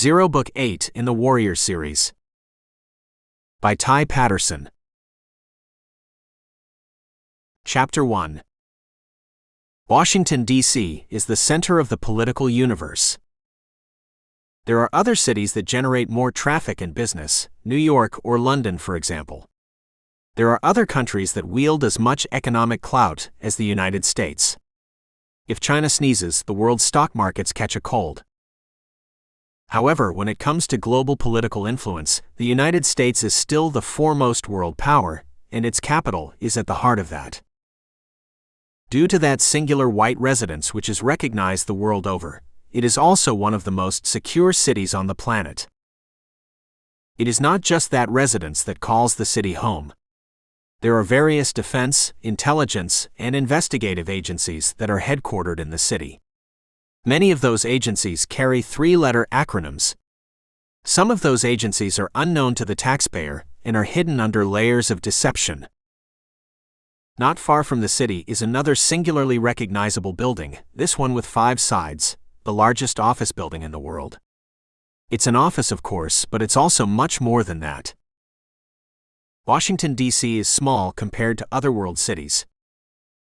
Zero Book 8 in the Warrior series. By Patterson. Chapter 1. Washington, D.C. is the center of the political universe. There are other cities that generate more traffic and business, New York or London, for example. There are other countries that wield as much economic clout as the United States. If China sneezes, the world's stock markets catch a cold. However, when it comes to global political influence, the United States is still the foremost world power, and its capital is at the heart of that. Due to that singular white residence which is recognized the world over, it is also one of the most secure cities on the planet. It is not just that residence that calls the city home. There are various defense, intelligence, and investigative agencies that are headquartered in the city. Many of those agencies carry three-letter acronyms. Some of those agencies are unknown to the taxpayer and are hidden under layers of deception. Not far from the city is another singularly recognizable building, this one with 5 sides, the largest office building in the world. It's an office, of course, but it's also much more than that. Washington, D.C. is small compared to other world cities.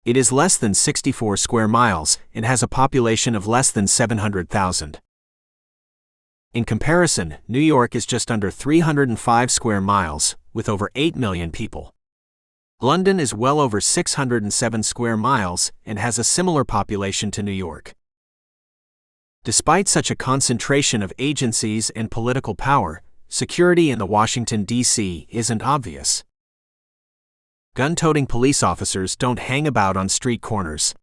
It is less than 64 square miles and has a population of less than 700,000. In comparison, New York is just under 305 square miles, with over 8 million people. London is well over 607 square miles and has a similar population to New York. Despite such a concentration of agencies and political power, security in the Washington, D.C. isn't obvious. Gun-toting police officers don't hang about on street corners.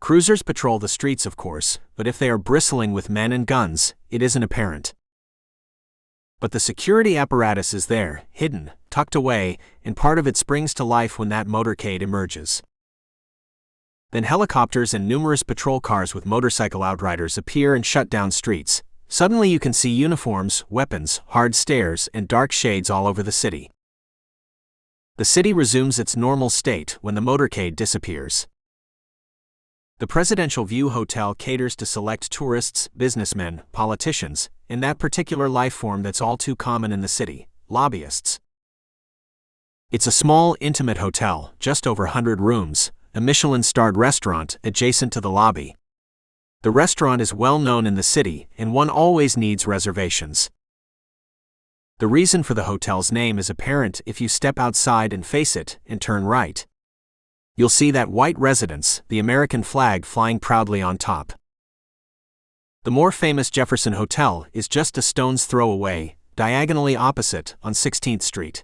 Cruisers patrol the streets, of course, but if they are bristling with men and guns, it isn't apparent. But the security apparatus is there, hidden, tucked away, and part of it springs to life when that motorcade emerges. Then helicopters and numerous patrol cars with motorcycle outriders appear and shut down streets. Suddenly you can see uniforms, weapons, hard stares, and dark shades all over the city. The city resumes its normal state when the motorcade disappears. The Presidential View Hotel caters to select tourists, businessmen, politicians, and that particular life form that's all too common in the city, lobbyists. It's a small, intimate hotel, just over 100 rooms, a Michelin-starred restaurant adjacent to the lobby. The restaurant is well known in the city, and one always needs reservations. The reason for the hotel's name is apparent if you step outside and face it and turn right. You'll see that white residence, the American flag flying proudly on top. The more famous Jefferson Hotel is just a stone's throw away, diagonally opposite, on 16th Street.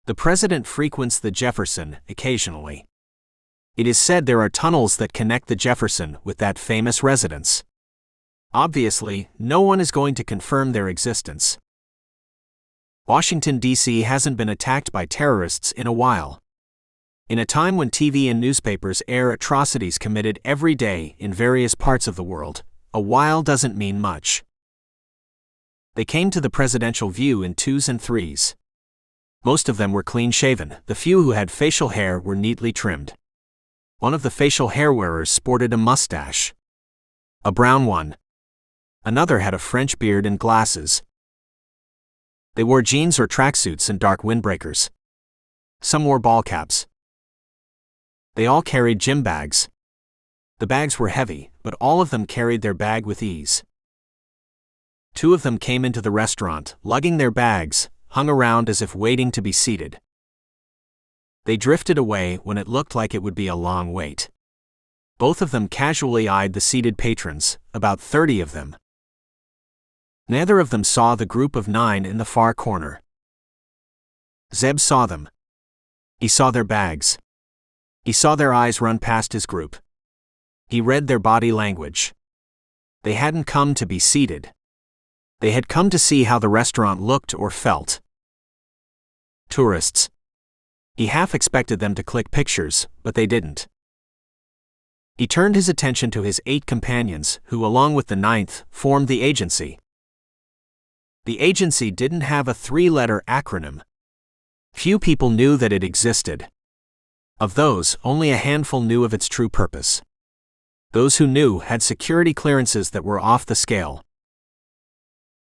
The president frequents the Jefferson occasionally. It is said there are tunnels that connect the Jefferson with that famous residence. Obviously, no one is going to confirm their existence. Washington, D.C. hasn't been attacked by terrorists in a while. In a time when TV and newspapers air atrocities committed every day in various parts of the world, a while doesn't mean much. They came to the Presidential View in 2s and 3s. Most of them were clean-shaven, the few who had facial hair were neatly trimmed. One of the facial hair wearers sported a mustache. A brown one. Another had a French beard and glasses. They wore jeans or tracksuits and dark windbreakers. Some wore ball caps. They all carried gym bags. The bags were heavy, but all of them carried their bag with ease. 2 of them came into the restaurant, lugging their bags, hung around as if waiting to be seated. They drifted away when it looked like it would be a long wait. Both of them casually eyed the seated patrons, about 30 of them. Neither of them saw the group of 9 in the far corner. Zeb saw them. He saw their bags. He saw their eyes run past his group. He read their body language. They hadn't come to be seated. They had come to see how the restaurant looked or felt. Tourists. He half expected them to click pictures, but they didn't. He turned his attention to his 8 companions, who along with the 9th, formed the agency. The agency didn't have a 3-letter acronym. Few people knew that it existed. Of those, only a handful knew of its true purpose. Those who knew had security clearances that were off the scale.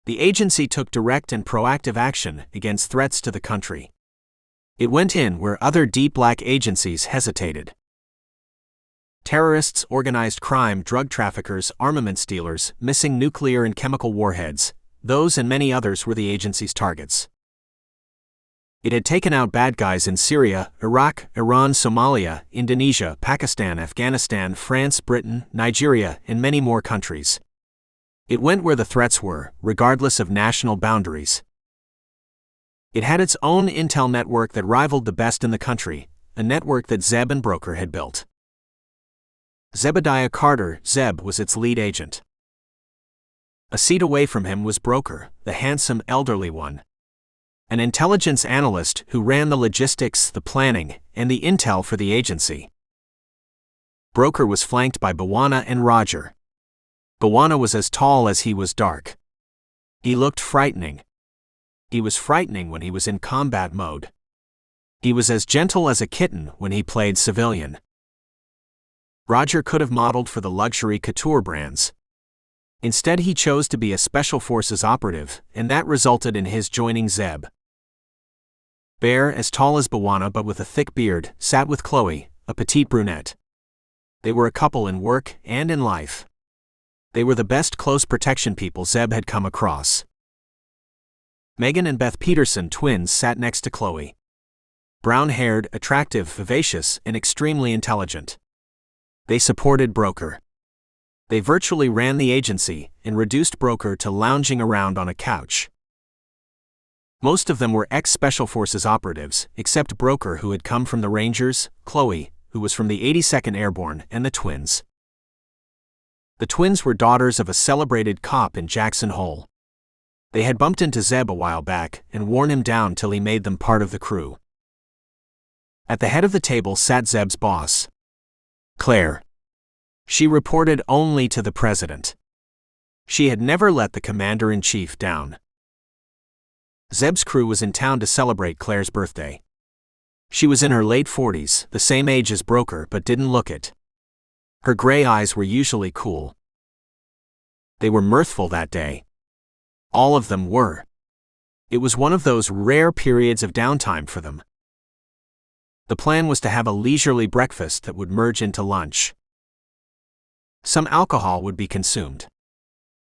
The agency took direct and proactive action against threats to the country. It went in where other deep black agencies hesitated. Terrorists, organized crime, drug traffickers, armaments dealers, missing nuclear and chemical warheads, those and many others were the agency's targets. It had taken out bad guys in Syria, Iraq, Iran, Somalia, Indonesia, Pakistan, Afghanistan, France, Britain, Nigeria, and many more countries. It went where the threats were, regardless of national boundaries. It had its own intel network that rivaled the best in the country, a network that Zeb and Broker had built. Zebediah Carter, Zeb, was its lead agent. A seat away from him was Broker, the handsome, elderly one. An intelligence analyst who ran the logistics, the planning, and the intel for the agency. Broker was flanked by Bwana and Roger. Bwana was as tall as he was dark. He looked frightening. He was frightening when he was in combat mode. He was as gentle as a kitten when he played civilian. Roger could have modeled for the luxury couture brands. Instead, he chose to be a Special Forces operative, and that resulted in his joining Zeb. Bear, as tall as Bwana but with a thick beard, sat with Chloe, a petite brunette. They were a couple in work and in life. They were the best close protection people Zeb had come across. Megan and Beth Patterson, twins, sat next to Chloe. Brown-haired, attractive, vivacious, and extremely intelligent. They supported Broker. They virtually ran the agency and reduced Broker to lounging around on a couch. Most of them were ex-Special Forces operatives, except Broker, who had come from the Rangers, Chloe, who was from the 82nd Airborne, and the twins. The twins were daughters of a celebrated cop in Jackson Hole. They had bumped into Zeb a while back and worn him down till he made them part of the crew. At the head of the table sat Zeb's boss, Claire. She reported only to the president. She had never let the commander-in-chief down. Zeb's crew was in town to celebrate Claire's birthday. She was in her late 40s, the same age as Broker, but didn't look it. Her gray eyes were usually cool. They were mirthful that day. All of them were. It was one of those rare periods of downtime for them. The plan was to have a leisurely breakfast that would merge into lunch. Some alcohol would be consumed.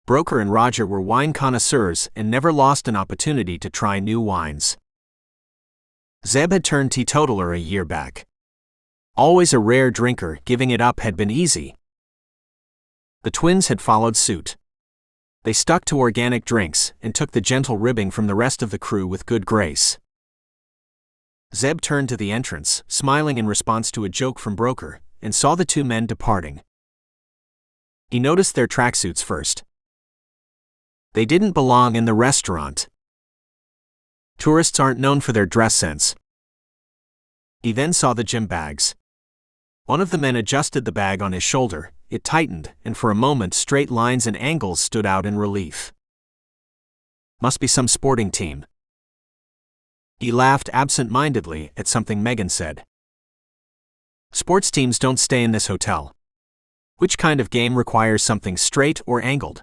Broker and Roger were wine connoisseurs and never lost an opportunity to try new wines. Zeb had turned teetotaler a year back. Always a rare drinker, giving it up had been easy. The twins had followed suit. They stuck to organic drinks and took the gentle ribbing from the rest of the crew with good grace. Zeb turned to the entrance, smiling in response to a joke from Broker, and saw the two men departing. He noticed their tracksuits first. They didn't belong in the restaurant. Tourists aren't known for their dress sense. He then saw the gym bags. One of the men adjusted the bag on his shoulder, it tightened, and for a moment straight lines and angles stood out in relief. Must be some sporting team. He laughed absent-mindedly at something Megan said. Sports teams don't stay in this hotel. Which kind of game requires something straight or angled?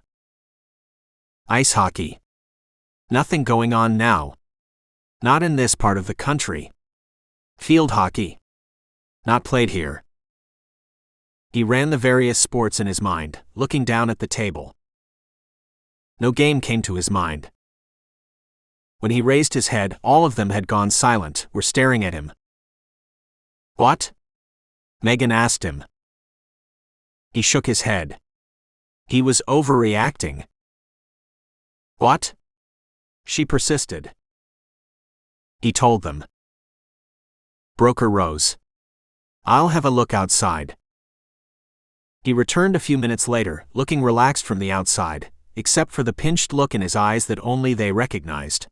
Ice hockey. Nothing going on now. Not in this part of the country. Field hockey. Not played here. He ran the various sports in his mind, looking down at the table. No game came to his mind. When he raised his head, all of them had gone silent, were staring at him. What? Megan asked him. He shook his head. He was overreacting. What? She persisted. He told them. Broker rose. I'll have a look outside. He returned a few minutes later, looking relaxed from the outside, except for the pinched look in his eyes that only they recognized.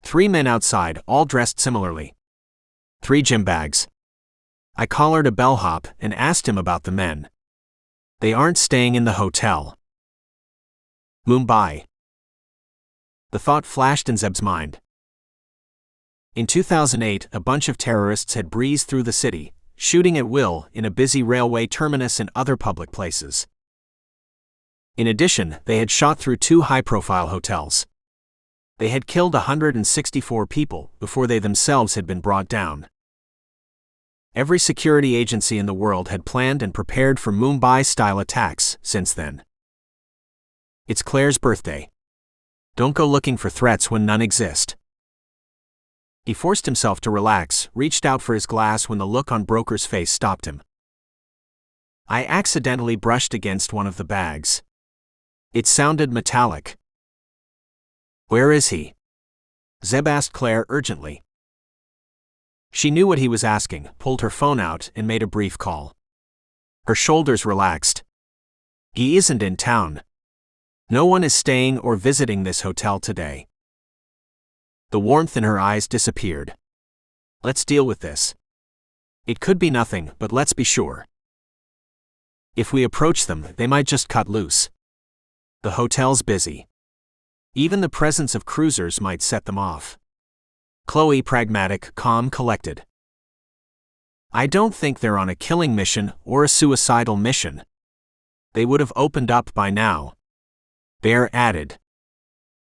3 men outside, all dressed similarly. 3 gym bags. I collared a bellhop and asked him about the men. They aren't staying in the hotel. Mumbai. The thought flashed in Zeb's mind. In 2008, a bunch of terrorists had breezed through the city, shooting at will in a busy railway terminus and other public places. In addition, they had shot through 2 high-profile hotels. They had killed 164 people before they themselves had been brought down. Every security agency in the world had planned and prepared for Mumbai-style attacks since then. It's Claire's birthday. Don't go looking for threats when none exist. He forced himself to relax, reached out for his glass when the look on Broker's face stopped him. I accidentally brushed against one of the bags. It sounded metallic. Where is he? Zeb asked Claire urgently. She knew what he was asking, pulled her phone out, and made a brief call. Her shoulders relaxed. He isn't in town. No one is staying or visiting this hotel today. The warmth in her eyes disappeared. Let's deal with this. It could be nothing, but let's be sure. If we approach them, they might just cut loose. The hotel's busy. Even the presence of cruisers might set them off. Chloe, pragmatic, calm, collected. I don't think they're on a killing mission or a suicidal mission. They would have opened up by now. Bear added.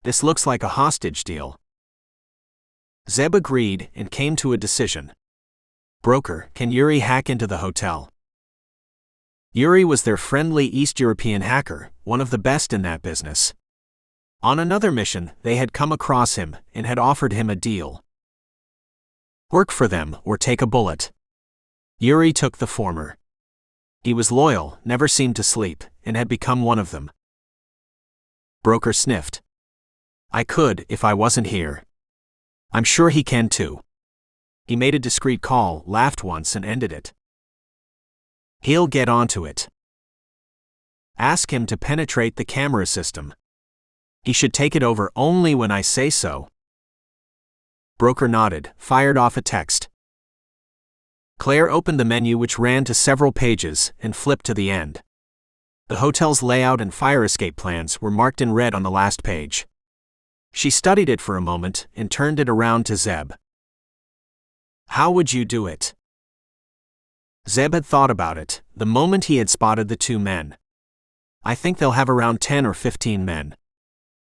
This looks like a hostage deal. Zeb agreed and came to a decision. Broker, can Yuri hack into the hotel? Yuri was their friendly East European hacker, one of the best in that business. On another mission, they had come across him and had offered him a deal. Work for them or take a bullet. Yuri took the former. He was loyal, never seemed to sleep, and had become one of them. Broker sniffed. I could if I wasn't here. I'm sure he can too. He made a discreet call, laughed once and ended it. He'll get onto it. Ask him to penetrate the camera system. He should take it over only when I say so. Broker nodded, fired off a text. Claire opened the menu which ran to several pages and flipped to the end. The hotel's layout and fire escape plans were marked in red on the last page. She studied it for a moment and turned it around to Zeb. How would you do it? Zeb had thought about it the moment he had spotted the 2 men. I think they'll have around 10 or 15 men.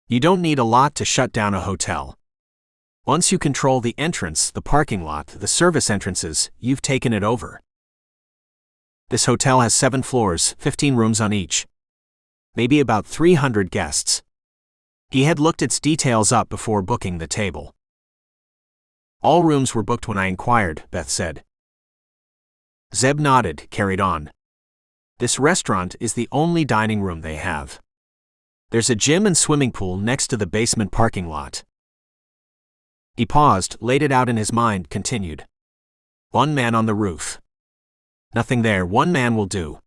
You don't need a lot to shut down a hotel. Once you control the entrance, the parking lot, the service entrances, you've taken it over. This hotel has 7 floors, 15 rooms on each. Maybe about 300 guests. He had looked its details up before booking the table. All rooms were booked when I inquired, Beth said. Zeb nodded, carried on. This restaurant is the only dining room they have. There's a gym and swimming pool next to the basement parking lot. He paused, laid it out in his mind, continued. 1 man on the roof. Nothing there, 1 man will do.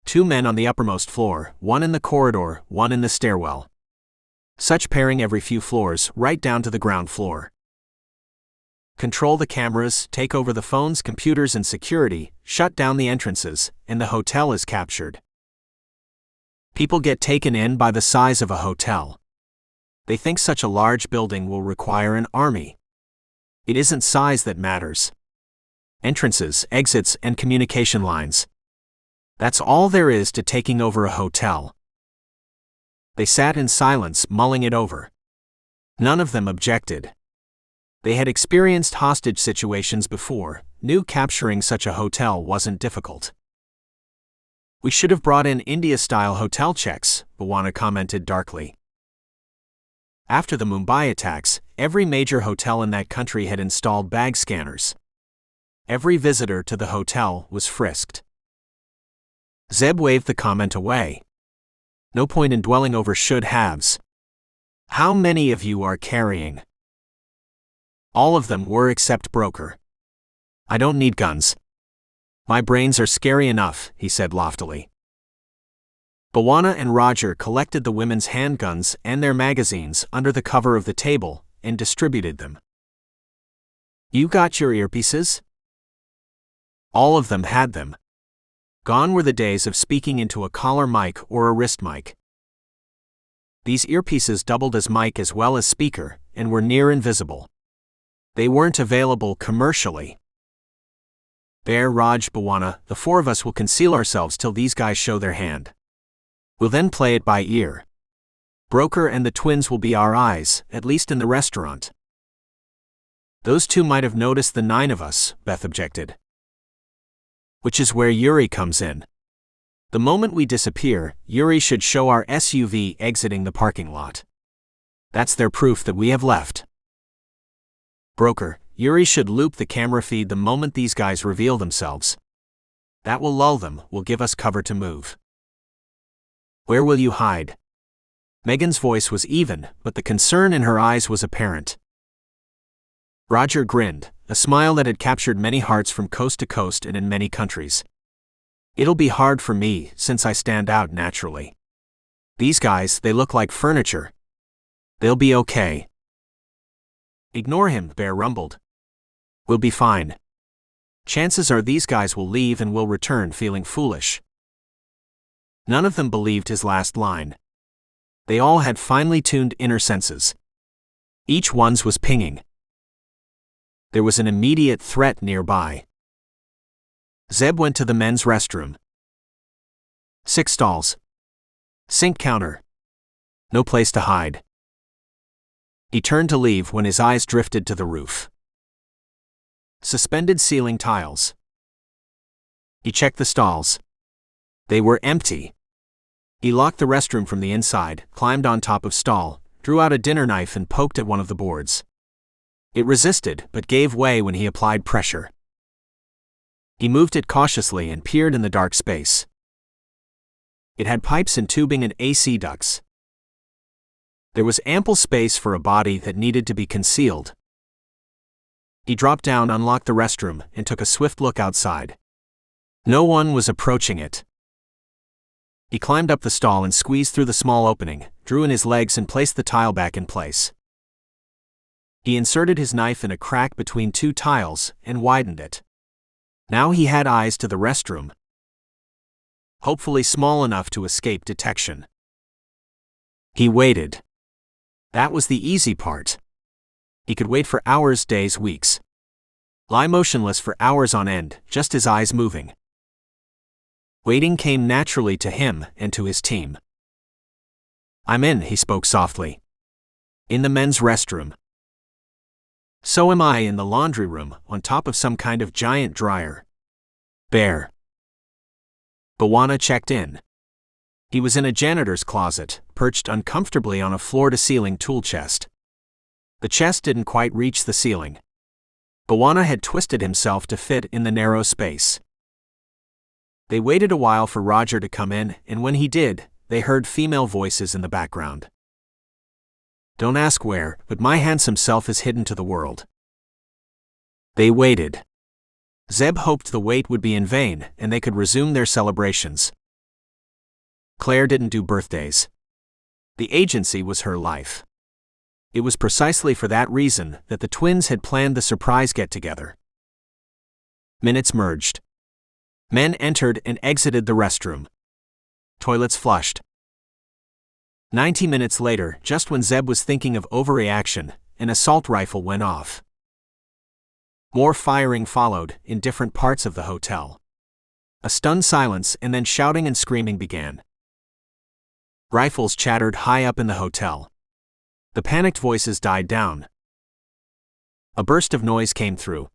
2 men on the uppermost floor, 1 in the corridor, 1 in the stairwell. Such pairing every few floors, right down to the ground floor. Control the cameras, take over the phones, computers and security, shut down the entrances, and the hotel is captured. People get taken in by the size of a hotel. They think such a large building will require an army. It isn't size that matters. Entrances, exits, and communication lines. That's all there is to taking over a hotel. They sat in silence, mulling it over. None of them objected. They had experienced hostage situations before, knew capturing such a hotel wasn't difficult. We should have brought in India-style hotel checks, Bhawana commented darkly. After the Mumbai attacks, every major hotel in that country had installed bag scanners. Every visitor to the hotel was frisked. Zeb waved the comment away. No point in dwelling over should-haves. How many of you are carrying? All of them were except Broker. I don't need guns. My brains are scary enough, he said loftily. Bhawana and Roger collected the women's handguns and their magazines under the cover of the table and distributed them. You got your earpieces? All of them had them. Gone were the days of speaking into a collar mic or a wrist mic. These earpieces doubled as mic as well as speaker and were near invisible. They weren't available commercially. Bear, Raj, Bhawana, the 4 of us will conceal ourselves till these guys show their hand. We'll then play it by ear. Broker and the twins will be our eyes, at least in the restaurant. Those two might have noticed the 9 of us, Beth objected. Which is where Yuri comes in. The moment we disappear, Yuri should show our SUV exiting the parking lot. That's their proof that we have left. Broker, Yuri should loop the camera feed the moment these guys reveal themselves. That will lull them, will give us cover to move. Where will you hide? Megan's voice was even, but the concern in her eyes was apparent. Roger grinned, a smile that had captured many hearts from coast to coast and in many countries. It'll be hard for me, since I stand out naturally. These guys, they look like furniture. They'll be okay. Ignore him, Bear rumbled. We'll be fine. Chances are these guys will leave and will return feeling foolish. None of them believed his last line. They all had finely tuned inner senses. Each one's was pinging. There was an immediate threat nearby. Zeb went to the men's restroom. 6 stalls. Sink counter. No place to hide. He turned to leave when his eyes drifted to the roof. Suspended ceiling tiles. He checked the stalls. They were empty. He locked the restroom from the inside, climbed on top of stall, drew out a dinner knife and poked at one of the boards. It resisted, but gave way when he applied pressure. He moved it cautiously and peered in the dark space. It had pipes and tubing and AC ducts. There was ample space for a body that needed to be concealed. He dropped down, unlocked the restroom, and took a swift look outside. No one was approaching it. He climbed up the stall and squeezed through the small opening, drew in his legs and placed the tile back in place. He inserted his knife in a crack between 2 tiles and widened it. Now he had eyes to the restroom. Hopefully small enough to escape detection. He waited. That was the easy part. He could wait for hours, days, weeks. Lie motionless for hours on end, just his eyes moving. Waiting came naturally to him and to his team. I'm in, he spoke softly. In the men's restroom. So am I, in the laundry room, on top of some kind of giant dryer. Bear. Bawana checked in. He was in a janitor's closet, perched uncomfortably on a floor-to-ceiling tool chest. The chest didn't quite reach the ceiling. Bawana had twisted himself to fit in the narrow space. They waited a while for Roger to come in, and when he did, they heard female voices in the background. Don't ask where, but my handsome self is hidden to the world. They waited. Zeb hoped the wait would be in vain, and they could resume their celebrations. Claire didn't do birthdays. The agency was her life. It was precisely for that reason that the twins had planned the surprise get-together. Minutes merged. Men entered and exited the restroom. Toilets flushed. 90 minutes later, just when Zeb was thinking of overreaction, an assault rifle went off. More firing followed, in different parts of the hotel. A stunned silence, and then shouting and screaming began. Rifles chattered high up in the hotel. The panicked voices died down. A burst of noise came through.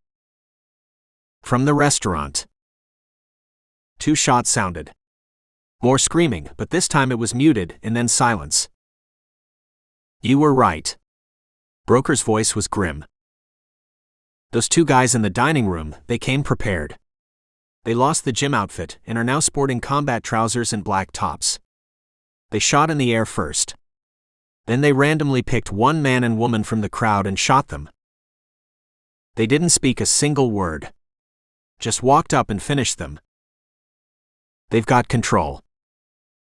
From the restaurant. 2 shots sounded. More screaming, but this time it was muted, and then silence. You were right. Broker's voice was grim. Those 2 guys in the dining room, they came prepared. They lost the gym outfit and are now sporting combat trousers and black tops. They shot in the air first. Then they randomly picked 1 man and woman from the crowd and shot them. They didn't speak a single word. Just walked up and finished them. They've got control.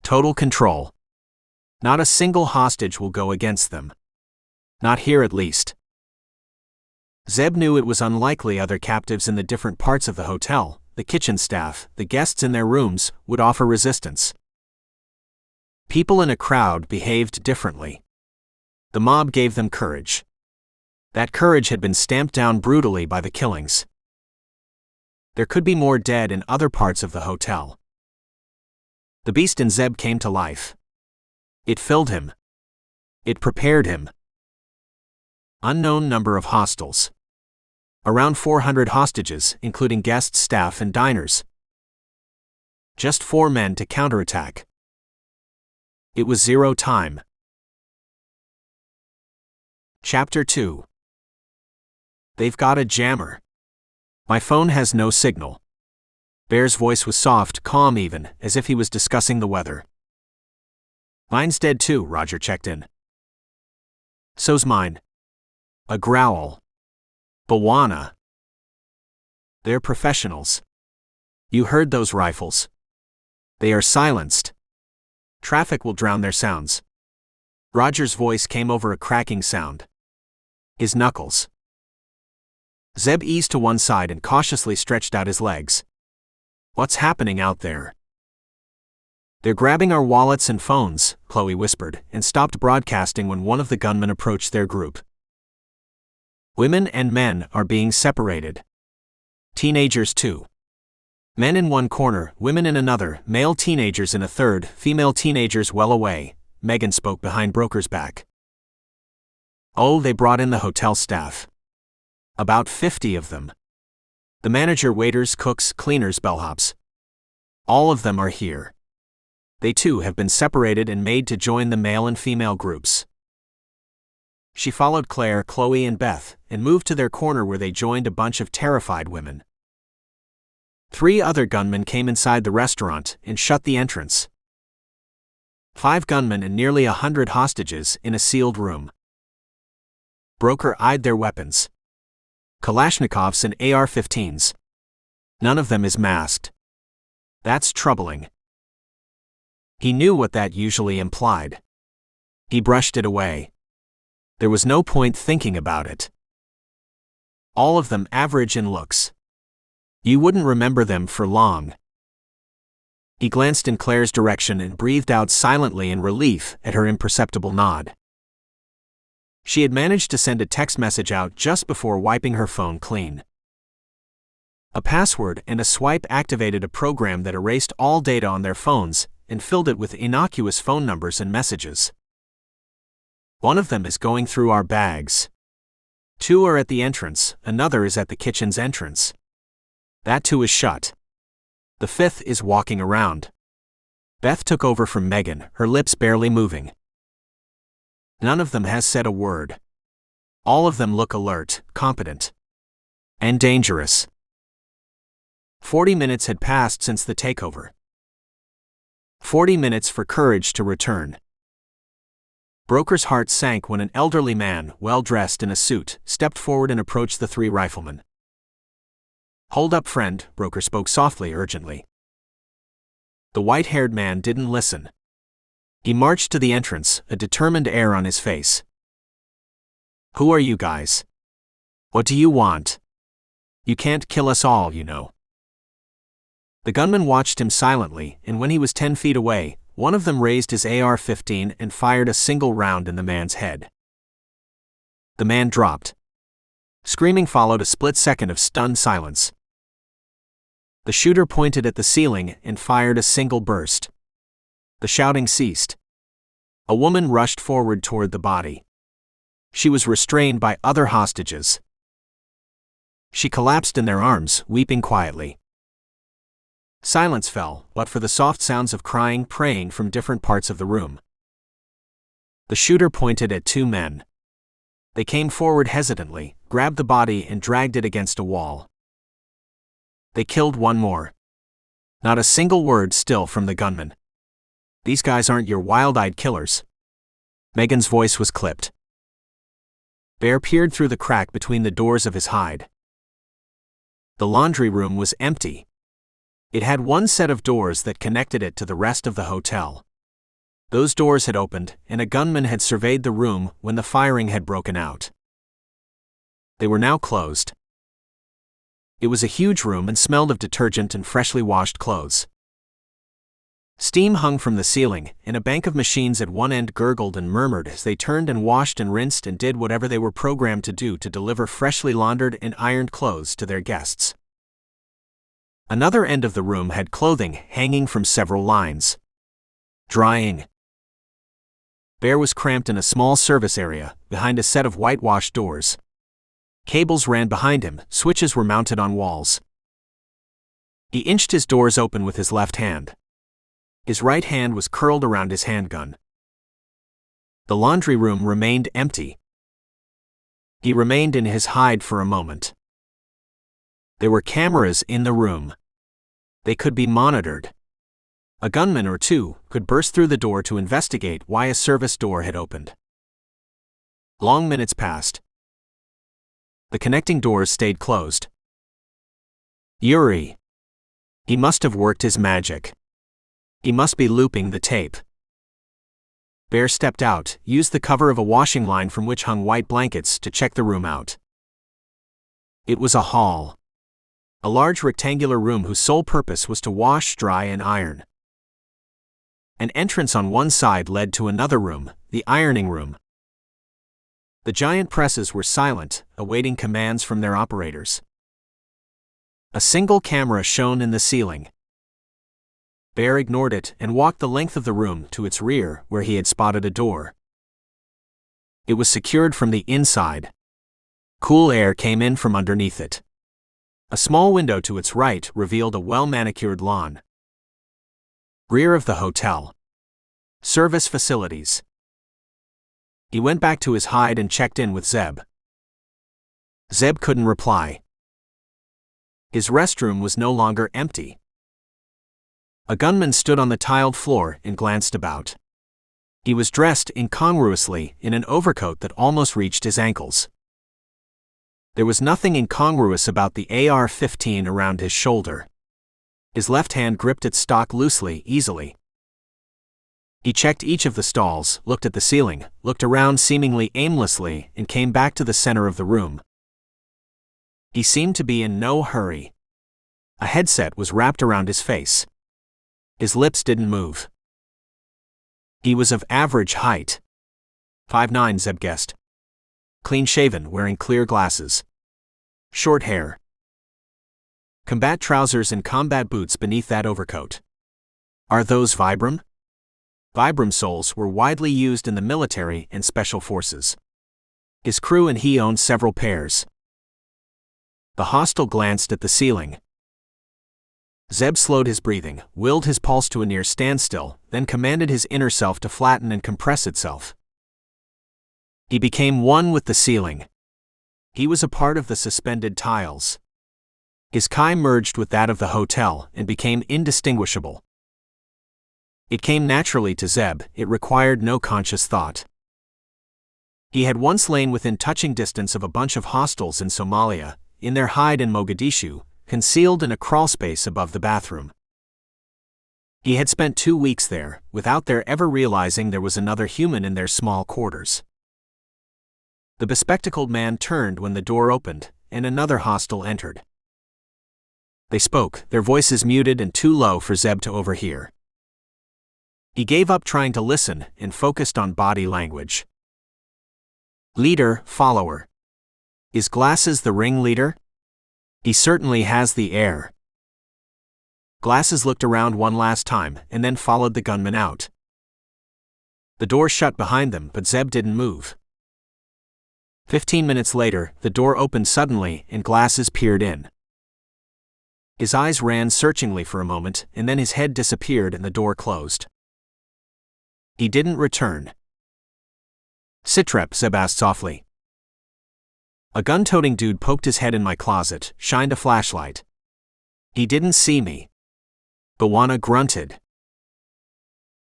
Total control. Not a single hostage will go against them. Not here at least. Zeb knew it was unlikely other captives in the different parts of the hotel, the kitchen staff, the guests in their rooms, would offer resistance. People in a crowd behaved differently. The mob gave them courage. That courage had been stamped down brutally by the killings. There could be more dead in other parts of the hotel. The beast in Zeb came to life. It filled him. It prepared him. Unknown number of hostiles. Around 400 hostages, including guests, staff, and diners. Just 4 men to counterattack. It was 0 time. Chapter 2. They've got a jammer. My phone has no signal. Bear's voice was soft, calm even, as if he was discussing the weather. Mine's dead too, Roger checked in. So's mine. A growl. Bawana. They're professionals. You heard those rifles. They are silenced. Traffic will drown their sounds. Roger's voice came over a cracking sound. His knuckles. Zeb eased to one side and cautiously stretched out his legs. What's happening out there? They're grabbing our wallets and phones, Chloe whispered, and stopped broadcasting when one of the gunmen approached their group. Women and men are being separated. Teenagers too. Men in one corner, women in another, male teenagers in a third, female teenagers well away, Megan spoke behind Broker's back. Oh, they brought in the hotel staff. About 50 of them. The manager, waiters, cooks, cleaners, bellhops. All of them are here. They too have been separated and made to join the male and female groups. She followed Claire, Chloe, and Beth, and moved to their corner where they joined a bunch of terrified women. 3 other gunmen came inside the restaurant and shut the entrance. 5 gunmen and nearly 100 hostages in a sealed room. Broker eyed their weapons. Kalashnikovs and AR-15s. None of them is masked. That's troubling. He knew what that usually implied. He brushed it away. There was no point thinking about it. All of them average in looks. You wouldn't remember them for long. He glanced in Claire's direction and breathed out silently in relief at her imperceptible nod. She had managed to send a text message out just before wiping her phone clean. A password and a swipe activated a program that erased all data on their phones and filled it with innocuous phone numbers and messages. One of them is going through our bags. 2 are at the entrance, another is at the kitchen's entrance. That too is shut. The 5th is walking around. Beth took over from Megan, her lips barely moving. None of them has said a word. All of them look alert, competent, and dangerous. 40 minutes had passed since the takeover. 40 minutes for courage to return. Broker's heart sank when an elderly man, well-dressed in a suit, stepped forward and approached the 3 riflemen. Hold up, friend, Broker spoke softly, urgently. The white-haired man didn't listen. He marched to the entrance, a determined air on his face. Who are you guys? What do you want? You can't kill us all, you know. The gunman watched him silently, and when he was 10 feet away, one of them raised his AR-15 and fired a single round in the man's head. The man dropped. Screaming followed a split second of stunned silence. The shooter pointed at the ceiling and fired a single burst. The shouting ceased. A woman rushed forward toward the body. She was restrained by other hostages. She collapsed in their arms, weeping quietly. Silence fell, but for the soft sounds of crying, praying from different parts of the room. The shooter pointed at 2 men. They came forward hesitantly, grabbed the body and dragged it against a wall. They killed 1 more. Not a single word still from the gunman. These guys aren't your wild-eyed killers. Megan's voice was clipped. Bear peered through the crack between the doors of his hide. The laundry room was empty. It had 1 set of doors that connected it to the rest of the hotel. Those doors had opened, and a gunman had surveyed the room when the firing had broken out. They were now closed. It was a huge room and smelled of detergent and freshly washed clothes. Steam hung from the ceiling, and a bank of machines at one end gurgled and murmured as they turned and washed and rinsed and did whatever they were programmed to do to deliver freshly laundered and ironed clothes to their guests. Another end of the room had clothing hanging from several lines. Drying. Bear was cramped in a small service area, behind a set of whitewashed doors. Cables ran behind him, switches were mounted on walls. He inched his doors open with his left hand. His right hand was curled around his handgun. The laundry room remained empty. He remained in his hide for a moment. There were cameras in the room. They could be monitored. A gunman or two could burst through the door to investigate why a service door had opened. Long minutes passed. The connecting doors stayed closed. Yuri. He must have worked his magic. He must be looping the tape. Bear stepped out, used the cover of a washing line from which hung white blankets to check the room out. It was a hall. A large rectangular room whose sole purpose was to wash, dry, and iron. An entrance on one side led to another room, the ironing room. The giant presses were silent, awaiting commands from their operators. A single camera shone in the ceiling. Bear ignored it and walked the length of the room to its rear, where he had spotted a door. It was secured from the inside. Cool air came in from underneath it. A small window to its right revealed a well-manicured lawn. Rear of the hotel. Service facilities. He went back to his hide and checked in with Zeb. Zeb couldn't reply. His restroom was no longer empty. A gunman stood on the tiled floor and glanced about. He was dressed incongruously in an overcoat that almost reached his ankles. There was nothing incongruous about the AR-15 around his shoulder. His left hand gripped its stock loosely, easily. He checked each of the stalls, looked at the ceiling, looked around seemingly aimlessly, and came back to the center of the room. He seemed to be in no hurry. A headset was wrapped around his face. His lips didn't move. He was of average height. 5'9", Zeb guessed. Clean-shaven, wearing clear glasses. Short hair. Combat trousers and combat boots beneath that overcoat. Are those Vibram? Vibram soles were widely used in the military and special forces. His crew and he owned several pairs. The hostile glanced at the ceiling. Zeb slowed his breathing, willed his pulse to a near standstill, then commanded his inner self to flatten and compress itself. He became one with the ceiling. He was a part of the suspended tiles. His chi merged with that of the hotel and became indistinguishable. It came naturally to Zeb, it required no conscious thought. He had once lain within touching distance of a bunch of hostiles in Somalia, in their hide in Mogadishu, concealed in a crawlspace above the bathroom. He had spent 2 weeks there, without their ever realizing there was another human in their small quarters. The bespectacled man turned when the door opened, and another hostile entered. They spoke, their voices muted and too low for Zeb to overhear. He gave up trying to listen and focused on body language. Leader, follower. Is Glasses the ringleader? He certainly has the air. Glasses looked around one last time and then followed the gunman out. The door shut behind them, but Zeb didn't move. 15 minutes later, the door opened suddenly and Glasses peered in. His eyes ran searchingly for a moment, and then his head disappeared and the door closed. He didn't return. Sitrep, Zeb asked softly. A gun-toting dude poked his head in my closet, shined a flashlight. He didn't see me. Bawana grunted.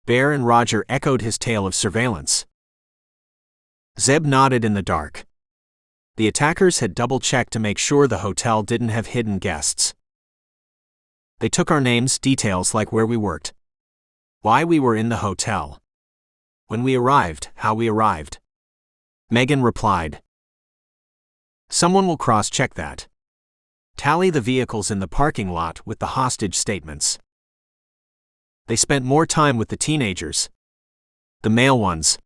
Bear and Roger echoed his tale of surveillance. Zeb nodded in the dark. The attackers had double-checked to make sure the hotel didn't have hidden guests. They took our names, details like where we worked, why we were in the hotel, when we arrived, how we arrived. Megan replied. Someone will cross-check that. Tally the vehicles in the parking lot with the hostage statements. They spent more time with the teenagers. The male ones.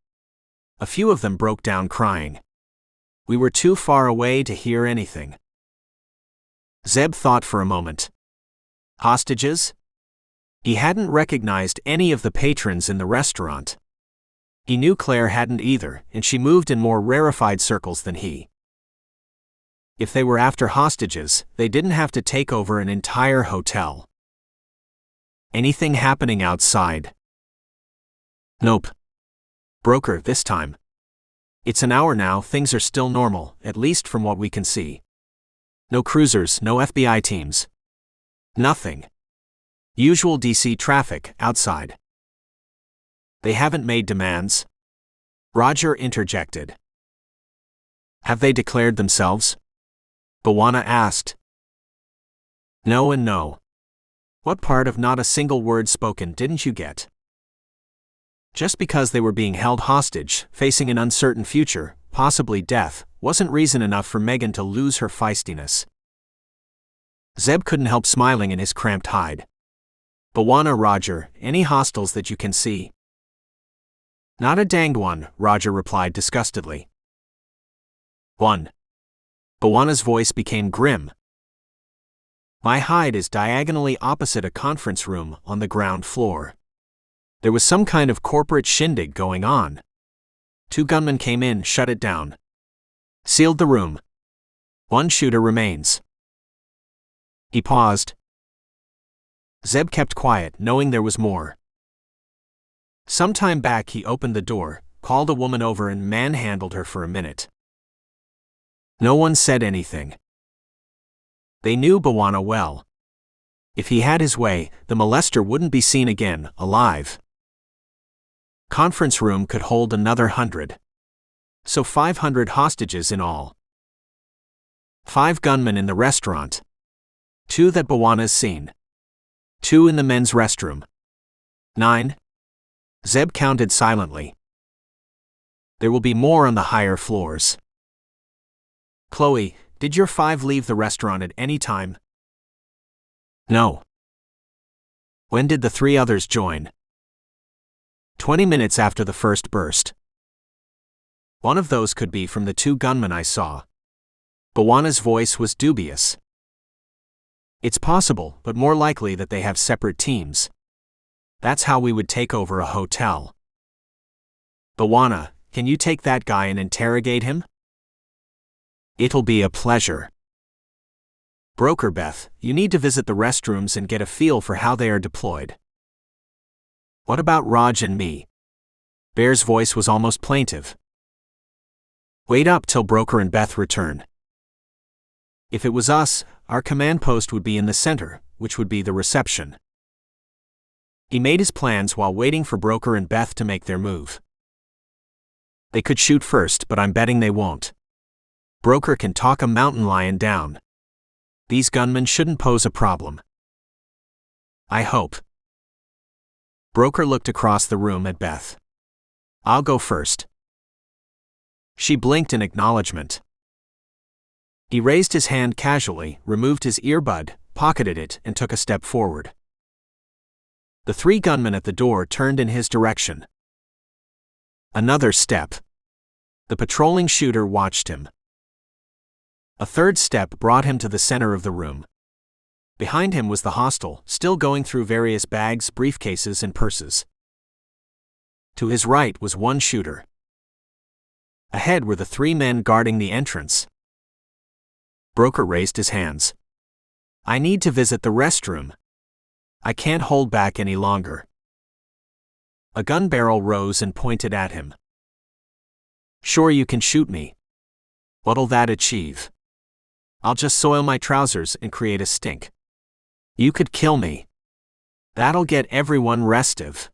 A few of them broke down crying. We were too far away to hear anything. Zeb thought for a moment. Hostages? He hadn't recognized any of the patrons in the restaurant. He knew Claire hadn't either, and she moved in more rarefied circles than he. If they were after hostages, they didn't have to take over an entire hotel. Anything happening outside? Nope. Broker, this time. It's an hour now, things are still normal, at least from what we can see. No cruisers, no FBI teams. Nothing. Usual DC traffic, outside. They haven't made demands? Roger interjected. Have they declared themselves? B'Wana asked. No and no. What part of not a single word spoken didn't you get? Just because they were being held hostage, facing an uncertain future, possibly death, wasn't reason enough for Megan to lose her feistiness. Zeb couldn't help smiling in his cramped hide. B'Wana, Roger, any hostiles that you can see? Not a danged one, Roger replied disgustedly. One. B'Wana's voice became grim. My hide is diagonally opposite a conference room on the ground floor. There was some kind of corporate shindig going on. 2 gunmen came in, shut it down. Sealed the room. 1 shooter remains. He paused. Zeb kept quiet, knowing there was more. Some time back he opened the door, called a woman over and manhandled her for a minute. No one said anything. They knew B'Wana well. If he had his way, the molester wouldn't be seen again, alive. Conference room could hold another 100. So 500 hostages in all. 5 gunmen in the restaurant. 2 that B'Wana's seen. 2 in the men's restroom. 9. Zeb counted silently. There will be more on the higher floors. Chloe, did your 5 leave the restaurant at any time? No. When did the 3 others join? 20 minutes after the first burst. One of those could be from the 2 gunmen I saw. B'Wana's voice was dubious. It's possible, but more likely that they have separate teams. That's how we would take over a hotel. B'Wana, can you take that guy and interrogate him? It'll be a pleasure. Broker Beth, you need to visit the restrooms and get a feel for how they are deployed. What about Raj and me? Bear's voice was almost plaintive. Wait up till Broker and Beth return. If it was us, our command post would be in the center, which would be the reception. He made his plans while waiting for Broker and Beth to make their move. They could shoot first, but I'm betting they won't. Broker can talk a mountain lion down. These gunmen shouldn't pose a problem. I hope. Broker looked across the room at Beth. I'll go first. She blinked in acknowledgement. He raised his hand casually, removed his earbud, pocketed it, and took a step forward. The 3 gunmen at the door turned in his direction. Another step. The patrolling shooter watched him. A 3rd step brought him to the center of the room. Behind him was the hostile, still going through various bags, briefcases, and purses. To his right was 1 shooter. Ahead were the 3 men guarding the entrance. Broker raised his hands. I need to visit the restroom. I can't hold back any longer. A gun barrel rose and pointed at him. Sure, you can shoot me. What'll that achieve? I'll just soil my trousers and create a stink. You could kill me. That'll get everyone restive.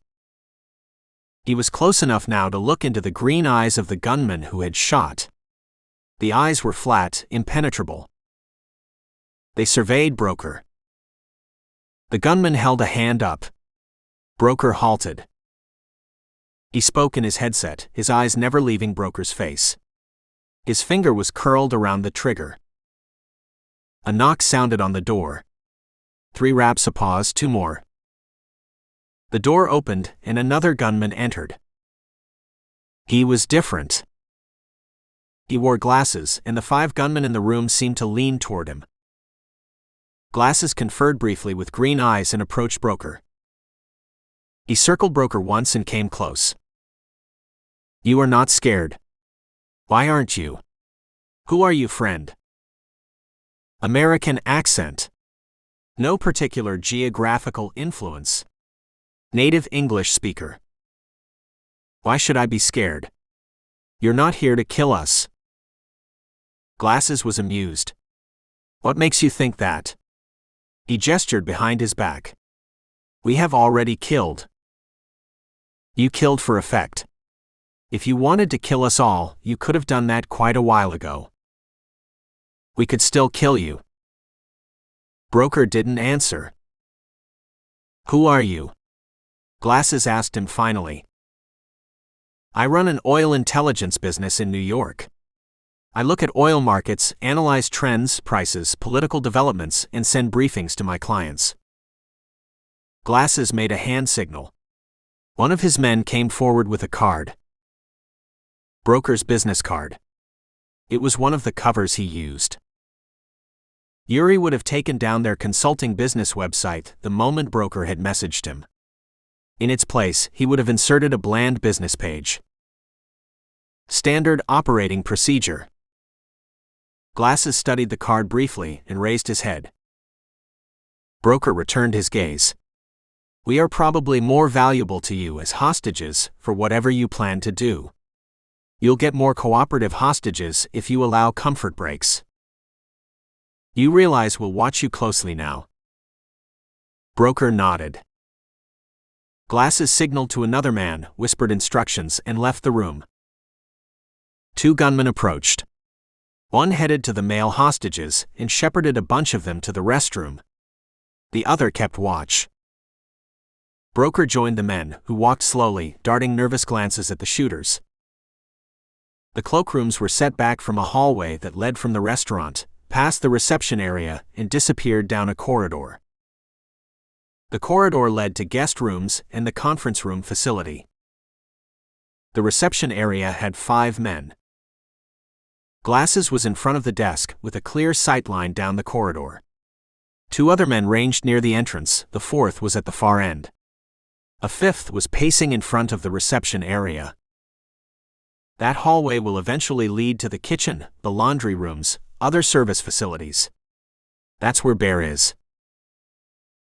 He was close enough now to look into the green eyes of the gunman who had shot. The eyes were flat, impenetrable. They surveyed Broker. The gunman held a hand up. Broker halted. He spoke in his headset, his eyes never leaving Broker's face. His finger was curled around the trigger. A knock sounded on the door. 3 raps, a pause, 2 more. The door opened, and another gunman entered. He was different. He wore glasses, and the 5 gunmen in the room seemed to lean toward him. Glasses conferred briefly with green eyes and approached Broker. He circled Broker once and came close. You are not scared. Why aren't you? Who are you, friend? American accent. No particular geographical influence. Native English speaker. Why should I be scared? You're not here to kill us. Glasses was amused. What makes you think that? He gestured behind his back. We have already killed. You killed for effect. If you wanted to kill us all, you could have done that quite a while ago. We could still kill you. Broker didn't answer. Who are you? Glasses asked him finally. I run an oil intelligence business in New York. I look at oil markets, analyze trends, prices, political developments, and send briefings to my clients. Glasses made a hand signal. One of his men came forward with a card. Broker's business card. It was one of the covers he used. Yuri would have taken down their consulting business website the moment Broker had messaged him. In its place, he would have inserted a bland business page. Standard operating procedure. Glasses studied the card briefly and raised his head. Broker returned his gaze. We are probably more valuable to you as hostages for whatever you plan to do. You'll get more cooperative hostages if you allow comfort breaks. You realize we'll watch you closely now. Broker nodded. Glasses signaled to another man, whispered instructions, and left the room. Two gunmen approached. One headed to the male hostages and shepherded a bunch of them to the restroom. The other kept watch. Broker joined the men, who walked slowly, darting nervous glances at the shooters. The cloakrooms were set back from a hallway that led from the restaurant, past the reception area, and disappeared down a corridor. The corridor led to guest rooms and the conference room facility. The reception area had 5 men. Glasses was in front of the desk, with a clear sight line down the corridor. 2 other men ranged near the entrance, the 4th was at the far end. A 5th was pacing in front of the reception area. That hallway will eventually lead to the kitchen, the laundry rooms, other service facilities. That's where Bear is.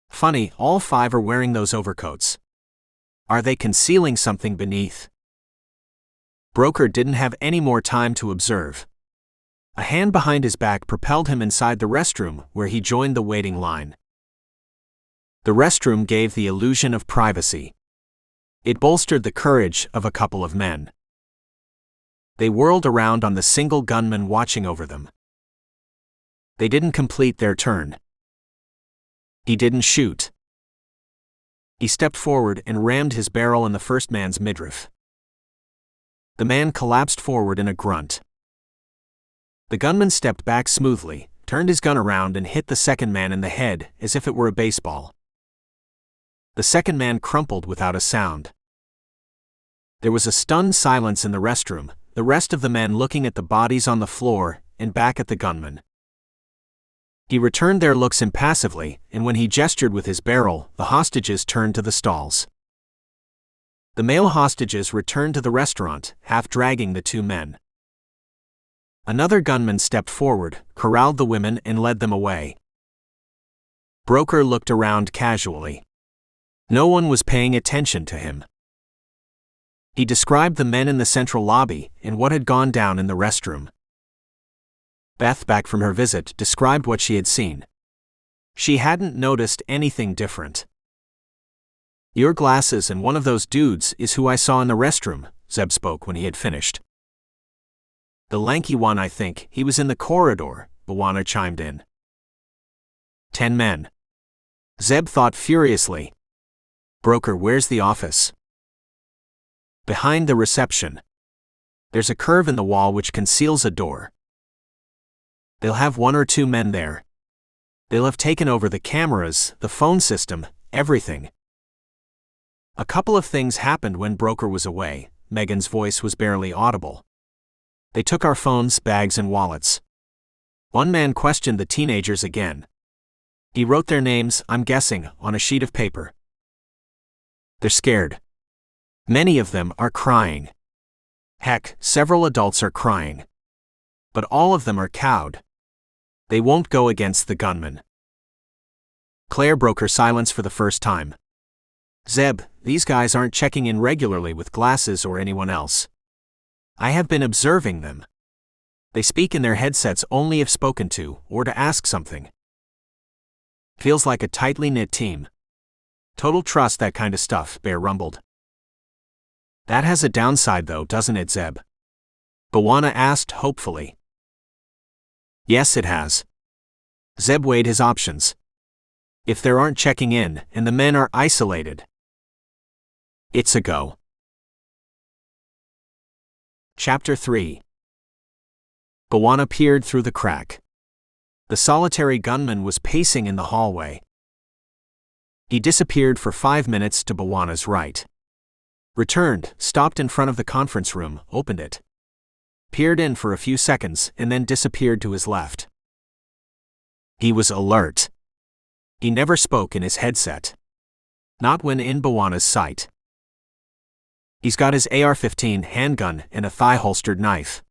Funny, all 5 are wearing those overcoats. Are they concealing something beneath? Broker didn't have any more time to observe. A hand behind his back propelled him inside the restroom, where he joined the waiting line. The restroom gave the illusion of privacy. It bolstered the courage of a couple of men. They whirled around on the single gunman watching over them. They didn't complete their turn. He didn't shoot. He stepped forward and rammed his barrel in the first man's midriff. The man collapsed forward in a grunt. The gunman stepped back smoothly, turned his gun around and hit the second man in the head as if it were a baseball. The second man crumpled without a sound. There was a stunned silence in the restroom, the rest of the men looking at the bodies on the floor and back at the gunman. He returned their looks impassively, and when he gestured with his barrel, the hostages turned to the stalls. The male hostages returned to the restaurant, half dragging the 2 men. Another gunman stepped forward, corralled the women and led them away. Broker looked around casually. No one was paying attention to him. He described the men in the central lobby and what had gone down in the restroom. Beth, back from her visit, described what she had seen. She hadn't noticed anything different. Your Glasses and one of those dudes is who I saw in the restroom, Zeb spoke when he had finished. The lanky one, I think. He was in the corridor, Bawana chimed in. 10 men. Zeb thought furiously. Broker, where's the office? Behind the reception. There's a curve in the wall which conceals a door. They'll have 1 or 2 men there. They'll have taken over the cameras, the phone system, everything. A couple of things happened when Broker was away. Megan's voice was barely audible. They took our phones, bags, and wallets. One man questioned the teenagers again. He wrote their names, I'm guessing, on a sheet of paper. They're scared. Many of them are crying. Heck, several adults are crying. But all of them are cowed. They won't go against the gunman. Claire broke her silence for the first time. Zeb, these guys aren't checking in regularly with glasses or anyone else. I have been observing them. They speak in their headsets only if spoken to, or to ask something. Feels like a tightly knit team. Total trust, that kind of stuff, Bear rumbled. That has a downside though, doesn't it, Zeb? B'Wana asked hopefully. Yes, it has. Zeb weighed his options. If there aren't checking in, and the men are isolated, it's a go. Chapter 3. B'Wana peered through the crack. The solitary gunman was pacing in the hallway. He disappeared for 5 minutes to B'Wana's right. Returned, stopped in front of the conference room, opened it. Peered in for a few seconds, and then disappeared to his left. He was alert. He never spoke in his headset. Not when in B'Wana's sight. He's got his AR-15 handgun and a thigh-holstered knife.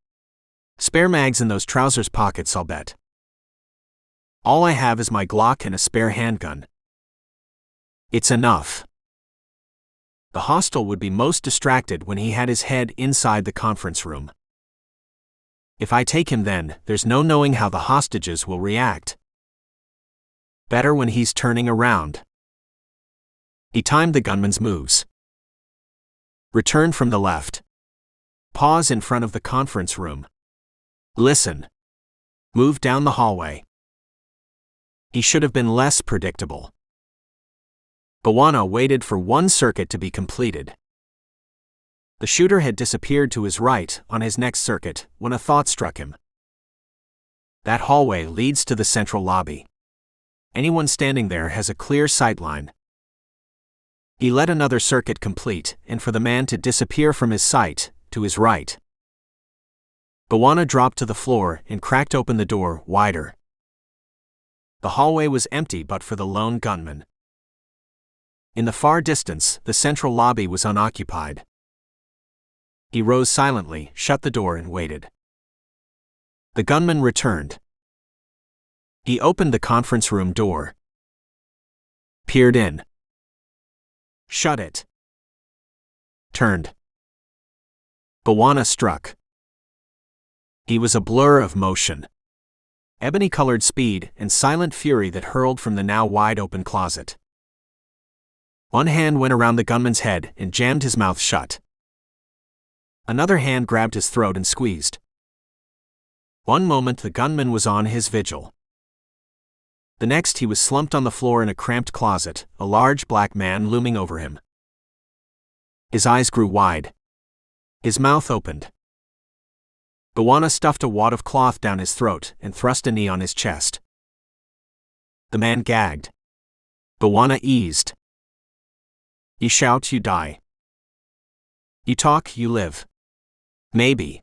Spare mags in those trousers pockets, I'll bet. All I have is my Glock and a spare handgun. It's enough. The hostile would be most distracted when he had his head inside the conference room. If I take him then, there's no knowing how the hostages will react. Better when he's turning around. He timed the gunman's moves. Return from the left. Pause in front of the conference room. Listen. Move down the hallway. He should have been less predictable. B'Wana waited for one circuit to be completed. The shooter had disappeared to his right on his next circuit when a thought struck him. That hallway leads to the central lobby. Anyone standing there has a clear sightline. He let another circuit complete, and for the man to disappear from his sight, to his right. B'Wana dropped to the floor and cracked open the door wider. The hallway was empty but for the lone gunman. In the far distance, the central lobby was unoccupied. He rose silently, shut the door and waited. The gunman returned. He opened the conference room door. Peered in. Shut it. Turned. B'Wana struck. He was a blur of motion. Ebony-colored speed and silent fury that hurled from the now wide-open closet. One hand went around the gunman's head and jammed his mouth shut. Another hand grabbed his throat and squeezed. One moment the gunman was on his vigil. The next he was slumped on the floor in a cramped closet, a large black man looming over him. His eyes grew wide. His mouth opened. B'Wana stuffed a wad of cloth down his throat and thrust a knee on his chest. The man gagged. B'Wana eased. You shout, you die. You talk, you live. Maybe.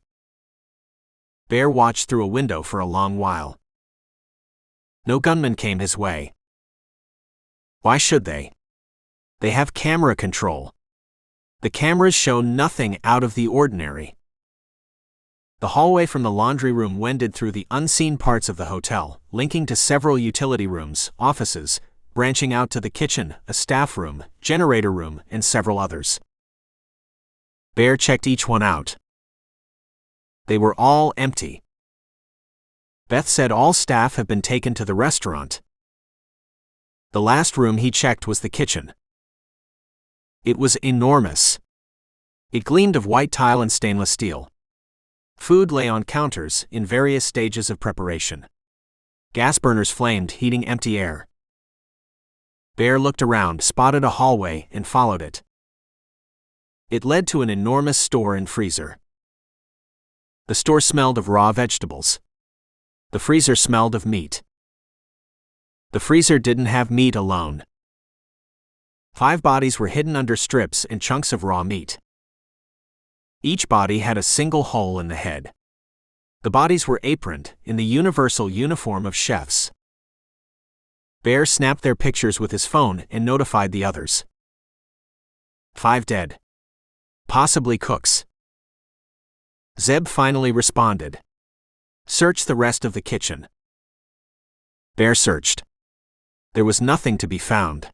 Bear watched through a window for a long while. No gunman came his way. Why should they? They have camera control. The cameras show nothing out of the ordinary. The hallway from the laundry room wended through the unseen parts of the hotel, linking to several utility rooms, offices, branching out to the kitchen, a staff room, generator room, and several others. Bear checked each one out. They were all empty. Beth said all staff have been taken to the restaurant. The last room he checked was the kitchen. It was enormous. It gleamed of white tile and stainless steel. Food lay on counters in various stages of preparation. Gas burners flamed, heating empty air. Bear looked around, spotted a hallway, and followed it. It led to an enormous store and freezer. The store smelled of raw vegetables. The freezer smelled of meat. The freezer didn't have meat alone. 5 bodies were hidden under strips and chunks of raw meat. Each body had a single hole in the head. The bodies were aproned, in the universal uniform of chefs. Bear snapped their pictures with his phone and notified the others. 5 dead. Possibly cooks. Zeb finally responded. Search the rest of the kitchen. Bear searched. There was nothing to be found.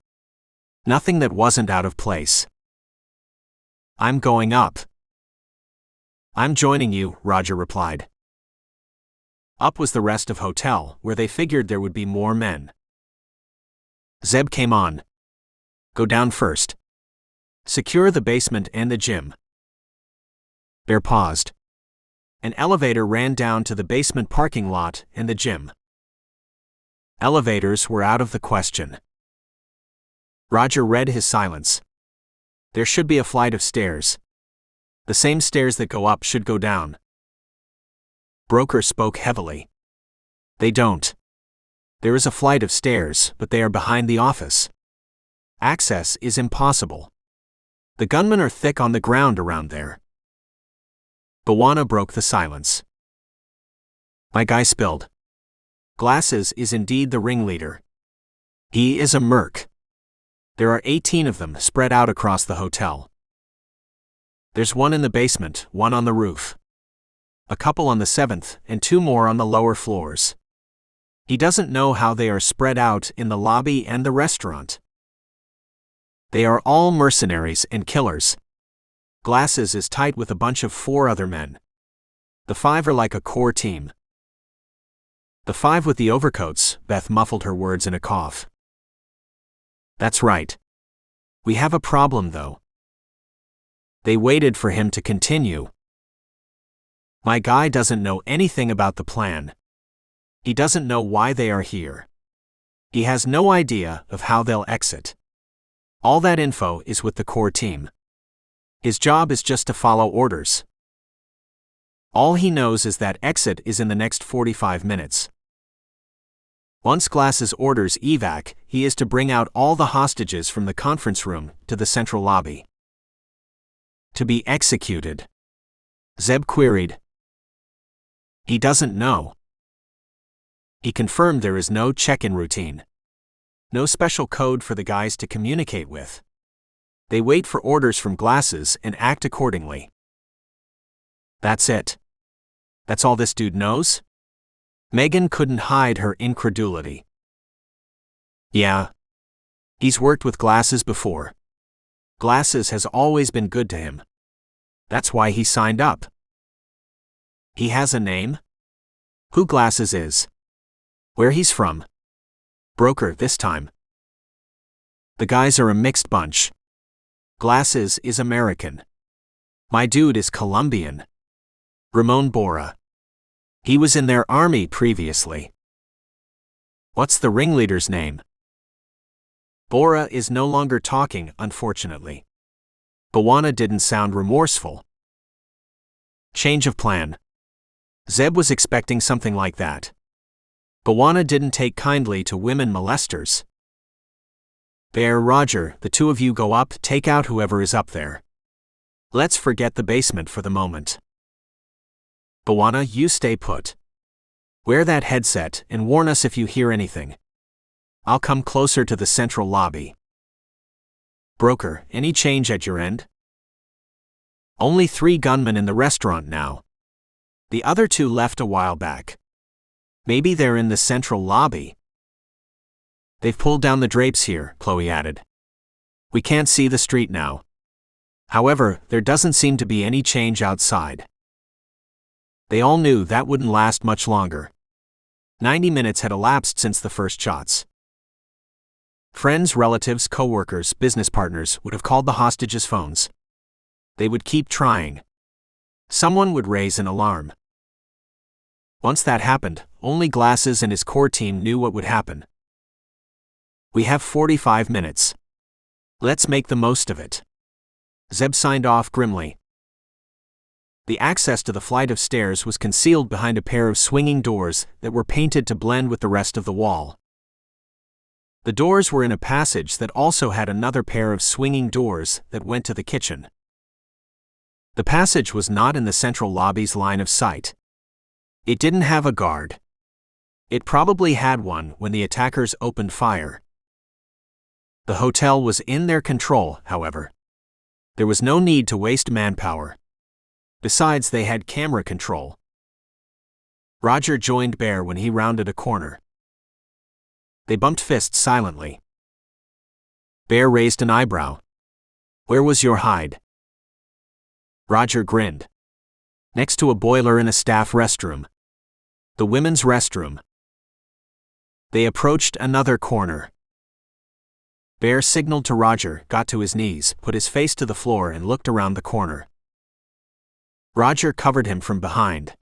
Nothing that wasn't out of place. I'm going up. I'm joining you, Roger replied. Up was the rest of hotel, where they figured there would be more men. Zeb came on. Go down first. Secure the basement and the gym. Bear paused. An elevator ran down to the basement parking lot and the gym. Elevators were out of the question. Roger read his silence. There should be a flight of stairs. The same stairs that go up should go down. Broker spoke heavily. They don't. There is a flight of stairs, but they are behind the office. Access is impossible. The gunmen are thick on the ground around there. Bawana broke the silence. My guy spilled. Glasses is indeed the ringleader. He is a merc. There are 18 of them spread out across the hotel. There's one in the basement, one on the roof. A couple on the 7th, and 2 more on the lower floors. He doesn't know how they are spread out in the lobby and the restaurant. They are all mercenaries and killers. Glasses is tight with a bunch of 4 other men. The 5 are like a core team. The 5 with the overcoats, Beth muffled her words in a cough. That's right. We have a problem though. They waited for him to continue. My guy doesn't know anything about the plan. He doesn't know why they are here. He has no idea of how they'll exit. All that info is with the core team. His job is just to follow orders. All he knows is that exit is in the next 45 minutes. Once Glasses orders evac, he is to bring out all the hostages from the conference room to the central lobby. To be executed. Zeb queried. He doesn't know. He confirmed there is no check-in routine. No special code for the guys to communicate with. They wait for orders from Glasses and act accordingly. That's it. That's all this dude knows? Megan couldn't hide her incredulity. Yeah. He's worked with Glasses before. Glasses has always been good to him. That's why he signed up. He has a name? Who Glasses is? Where he's from? Broker this time. The guys are a mixed bunch. Glasses is American. My dude is Colombian. Ramon Bora. He was in their army previously. What's the ringleader's name? Bora is no longer talking, unfortunately. Bawana didn't sound remorseful. Change of plan. Zeb was expecting something like that. Bawana didn't take kindly to women molesters. Bear, Roger, the 2 of you go up, take out whoever is up there. Let's forget the basement for the moment. Bawana, you stay put. Wear that headset and warn us if you hear anything. I'll come closer to the central lobby. Broker, any change at your end? Only 3 gunmen in the restaurant now. The other 2 left a while back. Maybe they're in the central lobby. They've pulled down the drapes here, Chloe added. We can't see the street now. However, there doesn't seem to be any change outside. They all knew that wouldn't last much longer. 90 minutes had elapsed since the first shots. Friends, relatives, co-workers, business partners would have called the hostages' phones. They would keep trying. Someone would raise an alarm. Once that happened, only Glasses and his core team knew what would happen. We have 45 minutes. Let's make the most of it. Zeb signed off grimly. The access to the flight of stairs was concealed behind a pair of swinging doors that were painted to blend with the rest of the wall. The doors were in a passage that also had another pair of swinging doors that went to the kitchen. The passage was not in the central lobby's line of sight. It didn't have a guard. It probably had one when the attackers opened fire. The hotel was in their control, however. There was no need to waste manpower. Besides, they had camera control. Roger joined Bear when he rounded a corner. They bumped fists silently. Bear raised an eyebrow. "Where was your hide?" Roger grinned. "Next to a boiler in a staff restroom. The women's restroom." They approached another corner. Bear signaled to Roger, got to his knees, put his face to the floor and looked around the corner. Roger covered him from behind.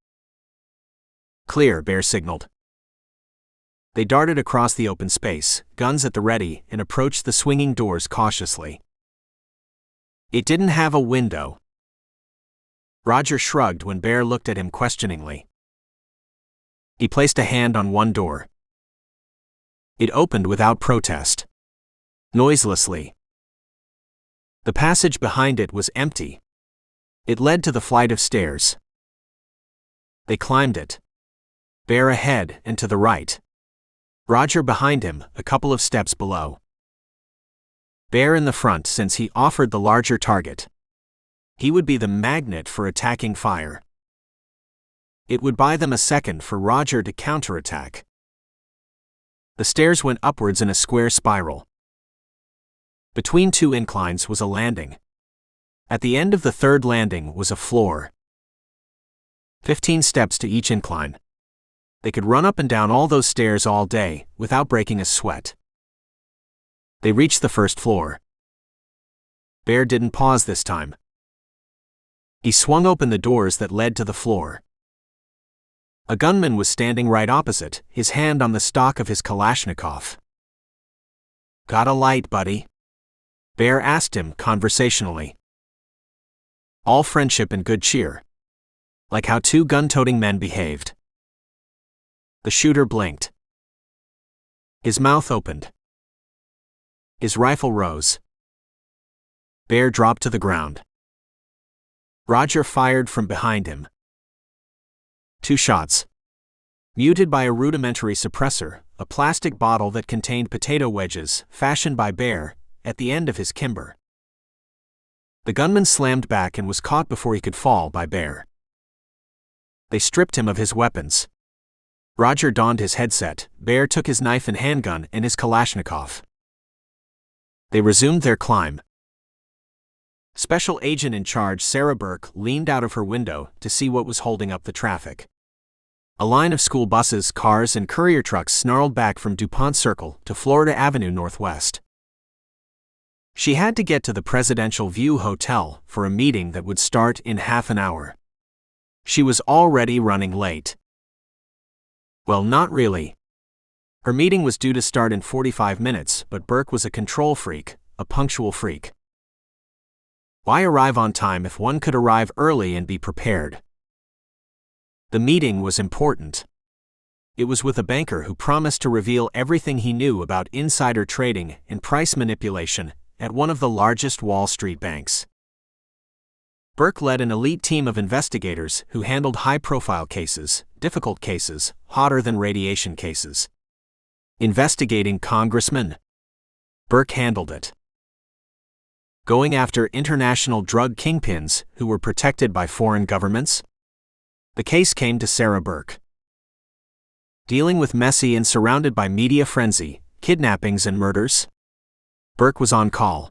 "Clear," Bear signaled. They darted across the open space, guns at the ready, and approached the swinging doors cautiously. It didn't have a window. Roger shrugged when Bear looked at him questioningly. He placed a hand on one door. It opened without protest. Noiselessly. The passage behind it was empty. It led to the flight of stairs. They climbed it. Bear ahead and to the right. Roger behind him, a couple of steps below. Bear in the front since he offered the larger target. He would be the magnet for attacking fire. It would buy them a second for Roger to counterattack. The stairs went upwards in a square spiral. Between two inclines was a landing. At the end of the third landing was a floor. 15 steps to each incline. They could run up and down all those stairs all day, without breaking a sweat. They reached the first floor. Bear didn't pause this time. He swung open the doors that led to the floor. A gunman was standing right opposite, his hand on the stock of his Kalashnikov. "Got a light, buddy?" Bear asked him conversationally. All friendship and good cheer. Like how two gun-toting men behaved. The shooter blinked. His mouth opened. His rifle rose. Bear dropped to the ground. Roger fired from behind him. 2 shots. Muted by a rudimentary suppressor, a plastic bottle that contained potato wedges, fashioned by Bear, at the end of his kimber. The gunman slammed back and was caught before he could fall by Bear. They stripped him of his weapons. Roger donned his headset, Bear took his knife and handgun and his Kalashnikov. They resumed their climb. Special Agent in Charge Sarah Burke leaned out of her window to see what was holding up the traffic. A line of school buses, cars, and courier trucks snarled back from DuPont Circle to Florida Avenue Northwest. She had to get to the Presidential View Hotel for a meeting that would start in half an hour. She was already running late. Well, not really. Her meeting was due to start in 45 minutes, but Burke was a control freak, a punctual freak. Why arrive on time if one could arrive early and be prepared? The meeting was important. It was with a banker who promised to reveal everything he knew about insider trading and price manipulation at one of the largest Wall Street banks. Burke led an elite team of investigators who handled high-profile cases, difficult cases, hotter than radiation cases. Investigating congressmen. Burke handled it. Going after international drug kingpins who were protected by foreign governments. The case came to Sarah Burke. Dealing with messy and surrounded by media frenzy, kidnappings and murders. Burke was on call.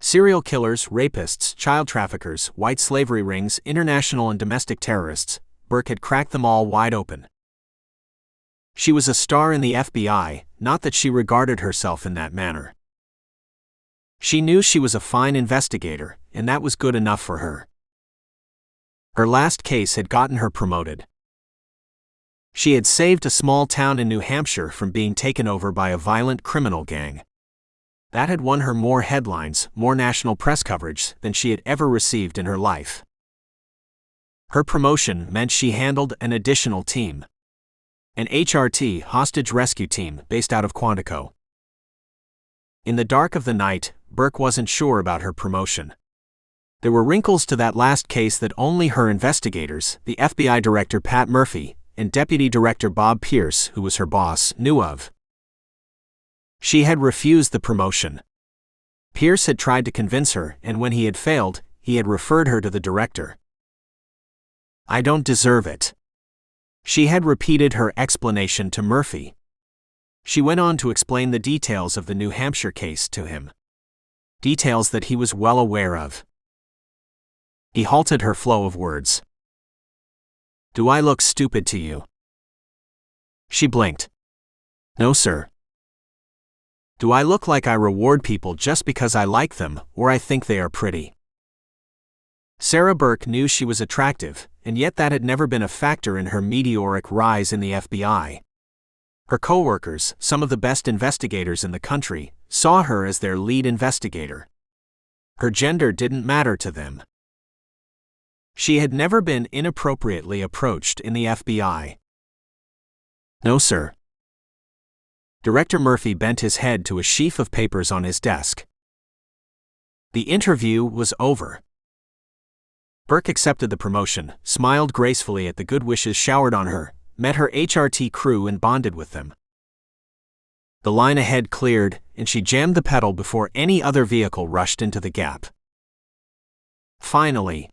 Serial killers, rapists, child traffickers, white slavery rings, international and domestic terrorists, Burke had cracked them all wide open. She was a star in the FBI, not that she regarded herself in that manner. She knew she was a fine investigator, and that was good enough for her. Her last case had gotten her promoted. She had saved a small town in New Hampshire from being taken over by a violent criminal gang. That had won her more headlines, more national press coverage than she had ever received in her life. Her promotion meant she handled an additional team. An HRT hostage rescue team based out of Quantico. In the dark of the night, Burke wasn't sure about her promotion. There were wrinkles to that last case that only her investigators, the FBI Director Pat Murphy, and Deputy Director Bob Pierce, who was her boss, knew of. She had refused the promotion. Pierce had tried to convince her, and when he had failed, he had referred her to the director. "I don't deserve it." She had repeated her explanation to Murphy. She went on to explain the details of the New Hampshire case to him. Details that he was well aware of. He halted her flow of words. "Do I look stupid to you?" She blinked. "No, sir." "Do I look like I reward people just because I like them, or I think they are pretty?" Sarah Burke knew she was attractive, and yet that had never been a factor in her meteoric rise in the FBI. Her coworkers, some of the best investigators in the country, saw her as their lead investigator. Her gender didn't matter to them. She had never been inappropriately approached in the FBI. "No, sir." Director Murphy bent his head to a sheaf of papers on his desk. The interview was over. Burke accepted the promotion, smiled gracefully at the good wishes showered on her, met her HRT crew and bonded with them. The line ahead cleared, and she jammed the pedal before any other vehicle rushed into the gap. Finally,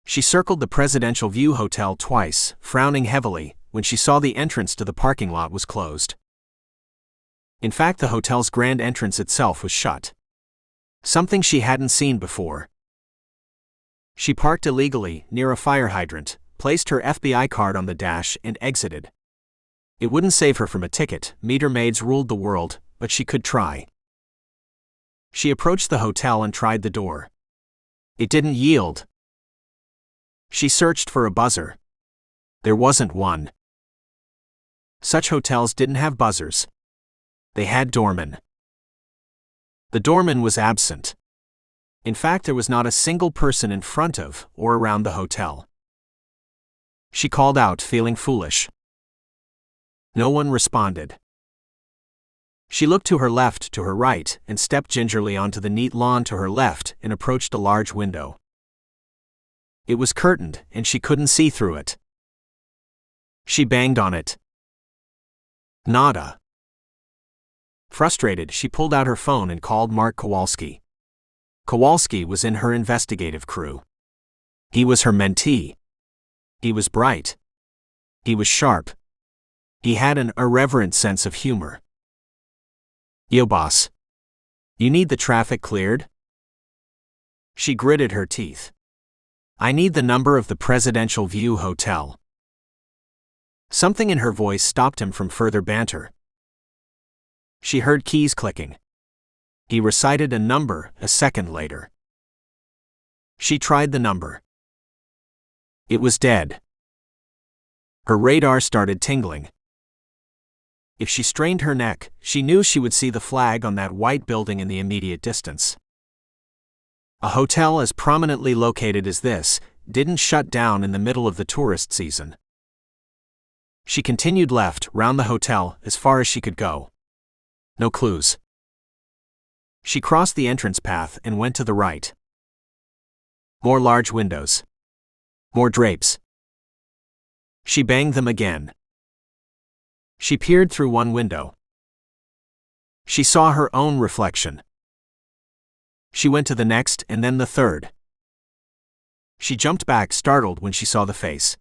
she circled the Presidential View Hotel twice, frowning heavily, when she saw the entrance to the parking lot was closed. In fact, the hotel's grand entrance itself was shut. Something she hadn't seen before. She parked illegally, near a fire hydrant, placed her FBI card on the dash and exited. It wouldn't save her from a ticket, meter maids ruled the world, but she could try. She approached the hotel and tried the door. It didn't yield. She searched for a buzzer. There wasn't one. Such hotels didn't have buzzers. They had doormen. The doorman was absent. In fact, there was not a single person in front of or around the hotel. She called out, feeling foolish. No one responded. She looked to her left, to her right, and stepped gingerly onto the neat lawn to her left and approached a large window. It was curtained, and she couldn't see through it. She banged on it. Nada. Frustrated, she pulled out her phone and called Mark Kowalski. Kowalski was in her investigative crew. He was her mentee. He was bright. He was sharp. He had an irreverent sense of humor. "Yo, boss. You need the traffic cleared?" She gritted her teeth. "I need the number of the Presidential View Hotel." Something in her voice stopped him from further banter. She heard keys clicking. He recited a number a second later. She tried the number. It was dead. Her radar started tingling. If she strained her neck, she knew she would see the flag on that white building in the immediate distance. A hotel as prominently located as this didn't shut down in the middle of the tourist season. She continued left, round the hotel, as far as she could go. No clues. She crossed the entrance path and went to the right. More large windows. More drapes. She banged them again. She peered through one window. She saw her own reflection. She went to the next and then the third. She jumped back, startled when she saw the face.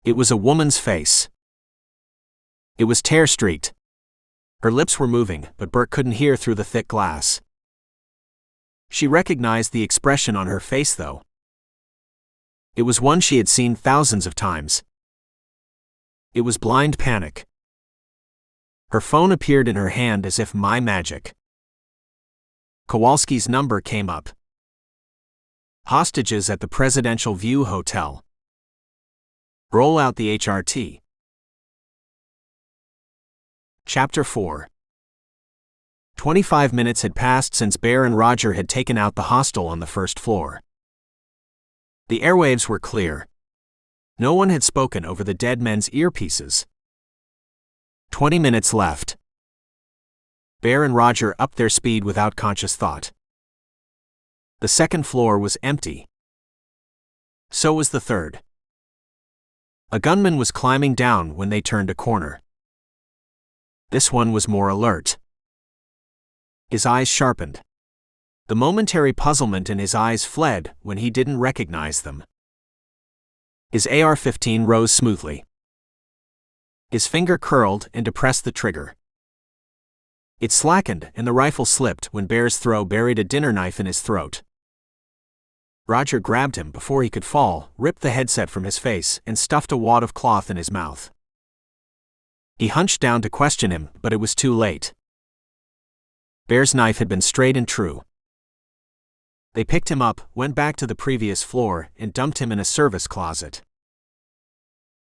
It was a woman's face. It was tear-streaked. Her lips were moving, but Burke couldn't hear through the thick glass. She recognized the expression on her face, though. It was one she had seen thousands of times. It was blind panic. Her phone appeared in her hand as if by magic. Kowalski's number came up. Hostages at the Presidential View Hotel. Roll out the HRT. Chapter 4. 25 minutes had passed since Bear and Roger had taken out the hostel on the first floor. The airwaves were clear. No one had spoken over the dead men's earpieces. 20 minutes left. Bear and Roger upped their speed without conscious thought. The second floor was empty. So was the third. A gunman was climbing down when they turned a corner. This one was more alert. His eyes sharpened. The momentary puzzlement in his eyes fled when he didn't recognize them. His AR-15 rose smoothly. His finger curled and depressed the trigger. It slackened and the rifle slipped when Bear's throw buried a dinner knife in his throat. Roger grabbed him before he could fall, ripped the headset from his face, and stuffed a wad of cloth in his mouth. He hunched down to question him, but it was too late. Bear's knife had been straight and true. They picked him up, went back to the previous floor, and dumped him in a service closet.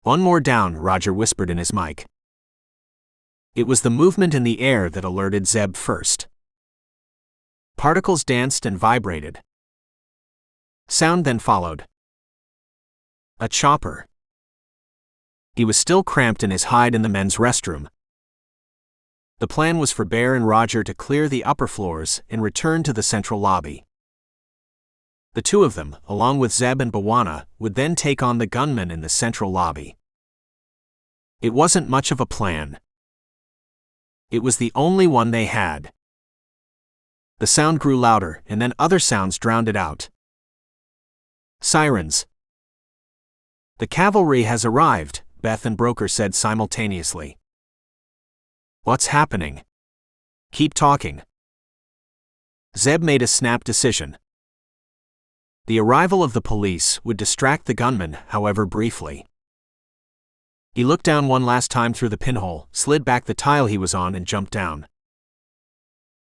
"One more down," Roger whispered in his mic. It was the movement in the air that alerted Zeb first. Particles danced and vibrated. Sound then followed. A chopper. He was still cramped in his hide in the men's restroom. The plan was for Bear and Roger to clear the upper floors and return to the central lobby. The two of them, along with Zeb and Bwana, would then take on the gunmen in the central lobby. It wasn't much of a plan. It was the only one they had. The sound grew louder, and then other sounds drowned it out. Sirens. "The cavalry has arrived," Beth and Broker said simultaneously. "What's happening?" "Keep talking." Zeb made a snap decision. The arrival of the police would distract the gunman, however briefly. He looked down one last time through the pinhole, slid back the tile he was on and jumped down.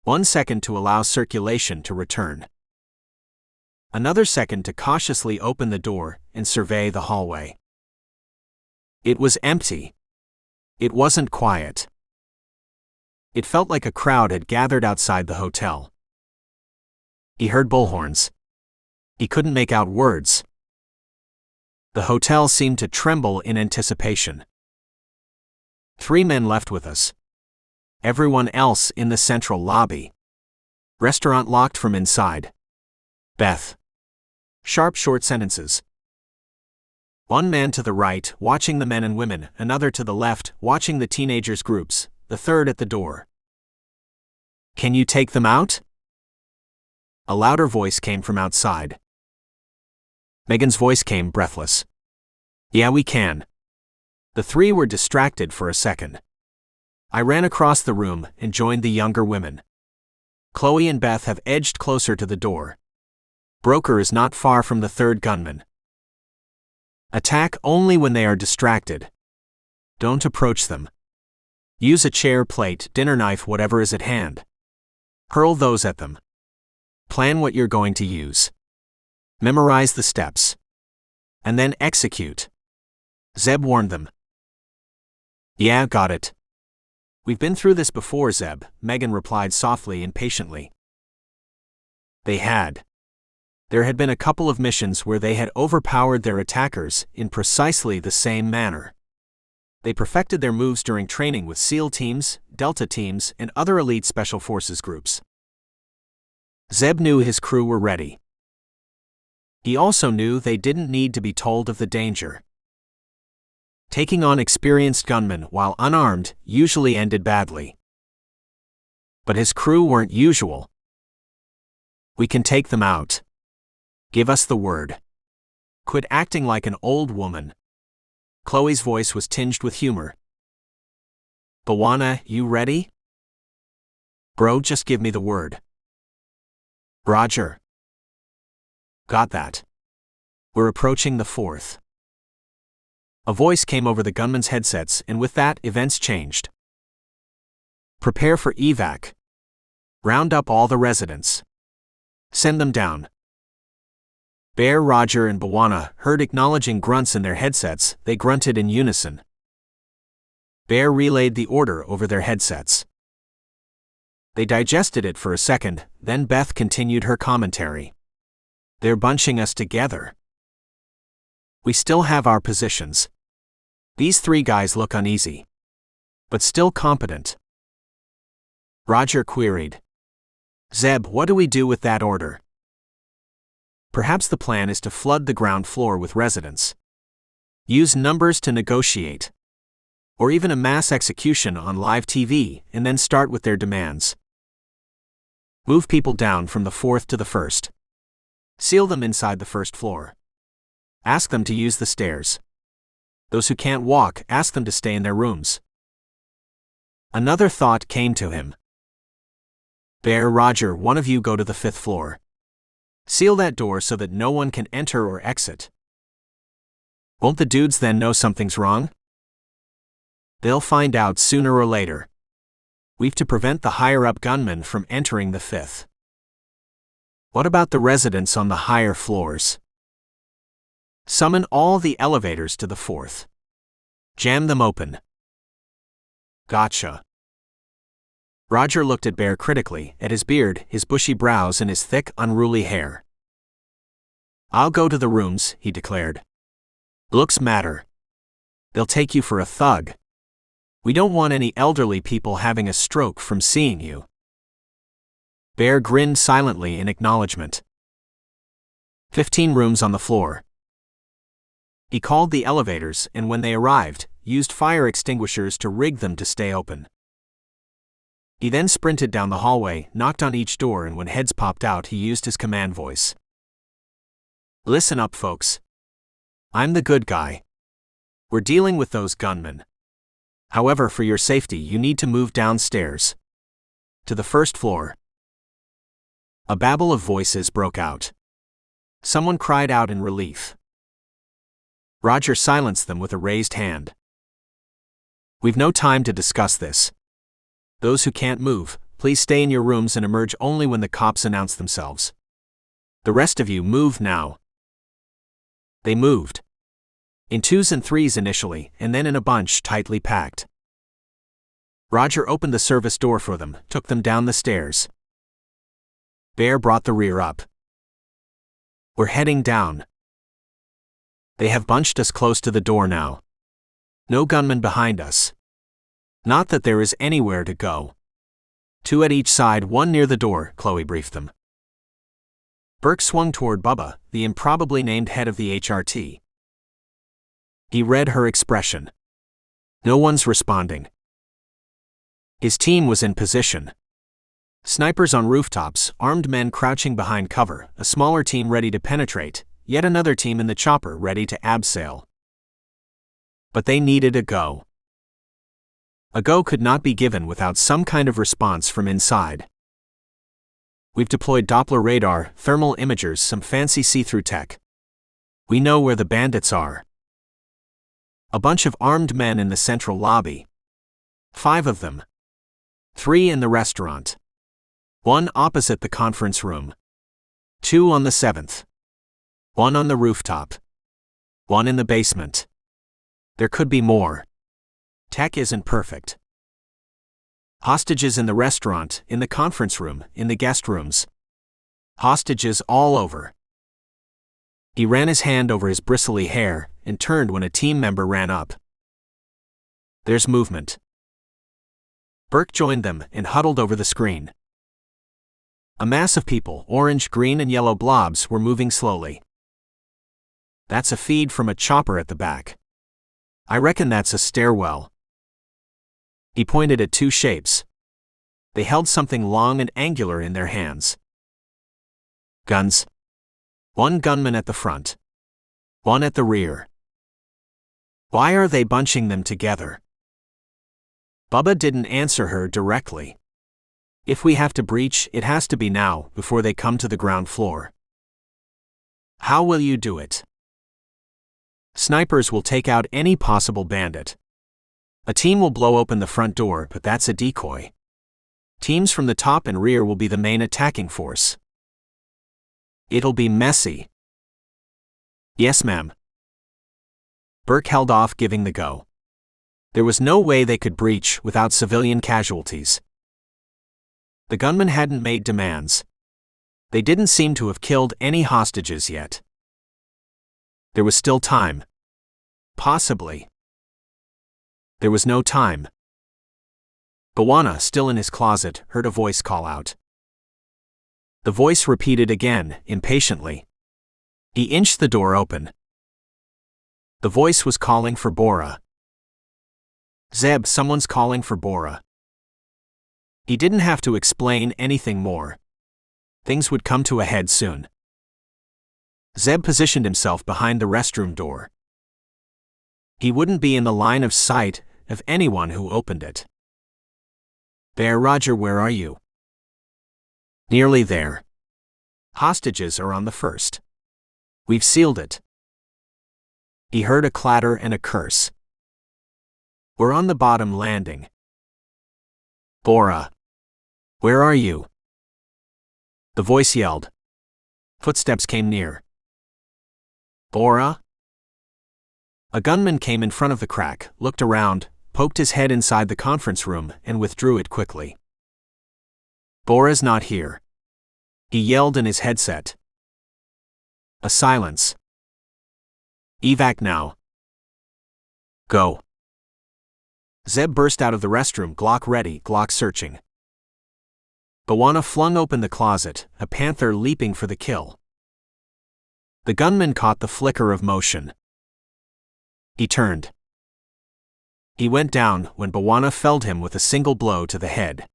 1 second to allow circulation to return. Another second to cautiously open the door and survey the hallway. It was empty. It wasn't quiet. It felt like a crowd had gathered outside the hotel. He heard bullhorns. He couldn't make out words. The hotel seemed to tremble in anticipation. 3 men left with us. Everyone else in the central lobby. Restaurant locked from inside. Beth. Sharp, short sentences. 1 man to the right, watching the men and women, another to the left, watching the teenagers' groups, the third at the door. "Can you take them out?" A louder voice came from outside. Megan's voice came breathless. "Yeah, we can." The 3 were distracted for a second. I ran across the room and joined the younger women. Chloe and Beth have edged closer to the door. Broker is not far from the third gunman. Attack only when they are distracted. Don't approach them. Use a chair, plate, dinner knife, whatever is at hand. Hurl those at them. Plan what you're going to use. Memorize the steps. And then execute. Zeb warned them. "Yeah, got it." "We've been through this before, Zeb," Megan replied softly and patiently. They had. There had been a couple of missions where they had overpowered their attackers in precisely the same manner. They perfected their moves during training with SEAL teams, Delta teams, and other elite special forces groups. Zeb knew his crew were ready. He also knew they didn't need to be told of the danger. Taking on experienced gunmen while unarmed usually ended badly. But his crew weren't usual. "We can take them out. Give us the word. Quit acting like an old woman." Chloe's voice was tinged with humor. "Bwana, you ready?" "Bro, just give me the word." "Roger." "Got that. We're approaching the 4th. A voice came over the gunmen's headsets, and with that, events changed. "Prepare for evac. Round up all the residents. Send them down." Bear, Roger, and Bwana heard acknowledging grunts in their headsets. They grunted in unison. Bear relayed the order over their headsets. They digested it for a second, then Beth continued her commentary. "They're bunching us together. We still have our positions. These 3 guys look uneasy. But still competent." Roger queried. "Zeb, what do we do with that order?" "Perhaps the plan is to flood the ground floor with residents. Use numbers to negotiate. Or even a mass execution on live TV, and then start with their demands." Move people down from the fourth to the first. Seal them inside the first floor. Ask them to use the stairs. Those who can't walk, ask them to stay in their rooms. Another thought came to him. Bear, Roger, one of you go to the fifth floor. Seal that door so that no one can enter or exit. Won't the dudes then know something's wrong? They'll find out sooner or later. We've to prevent the higher-up gunmen from entering the fifth. What about the residents on the higher floors? Summon all the elevators to the fourth. Jam them open. Gotcha. Roger looked at Bear critically, at his beard, his bushy brows and his thick, unruly hair. I'll go to the rooms, he declared. Looks matter. They'll take you for a thug. We don't want any elderly people having a stroke from seeing you. Bear grinned silently in acknowledgement. 15 rooms on the floor. He called the elevators and when they arrived, used fire extinguishers to rig them to stay open. He then sprinted down the hallway, knocked on each door, and when heads popped out, he used his command voice. Listen up, folks. I'm the good guy. We're dealing with those gunmen. However, for your safety, you need to move downstairs. To the first floor. A babble of voices broke out. Someone cried out in relief. Roger silenced them with a raised hand. We've no time to discuss this. Those who can't move, please stay in your rooms and emerge only when the cops announce themselves. The rest of you move now. They moved. In twos and threes initially, and then in a bunch tightly packed. Roger opened the service door for them, took them down the stairs. Bear brought the rear up. We're heading down. They have bunched us close to the door now. No gunmen behind us. Not that there is anywhere to go. 2 at each side, 1 near the door, Chloe briefed them. Burke swung toward Bubba, the improbably named head of the HRT. He read her expression. No one's responding. His team was in position. Snipers on rooftops, armed men crouching behind cover, a smaller team ready to penetrate, yet another team in the chopper ready to abseil. But they needed a go. A go could not be given without some kind of response from inside. We've deployed Doppler radar, thermal imagers, some fancy see-through tech. We know where the bandits are. A bunch of armed men in the central lobby. 5 of them. 3 in the restaurant. 1 opposite the conference room. 2 on the 7th. 1 on the rooftop. 1 in the basement. There could be more. Tech isn't perfect. Hostages in the restaurant, in the conference room, in the guest rooms. Hostages all over. He ran his hand over his bristly hair and turned when a team member ran up. There's movement. Burke joined them and huddled over the screen. A mass of people, orange, green, and yellow blobs, were moving slowly. That's a feed from a chopper at the back. I reckon that's a stairwell. He pointed at 2 shapes. They held something long and angular in their hands. Guns. 1 gunman at the front. 1 at the rear. Why are they bunching them together? Bubba didn't answer her directly. If we have to breach, it has to be now, before they come to the ground floor. How will you do it? Snipers will take out any possible bandit. A team will blow open the front door, but that's a decoy. Teams from the top and rear will be the main attacking force. It'll be messy. Yes, ma'am. Burke held off giving the go. There was no way they could breach without civilian casualties. The gunmen hadn't made demands. They didn't seem to have killed any hostages yet. There was still time. Possibly. There was no time. Bawana, still in his closet, heard a voice call out. The voice repeated again, impatiently. He inched the door open. The voice was calling for Bora. Zeb, someone's calling for Bora. He didn't have to explain anything more. Things would come to a head soon. Zeb positioned himself behind the restroom door. He wouldn't be in the line of sight of anyone who opened it. Bear, Roger, where are you? Nearly there. Hostages are on the first. We've sealed it. He heard a clatter and a curse. We're on the bottom landing. Bora. Where are you? The voice yelled. Footsteps came near. Bora? A gunman came in front of the crack, looked around, poked his head inside the conference room, and withdrew it quickly. Bora's not here. He yelled in his headset. A silence. Evac now. Go. Zeb burst out of the restroom, Glock ready, Glock searching. Bwana flung open the closet, a panther leaping for the kill. The gunman caught the flicker of motion. He turned. He went down when Bwana felled him with a single blow to the head.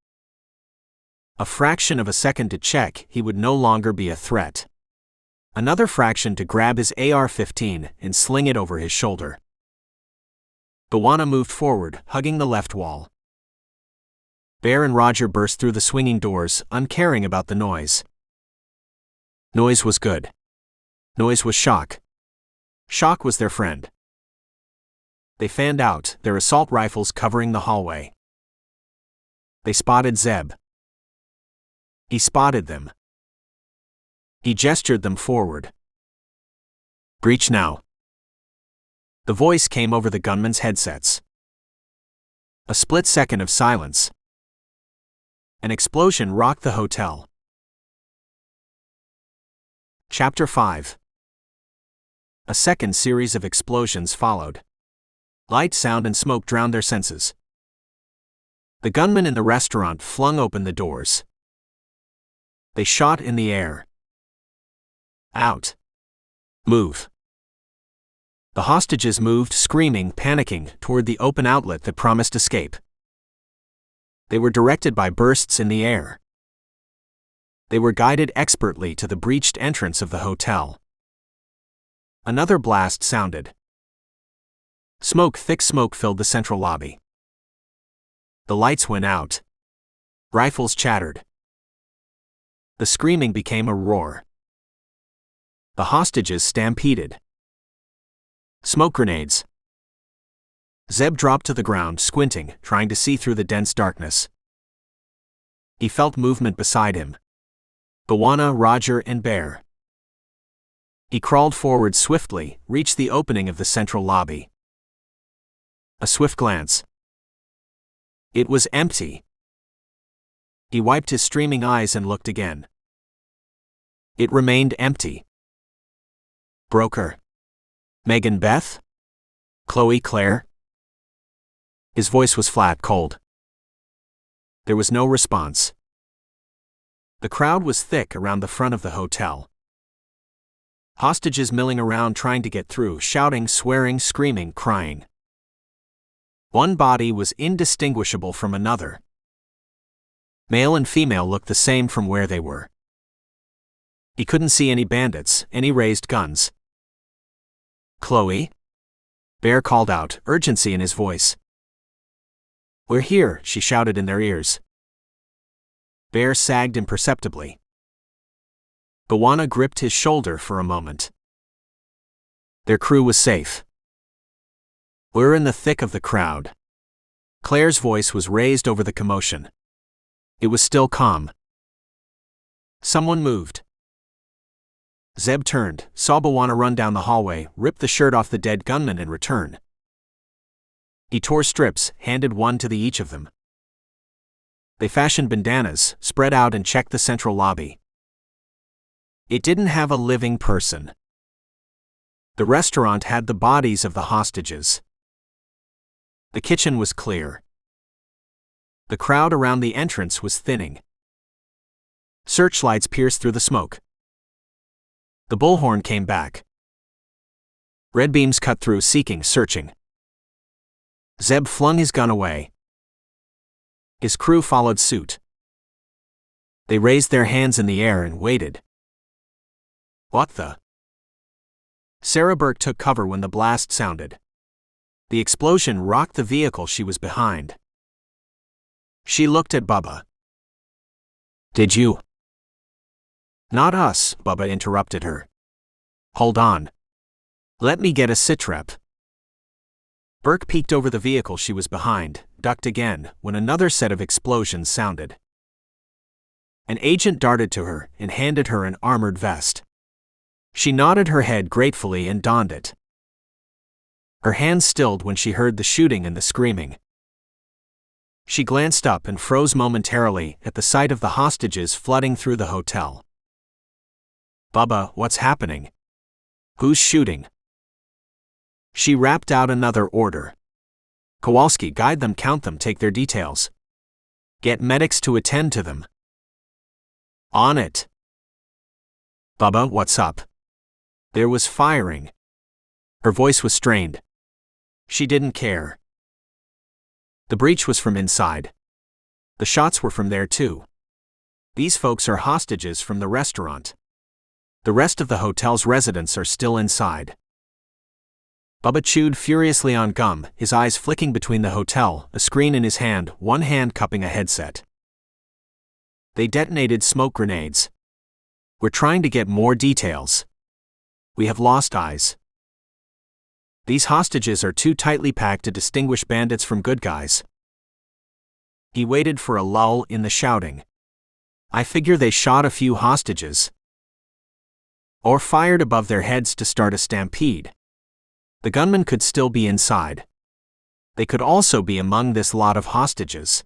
A fraction of a second to check he would no longer be a threat. Another fraction to grab his AR-15 and sling it over his shoulder. Bwana moved forward, hugging the left wall. Bear and Roger burst through the swinging doors, uncaring about the noise. Noise was good. Noise was shock. Shock was their friend. They fanned out, their assault rifles covering the hallway. They spotted Zeb. He spotted them. He gestured them forward. Breach now. The voice came over the gunmen's headsets. A split second of silence. An explosion rocked the hotel. Chapter 5. A second series of explosions followed. Light, sound, and smoke drowned their senses. The gunmen in the restaurant flung open the doors. They shot in the air. Out. Move. The hostages moved, screaming, panicking, toward the open outlet that promised escape. They were directed by bursts in the air. They were guided expertly to the breached entrance of the hotel. Another blast sounded. Thick smoke filled the central lobby. The lights went out. Rifles chattered. The screaming became a roar. The hostages stampeded. Smoke grenades. Zeb dropped to the ground, squinting, trying to see through the dense darkness. He felt movement beside him. Bwana, Roger, and Bear. He crawled forward swiftly, reached the opening of the central lobby. A swift glance. It was empty. He wiped his streaming eyes and looked again. It remained empty. Broker. Megan Beth? Chloe Claire? His voice was flat, cold. There was no response. The crowd was thick around the front of the hotel. Hostages milling around trying to get through, shouting, swearing, screaming, crying. One body was indistinguishable from another. Male and female looked the same from where they were. He couldn't see any bandits, any raised guns. Chloe? Bear called out, urgency in his voice. We're here, she shouted in their ears. Bear sagged imperceptibly. Bwana gripped his shoulder for a moment. Their crew was safe. We're in the thick of the crowd. Claire's voice was raised over the commotion. It was still calm. Someone moved. Zeb turned, saw Bwana run down the hallway, ripped the shirt off the dead gunman and return. He tore strips, handed one to each of them. They fashioned bandanas, spread out and checked the central lobby. It didn't have a living person. The restaurant had the bodies of the hostages. The kitchen was clear. The crowd around the entrance was thinning. Searchlights pierced through the smoke. The bullhorn came back. Red beams cut through, seeking, searching. Zeb flung his gun away. His crew followed suit. They raised their hands in the air and waited. What the? Sarah Burke took cover when the blast sounded. The explosion rocked the vehicle she was behind. She looked at Bubba. Did you? Not us, Bubba interrupted her. Hold on. Let me get a sitrep. Burke peeked over the vehicle she was behind, ducked again, when another set of explosions sounded. An agent darted to her and handed her an armored vest. She nodded her head gratefully and donned it. Her hands stilled when she heard the shooting and the screaming. She glanced up and froze momentarily at the sight of the hostages flooding through the hotel. Bubba, what's happening? Who's shooting? She rapped out another order. Kowalski, guide them, count them, take their details. Get medics to attend to them. On it. Bubba, what's up? There was firing. Her voice was strained. She didn't care. The breach was from inside. The shots were from there too. These folks are hostages from the restaurant. The rest of the hotel's residents are still inside. Bubba chewed furiously on gum, his eyes flicking between the hotel, a screen in his hand, one hand cupping a headset. They detonated smoke grenades. We're trying to get more details. We have lost eyes. These hostages are too tightly packed to distinguish bandits from good guys. He waited for a lull in the shouting. I figure they shot a few hostages. Or fired above their heads to start a stampede. The gunmen could still be inside. They could also be among this lot of hostages.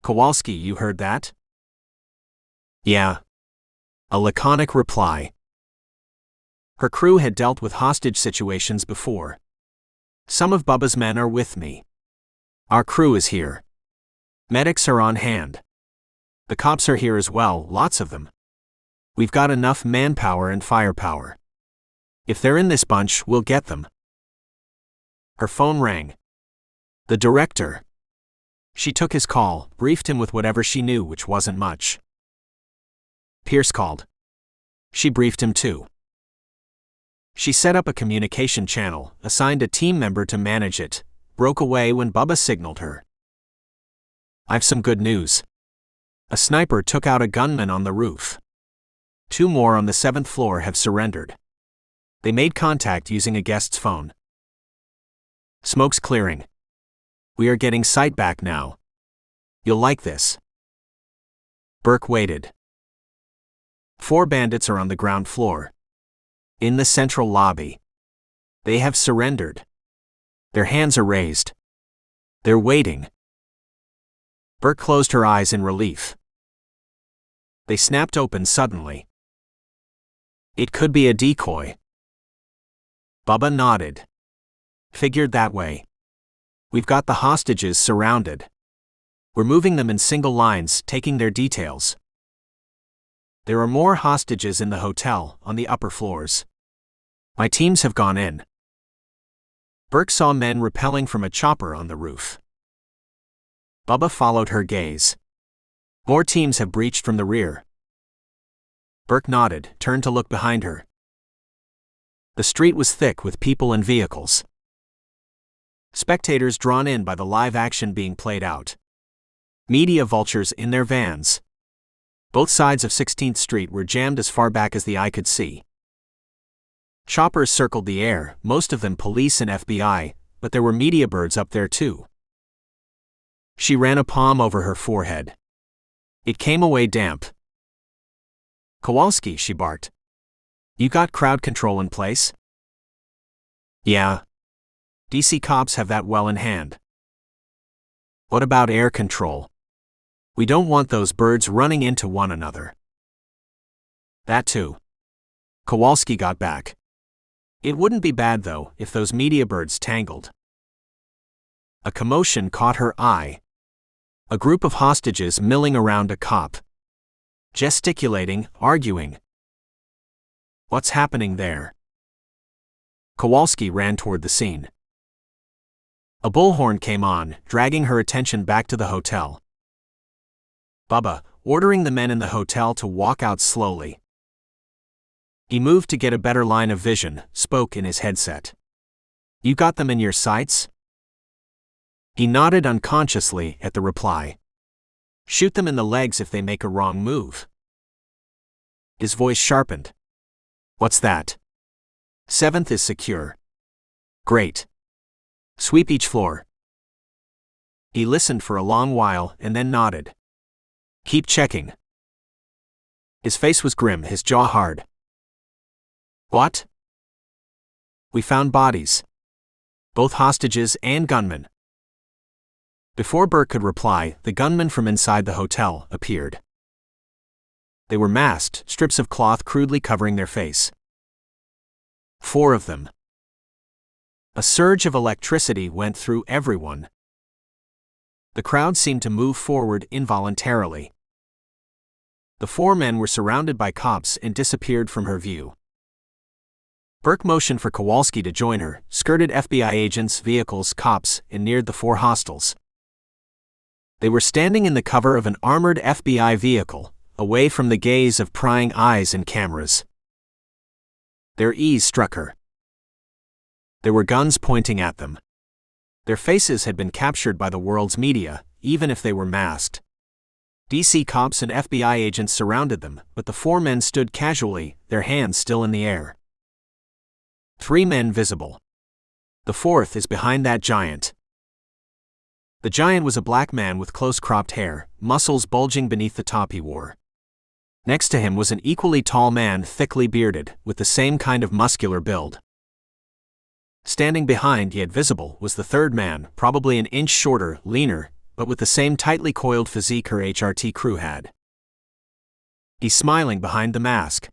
Kowalski, you heard that? Yeah. A laconic reply. Her crew had dealt with hostage situations before. Some of Bubba's men are with me. Our crew is here. Medics are on hand. The cops are here as well, lots of them. We've got enough manpower and firepower. If they're in this bunch, we'll get them. Her phone rang. The director. She took his call, briefed him with whatever she knew, which wasn't much. Pierce called. She briefed him too. She set up a communication channel, assigned a team member to manage it, broke away when Bubba signaled her. I've some good news. A sniper took out a gunman on the roof. 2 more on the 7th floor have surrendered. They made contact using a guest's phone. Smoke's clearing. We are getting sight back now. You'll like this. Burke waited. 4 bandits are on the ground floor. In the central lobby. They have surrendered. Their hands are raised. They're waiting. Burke closed her eyes in relief. They snapped open suddenly. It could be a decoy. Bubba nodded. Figured that way. We've got the hostages surrounded. We're moving them in single lines, taking their details. There are more hostages in the hotel, on the upper floors. My teams have gone in. Burke saw men rappelling from a chopper on the roof. Bubba followed her gaze. More teams have breached from the rear. Burke nodded, turned to look behind her. The street was thick with people and vehicles. Spectators drawn in by the live action being played out. Media vultures in their vans. Both sides of 16th Street were jammed as far back as the eye could see. Choppers circled the air, most of them police and FBI, but there were media birds up there too. She ran a palm over her forehead. It came away damp. Kowalski, she barked. You got crowd control in place? Yeah. DC cops have that well in hand. What about air control? We don't want those birds running into one another. That too. Kowalski got back. It wouldn't be bad though, if those media birds tangled. A commotion caught her eye. A group of hostages milling around a cop. Gesticulating, arguing. What's happening there? Kowalski ran toward the scene. A bullhorn came on, dragging her attention back to the hotel. Bubba, ordering the men in the hotel to walk out slowly. He moved to get a better line of vision, spoke in his headset. "You got them in your sights?" He nodded unconsciously at the reply. "Shoot them in the legs if they make a wrong move." His voice sharpened. "What's that?" "7th is secure." "Great. Sweep each floor." He listened for a long while and then nodded. "Keep checking." His face was grim, his jaw hard. "What?" "We found bodies. Both hostages and gunmen." Before Burke could reply, the gunmen from inside the hotel appeared. They were masked, strips of cloth crudely covering their face. 4 of them. A surge of electricity went through everyone. The crowd seemed to move forward involuntarily. The 4 men were surrounded by cops and disappeared from her view. Burke motioned for Kowalski to join her, skirted FBI agents, vehicles, cops, and neared the 4 hostiles. They were standing in the cover of an armored FBI vehicle, away from the gaze of prying eyes and cameras. Their ease struck her. There were guns pointing at them. Their faces had been captured by the world's media, even if they were masked. DC cops and FBI agents surrounded them, but the 4 men stood casually, their hands still in the air. 3 men visible. The 4th is behind that giant. The giant was a black man with close-cropped hair, muscles bulging beneath the top he wore. Next to him was an equally tall man, thickly bearded, with the same kind of muscular build. Standing behind, yet visible, was the 3rd man, probably an inch shorter, leaner, but with the same tightly coiled physique her HRT crew had. He's smiling behind the mask.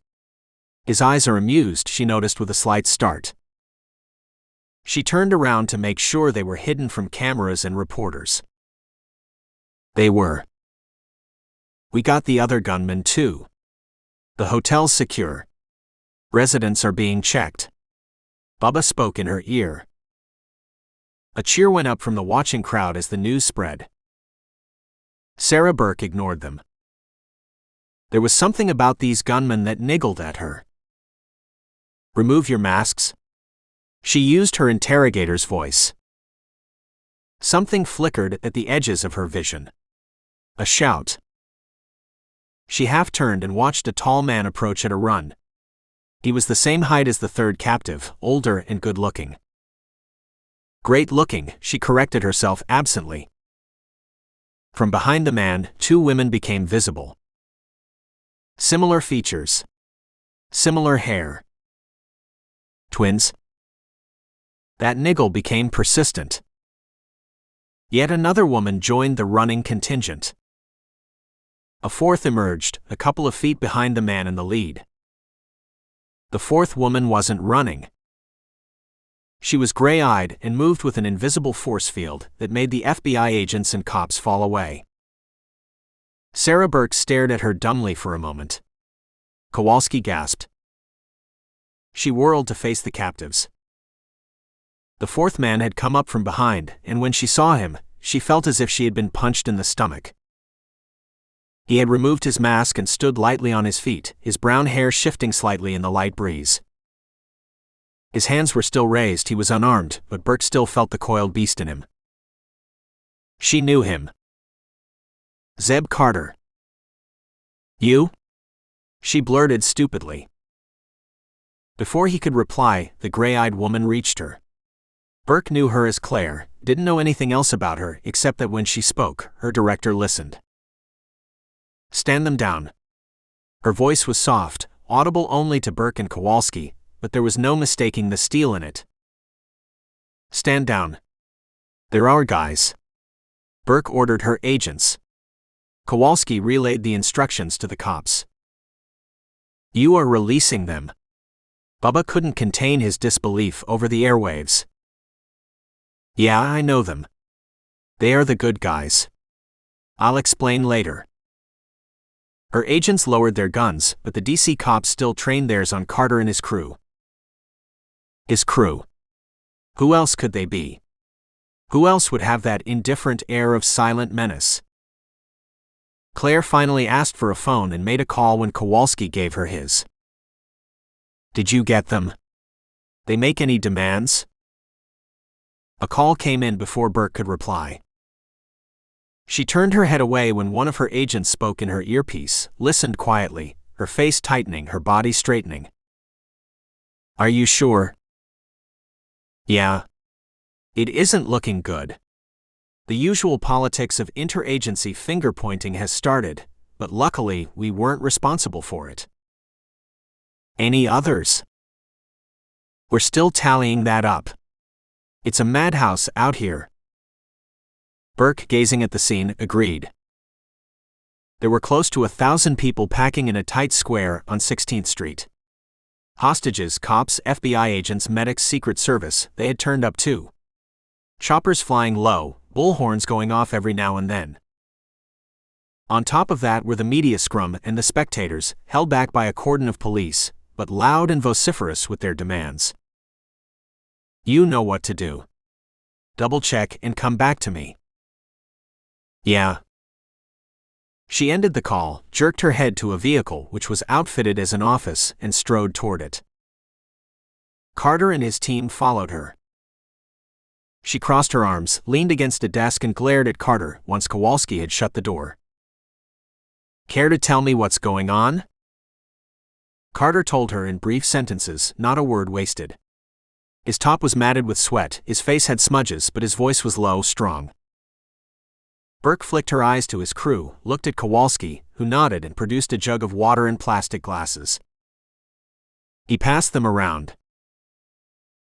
His eyes are amused, she noticed with a slight start. She turned around to make sure they were hidden from cameras and reporters. They were. "We got the other gunmen too. The hotel's secure. Residents are being checked." Bubba spoke in her ear. A cheer went up from the watching crowd as the news spread. Sarah Burke ignored them. There was something about these gunmen that niggled at her. "Remove your masks." She used her interrogator's voice. Something flickered at the edges of her vision. A shout. She half turned and watched a tall man approach at a run. He was the same height as the 3rd captive, older and good-looking. Great-looking, she corrected herself absently. From behind the man, 2 women became visible. Similar features. Similar hair. Twins? That niggle became persistent. Yet another woman joined the running contingent. A 4th emerged, a couple of feet behind the man in the lead. The 4th woman wasn't running. She was gray-eyed and moved with an invisible force field that made the FBI agents and cops fall away. Sarah Burke stared at her dumbly for a moment. Kowalski gasped. She whirled to face the captives. The 4th man had come up from behind, and when she saw him, she felt as if she had been punched in the stomach. He had removed his mask and stood lightly on his feet, his brown hair shifting slightly in the light breeze. His hands were still raised, he was unarmed, but Burke still felt the coiled beast in him. She knew him. Zeb Carter. "You?" she blurted stupidly. Before he could reply, the gray-eyed woman reached her. Burke knew her as Claire, didn't know anything else about her except that when she spoke, her director listened. "Stand them down." Her voice was soft, audible only to Burke and Kowalski, but there was no mistaking the steel in it. "Stand down. They're our guys." Burke ordered her agents. Kowalski relayed the instructions to the cops. "You are releasing them." Bubba couldn't contain his disbelief over the airwaves. "Yeah, I know them. They are the good guys. I'll explain later." Her agents lowered their guns, but the DC cops still trained theirs on Carter and his crew. His crew. Who else could they be? Who else would have that indifferent air of silent menace? Claire finally asked for a phone and made a call when Kowalski gave her his. Did you get them? They make any demands? A call came in before Burke could reply. She turned her head away when one of her agents spoke in her earpiece, listened quietly, her face tightening, her body straightening. Are you sure? Yeah. It isn't looking good. The usual politics of interagency finger-pointing has started, but luckily we weren't responsible for it. Any others? We're still tallying that up. It's a madhouse out here. Burke, gazing at the scene, agreed. There were close to 1,000 people packing in a tight square on 16th Street. Hostages, cops, FBI agents, medics, Secret Service, they had turned up too. Choppers flying low, bullhorns going off every now and then. On top of that were the media scrum and the spectators, held back by a cordon of police, but loud and vociferous with their demands. You know what to do. Double-check and come back to me. Yeah. She ended the call, jerked her head to a vehicle which was outfitted as an office, and strode toward it. Carter and his team followed her. She crossed her arms, leaned against a desk and glared at Carter once Kowalski had shut the door. Care to tell me what's going on? Carter told her in brief sentences, not a word wasted. His top was matted with sweat, his face had smudges, but his voice was low, strong. Burke flicked her eyes to his crew, looked at Kowalski, who nodded and produced a jug of water and plastic glasses. He passed them around.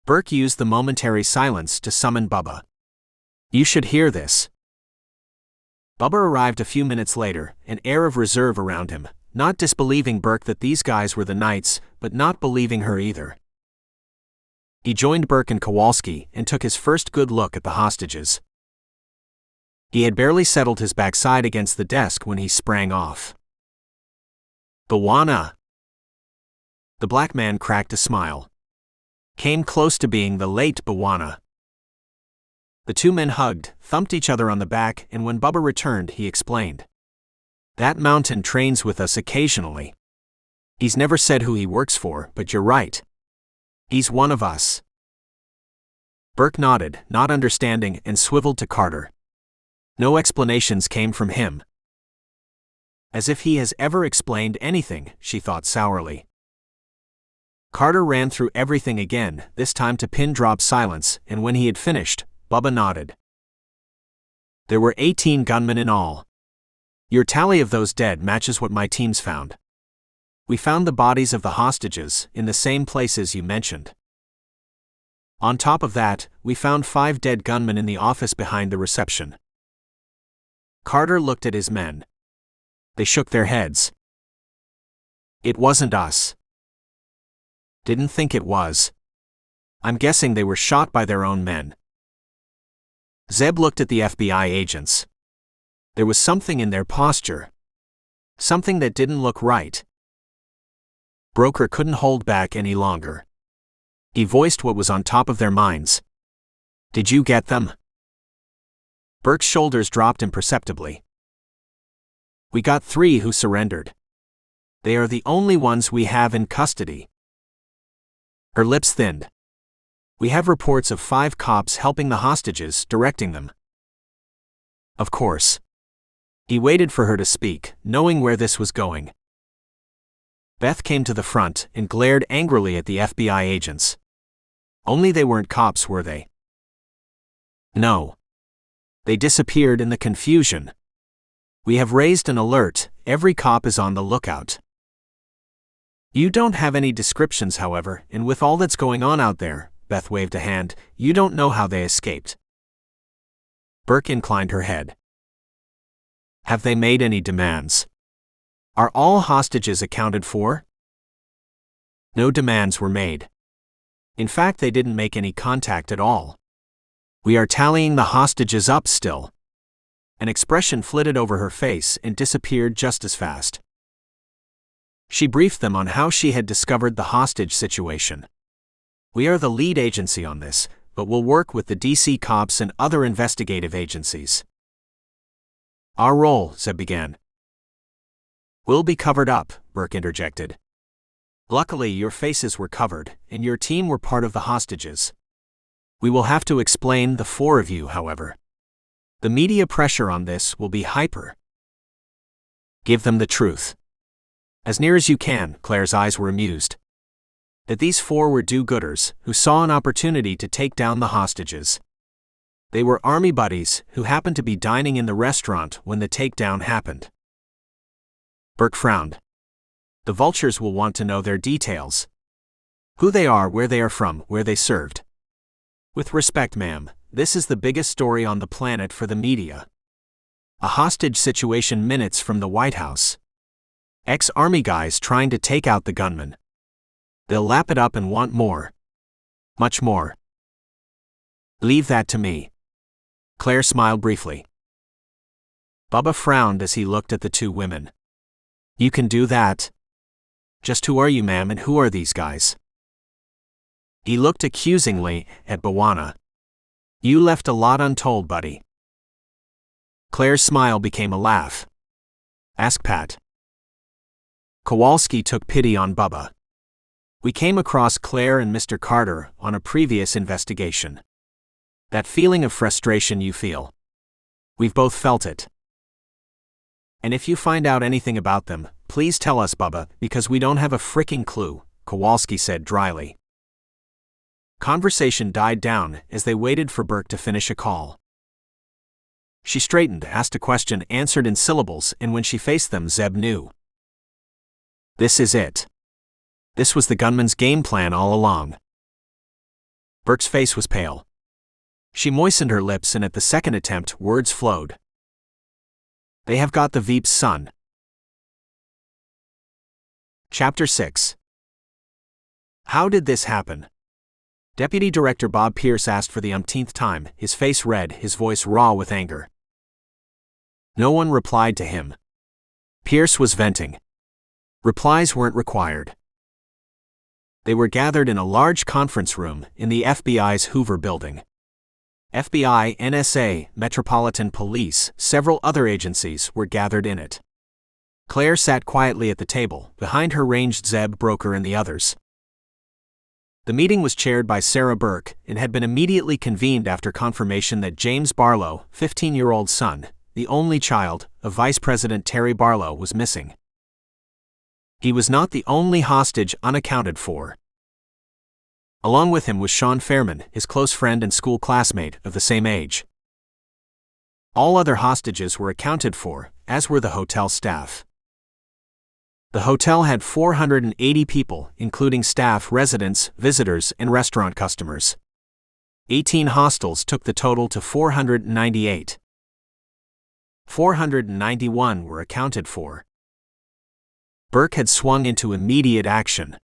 Burke used the momentary silence to summon Bubba. You should hear this. Bubba arrived a few minutes later, an air of reserve around him, not disbelieving Burke that these guys were the Knights, but not believing her either. He joined Burke and Kowalski and took his first good look at the hostages. He had barely settled his backside against the desk when he sprang off. Bwana. The black man cracked a smile. Came close to being the late Bwana. The two men hugged, thumped each other on the back, and when Bubba returned, he explained. That mountain trains with us occasionally. He's never said who he works for, but you're right. He's one of us. Burke nodded, not understanding, and swiveled to Carter. No explanations came from him. As if he has ever explained anything, she thought sourly. Carter ran through everything again, this time to pin-drop silence, and when he had finished, Bubba nodded. There were 18 gunmen in all. Your tally of those dead matches what my teams found. We found the bodies of the hostages in the same places you mentioned. On top of that, we found 5 dead gunmen in the office behind the reception. Carter looked at his men. They shook their heads. It wasn't us. Didn't think it was. I'm guessing they were shot by their own men. Zeb looked at the FBI agents. There was something in their posture. Something that didn't look right. Broker couldn't hold back any longer. He voiced what was on top of their minds. Did you get them? Burke's shoulders dropped imperceptibly. We got 3 who surrendered. They are the only ones we have in custody. Her lips thinned. We have reports of 5 cops helping the hostages, directing them. Of course. He waited for her to speak, knowing where this was going. Beth came to the front and glared angrily at the FBI agents. Only they weren't cops, were they? No. They disappeared in the confusion. We have raised an alert, every cop is on the lookout. You don't have any descriptions, however, and with all that's going on out there, Beth waved a hand, you don't know how they escaped. Burke inclined her head. Have they made any demands? Are all hostages accounted for? No demands were made. In fact, they didn't make any contact at all. We are tallying the hostages up still. An expression flitted over her face and disappeared just as fast. She briefed them on how she had discovered the hostage situation. We are the lead agency on this, but we'll work with the DC cops and other investigative agencies. Our role, Zeb began. We'll be covered up, Burke interjected. Luckily, your faces were covered, and your team were part of the hostages. We will have to explain the four of you, however. The media pressure on this will be hyper. Give them the truth. As near as you can, Claire's eyes were amused. That these four were do-gooders, who saw an opportunity to take down the hostages. They were army buddies, who happened to be dining in the restaurant when the takedown happened. Burke frowned. The vultures will want to know their details. Who they are, where they are from, where they served. With respect, ma'am, this is the biggest story on the planet for the media. A hostage situation minutes from the White House. Ex-army guys trying to take out the gunman. They'll lap it up and want more. Much more. Leave that to me. Claire smiled briefly. Bubba frowned as he looked at the two women. You can do that? Just who are you, ma'am, and who are these guys? He looked accusingly at Bwana. You left a lot untold, buddy. Claire's smile became a laugh. Ask Pat. Kowalski took pity on Bubba. We came across Claire and Mr. Carter on a previous investigation. That feeling of frustration you feel. We've both felt it. And if you find out anything about them, please tell us, Bubba, because we don't have a fricking clue, Kowalski said dryly. Conversation died down as they waited for Burke to finish a call. She straightened, asked a question, answered in syllables, and when she faced them, Zeb knew. This is it. This was the gunman's game plan all along. Burke's face was pale. She moistened her lips, and at the second attempt, words flowed. They have got the Veep's son. Chapter 6. How did this happen? Deputy Director Bob Pierce asked for the umpteenth time, his face red, his voice raw with anger. No one replied to him. Pierce was venting. Replies weren't required. They were gathered in a large conference room in the FBI's Hoover building. FBI, NSA, Metropolitan Police, several other agencies were gathered in it. Claire sat quietly at the table, behind her ranged Zeb, Broker, and the others. The meeting was chaired by Sarah Burke and had been immediately convened after confirmation that James Barlow, 15-year-old son, the only child of Vice President Terry Barlow, was missing. He was not the only hostage unaccounted for. Along with him was Sean Fairman, his close friend and school classmate of the same age. All other hostages were accounted for, as were the hotel staff. The hotel had 480 people, including staff, residents, visitors, and restaurant customers. 18 hostels took the total to 498. 491 were accounted for. Burke had swung into immediate action.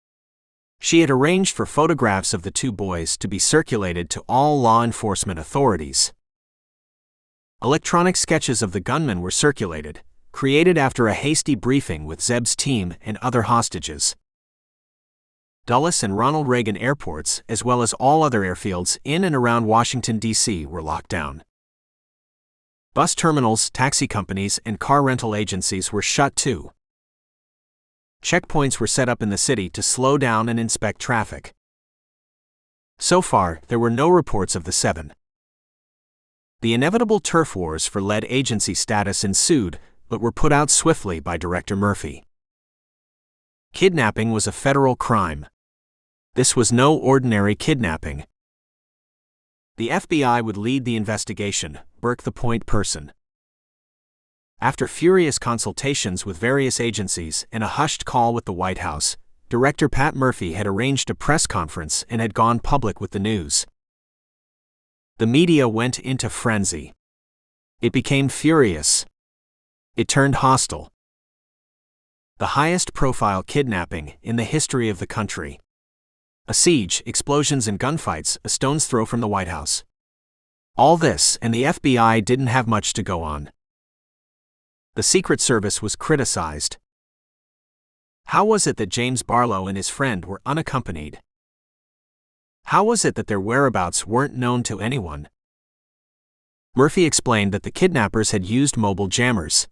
She had arranged for photographs of the two boys to be circulated to all law enforcement authorities. Electronic sketches of the gunman were circulated, created after a hasty briefing with Zeb's team and other hostages. Dulles and Ronald Reagan airports, as well as all other airfields in and around Washington, D.C., were locked down. Bus terminals, taxi companies, and car rental agencies were shut too. Checkpoints were set up in the city to slow down and inspect traffic. So far, there were no reports of the seven. The inevitable turf wars for lead agency status ensued, but were put out swiftly by Director Murphy. Kidnapping was a federal crime. This was no ordinary kidnapping. The FBI would lead the investigation, Burke the point person. After furious consultations with various agencies and a hushed call with the White House, Director Pat Murphy had arranged a press conference and had gone public with the news. The media went into frenzy. It became furious. It turned hostile. The highest profile kidnapping in the history of the country. A siege, explosions and gunfights a stone's throw from the White House. All this, and the FBI didn't have much to go on. The Secret Service was criticized. How was it that James Barlow and his friend were unaccompanied? How was it that their whereabouts weren't known to anyone? Murphy explained that the kidnappers had used mobile jammers.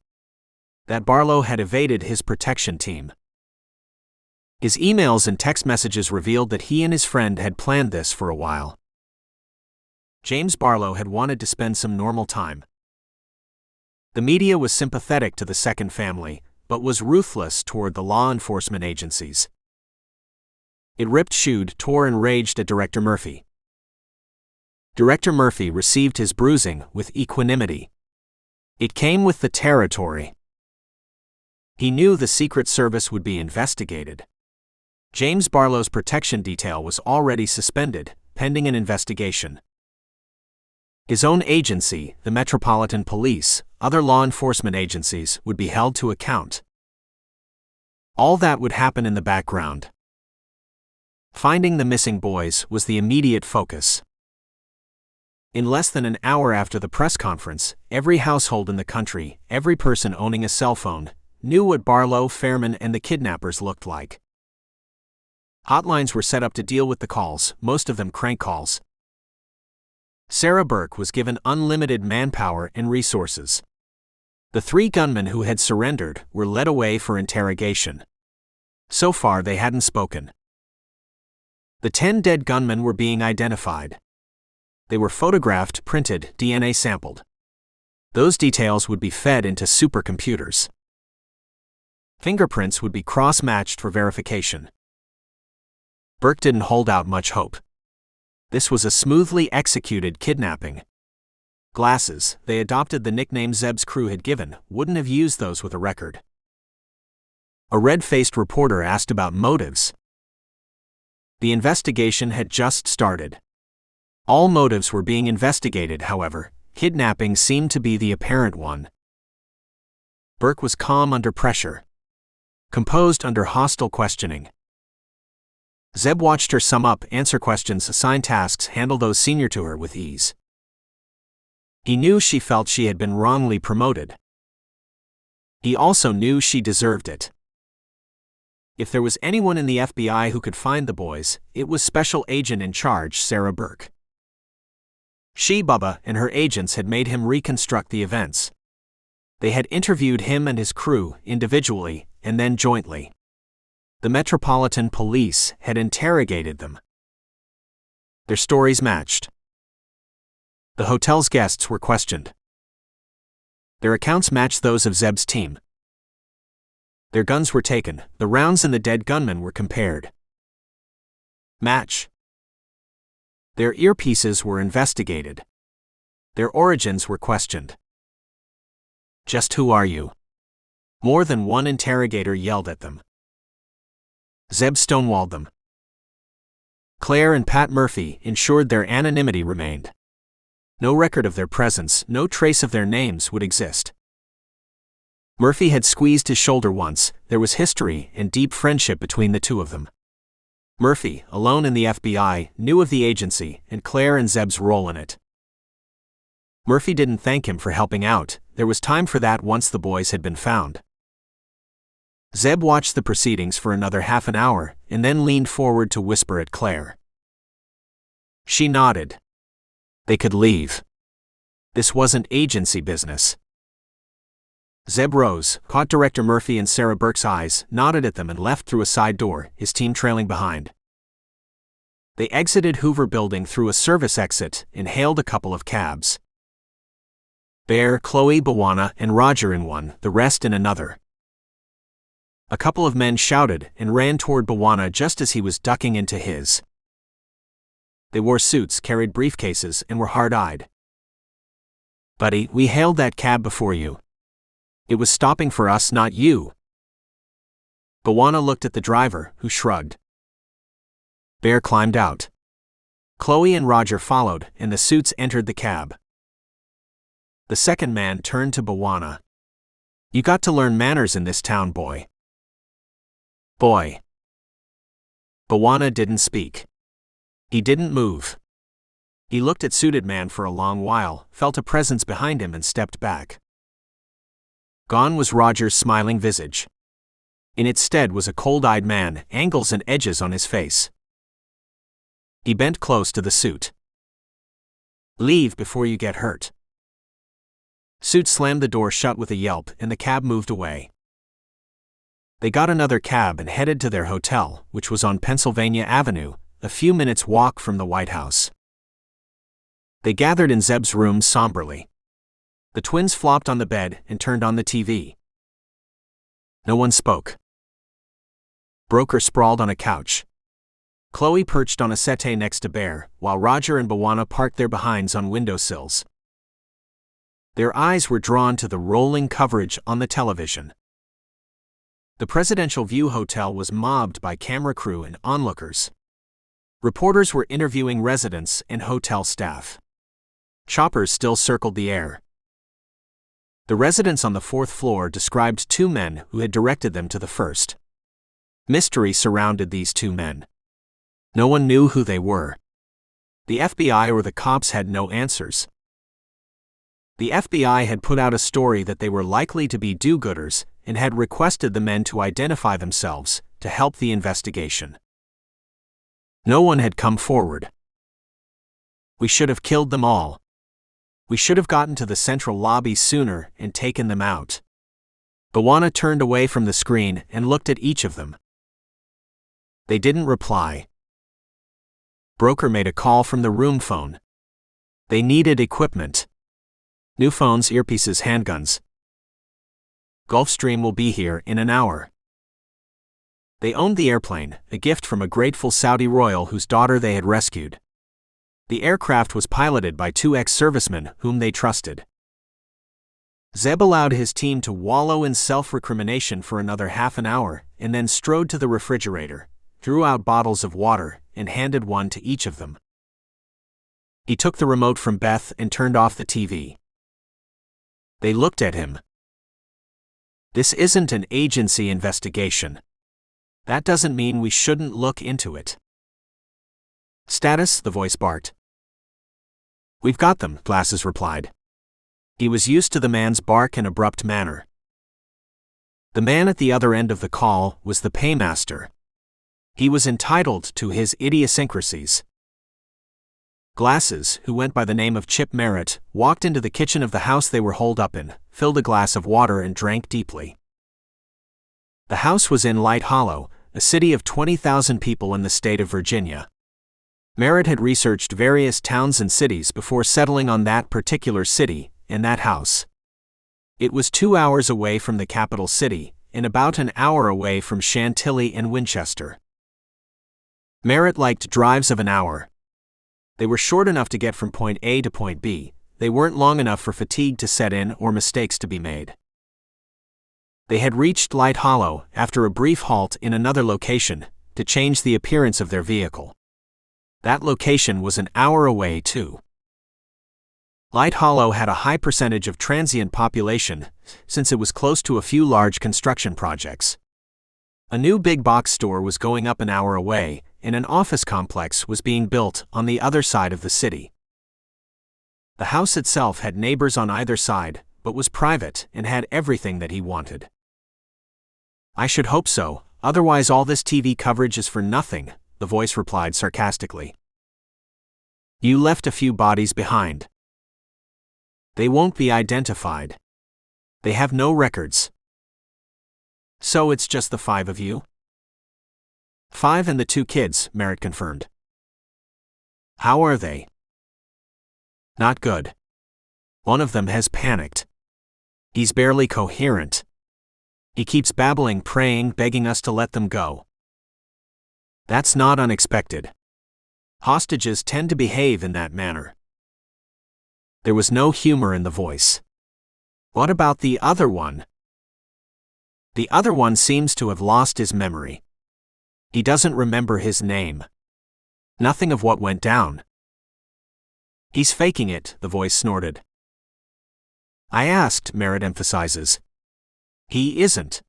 that Barlow had evaded his protection team. His emails and text messages revealed that he and his friend had planned this for a while. James Barlow had wanted to spend some normal time. The media was sympathetic to the second family, but was ruthless toward the law enforcement agencies. It ripped, chewed, tore, and raged at Director Murphy. Director Murphy received his bruising with equanimity. It came with the territory. He knew the Secret Service would be investigated. James Barlow's protection detail was already suspended, pending an investigation. His own agency, the Metropolitan Police, other law enforcement agencies, would be held to account. All that would happen in the background. Finding the missing boys was the immediate focus. In less than an hour after the press conference, every household in the country, every person owning a cell phone, knew what Barlow, Fairman, and the kidnappers looked like. Hotlines were set up to deal with the calls, most of them crank calls. Sarah Burke was given unlimited manpower and resources. The 3 gunmen who had surrendered were led away for interrogation. So far they hadn't spoken. The 10 dead gunmen were being identified. They were photographed, printed, DNA sampled. Those details would be fed into supercomputers. Fingerprints would be cross-matched for verification. Burke didn't hold out much hope. This was a smoothly executed kidnapping. Glasses, they adopted the nickname Zeb's crew had given, wouldn't have used those with a record. A red-faced reporter asked about motives. The investigation had just started. All motives were being investigated, however. Kidnapping seemed to be the apparent one. Burke was calm under pressure. Composed under hostile questioning. Zeb watched her sum up, answer questions, assign tasks, handle those senior to her with ease. He knew she felt she had been wrongly promoted. He also knew she deserved it. If there was anyone in the FBI who could find the boys, it was Special Agent in charge Sarah Burke. She, Bubba, and her agents had made him reconstruct the events. They had interviewed him and his crew, individually, and then jointly. The Metropolitan Police had interrogated them. Their stories matched. The hotel's guests were questioned. Their accounts matched those of Zeb's team. Their guns were taken, the rounds and the dead gunmen were compared. Match. Their earpieces were investigated. Their origins were questioned. Just who are you? More than one interrogator yelled at them. Zeb stonewalled them. Claire and Pat Murphy ensured their anonymity remained. No record of their presence, no trace of their names would exist. Murphy had squeezed his shoulder once, there was history and deep friendship between the two of them. Murphy, alone in the FBI, knew of the agency and Claire and Zeb's role in it. Murphy didn't thank him for helping out, there was time for that once the boys had been found. Zeb watched the proceedings for another half an hour, and then leaned forward to whisper at Claire. She nodded. They could leave. This wasn't agency business. Zeb rose, caught Director Murphy and Sarah Burke's eyes, nodded at them and left through a side door, his team trailing behind. They exited Hoover Building through a service exit and hailed a couple of cabs. Bear, Chloe, Bawana, and Roger in one, the rest in another. A couple of men shouted and ran toward Bawana just as he was ducking into his. They wore suits, carried briefcases, and were hard-eyed. Buddy, we hailed that cab before you. It was stopping for us, not you. Bawana looked at the driver, who shrugged. Bear climbed out. Chloe and Roger followed, and the suits entered the cab. The second man turned to Bawana. You got to learn manners in this town, boy. Boy. Bawana didn't speak. He didn't move. He looked at Suited Man for a long while, felt a presence behind him and stepped back. Gone was Roger's smiling visage. In its stead was a cold-eyed man, angles and edges on his face. He bent close to the suit. Leave before you get hurt. Suit slammed the door shut with a yelp and the cab moved away. They got another cab and headed to their hotel, which was on Pennsylvania Avenue, a few minutes' walk from the White House. They gathered in Zeb's room somberly. The twins flopped on the bed and turned on the TV. No one spoke. Broker sprawled on a couch. Chloe perched on a settee next to Bear, while Roger and Bawana parked their behinds on windowsills. Their eyes were drawn to the rolling coverage on the television. The Presidential View Hotel was mobbed by camera crew and onlookers. Reporters were interviewing residents and hotel staff. Choppers still circled the air. The residents on the 4th floor described 2 men who had directed them to the first. Mystery surrounded these 2 men. No one knew who they were. The FBI or the cops had no answers. The FBI had put out a story that they were likely to be do-gooders and had requested the men to identify themselves to help the investigation. No one had come forward. We should have killed them all. We should have gotten to the central lobby sooner and taken them out. Bawana turned away from the screen and looked at each of them. They didn't reply. Broker made a call from the room phone. They needed equipment. New phones, earpieces, handguns. Gulfstream will be here in an hour. They owned the airplane, a gift from a grateful Saudi royal whose daughter they had rescued. The aircraft was piloted by 2 ex-servicemen whom they trusted. Zeb allowed his team to wallow in self-recrimination for another half an hour and then strode to the refrigerator, drew out bottles of water, and handed one to each of them. He took the remote from Beth and turned off the TV. They looked at him. This isn't an agency investigation. That doesn't mean we shouldn't look into it. Status, the voice barked. We've got them, Glasses replied. He was used to the man's bark and abrupt manner. The man at the other end of the call was the paymaster. He was entitled to his idiosyncrasies. Glasses, who went by the name of Chip Merritt, walked into the kitchen of the house they were holed up in, filled a glass of water and drank deeply. The house was in Light Hollow, a city of 20,000 people in the state of Virginia. Merritt had researched various towns and cities before settling on that particular city and that house. It was 2 hours away from the capital city and about an hour away from Chantilly and Winchester. Merritt liked drives of an hour. They were short enough to get from point A to point B. They weren't long enough for fatigue to set in or mistakes to be made. They had reached Light Hollow after a brief halt in another location to change the appearance of their vehicle. That location was an hour away too. Light Hollow had a high percentage of transient population since it was close to a few large construction projects. A new big box store was going up an hour away, and an office complex was being built on the other side of the city. The house itself had neighbors on either side, but was private and had everything that he wanted. I should hope so, otherwise all this TV coverage is for nothing, the voice replied sarcastically. You left a few bodies behind. They won't be identified. They have no records. So it's just the 5 of you? 5 and the 2 kids, Merritt confirmed. How are they? Not good. One of them has panicked. He's barely coherent. He keeps babbling, praying, begging us to let them go. That's not unexpected. Hostages tend to behave in that manner. There was no humor in the voice. What about the other one? The other one seems to have lost his memory. He doesn't remember his name. Nothing of what went down. He's faking it, the voice snorted. I asked, Merritt emphasizes. He isn't.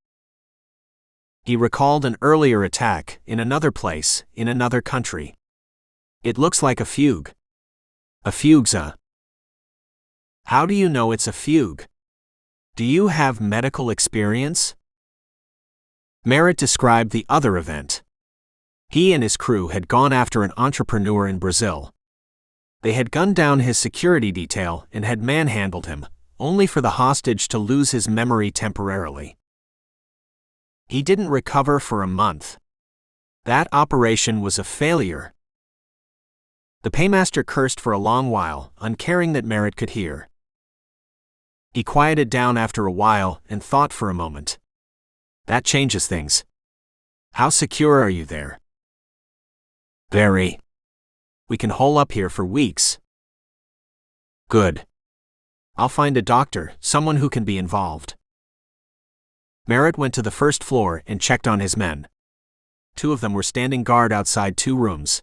He recalled an earlier attack in another place, in another country. It looks like a fugue. A fugue's a... How do you know it's a fugue? Do you have medical experience? Merritt described the other event. He and his crew had gone after an entrepreneur in Brazil. They had gunned down his security detail and had manhandled him, only for the hostage to lose his memory temporarily. He didn't recover for a month. That operation was a failure. The paymaster cursed for a long while, uncaring that Merritt could hear. He quieted down after a while and thought for a moment. That changes things. How secure are you there? Very. We can hole up here for weeks. Good. I'll find a doctor, someone who can be involved. Merritt went to the first floor and checked on his men. 2 of them were standing guard outside 2 rooms.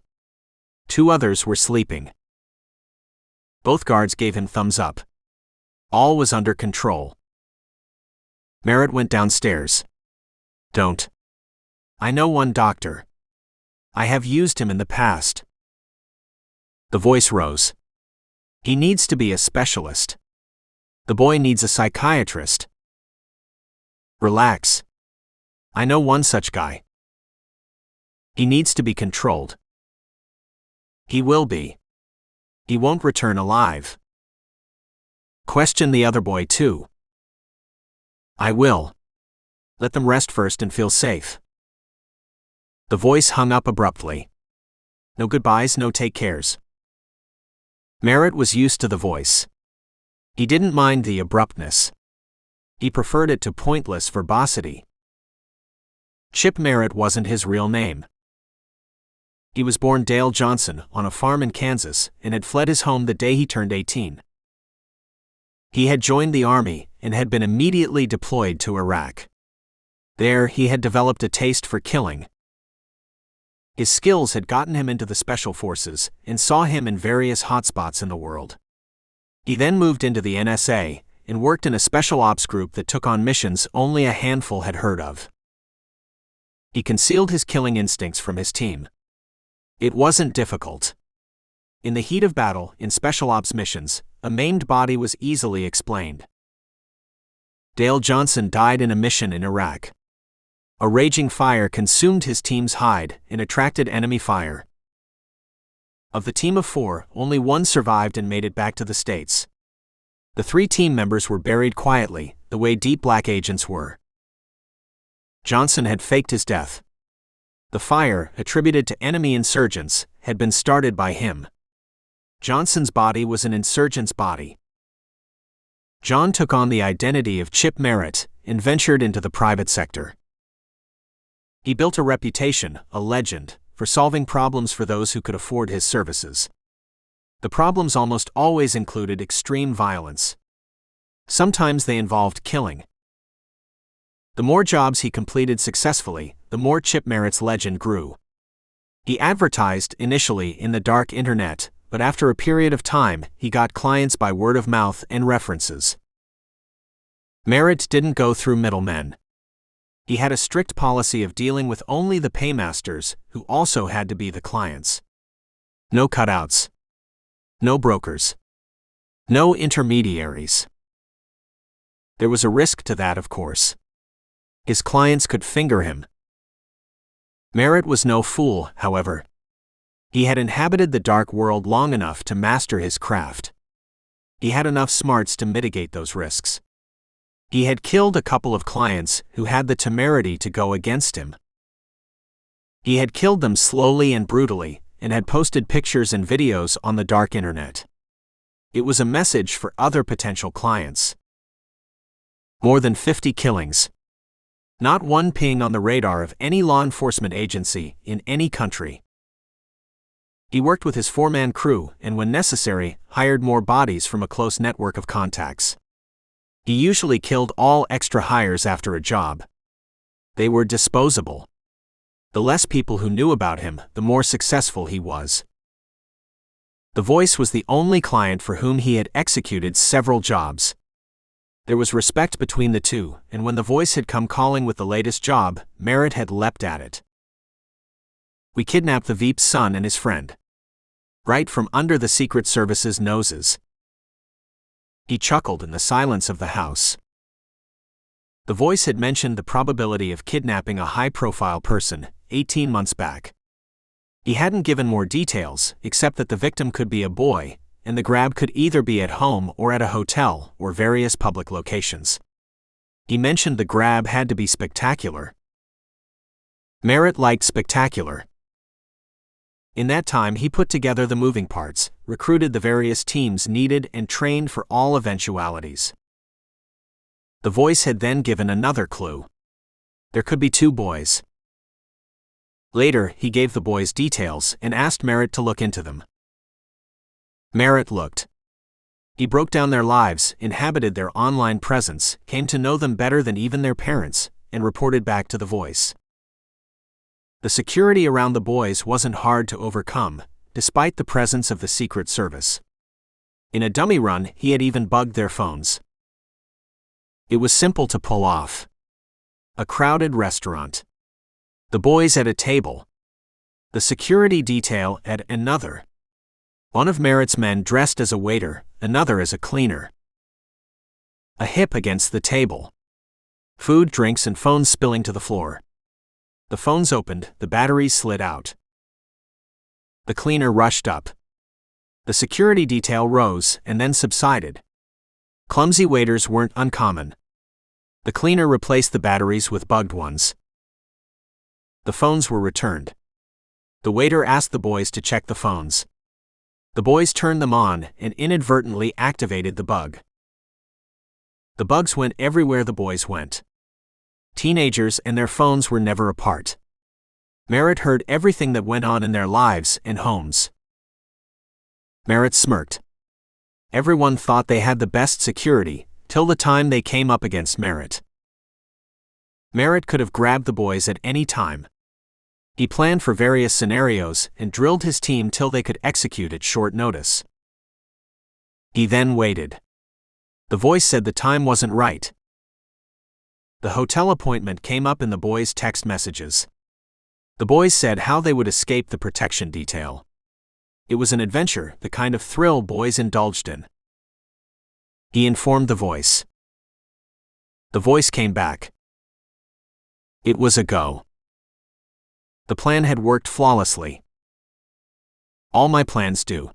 2 others were sleeping. Both guards gave him thumbs up. All was under control. Merritt went downstairs. Don't. I know one doctor. I have used him in the past. The voice rose. He needs to be a specialist. The boy needs a psychiatrist. Relax. I know one such guy. He needs to be controlled. He will be. He won't return alive. Question the other boy too. I will. Let them rest first and feel safe. The voice hung up abruptly. No goodbyes, no take cares. Merritt was used to the voice. He didn't mind the abruptness. He preferred it to pointless verbosity. Chip Merritt wasn't his real name. He was born Dale Johnson on a farm in Kansas and had fled his home the day he turned 18. He had joined the army and had been immediately deployed to Iraq. There, he had developed a taste for killing. His skills had gotten him into the special forces and saw him in various hotspots in the world. He then moved into the NSA and worked in a special ops group that took on missions only a handful had heard of. He concealed his killing instincts from his team. It wasn't difficult. In the heat of battle, in special ops missions, a maimed body was easily explained. Dale Johnson died in a mission in Iraq. A raging fire consumed his team's hide and attracted enemy fire. Of the team of 4, only 1 survived and made it back to the States. The 3 team members were buried quietly, the way deep black agents were. Johnson had faked his death. The fire, attributed to enemy insurgents, had been started by him. Johnson's body was an insurgent's body. John took on the identity of Chip Merritt and ventured into the private sector. He built a reputation, a legend, for solving problems for those who could afford his services. The problems almost always included extreme violence. Sometimes they involved killing. The more jobs he completed successfully, the more Chip Merritt's legend grew. He advertised initially in the dark internet, but after a period of time, he got clients by word of mouth and references. Merritt didn't go through middlemen. He had a strict policy of dealing with only the paymasters, who also had to be the clients. No cutouts. No brokers. No intermediaries. There was a risk to that, of course. His clients could finger him. Merritt was no fool, however. He had inhabited the dark world long enough to master his craft. He had enough smarts to mitigate those risks. He had killed a couple of clients who had the temerity to go against him. He had killed them slowly and brutally, and had posted pictures and videos on the dark internet. It was a message for other potential clients. More than 50 killings. Not one ping on the radar of any law enforcement agency in any country. He worked with his 4-man crew and, when necessary, hired more bodies from a close network of contacts. He usually killed all extra hires after a job. They were disposable. The less people who knew about him, the more successful he was. The Voice was the only client for whom he had executed several jobs. There was respect between the two, and when the Voice had come calling with the latest job, Merritt had leapt at it. We kidnapped the Veep's son and his friend. Right from under the Secret Service's noses. He chuckled in the silence of the house. The Voice had mentioned the probability of kidnapping a high-profile person 18 months back. He hadn't given more details, except that the victim could be a boy, and the grab could either be at home or at a hotel or various public locations. He mentioned the grab had to be spectacular. Merritt liked spectacular. In that time, he put together the moving parts, recruited the various teams needed, and trained for all eventualities. The voice had then given another clue. There could be 2 boys. Later, he gave the boys details and asked Merritt to look into them. Merritt looked. He broke down their lives, inhabited their online presence, came to know them better than even their parents, and reported back to the voice. The security around the boys wasn't hard to overcome, despite the presence of the Secret Service. In a dummy run, he had even bugged their phones. It was simple to pull off. A crowded restaurant. The boys at a table. The security detail at another. One of Merritt's men dressed as a waiter, another as a cleaner. A hip against the table. Food, drinks, and phones spilling to the floor. The phones opened, the batteries slid out. The cleaner rushed up. The security detail rose and then subsided. Clumsy waiters weren't uncommon. The cleaner replaced the batteries with bugged ones. The phones were returned. The waiter asked the boys to check the phones. The boys turned them on and inadvertently activated the bug. The bugs went everywhere the boys went. Teenagers and their phones were never apart. Merritt heard everything that went on in their lives and homes. Merritt smirked. Everyone thought they had the best security, till the time they came up against Merritt. Merritt could have grabbed the boys at any time. He planned for various scenarios and drilled his team till they could execute at short notice. He then waited. The voice said the time wasn't right. The hotel appointment came up in the boys' text messages. The boys said how they would escape the protection detail. It was an adventure, the kind of thrill boys indulged in. He informed the voice. The voice came back. It was a go. The plan had worked flawlessly. All my plans do.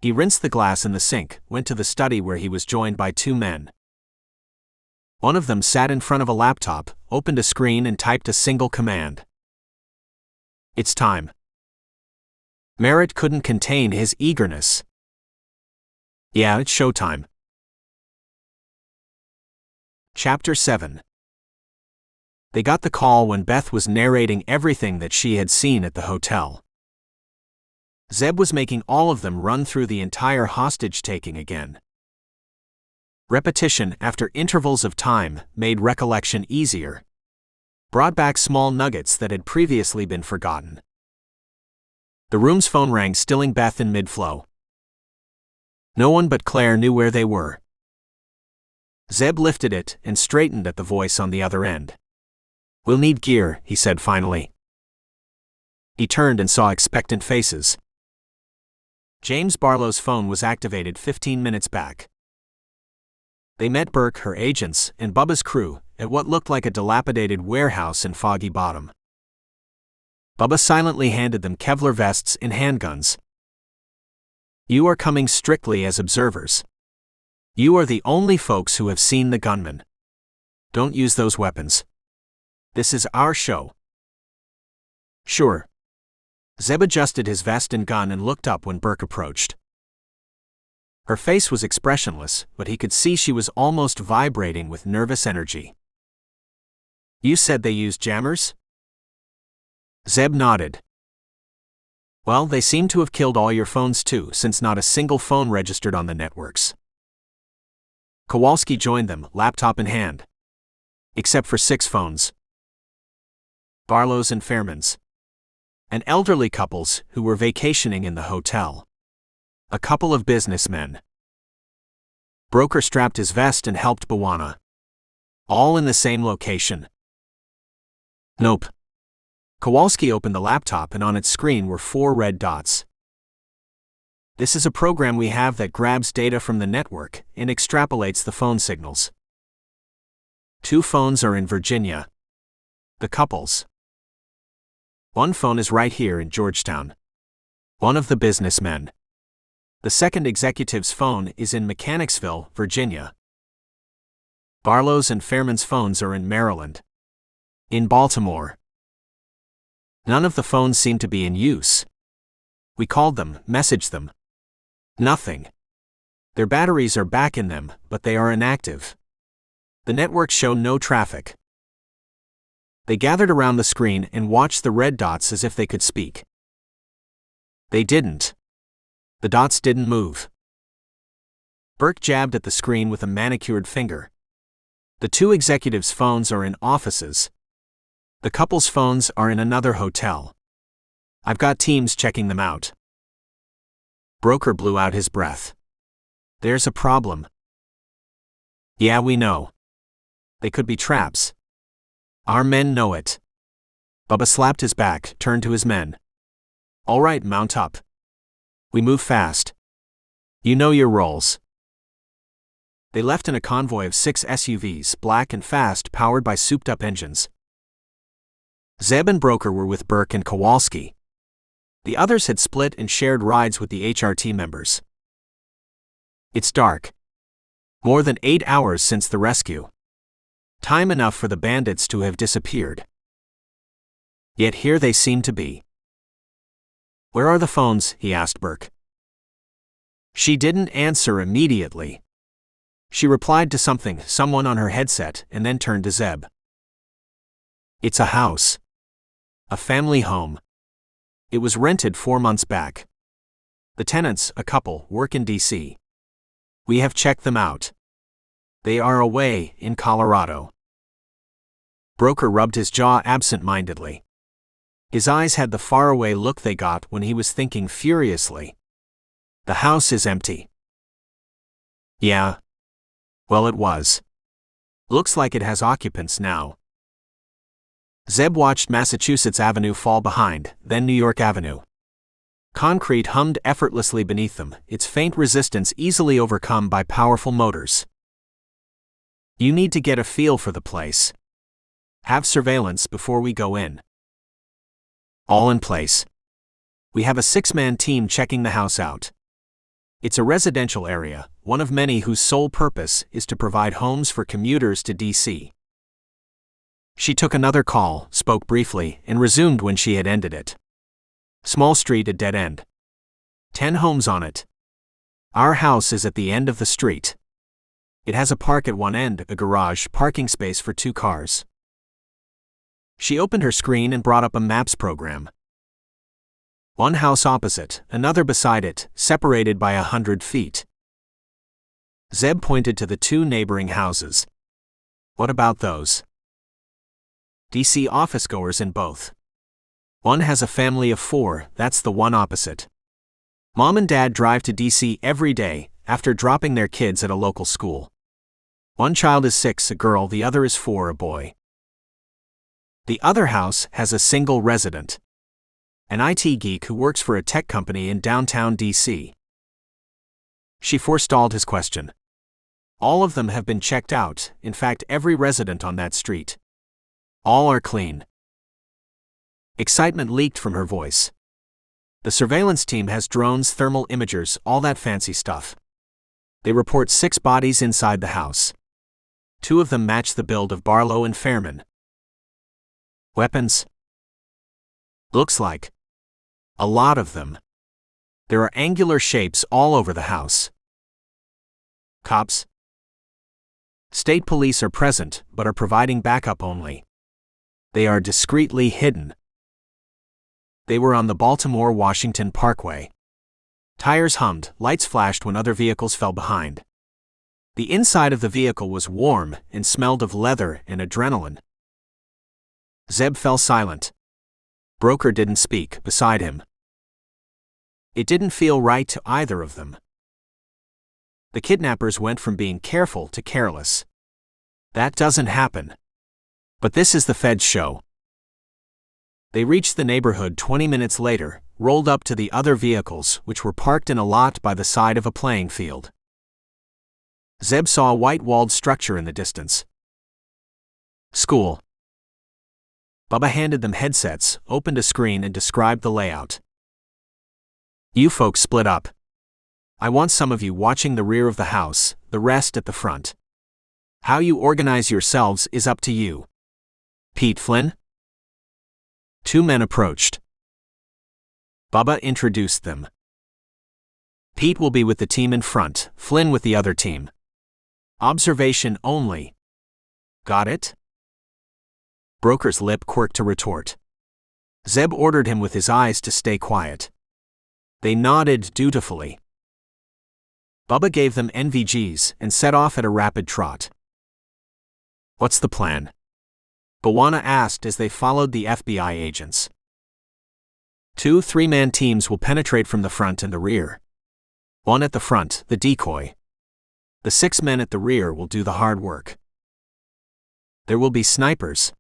He rinsed the glass in the sink, went to the study where he was joined by 2 men. One of them sat in front of a laptop, opened a screen and typed a single command. It's time. Merritt couldn't contain his eagerness. Yeah, it's showtime. Chapter 7. They got the call when Beth was narrating everything that she had seen at the hotel. Zeb was making all of them run through the entire hostage-taking again. Repetition after intervals of time made recollection easier. Brought back small nuggets that had previously been forgotten. The room's phone rang, stilling Beth in mid-flow. No one but Claire knew where they were. Zeb lifted it and straightened at the voice on the other end. We'll need gear, he said finally. He turned and saw expectant faces. James Barlow's phone was activated 15 minutes back. They met Burke, her agents, and Bubba's crew at what looked like a dilapidated warehouse in Foggy Bottom. Bubba silently handed them Kevlar vests and handguns. You are coming strictly as observers. You are the only folks who have seen the gunman. Don't use those weapons. This is our show. Sure. Zeb adjusted his vest and gun and looked up when Burke approached. Her face was expressionless, but he could see she was almost vibrating with nervous energy. You said they used jammers? Zeb nodded. Well, they seem to have killed all your phones too, since not a single phone registered on the networks. Kowalski joined them, laptop in hand. Except for 6 phones. Barlow's and Fairman's. And elderly couples who were vacationing in the hotel. A couple of businessmen. Broker strapped his vest and helped Bawana. All in the same location. Nope. Kowalski opened the laptop and on its screen were 4 red dots. This is a program we have that grabs data from the network and extrapolates the phone signals. 2 phones are in Virginia. The couple's. 1 phone is right here in Georgetown. One of the businessmen. The second executive's phone is in Mechanicsville, Virginia. Barlow's and Fairman's phones are in Maryland. In Baltimore. None of the phones seem to be in use. We called them, messaged them. Nothing. Their batteries are back in them, but they are inactive. The networks show no traffic. They gathered around the screen and watched the red dots as if they could speak. They didn't. The dots didn't move. Burke jabbed at the screen with a manicured finger. The two executives' phones are in offices. The couple's phones are in another hotel. I've got teams checking them out. Broker blew out his breath. There's a problem. Yeah, we know. They could be traps. Our men know it. Bubba slapped his back, turned to his men. All right, mount up. We move fast. You know your roles. They left in a convoy of 6 SUVs, black and fast, powered by souped-up engines. Zeb and Broker were with Burke and Kowalski. The others had split and shared rides with the HRT members. It's dark. More than 8 hours since the rescue. Time enough for the bandits to have disappeared. Yet here they seem to be. Where are the phones? He asked Burke. She didn't answer immediately. She replied to someone on her headset, and then turned to Zeb. It's a house. A family home. It was rented 4 months back. The tenants, a couple, work in D.C. We have checked them out. They are away in Colorado. Broker rubbed his jaw absent-mindedly. His eyes had the faraway look they got when he was thinking furiously. The house is empty. Yeah. Well, it was. Looks like it has occupants now. Zeb watched Massachusetts Avenue fall behind, then New York Avenue. Concrete hummed effortlessly beneath them, its faint resistance easily overcome by powerful motors. You need to get a feel for the place. Have surveillance before we go in. All in place. We have a 6-man team checking the house out. It's a residential area, one of many whose sole purpose is to provide homes for commuters to D.C. She took another call, spoke briefly, and resumed when she had ended it. Small street, a dead end. 10 homes on it. Our house is at the end of the street. It has a park at one end, a garage, parking space for 2 cars. She opened her screen and brought up a maps program. One house opposite, another beside it, separated by 100 feet. Zeb pointed to the 2 neighboring houses. What about those? DC office-goers in both. One has a family of 4, that's the one opposite. Mom and Dad drive to DC every day, after dropping their kids at a local school. One child is 6, a girl, the other is 4, a boy. The other house has a single resident. An IT geek who works for a tech company in downtown DC. She forestalled his question. All of them have been checked out, in fact every resident on that street. All are clean. Excitement leaked from her voice. The surveillance team has drones, thermal imagers, all that fancy stuff. They report 6 bodies inside the house. 2 of them match the build of Barlow and Fairman. Weapons? Looks like. A lot of them. There are angular shapes all over the house. Cops? State police are present, but are providing backup only. They are discreetly hidden. They were on the Baltimore-Washington Parkway. Tires hummed, lights flashed when other vehicles fell behind. The inside of the vehicle was warm and smelled of leather and adrenaline. Zeb fell silent. Broker didn't speak beside him. It didn't feel right to either of them. The kidnappers went from being careful to careless. That doesn't happen. But this is the Fed's show. They reached the neighborhood 20 minutes later, rolled up to the other vehicles, which were parked in a lot by the side of a playing field. Zeb saw a white-walled structure in the distance. School. Bubba handed them headsets, opened a screen and described the layout. You folks split up. I want some of you watching the rear of the house, the rest at the front. How you organize yourselves is up to you. Pete Flynn? 2 men approached. Bubba introduced them. Pete will be with the team in front, Flynn with the other team. Observation only. Got it? Broker's lip quirked to retort. Zeb ordered him with his eyes to stay quiet. They nodded dutifully. Bubba gave them NVGs and set off at a rapid trot. What's the plan? Bwana asked as they followed the FBI agents. 2 3-man teams will penetrate from the front and the rear. 1 at the front, the decoy. The 6 men at the rear will do the hard work. There will be snipers.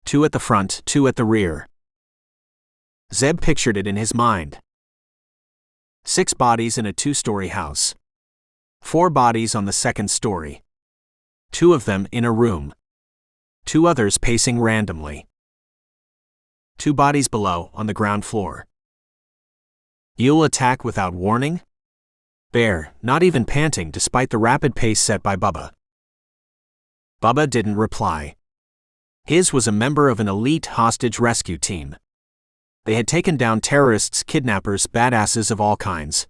2 at the front, 2 at the rear. Zeb pictured it in his mind. 6 bodies in a 2-story house. 4 bodies on the 2nd story. 2 of them in a room. 2 others pacing randomly. 2 bodies below on the ground floor. You'll attack without warning? Bear, not even panting despite the rapid pace set by Bubba. Bubba didn't reply. His was a member of an elite hostage rescue team. They had taken down terrorists, kidnappers, badasses of all kinds.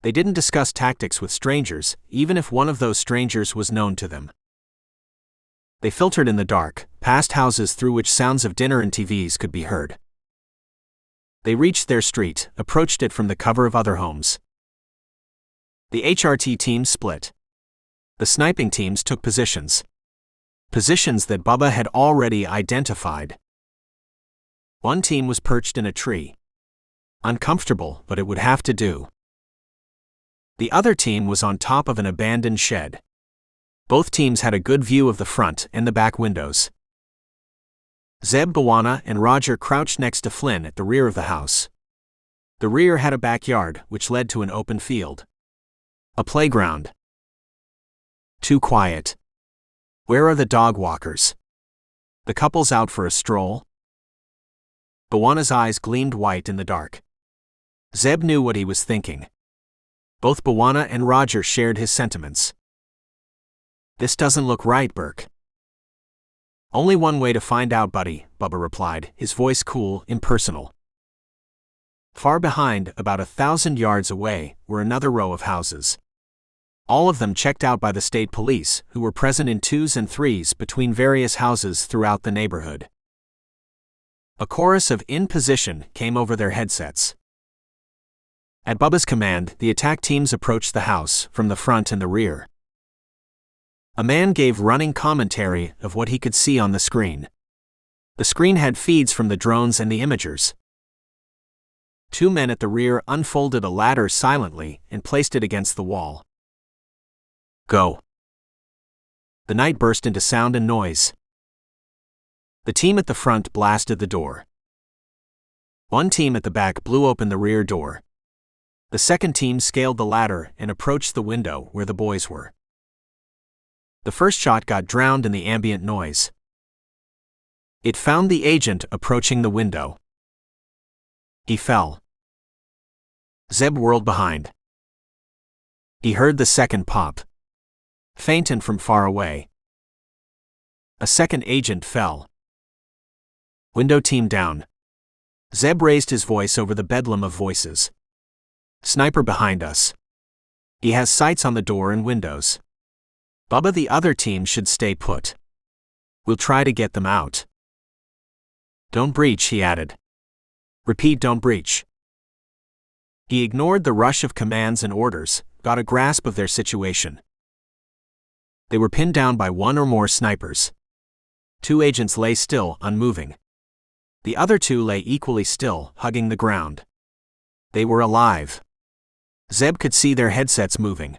They didn't discuss tactics with strangers, even if one of those strangers was known to them. They filtered in the dark, past houses through which sounds of dinner and TVs could be heard. They reached their street, approached it from the cover of other homes. The HRT teams split. The sniping teams took positions. Positions that Bubba had already identified. One team was perched in a tree. Uncomfortable, but it would have to do. The other team was on top of an abandoned shed. Both teams had a good view of the front and the back windows. Zeb, Bwana, and Roger crouched next to Flynn at the rear of the house. The rear had a backyard, which led to an open field. A playground. Too quiet. Where are the dog walkers? The couple's out for a stroll? Bwana's eyes gleamed white in the dark. Zeb knew what he was thinking. Both Bwana and Roger shared his sentiments. This doesn't look right, Burke. Only one way to find out, buddy, Bubba replied, his voice cool, impersonal. Far behind, about 1,000 yards away, were another row of houses. All of them checked out by the state police, who were present in 2s and 3s between various houses throughout the neighborhood. A chorus of "in position" came over their headsets. At Bubba's command, the attack teams approached the house, from the front and the rear. A man gave running commentary of what he could see on the screen. The screen had feeds from the drones and the imagers. 2 men at the rear unfolded a ladder silently and placed it against the wall. Go. The night burst into sound and noise. The team at the front blasted the door. One team at the back blew open the rear door. The second team scaled the ladder and approached the window where the boys were. The first shot got drowned in the ambient noise. It found the agent approaching the window. He fell. Zeb whirled behind. He heard the second pop. Faint and from far away. A second agent fell. Window team down. Zeb raised his voice over the bedlam of voices. Sniper behind us. He has sights on the door and windows. Bubba, the other team should stay put. We'll try to get them out. Don't breach, he added. Repeat, don't breach. He ignored the rush of commands and orders, got a grasp of their situation. They were pinned down by 1 or more snipers. 2 agents lay still, unmoving. The other 2 lay equally still, hugging the ground. They were alive. Zeb could see their headsets moving.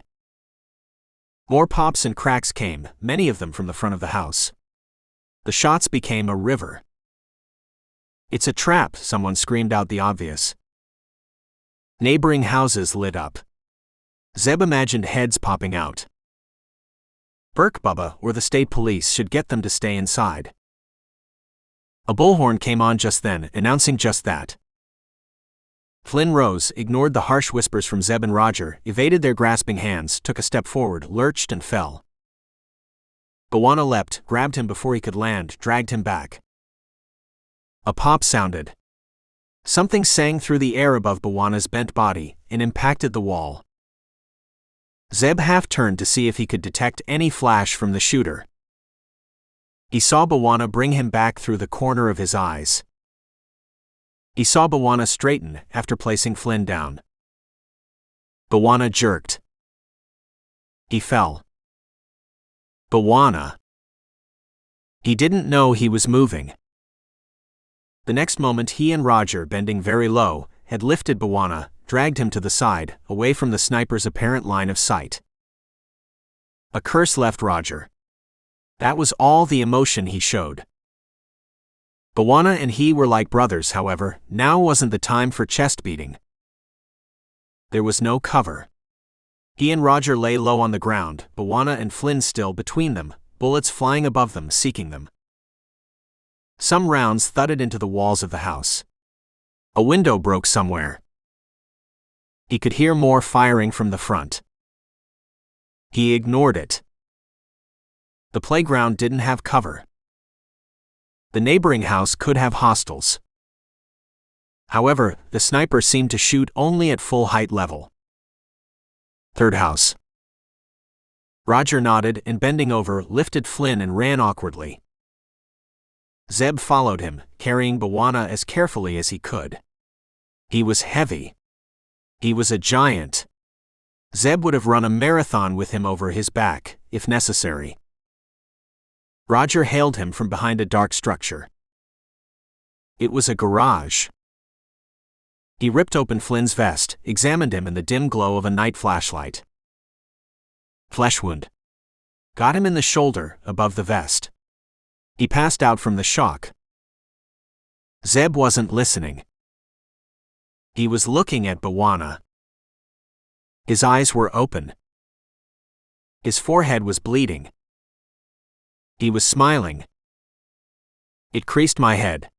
More pops and cracks came, many of them from the front of the house. The shots became a river. It's a trap, someone screamed out the obvious. Neighboring houses lit up. Zeb imagined heads popping out. Burke, Bubba, or the state police should get them to stay inside. A bullhorn came on just then, announcing just that. Flynn rose, ignored the harsh whispers from Zeb and Roger, evaded their grasping hands, took a step forward, lurched and fell. Bwana leapt, grabbed him before he could land, dragged him back. A pop sounded. Something sang through the air above Bwana's bent body and impacted the wall. Zeb half-turned to see if he could detect any flash from the shooter. He saw Bwana bring him back through the corner of his eyes. He saw Bwana straighten after placing Flynn down. Bwana jerked. He fell. Bwana. He didn't know he was moving. The next moment he and Roger, bending very low, had lifted Bwana, dragged him to the side, away from the sniper's apparent line of sight. A curse left Roger. That was all the emotion he showed. Bwana and he were like brothers, however. Now wasn't the time for chest beating. There was no cover. He and Roger lay low on the ground, Bwana and Flynn still between them, bullets flying above them, seeking them. Some rounds thudded into the walls of the house. A window broke somewhere. He could hear more firing from the front. He ignored it. The playground didn't have cover. The neighboring house could have hostiles. However, the sniper seemed to shoot only at full height level. Third house. Roger nodded and, bending over, lifted Flynn and ran awkwardly. Zeb followed him, carrying Bwana as carefully as he could. He was heavy. He was a giant. Zeb would have run a marathon with him over his back, if necessary. Roger hailed him from behind a dark structure. It was a garage. He ripped open Flynn's vest, examined him in the dim glow of a night flashlight. Flesh wound. Got him in the shoulder, above the vest. He passed out from the shock. Zeb wasn't listening. He was looking at Bwana. His eyes were open. His forehead was bleeding. He was smiling. It creased my head.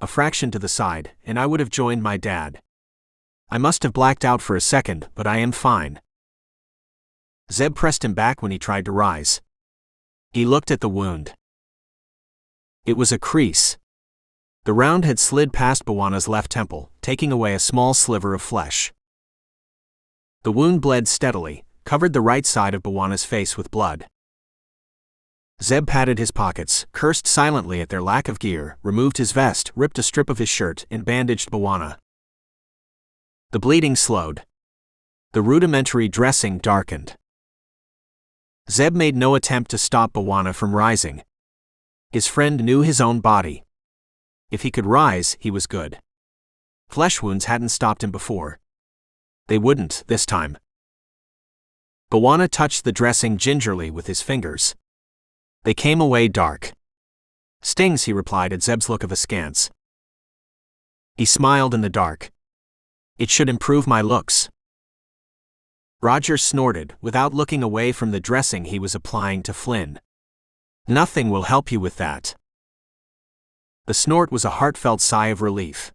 A fraction to the side, and I would have joined my dad. I must have blacked out for a second, but I am fine. Zeb pressed him back when he tried to rise. He looked at the wound. It was a crease. The round had slid past Bwana's left temple, taking away a small sliver of flesh. The wound bled steadily, covered the right side of Bwana's face with blood. Zeb patted his pockets, cursed silently at their lack of gear, removed his vest, ripped a strip of his shirt, and bandaged Bwana. The bleeding slowed. The rudimentary dressing darkened. Zeb made no attempt to stop Bwana from rising. His friend knew his own body. If he could rise, he was good. Flesh wounds hadn't stopped him before. They wouldn't, this time. Bwana touched the dressing gingerly with his fingers. They came away dark. Stings, he replied at Zeb's look of askance. He smiled in the dark. It should improve my looks. Roger snorted, without looking away from the dressing he was applying to Flynn. Nothing will help you with that. The snort was a heartfelt sigh of relief.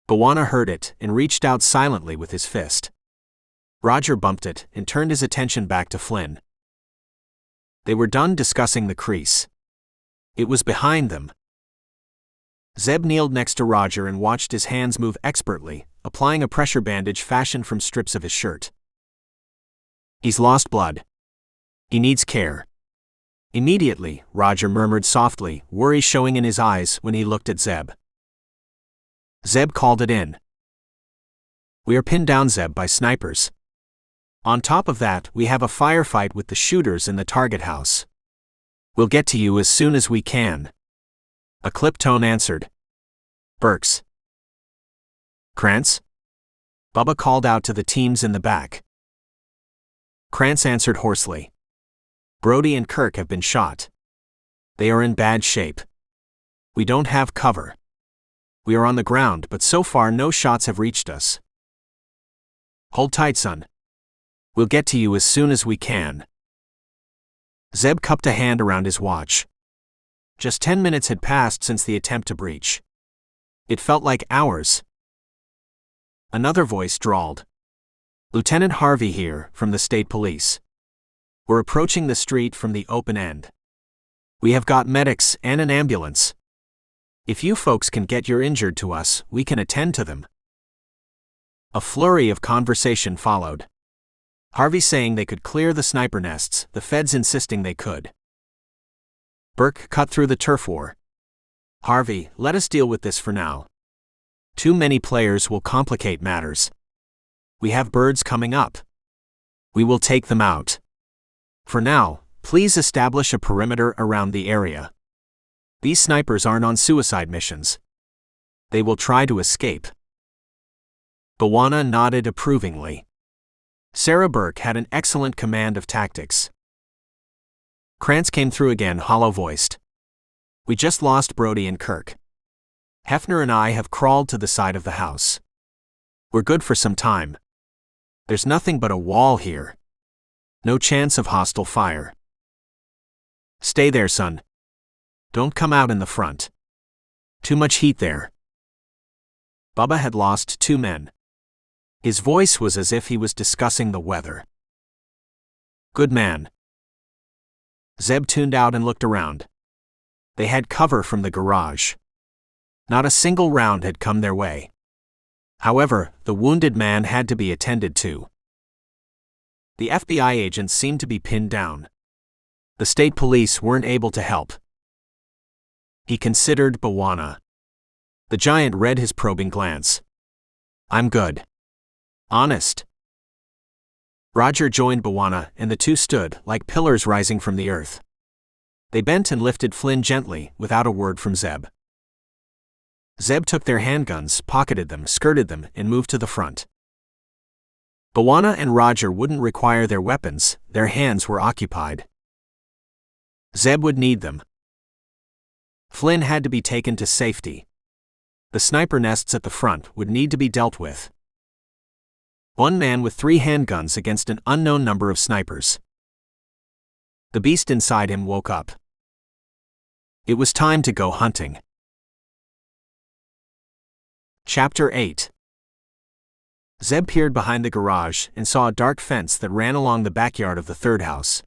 Bwana heard it and reached out silently with his fist. Roger bumped it and turned his attention back to Flynn. They were done discussing the crease. It was behind them. Zeb kneeled next to Roger and watched his hands move expertly, applying a pressure bandage fashioned from strips of his shirt. He's lost blood. He needs care. Immediately, Roger murmured softly, worry showing in his eyes when he looked at Zeb. Zeb called it in. We are pinned down, Zeb, by snipers. On top of that, we have a firefight with the shooters in the target house. We'll get to you as soon as we can. A clipped tone answered. Burks. Krantz? Bubba called out to the teams in the back. Krantz answered hoarsely. Brody and Kirk have been shot. They are in bad shape. We don't have cover. We are on the ground, but so far no shots have reached us. Hold tight, son. We'll get to you as soon as we can. Zeb cupped a hand around his watch. Just 10 minutes had passed since the attempt to breach. It felt like hours. Another voice drawled. Lieutenant Harvey here, from the state police. We're approaching the street from the open end. We have got medics and an ambulance. If you folks can get your injured to us, we can attend to them. A flurry of conversation followed. Harvey saying they could clear the sniper nests, the feds insisting they could. Burke cut through the turf war. Harvey, let us deal with this for now. Too many players will complicate matters. We have birds coming up. We will take them out. For now, please establish a perimeter around the area. These snipers aren't on suicide missions. They will try to escape. Bwana nodded approvingly. Sarah Burke had an excellent command of tactics. Krantz came through again, hollow-voiced. We just lost Brody and Kirk. Hefner and I have crawled to the side of the house. We're good for some time. There's nothing but a wall here. No chance of hostile fire. Stay there, son. Don't come out in the front. Too much heat there. Bubba had lost 2 men. His voice was as if he was discussing the weather. Good man. Zeb tuned out and looked around. They had cover from the garage. Not a single round had come their way. However, the wounded man had to be attended to. The FBI agents seemed to be pinned down. The state police weren't able to help. He considered Bwana. The giant read his probing glance. I'm good. Honest. Roger joined Bwana, and the two stood like pillars rising from the earth. They bent and lifted Flynn gently, without a word from Zeb. Zeb took their handguns, pocketed them, skirted them, and moved to the front. Bwana and Roger wouldn't require their weapons, their hands were occupied. Zeb would need them. Flynn had to be taken to safety. The sniper nests at the front would need to be dealt with. One man with 3 handguns against an unknown number of snipers. The beast inside him woke up. It was time to go hunting. Chapter 8. Zeb peered behind the garage and saw a dark fence that ran along the backyard of the third house.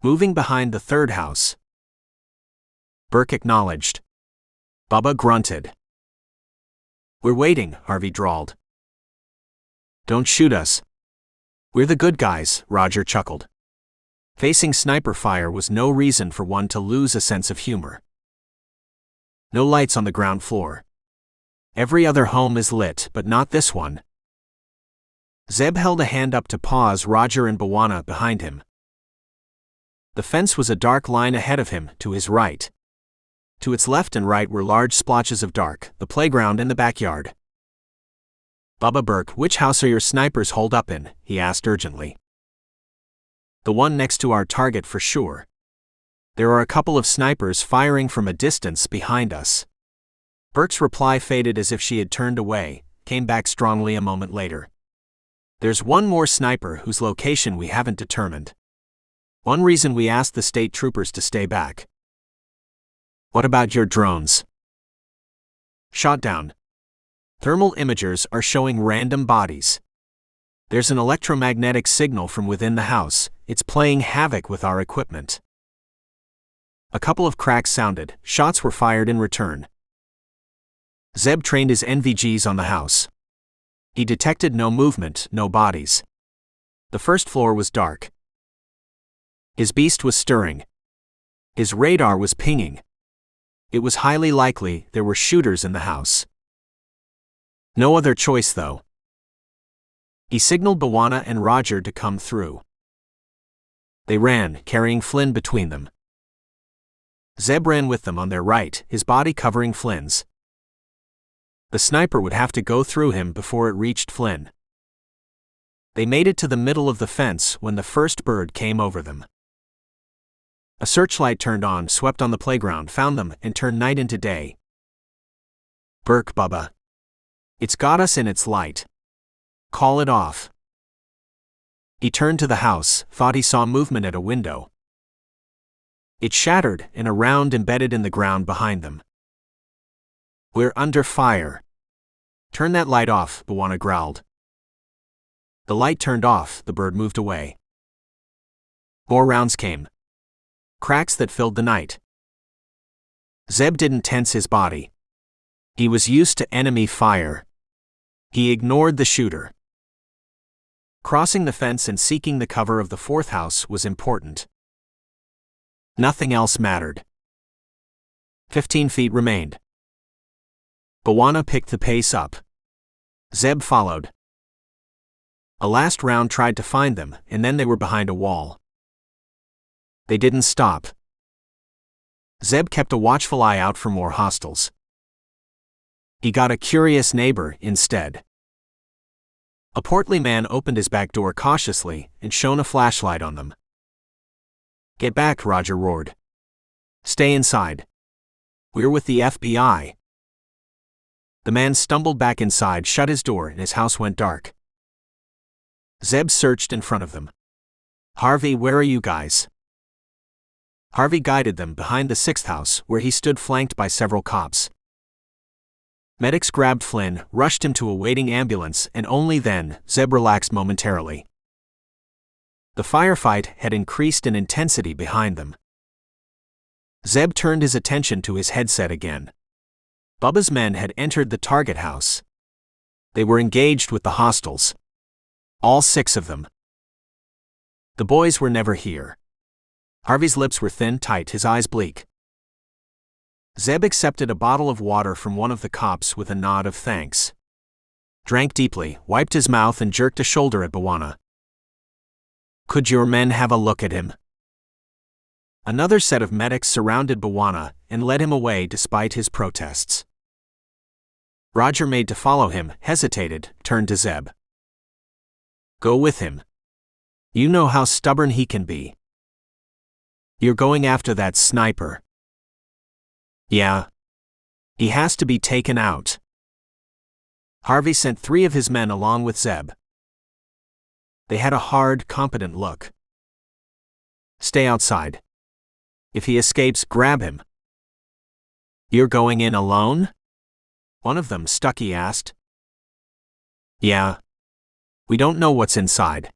Moving behind the third house. Burke acknowledged. Bubba grunted. We're waiting, Harvey drawled. Don't shoot us. We're the good guys, Roger chuckled. Facing sniper fire was no reason for one to lose a sense of humor. No lights on the ground floor. Every other home is lit, but not this one. Zeb held a hand up to pause Roger and Bwana behind him. The fence was a dark line ahead of him, to his right. To its left and right were large splotches of dark, the playground and the backyard. Bubba Burke, which house are your snipers holed up in? He asked urgently. The one next to our target for sure. There are a couple of snipers firing from a distance behind us. Burke's reply faded as if she had turned away, came back strongly a moment later. There's one more sniper whose location we haven't determined. One reason we asked the state troopers to stay back. What about your drones? Shot down. Thermal imagers are showing random bodies. There's an electromagnetic signal from within the house, it's playing havoc with our equipment. A couple of cracks sounded, shots were fired in return. Zeb trained his NVGs on the house. He detected no movement, no bodies. The first floor was dark. His beast was stirring. His radar was pinging. It was highly likely there were shooters in the house. No other choice, though. He signaled Bwana and Roger to come through. They ran, carrying Flynn between them. Zeb ran with them on their right, his body covering Flynn's. The sniper would have to go through him before it reached Flynn. They made it to the middle of the fence when the first bird came over them. A searchlight turned on, swept on the playground, found them, and turned night into day. Burke, Bubba. It's got us in its light. Call it off. He turned to the house, thought he saw movement at a window. It shattered, and a round embedded in the ground behind them. We're under fire. Turn that light off, Bwana growled. The light turned off, the bird moved away. More rounds came. Cracks that filled the night. Zeb didn't tense his body. He was used to enemy fire. He ignored the shooter. Crossing the fence and seeking the cover of the fourth house was important. Nothing else mattered. 15 feet remained. Bwana picked the pace up. Zeb followed. A last round tried to find them, and then they were behind a wall. They didn't stop. Zeb kept a watchful eye out for more hostiles. He got a curious neighbor instead. A portly man opened his back door cautiously and shone a flashlight on them. "Get back," Roger roared. "Stay inside. We're with the FBI." The man stumbled back inside, shut his door, and his house went dark. Zeb searched in front of them. "Harvey, where are you guys?" Harvey guided them behind the sixth house, where he stood flanked by several cops. Medics grabbed Flynn, rushed him to a waiting ambulance, and only then, Zeb relaxed momentarily. The firefight had increased in intensity behind them. Zeb turned his attention to his headset again. Bubba's men had entered the target house. They were engaged with the hostiles. All 6 of them. The boys were never here. Harvey's lips were thin, tight, his eyes bleak. Zeb accepted a bottle of water from one of the cops with a nod of thanks. Drank deeply, wiped his mouth, and jerked a shoulder at Bwana. "Could your men have a look at him?" Another set of medics surrounded Bwana and led him away despite his protests. Roger, made to follow him, hesitated, turned to Zeb. "Go with him. You know how stubborn he can be. You're going after that sniper." "Yeah. He has to be taken out." Harvey sent 3 of his men along with Zeb. They had a hard, competent look. "Stay outside. If he escapes, grab him." "You're going in alone?" one of them, Stucky, asked. "Yeah. We don't know what's inside.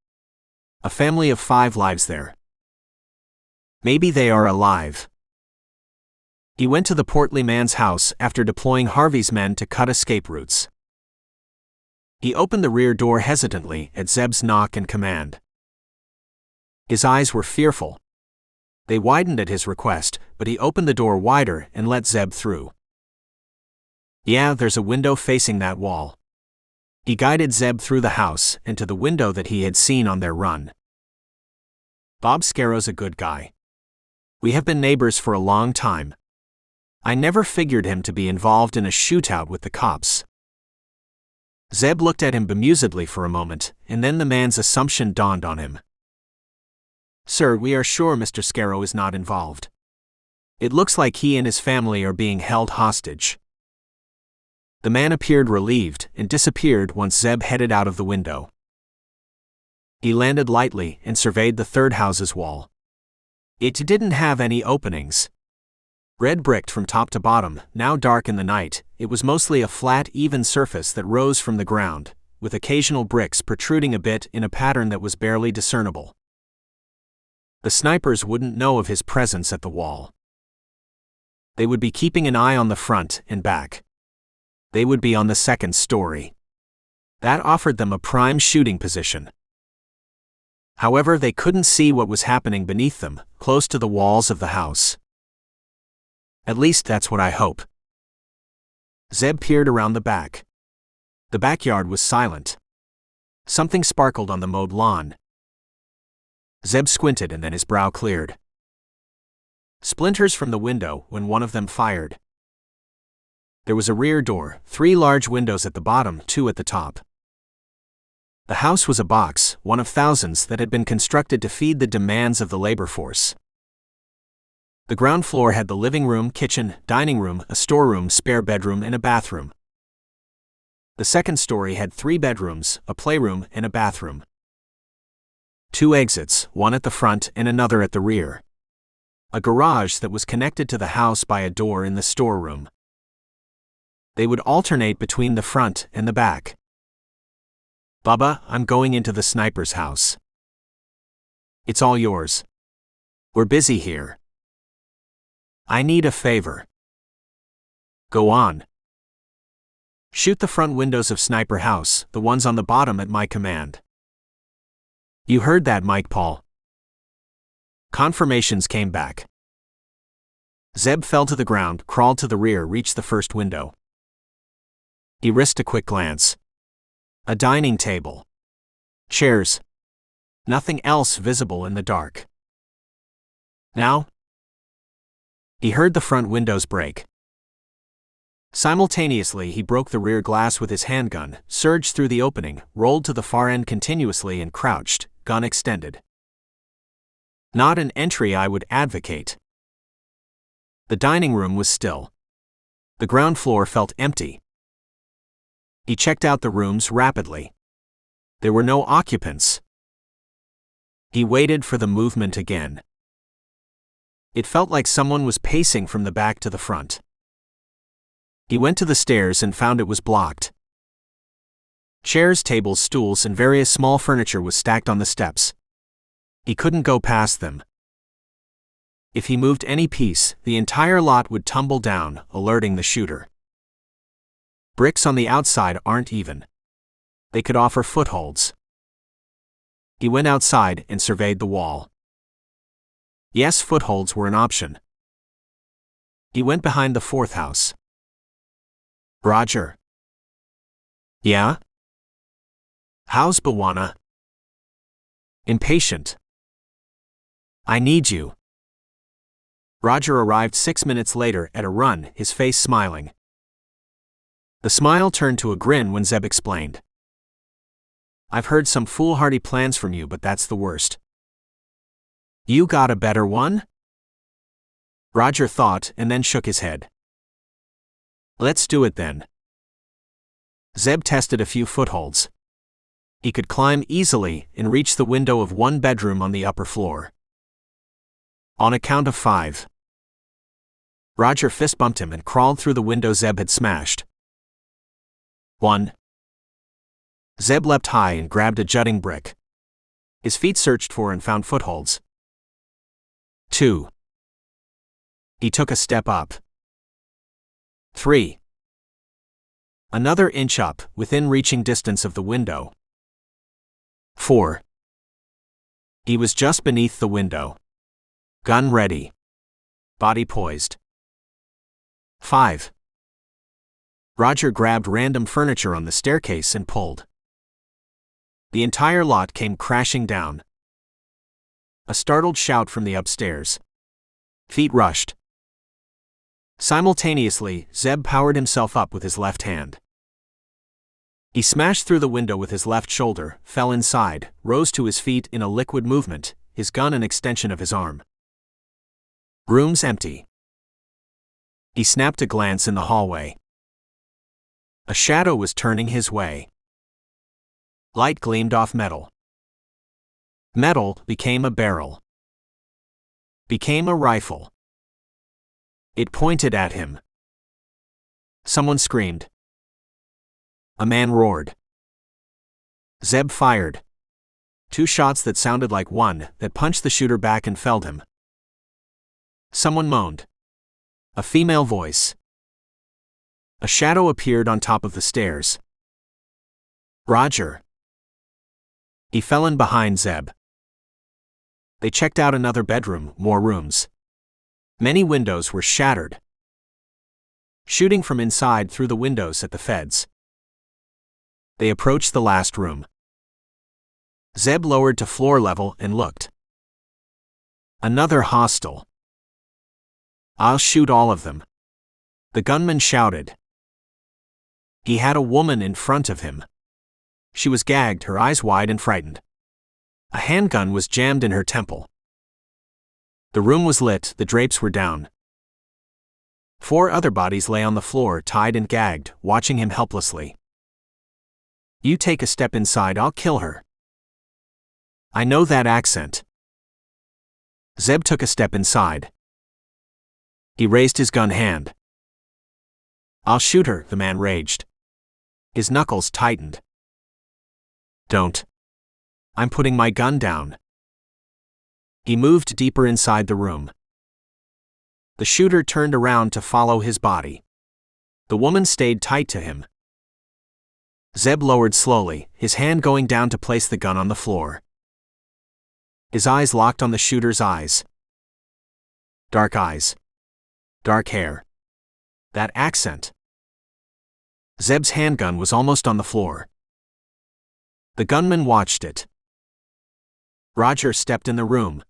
A family of 5 lives there. Maybe they are alive." He went to the portly man's house after deploying Harvey's men to cut escape routes. He opened the rear door hesitantly at Zeb's knock and command. His eyes were fearful. They widened at his request, but he opened the door wider and let Zeb through. "Yeah, there's a window facing that wall." He guided Zeb through the house and to the window that he had seen on their run. "Bob Scarrow's a good guy. We have been neighbors for a long time. I never figured him to be involved in a shootout with the cops." Zeb looked at him bemusedly for a moment, and then the man's assumption dawned on him. "Sir, we are sure Mr. Scarrow is not involved. It looks like he and his family are being held hostage." The man appeared relieved and disappeared once Zeb headed out of the window. He landed lightly and surveyed the third house's wall. It didn't have any openings. Red bricked from top to bottom, now dark in the night, it was mostly a flat, even surface that rose from the ground, with occasional bricks protruding a bit in a pattern that was barely discernible. The snipers wouldn't know of his presence at the wall. They would be keeping an eye on the front and back. They would be on the second story. That offered them a prime shooting position. However, they couldn't see what was happening beneath them, close to the walls of the house. At least that's what I hope. Zeb peered around the back. The backyard was silent. Something sparkled on the mowed lawn. Zeb squinted and then his brow cleared. Splinters from the window when one of them fired. There was a rear door, 3 large windows at the bottom, 2 at the top. The house was a box, one of thousands that had been constructed to feed the demands of the labor force. The ground floor had the living room, kitchen, dining room, a storeroom, spare bedroom, and a bathroom. The second story had 3 bedrooms, a playroom, and a bathroom. 2 exits, one at the front and another at the rear. A garage that was connected to the house by a door in the storeroom. They would alternate between the front and the back. "Bubba, I'm going into the sniper's house." "It's all yours. We're busy here." "I need a favor." "Go on." "Shoot the front windows of Sniper House, the ones on the bottom, at my command." "You heard that, Mike Paul." Confirmations came back. Zeb fell to the ground, crawled to the rear, reached the first window. He risked a quick glance. A dining table. Chairs. Nothing else visible in the dark. Now? He heard the front windows break. Simultaneously, he broke the rear glass with his handgun, surged through the opening, rolled to the far end continuously, and crouched, gun extended. Not an entry I would advocate. The dining room was still. The ground floor felt empty. He checked out the rooms rapidly. There were no occupants. He waited for the movement again. It felt like someone was pacing from the back to the front. He went to the stairs and found it was blocked. Chairs, tables, stools, and various small furniture was stacked on the steps. He couldn't go past them. If he moved any piece, the entire lot would tumble down, alerting the shooter. Bricks on the outside aren't even. They could offer footholds. He went outside and surveyed the wall. Yes, footholds were an option. He went behind the fourth house. "Roger." "Yeah?" "How's Bawana?" "Impatient." "I need you." Roger arrived 6 minutes later at a run, his face smiling. The smile turned to a grin when Zeb explained. "I've heard some foolhardy plans from you, but that's the worst." "You got a better one?" Roger thought and then shook his head. "Let's do it then." Zeb tested a few footholds. He could climb easily and reach the window of one bedroom on the upper floor. On a count of 5. Roger fist bumped him and crawled through the window Zeb had smashed. 1. Zeb leapt high and grabbed a jutting brick. His feet searched for and found footholds. 2. He took a step up. 3. Another inch up, within reaching distance of the window. 4. He was just beneath the window. Gun ready. Body poised. 5. Roger grabbed random furniture on the staircase and pulled. The entire lot came crashing down. A startled shout from the upstairs. Feet rushed. Simultaneously, Zeb powered himself up with his left hand. He smashed through the window with his left shoulder, fell inside, rose to his feet in a liquid movement, his gun an extension of his arm. Rooms empty. He snapped a glance in the hallway. A shadow was turning his way. Light gleamed off metal. Metal became a barrel. Became a rifle. It pointed at him. Someone screamed. A man roared. Zeb fired. 2 shots that sounded like one, that punched the shooter back and felled him. Someone moaned. A female voice. A shadow appeared on top of the stairs. Roger. He fell in behind Zeb. They checked out another bedroom, more rooms. Many windows were shattered. Shooting from inside through the windows at the feds. They approached the last room. Zeb lowered to floor level and looked. Another hostel. "I'll shoot all of them," the gunman shouted. He had a woman in front of him. She was gagged, her eyes wide and frightened. A handgun was jammed in her temple. The room was lit, the drapes were down. 4 other bodies lay on the floor, tied and gagged, watching him helplessly. "You take a step inside, I'll kill her." "I know that accent." Zeb took a step inside. He raised his gun hand. I'll shoot her, the man raged. His knuckles tightened. Don't. I'm putting my gun down. He moved deeper inside the room. The shooter turned around to follow his body. The woman stayed tight to him. Zeb lowered slowly, his hand going down to place the gun on the floor. His eyes locked on the shooter's eyes. Dark eyes. Dark hair. That accent. Zeb's handgun was almost on the floor. The gunman watched it. Roger stepped in the room.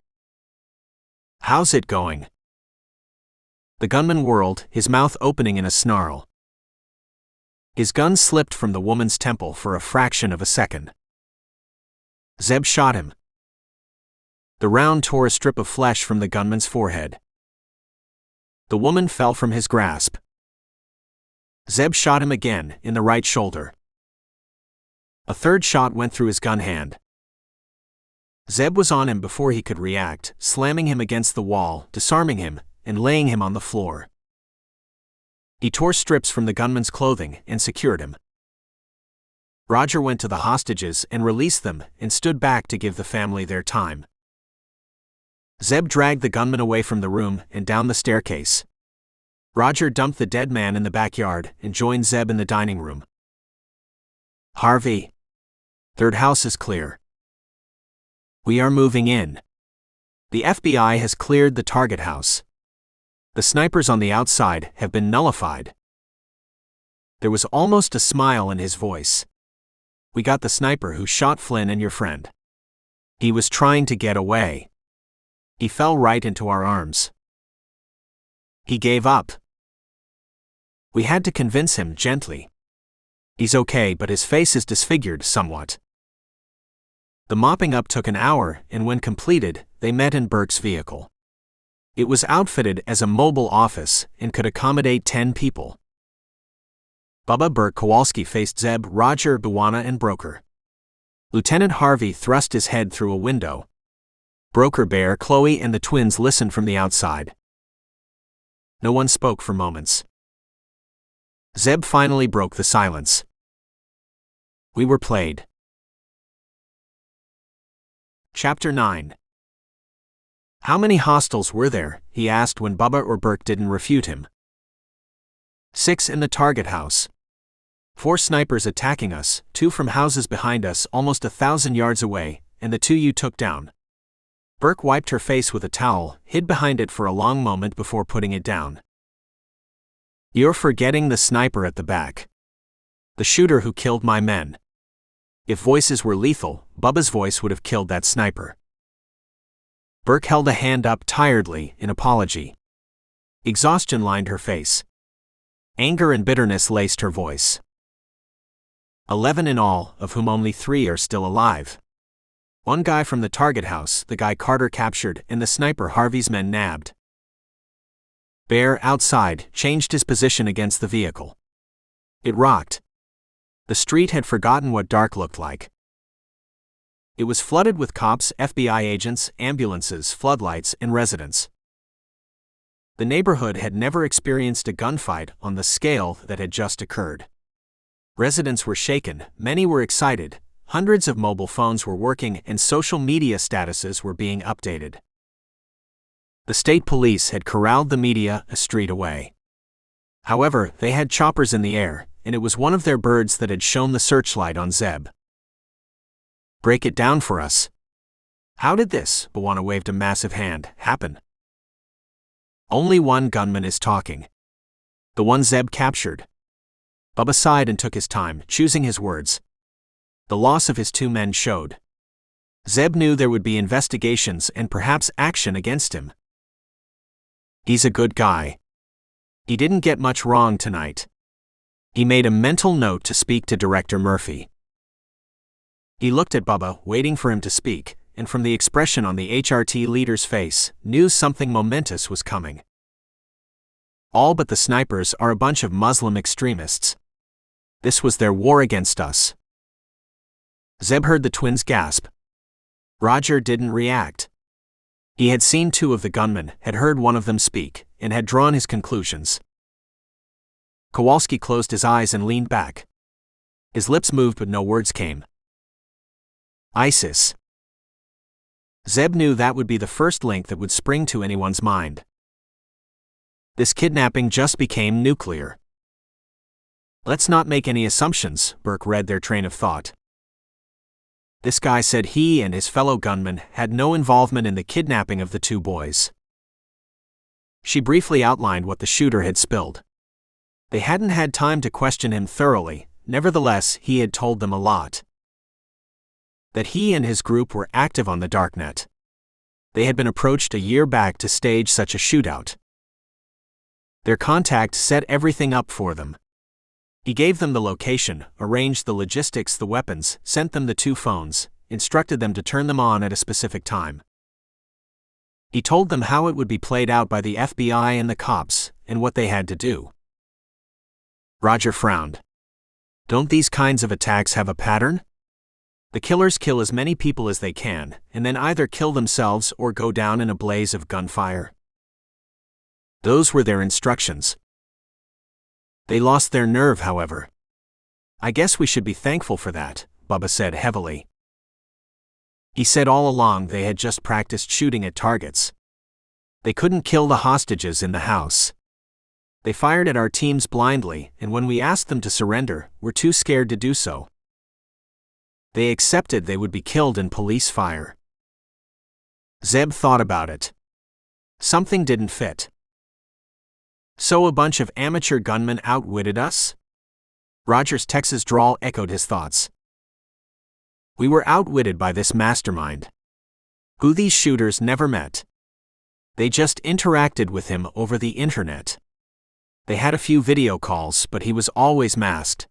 How's it going? The gunman whirled, his mouth opening in a snarl. His gun slipped from the woman's temple for a fraction of a second. Zeb shot him. The round tore a strip of flesh from the gunman's forehead. The woman fell from his grasp. Zeb shot him again, in the right shoulder. A third shot went through his gun hand. Zeb was on him before he could react, slamming him against the wall, disarming him, and laying him on the floor. He tore strips from the gunman's clothing and secured him. Roger went to the hostages and released them and stood back to give the family their time. Zeb dragged the gunman away from the room and down the staircase. Roger dumped the dead man in the backyard and joined Zeb in the dining room. Harvey. Third house is clear. We are moving in. The FBI has cleared the target house. The snipers on the outside have been nullified. There was almost a smile in his voice. We got the sniper who shot Flynn and your friend. He was trying to get away. He fell right into our arms. He gave up. We had to convince him gently. He's okay, but his face is disfigured somewhat. The mopping up took an hour, and when completed, they met in Burke's vehicle. It was outfitted as a mobile office and could accommodate 10 people. Bubba Burke Kowalski faced Zeb, Roger, Buwana, and Broker. Lieutenant Harvey thrust his head through a window. Broker Bear, Chloe, and the twins listened from the outside. No one spoke for moments. Zeb finally broke the silence. We were played. Chapter 9. How many hostiles were there? He asked when Bubba or Burke didn't refute him. 6 in the target house. 4 snipers attacking us, 2 from houses behind us almost 1,000 yards away, and the 2 you took down. Burke wiped her face with a towel, hid behind it for a long moment before putting it down. You're forgetting the sniper at the back. The shooter who killed my men. If voices were lethal, Bubba's voice would have killed that sniper. Burke held a hand up tiredly, in apology. Exhaustion lined her face. Anger and bitterness laced her voice. 11 in all, of whom only 3 are still alive. 1 guy from the target house, the guy Carter captured, and the sniper Harvey's men nabbed. Bear, outside, changed his position against the vehicle. It rocked. The street had forgotten what dark looked like. It was flooded with cops, FBI agents, ambulances, floodlights, and residents. The neighborhood had never experienced a gunfight on the scale that had just occurred. Residents were shaken, many were excited, hundreds of mobile phones were working, and social media statuses were being updated. The state police had corralled the media a street away. However, they had choppers in the air, and it was one of their birds that had shone the searchlight on Zeb. Break it down for us. How did this, Buwana waved a massive hand, happen? Only one gunman is talking. The one Zeb captured. Bubba sighed and took his time, choosing his words. The loss of his 2 men showed. Zeb knew there would be investigations and perhaps action against him. He's a good guy. He didn't get much wrong tonight. He made a mental note to speak to Director Murphy. He looked at Bubba, waiting for him to speak, and from the expression on the HRT leader's face, knew something momentous was coming. All but the snipers are a bunch of Muslim extremists. This was their war against us. Zeb heard the twins gasp. Roger didn't react. He had seen 2 of the gunmen, had heard one of them speak, and had drawn his conclusions. Kowalski closed his eyes and leaned back. His lips moved but no words came. ISIS. Zeb knew that would be the first link that would spring to anyone's mind. This kidnapping just became nuclear. Let's not make any assumptions, Burke read their train of thought. This guy said he and his fellow gunmen had no involvement in the kidnapping of the two boys. She briefly outlined what the shooter had spilled. They hadn't had time to question him thoroughly, nevertheless he had told them a lot. That he and his group were active on the darknet. They had been approached a year back to stage such a shootout. Their contact set everything up for them. He gave them the location, arranged the logistics, the weapons, sent them the two phones, instructed them to turn them on at a specific time. He told them how it would be played out by the FBI and the cops, and what they had to do. Roger frowned. Don't these kinds of attacks have a pattern? The killers kill as many people as they can, and then either kill themselves or go down in a blaze of gunfire. Those were their instructions. They lost their nerve, however. I guess we should be thankful for that, Bubba said heavily. He said all along they had just practiced shooting at targets. They couldn't kill the hostages in the house. They fired at our teams blindly, and when we asked them to surrender, were too scared to do so. They accepted they would be killed in police fire. Zeb thought about it. Something didn't fit. So a bunch of amateur gunmen outwitted us? Roger's Texas drawl echoed his thoughts. We were outwitted by this mastermind, who these shooters never met. They just interacted with him over the internet. They had a few video calls, but he was always masked.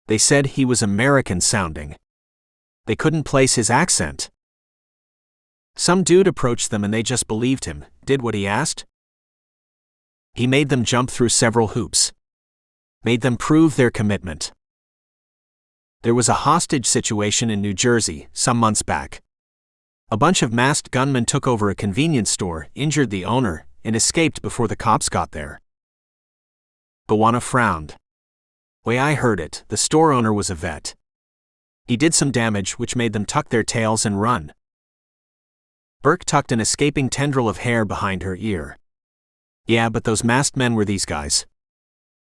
They said he was American sounding. They couldn't place his accent. Some dude approached them and they just believed him, did what he asked. He made them jump through several hoops. Made them prove their commitment. There was a hostage situation in New Jersey some months back. A bunch of masked gunmen took over a convenience store, injured the owner, and escaped before the cops got there. Bwana frowned. Way I heard it, the store owner was a vet. He did some damage which made them tuck their tails and run. Burke tucked an escaping tendril of hair behind her ear. Yeah, but those masked men were these guys.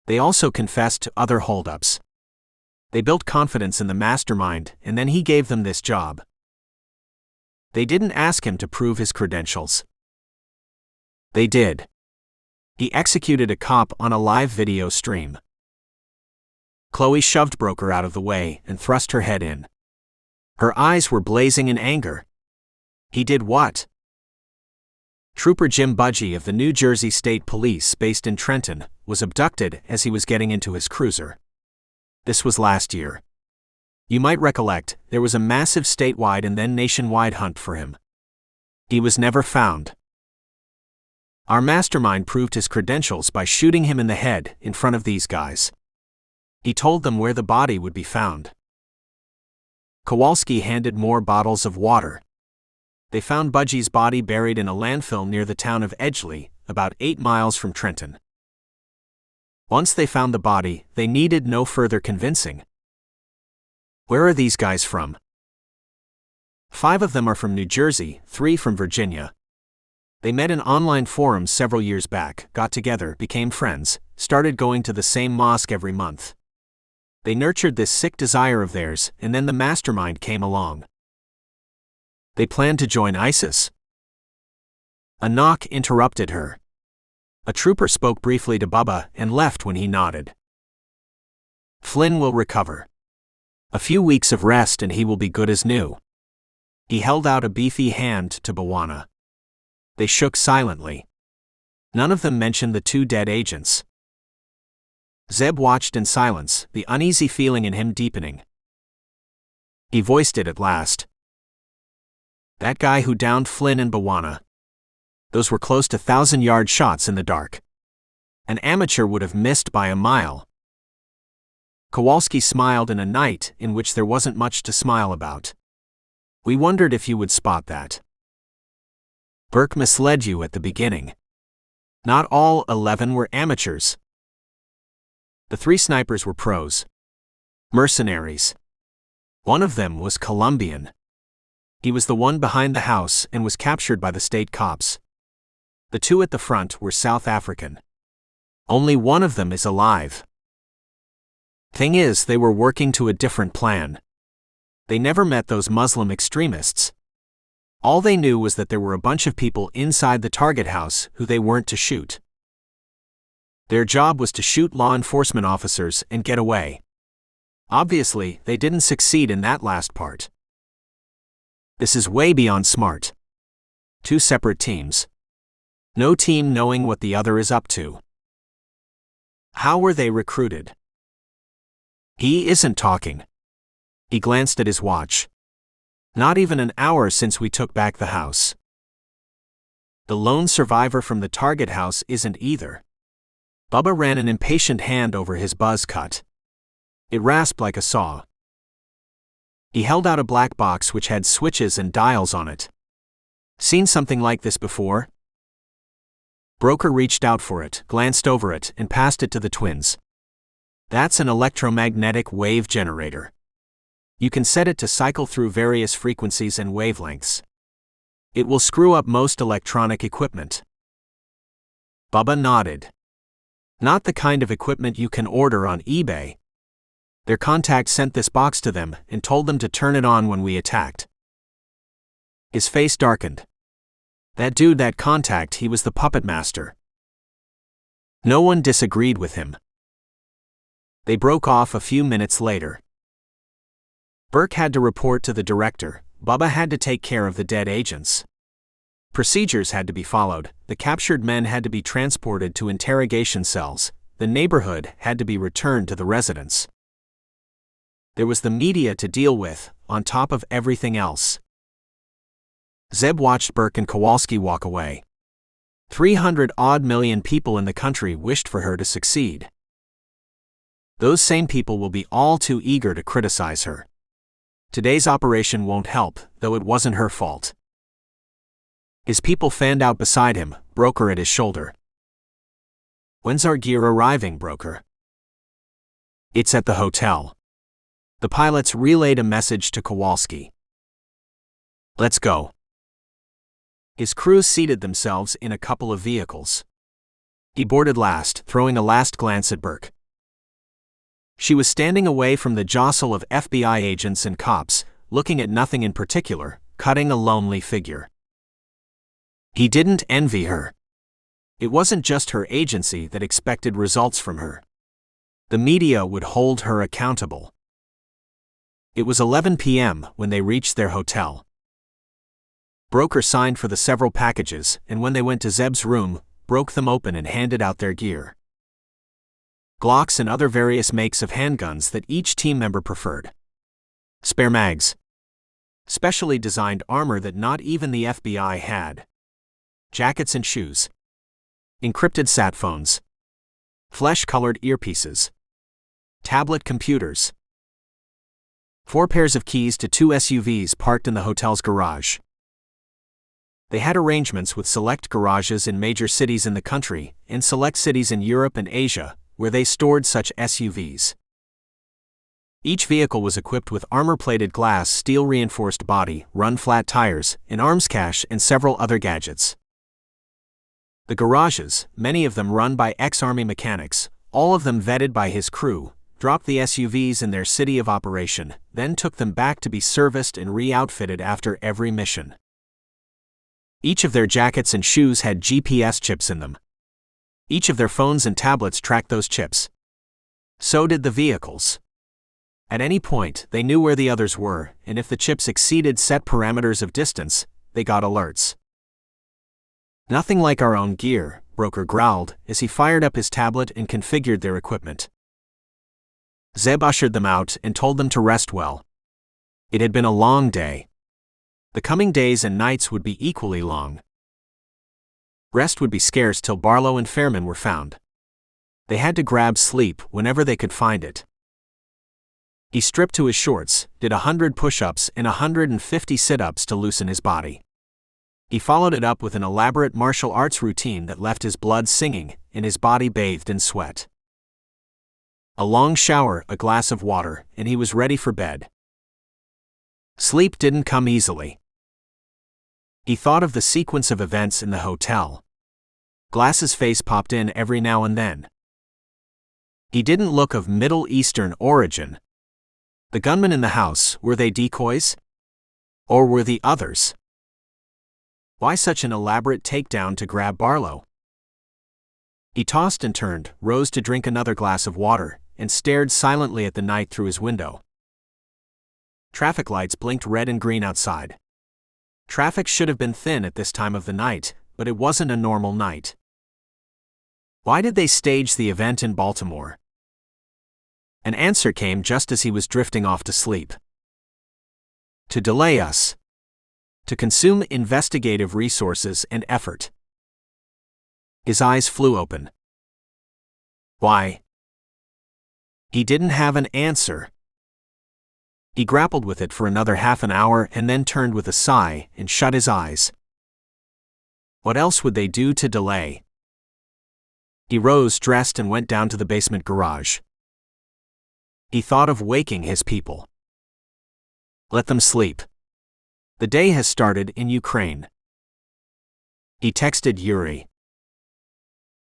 They also confessed to other holdups. They built confidence in the mastermind, and then he gave them this job. They didn't ask him to prove his credentials. They did. He executed a cop on a live video stream. Chloe shoved Broker out of the way and thrust her head in. Her eyes were blazing in anger. He did what? Trooper Jim Budgie of the New Jersey State Police based in Trenton was abducted as he was getting into his cruiser. This was last year. You might recollect, there was a massive statewide and then nationwide hunt for him. He was never found. Our mastermind proved his credentials by shooting him in the head in front of these guys. He told them where the body would be found. Kowalski handed more bottles of water. They found Budgie's body buried in a landfill near the town of Edgeley, about 8 miles from Trenton. Once they found the body, they needed no further convincing. Where are these guys from? 5 of them are from New Jersey, 3 from Virginia. They met in online forums several years back, got together, became friends, started going to the same mosque every month. They nurtured this sick desire of theirs, and then the mastermind came along. They planned to join ISIS. A knock interrupted her. A trooper spoke briefly to Bubba and left when he nodded. Flynn will recover. A few weeks of rest and he will be good as new. He held out a beefy hand to Bwana. They shook silently. None of them mentioned the 2 dead agents. Zeb watched in silence, the uneasy feeling in him deepening. He voiced it at last. That guy who downed Flynn and Bwana. Those were close to 1,000-yard shots in the dark. An amateur would have missed by a mile. Kowalski smiled in a night in which there wasn't much to smile about. We wondered if you would spot that. Burke misled you at the beginning. Not all 11 were amateurs. The 3 snipers were pros. Mercenaries. One of them was Colombian. He was the one behind the house and was captured by the state cops. The 2 at the front were South African. Only one of them is alive. Thing is, they were working to a different plan. They never met those Muslim extremists. All they knew was that there were a bunch of people inside the target house who they weren't to shoot. Their job was to shoot law enforcement officers and get away. Obviously, they didn't succeed in that last part. This is way beyond smart. 2 separate teams. No team knowing what the other is up to. How were they recruited? He isn't talking. He glanced at his watch. Not even an hour since we took back the house. The lone survivor from the target house isn't either. Bubba ran an impatient hand over his buzz cut. It rasped like a saw. He held out a black box which had switches and dials on it. Seen something like this before? Broker reached out for it, glanced over it, and passed it to the twins. That's an electromagnetic wave generator. You can set it to cycle through various frequencies and wavelengths. It will screw up most electronic equipment. Bubba nodded. Not the kind of equipment you can order on eBay. Their contact sent this box to them and told them to turn it on when we attacked. His face darkened. That dude, that contact, he was the puppet master. No one disagreed with him. They broke off a few minutes later. Burke had to report to the director. Bubba had to take care of the dead agents. Procedures had to be followed. The captured men had to be transported to interrogation cells. The neighborhood had to be returned to the residents. There was the media to deal with, on top of everything else. Zeb watched Burke and Kowalski walk away. 300-odd million people in the country wished for her to succeed. Those same people will be all too eager to criticize her. Today's operation won't help, though it wasn't her fault. His people fanned out beside him, Broker at his shoulder. When's our gear arriving, Broker? It's at the hotel. The pilots relayed a message to Kowalski. Let's go. His crew seated themselves in a couple of vehicles. He boarded last, throwing a last glance at Burke. She was standing away from the jostle of FBI agents and cops, looking at nothing in particular, cutting a lonely figure. He didn't envy her. It wasn't just her agency that expected results from her. The media would hold her accountable. It was 11 p.m. when they reached their hotel. Broker signed for the several packages, and when they went to Zeb's room, broke them open and handed out their gear. Glocks and other various makes of handguns that each team member preferred. Spare mags. Specially designed armor that not even the FBI had. Jackets and shoes. Encrypted sat phones. Flesh-colored earpieces. Tablet computers. 4 pairs of keys to 2 SUVs parked in the hotel's garage. They had arrangements with select garages in major cities in the country, and select cities in Europe and Asia, where they stored such SUVs. Each vehicle was equipped with armor-plated glass, steel-reinforced body, run-flat tires, an arms cache, and several other gadgets. The garages, many of them run by ex-Army mechanics, all of them vetted by his crew, dropped the SUVs in their city of operation, then took them back to be serviced and re-outfitted after every mission. Each of their jackets and shoes had GPS chips in them. Each of their phones and tablets tracked those chips. So did the vehicles. At any point, they knew where the others were, and if the chips exceeded set parameters of distance, they got alerts. Nothing like our own gear, Broker growled, as he fired up his tablet and configured their equipment. Zeb ushered them out and told them to rest well. It had been a long day. The coming days and nights would be equally long. Rest would be scarce till Barlow and Fairman were found. They had to grab sleep whenever they could find it. He stripped to his shorts, did 100 push-ups and 150 sit-ups to loosen his body. He followed it up with an elaborate martial arts routine that left his blood singing and his body bathed in sweat. A long shower, a glass of water, and he was ready for bed. Sleep didn't come easily. He thought of the sequence of events in the hotel. Glass's face popped in every now and then. He didn't look of Middle Eastern origin. The gunmen in the house, were they decoys? Or were the others? Why such an elaborate takedown to grab Barlow? He tossed and turned, rose to drink another glass of water, and stared silently at the night through his window. Traffic lights blinked red and green outside. Traffic should have been thin at this time of the night, but it wasn't a normal night. Why did they stage the event in Baltimore? An answer came just as he was drifting off to sleep. To delay us. To consume investigative resources and effort. His eyes flew open. Why? He didn't have an answer. He grappled with it for another half an hour and then turned with a sigh and shut his eyes. What else would they do to delay? He rose, dressed, and went down to the basement garage. He thought of waking his people. Let them sleep. The day has started in Ukraine. He texted Yuri.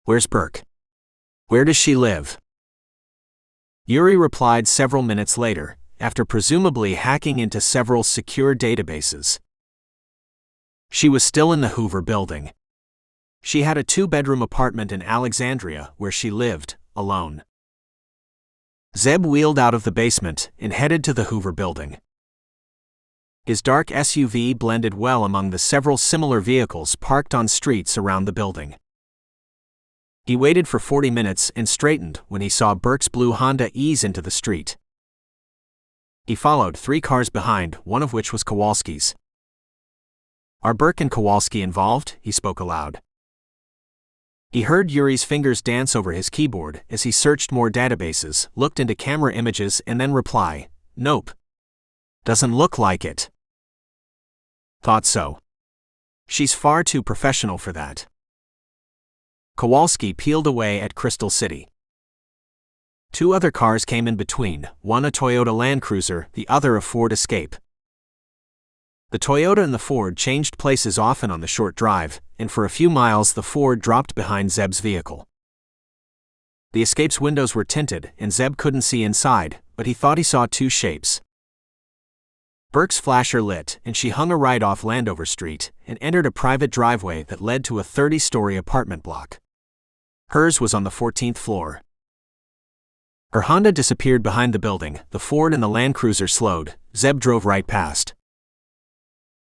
Where's Burke? Where does she live? Yuri replied several minutes later, after presumably hacking into several secure databases. She was still in the Hoover building. She had a 2-bedroom apartment in Alexandria where she lived, alone. Zeb wheeled out of the basement and headed to the Hoover building. His dark SUV blended well among the several similar vehicles parked on streets around the building. He waited for 40 minutes and straightened when he saw Burke's blue Honda ease into the street. He followed 3 cars behind, one of which was Kowalski's. Are Burke and Kowalski involved? He spoke aloud. He heard Yuri's fingers dance over his keyboard as he searched more databases, looked into camera images, and then reply, Nope. Doesn't look like it. Thought so. She's far too professional for that. Kowalski peeled away at Crystal City. 2 other cars came in between, one a Toyota Land Cruiser, the other a Ford Escape. The Toyota and the Ford changed places often on the short drive, and for a few miles the Ford dropped behind Zeb's vehicle. The Escape's windows were tinted, and Zeb couldn't see inside, but he thought he saw 2 shapes. Burke's flasher lit, and she hung a right off Landover Street, and entered a private driveway that led to a 30-story apartment block. Hers was on the 14th floor. Her Honda disappeared behind the building, the Ford and the Land Cruiser slowed. Zeb drove right past.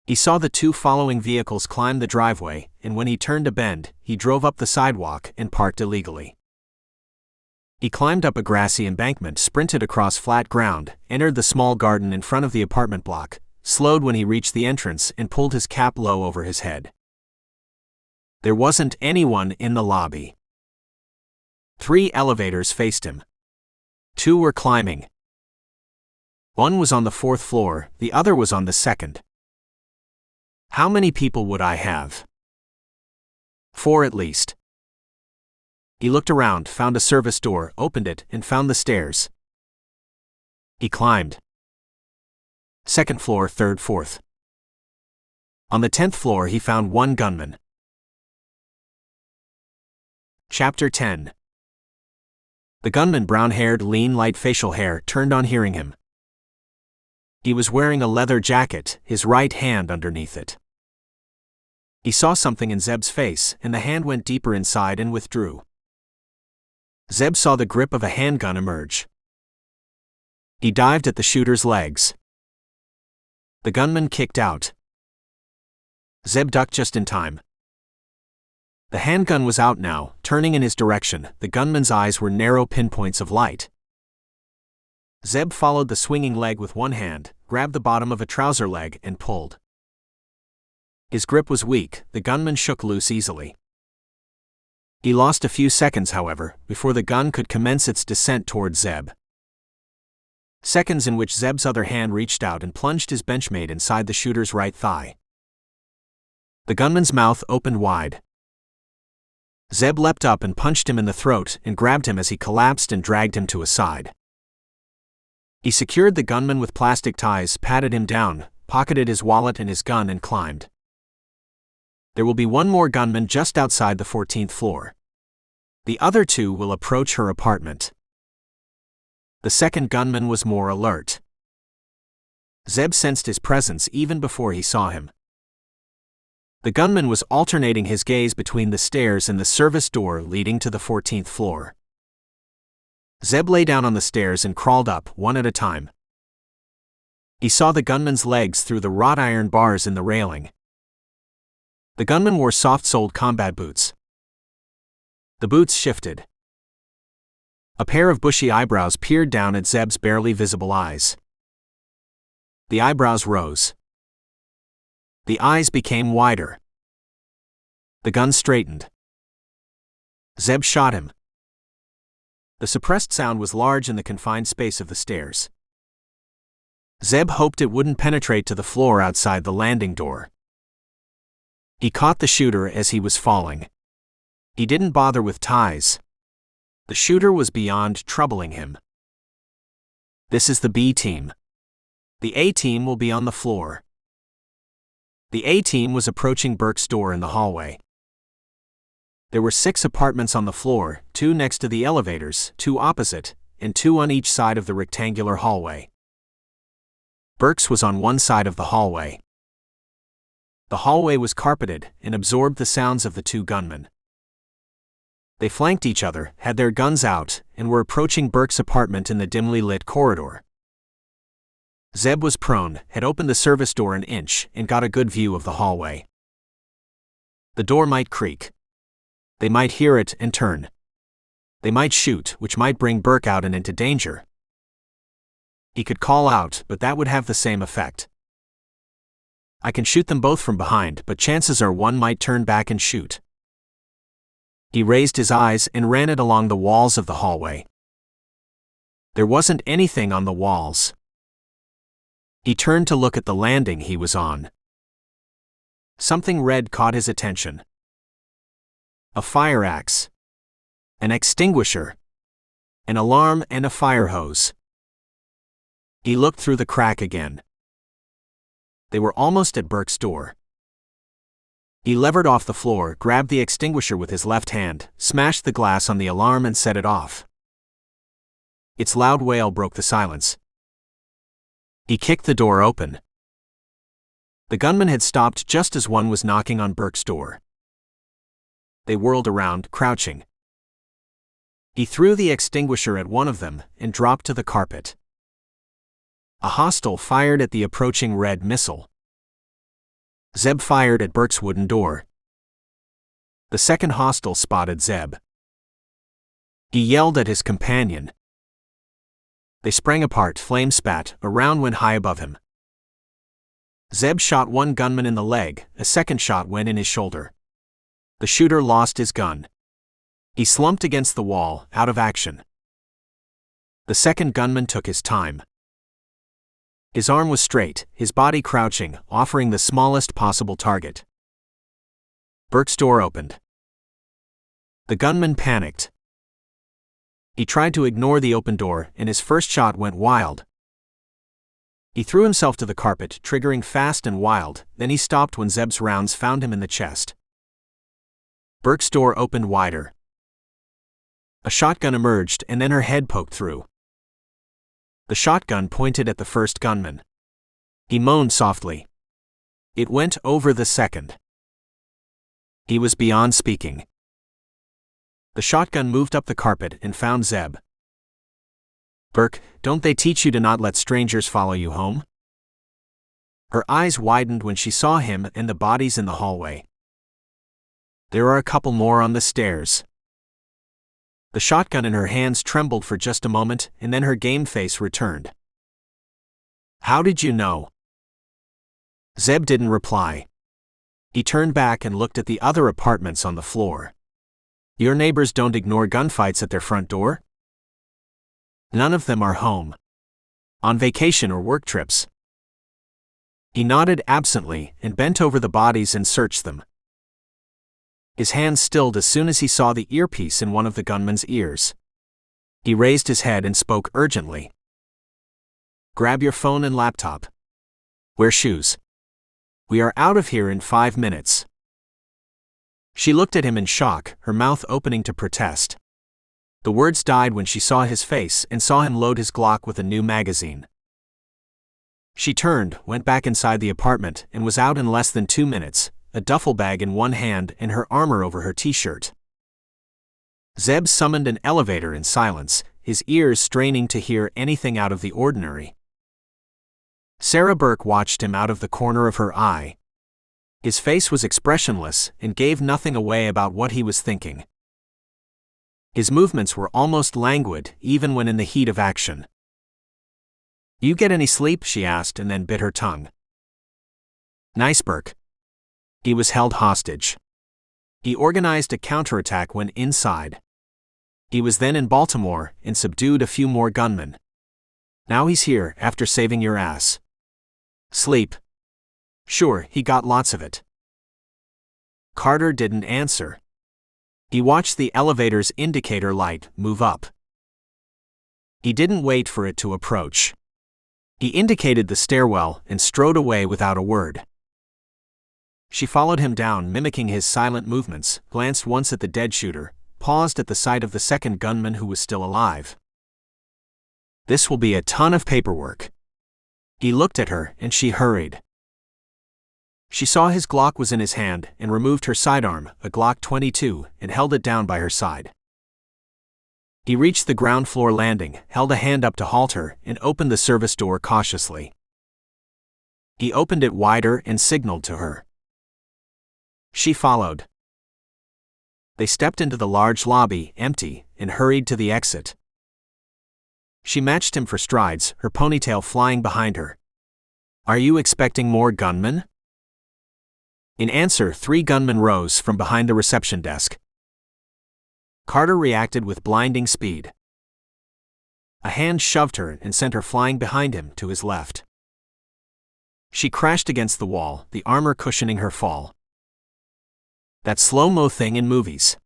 He saw the 2 following vehicles climb the driveway, and when he turned a bend, he drove up the sidewalk and parked illegally. He climbed up a grassy embankment, sprinted across flat ground, entered the small garden in front of the apartment block, slowed when he reached the entrance, and pulled his cap low over his head. There wasn't anyone in the lobby. 3 elevators faced him. 2 were climbing. One was on the 4th floor, the other was on the 2nd. How many people would I have? 4 at least. He looked around, found a service door, opened it, and found the stairs. He climbed. 2nd floor, 3rd, 4th. On the 10th floor he found 1 gunman. Chapter 10. The gunman, brown-haired, lean, light facial hair, turned on hearing him. He was wearing a leather jacket, his right hand underneath it. He saw something in Zeb's face, and the hand went deeper inside and withdrew. Zeb saw the grip of a handgun emerge. He dived at the shooter's legs. The gunman kicked out. Zeb ducked just in time. The handgun was out now, turning in his direction. The gunman's eyes were narrow pinpoints of light. Zeb followed the swinging leg with one hand, grabbed the bottom of a trouser leg, and pulled. His grip was weak, the gunman shook loose easily. He lost a few seconds, however, before the gun could commence its descent toward Zeb. Seconds in which Zeb's other hand reached out and plunged his benchmate inside the shooter's right thigh. The gunman's mouth opened wide. Zeb leapt up and punched him in the throat and grabbed him as he collapsed and dragged him to a side. He secured the gunman with plastic ties, patted him down, pocketed his wallet and his gun and climbed. There will be one more gunman just outside the 14th floor. The other two will approach her apartment. The second gunman was more alert. Zeb sensed his presence even before he saw him. The gunman was alternating his gaze between the stairs and the service door leading to the 14th floor. Zeb lay down on the stairs and crawled up, one at a time. He saw the gunman's legs through the wrought iron bars in the railing. The gunman wore soft-soled combat boots. The boots shifted. A pair of bushy eyebrows peered down at Zeb's barely visible eyes. The eyebrows rose. The eyes became wider. The gun straightened. Zeb shot him. The suppressed sound was large in the confined space of the stairs. Zeb hoped it wouldn't penetrate to the floor outside the landing door. He caught the shooter as he was falling. He didn't bother with ties. The shooter was beyond troubling him. This is the B team. The A team will be on the floor. The A team was approaching Burke's door in the hallway. There were 6 apartments on the floor, 2 next to the elevators, 2 opposite, and 2 on each side of the rectangular hallway. Burke's was on one side of the hallway. The hallway was carpeted and absorbed the sounds of the 2 gunmen. They flanked each other, had their guns out, and were approaching Burke's apartment in the dimly lit corridor. Zeb was prone, had opened the service door an inch, and got a good view of the hallway. The door might creak. They might hear it and turn. They might shoot, which might bring Burke out and into danger. He could call out, but that would have the same effect. I can shoot them both from behind, but chances are one might turn back and shoot. He raised his eyes and ran it along the walls of the hallway. There wasn't anything on the walls. He turned to look at the landing he was on. Something red caught his attention. A fire axe. An extinguisher. An alarm and a fire hose. He looked through the crack again. They were almost at Burke's door. He levered off the floor, grabbed the extinguisher with his left hand, smashed the glass on the alarm and set it off. Its loud wail broke the silence. He kicked the door open. The gunman had stopped just as one was knocking on Burke's door. They whirled around, crouching. He threw the extinguisher at one of them and dropped to the carpet. A hostile fired at the approaching red missile. Zeb fired at Burke's wooden door. The second hostile spotted Zeb. He yelled at his companion. They sprang apart, flame spat, a round went high above him. Zeb shot one gunman in the leg, a second shot went in his shoulder. The shooter lost his gun. He slumped against the wall, out of action. The second gunman took his time. His arm was straight, his body crouching, offering the smallest possible target. Burke's door opened. The gunman panicked. He tried to ignore the open door, and his first shot went wild. He threw himself to the carpet, triggering fast and wild, then he stopped when Zeb's rounds found him in the chest. Burke's door opened wider. A shotgun emerged and then her head poked through. The shotgun pointed at the first gunman. He moaned softly. It went over the second. He was beyond speaking. The shotgun moved up the carpet and found Zeb. "Burke, don't they teach you to not let strangers follow you home?" Her eyes widened when she saw him and the bodies in the hallway. "There are a couple more on the stairs." The shotgun in her hands trembled for just a moment, and then her game face returned. "How did you know?" Zeb didn't reply. He turned back and looked at the other apartments on the floor. "Your neighbors don't ignore gunfights at their front door?" "None of them are home. On vacation or work trips." He nodded absently and bent over the bodies and searched them. His hand stilled as soon as he saw the earpiece in one of the gunman's ears. He raised his head and spoke urgently. "Grab your phone and laptop. Wear shoes. We are out of here in 5 minutes." She looked at him in shock, her mouth opening to protest. The words died when she saw his face and saw him load his Glock with a new magazine. She turned, went back inside the apartment, and was out in less than 2 minutes, a duffel bag in one hand and her armor over her t-shirt. Zeb summoned an elevator in silence, his ears straining to hear anything out of the ordinary. Sarah Burke watched him out of the corner of her eye. His face was expressionless and gave nothing away about what he was thinking. His movements were almost languid, even when in the heat of action. "You get any sleep?" she asked, and then bit her tongue. "Nice, Burke." He was held hostage. He organized a counterattack when inside. He was then in Baltimore and subdued a few more gunmen. Now he's here after saving your ass. "Sleep?" "Sure, he got lots of it." Carter didn't answer. He watched the elevator's indicator light move up. He didn't wait for it to approach. He indicated the stairwell and strode away without a word. She followed him down, mimicking his silent movements, glanced once at the dead shooter, paused at the sight of the second gunman who was still alive. "This will be a ton of paperwork." He looked at her, and she hurried. She saw his Glock was in his hand and removed her sidearm, a Glock 22, and held it down by her side. He reached the ground floor landing, held a hand up to halt her, and opened the service door cautiously. He opened it wider and signaled to her. She followed. They stepped into the large lobby, empty, and hurried to the exit. She matched him for strides, her ponytail flying behind her. "Are you expecting more gunmen?" In answer, 3 gunmen rose from behind the reception desk. Carter reacted with blinding speed. A hand shoved her and sent her flying behind him to his left. She crashed against the wall, the armor cushioning her fall. That slow-mo thing in movies.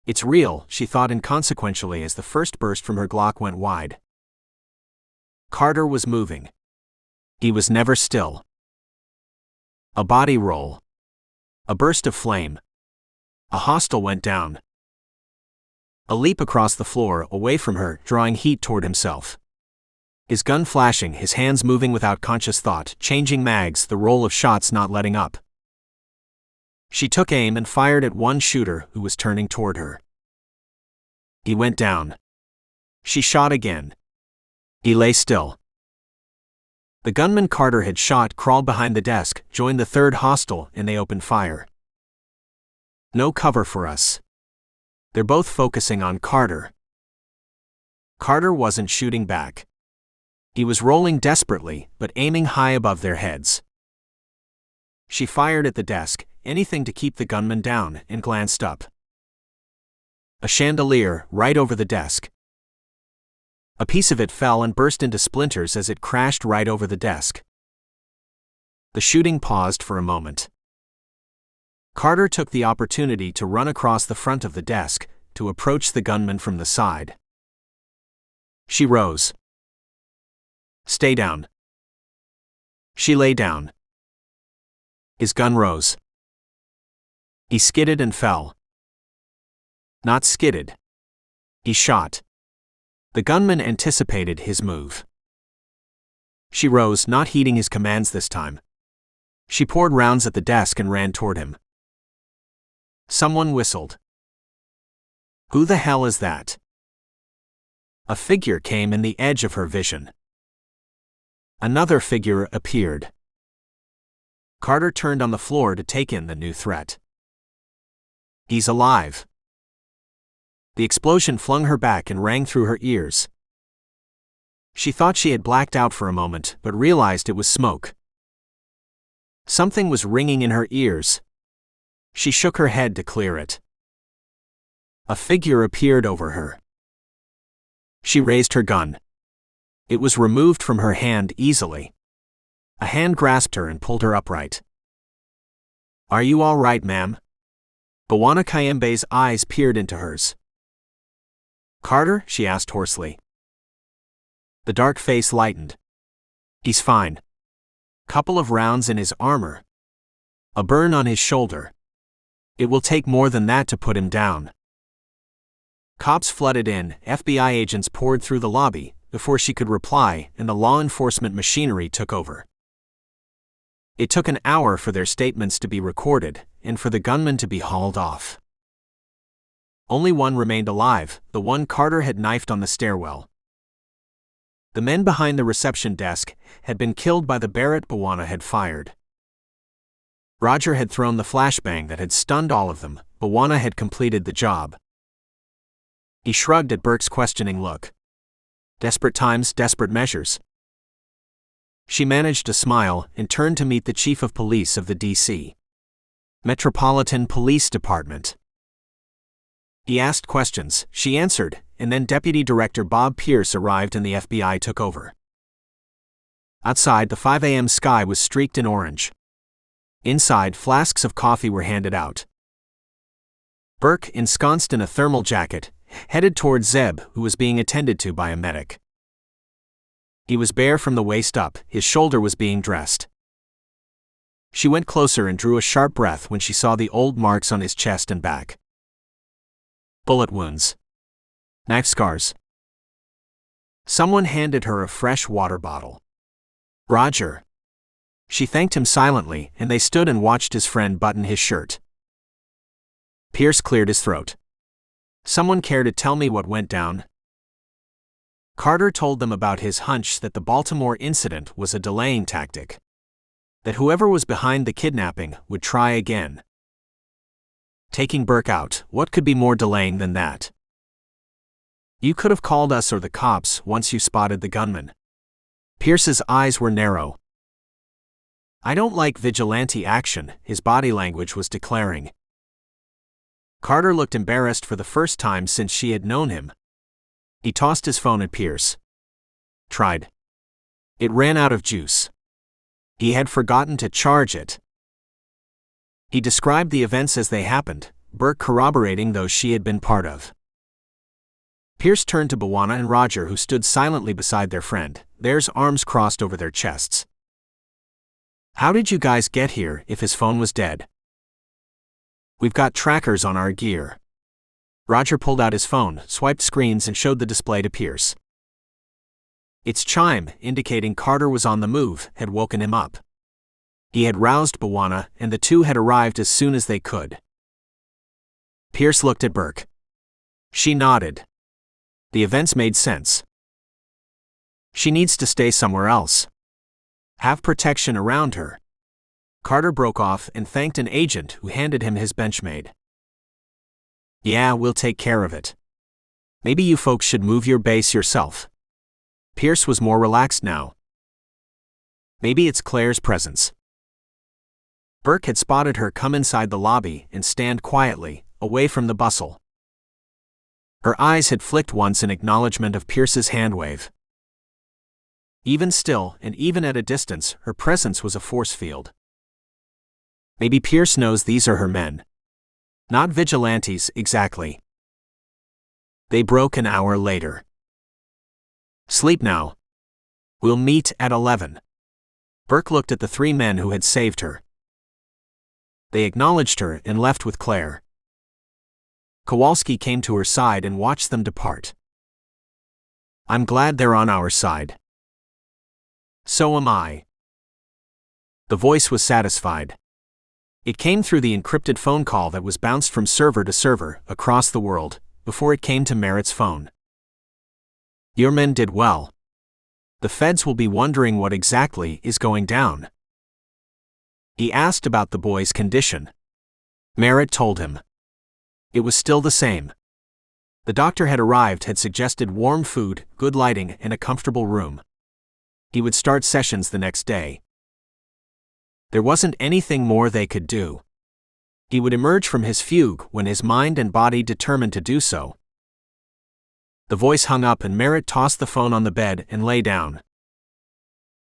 It's real, she thought inconsequentially as the first burst from her Glock went wide. Carter was moving. He was never still. A body roll. A burst of flame. A hostile went down. A leap across the floor, away from her, drawing heat toward himself. His gun flashing, his hands moving without conscious thought, changing mags, the roll of shots not letting up. She took aim and fired at one shooter who was turning toward her. He went down. She shot again. He lay still. The gunman Carter had shot crawled behind the desk, joined the third hostile, and they opened fire. No cover for us. They're both focusing on Carter. Carter wasn't shooting back. He was rolling desperately, but aiming high above their heads. She fired at the desk, anything to keep the gunman down, and glanced up. A chandelier, right over the desk. A piece of it fell and burst into splinters as it crashed right over the desk. The shooting paused for a moment. Carter took the opportunity to run across the front of the desk, to approach the gunman from the side. She rose. "Stay down." She lay down. His gun rose. He skidded and fell. Not skidded. He shot. The gunman anticipated his move. She rose, not heeding his commands this time. She poured rounds at the desk and ran toward him. Someone whistled. "Who the hell is that?" A figure came in the edge of her vision. Another figure appeared. Carter turned on the floor to take in the new threat. He's alive. The explosion flung her back and rang through her ears. She thought she had blacked out for a moment, but realized it was smoke. Something was ringing in her ears. She shook her head to clear it. A figure appeared over her. She raised her gun. It was removed from her hand easily. A hand grasped her and pulled her upright. "Are you all right, ma'am?" Bwana Kayembe's eyes peered into hers. "Carter?" she asked hoarsely. The dark face lightened. "He's fine. Couple of rounds in his armor. A burn on his shoulder. It will take more than that to put him down." Cops flooded in, FBI agents poured through the lobby before she could reply, and the law enforcement machinery took over. It took an hour for their statements to be recorded and for the gunman to be hauled off. Only one remained alive, the one Carter had knifed on the stairwell. The men behind the reception desk had been killed by the Barrett Bwana had fired. Roger had thrown the flashbang that had stunned all of them. Bwana had completed the job. He shrugged at Burke's questioning look. Desperate times, desperate measures. She managed to smile and turned to meet the chief of police of the D.C. Metropolitan Police Department. He asked questions, she answered, and then Deputy Director Bob Pierce arrived and the FBI took over. Outside, the 5 a.m. sky was streaked in orange. Inside, flasks of coffee were handed out. Burke, ensconced in a thermal jacket, headed toward Zeb, who was being attended to by a medic. He was bare from the waist up, his shoulder was being dressed. She went closer and drew a sharp breath when she saw the old marks on his chest and back. Bullet wounds. Knife scars. Someone handed her a fresh water bottle. "Roger." She thanked him silently, and they stood and watched his friend button his shirt. Pierce cleared his throat. "Someone care to tell me what went down?" Carter told them about his hunch that the Baltimore incident was a delaying tactic. That whoever was behind the kidnapping would try again. Taking Burke out, what could be more delaying than that? "You could have called us or the cops once you spotted the gunman." Pierce's eyes were narrow. "I don't like vigilante action," his body language was declaring. Carter looked embarrassed for the first time since she had known him. He tossed his phone at Pierce. Tried. It ran out of juice. He had forgotten to charge it. He described the events as they happened, Burke corroborating those she had been part of. Pierce turned to Bwana and Roger, who stood silently beside their friend, theirs arms crossed over their chests. "How did you guys get here if his phone was dead?" "We've got trackers on our gear." Roger pulled out his phone, swiped screens and showed the display to Pierce. Its chime, indicating Carter was on the move, had woken him up. He had roused Bwana, and the two had arrived as soon as they could. Pierce looked at Burke. She nodded. The events made sense. She needs to stay somewhere else. Have protection around her. Carter broke off and thanked an agent who handed him his Benchmade. "Yeah, we'll take care of it. Maybe you folks should move your base yourself." Pierce was more relaxed now. "Maybe it's Claire's presence." Burke had spotted her come inside the lobby and stand quietly, away from the bustle. Her eyes had flicked once in acknowledgement of Pierce's hand wave. Even still, and even at a distance, her presence was a force field. Maybe Pierce knows these are her men. Not vigilantes, exactly. They broke an hour later. "Sleep now. We'll meet at 11. Burke looked at the 3 men who had saved her. They acknowledged her and left with Claire. Kowalski came to her side and watched them depart. "I'm glad they're on our side." "So am I." The voice was satisfied. It came through the encrypted phone call that was bounced from server to server across the world before it came to Merritt's phone. "Your men did well. The feds will be wondering what exactly is going down." He asked about the boy's condition. Merritt told him. It was still the same. The doctor had arrived, had suggested warm food, good lighting, and a comfortable room. He would start sessions the next day. There wasn't anything more they could do. He would emerge from his fugue when his mind and body determined to do so. The voice hung up and Merritt tossed the phone on the bed and lay down.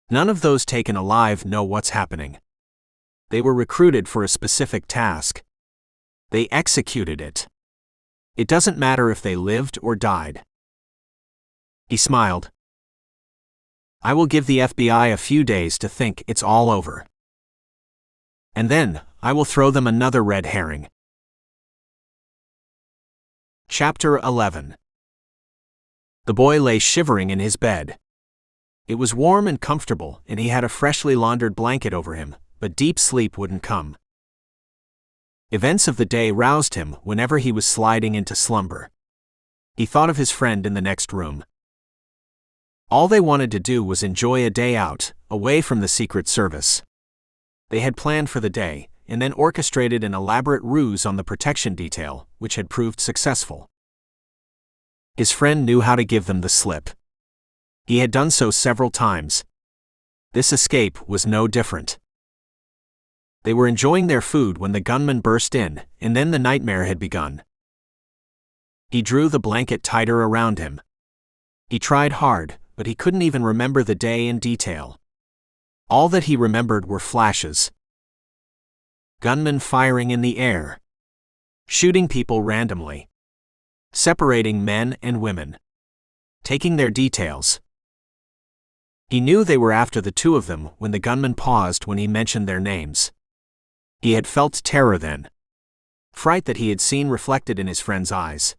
None of those taken alive know what's happening. They were recruited for a specific task. They executed it. It doesn't matter if they lived or died. He smiled. I will give the FBI a few days to think it's all over. And then, I will throw them another red herring. Chapter 11. The boy lay shivering in his bed. It was warm and comfortable, and he had a freshly laundered blanket over him, but deep sleep wouldn't come. Events of the day roused him whenever he was sliding into slumber. He thought of his friend in the next room. All they wanted to do was enjoy a day out, away from the Secret Service. They had planned for the day, and then orchestrated an elaborate ruse on the protection detail, which had proved successful. His friend knew how to give them the slip. He had done so several times. This escape was no different. They were enjoying their food when the gunman burst in, and then the nightmare had begun. He drew the blanket tighter around him. He tried hard, but he couldn't even remember the day in detail. All that he remembered were flashes. Gunmen firing in the air. Shooting people randomly. Separating men and women. Taking their details. He knew they were after the two of them when the gunman paused when he mentioned their names. He had felt terror then. Fright that he had seen reflected in his friend's eyes.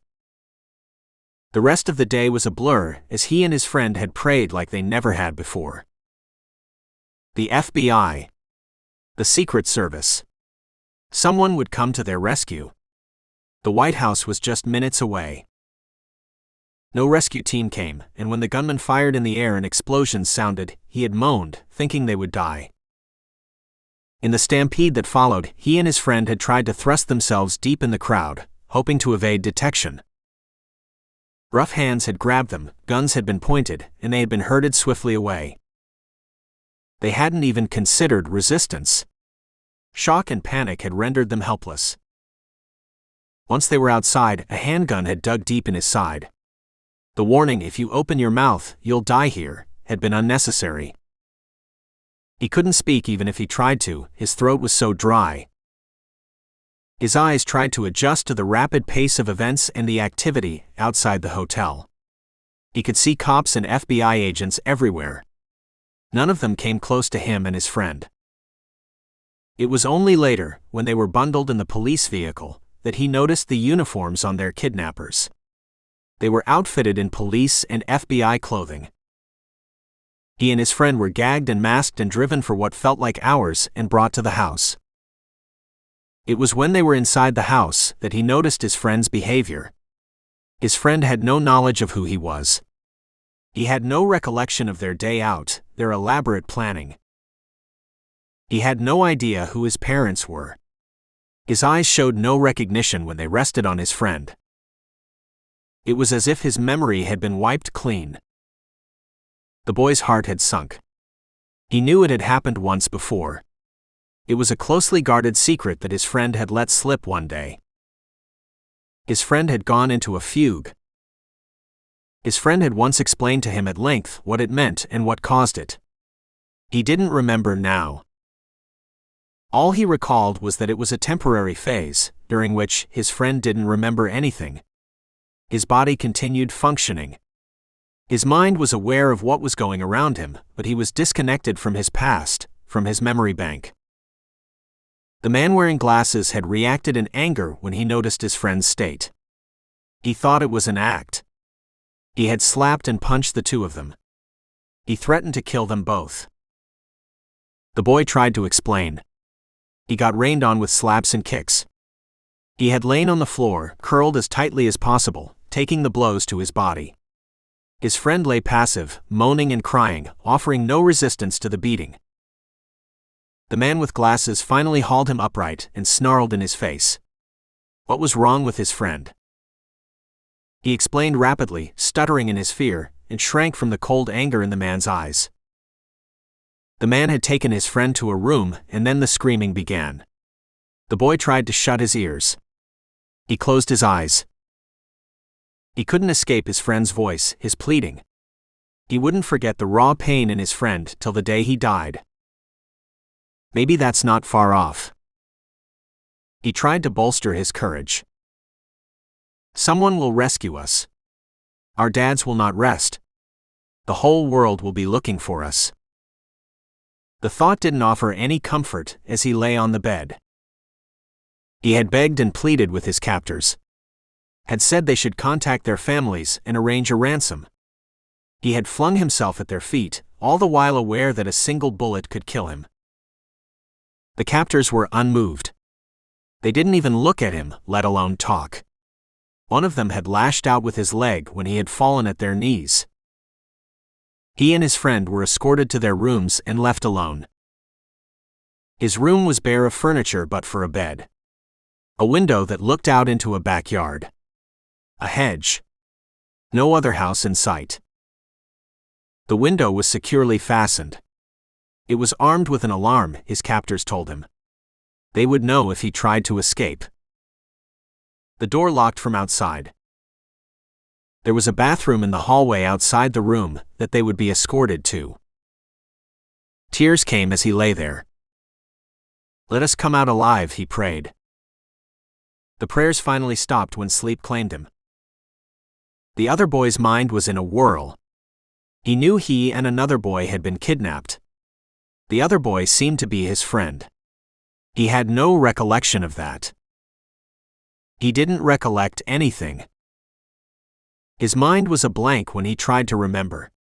The rest of the day was a blur as he and his friend had prayed like they never had before. The FBI. The Secret Service. Someone would come to their rescue. The White House was just minutes away. No rescue team came, and when the gunman fired in the air and explosions sounded, he had moaned, thinking they would die. In the stampede that followed, he and his friend had tried to thrust themselves deep in the crowd, hoping to evade detection. Rough hands had grabbed them, guns had been pointed, and they had been herded swiftly away. They hadn't even considered resistance. Shock and panic had rendered them helpless. Once they were outside, a handgun had dug deep in his side. The warning, "If you open your mouth, you'll die here," had been unnecessary. He couldn't speak even if he tried to, his throat was so dry. His eyes tried to adjust to the rapid pace of events and the activity outside the hotel. He could see cops and FBI agents everywhere. None of them came close to him and his friend. It was only later, when they were bundled in the police vehicle, that he noticed the uniforms on their kidnappers. They were outfitted in police and FBI clothing. He and his friend were gagged and masked and driven for what felt like hours and brought to the house. It was when they were inside the house that he noticed his friend's behavior. His friend had no knowledge of who he was. He had no recollection of their day out, their elaborate planning. He had no idea who his parents were. His eyes showed no recognition when they rested on his friend. It was as if his memory had been wiped clean. The boy's heart had sunk. He knew it had happened once before. It was a closely guarded secret that his friend had let slip one day. His friend had gone into a fugue. His friend had once explained to him at length what it meant and what caused it. He didn't remember now. All he recalled was that it was a temporary phase, during which his friend didn't remember anything. His body continued functioning. His mind was aware of what was going around him, but he was disconnected from his past, from his memory bank. The man wearing glasses had reacted in anger when he noticed his friend's state. He thought it was an act. He had slapped and punched the two of them. He threatened to kill them both. The boy tried to explain. He got rained on with slaps and kicks. He had lain on the floor, curled as tightly as possible, taking the blows to his body. His friend lay passive, moaning and crying, offering no resistance to the beating. The man with glasses finally hauled him upright and snarled in his face. What was wrong with his friend? He explained rapidly, stuttering in his fear, and shrank from the cold anger in the man's eyes. The man had taken his friend to a room, and then the screaming began. The boy tried to shut his ears. He closed his eyes. He couldn't escape his friend's voice, his pleading. He wouldn't forget the raw pain in his friend till the day he died. Maybe that's not far off. He tried to bolster his courage. Someone will rescue us. Our dads will not rest. The whole world will be looking for us. The thought didn't offer any comfort as he lay on the bed. He had begged and pleaded with his captors, had said they should contact their families and arrange a ransom. He had flung himself at their feet, all the while aware that a single bullet could kill him. The captors were unmoved. They didn't even look at him, let alone talk. One of them had lashed out with his leg when he had fallen at their knees. He and his friend were escorted to their rooms and left alone. His room was bare of furniture but for a bed. A window that looked out into a backyard. A hedge. No other house in sight. The window was securely fastened. It was armed with an alarm, his captors told him. They would know if he tried to escape. The door locked from outside. There was a bathroom in the hallway outside the room that they would be escorted to. Tears came as he lay there. "Let us come out alive," he prayed. The prayers finally stopped when sleep claimed him. The other boy's mind was in a whirl. He knew he and another boy had been kidnapped. The other boy seemed to be his friend. He had no recollection of that. He didn't recollect anything. His mind was a blank when he tried to remember.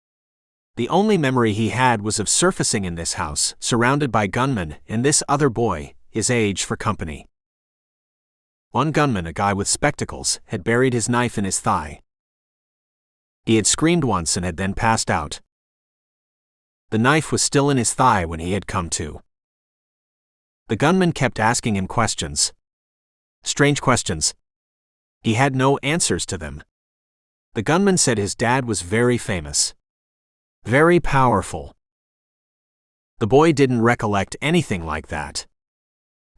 The only memory he had was of surfacing in this house, surrounded by gunmen, and this other boy, his age, for company. One gunman, a guy with spectacles, had buried his knife in his thigh. He had screamed once and had then passed out. The knife was still in his thigh when he had come to. The gunman kept asking him questions. Strange questions. He had no answers to them. The gunman said his dad was very famous. Very powerful. The boy didn't recollect anything like that.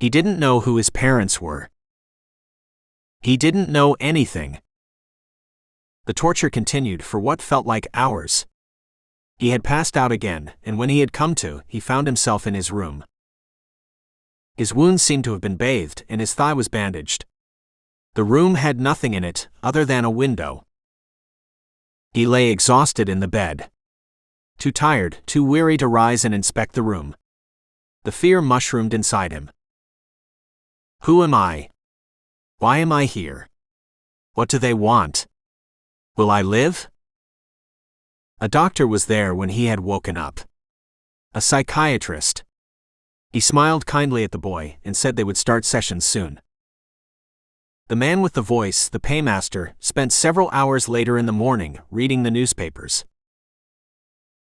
He didn't know who his parents were. He didn't know anything. The torture continued for what felt like hours. He had passed out again, and when he had come to, he found himself in his room. His wounds seemed to have been bathed, and his thigh was bandaged. The room had nothing in it, other than a window. He lay exhausted in the bed. Too tired, too weary to rise and inspect the room. The fear mushroomed inside him. Who am I? Why am I here? What do they want? Will I live? A doctor was there when he had woken up. A psychiatrist. He smiled kindly at the boy and said they would start sessions soon. The man with the voice, the paymaster, spent several hours later in the morning reading the newspapers.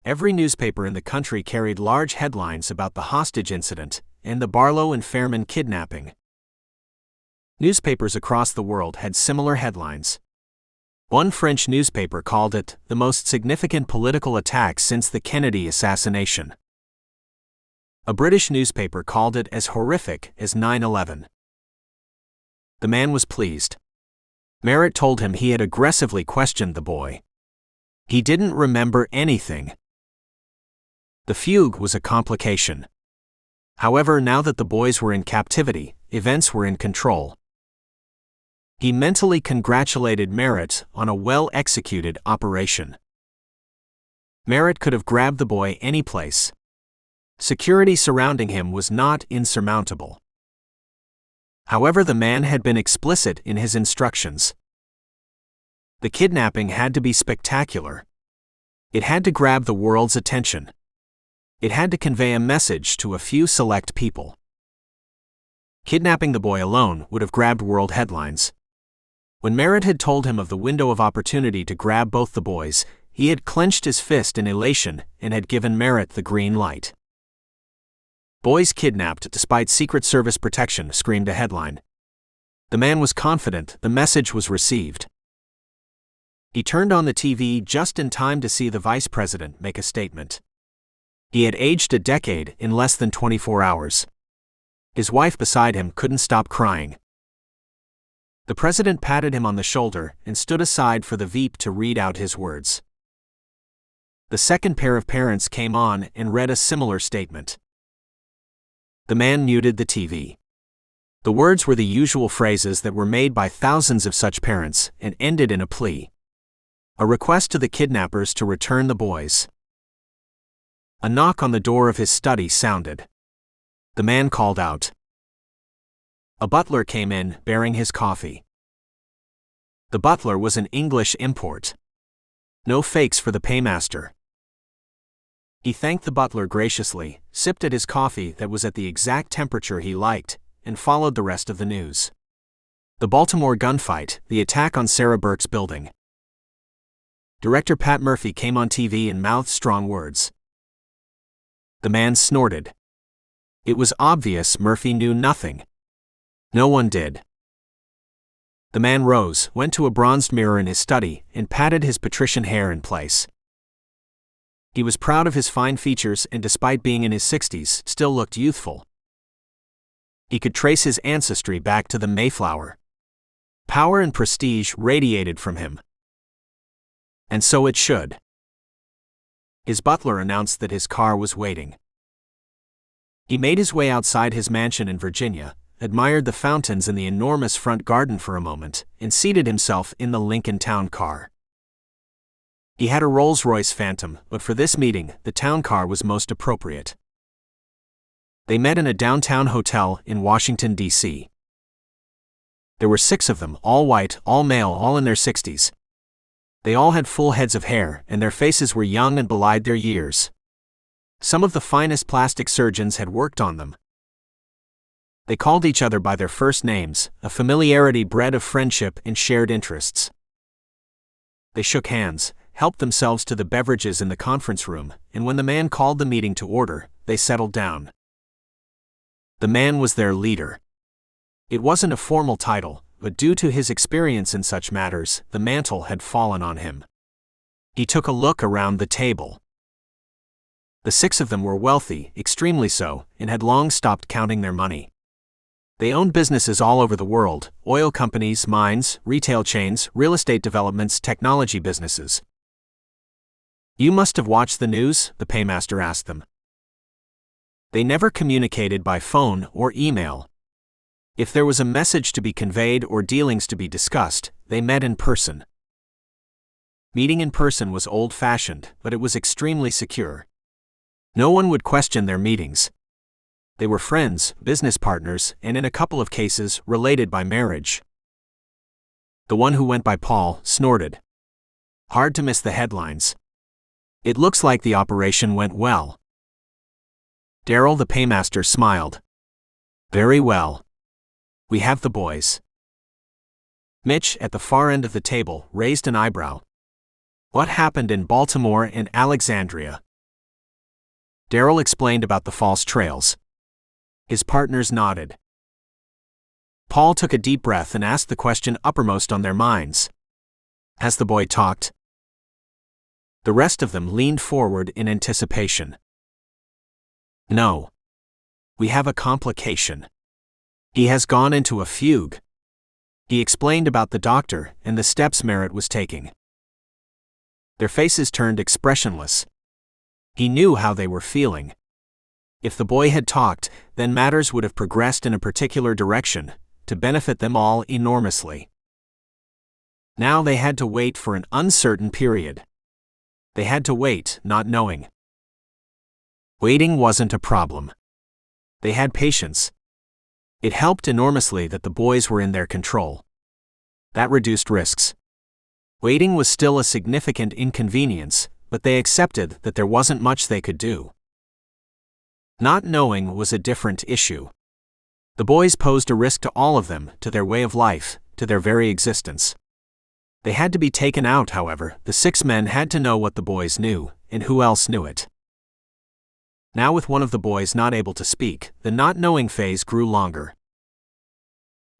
Every newspaper in the country carried large headlines about the hostage incident and the Barlow and Fairman kidnapping. Newspapers across the world had similar headlines. One French newspaper called it the most significant political attack since the Kennedy assassination. A British newspaper called it as horrific as 9/11. The man was pleased. Merritt told him he had aggressively questioned the boy. He didn't remember anything. The fugue was a complication. However, now that the boys were in captivity, events were in control. He mentally congratulated Merritt on a well-executed operation. Merritt could have grabbed the boy any place. Security surrounding him was not insurmountable. However, the man had been explicit in his instructions. The kidnapping had to be spectacular. It had to grab the world's attention. It had to convey a message to a few select people. Kidnapping the boy alone would have grabbed world headlines. When Merritt had told him of the window of opportunity to grab both the boys, he had clenched his fist in elation and had given Merritt the green light. "Boys kidnapped despite Secret Service protection," screamed a headline. The man was confident the message was received. He turned on the TV just in time to see the vice president make a statement. He had aged a decade in less than 24 hours. His wife beside him couldn't stop crying. The president patted him on the shoulder and stood aside for the VP to read out his words. The second pair of parents came on and read a similar statement. The man muted the TV. The words were the usual phrases that were made by thousands of such parents and ended in a plea. A request to the kidnappers to return the boys. A knock on the door of his study sounded. The man called out. A butler came in, bearing his coffee. The butler was an English import. No fakes for the paymaster. He thanked the butler graciously, sipped at his coffee that was at the exact temperature he liked, and followed the rest of the news. The Baltimore gunfight, the attack on Sarah Burke's building. Director Pat Murphy came on TV and mouthed strong words. The man snorted. It was obvious Murphy knew nothing. No one did. The man rose, went to a bronzed mirror in his study, and patted his patrician hair in place. He was proud of his fine features and, despite being in his 60s, still looked youthful. He could trace his ancestry back to the Mayflower. Power and prestige radiated from him. And so it should. His butler announced that his car was waiting. He made his way outside his mansion in Virginia, admired the fountains in the enormous front garden for a moment, and seated himself in the Lincoln town car. He had a Rolls-Royce Phantom, but for this meeting, the town car was most appropriate. They met in a downtown hotel in Washington, D.C. There were 6 of them, all white, all male, all in their 60s. They all had full heads of hair, and their faces were young and belied their years. Some of the finest plastic surgeons had worked on them. They called each other by their first names, a familiarity bred of friendship and shared interests. They shook hands, helped themselves to the beverages in the conference room, and when the man called the meeting to order, they settled down. The man was their leader. It wasn't a formal title, but due to his experience in such matters, the mantle had fallen on him. He took a look around the table. The 6 of them were wealthy, extremely so, and had long stopped counting their money. They owned businesses all over the world: oil companies, mines, retail chains, real estate developments, technology businesses. You must have watched the news, the paymaster asked them. They never communicated by phone or email. If there was a message to be conveyed or dealings to be discussed, they met in person. Meeting in person was old-fashioned, but it was extremely secure. No one would question their meetings. They were friends, business partners, and in a couple of cases, related by marriage. The one who went by Paul snorted. Hard to miss the headlines. It looks like the operation went well. Darrell the paymaster smiled. Very well. We have the boys. Mitch, at the far end of the table, raised an eyebrow. What happened in Baltimore and Alexandria? Darrell explained about the false trails. His partners nodded. Paul took a deep breath and asked the question uppermost on their minds. Has the boy talked? The rest of them leaned forward in anticipation. No. We have a complication. He has gone into a fugue. He explained about the doctor and the steps Merritt was taking. Their faces turned expressionless. He knew how they were feeling. If the boy had talked, then matters would have progressed in a particular direction, to benefit them all enormously. Now they had to wait for an uncertain period. They had to wait, not knowing. Waiting wasn't a problem. They had patience. It helped enormously that the boys were in their control. That reduced risks. Waiting was still a significant inconvenience, but they accepted that there wasn't much they could do. Not knowing was a different issue. The boys posed a risk to all of them, to their way of life, to their very existence. They had to be taken out, however. The 6 men had to know what the boys knew, and who else knew it. Now, with one of the boys not able to speak, the not knowing phase grew longer.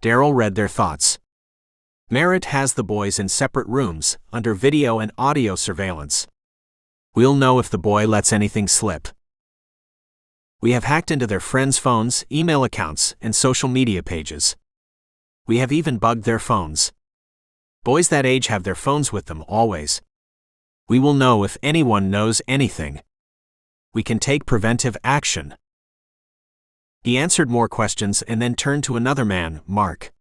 Darrell read their thoughts. Merritt has the boys in separate rooms, under video and audio surveillance. We'll know if the boy lets anything slip. We have hacked into their friends' phones, email accounts, and social media pages. We have even bugged their phones. Boys that age have their phones with them always. We will know if anyone knows anything. We can take preventive action. He answered more questions and then turned to another man, Mark.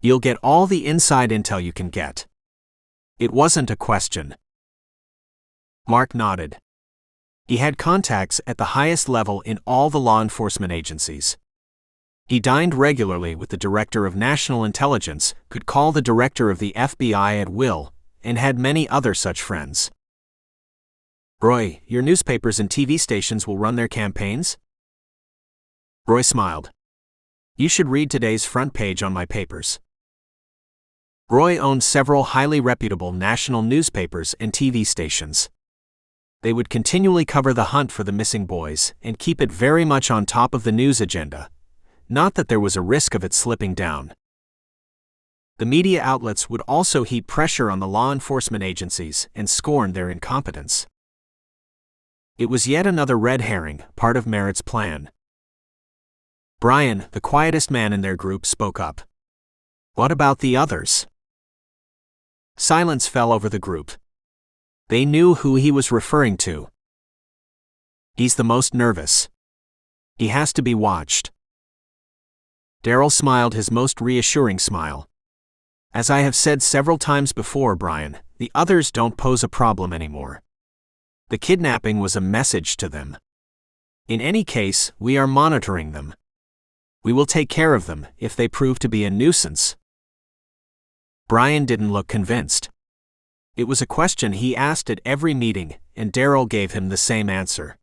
You'll get all the inside intel you can get. It wasn't a question. Mark nodded. He had contacts at the highest level in all the law enforcement agencies. He dined regularly with the Director of National Intelligence, could call the Director of the FBI at will, and had many other such friends. Roy, your newspapers and TV stations will run their campaigns? Roy smiled. You should read today's front page on my papers. Roy owned several highly reputable national newspapers and TV stations. They would continually cover the hunt for the missing boys and keep it very much on top of the news agenda, not that there was a risk of it slipping down. The media outlets would also heap pressure on the law enforcement agencies and scorn their incompetence. It was yet another red herring, part of Merritt's plan. Brian, the quietest man in their group, spoke up. What about the others? Silence fell over the group. They knew who he was referring to. He's the most nervous. He has to be watched. Darryl smiled his most reassuring smile. As I have said several times before, Brian, the others don't pose a problem anymore. The kidnapping was a message to them. In any case, we are monitoring them. We will take care of them if they prove to be a nuisance. Brian didn't look convinced. It was a question he asked at every meeting, and Darryl gave him the same answer.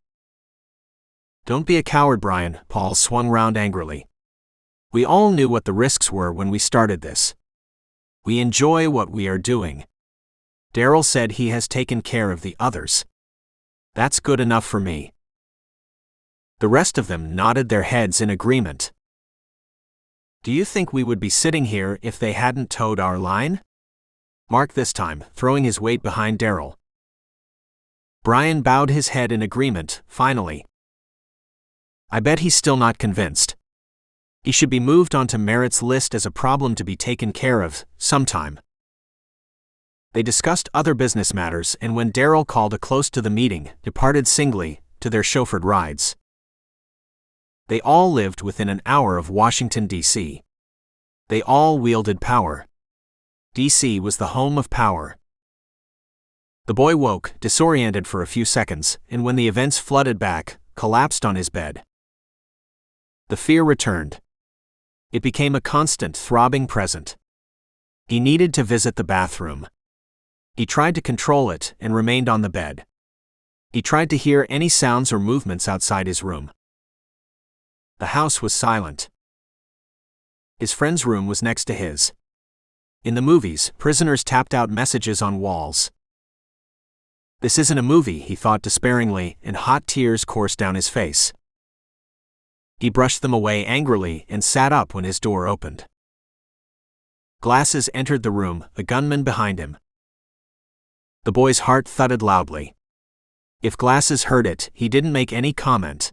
Don't be a coward, Brian, Paul swung round angrily. We all knew what the risks were when we started this. We enjoy what we are doing. Darryl said he has taken care of the others. That's good enough for me. The rest of them nodded their heads in agreement. Do you think we would be sitting here if they hadn't towed our line? Mark this time, throwing his weight behind Darryl. Brian bowed his head in agreement, finally. I bet he's still not convinced. He should be moved onto Merritt's list as a problem to be taken care of, sometime. They discussed other business matters and when Darryl called a close to the meeting, departed singly, to their chauffeured rides. They all lived within an hour of Washington, D.C. They all wielded power. D.C. was the home of power. The boy woke, disoriented for a few seconds, and when the events flooded back, collapsed on his bed. The fear returned. It became a constant, throbbing present. He needed to visit the bathroom. He tried to control it and remained on the bed. He tried to hear any sounds or movements outside his room. The house was silent. His friend's room was next to his. In the movies, prisoners tapped out messages on walls. This isn't a movie, he thought despairingly, and hot tears coursed down his face. He brushed them away angrily and sat up when his door opened. Glasses entered the room, the gunman behind him. The boy's heart thudded loudly. If Glasses heard it, he didn't make any comment.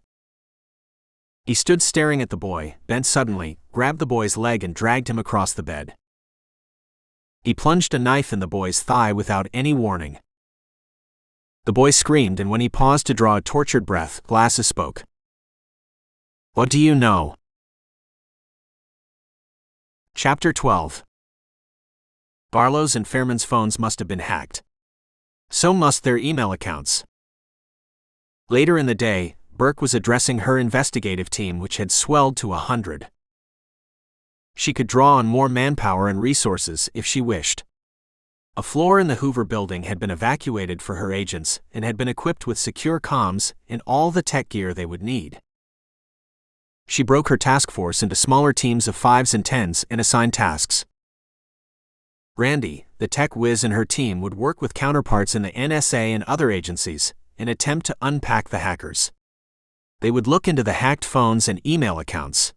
He stood staring at the boy, bent suddenly, grabbed the boy's leg and dragged him across the bed. He plunged a knife in the boy's thigh without any warning. The boy screamed, and when he paused to draw a tortured breath, Glasses spoke. What do you know? Chapter 12. Barlow's and Fairman's phones must have been hacked. So must their email accounts. Later in the day, Burke was addressing her investigative team, which had swelled to 100. She could draw on more manpower and resources if she wished. A floor in the Hoover building had been evacuated for her agents and had been equipped with secure comms and all the tech gear they would need. She broke her task force into smaller teams of 5s and 10s and assigned tasks. Randy, the tech whiz, and her team would work with counterparts in the NSA and other agencies and attempt to unpack the hackers. They would look into the hacked phones and email accounts.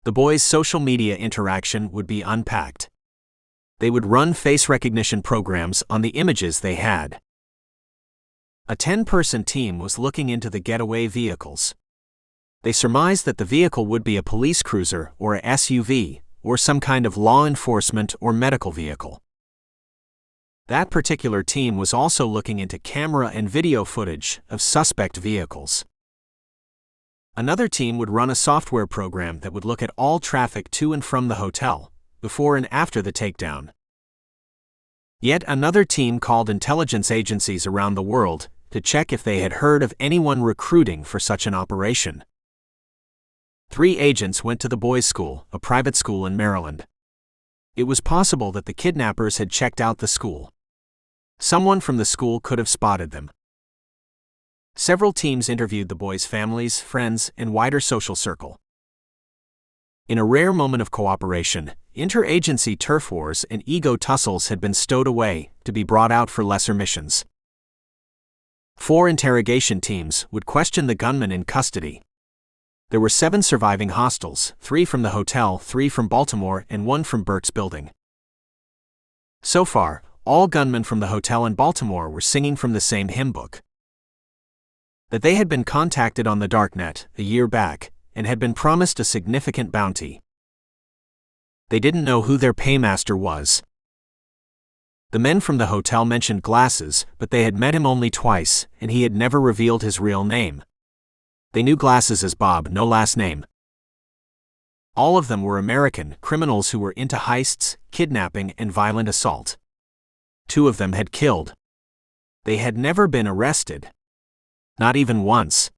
The boys' social media interaction would be unpacked. They would run face recognition programs on the images they had. A 10-person team was looking into the getaway vehicles. They surmised that the vehicle would be a police cruiser or a SUV, or some kind of law enforcement or medical vehicle. That particular team was also looking into camera and video footage of suspect vehicles. Another team would run a software program that would look at all traffic to and from the hotel, before and after the takedown. Yet another team called intelligence agencies around the world to check if they had heard of anyone recruiting for such an operation. 3 agents went to the boys' school, a private school in Maryland. It was possible that the kidnappers had checked out the school. Someone from the school could have spotted them. Several teams interviewed the boys' families, friends, and wider social circle. In a rare moment of cooperation, interagency turf wars and ego tussles had been stowed away to be brought out for lesser missions. 4 interrogation teams would question the gunmen in custody. There were 7 surviving hostiles, 3 from the hotel, 3 from Baltimore, and 1 from Burke's building. So far, all gunmen from the hotel in Baltimore were singing from the same hymn book. That they had been contacted on the darknet a year back and had been promised a significant bounty. They didn't know who their paymaster was. The men from the hotel mentioned Glasses, but they had met him only twice, and he had never revealed his real name. They knew Glasses as Bob, no last name. All of them were American criminals who were into heists, kidnapping, and violent assault. 2 of them had killed. They had never been arrested. Not even once.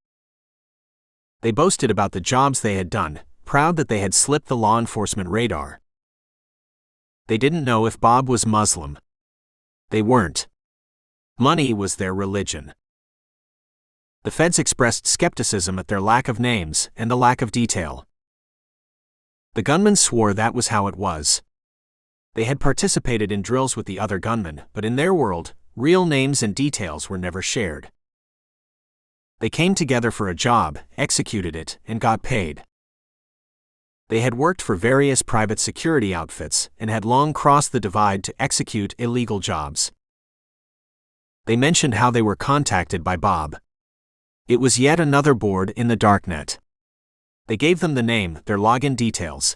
They boasted about the jobs they had done, proud that they had slipped the law enforcement radar. They didn't know if Bob was Muslim. They weren't. Money was their religion. The feds expressed skepticism at their lack of names and the lack of detail. The gunmen swore that was how it was. They had participated in drills with the other gunmen, but in their world, real names and details were never shared. They came together for a job, executed it, and got paid. They had worked for various private security outfits and had long crossed the divide to execute illegal jobs. They mentioned how they were contacted by Bob. It was yet another board in the darknet. They gave them the name, their login details.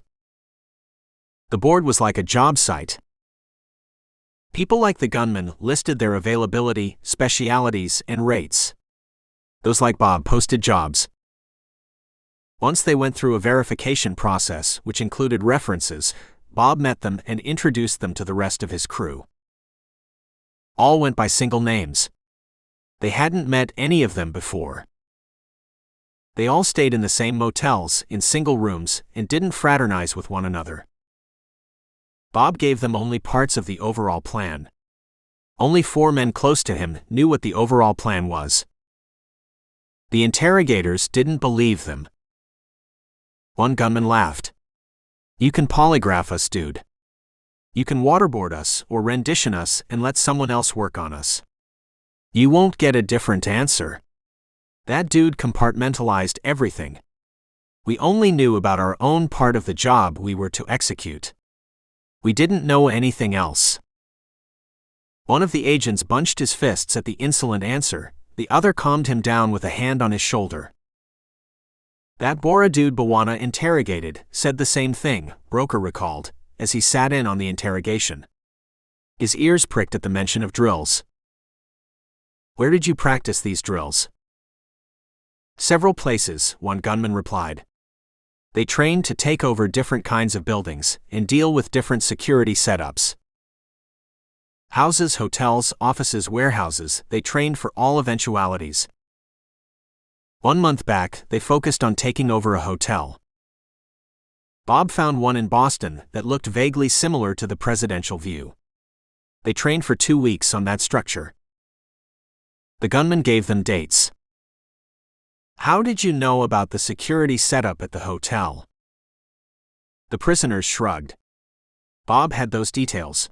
The board was like a job site. People like the gunmen listed their availability, specialities, and rates. Those like Bob posted jobs. Once they went through a verification process, which included references, Bob met them and introduced them to the rest of his crew. All went by single names. They hadn't met any of them before. They all stayed in the same motels, in single rooms, and didn't fraternize with one another. Bob gave them only parts of the overall plan. Only 4 men close to him knew what the overall plan was. The interrogators didn't believe them. One gunman laughed. "You can polygraph us, dude. You can waterboard us or rendition us and let someone else work on us. You won't get a different answer." That dude compartmentalized everything. We only knew about our own part of the job we were to execute. We didn't know anything else. One of the agents bunched his fists at the insolent answer, the other calmed him down with a hand on his shoulder. That Bora dude Bawana interrogated said the same thing, Broker recalled, as he sat in on the interrogation. His ears pricked at the mention of drills. "Where did you practice these drills?" "Several places," one gunman replied. They trained to take over different kinds of buildings and deal with different security setups. Houses, hotels, offices, warehouses, they trained for all eventualities. 1 month back, they focused on taking over a hotel. Bob found one in Boston that looked vaguely similar to the presidential view. They trained for 2 weeks on that structure. The gunman gave them dates. "How did you know about the security setup at the hotel?" The prisoners shrugged. Bob had those details.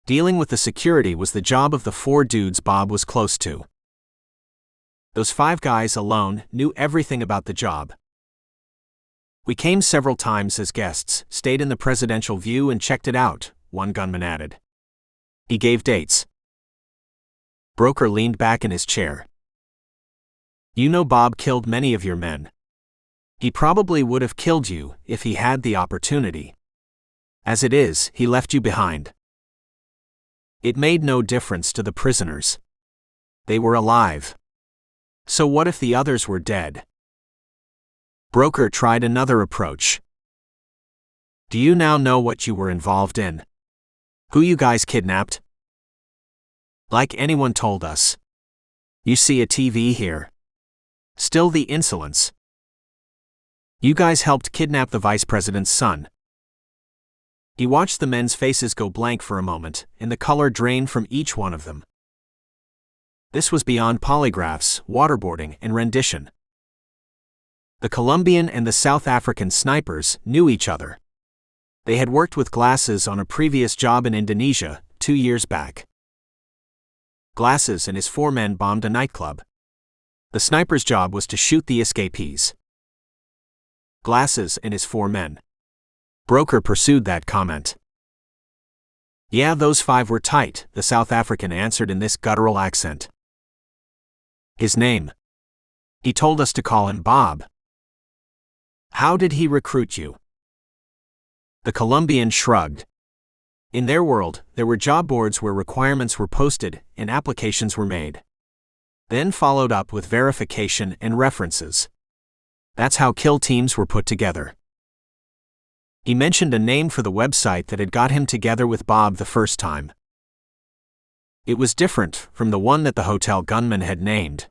Dealing with the security was the job of the 4 dudes Bob was close to. Those 5 guys alone knew everything about the job. "We came several times as guests, stayed in the presidential view and checked it out," one gunman added. He gave dates. Broker leaned back in his chair. "You know Bob killed many of your men. He probably would have killed you if he had the opportunity. As it is, he left you behind." It made no difference to the prisoners. They were alive. So what if the others were dead? Broker tried another approach. Do you now know what you were involved in? Who you guys kidnapped? Like anyone told us. You see a TV here. Still the insolence. You guys helped kidnap the vice president's son. He watched the men's faces go blank for a moment, and the color drain from each one of them. This was beyond polygraphs, waterboarding, and rendition. The Colombian and the South African snipers knew each other. They had worked with Glasses on a previous job in Indonesia 2 years back. Glasses and his 4 men bombed a nightclub. The sniper's job was to shoot the escapees. Glasses and his 4 men. Broker pursued that comment. Yeah, those 5 were tight, the South African answered in this guttural accent. His name. He told us to call him Bob. How did he recruit you? The Colombian shrugged. In their world, there were job boards where requirements were posted and applications were made. Then followed up with verification and references. That's how kill teams were put together. He mentioned a name for the website that had got him together with Bob the first time. It was different from the one that the hotel gunman had named.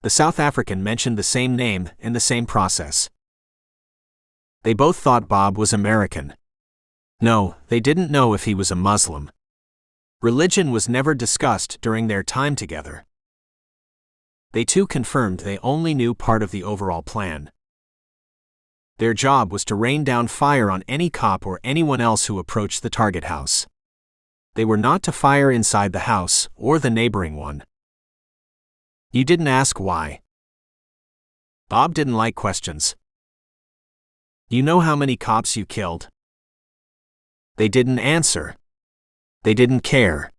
The South African mentioned the same name and the same process. They both thought Bob was American. No, they didn't know if he was a Muslim. Religion was never discussed during their time together. They too confirmed they only knew part of the overall plan. Their job was to rain down fire on any cop or anyone else who approached the target house. They were not to fire inside the house or the neighboring one. You didn't ask why. Bob didn't like questions. You know how many cops you killed? They didn't answer. They didn't care.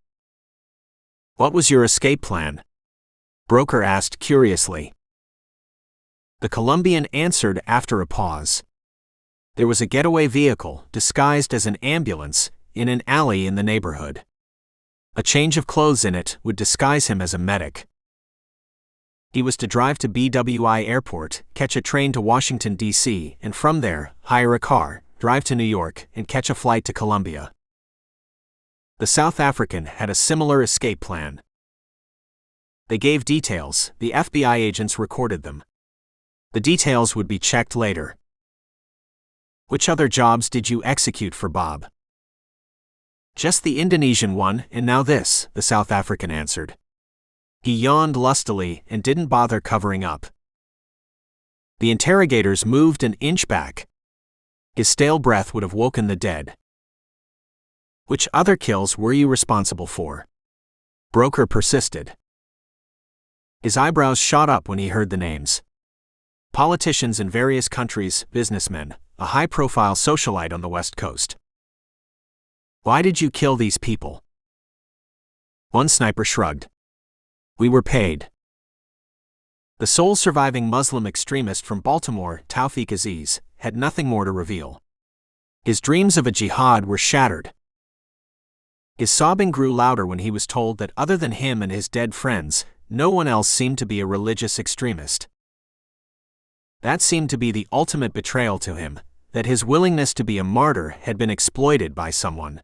What was your escape plan? Broker asked curiously. The Colombian answered after a pause. There was a getaway vehicle, disguised as an ambulance, in an alley in the neighborhood. A change of clothes in it would disguise him as a medic. He was to drive to BWI Airport, catch a train to Washington, D.C., and from there, hire a car, drive to New York, and catch a flight to Colombia. The South African had a similar escape plan. They gave details, the FBI agents recorded them. The details would be checked later. Which other jobs did you execute for Bob? Just the Indonesian one, and now this, the South African answered. He yawned lustily and didn't bother covering up. The interrogators moved an inch back. His stale breath would have woken the dead. Which other kills were you responsible for? Broker persisted. His eyebrows shot up when he heard the names. Politicians in various countries, businessmen, a high-profile socialite on the West Coast. Why did you kill these people? One sniper shrugged. We were paid. The sole surviving Muslim extremist from Baltimore, Tawfiq Aziz, had nothing more to reveal. His dreams of a jihad were shattered. His sobbing grew louder when he was told that other than him and his dead friends, no one else seemed to be a religious extremist. That seemed to be the ultimate betrayal to him, that his willingness to be a martyr had been exploited by someone.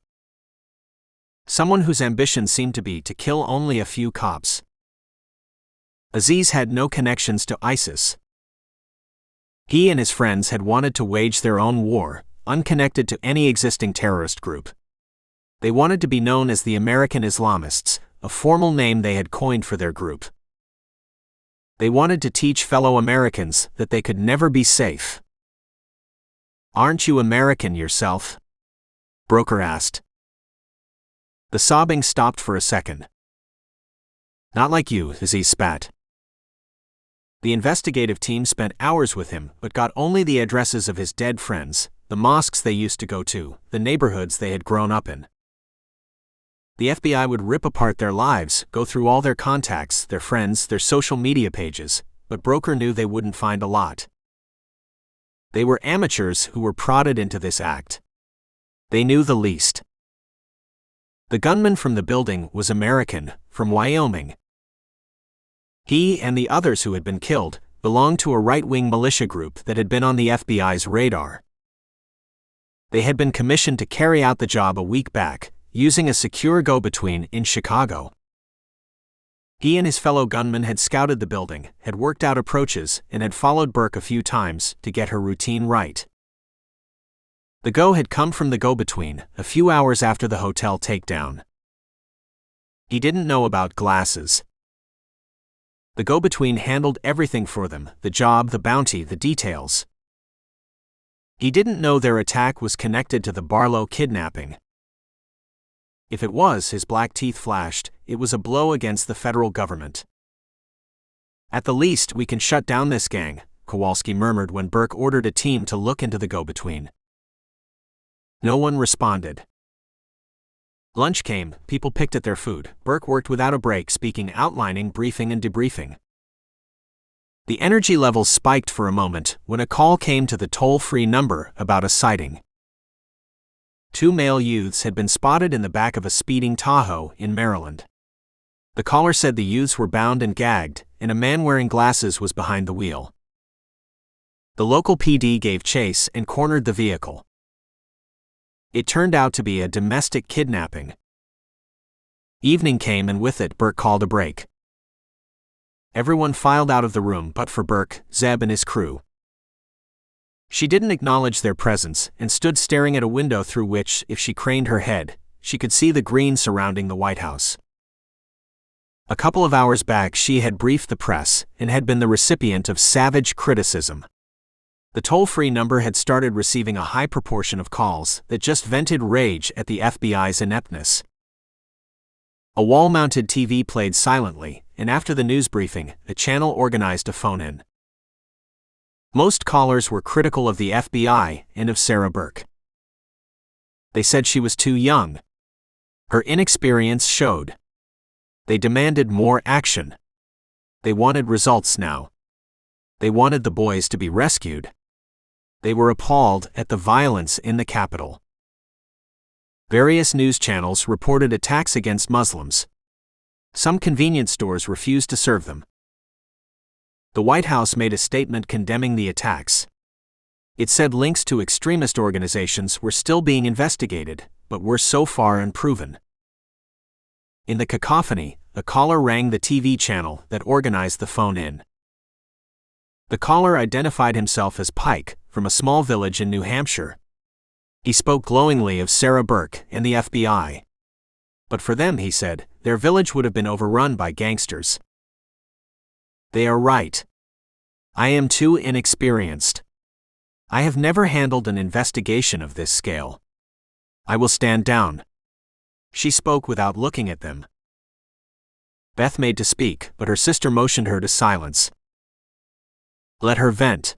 Someone whose ambition seemed to be to kill only a few cops. Aziz had no connections to ISIS. He and his friends had wanted to wage their own war, unconnected to any existing terrorist group. They wanted to be known as the American Islamists, a formal name they had coined for their group. They wanted to teach fellow Americans that they could never be safe. Aren't you American yourself? Broker asked. The sobbing stopped for a second. Not like you, Aziz spat. The investigative team spent hours with him but got only the addresses of his dead friends, the mosques they used to go to, the neighborhoods they had grown up in. The FBI would rip apart their lives, go through all their contacts, their friends, their social media pages, but Broker knew they wouldn't find a lot. They were amateurs who were prodded into this act. They knew the least. The gunman from the building was American, from Wyoming. He and the others who had been killed belonged to a right-wing militia group that had been on the FBI's radar. They had been commissioned to carry out the job a week back, using a secure go-between in Chicago. He and his fellow gunmen had scouted the building, had worked out approaches, and had followed Burke a few times to get her routine right. The go had come from the go-between, a few hours after the hotel takedown. He didn't know about glasses. The go-between handled everything for them, the job, the bounty, the details. He didn't know their attack was connected to the Barlow kidnapping. If it was, his black teeth flashed, it was a blow against the federal government. At the least, we can shut down this gang, Kowalski murmured when Burke ordered a team to look into the go-between. No one responded. Lunch came, people picked at their food. Burke worked without a break, speaking, outlining, briefing and debriefing. The energy levels spiked for a moment when a call came to the toll-free number about a sighting. 2 male youths had been spotted in the back of a speeding Tahoe in Maryland. The caller said the youths were bound and gagged, and a man wearing glasses was behind the wheel. The local PD gave chase and cornered the vehicle. It turned out to be a domestic kidnapping. Evening came and with it Burke called a break. Everyone filed out of the room but for Burke, Zeb and his crew. She didn't acknowledge their presence and stood staring at a window through which, if she craned her head, she could see the green surrounding the White House. A couple of hours back she had briefed the press and had been the recipient of savage criticism. The toll-free number had started receiving a high proportion of calls that just vented rage at the FBI's ineptness. A wall-mounted TV played silently, and after the news briefing, a channel organized a phone-in. Most callers were critical of the FBI and of Sarah Burke. They said she was too young. Her inexperience showed. They demanded more action. They wanted results now. They wanted the boys to be rescued. They were appalled at the violence in the Capitol. Various news channels reported attacks against Muslims. Some convenience stores refused to serve them. The White House made a statement condemning the attacks. It said links to extremist organizations were still being investigated, but were so far unproven. In the cacophony, a caller rang the TV channel that organized the phone-in. The caller identified himself as Pike, from a small village in New Hampshire. He spoke glowingly of Sarah Burke and the FBI. But for them, he said, their village would have been overrun by gangsters. They are right. I am too inexperienced. I have never handled an investigation of this scale. I will stand down. She spoke without looking at them. Beth made to speak, but her sister motioned her to silence. Let her vent.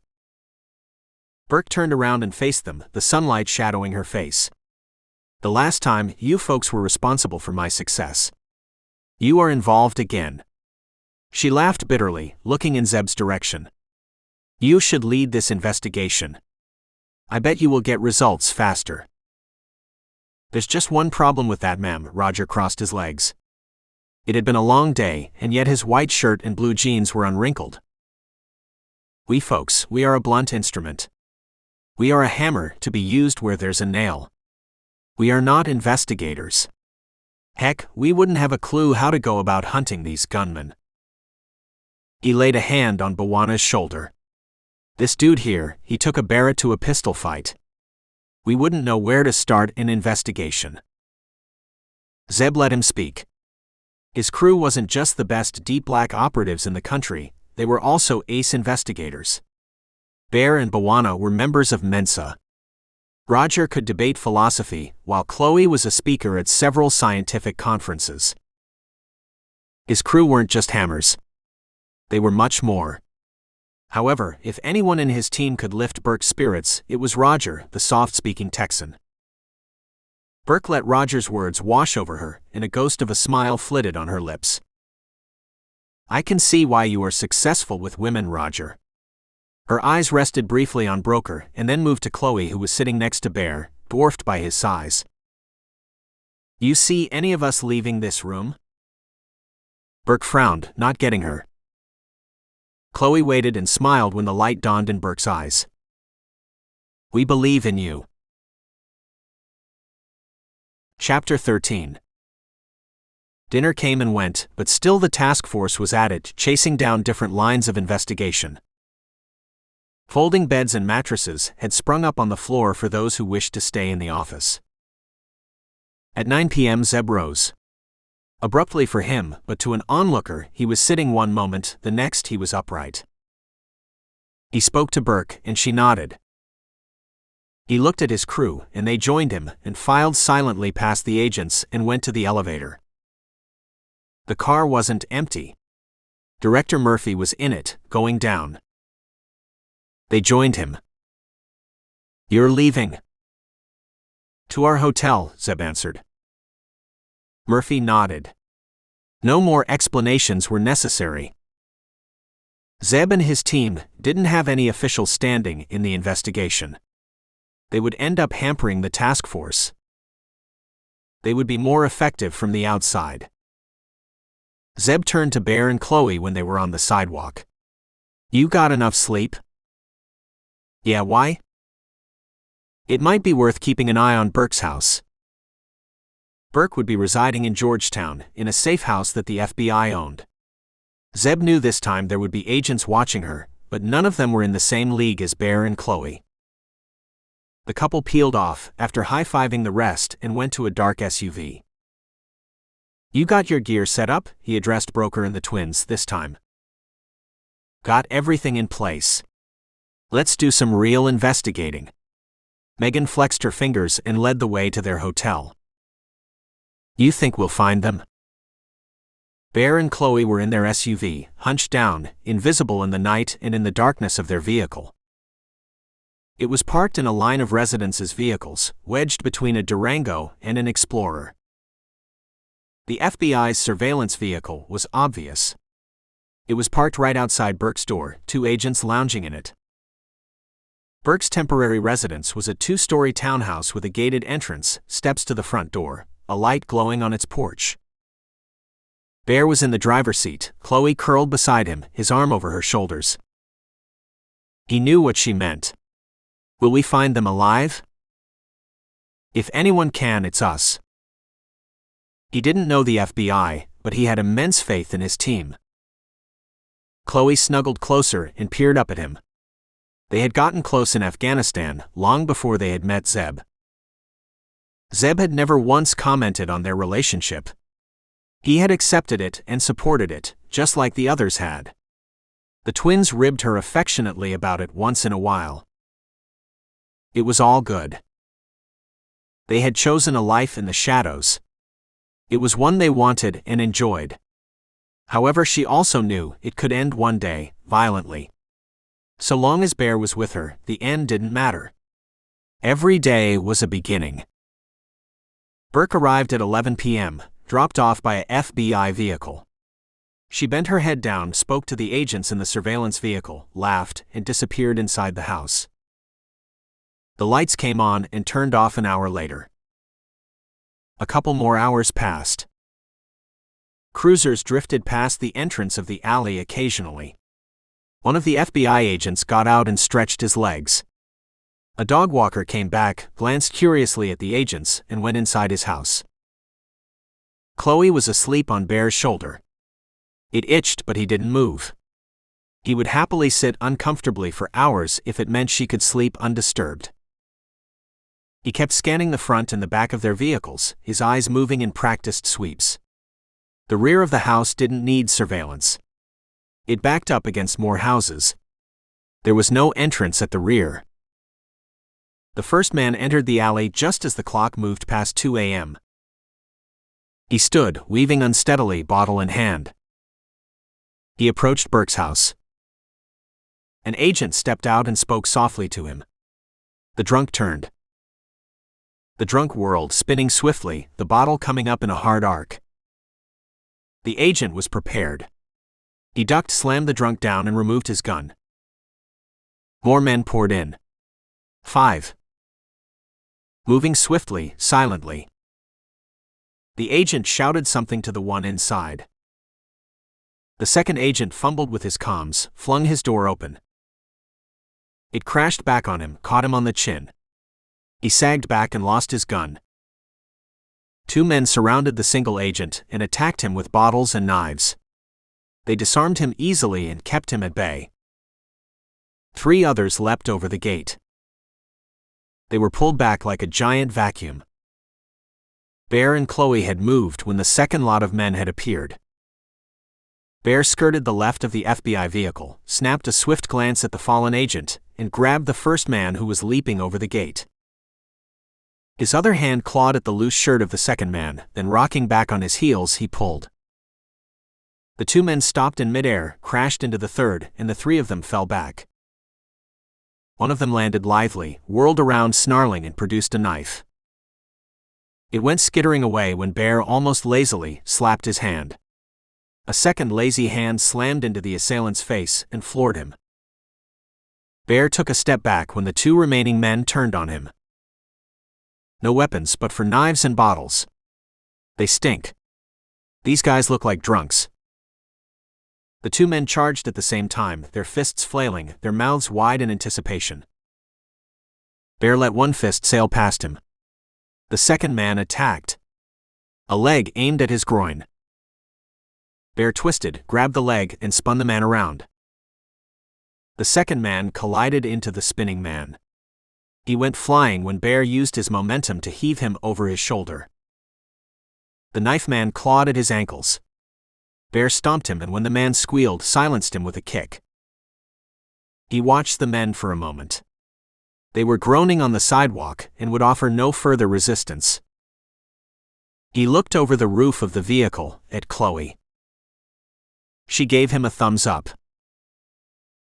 Burke turned around and faced them, the sunlight shadowing her face. The last time, you folks were responsible for my success. You are involved again. She laughed bitterly, looking in Zeb's direction. You should lead this investigation. I bet you will get results faster. There's just one problem with that, ma'am. Roger crossed his legs. It had been a long day, and yet his white shirt and blue jeans were unwrinkled. We folks, we are a blunt instrument. We are a hammer to be used where there's a nail. We are not investigators. Heck, we wouldn't have a clue how to go about hunting these gunmen. He laid a hand on Bawana's shoulder. This dude here, he took a Barrett to a pistol fight. We wouldn't know where to start an investigation. Zeb let him speak. His crew wasn't just the best deep black operatives in the country, they were also ace investigators. Bear and Bawana were members of Mensa. Roger could debate philosophy, while Chloe was a speaker at several scientific conferences. His crew weren't just hammers. They were much more. However, if anyone in his team could lift Burke's spirits, it was Roger, the soft-speaking Texan. Burke let Roger's words wash over her, and a ghost of a smile flitted on her lips. I can see why you are successful with women, Roger. Her eyes rested briefly on Broker and then moved to Chloe, who was sitting next to Bear, dwarfed by his size. You see any of us leaving this room? Burke frowned, not getting her. Chloe waited and smiled when the light dawned in Burke's eyes. We believe in you. Chapter 13. Dinner came and went, but still the task force was at it, chasing down different lines of investigation. Folding beds and mattresses had sprung up on the floor for those who wished to stay in the office. At 9 p.m. Zeb rose. Abruptly for him, but to an onlooker, he was sitting one moment, the next he was upright. He spoke to Burke, and she nodded. He looked at his crew, and they joined him, and filed silently past the agents and went to the elevator. The car wasn't empty. Director Murphy was in it, going down. They joined him. You're leaving. To our hotel, Zeb answered. Murphy nodded. No more explanations were necessary. Zeb and his team didn't have any official standing in the investigation. They would end up hampering the task force. They would be more effective from the outside. Zeb turned to Bear and Chloe when they were on the sidewalk. You got enough sleep? Yeah, why? It might be worth keeping an eye on Burke's house. Burke would be residing in Georgetown, in a safe house that the FBI owned. Zeb knew this time there would be agents watching her, but none of them were in the same league as Bear and Chloe. The couple peeled off, after high-fiving the rest, and went to a dark SUV. You got your gear set up? He addressed Broker and the twins this time. Got everything in place. Let's do some real investigating. Megan flexed her fingers and led the way to their hotel. You think we'll find them? Bear and Chloe were in their SUV, hunched down, invisible in the night and in the darkness of their vehicle. It was parked in a line of residences' vehicles, wedged between a Durango and an Explorer. The FBI's surveillance vehicle was obvious. It was parked right outside Burke's door, 2 agents lounging in it. Burke's temporary residence was a 2-story townhouse with a gated entrance, steps to the front door, a light glowing on its porch. Bear was in the driver's seat, Chloe curled beside him, his arm over her shoulders. He knew what she meant. Will we find them alive? If anyone can, it's us. He didn't know the FBI, but he had immense faith in his team. Chloe snuggled closer and peered up at him. They had gotten close in Afghanistan, long before they had met Zeb. Zeb had never once commented on their relationship. He had accepted it and supported it, just like the others had. The twins ribbed her affectionately about it once in a while. It was all good. They had chosen a life in the shadows. It was one they wanted and enjoyed. However, she also knew it could end one day, violently. So long as Bear was with her, the end didn't matter. Every day was a beginning. Burke arrived at 11 p.m., dropped off by a FBI vehicle. She bent her head down, spoke to the agents in the surveillance vehicle, laughed, and disappeared inside the house. The lights came on and turned off an hour later. A couple more hours passed. Cruisers drifted past the entrance of the alley occasionally. One of the FBI agents got out and stretched his legs. A dog walker came back, glanced curiously at the agents, and went inside his house. Chloe was asleep on Bear's shoulder. It itched, but he didn't move. He would happily sit uncomfortably for hours if it meant she could sleep undisturbed. He kept scanning the front and the back of their vehicles, his eyes moving in practiced sweeps. The rear of the house didn't need surveillance. It backed up against more houses. There was no entrance at the rear. The first man entered the alley just as the clock moved past 2 a.m. He stood, weaving unsteadily, bottle in hand. He approached Burke's house. An agent stepped out and spoke softly to him. The drunk turned. The drunk whirled, spinning swiftly, the bottle coming up in a hard arc. The agent was prepared. He ducked, slammed the drunk down, and removed his gun. More men poured in. 5. Moving swiftly, silently. The agent shouted something to the one inside. The second agent fumbled with his comms, flung his door open. It crashed back on him, caught him on the chin. He sagged back and lost his gun. Two men surrounded the single agent and attacked him with bottles and knives. They disarmed him easily and kept him at bay. Three others leapt over the gate. They were pulled back like a giant vacuum. Bear and Chloe had moved when the second lot of men had appeared. Bear skirted the left of the FBI vehicle, snapped a swift glance at the fallen agent, and grabbed the first man who was leaping over the gate. His other hand clawed at the loose shirt of the second man, then rocking back on his heels, he pulled. The two men stopped in midair, crashed into the third, and the three of them fell back. One of them landed lithely, whirled around snarling, and produced a knife. It went skittering away when Bear almost lazily slapped his hand. A second lazy hand slammed into the assailant's face and floored him. Bear took a step back when the two remaining men turned on him. No weapons but for knives and bottles. They stink. These guys look like drunks. The two men charged at the same time, their fists flailing, their mouths wide in anticipation. Bear let one fist sail past him. The second man attacked. A leg aimed at his groin. Bear twisted, grabbed the leg, and spun the man around. The second man collided into the spinning man. He went flying when Bear used his momentum to heave him over his shoulder. The knife man clawed at his ankles. Bear stomped him, and when the man squealed, silenced him with a kick. He watched the men for a moment. They were groaning on the sidewalk and would offer no further resistance. He looked over the roof of the vehicle at Chloe. She gave him a thumbs up.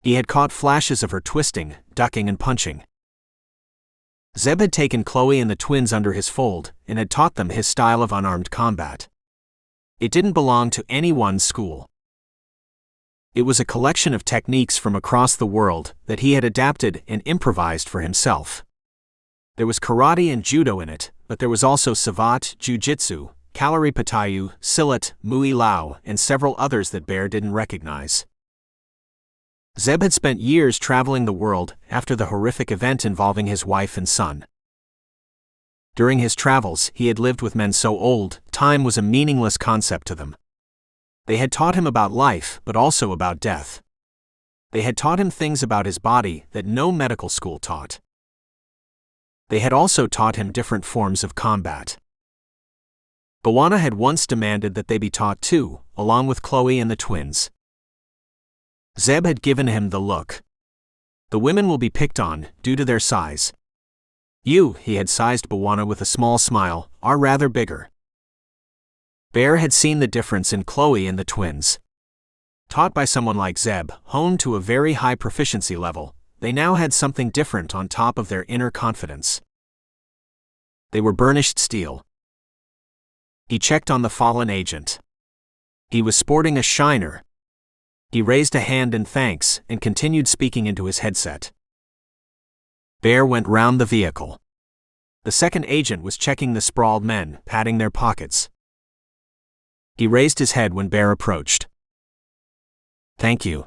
He had caught flashes of her twisting, ducking, and punching. Zeb had taken Chloe and the twins under his fold and had taught them his style of unarmed combat. It didn't belong to any one school. It was a collection of techniques from across the world that he had adapted and improvised for himself. There was karate and judo in it, but there was also savate, jiu-jitsu, kalari patayu, silat, muay lao, and several others that Bear didn't recognize. Zeb had spent years traveling the world after the horrific event involving his wife and son. During his travels, he had lived with men so old, time was a meaningless concept to them. They had taught him about life, but also about death. They had taught him things about his body that no medical school taught. They had also taught him different forms of combat. Bawana had once demanded that they be taught too, along with Chloe and the twins. Zeb had given him the look. The women will be picked on, due to their size. You, he had sized Bawana with a small smile, are rather bigger. Bear had seen the difference in Chloe and the twins. Taught by someone like Zeb, honed to a very high proficiency level, they now had something different on top of their inner confidence. They were burnished steel. He checked on the fallen agent. He was sporting a shiner. He raised a hand in thanks and continued speaking into his headset. Bear went round the vehicle. The second agent was checking the sprawled men, patting their pockets. He raised his head when Bear approached. Thank you.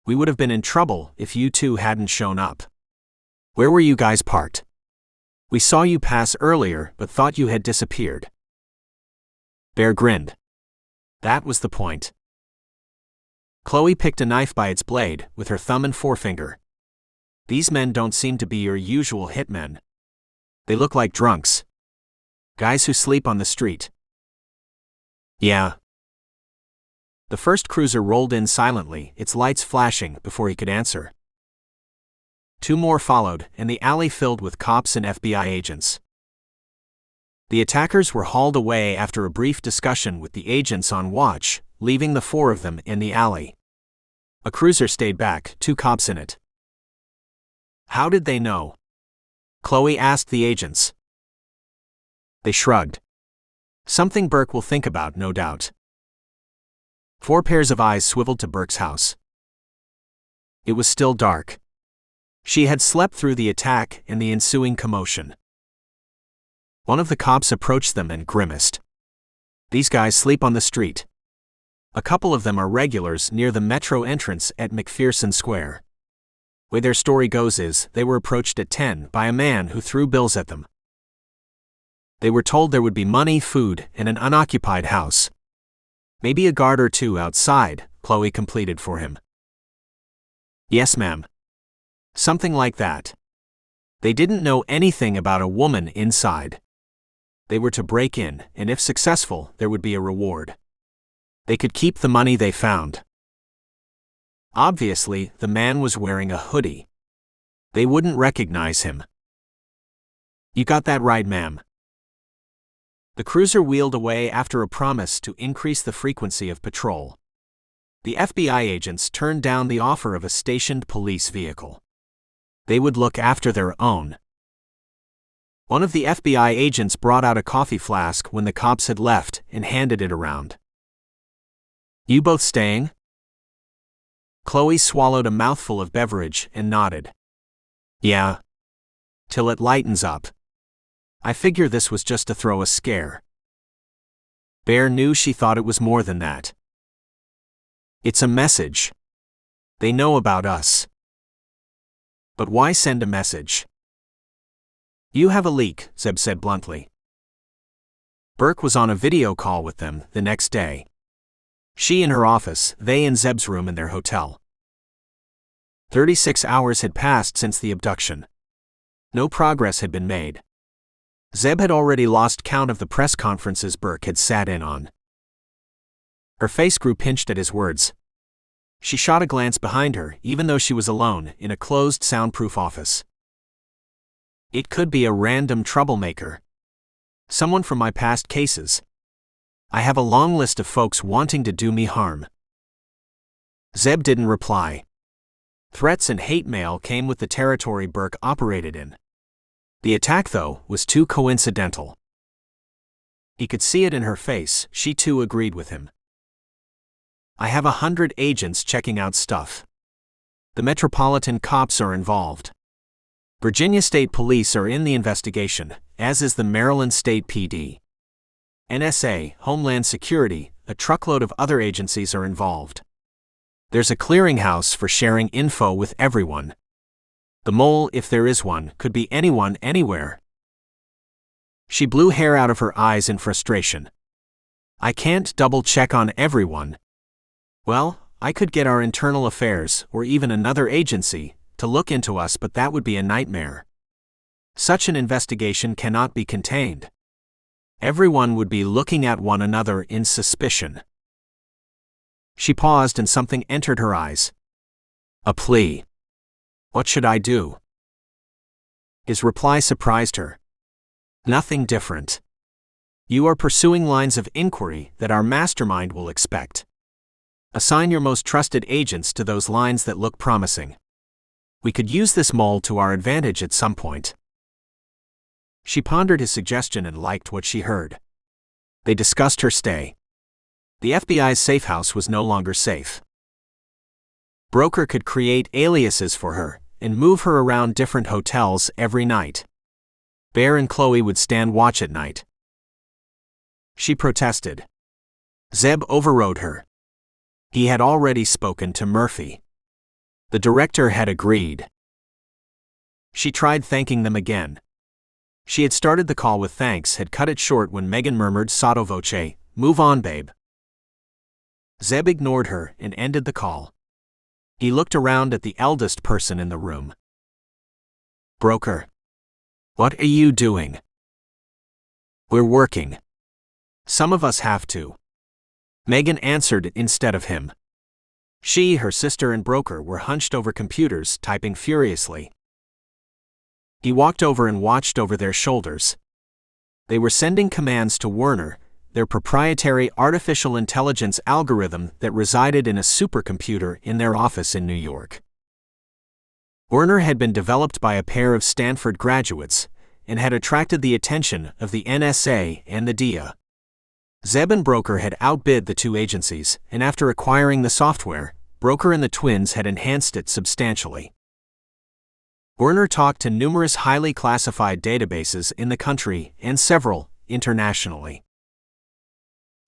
We would have been in trouble if you two hadn't shown up. Where were you guys parked? We saw you pass earlier but thought you had disappeared. Bear grinned. That was the point. Chloe picked a knife by its blade, with her thumb and forefinger. These men don't seem to be your usual hitmen. They look like drunks. Guys who sleep on the street. Yeah. The first cruiser rolled in silently, its lights flashing, before he could answer. Two more followed, and the alley filled with cops and FBI agents. The attackers were hauled away after a brief discussion with the agents on watch, leaving the four of them in the alley. A cruiser stayed back, two cops in it. How did they know? Chloe asked the agents. They shrugged. Something Burke will think about, no doubt. 4 pairs of eyes swiveled to Burke's house. It was still dark. She had slept through the attack and the ensuing commotion. One of the cops approached them and grimaced. These guys sleep on the street. A couple of them are regulars near the metro entrance at McPherson Square. Way their story goes is, they were approached at 10 by a man who threw bills at them. They were told there would be money, food, and an unoccupied house. Maybe a guard or two outside, Chloe completed for him. Yes, ma'am. Something like that. They didn't know anything about a woman inside. They were to break in, and if successful, there would be a reward. They could keep the money they found. Obviously, the man was wearing a hoodie. They wouldn't recognize him. You got that right, ma'am. The cruiser wheeled away after a promise to increase the frequency of patrol. The FBI agents turned down the offer of a stationed police vehicle. They would look after their own. One of the FBI agents brought out a coffee flask when the cops had left and handed it around. You both staying? Chloe swallowed a mouthful of beverage and nodded. Yeah. Till it lightens up. I figure this was just to throw a scare. Bear knew she thought it was more than that. It's a message. They know about us. But why send a message? You have a leak, Zeb said bluntly. Burke was on a video call with them the next day. She in her office, they in Zeb's room in their hotel. 36 hours had passed since the abduction. No progress had been made. Zeb had already lost count of the press conferences Burke had sat in on. Her face grew pinched at his words. She shot a glance behind her, even though she was alone, in a closed, soundproof office. It could be a random troublemaker. Someone from my past cases. I have a long list of folks wanting to do me harm. Zeb didn't reply. Threats and hate mail came with the territory Burke operated in. The attack, though, was too coincidental. He could see it in her face, she too agreed with him. I have 100 agents checking out stuff. The Metropolitan cops are involved. Virginia State Police are in the investigation, as is the Maryland State PD. NSA, Homeland Security, a truckload of other agencies are involved. There's a clearinghouse for sharing info with everyone. The mole, if there is one, could be anyone, anywhere. She blew hair out of her eyes in frustration. I can't double-check on everyone. Well, I could get our internal affairs, or even another agency, to look into us, but that would be a nightmare. Such an investigation cannot be contained. Everyone would be looking at one another in suspicion. She paused and something entered her eyes. A plea. What should I do? His reply surprised her. Nothing different. You are pursuing lines of inquiry that our mastermind will expect. Assign your most trusted agents to those lines that look promising. We could use this mole to our advantage at some point. She pondered his suggestion and liked what she heard. They discussed her stay. The FBI's safe house was no longer safe. Broker could create aliases for her and move her around different hotels every night. Bear and Chloe would stand watch at night. She protested. Zeb overrode her. He had already spoken to Murphy. The director had agreed. She tried thanking them again. She had started the call with thanks, had cut it short when Megan murmured sotto voce, "Move on, babe." Zeb ignored her and ended the call. He looked around at the eldest person in the room. Broker. What are you doing? We're working. Some of us have to. Megan answered instead of him. She, her sister, and Broker were hunched over computers, typing furiously. He walked over and watched over their shoulders. They were sending commands to Werner, their proprietary artificial intelligence algorithm that resided in a supercomputer in their office in New York. Werner had been developed by a pair of Stanford graduates and had attracted the attention of the NSA and the DIA. Zeb and Broker had outbid the two agencies, and after acquiring the software, Broker and the twins had enhanced it substantially. Werner talked to numerous highly classified databases in the country and several internationally.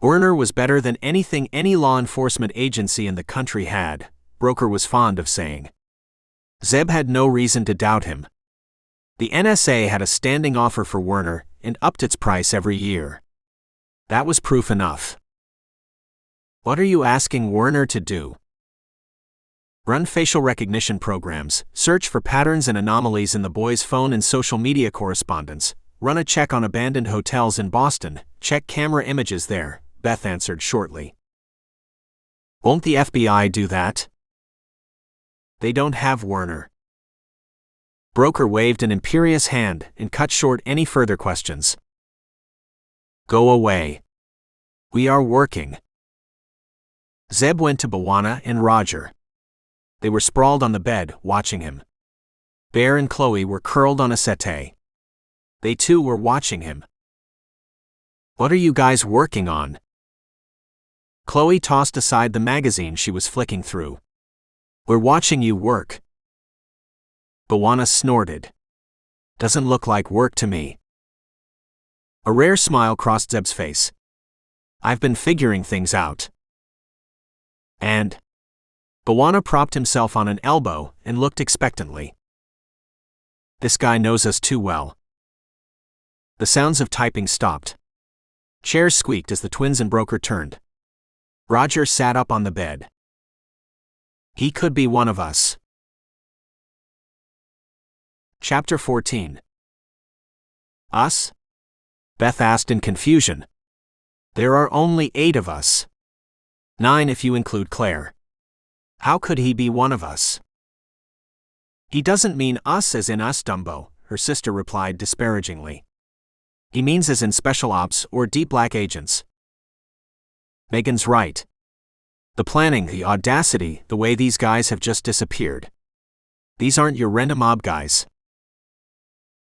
Werner was better than anything any law enforcement agency in the country had, Broker was fond of saying. Zeb had no reason to doubt him. The NSA had a standing offer for Werner and upped its price every year. That was proof enough. What are you asking Werner to do? Run facial recognition programs, search for patterns and anomalies in the boy's phone and social media correspondence, run a check on abandoned hotels in Boston, check camera images there, Beth answered shortly. Won't the FBI do that? They don't have Werner. Broker waved an imperious hand and cut short any further questions. Go away. We are working. Zeb went to Bwana and Roger. They were sprawled on the bed, watching him. Bear and Chloe were curled on a settee. They too were watching him. What are you guys working on? Chloe tossed aside the magazine she was flicking through. We're watching you work. Bwana snorted. Doesn't look like work to me. A rare smile crossed Zeb's face. I've been figuring things out. And? Bwana propped himself on an elbow and looked expectantly. This guy knows us too well. The sounds of typing stopped. Chairs squeaked as the twins and Broker turned. Roger sat up on the bed. He could be one of us. Chapter 14. Us? Beth asked in confusion. There are only 8 of us. 9 if you include Claire. How could he be one of us? He doesn't mean us as in us, Dumbo, her sister replied disparagingly. He means as in special ops or deep black agents. Megan's right. The planning, the audacity, the way these guys have just disappeared. These aren't your random mob guys.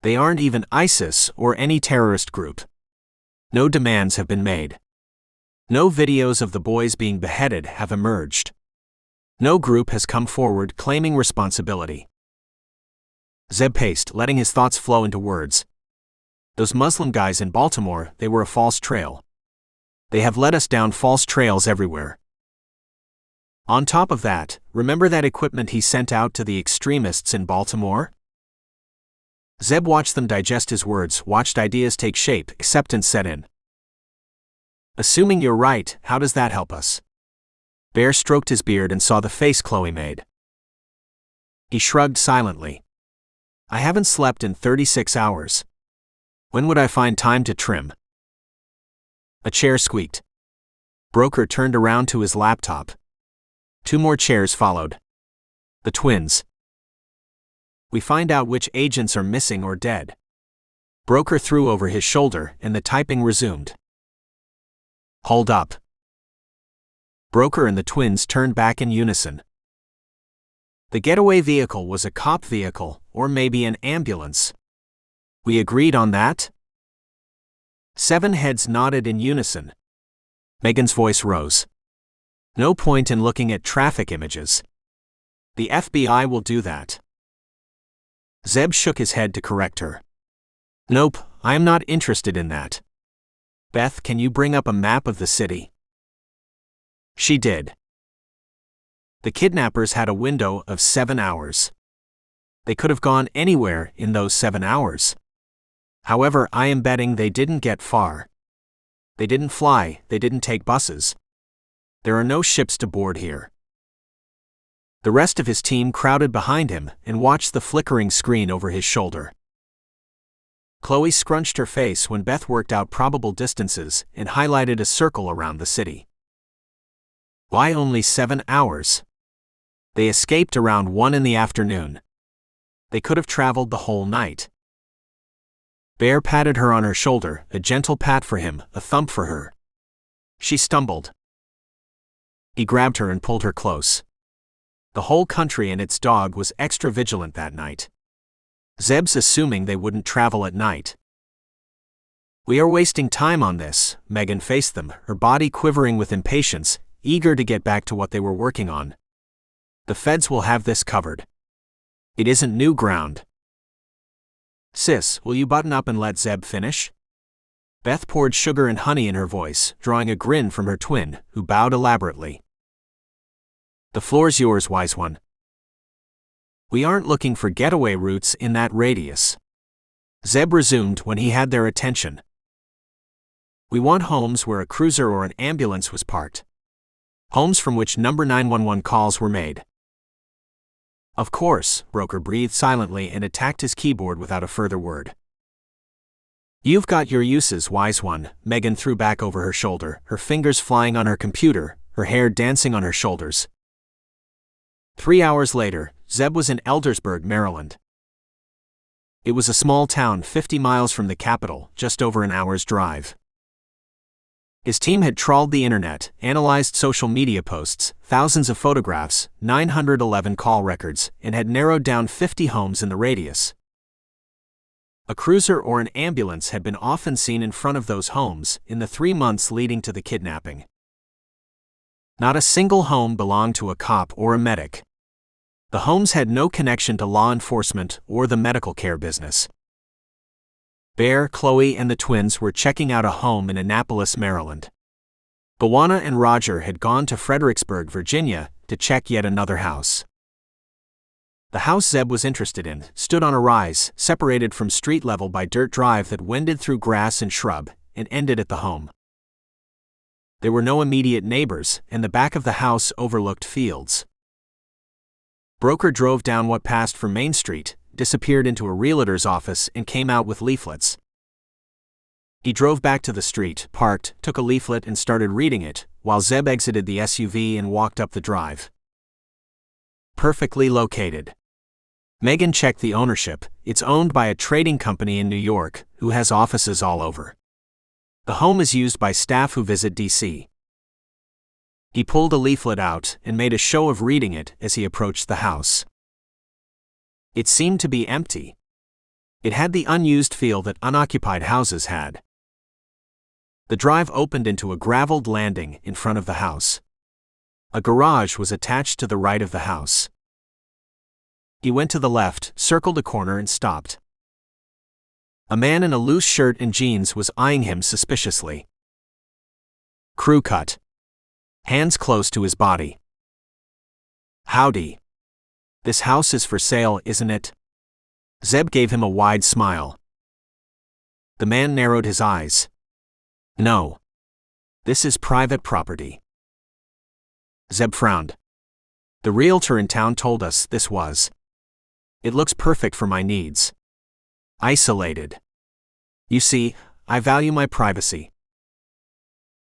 They aren't even ISIS or any terrorist group. No demands have been made. No videos of the boys being beheaded have emerged. No group has come forward claiming responsibility. Zeb paced, letting his thoughts flow into words. Those Muslim guys in Baltimore, they were a false trail. They have led us down false trails everywhere. On top of that, remember that equipment he sent out to the extremists in Baltimore? Zeb watched them digest his words, watched ideas take shape, acceptance set in. Assuming you're right, how does that help us? Bear stroked his beard and saw the face Chloe made. He shrugged silently. I haven't slept in 36 hours. When would I find time to trim? A chair squeaked. Broker turned around to his laptop. 2 more chairs followed. The twins. We find out which agents are missing or dead. Broker threw over his shoulder and the typing resumed. Hold up. Broker and the twins turned back in unison. The getaway vehicle was a cop vehicle, or maybe an ambulance. We agreed on that? 7 heads nodded in unison. Megan's voice rose. No point in looking at traffic images. The FBI will do that. Zeb shook his head to correct her. Nope, I am not interested in that. Beth, can you bring up a map of the city? She did. The kidnappers had a window of 7 hours. They could have gone anywhere in those 7 hours. However, I am betting they didn't get far. They didn't fly, they didn't take buses. There are no ships to board here. The rest of his team crowded behind him and watched the flickering screen over his shoulder. Chloe scrunched her face when Beth worked out probable distances and highlighted a circle around the city. Why only 7 hours? They escaped around 1 in the afternoon. They could have traveled the whole night. Bear patted her on her shoulder, a gentle pat for him, a thump for her. She stumbled. He grabbed her and pulled her close. The whole country and its dog was extra vigilant that night. Zeb's assuming they wouldn't travel at night. We are wasting time on this, Megan faced them, her body quivering with impatience, eager to get back to what they were working on. The feds will have this covered. It isn't new ground. Sis, will you button up and let Zeb finish? Beth poured sugar and honey in her voice, drawing a grin from her twin, who bowed elaborately. "The floor's yours, wise one. We aren't looking for getaway routes in that radius," Zeb resumed when he had their attention. "We want homes where a cruiser or an ambulance was parked. Homes from which number 911 calls were made." "Of course," Broker breathed silently and attacked his keyboard without a further word. "You've got your uses, wise one," Megan threw back over her shoulder, her fingers flying on her computer, her hair dancing on her shoulders. 3 hours later, Zeb was in Eldersburg, Maryland. It was a small town 50 miles from the capital, just over an hour's drive. His team had trawled the internet, analyzed social media posts, thousands of photographs, 911 call records, and had narrowed down 50 homes in the radius. A cruiser or an ambulance had been often seen in front of those homes in the 3 months leading to the kidnapping. Not a single home belonged to a cop or a medic. The homes had no connection to law enforcement or the medical care business. Bear, Chloe, and the twins were checking out a home in Annapolis, Maryland. Bawana and Roger had gone to Fredericksburg, Virginia, to check yet another house. The house Zeb was interested in stood on a rise, separated from street level by dirt drive that wended through grass and shrub, and ended at the home. There were no immediate neighbors, and the back of the house overlooked fields. Broker drove down what passed for Main Street, disappeared into a realtor's office, and came out with leaflets. He drove back to the street, parked, took a leaflet and started reading it, while Zeb exited the SUV and walked up the drive. Perfectly located. Megan checked the ownership. It's owned by a trading company in New York, who has offices all over. The home is used by staff who visit D.C. He pulled a leaflet out and made a show of reading it as he approached the house. It seemed to be empty. It had the unused feel that unoccupied houses had. The drive opened into a graveled landing in front of the house. A garage was attached to the right of the house. He went to the left, circled a corner, and stopped. A man in a loose shirt and jeans was eyeing him suspiciously. Crew cut. Hands close to his body. "Howdy. This house is for sale, isn't it?" Zeb gave him a wide smile. The man narrowed his eyes. "No. This is private property." Zeb frowned. "The realtor in town told us this was. It looks perfect for my needs. Isolated. You see, I value my privacy."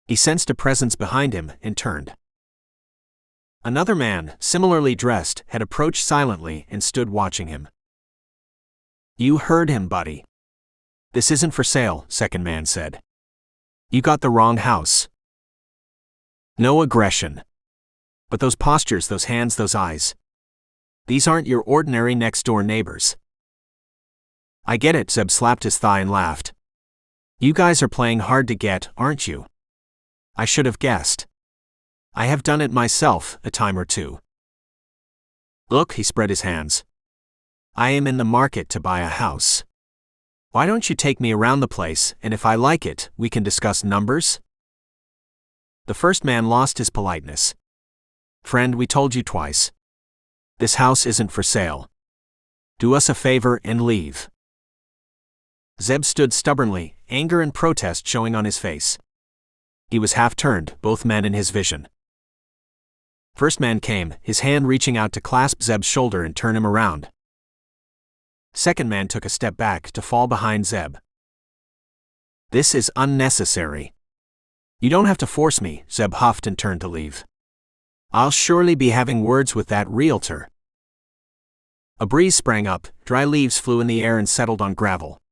He sensed a presence behind him and turned. Another man, similarly dressed, had approached silently and stood watching him. "You heard him, buddy. This isn't for sale," second man said. "You got the wrong house." No aggression. But those postures, those hands, those eyes. These aren't your ordinary next-door neighbors. "I get it," Zeb slapped his thigh and laughed. "You guys are playing hard to get, aren't you? I should have guessed. I have done it myself a time or two. Look," he spread his hands. "I am in the market to buy a house. Why don't you take me around the place, and if I like it, we can discuss numbers?" The first man lost his politeness. "Friend, we told you twice. This house isn't for sale. Do us a favor and leave." Zeb stood stubbornly, anger and protest showing on his face. He was half-turned, both men in his vision. First man came, his hand reaching out to clasp Zeb's shoulder and turn him around. Second man took a step back to fall behind Zeb. "This is unnecessary. You don't have to force me," Zeb huffed and turned to leave. "I'll surely be having words with that realtor." A breeze sprang up, dry leaves flew in the air and settled on gravel.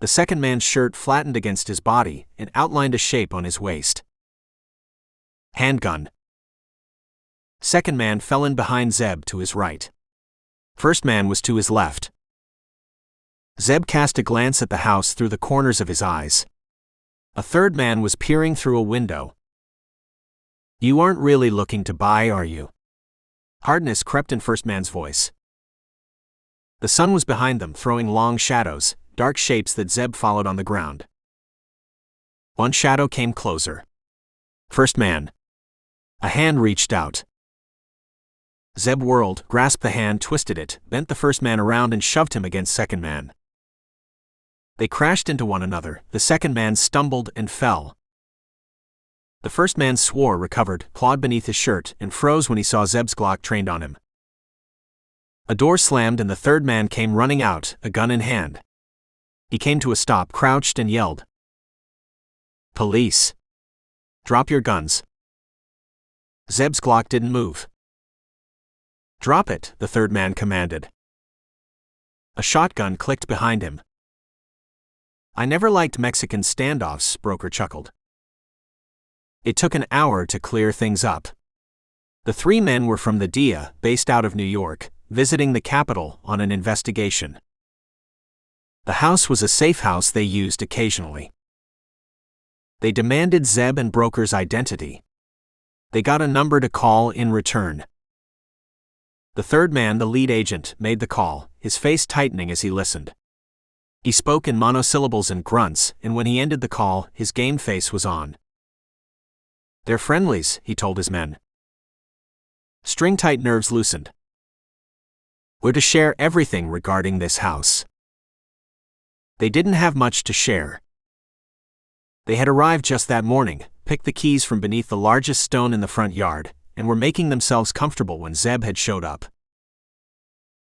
The second man's shirt flattened against his body and outlined a shape on his waist. Handgun. Second man fell in behind Zeb to his right. First man was to his left. Zeb cast a glance at the house through the corners of his eyes. A third man was peering through a window. "You aren't really looking to buy, are you?" Hardness crept in first man's voice. The sun was behind them, throwing long shadows, dark shapes that Zeb followed on the ground. One shadow came closer. First man. A hand reached out. Zeb whirled, grasped the hand, twisted it, bent the first man around and shoved him against second man. They crashed into one another. The second man stumbled and fell. The first man swore, recovered, clawed beneath his shirt, and froze when he saw Zeb's Glock trained on him. A door slammed and the third man came running out, a gun in hand. He came to a stop, crouched and yelled, "Police! Drop your guns." Zeb's Glock didn't move. "Drop it," the third man commanded. A shotgun clicked behind him. "I never liked Mexican standoffs," Broker chuckled. It took an hour to clear things up. The three men were from the DEA, based out of New York, visiting the capital on an investigation. The house was a safe house they used occasionally. They demanded Zeb and Broker's identity. They got a number to call in return. The third man, the lead agent, made the call, his face tightening as he listened. He spoke in monosyllables and grunts, and when he ended the call, his game face was on. "They're friendlies," he told his men. String-tight nerves loosened. "We're to share everything regarding this house." They didn't have much to share. They had arrived just that morning, picked the keys from beneath the largest stone in the front yard, and were making themselves comfortable when Zeb had showed up.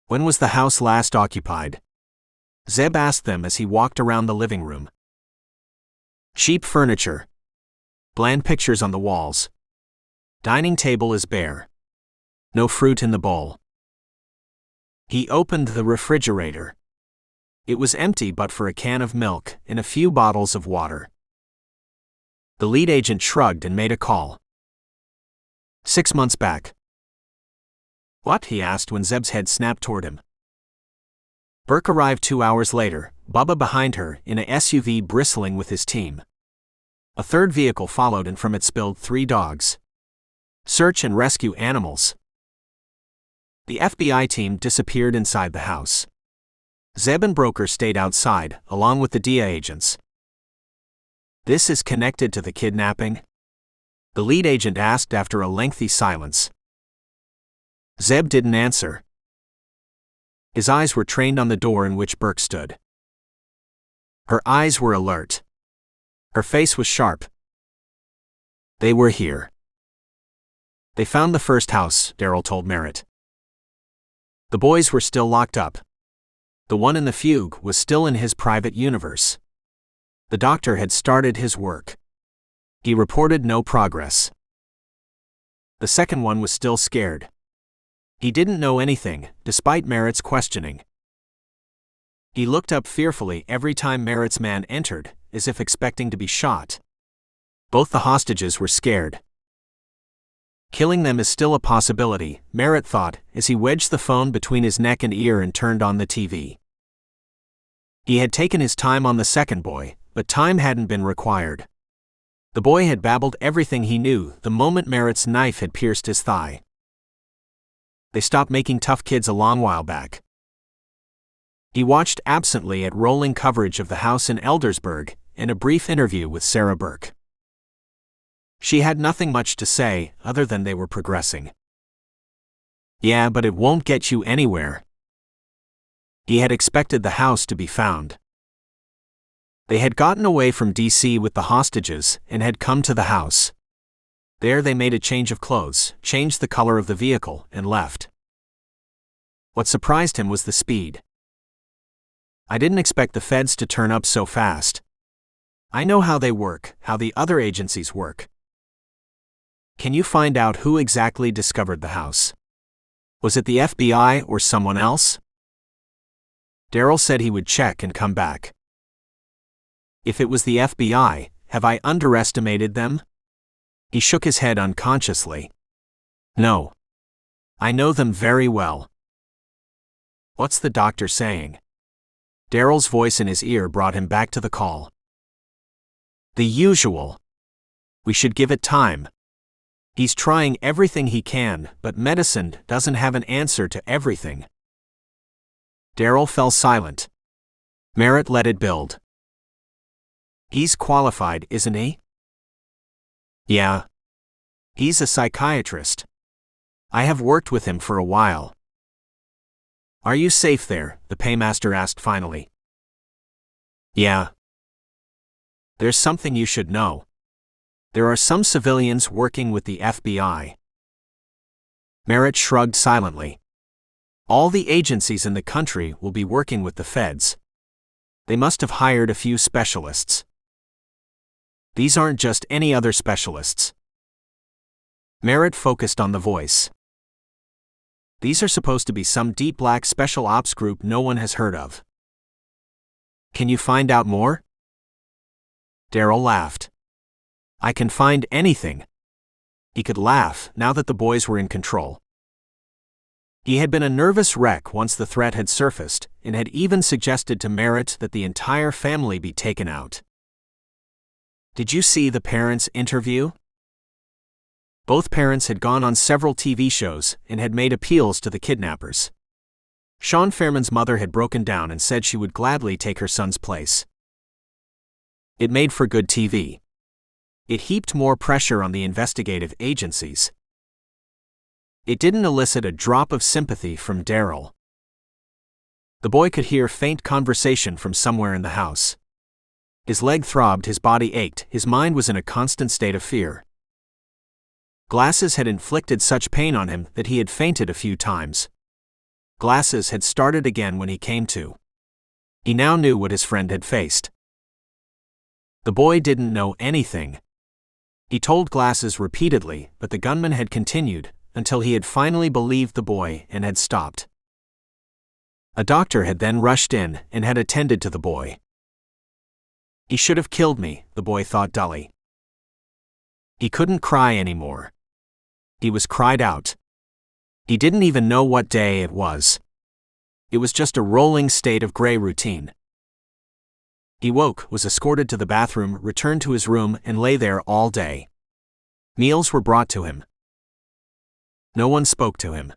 "When was the house last occupied?" Zeb asked them as he walked around the living room. "Cheap furniture. Bland pictures on the walls. Dining table is bare. No fruit in the bowl." He opened the refrigerator. It was empty but for a can of milk and a few bottles of water. The lead agent shrugged and made a call. 6 months back." "What?" he asked when Zeb's head snapped toward him. Burke arrived 2 hours later, Bubba behind her, in a SUV bristling with his team. A third vehicle followed and from it spilled 3 dogs. Search and rescue animals. The FBI team disappeared inside the house. Zeb and Broker stayed outside, along with the DEA agents. "This is connected to the kidnapping?" the lead agent asked after a lengthy silence. Zeb didn't answer. His eyes were trained on the door in which Burke stood. Her eyes were alert. Her face was sharp. "They were here. They found the first house," Darrell told Merritt. The boys were still locked up. The one in the fugue was still in his private universe. The doctor had started his work. He reported no progress. The second one was still scared. He didn't know anything, despite Merritt's questioning. He looked up fearfully every time Merritt's man entered, as if expecting to be shot. Both the hostages were scared. Killing them is still a possibility, Merritt thought, as he wedged the phone between his neck and ear and turned on the TV. He had taken his time on the second boy, but time hadn't been required. The boy had babbled everything he knew the moment Merritt's knife had pierced his thigh. They stopped making tough kids a long while back. He watched absently at rolling coverage of the house in Eldersburg and a brief interview with Sarah Burke. She had nothing much to say, other than they were progressing. "Yeah, but it won't get you anywhere." He had expected the house to be found. They had gotten away from D.C. with the hostages and had come to the house. There they made a change of clothes, changed the color of the vehicle, and left. What surprised him was the speed. "I didn't expect the feds to turn up so fast. I know how they work, how the other agencies work." "Can you find out who exactly discovered the house? Was it the FBI or someone else?" Darrell said he would check and come back. "If it was the FBI, have I underestimated them?" He shook his head unconsciously. "No. I know them very well." "What's the doctor saying?" Darrell's voice in his ear brought him back to the call. "The usual. We should give it time. He's trying everything he can, but medicine doesn't have an answer to everything." Darrell fell silent. Merritt let it build. He's qualified, isn't he? Yeah. He's a psychiatrist. I have worked with him for a while. Are you safe there? The paymaster asked finally. Yeah. There's something you should know. There are some civilians working with the FBI. Merritt shrugged silently. All the agencies in the country will be working with the feds. They must have hired a few specialists. These aren't just any other specialists. Merritt focused on the voice. These are supposed to be some deep black special ops group no one has heard of. Can you find out more? Darryl laughed. I can find anything. He could laugh now that the boys were in control. He had been a nervous wreck once the threat had surfaced, and had even suggested to Merritt that the entire family be taken out. Did you see the parents' interview? Both parents had gone on several TV shows and had made appeals to the kidnappers. Sean Fairman's mother had broken down and said she would gladly take her son's place. It made for good TV. It heaped more pressure on the investigative agencies. It didn't elicit a drop of sympathy from Darryl. The boy could hear faint conversation from somewhere in the house. His leg throbbed, his body ached, his mind was in a constant state of fear. Glasses had inflicted such pain on him that he had fainted a few times. Glasses had started again when he came to. He now knew what his friend had faced. The boy didn't know anything. He told Glasses repeatedly, but the gunman had continued, until he had finally believed the boy and had stopped. A doctor had then rushed in and had attended to the boy. He should have killed me, the boy thought dully. He couldn't cry anymore. He was cried out. He didn't even know what day it was. It was just a rolling state of gray routine. He woke, was escorted to the bathroom, returned to his room, and lay there all day. Meals were brought to him. No one spoke to him.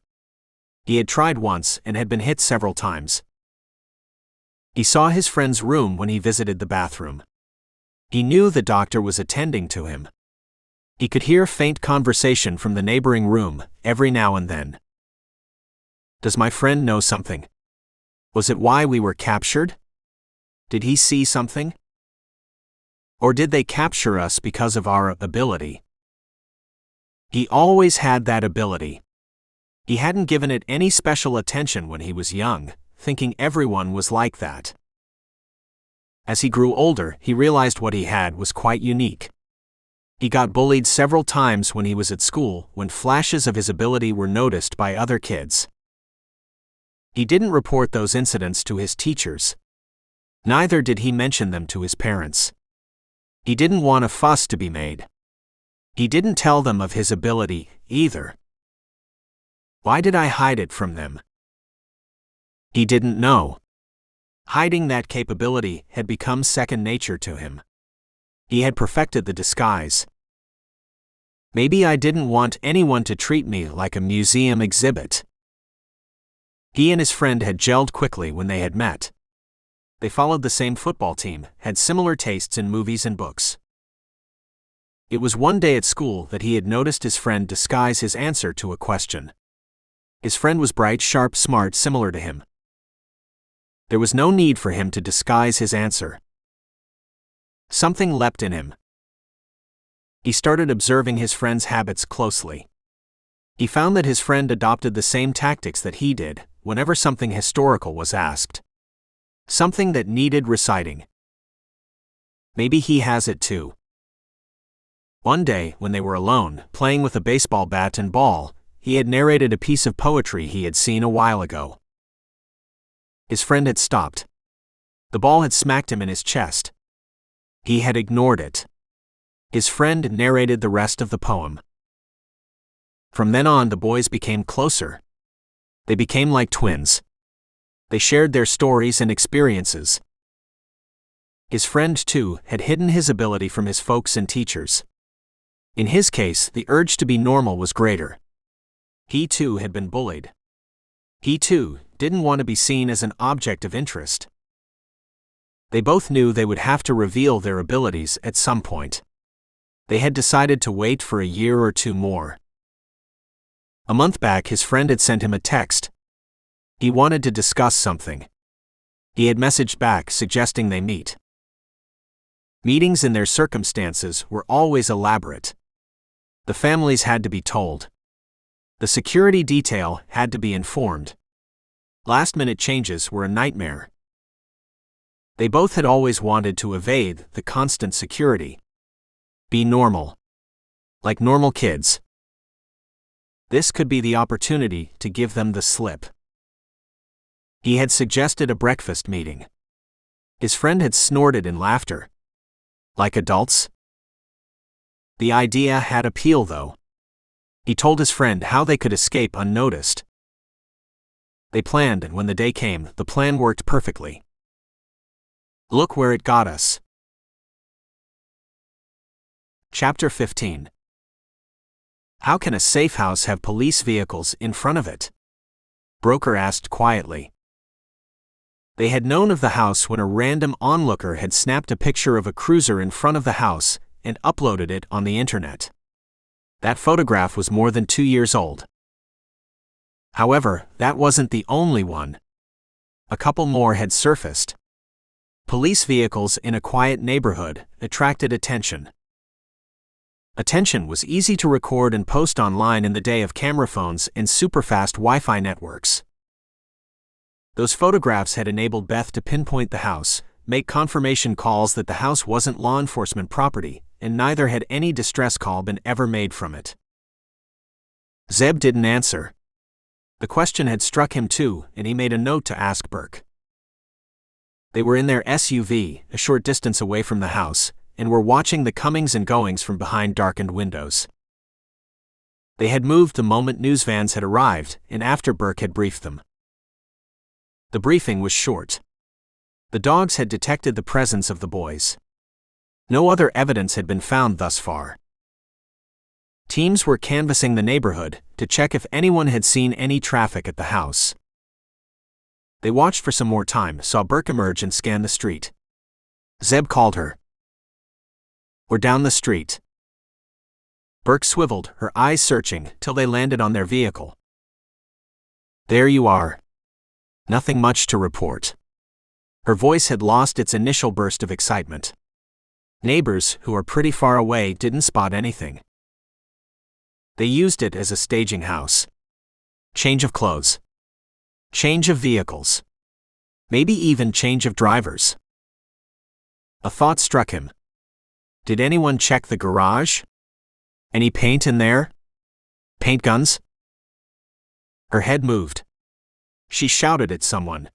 He had tried once and had been hit several times. He saw his friend's room when he visited the bathroom. He knew the doctor was attending to him. He could hear faint conversation from the neighboring room, every now and then. Does my friend know something? Was it why we were captured? Did he see something? Or did they capture us because of our ability? He always had that ability. He hadn't given it any special attention when he was young, thinking everyone was like that. As he grew older, he realized what he had was quite unique. He got bullied several times when he was at school, when flashes of his ability were noticed by other kids. He didn't report those incidents to his teachers. Neither did he mention them to his parents. He didn't want a fuss to be made. He didn't tell them of his ability, either. Why did I hide it from them? He didn't know. Hiding that capability had become second nature to him. He had perfected the disguise. Maybe I didn't want anyone to treat me like a museum exhibit. He and his friend had gelled quickly when they had met. They followed the same football team, had similar tastes in movies and books. It was one day at school that he had noticed his friend disguise his answer to a question. His friend was bright, sharp, smart, similar to him. There was no need for him to disguise his answer. Something leapt in him. He started observing his friend's habits closely. He found that his friend adopted the same tactics that he did whenever something historical was asked. Something that needed reciting. Maybe he has it too. One day, when they were alone, playing with a baseball bat and ball, he had narrated a piece of poetry he had seen a while ago. His friend had stopped. The ball had smacked him in his chest. He had ignored it. His friend narrated the rest of the poem. From then on, the boys became closer. They became like twins. They shared their stories and experiences. His friend, too, had hidden his ability from his folks and teachers. In his case, the urge to be normal was greater. He, too, had been bullied. He, too, didn't want to be seen as an object of interest. They both knew they would have to reveal their abilities at some point. They had decided to wait for a year or two more. A month back, his friend had sent him a text. He wanted to discuss something. He had messaged back suggesting they meet. Meetings in their circumstances were always elaborate. The families had to be told. The security detail had to be informed. Last-minute changes were a nightmare. They both had always wanted to evade the constant security. Be normal. Like normal kids. This could be the opportunity to give them the slip. He had suggested a breakfast meeting. His friend had snorted in laughter. Like adults? The idea had appeal, though. He told his friend how they could escape unnoticed. They planned, and when the day came, the plan worked perfectly. Look where it got us. Chapter 15. How can a safe house have police vehicles in front of it? Broker asked quietly. They had known of the house when a random onlooker had snapped a picture of a cruiser in front of the house and uploaded it on the internet. That photograph was more than 2 years old. However, that wasn't the only one. A couple more had surfaced. Police vehicles in a quiet neighborhood attracted attention. Attention was easy to record and post online in the day of camera phones and superfast Wi-Fi networks. Those photographs had enabled Beth to pinpoint the house, make confirmation calls that the house wasn't law enforcement property, and neither had any distress call been ever made from it. Zeb didn't answer. The question had struck him too, and he made a note to ask Burke. They were in their SUV, a short distance away from the house, and were watching the comings and goings from behind darkened windows. They had moved the moment news vans had arrived, and after Burke had briefed them. The briefing was short. The dogs had detected the presence of the boys. No other evidence had been found thus far. Teams were canvassing the neighborhood to check if anyone had seen any traffic at the house. They watched for some more time, saw Burke emerge and scan the street. Zeb called her. "We're down the street." Burke swiveled, her eyes searching, till they landed on their vehicle. "There you are. Nothing much to report." Her voice had lost its initial burst of excitement. Neighbors, who are pretty far away, didn't spot anything. They used it as a staging house. Change of clothes. Change of vehicles. Maybe even change of drivers. A thought struck him. Did anyone check the garage? Any paint in there? Paint guns? Her head moved. She shouted at someone.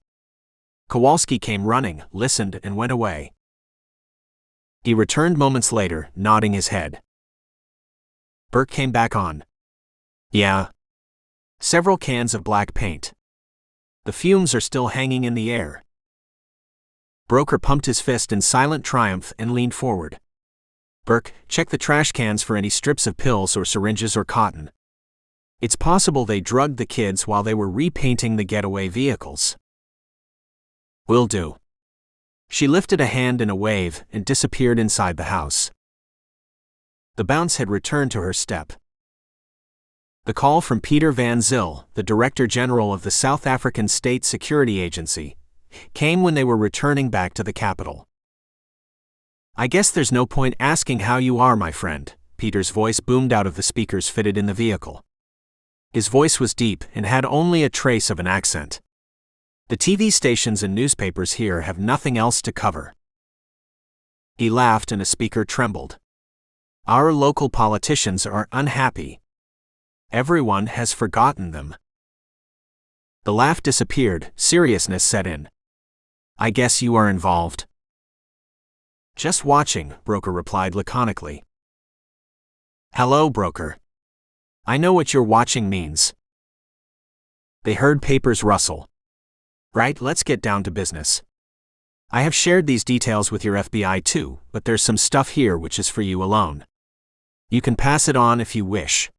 Kowalski came running, listened, and went away. He returned moments later, nodding his head. Burke came back on. "Yeah. Several cans of black paint. The fumes are still hanging in the air." Broker pumped his fist in silent triumph and leaned forward. "Burke, check the trash cans for any strips of pills or syringes or cotton. It's possible they drugged the kids while they were repainting the getaway vehicles." "Will do." She lifted a hand in a wave and disappeared inside the house. The bounce had returned to her step. The call from Peter Van Zyl, the Director General of the South African State Security Agency, came when they were returning back to the capital. "I guess there's no point asking how you are, my friend," Peter's voice boomed out of the speakers fitted in the vehicle. His voice was deep and had only a trace of an accent. The TV stations and newspapers here have nothing else to cover. He laughed and a speaker trembled. "Our local politicians are unhappy. Everyone has forgotten them." The laugh disappeared, seriousness set in. "I guess you are involved." "Just watching," Broker replied laconically. "Hello, Broker. I know what your watching means." They heard papers rustle. "Right, let's get down to business. I have shared these details with your FBI too, but there's some stuff here which is for you alone. You can pass it on if you wish."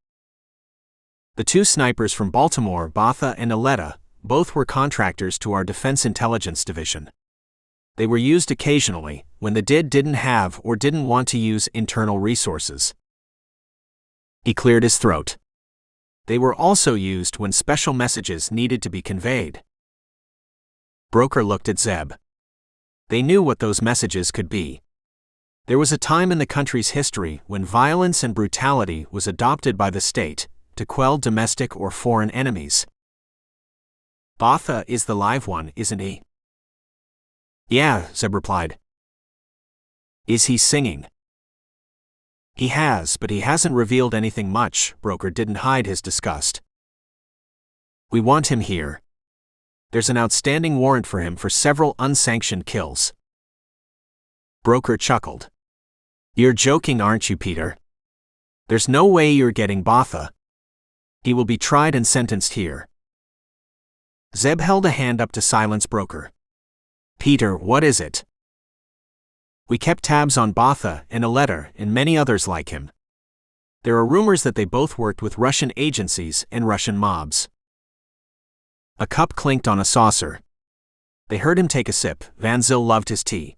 The two snipers from Baltimore, Botha and Aletta, both were contractors to our Defense Intelligence Division. They were used occasionally, when the DID didn't have or didn't want to use internal resources. He cleared his throat. They were also used when special messages needed to be conveyed. Broker looked at Zeb. They knew what those messages could be. There was a time in the country's history when violence and brutality was adopted by the state to quell domestic or foreign enemies. Botha is the live one, isn't he? Yeah, Zeb replied. Is he singing? He has, but he hasn't revealed anything much. Broker didn't hide his disgust. We want him here. There's an outstanding warrant for him for several unsanctioned kills. Broker chuckled. You're joking, aren't you, Peter? There's no way you're getting Botha. He will be tried and sentenced here. Zeb held a hand up to silence Broker. Peter, what is it? We kept tabs on Botha and a letter and many others like him. There are rumors that they both worked with Russian agencies and Russian mobs. A cup clinked on a saucer. They heard him take a sip. Van Zyl loved his tea.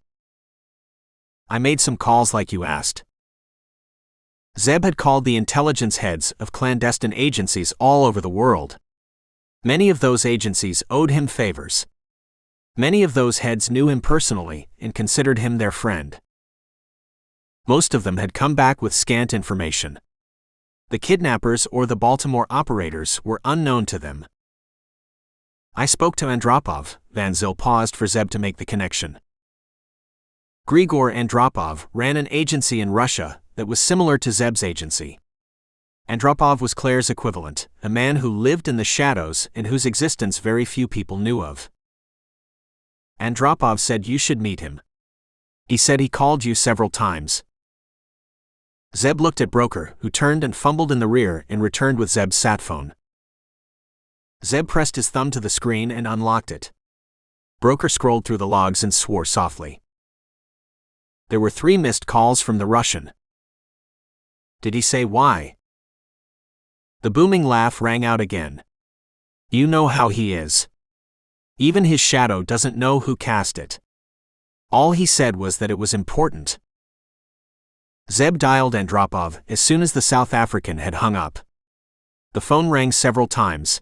I made some calls like you asked. Zeb had called the intelligence heads of clandestine agencies all over the world. Many of those agencies owed him favors. Many of those heads knew him personally and considered him their friend. Most of them had come back with scant information. The kidnappers or the Baltimore operators were unknown to them. I spoke to Andropov. Van Zyl paused for Zeb to make the connection. Grigor Andropov ran an agency in Russia that was similar to Zeb's agency. Andropov was Claire's equivalent, a man who lived in the shadows and whose existence very few people knew of. Andropov said you should meet him. He said he called you several times. Zeb looked at Broker, who turned and fumbled in the rear and returned with Zeb's sat phone. Zeb pressed his thumb to the screen and unlocked it. Broker scrolled through the logs and swore softly. There were 3 missed calls from the Russian. Did he say why? The booming laugh rang out again. You know how he is. Even his shadow doesn't know who cast it. All he said was that it was important. Zeb dialed Andropov as soon as the South African had hung up. The phone rang several times.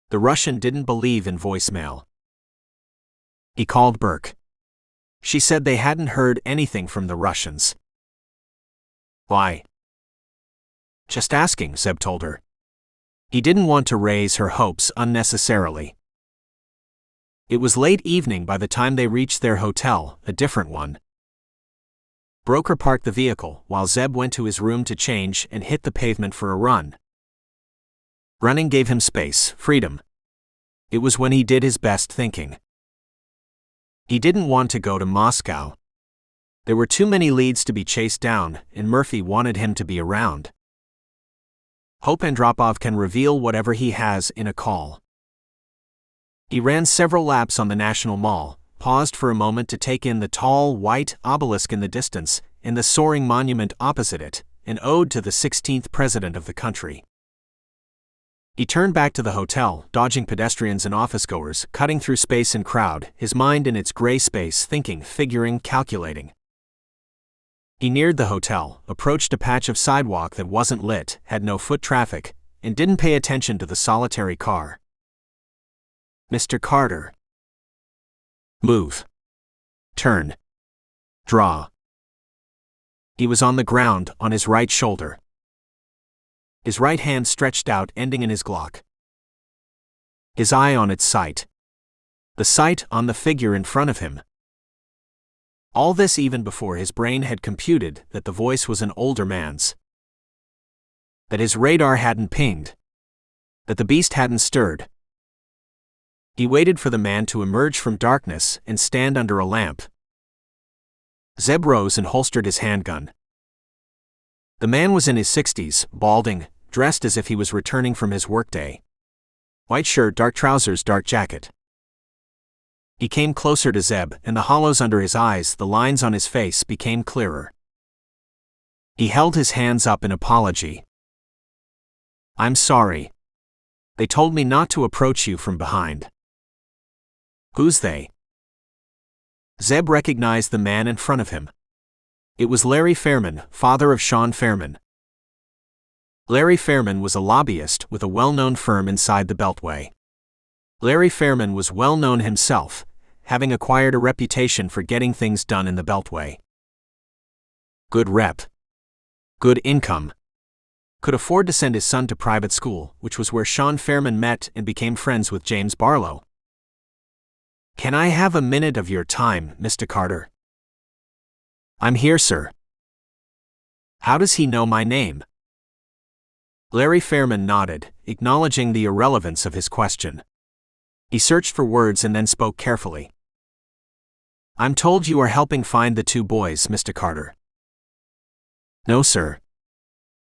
The Russian didn't believe in voicemail. He called Burke. She said they hadn't heard anything from the Russians. Why? Just asking, Zeb told her. He didn't want to raise her hopes unnecessarily. It was late evening by the time they reached their hotel, a different one. Broker parked the vehicle while Zeb went to his room to change and hit the pavement for a run. Running gave him space, freedom. It was when he did his best thinking. He didn't want to go to Moscow. There were too many leads to be chased down, and Murphy wanted him to be around. Hope Andropov can reveal whatever he has in a call. He ran several laps on the National Mall, paused for a moment to take in the tall, white obelisk in the distance, and the soaring monument opposite it, an ode to the 16th president of the country. He turned back to the hotel, dodging pedestrians and office-goers, cutting through space and crowd, his mind in its gray space, thinking, figuring, calculating. He neared the hotel, approached a patch of sidewalk that wasn't lit, had no foot traffic, and didn't pay attention to the solitary car. Mr. Carter. Move. Turn. Draw. He was on the ground, on his right shoulder. His right hand stretched out, ending in his Glock. His eye on its sight. The sight on the figure in front of him. All this even before his brain had computed that the voice was an older man's. That his radar hadn't pinged. That the beast hadn't stirred. He waited for the man to emerge from darkness and stand under a lamp. Zeb rose and holstered his handgun. The man was in his 60s, balding, dressed as if he was returning from his workday. White shirt, dark trousers, dark jacket. He came closer to Zeb, and the hollows under his eyes, the lines on his face, became clearer. He held his hands up in apology. I'm sorry. They told me not to approach you from behind. Who's they? Zeb recognized the man in front of him. It was Larry Fairman, father of Sean Fairman. Larry Fairman was a lobbyist with a well-known firm inside the Beltway. Larry Fairman was well-known himself, having acquired a reputation for getting things done in the Beltway. Good rep. Good income. Could afford to send his son to private school, which was where Sean Fairman met and became friends with James Barlow. "Can I have a minute of your time, Mr. Carter?" "I'm here, sir." "How does he know my name?" Larry Fairman nodded, acknowledging the irrelevance of his question. He searched for words and then spoke carefully. "I'm told you are helping find the two boys, Mr. Carter." "No, sir.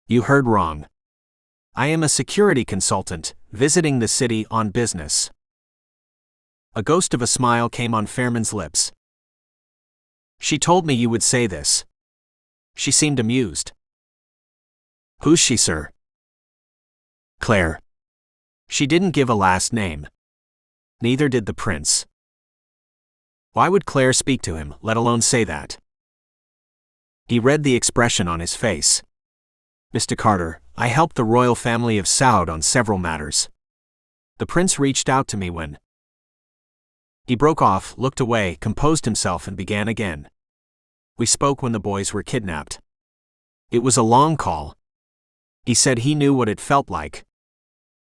You heard wrong. I am a security consultant, visiting the city on business." A ghost of a smile came on Fairman's lips. "She told me you would say this." She seemed amused. "Who's she, sir?" "Claire." She didn't give a last name. Neither did the prince. Why would Claire speak to him, let alone say that? He read the expression on his face. "Mr. Carter, I helped the royal family of Saud on several matters. The prince reached out to me when..." He broke off, looked away, composed himself and began again. "We spoke when the boys were kidnapped. It was a long call. He said he knew what it felt like.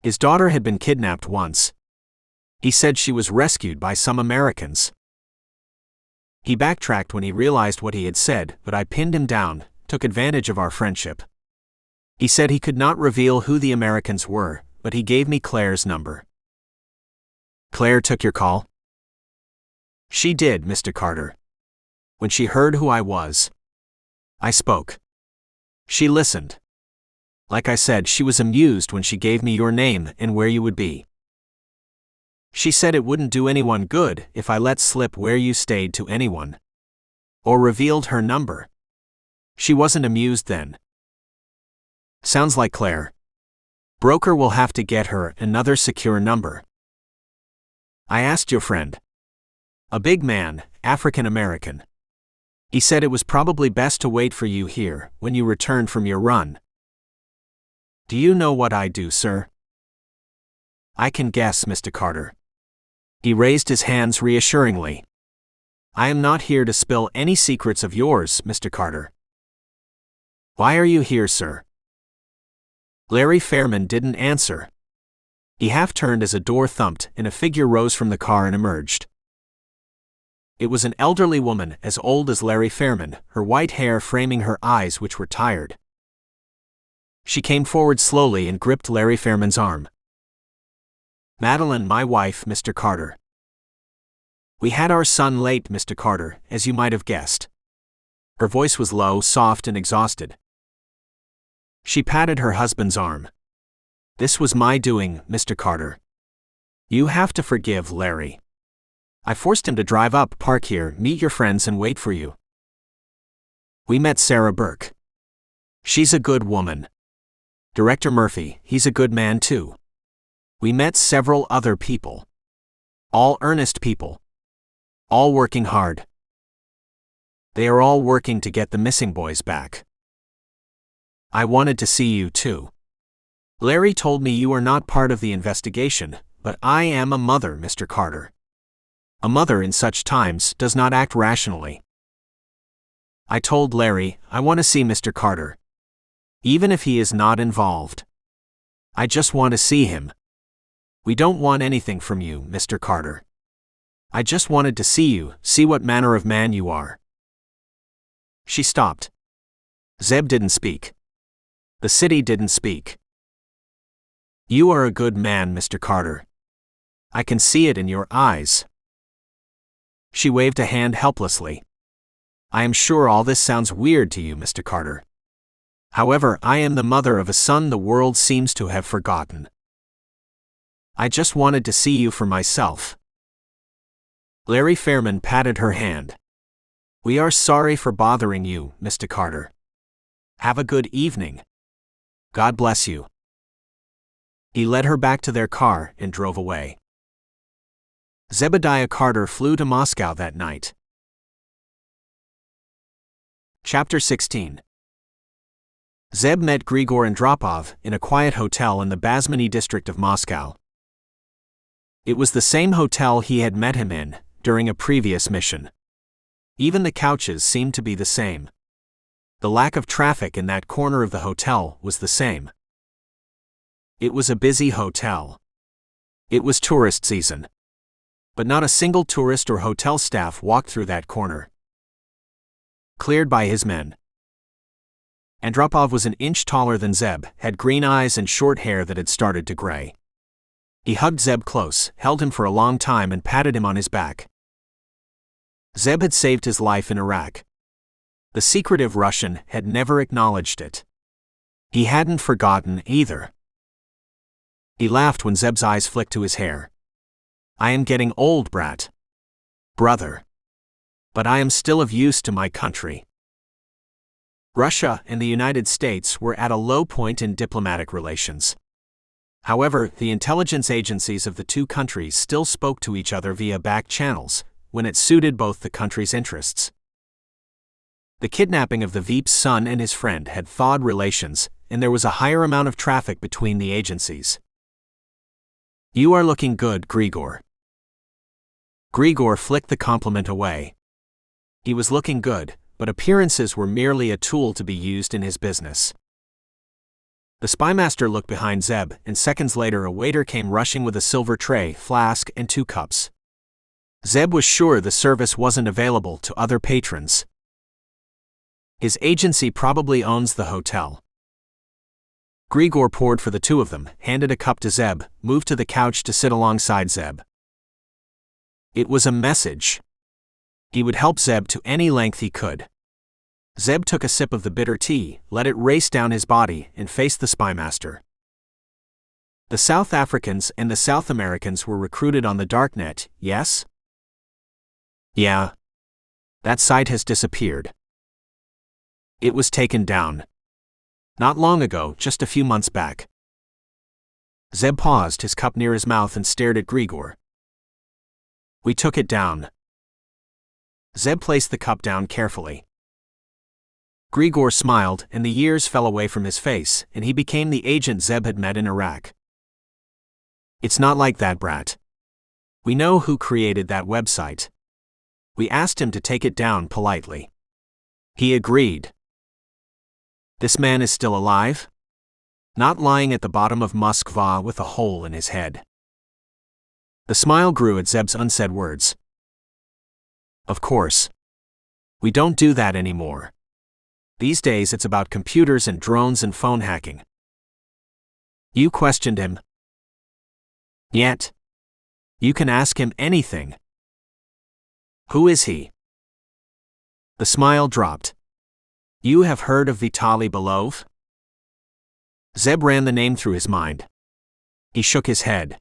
His daughter had been kidnapped once. He said she was rescued by some Americans." He backtracked when he realized what he had said, but I pinned him down, took advantage of our friendship. He said he could not reveal who the Americans were, but he gave me Claire's number. "Claire took your call?" "She did, Mr. Carter. When she heard who I was, I spoke. She listened. Like I said, she was amused when she gave me your name and where you would be. She said it wouldn't do anyone good if I let slip where you stayed to anyone. Or revealed her number. She wasn't amused then." "Sounds like Claire. Broker will have to get her another secure number." "I asked your friend. A big man, African American. He said it was probably best to wait for you here when you returned from your run." "Do you know what I do, sir?" "I can guess, Mr. Carter." He raised his hands reassuringly. "I am not here to spill any secrets of yours, Mr. Carter." "Why are you here, sir?" Larry Fairman didn't answer. He half-turned as a door thumped and a figure rose from the car and emerged. It was an elderly woman as old as Larry Fairman, her white hair framing her eyes which were tired. She came forward slowly and gripped Larry Fairman's arm. "Madeline, my wife, Mr. Carter. We had our son late, Mr. Carter, as you might have guessed." Her voice was low, soft, and exhausted. She patted her husband's arm. "This was my doing, Mr. Carter. You have to forgive Larry. I forced him to drive up, park here, meet your friends, and wait for you. We met Sarah Burke. She's a good woman. Director Murphy, he's a good man too. We met several other people. All earnest people. All working hard. They are all working to get the missing boys back. I wanted to see you too. Larry told me you are not part of the investigation, but I am a mother, Mr. Carter. A mother in such times does not act rationally. I told Larry, I want to see Mr. Carter. Even if he is not involved. I just want to see him. We don't want anything from you, Mr. Carter. I just wanted to see you, see what manner of man you are." She stopped. Zeb didn't speak. The city didn't speak. "You are a good man, Mr. Carter. I can see it in your eyes." She waved a hand helplessly. "I am sure all this sounds weird to you, Mr. Carter. However, I am the mother of a son the world seems to have forgotten. I just wanted to see you for myself." Larry Fairman patted her hand. "We are sorry for bothering you, Mr. Carter. Have a good evening. God bless you." He led her back to their car and drove away. Zebediah Carter flew to Moscow that night. Chapter 16. Zeb met Grigor Andropov in a quiet hotel in the Basmany district of Moscow. It was the same hotel he had met him in during a previous mission. Even the couches seemed to be the same. The lack of traffic in that corner of the hotel was the same. It was a busy hotel. It was tourist season. But not a single tourist or hotel staff walked through that corner. Cleared by his men. Andropov was an inch taller than Zeb, had green eyes and short hair that had started to gray. He hugged Zeb close, held him for a long time and patted him on his back. Zeb had saved his life in Iraq. The secretive Russian had never acknowledged it. He hadn't forgotten either. He laughed when Zeb's eyes flicked to his hair. "I am getting old, brat. Brother. But I am still of use to my country." Russia and the United States were at a low point in diplomatic relations. However, the intelligence agencies of the two countries still spoke to each other via back channels, when it suited both the countries' interests. The kidnapping of the Veep's son and his friend had thawed relations, and there was a higher amount of traffic between the agencies. "You are looking good, Grigor." Grigor flicked the compliment away. He was looking good, but appearances were merely a tool to be used in his business. The spymaster looked behind Zeb, and seconds later a waiter came rushing with a silver tray, flask, and 2 cups. Zeb was sure the service wasn't available to other patrons. His agency probably owns the hotel. Grigor poured for the 2 of them, handed a cup to Zeb, moved to the couch to sit alongside Zeb. It was a message. He would help Zeb to any length he could. Zeb took a sip of the bitter tea, let it race down his body, and faced the spymaster. The South Africans and the South Americans were recruited on the darknet, yes? Yeah. That site has disappeared. It was taken down. Not long ago, just a few months back. Zeb paused, his cup near his mouth, and stared at Grigor. "We took it down." Zeb placed the cup down carefully. Grigor smiled, and the years fell away from his face, and he became the agent Zeb had met in Iraq. "It's not like that, brat. We know who created that website. We asked him to take it down politely. He agreed. This man is still alive? Not lying at the bottom of Moskva with a hole in his head." The smile grew at Zeb's unsaid words. "Of course. We don't do that anymore. These days it's about computers and drones and phone hacking." "You questioned him?" "Yet. You can ask him anything." "Who is he?" The smile dropped. "You have heard of Vitaly Belov?" Zeb ran the name through his mind. He shook his head.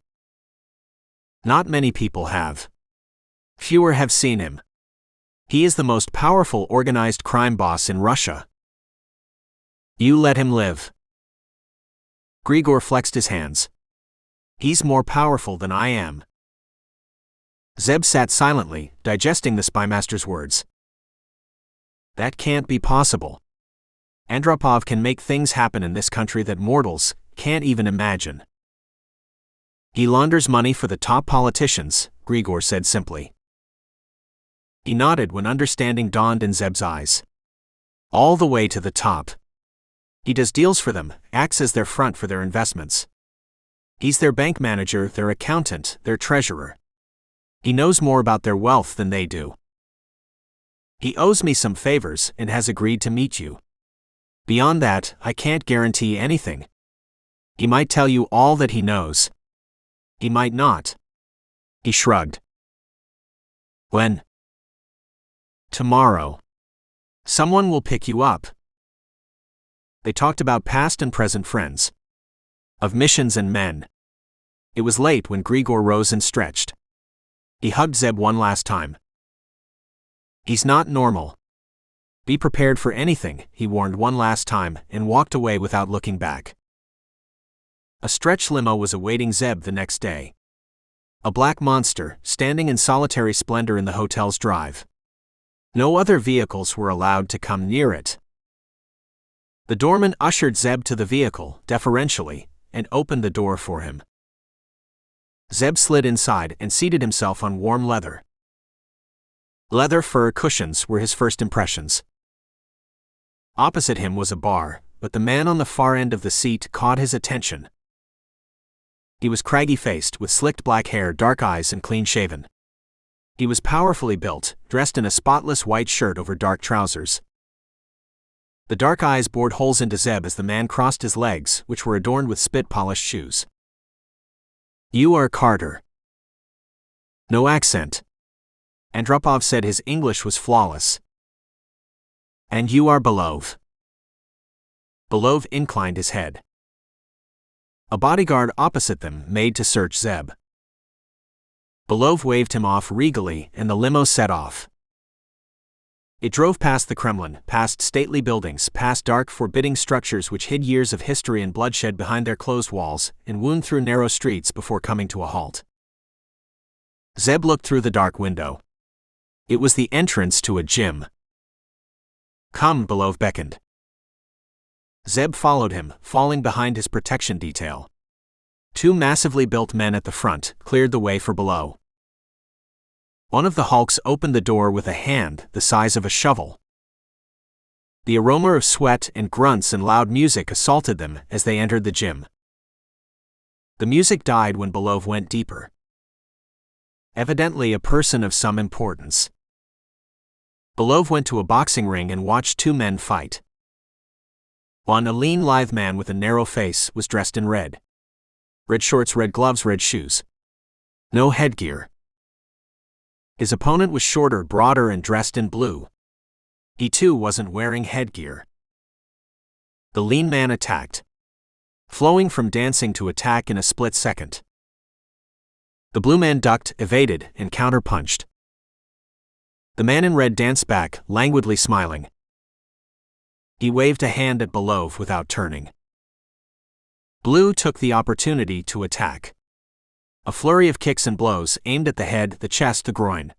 "Not many people have. Fewer have seen him. He is the most powerful organized crime boss in Russia. You let him live." Grigor flexed his hands. "He's more powerful than I am." Zeb sat silently, digesting the spymaster's words. "That can't be possible. Andropov can make things happen in this country that mortals can't even imagine." "He launders money for the top politicians," Grigor said simply. He nodded when understanding dawned in Zeb's eyes. "All the way to the top. He does deals for them, acts as their front for their investments. He's their bank manager, their accountant, their treasurer. He knows more about their wealth than they do. He owes me some favors and has agreed to meet you. Beyond that, I can't guarantee anything. He might tell you all that he knows. He might not." He shrugged. "When?" "Tomorrow. Someone will pick you up." They talked about past and present friends. Of missions and men. It was late when Grigor rose and stretched. He hugged Zeb one last time. "He's not normal. Be prepared for anything," he warned one last time, and walked away without looking back. A stretch limo was awaiting Zeb the next day. A black monster, standing in solitary splendor in the hotel's drive. No other vehicles were allowed to come near it. The doorman ushered Zeb to the vehicle, deferentially, and opened the door for him. Zeb slid inside and seated himself on warm leather. Leather fur cushions were his first impressions. Opposite him was a bar, but the man on the far end of the seat caught his attention. He was craggy-faced, with slicked black hair, dark eyes, and clean-shaven. He was powerfully built, dressed in a spotless white shirt over dark trousers. The dark eyes bored holes into Zeb as the man crossed his legs, which were adorned with spit-polished shoes. "You are Carter." No accent. Andropov said his English was flawless. "And you are Belov." Belov inclined his head. A bodyguard opposite them made to search Zeb. Belov waved him off regally, and the limo set off. It drove past the Kremlin, past stately buildings, past dark, forbidding structures which hid years of history and bloodshed behind their closed walls, and wound through narrow streets before coming to a halt. Zeb looked through the dark window. It was the entrance to a gym. "Come," Belov beckoned. Zeb followed him, falling behind his protection detail. Two massively built men at the front cleared the way for below. One of the hulks opened the door with a hand the size of a shovel. The aroma of sweat and grunts and loud music assaulted them as they entered the gym. The music died when Belov went deeper. Evidently a person of some importance. Belov went to a boxing ring and watched two men fight. One, a lean, lithe man with a narrow face, was dressed in red. Red shorts, red gloves, red shoes. No headgear. His opponent was shorter, broader, and dressed in blue. He too wasn't wearing headgear. The lean man attacked, flowing from dancing to attack in a split second. The blue man ducked, evaded, and counterpunched. The man in red danced back, languidly smiling. He waved a hand at Belov without turning. Blue took the opportunity to attack. A flurry of kicks and blows aimed at the head, the chest, the groin.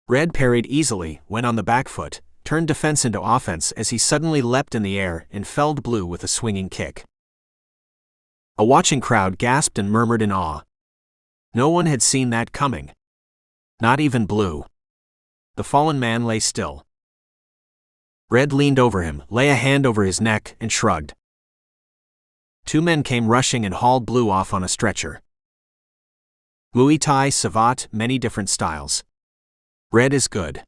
Red parried easily, went on the back foot, turned defense into offense as he suddenly leapt in the air and felled Blue with a swinging kick. A watching crowd gasped and murmured in awe. No one had seen that coming. Not even Blue. The fallen man lay still. Red leaned over him, lay a hand over his neck, and shrugged. Two men came rushing and hauled Blue off on a stretcher. Muay Thai, Savate, many different styles. Red is good.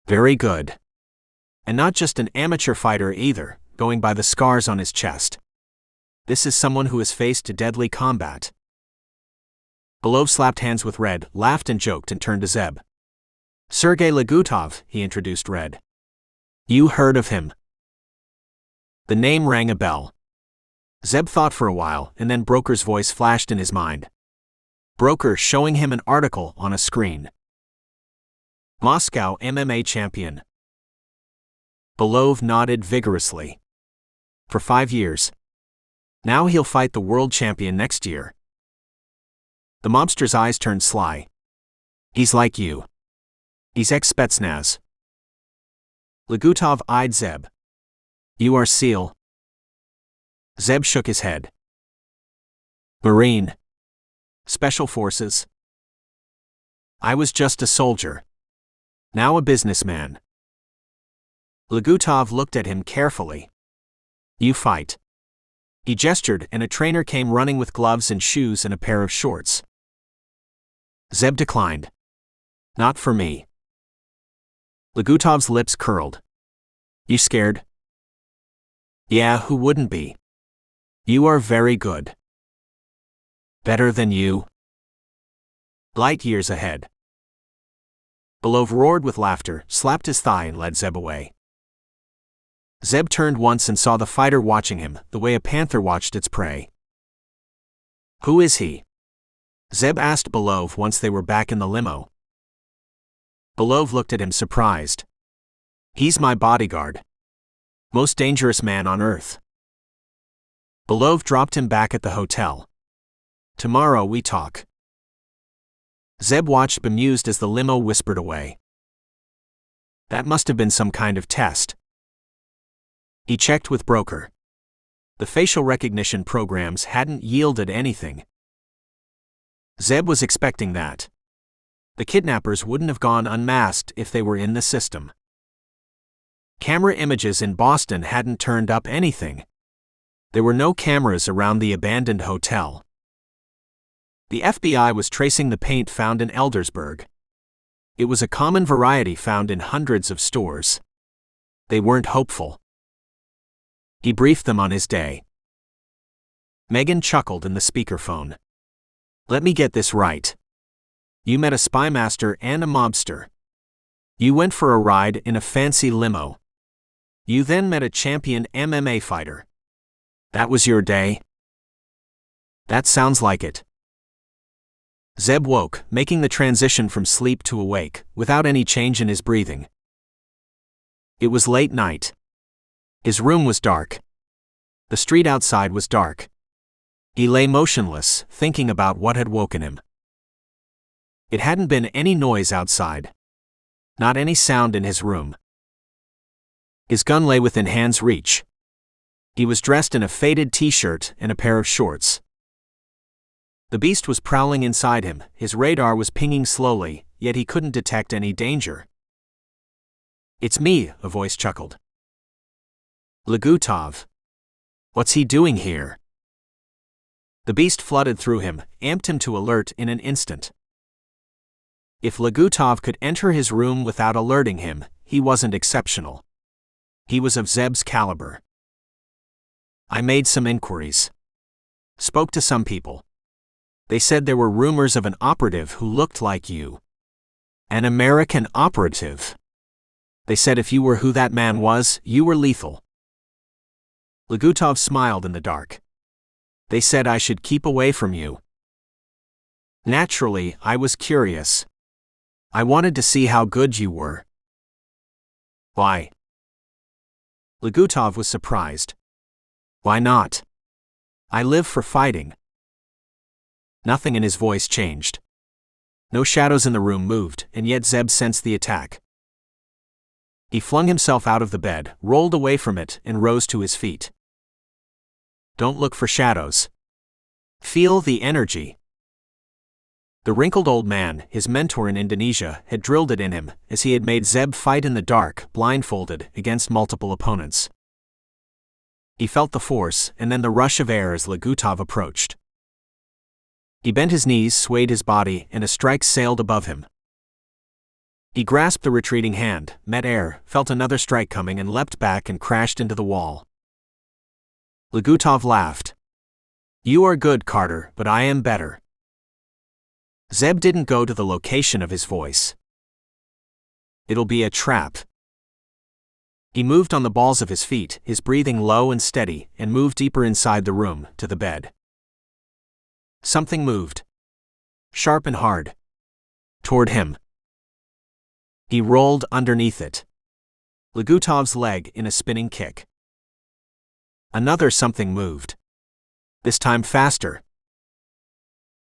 Very good. And not just an amateur fighter either, going by the scars on his chest. This is someone who has faced deadly combat. Belov slapped hands with Red, laughed and joked, and turned to Zeb. "Sergei Legutov," he introduced Red. "You heard of him?" The name rang a bell. Zeb thought for a while, and then Broker's voice flashed in his mind. Broker showing him an article on a screen. Moscow MMA champion. Belov nodded vigorously. For 5 years. Now he'll fight the world champion next year. The mobster's eyes turned sly. He's like you. He's ex-Spetsnaz. Legutov eyed Zeb. You are SEAL? Zeb shook his head. Marine. Special Forces. I was just a soldier. Now a businessman. Legutov looked at him carefully. You fight. He gestured, and a trainer came running with gloves and shoes and a pair of shorts. Zeb declined. Not for me. Legutov's lips curled. You scared? Yeah, who wouldn't be? You are very good. Better than you? Light years ahead. Belov roared with laughter, slapped his thigh, and led Zeb away. Zeb turned once and saw the fighter watching him, the way a panther watched its prey. Who is he? Zeb asked Belov once they were back in the limo. Belov looked at him surprised. He's my bodyguard. Most dangerous man on earth. Belov dropped him back at the hotel. Tomorrow we talk. Zeb watched bemused as the limo whispered away. That must have been some kind of test. He checked with broker. The facial recognition programs hadn't yielded anything. Zeb was expecting that. The kidnappers wouldn't have gone unmasked if they were in the system. Camera images in Boston hadn't turned up anything. There were no cameras around the abandoned hotel. The FBI was tracing the paint found in Eldersburg. It was a common variety found in hundreds of stores. They weren't hopeful. He briefed them on his day. Megan chuckled in the speakerphone. Let me get this right. You met a spy master and a mobster. You went for a ride in a fancy limo. You then met a champion MMA fighter. That was your day? That sounds like it. Zeb woke, making the transition from sleep to awake, without any change in his breathing. It was late night. His room was dark. The street outside was dark. He lay motionless, thinking about what had woken him. It hadn't been any noise outside. Not any sound in his room. His gun lay within hand's reach. He was dressed in a faded t-shirt and a pair of shorts. The beast was prowling inside him, his radar was pinging slowly, yet he couldn't detect any danger. It's me, a voice chuckled. Legutov. What's he doing here? The beast flooded through him, amped him to alert in an instant. If Legutov could enter his room without alerting him, he wasn't exceptional. He was of Zeb's caliber. I made some inquiries. Spoke to some people. They said there were rumors of an operative who looked like you. An American operative. They said if you were who that man was, you were lethal. Legutov smiled in the dark. They said I should keep away from you. Naturally, I was curious. I wanted to see how good you were. Why? Legutov was surprised. Why not? I live for fighting. Nothing in his voice changed. No shadows in the room moved, and yet Zeb sensed the attack. He flung himself out of the bed, rolled away from it, and rose to his feet. Don't look for shadows. Feel the energy. The wrinkled old man, his mentor in Indonesia, had drilled it in him, as he had made Zeb fight in the dark, blindfolded, against multiple opponents. He felt the force, and then the rush of air as Legutov approached. He bent his knees, swayed his body, and a strike sailed above him. He grasped the retreating hand, met air, felt another strike coming and leapt back and crashed into the wall. Legutov laughed. You are good, Carter, but I am better. Zeb didn't go to the location of his voice. It'll be a trap. He moved on the balls of his feet, his breathing low and steady, and moved deeper inside the room, to the bed. Something moved. Sharp and hard. Toward him. He rolled underneath it. Legutov's leg in a spinning kick. Another something moved. This time faster.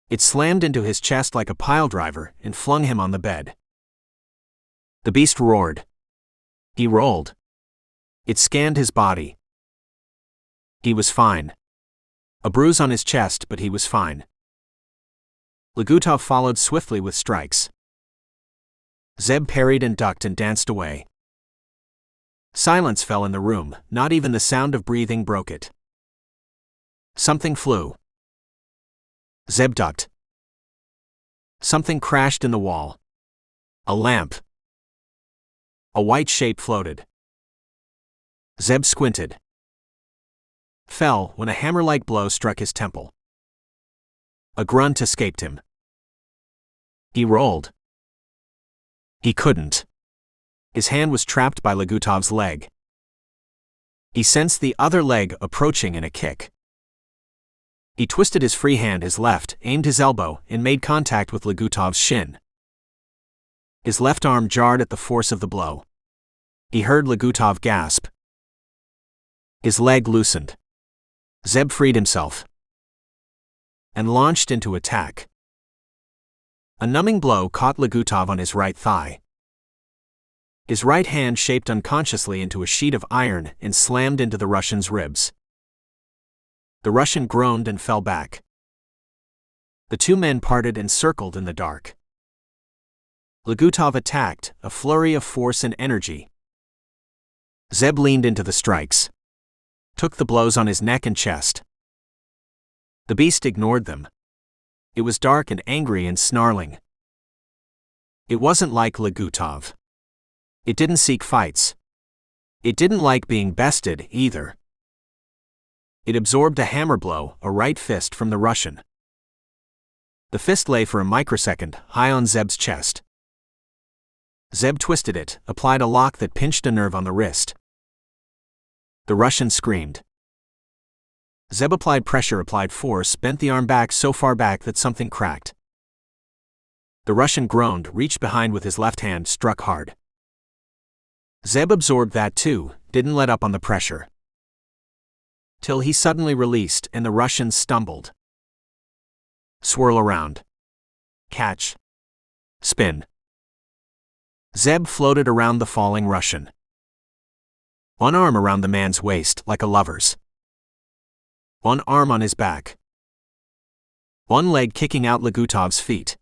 It slammed into his chest like a piledriver and flung him on the bed. The beast roared. He rolled. It scanned his body. He was fine. A bruise on his chest, but he was fine. Legutov followed swiftly with strikes. Zeb parried and ducked and danced away. Silence fell in the room, not even the sound of breathing broke it. Something flew. Zeb ducked. Something crashed in the wall. A lamp. A white shape floated. Zeb squinted. Fell when a hammer-like blow struck his temple. A grunt escaped him. He rolled. He couldn't. His hand was trapped by Legutov's leg. He sensed the other leg approaching in a kick. He twisted his free hand, his left, aimed his elbow, and made contact with Legutov's shin. His left arm jarred at the force of the blow. He heard Legutov gasp. His leg loosened. Zeb freed himself and launched into attack. A numbing blow caught Legutov on his right thigh. His right hand shaped unconsciously into a sheet of iron and slammed into the Russian's ribs. The Russian groaned and fell back. The two men parted and circled in the dark. Legutov attacked, a flurry of force and energy. Zeb leaned into the strikes, took the blows on his neck and chest. The beast ignored them. It was dark and angry and snarling. It wasn't like Legutov. It didn't seek fights. It didn't like being bested, either. It absorbed a hammer blow, a right fist from the Russian. The fist lay for a microsecond, high on Zeb's chest. Zeb twisted it, applied a lock that pinched a nerve on the wrist. The Russian screamed. Zeb applied pressure, applied force, bent the arm back so far back that something cracked. The Russian groaned, reached behind with his left hand, struck hard. Zeb absorbed that too, didn't let up on the pressure. Till he suddenly released and the Russian stumbled. Swirl around. Catch. Spin. Zeb floated around the falling Russian. One arm around the man's waist, like a lover's. One arm on his back. One leg kicking out Legutov's feet.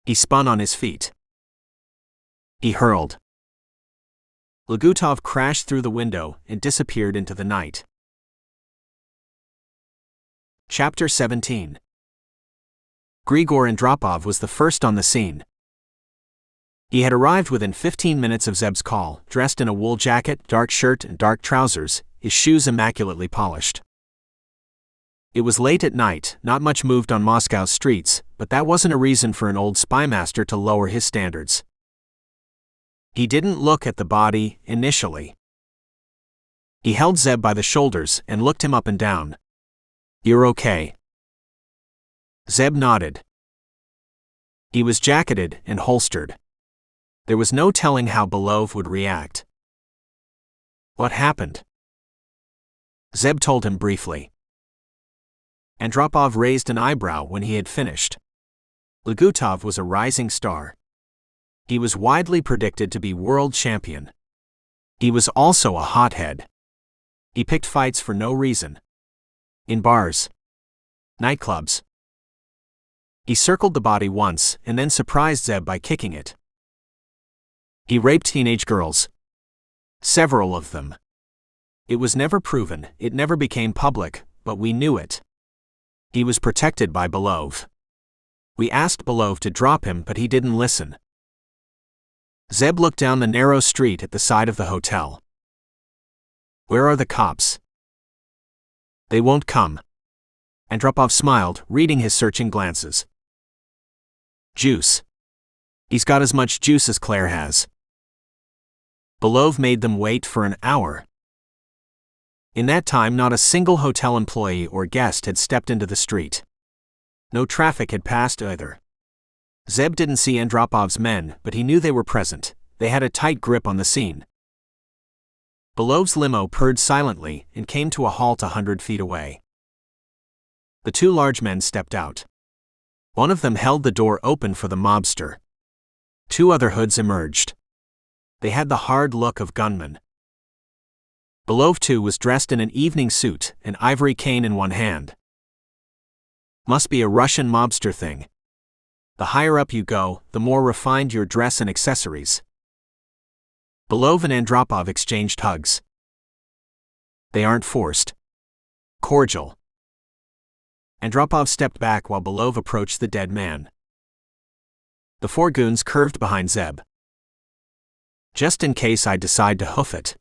He spun on his feet. He hurled. Legutov crashed through the window and disappeared into the night. Chapter 17. Grigor Andropov was the first on the scene. He had arrived within 15 minutes of Zeb's call, dressed in a wool jacket, dark shirt and dark trousers, his shoes immaculately polished. It was late at night, not much moved on Moscow's streets, but that wasn't a reason for an old spymaster to lower his standards. He didn't look at the body, initially. He held Zeb by the shoulders and looked him up and down. "You're okay." Zeb nodded. He was jacketed and holstered. There was no telling how Belov would react. "What happened?" Zeb told him briefly. Andropov raised an eyebrow when he had finished. Legutov was a rising star. He was widely predicted to be world champion. He was also a hothead. He picked fights for no reason. In bars. Nightclubs. He circled the body once and then surprised Zeb by kicking it. He raped teenage girls. Several of them. It was never proven, it never became public, but we knew it. He was protected by Belov. We asked Belov to drop him, but he didn't listen. Zeb looked down the narrow street at the side of the hotel. "Where are the cops?" "They won't come." Andropov smiled, reading his searching glances. "Juice. He's got as much juice as Claire has." Belov made them wait for an hour. In that time, not a single hotel employee or guest had stepped into the street. No traffic had passed either. Zeb didn't see Andropov's men, but he knew they were present. They had a tight grip on the scene. Belov's limo purred silently and came to a halt 100 feet away. The two large men stepped out. One of them held the door open for the mobster. Two other hoods emerged. They had the hard look of gunmen. Belov too was dressed in an evening suit, an ivory cane in one hand. Must be a Russian mobster thing. The higher up you go, the more refined your dress and accessories. Belov and Andropov exchanged hugs. They aren't forced. Cordial. Andropov stepped back while Belov approached the dead man. The four goons curved behind Zeb. "Just in case I decide to hoof it."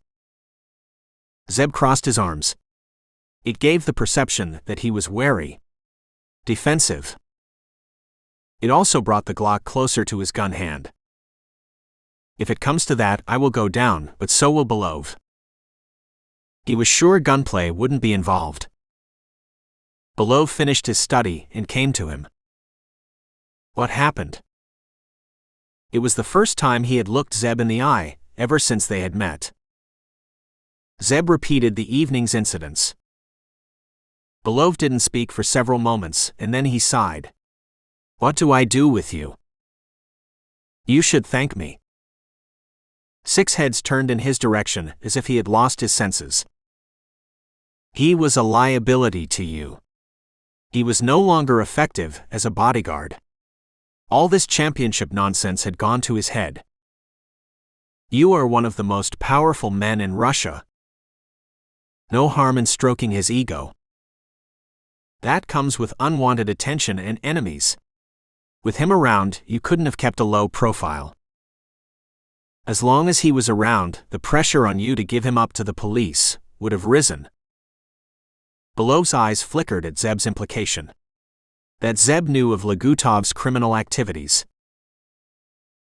Zeb crossed his arms. It gave the perception that he was wary. Defensive. It also brought the Glock closer to his gun hand. "If it comes to that, I will go down, but so will Belov." He was sure gunplay wouldn't be involved. Belov finished his study and came to him. What happened? It was the first time he had looked Zeb in the eye, ever since they had met. Zeb repeated the evening's incidents. Belov didn't speak for several moments, and then he sighed. "What do I do with you?" "You should thank me." 6 heads turned in his direction as if he had lost his senses. He was a liability to you. He was no longer effective as a bodyguard. All this championship nonsense had gone to his head. You are one of the most powerful men in Russia. No harm in stroking his ego. That comes with unwanted attention and enemies. With him around, you couldn't have kept a low profile. As long as he was around, the pressure on you to give him up to the police would have risen. Belov's eyes flickered at Zeb's implication. That Zeb knew of Legutov's criminal activities.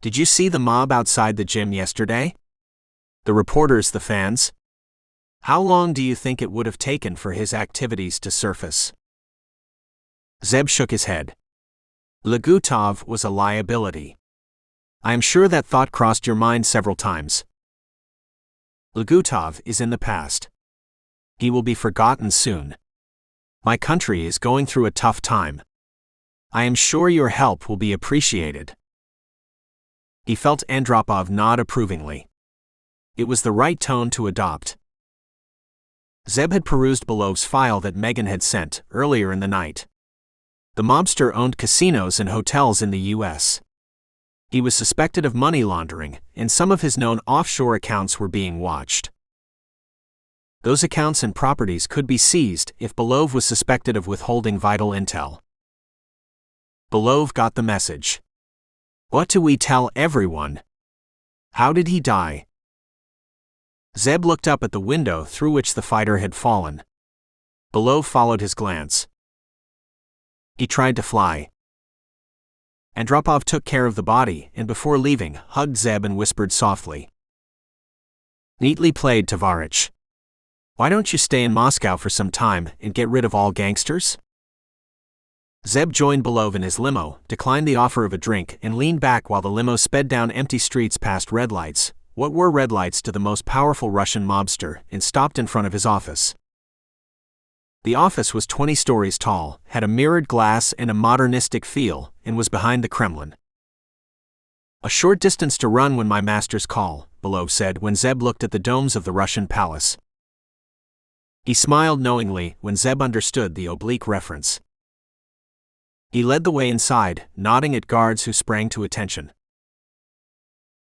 Did you see the mob outside the gym yesterday? The reporters, the fans? How long do you think it would have taken for his activities to surface? Zeb shook his head. Legutov was a liability. I am sure that thought crossed your mind several times. Legutov is in the past. He will be forgotten soon. My country is going through a tough time. I am sure your help will be appreciated. He felt Andropov nod approvingly. It was the right tone to adopt. Zeb had perused Belov's file that Megan had sent earlier in the night. The mobster owned casinos and hotels in the U.S. He was suspected of money laundering, and some of his known offshore accounts were being watched. Those accounts and properties could be seized if Belov was suspected of withholding vital intel. Belov got the message. What do we tell everyone? How did he die? Zeb looked up at the window through which the fighter had fallen. Belov followed his glance. He tried to fly. Andropov took care of the body and before leaving, hugged Zeb and whispered softly. Neatly played, Tovarich. Why don't you stay in Moscow for some time and get rid of all gangsters? Zeb joined Belov in his limo, declined the offer of a drink, and leaned back while the limo sped down empty streets past red lights, what were red lights to the most powerful Russian mobster, and stopped in front of his office. The office was 20 stories tall, had a mirrored glass and a modernistic feel, and was behind the Kremlin. A short distance to run when my masters call, Belov said when Zeb looked at the domes of the Russian palace. He smiled knowingly when Zeb understood the oblique reference. He led the way inside, nodding at guards who sprang to attention.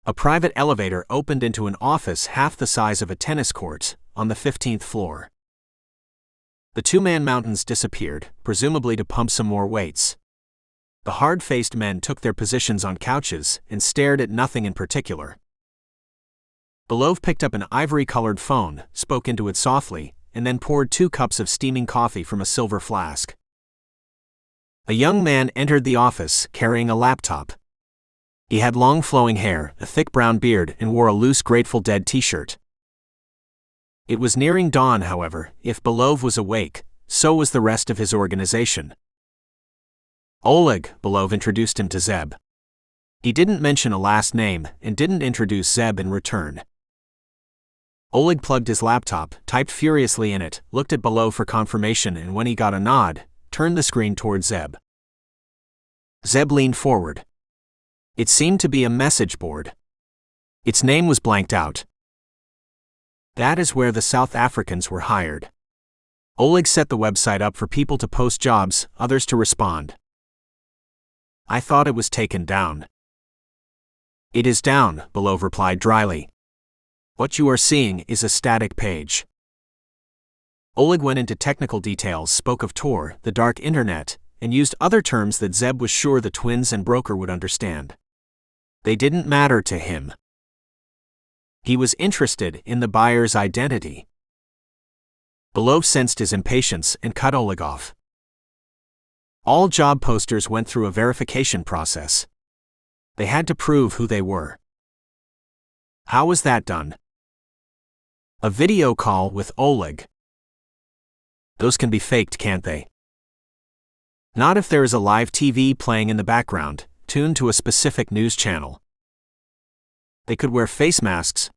A private elevator opened into an office half the size of a tennis court, on the 15th floor. The two-man mountains disappeared, presumably to pump some more weights. The hard-faced men took their positions on couches and stared at nothing in particular. Belov picked up an ivory-colored phone, spoke into it softly, and then poured 2 cups of steaming coffee from a silver flask. A young man entered the office carrying a laptop. He had long flowing hair, a thick brown beard, and wore a loose Grateful Dead t-shirt. It was nearing dawn, however. If Belov was awake, so was the rest of his organization. Oleg, Belov introduced him to Zeb. He didn't mention a last name and didn't introduce Zeb in return. Oleg plugged his laptop, typed furiously in it, looked at Belov for confirmation, and when he got a nod, turned the screen toward Zeb. Zeb leaned forward. It seemed to be a message board. Its name was blanked out. That is where the South Africans were hired. Oleg set the website up for people to post jobs, others to respond. I thought it was taken down. It is down, Belov replied dryly. What you are seeing is a static page. Oleg went into technical details, spoke of Tor, the dark internet, and used other terms that Zeb was sure the twins and broker would understand. They didn't matter to him. He was interested in the buyer's identity. Belov sensed his impatience and cut Oleg off. All job posters went through a verification process. They had to prove who they were. How was that done? A video call with Oleg. Those can be faked, can't they? Not if there is a live TV playing in the background, tuned to a specific news channel. They could wear face masks.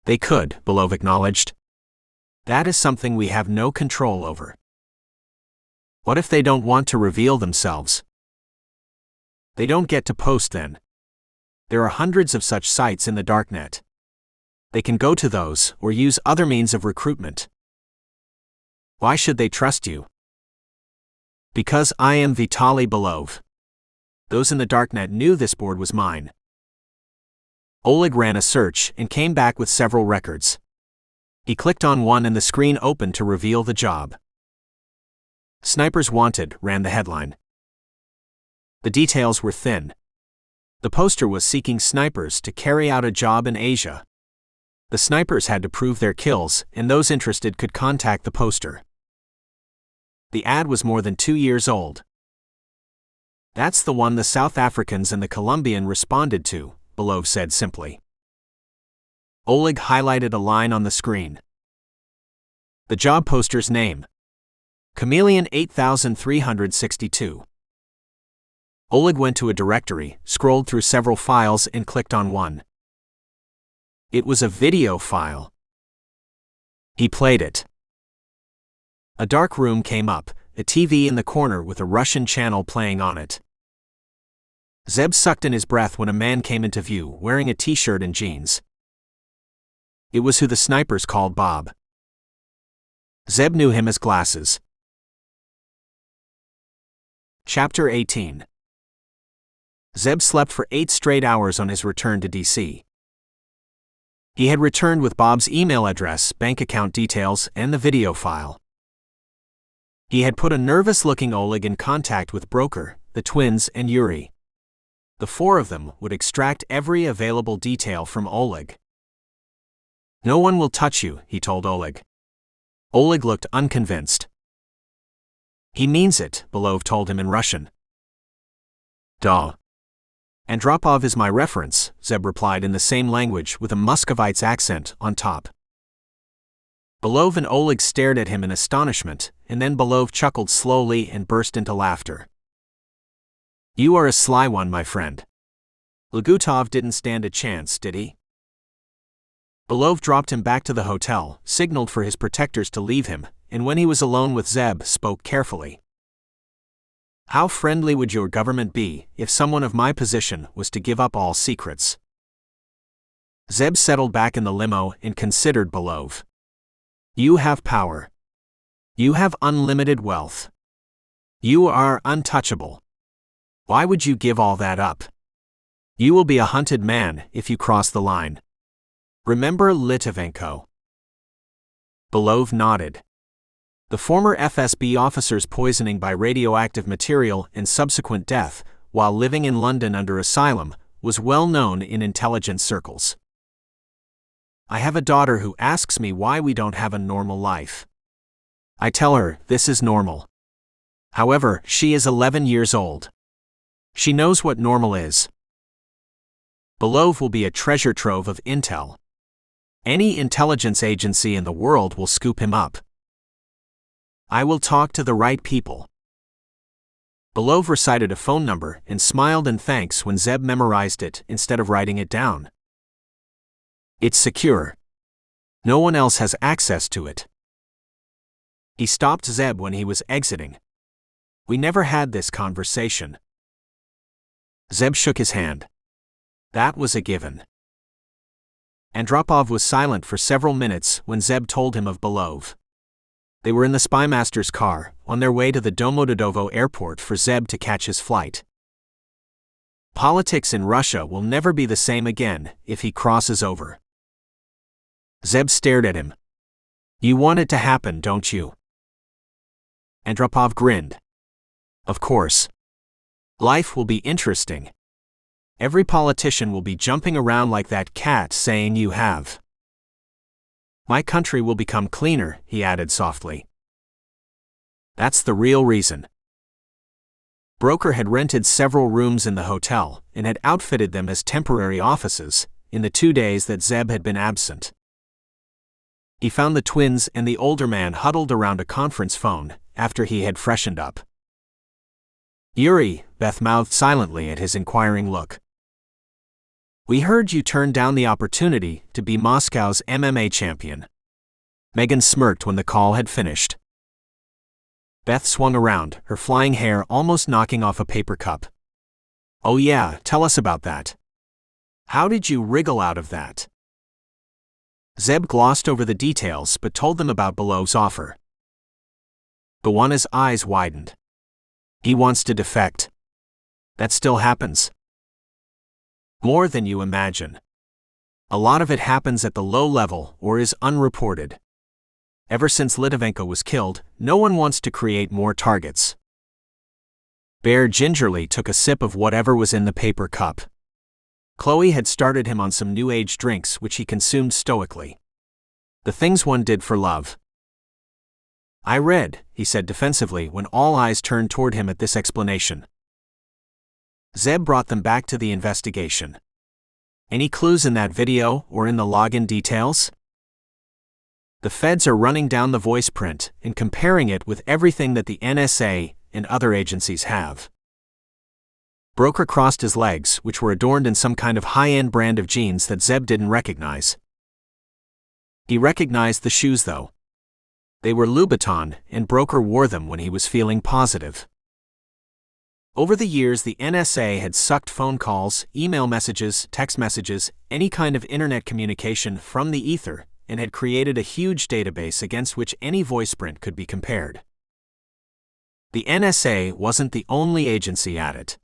They could, Belov acknowledged. That is something we have no control over. What if they don't want to reveal themselves? They don't get to post then. There are hundreds of such sites in the darknet. They can go to those or use other means of recruitment. Why should they trust you? Because I am Vitaly Belov. Those in the darknet knew this board was mine. Oleg ran a search and came back with several records. He clicked on one and the screen opened to reveal the job. Snipers Wanted, ran the headline. The details were thin. The poster was seeking snipers to carry out a job in Asia. The snipers had to prove their kills, and those interested could contact the poster. The ad was more than 2 years old. That's the one the South Africans and the Colombian responded to, Belov said simply. Oleg highlighted a line on the screen. The job poster's name: Chameleon 8362. Oleg went to a directory, scrolled through several files and clicked on one. It was a video file. He played it. A dark room came up, a TV in the corner with a Russian channel playing on it. Zeb sucked in his breath when a man came into view wearing a t-shirt and jeans. It was who the snipers called Bob. Zeb knew him as Glasses. Chapter 18. Zeb slept for 8 straight hours on his return to D.C. He had returned with Bob's email address, bank account details, and the video file. He had put a nervous-looking Oleg in contact with Broker, the twins, and Yuri. The 4 of them would extract every available detail from Oleg. No one will touch you, he told Oleg. Oleg looked unconvinced. He means it, Belov told him in Russian. Duh. Andropov is my reference, Zeb replied in the same language with a Muscovite's accent on top. Belov and Oleg stared at him in astonishment, and then Belov chuckled slowly and burst into laughter. You are a sly one, my friend. Legutov didn't stand a chance, did he? Belov dropped him back to the hotel, signaled for his protectors to leave him, and when he was alone with Zeb, spoke carefully. How friendly would your government be if someone of my position was to give up all secrets? Zeb settled back in the limo and considered Belov. You have power. You have unlimited wealth. You are untouchable. Why would you give all that up? You will be a hunted man if you cross the line. Remember Litovenko? Belov nodded. The former FSB officer's poisoning by radioactive material and subsequent death, while living in London under asylum, was well known in intelligence circles. I have a daughter who asks me why we don't have a normal life. I tell her this is normal. However, she is 11 years old. She knows what normal is. Belov will be a treasure trove of intel. Any intelligence agency in the world will scoop him up. I will talk to the right people. Belov recited a phone number and smiled in thanks when Zeb memorized it instead of writing it down. It's secure. No one else has access to it. He stopped Zeb when he was exiting. We never had this conversation. Zeb shook his hand. That was a given. Andropov was silent for several minutes when Zeb told him of Belov. They were in the spymaster's car, on their way to the Domodedovo airport for Zeb to catch his flight. Politics in Russia will never be the same again if he crosses over. Zeb stared at him. You want it to happen, don't you? Andropov grinned. Of course. Life will be interesting. Every politician will be jumping around like that cat saying you have. My country will become cleaner, he added softly. That's the real reason. Broker had rented several rooms in the hotel and had outfitted them as temporary offices in the 2 days that Zeb had been absent. He found the twins and the older man huddled around a conference phone after he had freshened up. Yuri, Beth mouthed silently at his inquiring look. We heard you turned down the opportunity to be Moscow's MMA champion. Megan smirked when the call had finished. Beth swung around, her flying hair almost knocking off a paper cup. Oh yeah, tell us about that. How did you wriggle out of that? Zeb glossed over the details but told them about Below's offer. B'Wanna's eyes widened. He wants to defect. That still happens. More than you imagine. A lot of it happens at the low level or is unreported. Ever since Litovenko was killed, no one wants to create more targets. Bear gingerly took a sip of whatever was in the paper cup. Chloe had started him on some new age drinks which he consumed stoically. The things one did for love. I read, he said defensively when all eyes turned toward him at this explanation. Zeb brought them back to the investigation. Any clues in that video or in the login details? The feds are running down the voice print and comparing it with everything that the NSA and other agencies have. Broker crossed his legs, which were adorned in some kind of high-end brand of jeans that Zeb didn't recognize. He recognized the shoes though. They were Louboutin, and Broker wore them when he was feeling positive. Over the years, the NSA had sucked phone calls, email messages, text messages, any kind of internet communication from the ether, and had created a huge database against which any voice print could be compared. The NSA wasn't the only agency at it.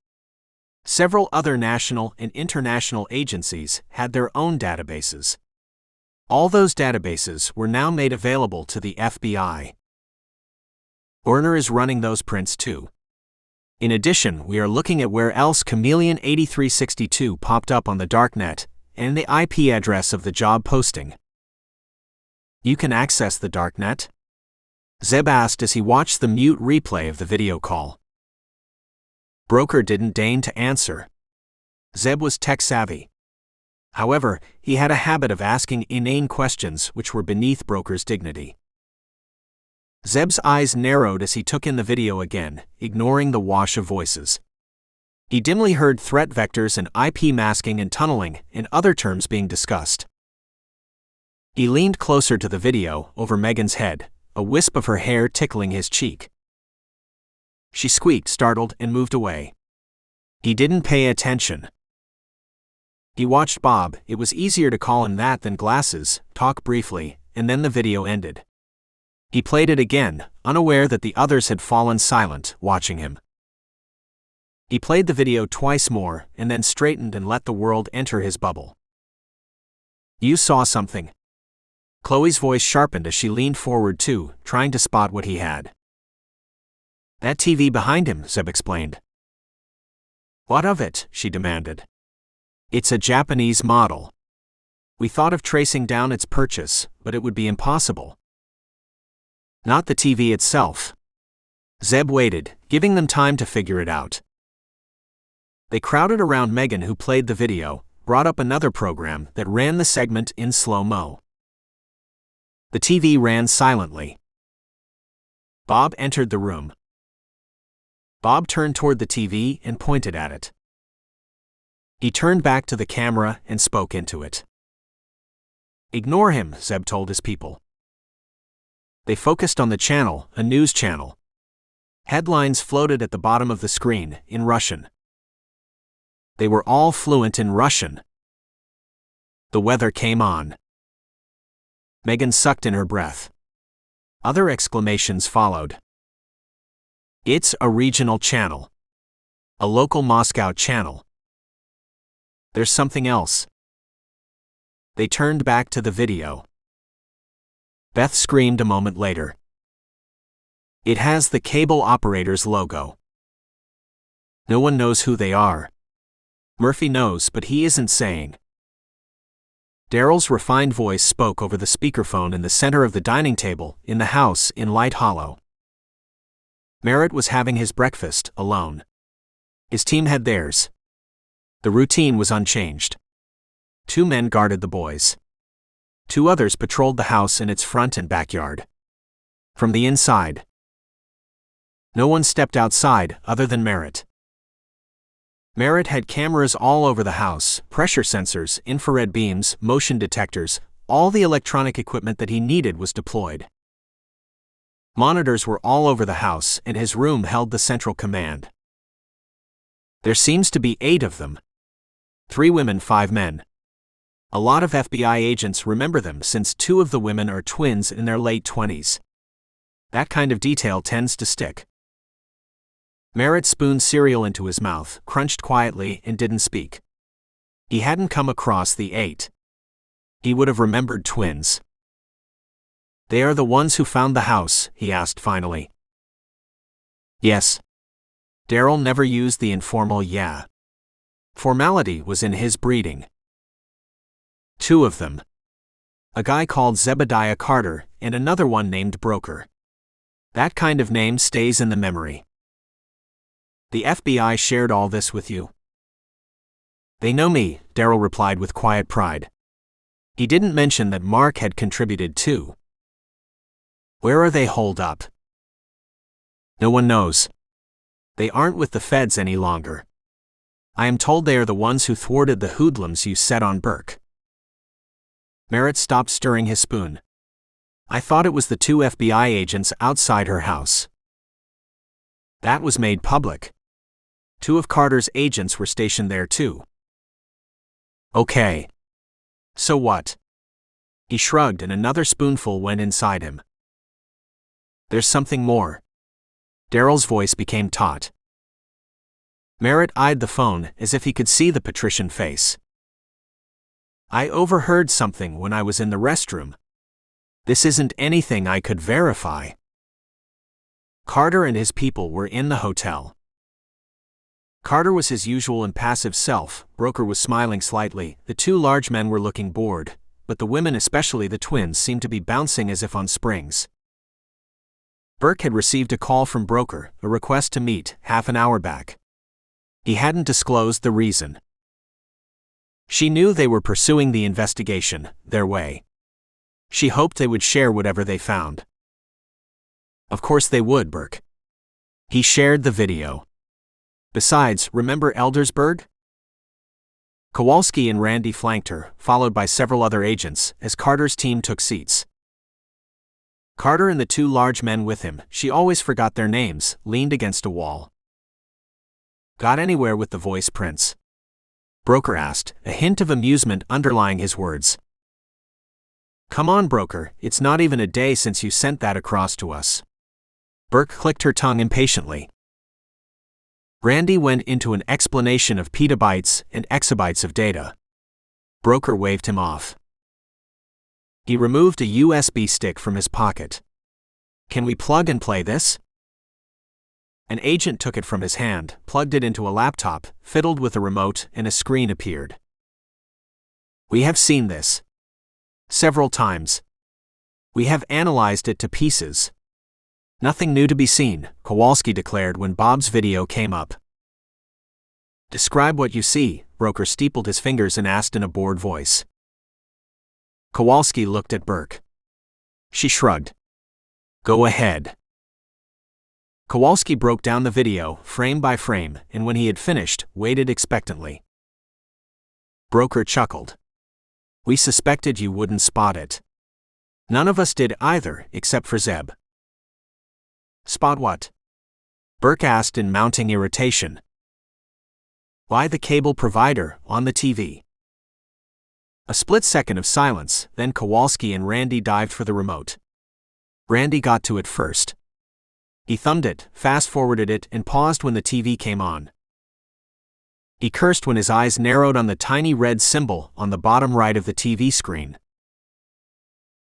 Several other national and international agencies had their own databases. All those databases were now made available to the FBI. Werner is running those prints too. In addition, we are looking at where else Chameleon 8362 popped up on the darknet, and the IP address of the job posting. You can access the darknet? Zeb asked as he watched the mute replay of the video call. Broker didn't deign to answer. Zeb was tech-savvy. However, he had a habit of asking inane questions which were beneath Broker's dignity. Zeb's eyes narrowed as he took in the video again, ignoring the wash of voices. He dimly heard threat vectors and IP masking and tunneling and other terms being discussed. He leaned closer to the video, over Megan's head, a wisp of her hair tickling his cheek. She squeaked, startled, and moved away. He didn't pay attention. He watched Bob, it was easier to call him that than Glasses, talk briefly, and then the video ended. He played it again, unaware that the others had fallen silent, watching him. He played the video twice more, and then straightened and let the world enter his bubble. You saw something. Chloe's voice sharpened as she leaned forward too, trying to spot what he had. That TV behind him, Zeb explained. What of it? She demanded. It's a Japanese model. We thought of tracing down its purchase, but it would be impossible. Not the TV itself. Zeb waited, giving them time to figure it out. They crowded around Megan, who played the video, brought up another program that ran the segment in slow-mo. The TV ran silently. Bob entered the room. Bob turned toward the TV and pointed at it. He turned back to the camera and spoke into it. Ignore him, Zeb told his people. They focused on the channel, a news channel. Headlines floated at the bottom of the screen, in Russian. They were all fluent in Russian. The weather came on. Megan sucked in her breath. Other exclamations followed. It's a regional channel. A local Moscow channel. There's something else. They turned back to the video. Beth screamed a moment later. It has the cable operator's logo. No one knows who they are. Murphy knows, but he isn't saying. Daryl's refined voice spoke over the speakerphone in the center of the dining table, in the house in Light Hollow. Merritt was having his breakfast, alone. His team had theirs. The routine was unchanged. 2 men guarded the boys. 2 others patrolled the house in its front and backyard. From the inside, no one stepped outside other than Merritt. Merritt had cameras all over the house, pressure sensors, infrared beams, motion detectors, all the electronic equipment that he needed was deployed. Monitors were all over the house, and his room held the central command. There seems to be 8 of them. 3 women, 5 men. A lot of FBI agents remember them since 2 of the women are twins in their late 20s. That kind of detail tends to stick. Merritt spooned cereal into his mouth, crunched quietly, and didn't speak. He hadn't come across the 8. He would have remembered twins. They are the ones who found the house, he asked finally. Yes. Darryl never used the informal yeah. Formality was in his breeding. 2 of them. A guy called Zeb Carter and another one named Broker. That kind of name stays in the memory. The FBI shared all this with you? They know me, Darryl replied with quiet pride. He didn't mention that Mark had contributed too. Where are they holed up? No one knows. They aren't with the feds any longer. I am told they are the ones who thwarted the hoodlums you set on Burke. Merritt stopped stirring his spoon. I thought it was the 2 FBI agents outside her house. That was made public. 2 of Carter's agents were stationed there too. Okay. So what? He shrugged and another spoonful went inside him. There's something more. Darryl's voice became taut. Merritt eyed the phone as if he could see the patrician face. I overheard something when I was in the restroom. This isn't anything I could verify. Carter and his people were in the hotel. Carter was his usual impassive self, Broker was smiling slightly, the 2 large men were looking bored, but the women, especially the twins, seemed to be bouncing as if on springs. Burke had received a call from Broker, a request to meet, half an hour back. He hadn't disclosed the reason. She knew they were pursuing the investigation, their way. She hoped they would share whatever they found. Of course they would, Burke. He shared the video. Besides, remember Eldersburg? Kowalski and Randy flanked her, followed by several other agents, as Carter's team took seats. Carter and the 2 large men with him, she always forgot their names, leaned against a wall. Got anywhere with the voice prints? Broker asked, a hint of amusement underlying his words. Come on, Broker, it's not even a day since you sent that across to us. Burke clicked her tongue impatiently. Randy went into an explanation of petabytes and exabytes of data. Broker waved him off. He removed a USB stick from his pocket. Can we plug and play this? An agent took it from his hand, plugged it into a laptop, fiddled with a remote, and a screen appeared. We have seen this. Several times. We have analyzed it to pieces. Nothing new to be seen, Kowalski declared when Bob's video came up. Describe what you see, Broker steepled his fingers and asked in a bored voice. Kowalski looked at Burke. She shrugged. Go ahead. Kowalski broke down the video, frame by frame, and when he had finished, waited expectantly. Broker chuckled. We suspected you wouldn't spot it. None of us did either, except for Zeb. Spot what? Burke asked in mounting irritation. Why the cable provider, on the TV? A split second of silence, then Kowalski and Randy dived for the remote. Randy got to it first. He thumbed it, fast-forwarded it, and paused when the TV came on. He cursed when his eyes narrowed on the tiny red symbol on the bottom right of the TV screen.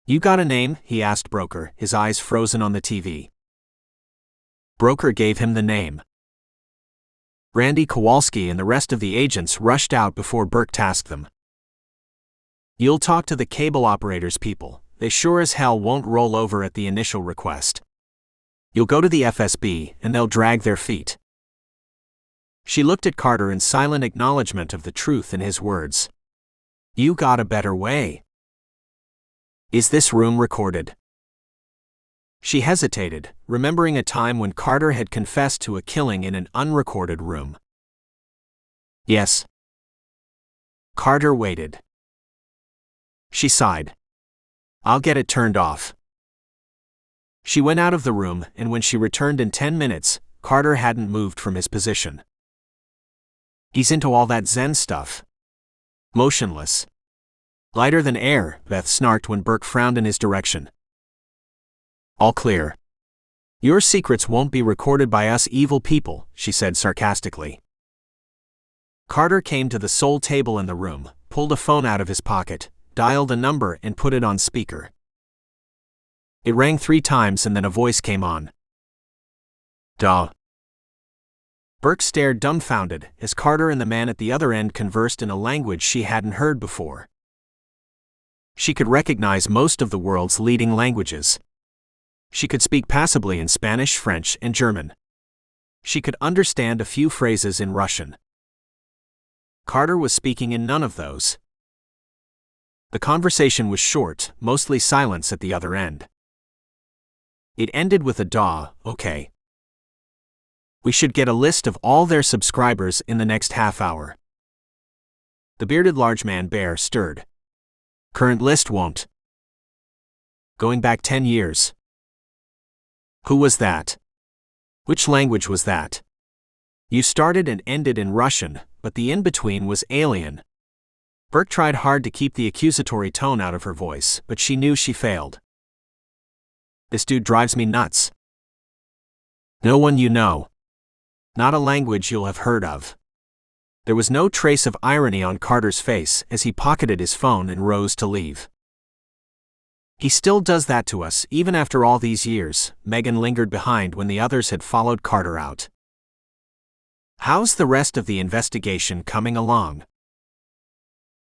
You got a name? He asked Broker, his eyes frozen on the TV. Broker gave him the name. Randy, Kowalski, and the rest of the agents rushed out before Burke tasked them. You'll talk to the cable operators people. They sure as hell won't roll over at the initial request. You'll go to the FSB, and they'll drag their feet. She looked at Carter in silent acknowledgement of the truth in his words. You got a better way. Is this room recorded? She hesitated, remembering a time when Carter had confessed to a killing in an unrecorded room. Yes. Carter waited. She sighed. I'll get it turned off. She went out of the room, and when she returned in 10 minutes, Carter hadn't moved from his position. He's into all that Zen stuff. Motionless. Lighter than air, Beth snarked when Burke frowned in his direction. All clear. Your secrets won't be recorded by us evil people, she said sarcastically. Carter came to the sole table in the room, pulled a phone out of his pocket, dialed a number and put it on speaker. It rang 3 times and then a voice came on. Duh. Burke stared dumbfounded as Carter and the man at the other end conversed in a language she hadn't heard before. She could recognize most of the world's leading languages. She could speak passably in Spanish, French, and German. She could understand a few phrases in Russian. Carter was speaking in none of those. The conversation was short, mostly silence at the other end. It ended with a "Duh, okay. We should get a list of all their subscribers in the next half hour." The bearded large man stirred. "Current list won't. Going back 10 years. Who was that? Which language was that? You started and ended in Russian, but the in-between was alien." Burke tried hard to keep the accusatory tone out of her voice, but she knew she failed. "This dude drives me nuts. No one you know. Not a language you'll have heard of." There was no trace of irony on Carter's face as he pocketed his phone and rose to leave. "He still does that to us even after all these years," Megan lingered behind when the others had followed Carter out. "How's the rest of the investigation coming along?"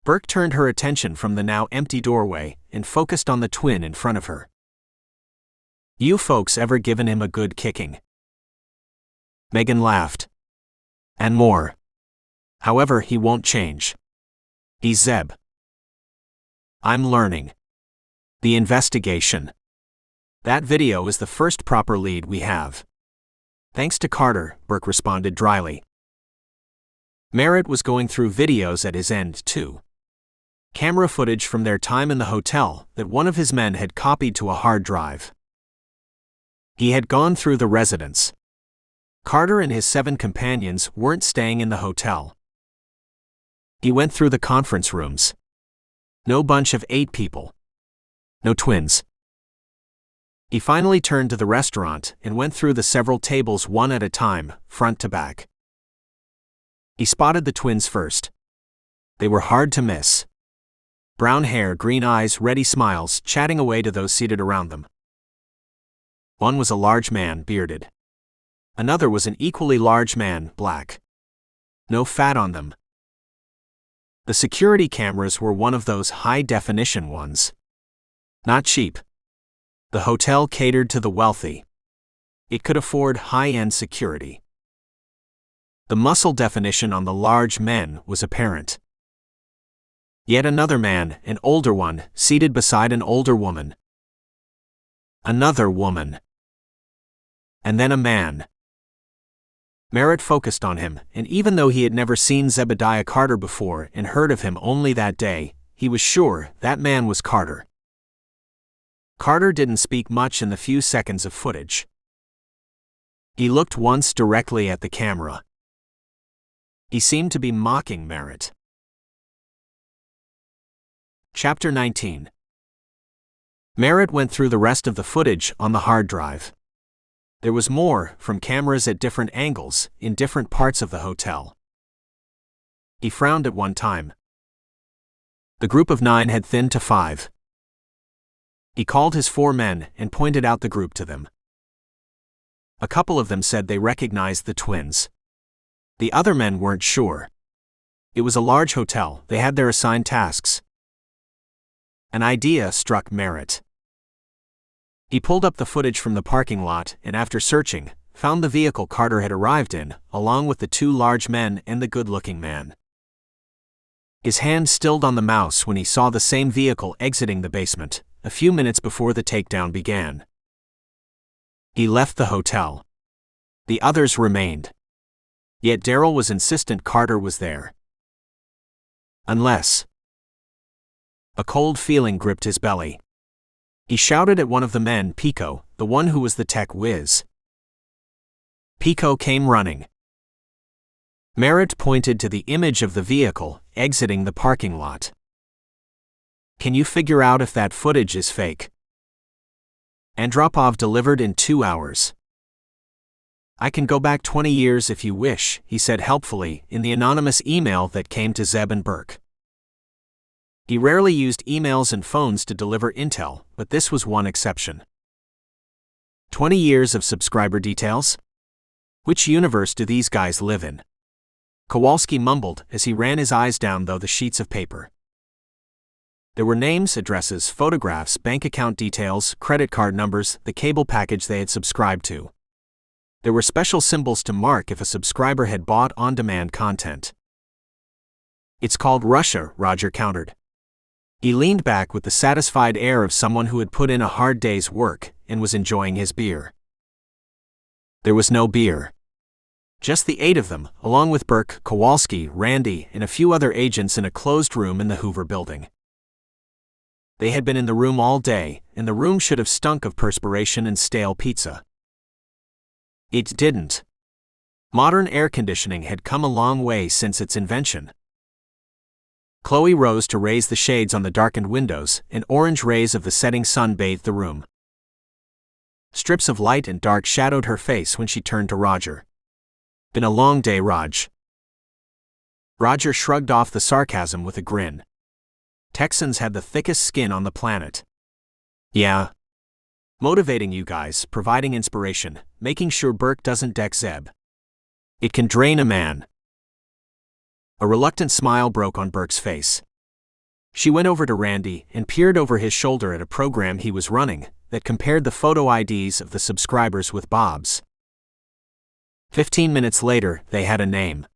Burke turned her attention from the now empty doorway and focused on the twin in front of her. "You folks ever given him a good kicking?" Megan laughed. "And more. However, he won't change. He's Zeb. I'm learning. The investigation. That video is the first proper lead we have." "Thanks to Carter," Burke responded dryly. Merritt was going through videos at his end, too. Camera footage from their time in the hotel that one of his men had copied to a hard drive. He had gone through the residence. Carter and his 7 companions weren't staying in the hotel. He went through the conference rooms. No bunch of 8 people. No twins. He finally turned to the restaurant and went through the several tables one at a time, front to back. He spotted the twins first. They were hard to miss. Brown hair, green eyes, ready smiles, chatting away to those seated around them. One was a large man, bearded. Another was an equally large man, black. No fat on them. The security cameras were one of those high-definition ones. Not cheap. The hotel catered to the wealthy. It could afford high-end security. The muscle definition on the large men was apparent. Yet another man, an older one, seated beside an older woman. Another woman. And then a man. Merritt focused on him, and even though he had never seen Zebediah Carter before and heard of him only that day, he was sure that man was Carter. Carter didn't speak much in the few seconds of footage. He looked once directly at the camera. He seemed to be mocking Merritt. Chapter 19. Merritt went through the rest of the footage on the hard drive. There was more, from cameras at different angles, in different parts of the hotel. He frowned at one time. The group of 9 had thinned to 5. He called his 4 men and pointed out the group to them. A couple of them said they recognized the twins. The other men weren't sure. It was a large hotel, they had their assigned tasks. An idea struck Merritt. He pulled up the footage from the parking lot and after searching, found the vehicle Carter had arrived in, along with the 2 large men and the good-looking man. His hand stilled on the mouse when he saw the same vehicle exiting the basement, a few minutes before the takedown began. He left the hotel. The others remained. Yet Darryl was insistent Carter was there. Unless. A cold feeling gripped his belly. He shouted at one of the men, Pico, the one who was the tech whiz. Pico came running. Merritt pointed to the image of the vehicle exiting the parking lot. Can you figure out if that footage is fake? Andropov delivered in 2 hours. I can go back 20 years if you wish, he said helpfully in the anonymous email that came to Zeb and Burke. He rarely used emails and phones to deliver intel, but this was one exception. 20 years of subscriber details? Which universe do these guys live in? Kowalski mumbled as he ran his eyes down the sheets of paper. There were names, addresses, photographs, bank account details, credit card numbers, the cable package they had subscribed to. There were special symbols to mark if a subscriber had bought on-demand content. It's called Russia, Roger countered. He leaned back with the satisfied air of someone who had put in a hard day's work and was enjoying his beer. There was no beer. Just the 8 of them, along with Burke, Kowalski, Randy, and a few other agents in a closed room in the Hoover building. They had been in the room all day, and the room should have stunk of perspiration and stale pizza. It didn't. Modern air conditioning had come a long way since its invention. Chloe rose to raise the shades on the darkened windows, and orange rays of the setting sun bathed the room. Strips of light and dark shadowed her face when she turned to Roger. Been a long day, Raj. Roger shrugged off the sarcasm with a grin. Texans had the thickest skin on the planet. Yeah. Motivating you guys, providing inspiration, making sure Burke doesn't deck Zeb. It can drain a man. A reluctant smile broke on Burke's face. She went over to Randy and peered over his shoulder at a program he was running that compared the photo IDs of the subscribers with Bob's. 15 minutes later, they had a name.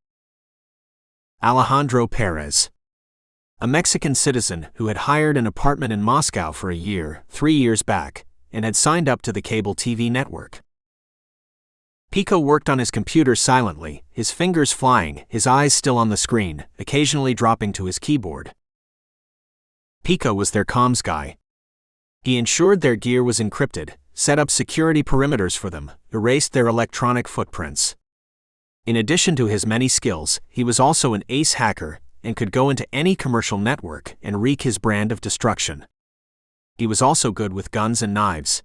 Alejandro Perez. A Mexican citizen who had hired an apartment in Moscow for a year, 3 years back, and had signed up to the cable TV network. Pico worked on his computer silently, his fingers flying, his eyes still on the screen, occasionally dropping to his keyboard. Pico was their comms guy. He ensured their gear was encrypted, set up security perimeters for them, erased their electronic footprints. In addition to his many skills, he was also an ace hacker and could go into any commercial network and wreak his brand of destruction. He was also good with guns and knives.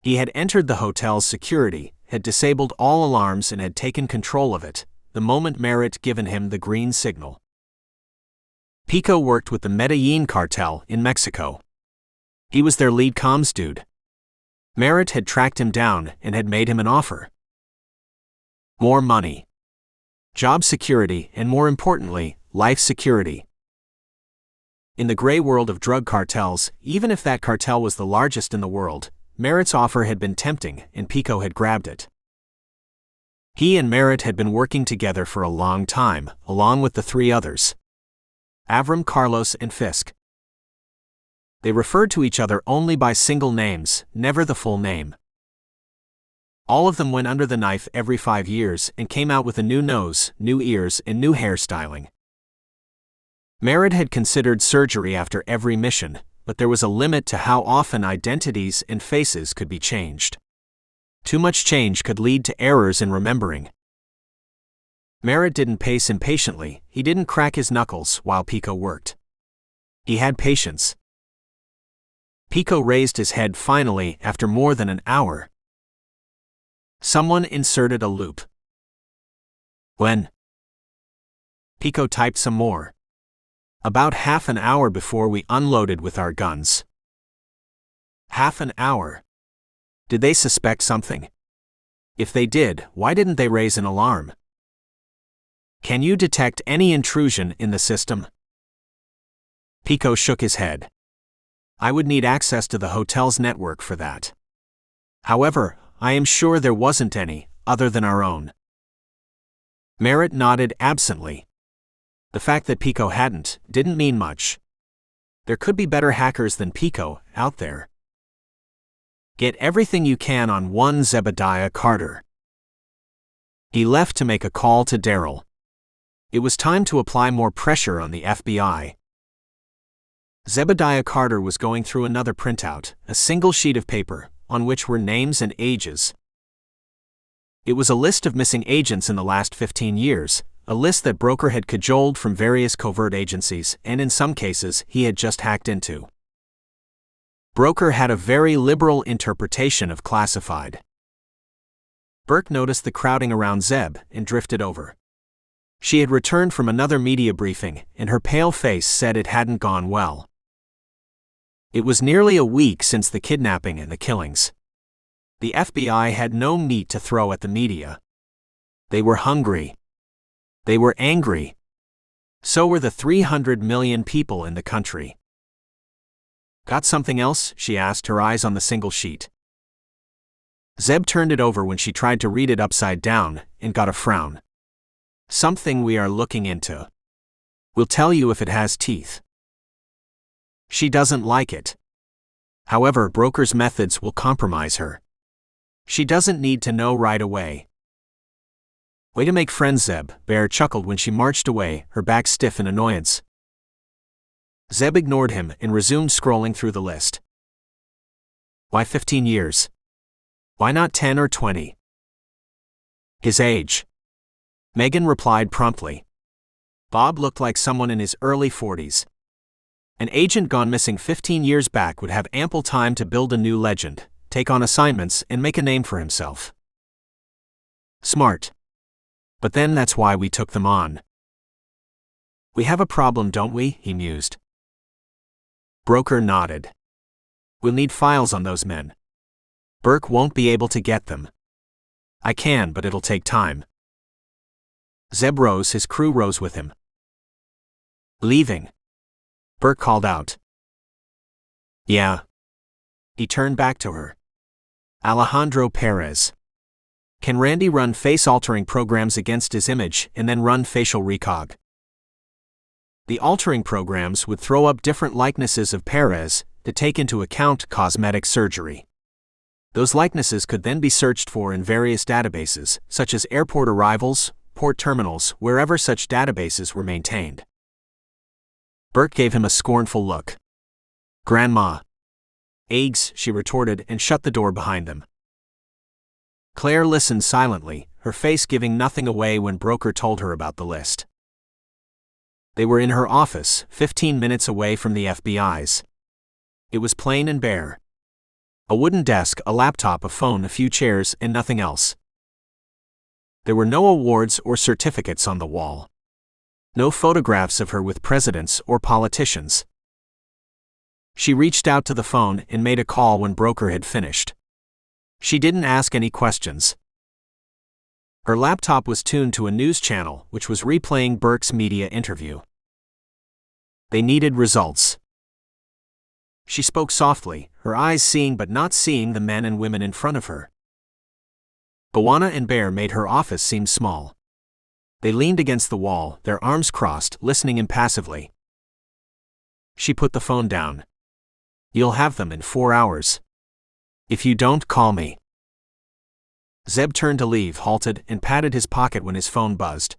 He had entered the hotel's security, had disabled all alarms and had taken control of it, the moment Merritt given him the green signal. Pico worked with the Medellin cartel in Mexico. He was their lead comms dude. Merritt had tracked him down and had made him an offer. More money. Job security and, more importantly, life security. In the gray world of drug cartels, even if that cartel was the largest in the world, Merritt's offer had been tempting and Pico had grabbed it. He and Merritt had been working together for a long time, along with the 3 others. Avram, Carlos, and Fisk. They referred to each other only by single names, never the full name. All of them went under the knife every 5 years and came out with a new nose, new ears, and new hairstyling. Merritt had considered surgery after every mission, but there was a limit to how often identities and faces could be changed. Too much change could lead to errors in remembering. Merritt didn't pace impatiently, he didn't crack his knuckles while Pico worked. He had patience. Pico raised his head finally after more than an hour. Someone inserted a loop. When? Pico typed some more. About half an hour before we unloaded with our guns. Half an hour. Did they suspect something? If they did, why didn't they raise an alarm? Can you detect any intrusion in the system? Pico shook his head. I would need access to the hotel's network for that. However, I am sure there wasn't any, other than our own. Merritt nodded absently. The fact that Pico didn't mean much. There could be better hackers than Pico out there. Get everything you can on one Zebediah Carter. He left to make a call to Daryl. It was time to apply more pressure on the FBI. Zebediah Carter was going through another printout, a single sheet of paper, on which were names and ages. It was a list of missing agents in the last 15 years, a list that Broker had cajoled from various covert agencies, and in some cases, he had just hacked into. Broker had a very liberal interpretation of classified. Burke noticed the crowding around Zeb and drifted over. She had returned from another media briefing, and her pale face said it hadn't gone well. It was nearly a week since the kidnapping and the killings. The FBI had no meat to throw at the media. They were hungry. They were angry. So were the 300 million people in the country. Got something else? She asked, her eyes on the single sheet. Zeb turned it over when she tried to read it upside down, and got a frown. Something we are looking into. We'll tell you if it has teeth. She doesn't like it. However, Broker's methods will compromise her. She doesn't need to know right away. Way to make friends, Zeb, Bear chuckled when she marched away, her back stiff in annoyance. Zeb ignored him and resumed scrolling through the list. Why 15 years? Why not 10 or 20? His age. Megan replied promptly. Bob looked like someone in his early 40s. An agent gone missing 15 years back would have ample time to build a new legend, take on assignments, and make a name for himself. Smart. But then that's why we took them on. We have a problem, don't we? He mused. Broker nodded. We'll need files on those men. Burke won't be able to get them. I can, but it'll take time. Zeb rose, his crew rose with him. Leaving? Burke called out. Yeah. He turned back to her. Alejandro Perez. Can Randy run face-altering programs against his image and then run facial recog? The altering programs would throw up different likenesses of Perez to take into account cosmetic surgery. Those likenesses could then be searched for in various databases, such as airport arrivals, port terminals, wherever such databases were maintained. Burke gave him a scornful look. Grandma. Eggs, she retorted and shut the door behind them. Claire listened silently, her face giving nothing away when Broker told her about the list. They were in her office, 15 minutes away from the FBI's. It was plain and bare. A wooden desk, a laptop, a phone, a few chairs, and nothing else. There were no awards or certificates on the wall. No photographs of her with presidents or politicians. She reached out to the phone and made a call when Broker had finished. She didn't ask any questions. Her laptop was tuned to a news channel which was replaying Burke's media interview. They needed results. She spoke softly, her eyes seeing but not seeing the men and women in front of her. Bawana and Bear made her office seem small. They leaned against the wall, their arms crossed, listening impassively. She put the phone down. You'll have them in 4 hours. If you don't, call me. Zeb turned to leave, halted, and patted his pocket when his phone buzzed.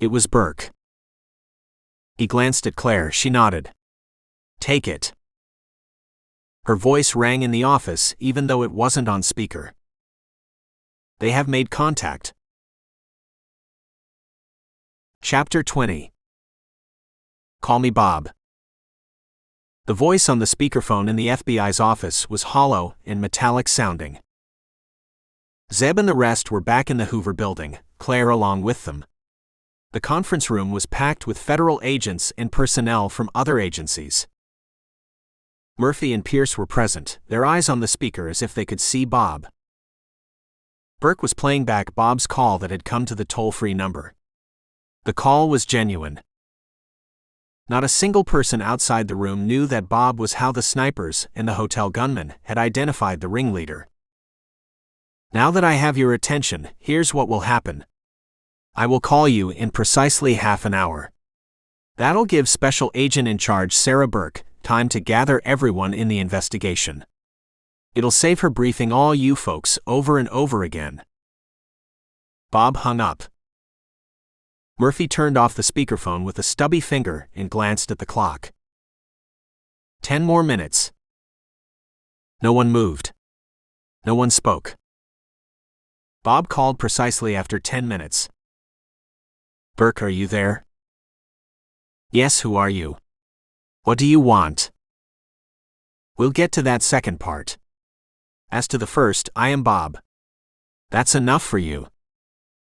It was Burke. He glanced at Claire, she nodded. Take it. Her voice rang in the office, even though it wasn't on speaker. They have made contact. Chapter 20. Call me Bob. The voice on the speakerphone in the FBI's office was hollow and metallic sounding. Zeb and the rest were back in the Hoover building, Claire along with them. The conference room was packed with federal agents and personnel from other agencies. Murphy and Pierce were present, their eyes on the speaker as if they could see Bob. Burke was playing back Bob's call that had come to the toll-free number. The call was genuine. Not a single person outside the room knew that Bob was how the snipers and the hotel gunman had identified the ringleader. Now that I have your attention, here's what will happen. I will call you in precisely half an hour. That'll give Special Agent in charge Sarah Burke time to gather everyone in the investigation. It'll save her briefing all you folks over and over again. Bob hung up. Murphy turned off the speakerphone with a stubby finger and glanced at the clock. 10 more minutes. No one moved. No one spoke. Bob called precisely after 10 minutes. Burke, are you there? Yes, who are you? What do you want? We'll get to that second part. As to the first, I am Bob. That's enough for you.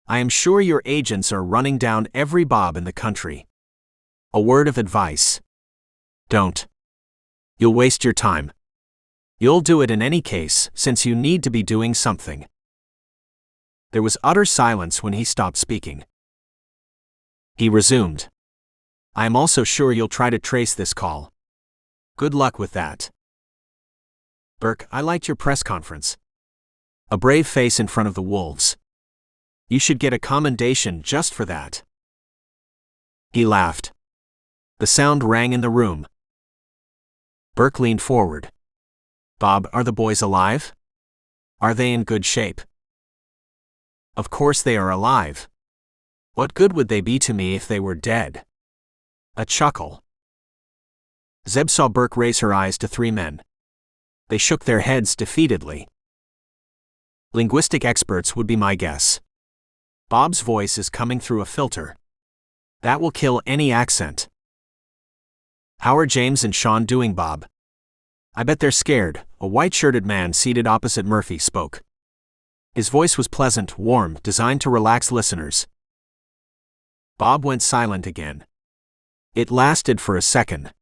I am sure your agents are running down every Bob in the country. A word of advice. Don't. You'll waste your time. You'll do it in any case, since you need to be doing something. There was utter silence when he stopped speaking. He resumed. I am also sure you'll try to trace this call. Good luck with that. Burke, I liked your press conference. A brave face in front of the wolves. You should get a commendation just for that. He laughed. The sound rang in the room. Burke leaned forward. Bob, are the boys alive? Are they in good shape? Of course they are alive. What good would they be to me if they were dead? A chuckle. Zeb saw Burke raise her eyes to three men. They shook their heads defeatedly. Linguistic experts would be my guess. Bob's voice is coming through a filter. That will kill any accent. How are James and Sean doing, Bob? I bet they're scared, a white-shirted man seated opposite Murphy spoke. His voice was pleasant, warm, designed to relax listeners. Bob went silent again. It lasted for a second.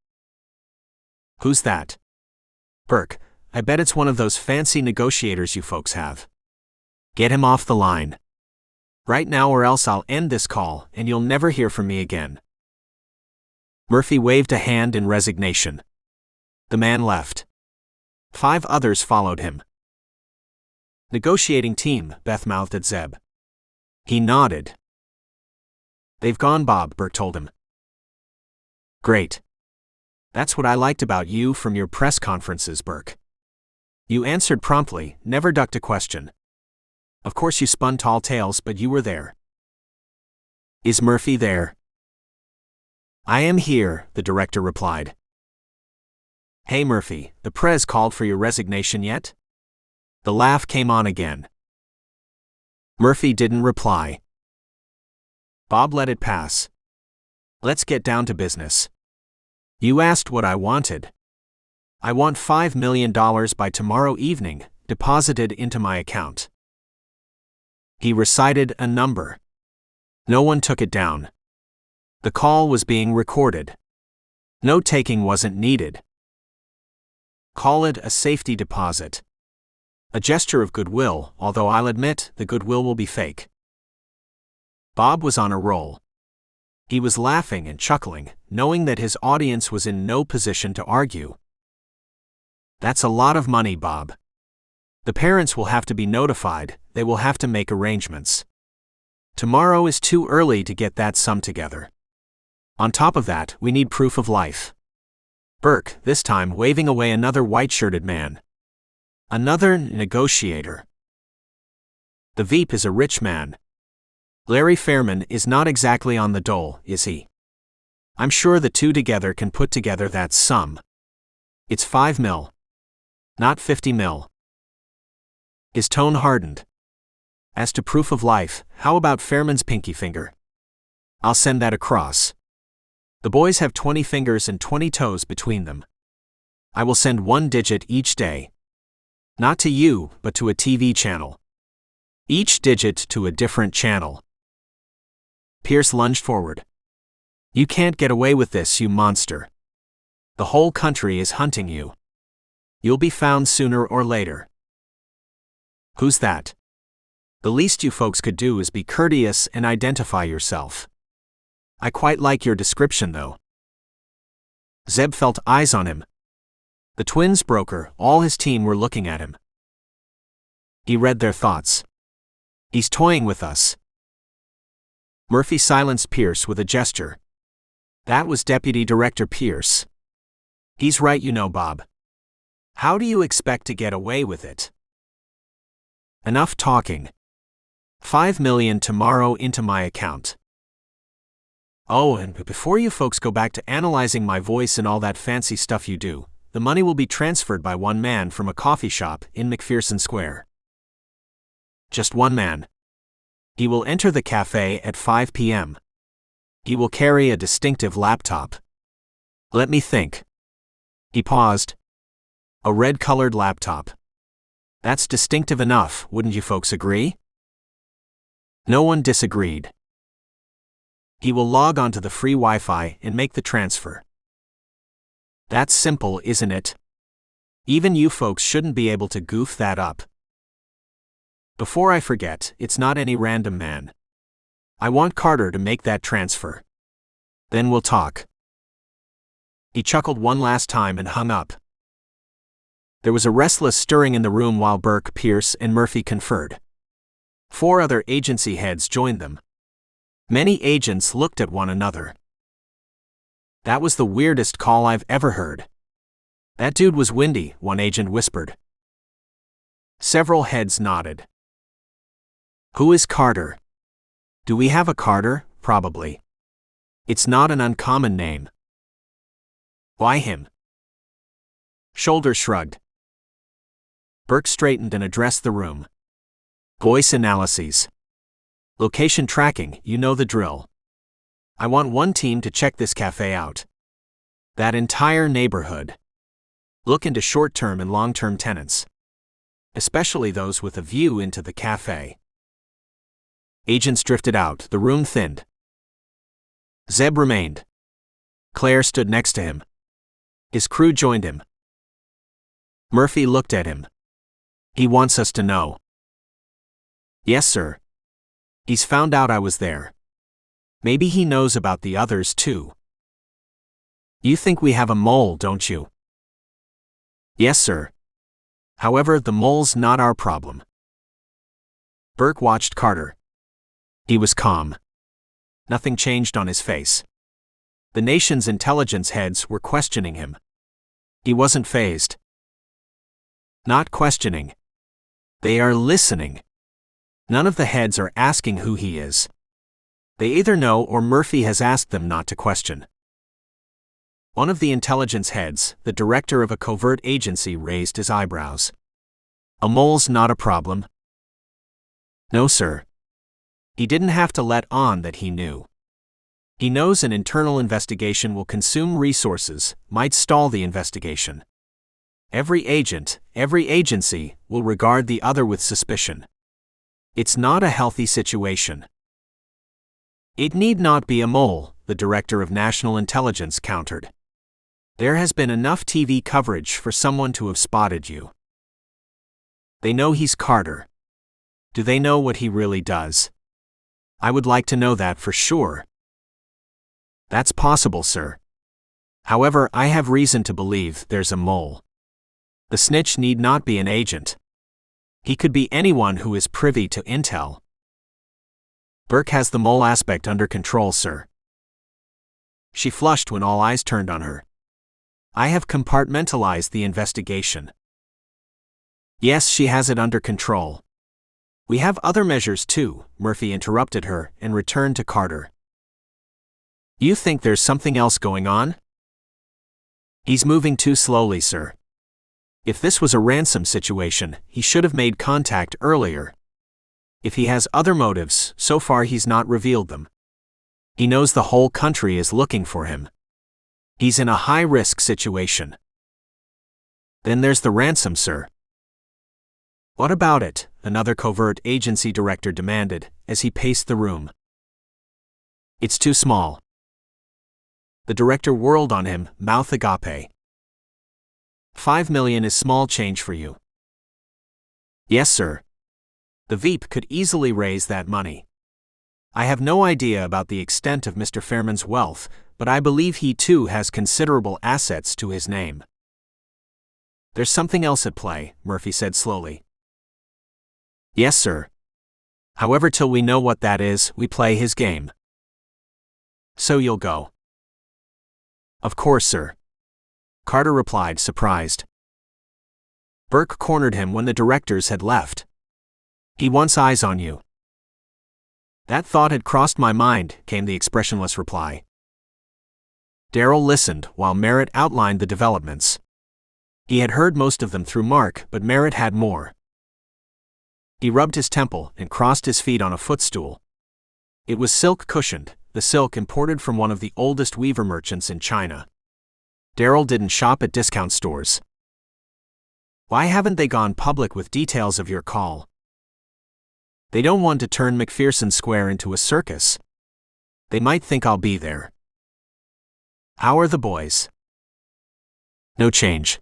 Who's that? Burke, I bet it's one of those fancy negotiators you folks have. Get him off the line. Right now or else I'll end this call and you'll never hear from me again. Murphy waved a hand in resignation. The man left. 5 others followed him. Negotiating team, Beth mouthed at Zeb. He nodded. They've gone, Bob, Burke told him. Great. That's what I liked about you from your press conferences, Burke. You answered promptly, never ducked a question. Of course you spun tall tales, but you were there. Is Murphy there? I am here, the director replied. Hey Murphy, the press called for your resignation yet? The laugh came on again. Murphy didn't reply. Bob let it pass. Let's get down to business. You asked what I wanted. I want $5 million by tomorrow evening, deposited into my account. He recited a number. No one took it down. The call was being recorded. Note-taking wasn't needed. Call it a safety deposit. A gesture of goodwill, although I'll admit the goodwill will be fake. Bob was on a roll. He was laughing and chuckling, knowing that his audience was in no position to argue. That's a lot of money, Bob. The parents will have to be notified, they will have to make arrangements. Tomorrow is too early to get that sum together. On top of that, we need proof of life. Burke, this time waving away another white-shirted man. Another negotiator. The Veep is a rich man. Larry Fairman is not exactly on the dole, is he? I'm sure the two together can put together that sum. It's $5 million. Not $50 million. His tone hardened. As to proof of life, how about Fairman's pinky finger? I'll send that across. The boys have 20 fingers and 20 toes between them. I will send 1 digit each day. Not to you, but to a TV channel. Each digit to a different channel. Pierce lunged forward. You can't get away with this, you monster. The whole country is hunting you. You'll be found sooner or later. Who's that? The least you folks could do is be courteous and identify yourself. I quite like your description, though. Zeb felt eyes on him. The twins broker, all his team were looking at him. He read their thoughts. He's toying with us. Murphy silenced Pierce with a gesture. That was Deputy Director Pierce. He's right, you know, Bob. How do you expect to get away with it? Enough talking. $5 million tomorrow into my account. Oh, and before you folks go back to analyzing my voice and all that fancy stuff you do, the money will be transferred by one man from a coffee shop in McPherson Square. Just one man. He will enter the cafe at 5 p.m. He will carry a distinctive laptop. Let me think. He paused. A red-colored laptop. That's distinctive enough, wouldn't you folks agree? No one disagreed. He will log onto the free Wi-Fi and make the transfer. That's simple, isn't it? Even you folks shouldn't be able to goof that up. Before I forget, it's not any random man. I want Carter to make that transfer. Then we'll talk. He chuckled one last time and hung up. There was a restless stirring in the room while Burke, Pierce, and Murphy conferred. 4 other agency heads joined them. Many agents looked at one another. That was the weirdest call I've ever heard. That dude was windy, one agent whispered. Several heads nodded. Who is Carter? Do we have a Carter? Probably. It's not an uncommon name. Why him? Shoulders shrugged. Burke straightened and addressed the room. Voice analyses. Location tracking, you know the drill. I want one team to check this cafe out. That entire neighborhood. Look into short-term and long-term tenants. Especially those with a view into the cafe. Agents drifted out, the room thinned. Zeb remained. Claire stood next to him. His crew joined him. Murphy looked at him. He wants us to know. Yes, sir. He's found out I was there. Maybe he knows about the others too. You think we have a mole, don't you? Yes, sir. However, the mole's not our problem. Burke watched Carter. He was calm. Nothing changed on his face. The nation's intelligence heads were questioning him. He wasn't fazed. Not questioning. They are listening. None of the heads are asking who he is. They either know or Murphy has asked them not to question. One of the intelligence heads, the director of a covert agency, raised his eyebrows. A mole's not a problem. No, sir. He didn't have to let on that he knew. He knows an internal investigation will consume resources, might stall the investigation. Every agent, every agency, will regard the other with suspicion. It's not a healthy situation. It need not be a mole, the director of national intelligence countered. There has been enough TV coverage for someone to have spotted you. They know he's Carter. Do they know what he really does? I would like to know that for sure. That's possible, sir. However, I have reason to believe there's a mole. The snitch need not be an agent. He could be anyone who is privy to intel. Burke has the mole aspect under control, sir. She flushed when all eyes turned on her. I have compartmentalized the investigation. Yes, she has it under control. We have other measures too, Murphy interrupted her and returned to Carter. You think there's something else going on? He's moving too slowly, sir. If this was a ransom situation, he should have made contact earlier. If he has other motives, so far he's not revealed them. He knows the whole country is looking for him. He's in a high-risk situation. Then there's the ransom, sir. What about it? Another covert agency director demanded, as he paced the room. It's too small. The director whirled on him, mouth agape. 5 million is small change for you. Yes, sir. The Veep could easily raise that money. I have no idea about the extent of Mr. Fairman's wealth, but I believe he too has considerable assets to his name. There's something else at play, Murphy said slowly. Yes, sir. However, till we know what that is, we play his game. So you'll go? Of course, sir. Carter replied, surprised. Burke cornered him when the directors had left. He wants eyes on you. That thought had crossed my mind, came the expressionless reply. Darrell listened while Merritt outlined the developments. He had heard most of them through Mark, but Merritt had more. He rubbed his temple and crossed his feet on a footstool. It was silk-cushioned, the silk imported from one of the oldest weaver merchants in China. Daryl didn't shop at discount stores. Why haven't they gone public with details of your call? They don't want to turn McPherson Square into a circus. They might think I'll be there. How are the boys? No change.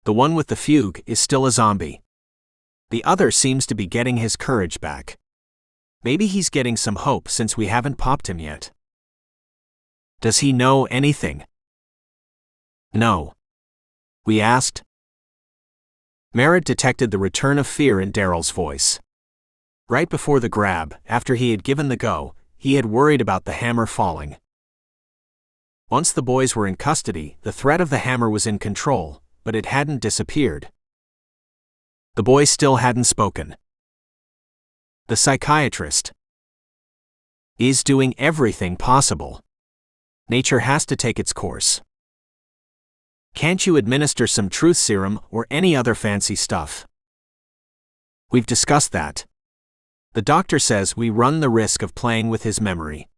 The one with the fugue is still a zombie. The other seems to be getting his courage back. Maybe he's getting some hope since we haven't popped him yet. Does he know anything? No. We asked. Merritt detected the return of fear in Daryl's voice. Right before the grab, after he had given the go, he had worried about the hammer falling. Once the boys were in custody, the threat of the hammer was in control, but it hadn't disappeared. The boy still hadn't spoken. The psychiatrist is doing everything possible. Nature has to take its course. Can't you administer some truth serum or any other fancy stuff? We've discussed that. The doctor says we run the risk of playing with his memory.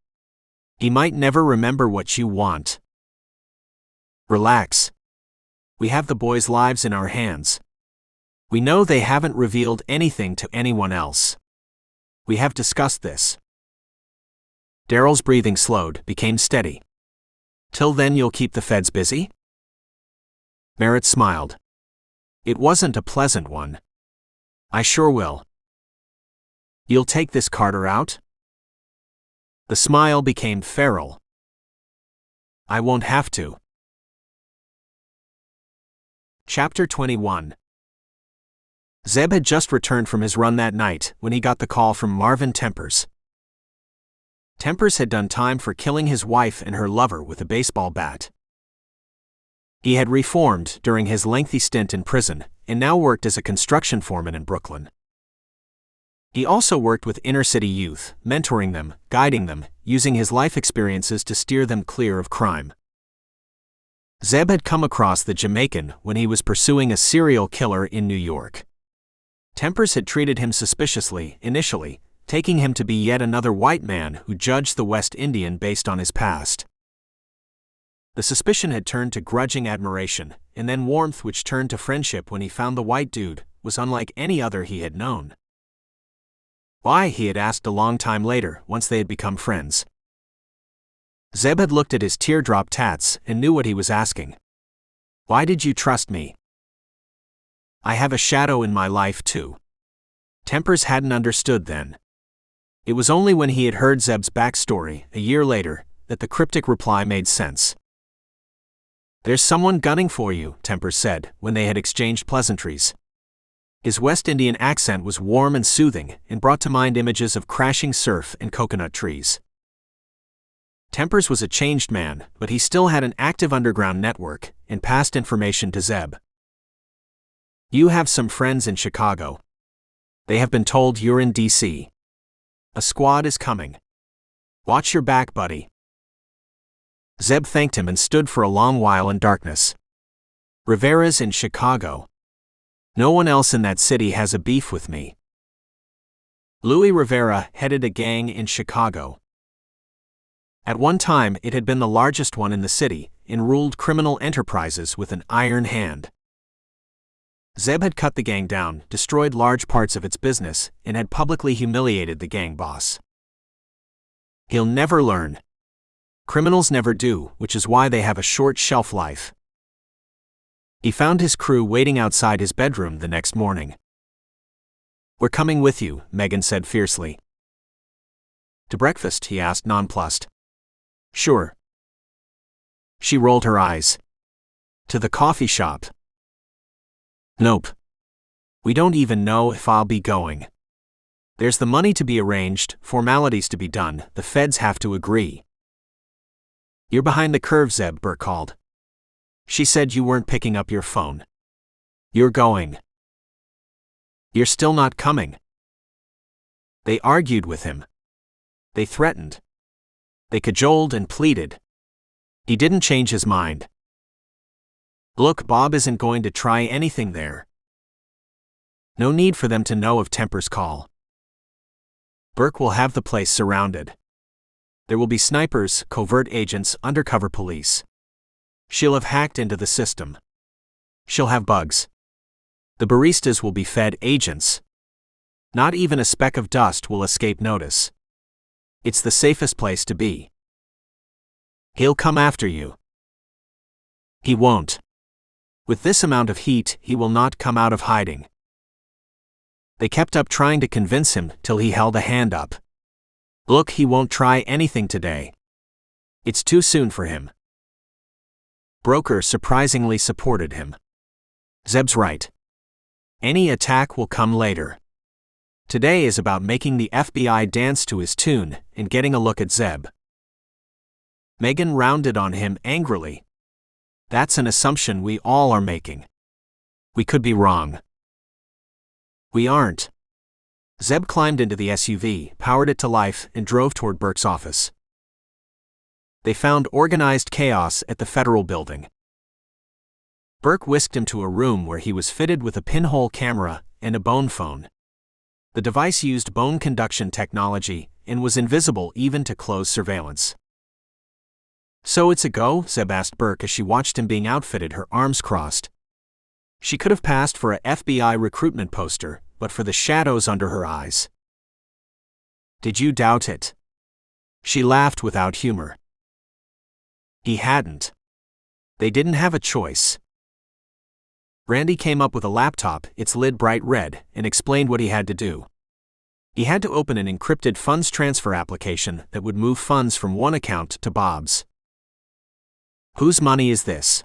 He might never remember what you want. Relax. We have the boys' lives in our hands. We know they haven't revealed anything to anyone else. We have discussed this. Daryl's breathing slowed, became steady. Till then you'll keep the feds busy? Merritt smiled. It wasn't a pleasant one. I sure will. You'll take this Carter out? The smile became feral. I won't have to. Chapter 21. Zeb had just returned from his run that night when he got the call from Marvin Tempers. Tempers had done time for killing his wife and her lover with a baseball bat. He had reformed during his lengthy stint in prison and now worked as a construction foreman in Brooklyn. He also worked with inner-city youth, mentoring them, guiding them, using his life experiences to steer them clear of crime. Zeb had come across the Jamaican when he was pursuing a serial killer in New York. Tempers had treated him suspiciously, initially, taking him to be yet another white man who judged the West Indian based on his past. The suspicion had turned to grudging admiration, and then warmth which turned to friendship when he found the white dude was unlike any other he had known. Why, he had asked a long time later, once they had become friends. Zeb had looked at his teardrop tats and knew what he was asking. Why did you trust me? I have a shadow in my life too. Tempers hadn't understood then. It was only when he had heard Zeb's backstory, a year later, that the cryptic reply made sense. There's someone gunning for you, Tempers said, when they had exchanged pleasantries. His West Indian accent was warm and soothing and brought to mind images of crashing surf and coconut trees. Tempers was a changed man, but he still had an active underground network and passed information to Zeb. You have some friends in Chicago. They have been told you're in D.C. A squad is coming. Watch your back, buddy. Zeb thanked him and stood for a long while in darkness. Rivera's in Chicago. No one else in that city has a beef with me. Louis Rivera headed a gang in Chicago. At one time, it had been the largest one in the city and ruled criminal enterprises with an iron hand. Zeb had cut the gang down, destroyed large parts of its business, and had publicly humiliated the gang boss. He'll never learn. Criminals never do, which is why they have a short shelf life. He found his crew waiting outside his bedroom the next morning. We're coming with you, Megan said fiercely. To breakfast, he asked, nonplussed. Sure. She rolled her eyes. To the coffee shop. Nope. We don't even know if I'll be going. There's the money to be arranged, formalities to be done, the feds have to agree. You're behind the curve, Zeb, Burke called. She said you weren't picking up your phone. You're going. You're still not coming. They argued with him. They threatened. They cajoled and pleaded. He didn't change his mind. Look, Bob isn't going to try anything there. No need for them to know of Temper's call. Burke will have the place surrounded. There will be snipers, covert agents, undercover police. She'll have hacked into the system. She'll have bugs. The baristas will be fed agents. Not even a speck of dust will escape notice. It's the safest place to be. He'll come after you. He won't. With this amount of heat, he will not come out of hiding. They kept up trying to convince him till he held a hand up. Look, he won't try anything today. It's too soon for him. Broker surprisingly supported him. Zeb's right. Any attack will come later. Today is about making the FBI dance to his tune and getting a look at Zeb. Megan rounded on him angrily. That's an assumption we all are making. We could be wrong. We aren't. Zeb climbed into the SUV, powered it to life, and drove toward Burke's office. They found organized chaos at the Federal Building. Burke whisked him to a room where he was fitted with a pinhole camera and a bone phone. The device used bone conduction technology and was invisible even to close surveillance. So it's a go? Zeb asked Burke as she watched him being outfitted, her arms crossed. She could have passed for a FBI recruitment poster, but for the shadows under her eyes. Did you doubt it? She laughed without humor. He hadn't. They didn't have a choice. Randy came up with a laptop, its lid bright red, and explained what he had to do. He had to open an encrypted funds transfer application that would move funds from one account to Bob's. Whose money is this?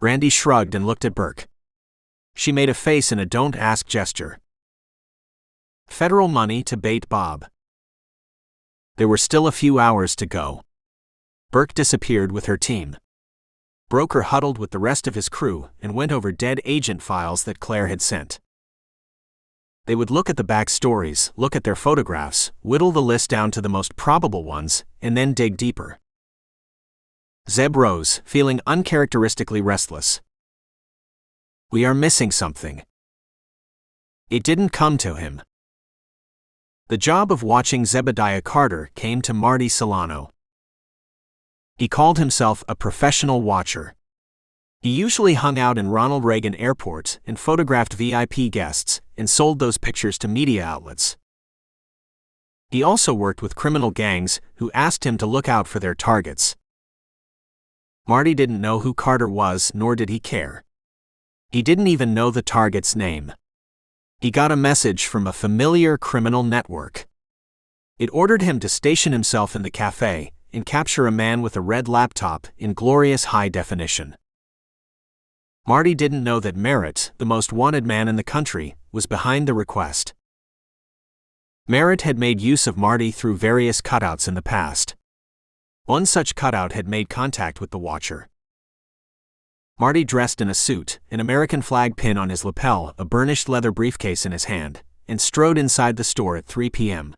Randy shrugged and looked at Burke. She made a face in a don't ask gesture. Federal money to bait Bob. There were still a few hours to go. Burke disappeared with her team. Broker huddled with the rest of his crew and went over dead agent files that Claire had sent. They would look at the back stories, look at their photographs, whittle the list down to the most probable ones, and then dig deeper. Zeb rose, feeling uncharacteristically restless. We are missing something. It didn't come to him. The job of watching Zebediah Carter came to Marty Solano. He called himself a professional watcher. He usually hung out in Ronald Reagan Airport and photographed VIP guests and sold those pictures to media outlets. He also worked with criminal gangs who asked him to look out for their targets. Marty didn't know who Carter was, nor did he care. He didn't even know the target's name. He got a message from a familiar criminal network. It ordered him to station himself in the cafe and capture a man with a red laptop in glorious high definition. Marty didn't know that Merritt, the most wanted man in the country, was behind the request. Merritt had made use of Marty through various cutouts in the past. One such cutout had made contact with the watcher. Marty dressed in a suit, an American flag pin on his lapel, a burnished leather briefcase in his hand, and strode inside the store at 3 p.m.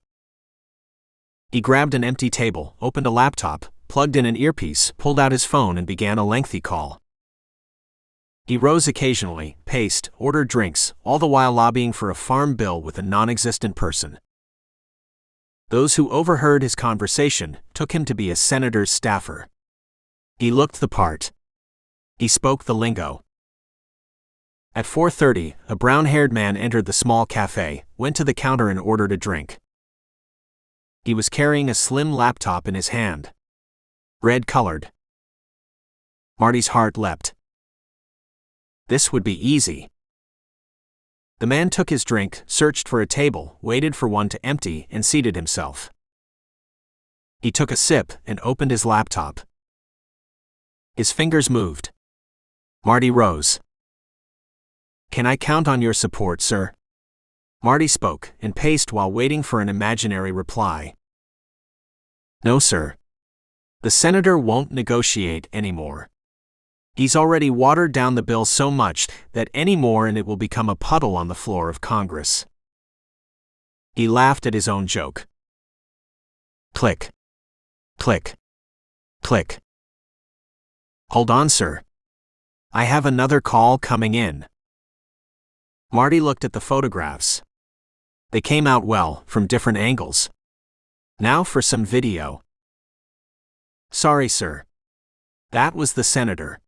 He grabbed an empty table, opened a laptop, plugged in an earpiece, pulled out his phone and began a lengthy call. He rose occasionally, paced, ordered drinks, all the while lobbying for a farm bill with a non-existent person. Those who overheard his conversation took him to be a senator's staffer. He looked the part. He spoke the lingo. At 4:30, a brown-haired man entered the small cafe, went to the counter and ordered a drink. He was carrying a slim laptop in his hand. Red-colored. Marty's heart leapt. This would be easy. The man took his drink, searched for a table, waited for one to empty, and seated himself. He took a sip and opened his laptop. His fingers moved. Marty rose. Can I count on your support, sir? Marty spoke and paced while waiting for an imaginary reply. No, sir. The senator won't negotiate anymore. He's already watered down the bill so much that any more and it will become a puddle on the floor of Congress. He laughed at his own joke. Click. Click. Click. Hold on, sir. I have another call coming in. Marty looked at the photographs. They came out well, from different angles. Now for some video. Sorry, sir. That was the senator.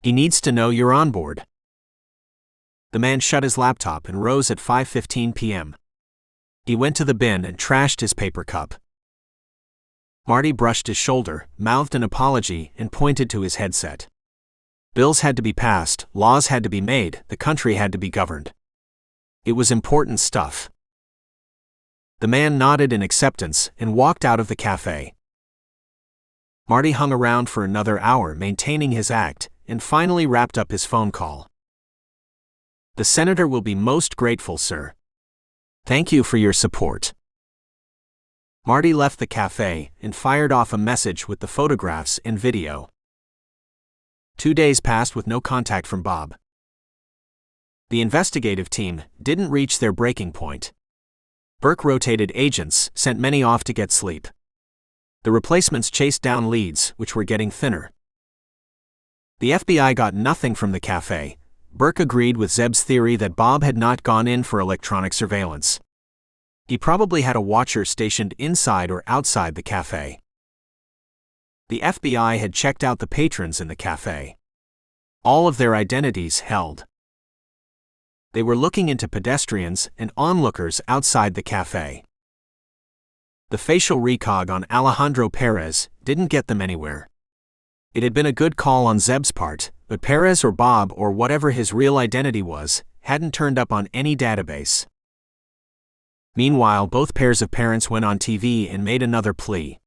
He needs to know you're on board. The man shut his laptop and rose at 5:15 p.m. He went to the bin and trashed his paper cup. Marty brushed his shoulder, mouthed an apology, and pointed to his headset. Bills had to be passed, laws had to be made, the country had to be governed. It was important stuff. The man nodded in acceptance and walked out of the cafe. Marty hung around for another hour maintaining his act, and finally wrapped up his phone call. The senator will be most grateful, sir. Thank you for your support. Marty left the cafe and fired off a message with the photographs and video. 2 days passed with no contact from Bob. The investigative team didn't reach their breaking point. Burke rotated agents, sent many off to get sleep. The replacements chased down leads, which were getting thinner. The FBI got nothing from the cafe. Burke agreed with Zeb's theory that Bob had not gone in for electronic surveillance. He probably had a watcher stationed inside or outside the cafe. The FBI had checked out the patrons in the cafe. All of their identities held. They were looking into pedestrians and onlookers outside the cafe. The facial recog on Alejandro Perez didn't get them anywhere. It had been a good call on Zeb's part, but Perez or Bob or whatever his real identity was, hadn't turned up on any database. Meanwhile, both pairs of parents went on TV and made another plea.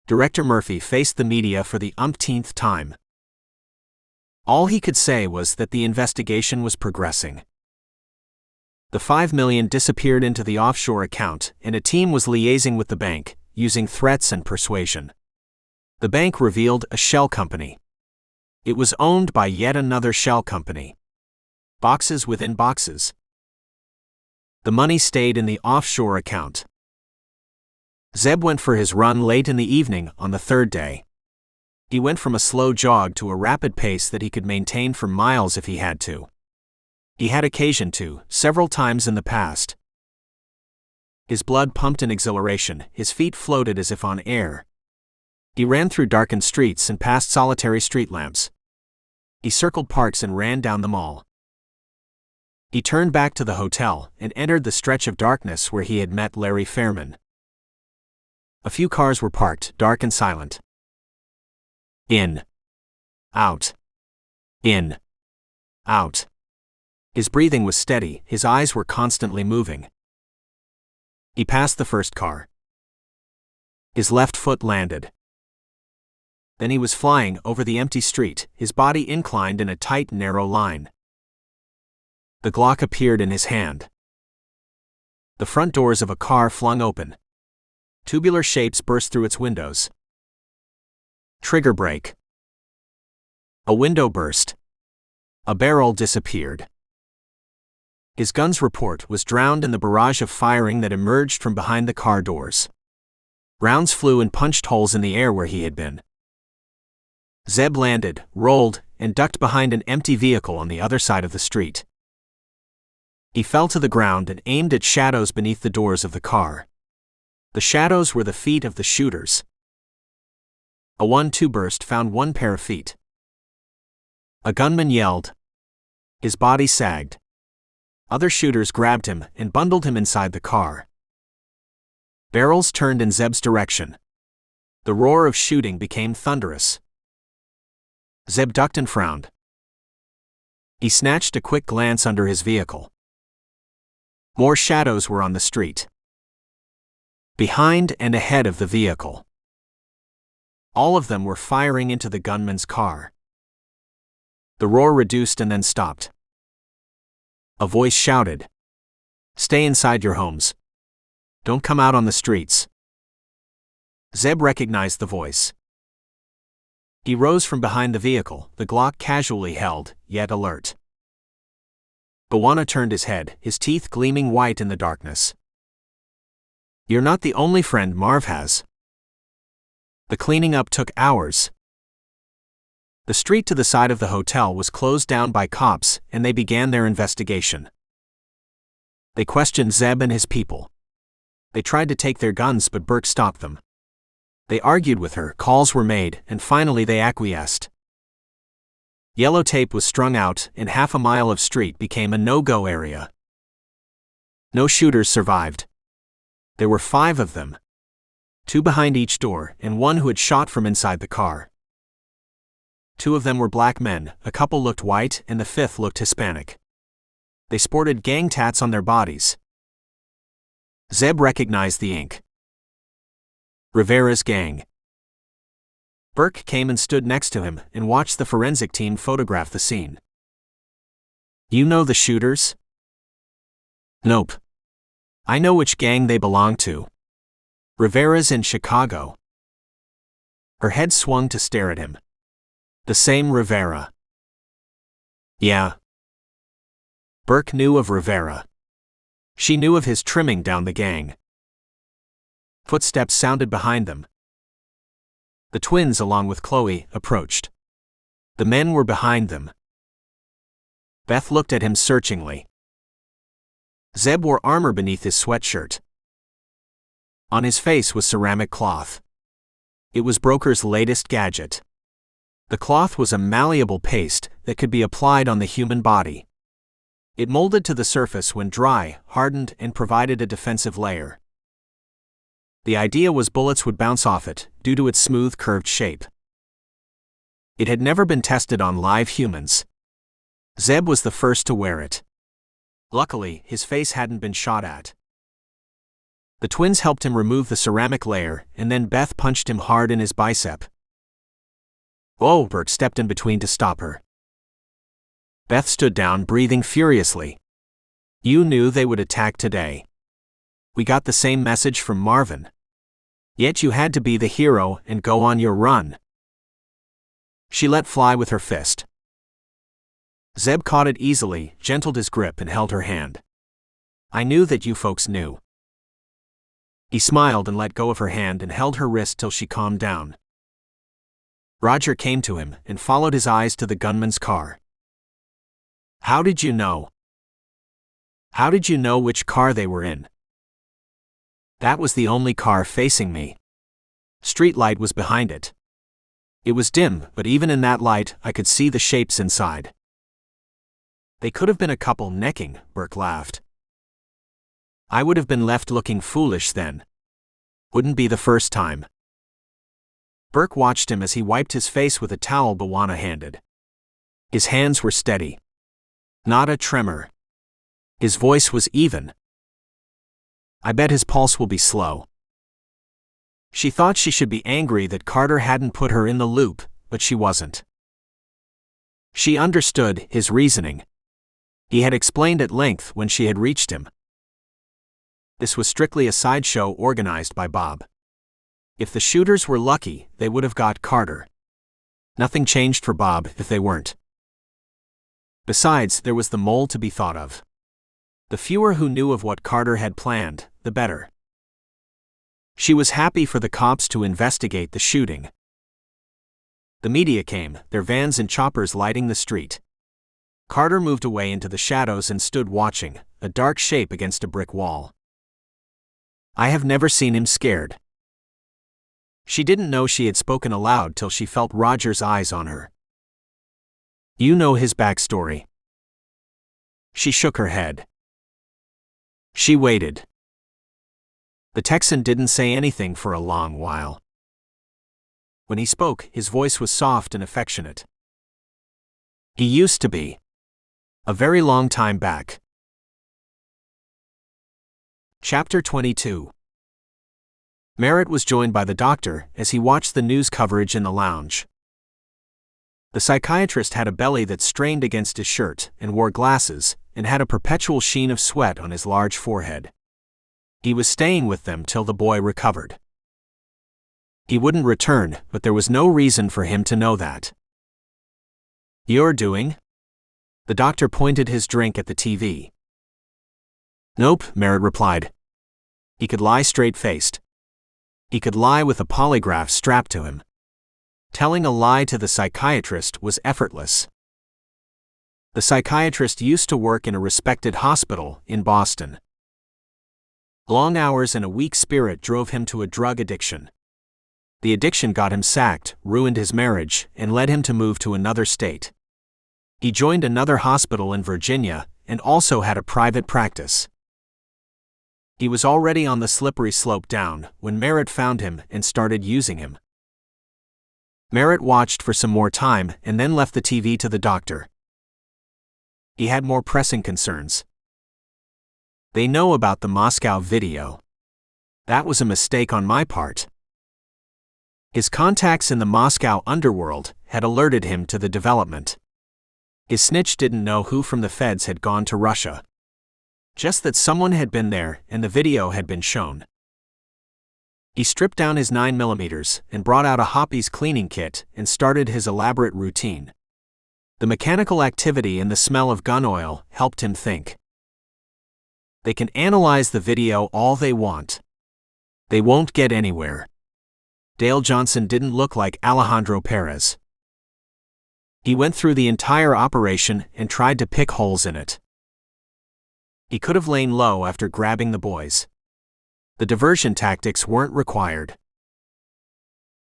Director Murphy faced the media for the umpteenth time. All he could say was that the investigation was progressing. The $5 million disappeared into the offshore account, and a team was liaising with the bank, using threats and persuasion. The bank revealed a shell company. It was owned by yet another shell company. Boxes within boxes. The money stayed in the offshore account. Zeb went for his run late in the evening on the third day. He went from a slow jog to a rapid pace that he could maintain for miles if he had to. He had occasion to, several times in the past. His blood pumped in exhilaration, his feet floated as if on air. He ran through darkened streets and past solitary street lamps. He circled parks and ran down the mall. He turned back to the hotel and entered the stretch of darkness where he had met Larry Fairman. A few cars were parked, dark and silent. In. Out. In. Out. His breathing was steady, his eyes were constantly moving. He passed the first car. His left foot landed. Then he was flying over the empty street, his body inclined in a tight, narrow line. The Glock appeared in his hand. The front doors of a car flung open. Tubular shapes burst through its windows. Trigger brake. A window burst. A barrel disappeared. His gun's report was drowned in the barrage of firing that emerged from behind the car doors. Rounds flew and punched holes in the air where he had been. Zeb landed, rolled, and ducked behind an empty vehicle on the other side of the street. He fell to the ground and aimed at shadows beneath the doors of the car. The shadows were the feet of the shooters. A 1-2 burst found one pair of feet. A gunman yelled. His body sagged. Other shooters grabbed him and bundled him inside the car. Barrels turned in Zeb's direction. The roar of shooting became thunderous. Zeb ducked and frowned. He snatched a quick glance under his vehicle. More shadows were on the street. Behind and ahead of the vehicle. All of them were firing into the gunman's car. The roar reduced and then stopped. A voice shouted, "Stay inside your homes. Don't come out on the streets." Zeb recognized the voice. He rose from behind the vehicle, the Glock casually held, yet alert. Bawana turned his head, his teeth gleaming white in the darkness. "You're not the only friend Marv has. The cleaning up took hours." The street to the side of the hotel was closed down by cops, and they began their investigation. They questioned Zeb and his people. They tried to take their guns, but Burke stopped them. They argued with her, calls were made, and finally they acquiesced. Yellow tape was strung out, and half a mile of street became a no-go area. No shooters survived. There were 5 of them. 2 behind each door, and 1 who had shot from inside the car. 2 of them were black men, a couple looked white, and the 5th looked Hispanic. They sported gang tats on their bodies. Zeb recognized the ink. Rivera's gang. Burke came and stood next to him and watched the forensic team photograph the scene. You know the shooters? Nope. I know which gang they belong to. Rivera's in Chicago. Her head swung to stare at him. The same Rivera. Yeah. Burke knew of Rivera. She knew of his trimming down the gang. Footsteps sounded behind them. The twins, along with Chloe, approached. The men were behind them. Beth looked at him searchingly. Zeb wore armor beneath his sweatshirt. On his face was ceramic cloth. It was Broker's latest gadget. The cloth was a malleable paste that could be applied on the human body. It molded to the surface when dry, hardened, and provided a defensive layer. The idea was bullets would bounce off it, due to its smooth, curved shape. It had never been tested on live humans. Zeb was the first to wear it. Luckily, his face hadn't been shot at. The twins helped him remove the ceramic layer, and then Beth punched him hard in his bicep. Whoa! Burke stepped in between to stop her. Beth stood down, breathing furiously. You knew they would attack today. We got the same message from Marvin. Yet you had to be the hero and go on your run. She let fly with her fist. Zeb caught it easily, gentled his grip, and held her hand. I knew that you folks knew. He smiled and let go of her hand and held her wrist till she calmed down. Roger came to him and followed his eyes to the gunman's car. How did you know? How did you know which car they were in? That was the only car facing me. Street light was behind it. It was dim, but even in that light, I could see the shapes inside. They could have been a couple necking, Burke laughed. I would have been left looking foolish then. Wouldn't be the first time. Burke watched him as he wiped his face with a towel Bawana handed. His hands were steady. Not a tremor. His voice was even. I bet his pulse will be slow. She thought she should be angry that Carter hadn't put her in the loop, but she wasn't. She understood his reasoning. He had explained at length when she had reached him. This was strictly a sideshow organized by Bob. If the shooters were lucky, they would have got Carter. Nothing changed for Bob if they weren't. Besides, there was the mole to be thought of. The fewer who knew of what Carter had planned, the better. She was happy for the cops to investigate the shooting. The media came, their vans and choppers lighting the street. Carter moved away into the shadows and stood watching, a dark shape against a brick wall. I have never seen him scared. She didn't know she had spoken aloud till she felt Roger's eyes on her. You know his backstory. She shook her head. She waited. The Texan didn't say anything for a long while. When he spoke, his voice was soft and affectionate. He used to be. A very long time back. Chapter 22. Merritt was joined by the doctor as he watched the news coverage in the lounge. The psychiatrist had a belly that strained against his shirt and wore glasses and had a perpetual sheen of sweat on his large forehead. He was staying with them till the boy recovered. He wouldn't return, but there was no reason for him to know that. You're doing? The doctor pointed his drink at the TV. Nope, Merritt replied. He could lie straight-faced. He could lie with a polygraph strapped to him. Telling a lie to the psychiatrist was effortless. The psychiatrist used to work in a respected hospital in Boston. Long hours and a weak spirit drove him to a drug addiction. The addiction got him sacked, ruined his marriage, and led him to move to another state. He joined another hospital in Virginia and also had a private practice. He was already on the slippery slope down when Merritt found him and started using him. Merritt watched for some more time and then left the TV to the doctor. He had more pressing concerns. They know about the Moscow video. That was a mistake on my part. His contacts in the Moscow underworld had alerted him to the development. His snitch didn't know who from the feds had gone to Russia. Just that someone had been there and the video had been shown. He stripped down his 9mm and brought out a Hoppy's cleaning kit and started his elaborate routine. The mechanical activity and the smell of gun oil helped him think. They can analyze the video all they want. They won't get anywhere. Dale Johnson didn't look like Alejandro Perez. He went through the entire operation and tried to pick holes in it. He could have lain low after grabbing the boys. The diversion tactics weren't required.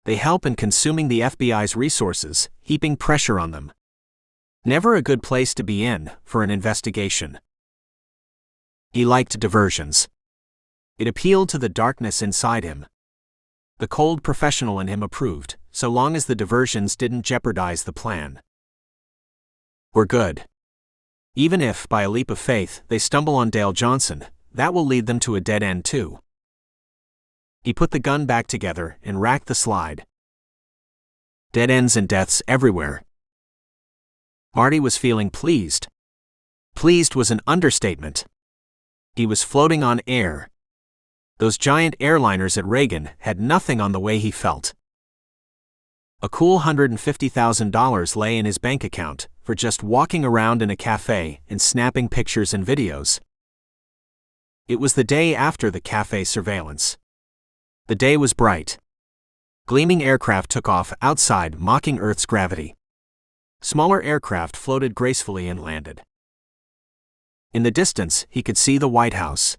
They help in consuming the FBI's resources, heaping pressure on them. Never a good place to be in for an investigation. He liked diversions. It appealed to the darkness inside him. The cold professional in him approved, so long as the diversions didn't jeopardize the plan. We're good. Even if, by a leap of faith, they stumble on Dale Johnson, that will lead them to a dead end too. He put the gun back together and racked the slide. Dead ends and deaths everywhere. Marty was feeling pleased. Pleased was an understatement. He was floating on air. Those giant airliners at Reagan had nothing on the way he felt. A cool $150,000 lay in his bank account for just walking around in a cafe and snapping pictures and videos. It was the day after the cafe surveillance. The day was bright. Gleaming aircraft took off outside, mocking Earth's gravity. Smaller aircraft floated gracefully and landed. In the distance, he could see the White House.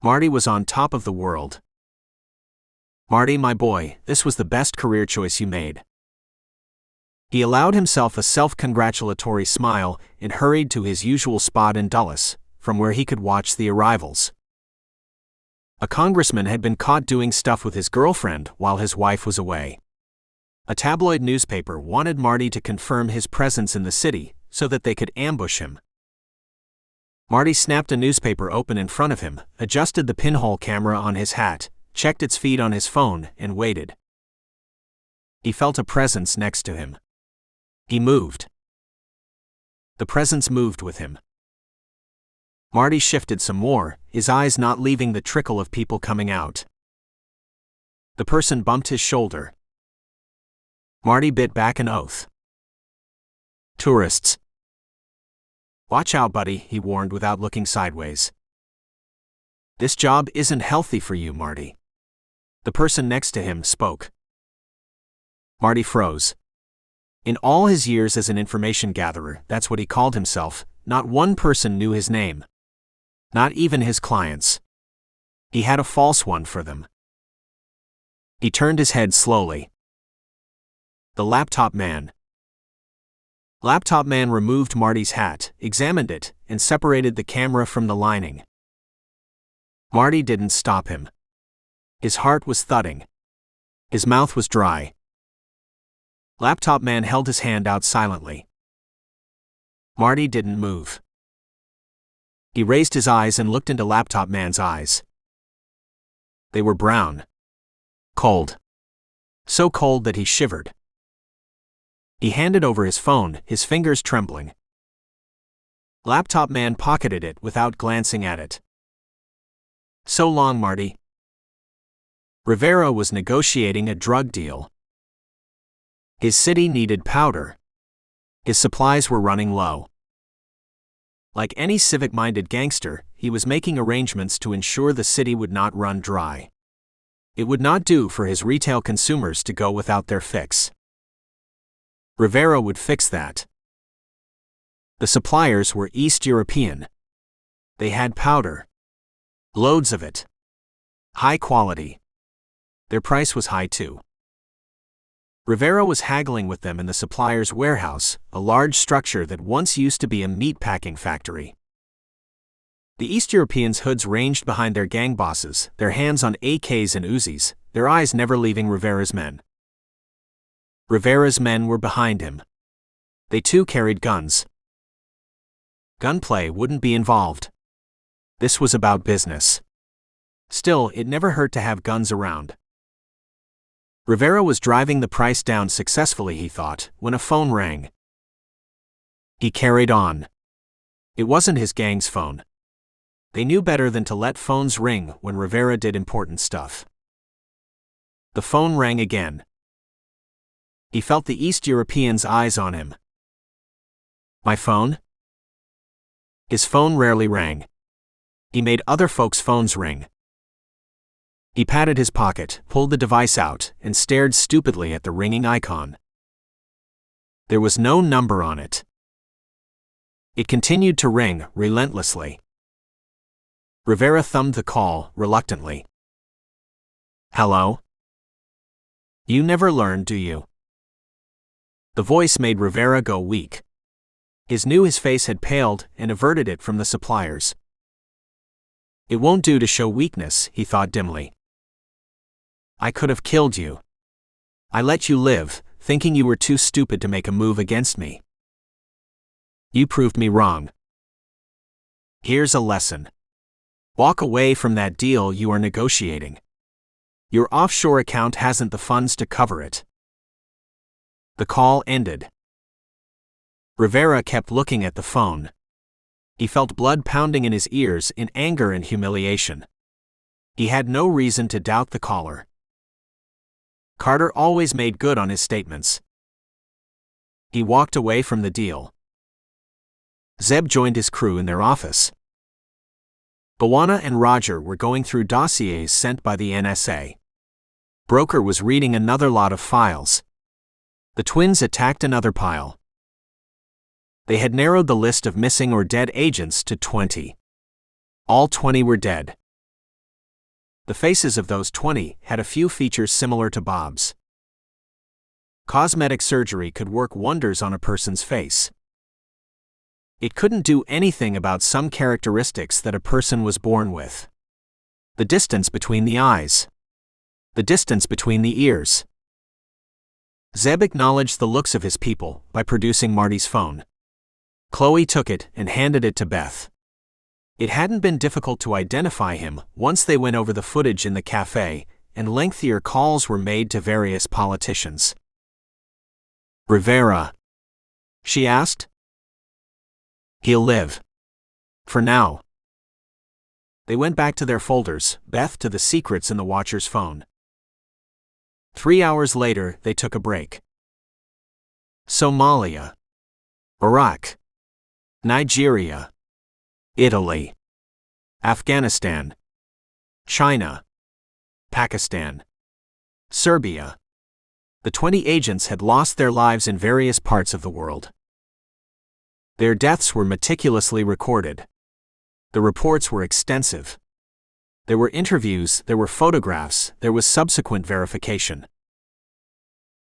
Marty was on top of the world. Marty, my boy, this was the best career choice you made. He allowed himself a self-congratulatory smile and hurried to his usual spot in Dulles, from where he could watch the arrivals. A congressman had been caught doing stuff with his girlfriend while his wife was away. A tabloid newspaper wanted Marty to confirm his presence in the city so that they could ambush him. Marty snapped a newspaper open in front of him, adjusted the pinhole camera on his hat, checked its feed on his phone, and waited. He felt a presence next to him. He moved. The presence moved with him. Marty shifted some more, his eyes not leaving the trickle of people coming out. The person bumped his shoulder. Marty bit back an oath. Tourists. Watch out, buddy, he warned without looking sideways. This job isn't healthy for you, Marty. The person next to him spoke. Marty froze. In all his years as an information gatherer, that's what he called himself, not one person knew his name. Not even his clients. He had a false one for them. He turned his head slowly. The laptop man. Laptop man removed Marty's hat, examined it, and separated the camera from the lining. Marty didn't stop him. His heart was thudding. His mouth was dry. Laptop man held his hand out silently. Marty didn't move. He raised his eyes and looked into laptop man's eyes. They were brown. Cold. So cold that he shivered. He handed over his phone, his fingers trembling. Laptop man pocketed it without glancing at it. So long, Marty. Rivera was negotiating a drug deal. His city needed powder. His supplies were running low. Like any civic-minded gangster, he was making arrangements to ensure the city would not run dry. It would not do for his retail consumers to go without their fix. Rivera would fix that. The suppliers were East European. They had powder. Loads of it. High quality. Their price was high too. Rivera was haggling with them in the supplier's warehouse, a large structure that once used to be a meatpacking factory. The East Europeans' hoods ranged behind their gang bosses, their hands on AKs and Uzis, their eyes never leaving Rivera's men. Rivera's men were behind him. They too carried guns. Gunplay wouldn't be involved. This was about business. Still, it never hurt to have guns around. Rivera was driving the price down successfully, he thought, when a phone rang. He carried on. It wasn't his gang's phone. They knew better than to let phones ring when Rivera did important stuff. The phone rang again. He felt the East Europeans' eyes on him. My phone? His phone rarely rang. He made other folks' phones ring. He patted his pocket, pulled the device out, and stared stupidly at the ringing icon. There was no number on it. It continued to ring, relentlessly. Rivera thumbed the call, reluctantly. Hello? You never learn, do you? The voice made Rivera go weak. His face had paled and averted it from the suppliers. It won't do to show weakness, he thought dimly. I could have killed you. I let you live, thinking you were too stupid to make a move against me. You proved me wrong. Here's a lesson. Walk away from that deal you are negotiating. Your offshore account hasn't the funds to cover it. The call ended. Rivera kept looking at the phone. He felt blood pounding in his ears in anger and humiliation. He had no reason to doubt the caller. Carter always made good on his statements. He walked away from the deal. Zeb joined his crew in their office. Bawana and Roger were going through dossiers sent by the NSA. Broker was reading another lot of files. The twins attacked another pile. They had narrowed the list of missing or dead agents to 20. All 20 were dead. The faces of those 20 had a few features similar to Bob's. Cosmetic surgery could work wonders on a person's face. It couldn't do anything about some characteristics that a person was born with. The distance between the eyes. The distance between the ears. Zeb acknowledged the looks of his people by producing Marty's phone. Chloe took it and handed it to Beth. It hadn't been difficult to identify him once they went over the footage in the cafe, and lengthier calls were made to various politicians. Rivera? She asked. He'll live. For now. They went back to their folders, Beth to the secrets in the Watcher's phone. 3 hours later, they took a break. Somalia. Iraq. Nigeria. Italy. Afghanistan. China. Pakistan. Serbia. The 20 agents had lost their lives in various parts of the world. Their deaths were meticulously recorded. The reports were extensive. There were interviews, there were photographs, there was subsequent verification.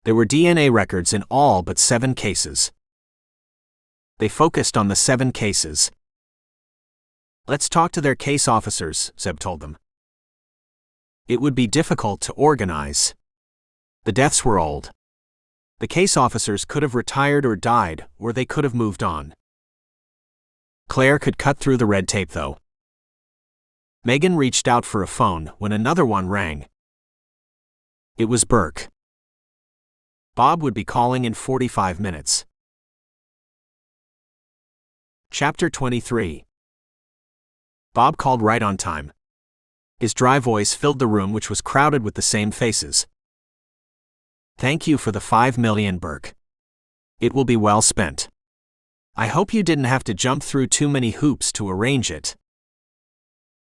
There were DNA records in all but 7 cases. They focused on the 7 cases. Let's talk to their case officers, Zeb told them. It would be difficult to organize. The deaths were old. The case officers could have retired or died, or they could have moved on. Claire could cut through the red tape, though. Megan reached out for a phone when another one rang. It was Burke. Bob would be calling in 45 minutes. Chapter 23. Bob called right on time. His dry voice filled the room, which was crowded with the same faces. Thank you for the $5 million, Burke. It will be well spent. I hope you didn't have to jump through too many hoops to arrange it.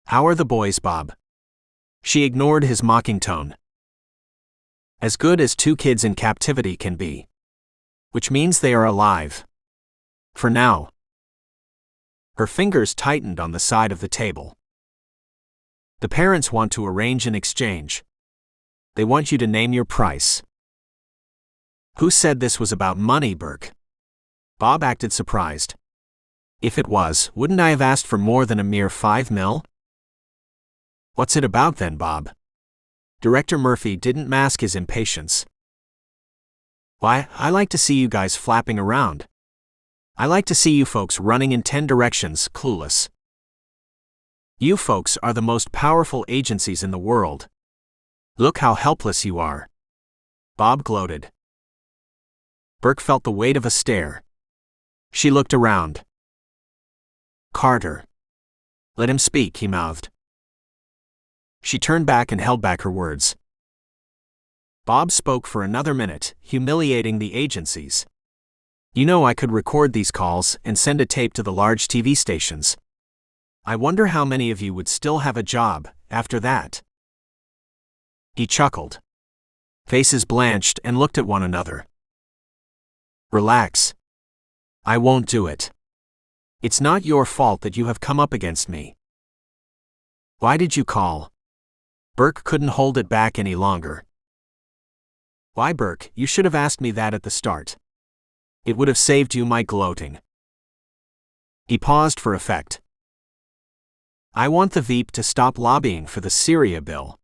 How are the boys, Bob? She ignored his mocking tone. As good as 2 kids in captivity can be. Which means they are alive. For now. Her fingers tightened on the side of the table. The parents want to arrange an exchange. They want you to name your price. Who said this was about money, Burke? Bob acted surprised. If it was, wouldn't I have asked for more than a mere $5 million? What's it about then, Bob? Director Murphy didn't mask his impatience. Why, I like to see you guys flapping around. I like to see you folks running in 10 directions, clueless. You folks are the most powerful agencies in the world. Look how helpless you are. Bob gloated. Burke felt the weight of a stare. She looked around. Carter. Let him speak, he mouthed. She turned back and held back her words. Bob spoke for another minute, humiliating the agencies. You know, I could record these calls and send a tape to the large TV stations. I wonder how many of you would still have a job after that. He chuckled. Faces blanched and looked at one another. Relax. I won't do it. It's not your fault that you have come up against me. Why did you call? Burke couldn't hold it back any longer. Why, Burke, you should have asked me that at the start. It would have saved you my gloating. He paused for effect. I want the Veep to stop lobbying for the Syria bill.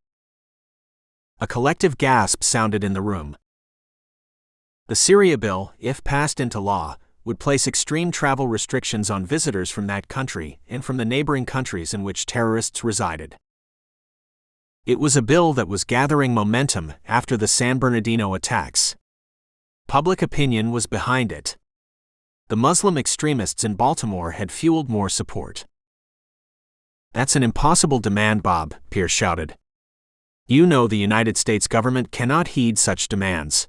A collective gasp sounded in the room. The Syria bill, if passed into law, would place extreme travel restrictions on visitors from that country and from the neighboring countries in which terrorists resided. It was a bill that was gathering momentum after the San Bernardino attacks. Public opinion was behind it. The Muslim extremists in Baltimore had fueled more support. That's an impossible demand, Bob, Pierce shouted. You know the United States government cannot heed such demands.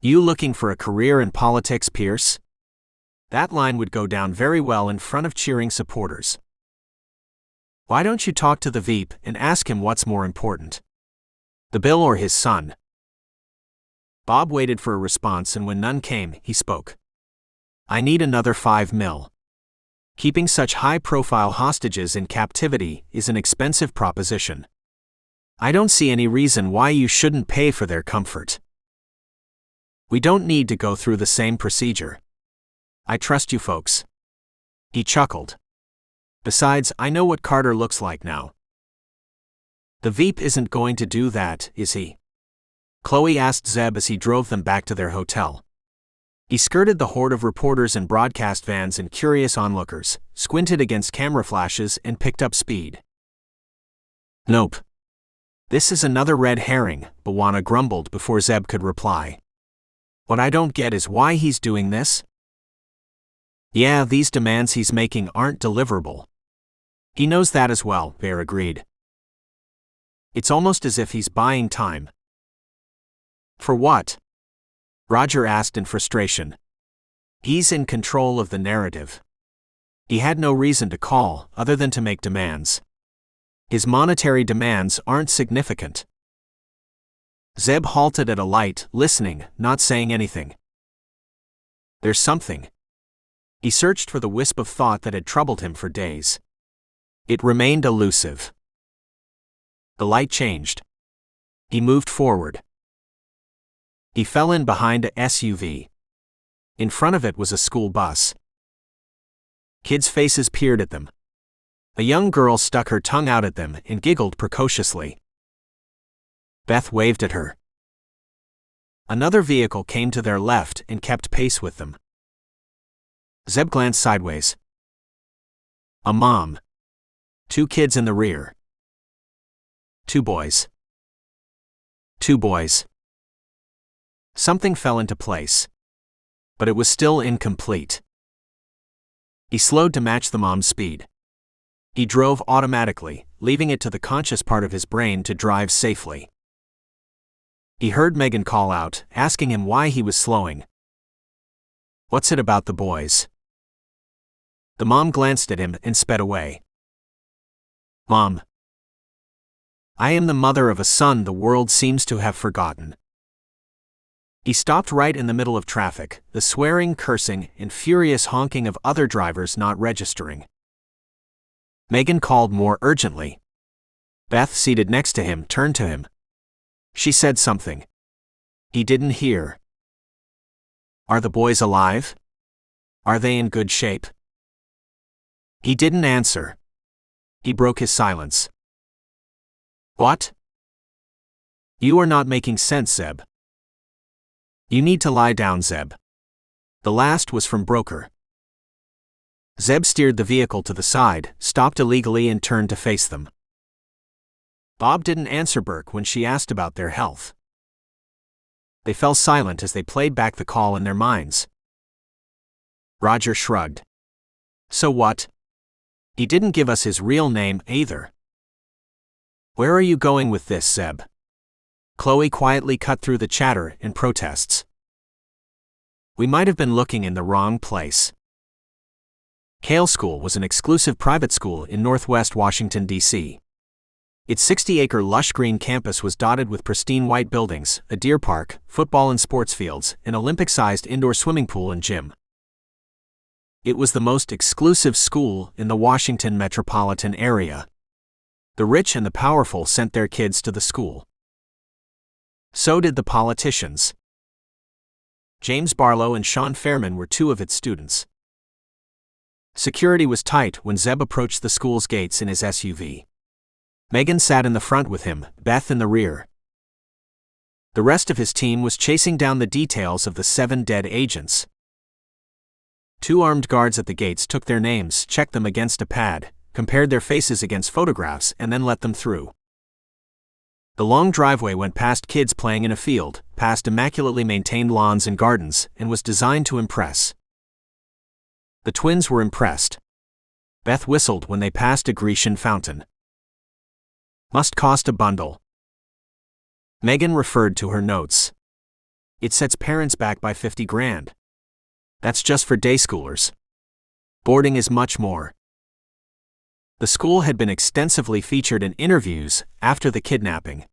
You looking for a career in politics, Pierce? That line would go down very well in front of cheering supporters. Why don't you talk to the Veep and ask him what's more important? The bill or his son? Bob waited for a response, and when none came, he spoke. I need another $5 million. Keeping such high-profile hostages in captivity is an expensive proposition. I don't see any reason why you shouldn't pay for their comfort. We don't need to go through the same procedure. I trust you folks. He chuckled. Besides, I know what Carter looks like now. The Veep isn't going to do that, is he? Chloe asked Zeb as he drove them back to their hotel. He skirted the horde of reporters and broadcast vans and curious onlookers, squinted against camera flashes, and picked up speed. Nope. This is another red herring, Bwana grumbled before Zeb could reply. What I don't get is why he's doing this. Yeah, these demands he's making aren't deliverable. He knows that as well, Bear agreed. It's almost as if he's buying time. For what? Roger asked in frustration. He's in control of the narrative. He had no reason to call, other than to make demands. His monetary demands aren't significant. Zeb halted at a light, listening, not saying anything. There's something. He searched for the wisp of thought that had troubled him for days. It remained elusive. The light changed. He moved forward. He fell in behind a SUV. In front of it was a school bus. Kids' faces peered at them. A young girl stuck her tongue out at them and giggled precociously. Beth waved at her. Another vehicle came to their left and kept pace with them. Zeb glanced sideways. A mom. 2 kids in the rear. 2 boys. 2 boys. Something fell into place. But it was still incomplete. He slowed to match the mom's speed. He drove automatically, leaving it to the conscious part of his brain to drive safely. He heard Megan call out, asking him why he was slowing. What's it about the boys? The mom glanced at him and sped away. Mom. I am the mother of a son the world seems to have forgotten. He stopped right in the middle of traffic, the swearing, cursing, and furious honking of other drivers not registering. Megan called more urgently. Beth, seated next to him, turned to him. She said something. He didn't hear. Are the boys alive? Are they in good shape? He didn't answer. He broke his silence. What? You are not making sense, Zeb. You need to lie down, Zeb. The last was from Broker. Zeb steered the vehicle to the side, stopped illegally, and turned to face them. Bob didn't answer Burke when she asked about their health. They fell silent as they played back the call in their minds. Roger shrugged. So what? He didn't give us his real name, either. Where are you going with this, Zeb? Chloe quietly cut through the chatter and protests. We might have been looking in the wrong place. Cale School was an exclusive private school in Northwest Washington, D.C. Its 60-acre lush green campus was dotted with pristine white buildings, a deer park, football and sports fields, an Olympic-sized indoor swimming pool and gym. It was the most exclusive school in the Washington metropolitan area. The rich and the powerful sent their kids to the school. So did the politicians. James Barlow and Sean Fairman were two of its students. Security was tight when Zeb approached the school's gates in his SUV. Megan sat in the front with him, Beth in the rear. The rest of his team was chasing down the details of the 7 dead agents. 2 armed guards at the gates took their names, checked them against a pad, compared their faces against photographs, and then let them through. The long driveway went past kids playing in a field, past immaculately maintained lawns and gardens, and was designed to impress. The twins were impressed. Beth whistled when they passed a Grecian fountain. Must cost a bundle. Megan referred to her notes. It sets parents back by $50,000. That's just for day schoolers. Boarding is much more. The school had been extensively featured in interviews after the kidnapping.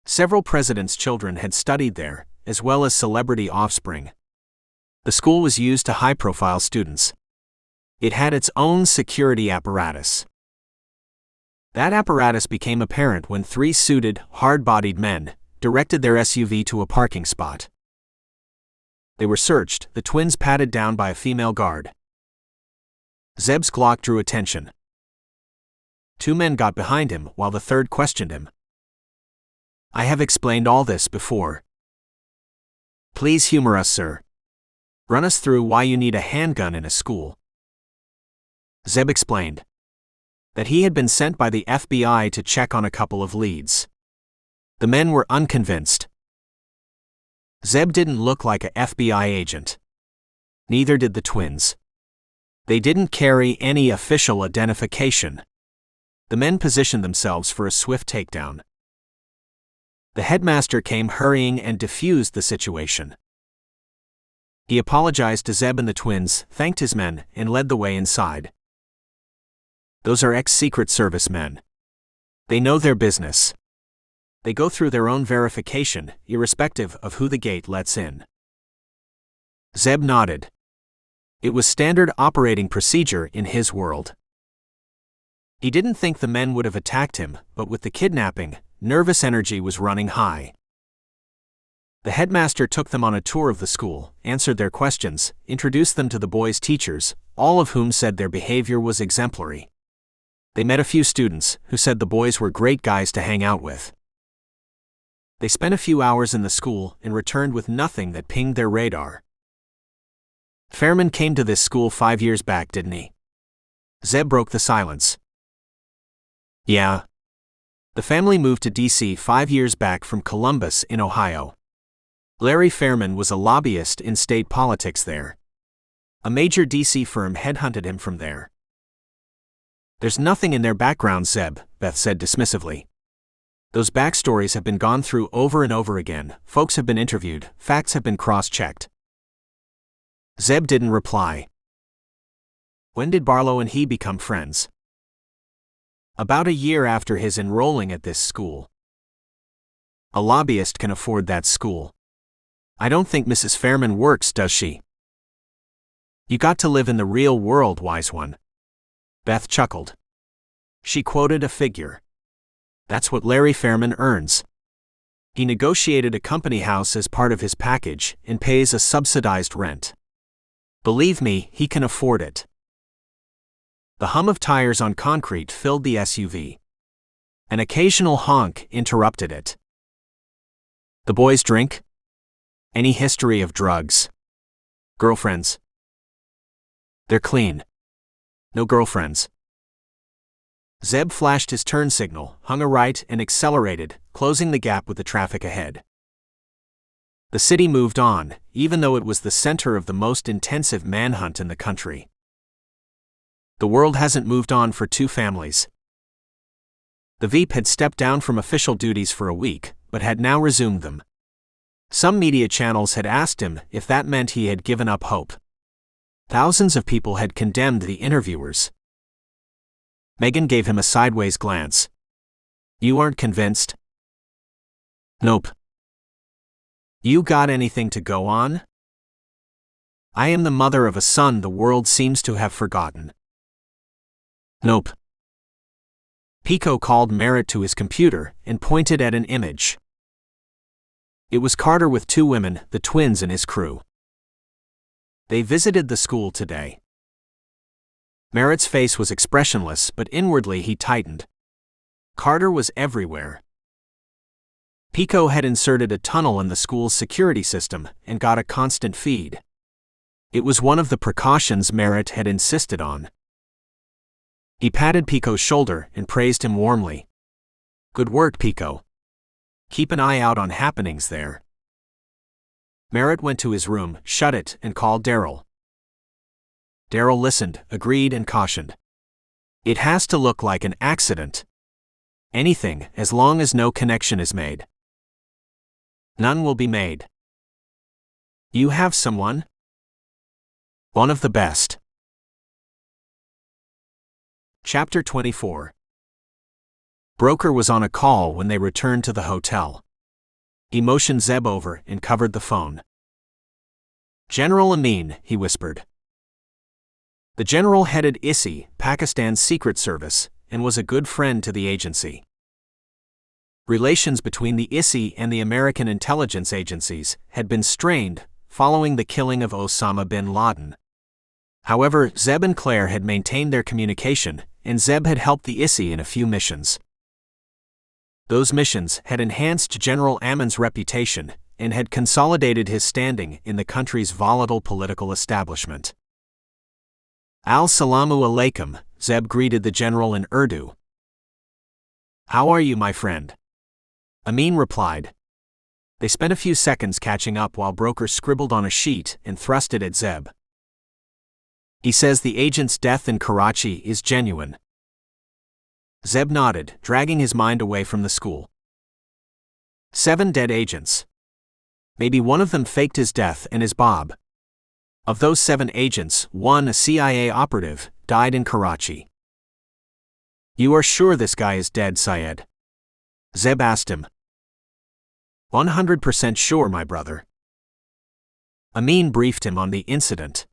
Several presidents' children had studied there, as well as celebrity offspring. The school was used to high-profile students. It had its own security apparatus. That apparatus became apparent when 3 suited, hard-bodied men directed their SUV to a parking spot. They were searched, the twins patted down by a female guard. Zeb's Glock drew attention. 2 men got behind him while the third questioned him. I have explained all this before. Please humor us, sir. Run us through why you need a handgun in a school. Zeb explained that he had been sent by the FBI to check on a couple of leads. The men were unconvinced. Zeb didn't look like a FBI agent. Neither did the twins. They didn't carry any official identification. The men positioned themselves for a swift takedown. The headmaster came hurrying and diffused the situation. He apologized to Zeb and the twins, thanked his men, and led the way inside. Those are ex-Secret Service men. They know their business. They go through their own verification, irrespective of who the gate lets in. Zeb nodded. It was standard operating procedure in his world. He didn't think the men would have attacked him, but with the kidnapping, nervous energy was running high. The headmaster took them on a tour of the school, answered their questions, introduced them to the boys' teachers, all of whom said their behavior was exemplary. They met a few students, who said the boys were great guys to hang out with. They spent a few hours in the school and returned with nothing that pinged their radar. Fairman came to this school 5 years back, didn't he? Zeb broke the silence. Yeah. The family moved to D.C. 5 years back from Columbus in Ohio. Larry Fairman was a lobbyist in state politics there. A major D.C. firm headhunted him from there. There's nothing in their background, Zeb, Beth said dismissively. Those backstories have been gone through over and over again, folks have been interviewed, facts have been cross-checked. Zeb didn't reply. When did Barlow and he become friends? About a year after his enrolling at this school. A lobbyist can afford that school. I don't think Mrs. Fairman works, does she? You got to live in the real world, wise one. Beth chuckled. She quoted a figure. That's what Larry Fairman earns. He negotiated a company house as part of his package and pays a subsidized rent. Believe me, he can afford it. The hum of tires on concrete filled the SUV. An occasional honk interrupted it. The boys drink? Any history of drugs? Girlfriends? They're clean. No girlfriends. Zeb flashed his turn signal, hung a right and accelerated, closing the gap with the traffic ahead. The city moved on, even though it was the center of the most intensive manhunt in the country. The world hasn't moved on for two families. The Veep had stepped down from official duties for a week, but had now resumed them. Some media channels had asked him if that meant he had given up hope. Thousands of people had condemned the interviewers. Megan gave him a sideways glance. You aren't convinced? Nope. You got anything to go on? I am the mother of a son the world seems to have forgotten. Nope. Pico called Merritt to his computer and pointed at an image. It was Carter with two women, the twins and his crew. They visited the school today. Merritt's face was expressionless, but inwardly he tightened. Carter was everywhere. Pico had inserted a tunnel in the school's security system and got a constant feed. It was one of the precautions Merritt had insisted on. He patted Pico's shoulder and praised him warmly. Good work, Pico. Keep an eye out on happenings there. Merritt went to his room, shut it, and called Daryl. Daryl listened, agreed, and cautioned. It has to look like an accident. Anything, as long as no connection is made. None will be made. You have someone? One of the best. Chapter 24. Broker was on a call when they returned to the hotel. He motioned Zeb over and covered the phone. General Amin, he whispered. The general headed ISI, Pakistan's secret service, and was a good friend to the agency. Relations between the ISI and the American intelligence agencies had been strained following the killing of Osama bin Laden. However, Zeb and Claire had maintained their communication, and Zeb had helped the ISI in a few missions. Those missions had enhanced General Amin's reputation and had consolidated his standing in the country's volatile political establishment. Al-Salamu alaikum, Zeb greeted the general in Urdu. How are you, my friend? Amin replied. They spent a few seconds catching up while Broker scribbled on a sheet and thrust it at Zeb. He says the agent's death in Karachi is genuine. Zeb nodded, dragging his mind away from the school. 7 dead agents. Maybe one of them faked his death and is Bob. Of those 7 agents, 1, a CIA operative, died in Karachi. You are sure this guy is dead, Syed? Zeb asked him. 100% sure, my brother. Amin briefed him on the incident.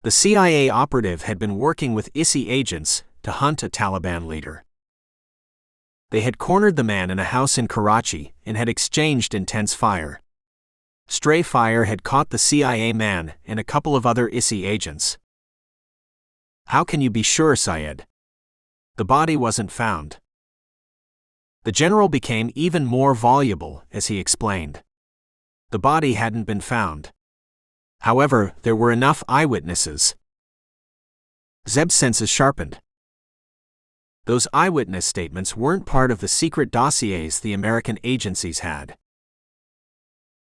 The CIA operative had been working with ISI agents to hunt a Taliban leader. They had cornered the man in a house in Karachi and had exchanged intense fire. Stray fire had caught the CIA man and a couple of other ISI agents. How can you be sure, Syed? The body wasn't found. The general became even more voluble as he explained. The body hadn't been found. However, there were enough eyewitnesses. Zeb's senses sharpened. Those eyewitness statements weren't part of the secret dossiers the American agencies had.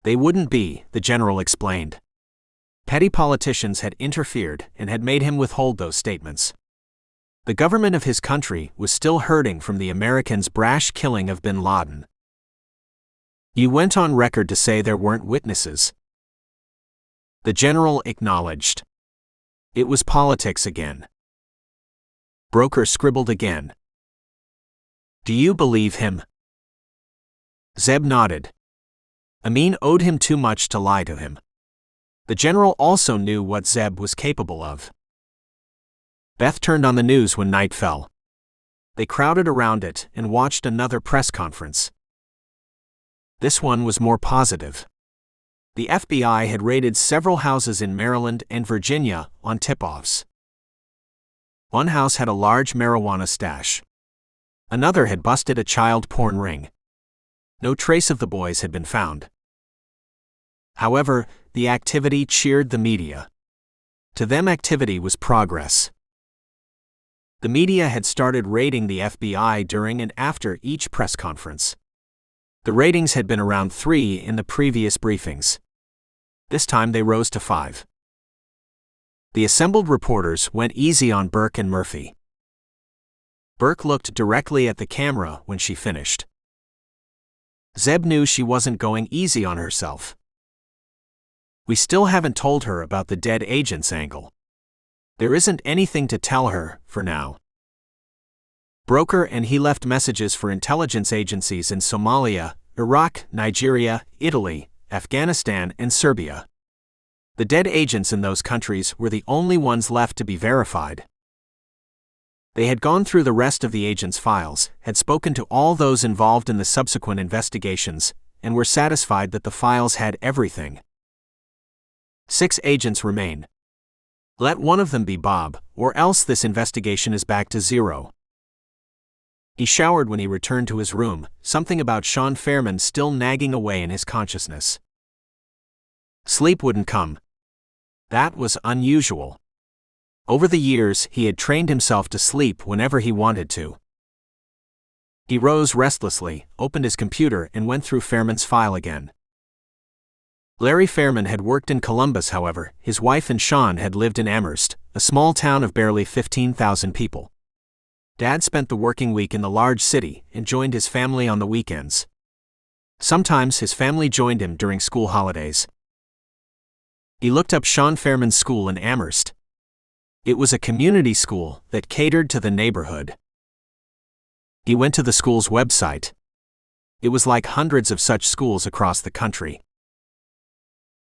They wouldn't be, the general explained. Petty politicians had interfered and had made him withhold those statements. The government of his country was still hurting from the Americans' brash killing of bin Laden. You went on record to say there weren't witnesses. The general acknowledged. It was politics again. Broker scribbled again. Do you believe him? Zeb nodded. Amin owed him too much to lie to him. The general also knew what Zeb was capable of. Beth turned on the news when night fell. They crowded around it and watched another press conference. This one was more positive. The FBI had raided several houses in Maryland and Virginia on tip-offs. One house had a large marijuana stash. Another had busted a child porn ring. No trace of the boys had been found. However, the activity cheered the media. To them, activity was progress. The media had started raiding the FBI during and after each press conference. The ratings had been around 3 in the previous briefings. This time they rose to 5. The assembled reporters went easy on Burke and Murphy. Burke looked directly at the camera when she finished. Zeb knew she wasn't going easy on herself. We still haven't told her about the dead agents angle. There isn't anything to tell her, for now. Broker and he left messages for intelligence agencies in Somalia, Iraq, Nigeria, Italy, Afghanistan, and Serbia. The dead agents in those countries were the only ones left to be verified. They had gone through the rest of the agents' files, had spoken to all those involved in the subsequent investigations, and were satisfied that the files had everything. 6 agents remain. Let one of them be Bob, or else this investigation is back to 0. He showered when he returned to his room, something about Sean Fairman still nagging away in his consciousness. Sleep wouldn't come. That was unusual. Over the years, he had trained himself to sleep whenever he wanted to. He rose restlessly, opened his computer, and went through Fairman's file again. Larry Fairman had worked in Columbus, however. His wife and Sean had lived in Amherst, a small town of barely 15,000 people. Dad spent the working week in the large city and joined his family on the weekends. Sometimes his family joined him during school holidays. He looked up Sean Fairman's school in Amherst. It was a community school that catered to the neighborhood. He went to the school's website. It was like hundreds of such schools across the country.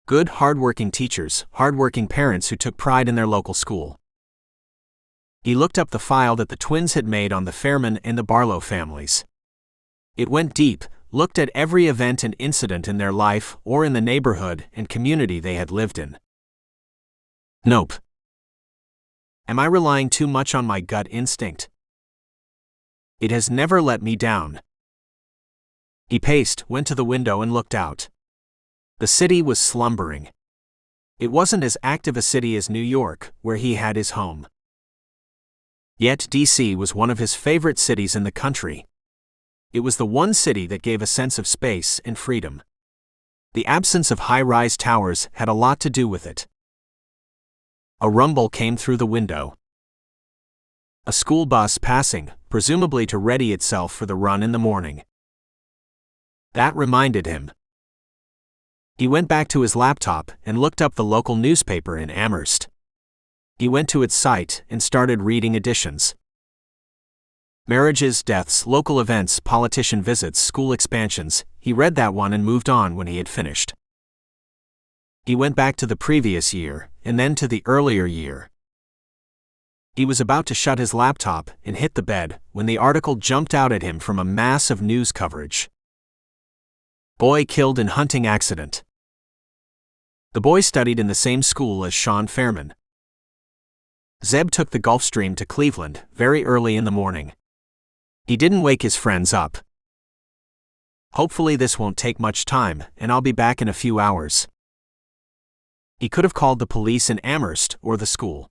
Good, hardworking teachers, hardworking parents who took pride in their local school. He looked up the file that the twins had made on the Fairman and the Barlow families. It went deep, looked at every event and incident in their life or in the neighborhood and community they had lived in. Nope. Am I relying too much on my gut instinct? It has never let me down. He paced, went to the window and looked out. The city was slumbering. It wasn't as active a city as New York, where he had his home. Yet D.C. was one of his favorite cities in the country. It was the one city that gave a sense of space and freedom. The absence of high-rise towers had a lot to do with it. A rumble came through the window. A school bus passing, presumably to ready itself for the run in the morning. That reminded him. He went back to his laptop and looked up the local newspaper in Amherst. He went to its site and started reading editions. Marriages, deaths, local events, politician visits, school expansions. He read that one and moved on when he had finished. He went back to the previous year, and then to the earlier year. He was about to shut his laptop and hit the bed when the article jumped out at him from a mass of news coverage. Boy killed in hunting accident. The boy studied in the same school as Sean Fairman. Zeb took the Gulfstream to Cleveland very early in the morning. He didn't wake his friends up. Hopefully this won't take much time, and I'll be back in a few hours. He could have called the police in Amherst or the school.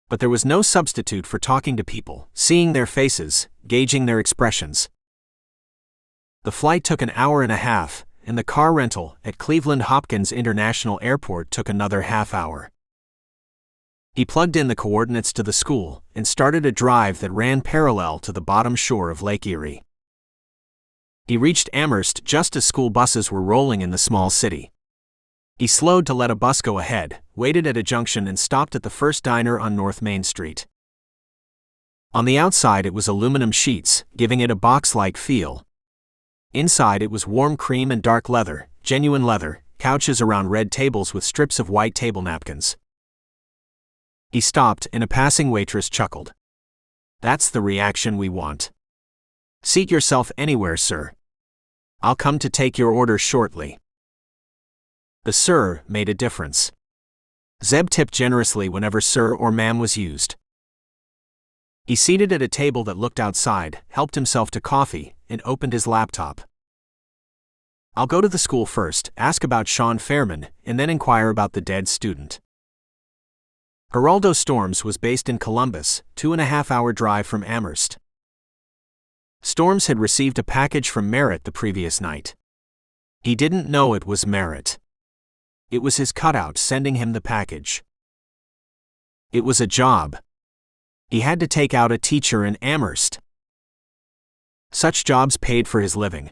But there was no substitute for talking to people, seeing their faces, gauging their expressions. The flight took an hour and a half, and the car rental at Cleveland Hopkins International Airport took another half hour. He plugged in the coordinates to the school and started a drive that ran parallel to the bottom shore of Lake Erie. He reached Amherst just as school buses were rolling in the small city. He slowed to let a bus go ahead, waited at a junction and stopped at the first diner on North Main Street. On the outside it was aluminum sheets, giving it a box-like feel. Inside it was warm cream and dark leather, genuine leather, couches around red tables with strips of white table napkins. He stopped, and a passing waitress chuckled. "That's the reaction we want. Seat yourself anywhere, sir. I'll come to take your order shortly." The "sir" made a difference. Zeb tipped generously whenever "sir" or "ma'am" was used. He seated at a table that looked outside, helped himself to coffee, and opened his laptop. "I'll go to the school first, ask about Sean Fairman, and then inquire about the dead student." Geraldo Storms was based in Columbus, 2.5-hour drive from Amherst. Storms had received a package from Merritt the previous night. He didn't know it was Merritt. It was his cutout sending him the package. It was a job. He had to take out a teacher in Amherst. Such jobs paid for his living.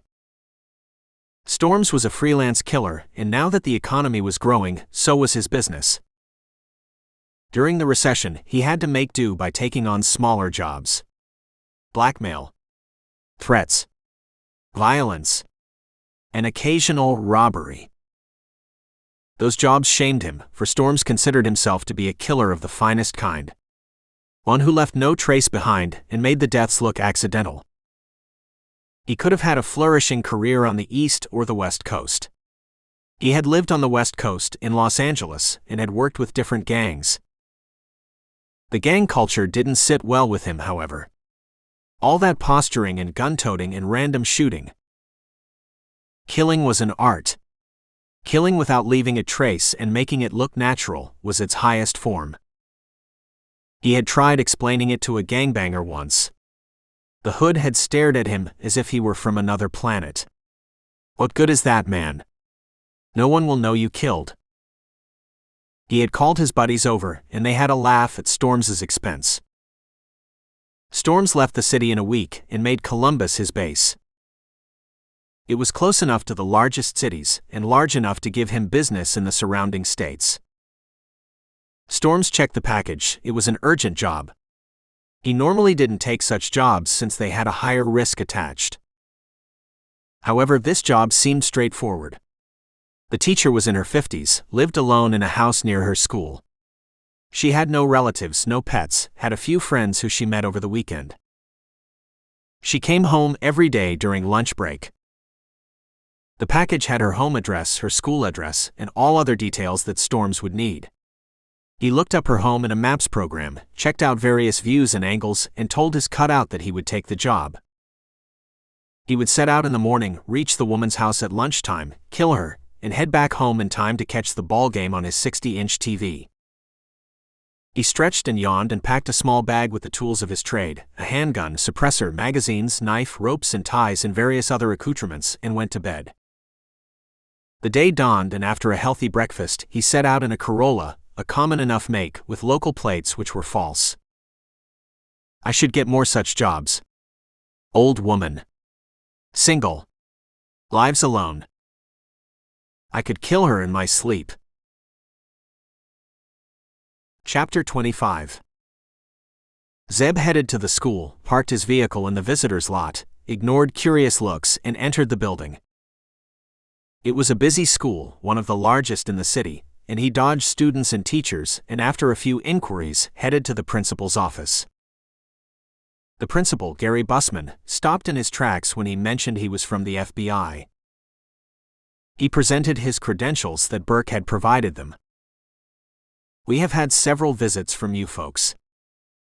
Storms was a freelance killer, and now that the economy was growing, so was his business. During the recession, he had to make do by taking on smaller jobs. Blackmail, threats, violence, and occasional robbery. Those jobs shamed him, for Storms considered himself to be a killer of the finest kind. One who left no trace behind and made the deaths look accidental. He could have had a flourishing career on the East or the West Coast. He had lived on the West Coast in Los Angeles and had worked with different gangs. The gang culture didn't sit well with him, however. All that posturing and gun-toting and random shooting. Killing was an art. Killing without leaving a trace and making it look natural was its highest form. He had tried explaining it to a gangbanger once. The hood had stared at him as if he were from another planet. "What good is that, man? No one will know you killed." He had called his buddies over, and they had a laugh at Storms's expense. Storms left the city in a week and made Columbus his base. It was close enough to the largest cities, and large enough to give him business in the surrounding states. Storms checked the package. It was an urgent job. He normally didn't take such jobs since they had a higher risk attached. However, this job seemed straightforward. The teacher was in her 50s, lived alone in a house near her school. She had no relatives, no pets, had a few friends who she met over the weekend. She came home every day during lunch break. The package had her home address, her school address, and all other details that Storms would need. He looked up her home in a maps program, checked out various views and angles, and told his cutout that he would take the job. He would set out in the morning, reach the woman's house at lunchtime, kill her, and head back home in time to catch the ball game on his 60-inch TV. He stretched and yawned and packed a small bag with the tools of his trade, a handgun, suppressor, magazines, knife, ropes and ties and various other accoutrements, and went to bed. The day dawned, and after a healthy breakfast, he set out in a Corolla, a common enough make, with local plates which were false. "I should get more such jobs. Old woman. Single. Lives alone. I could kill her in my sleep." Chapter 25. Zeb headed to the school, parked his vehicle in the visitor's lot, ignored curious looks, and entered the building. It was a busy school, one of the largest in the city, and he dodged students and teachers, and after a few inquiries, headed to the principal's office. The principal, Gary Bussman, stopped in his tracks when he mentioned he was from the FBI. He presented his credentials that Burke had provided them. "We have had several visits from you folks.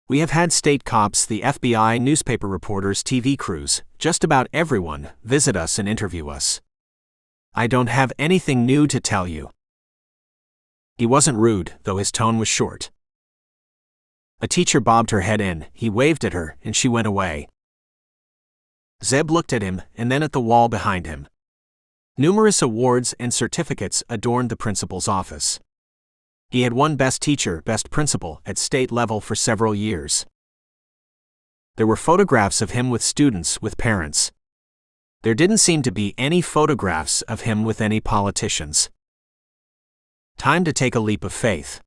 We have had state cops, the FBI, newspaper reporters, TV crews, just about everyone, visit us and interview us. I don't have anything new to tell you." He wasn't rude, though his tone was short. A teacher bobbed her head in, he waved at her, and she went away. Zeb looked at him, and then at the wall behind him. Numerous awards and certificates adorned the principal's office. He had won Best Teacher, Best Principal at state level for several years. There were photographs of him with students, with parents. There didn't seem to be any photographs of him with any politicians. Time to take a leap of faith.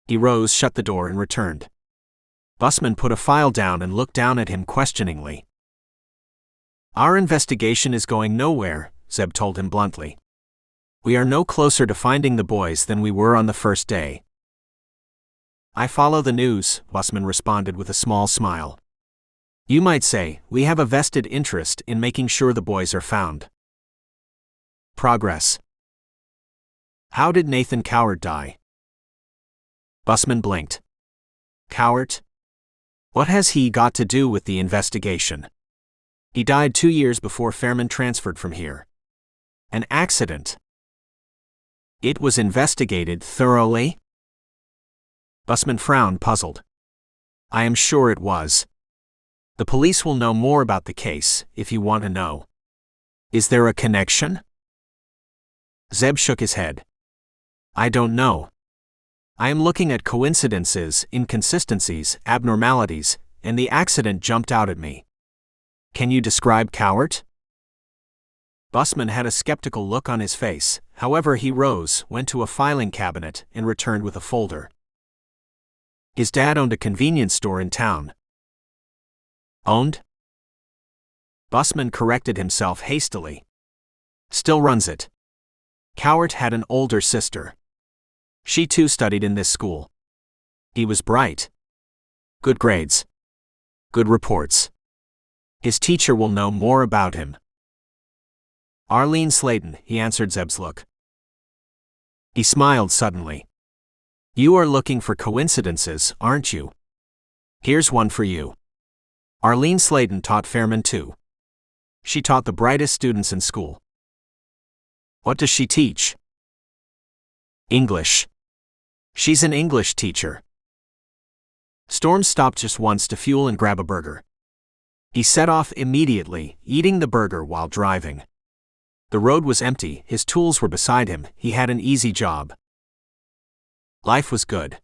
He rose, shut the door, and returned. Bussman put a file down and looked down at him questioningly. "Our investigation is going nowhere, Zeb told him bluntly. We are no closer to finding the boys than we were on the first day. I follow the news, Busman responded with a small smile. You might say, we have a vested interest in making sure the boys are found. Progress. How did Nathan Cowart die? Busman blinked. Cowart? What has he got to do with the investigation? He died 2 years before Fairman transferred from here. An accident. It was investigated thoroughly? Busman frowned, puzzled. I am sure it was. The police will know more about the case, if you want to know. Is there a connection? Zeb shook his head. I don't know. I am looking at coincidences, inconsistencies, abnormalities, and the accident jumped out at me. Can you describe Cowart? Busman had a skeptical look on his face. However, he rose, went to a filing cabinet, and returned with a folder. His dad owned a convenience store in town. Owned? Busman corrected himself hastily. Still runs it. Cowart had an older sister. She too studied in this school. He was bright. Good grades. Good reports. His teacher will know more about him. Arlene Slayton, he answered Zeb's look. He smiled suddenly. You are looking for coincidences, aren't you? Here's one for you. Arlene Slayton taught Fairman too. She taught the brightest students in school. What does she teach? English. She's an English teacher. Storm stopped just once to fuel and grab a burger. He set off immediately, eating the burger while driving. The road was empty, his tools were beside him, he had an easy job. Life was good.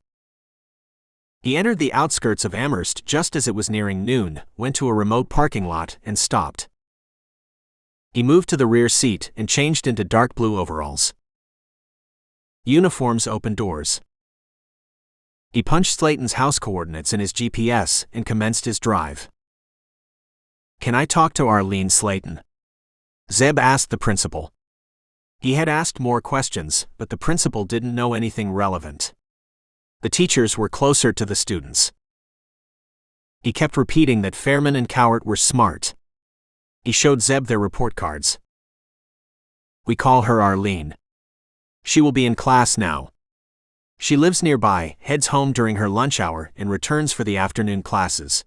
He entered the outskirts of Amherst just as it was nearing noon, went to a remote parking lot, and stopped. He moved to the rear seat and changed into dark blue overalls. Uniforms opened doors. He punched Slayton's house coordinates in his GPS and commenced his drive. Can I talk to Arlene Slayton? Zeb asked the principal. He had asked more questions, but the principal didn't know anything relevant. The teachers were closer to the students. He kept repeating that Fairman and Cowart were smart. He showed Zeb their report cards. We call her Arlene. She will be in class now. She lives nearby, heads home during her lunch hour, and returns for the afternoon classes.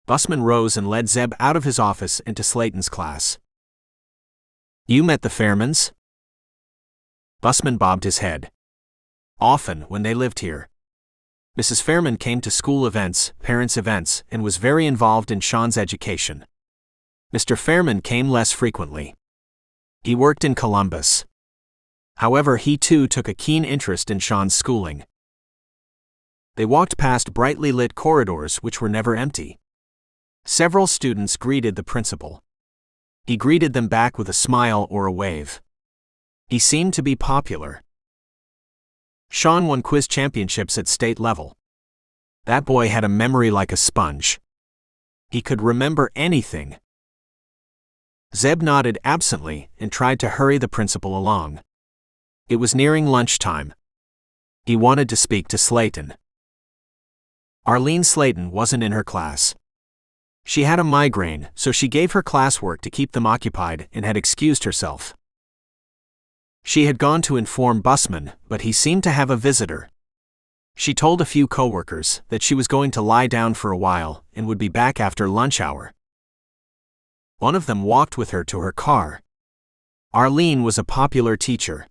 Busman rose and led Zeb out of his office into Slayton's class. You met the Fairmans? Busman bobbed his head. Often, when they lived here. Mrs. Fairman came to school events, parents' events, and was very involved in Sean's education. Mr. Fairman came less frequently. He worked in Columbus. However, he too took a keen interest in Sean's schooling. They walked past brightly lit corridors which were never empty. Several students greeted the principal. He greeted them back with a smile or a wave. He seemed to be popular. Sean won quiz championships at state level. That boy had a memory like a sponge. He could remember anything. Zeb nodded absently and tried to hurry the principal along. It was nearing lunchtime. He wanted to speak to Slayton. Arlene Slayton wasn't in her class. She had a migraine, so she gave her classwork to keep them occupied and had excused herself. She had gone to inform Busman, but he seemed to have a visitor. She told a few coworkers that she was going to lie down for a while and would be back after lunch hour. One of them walked with her to her car. Arlene was a popular teacher.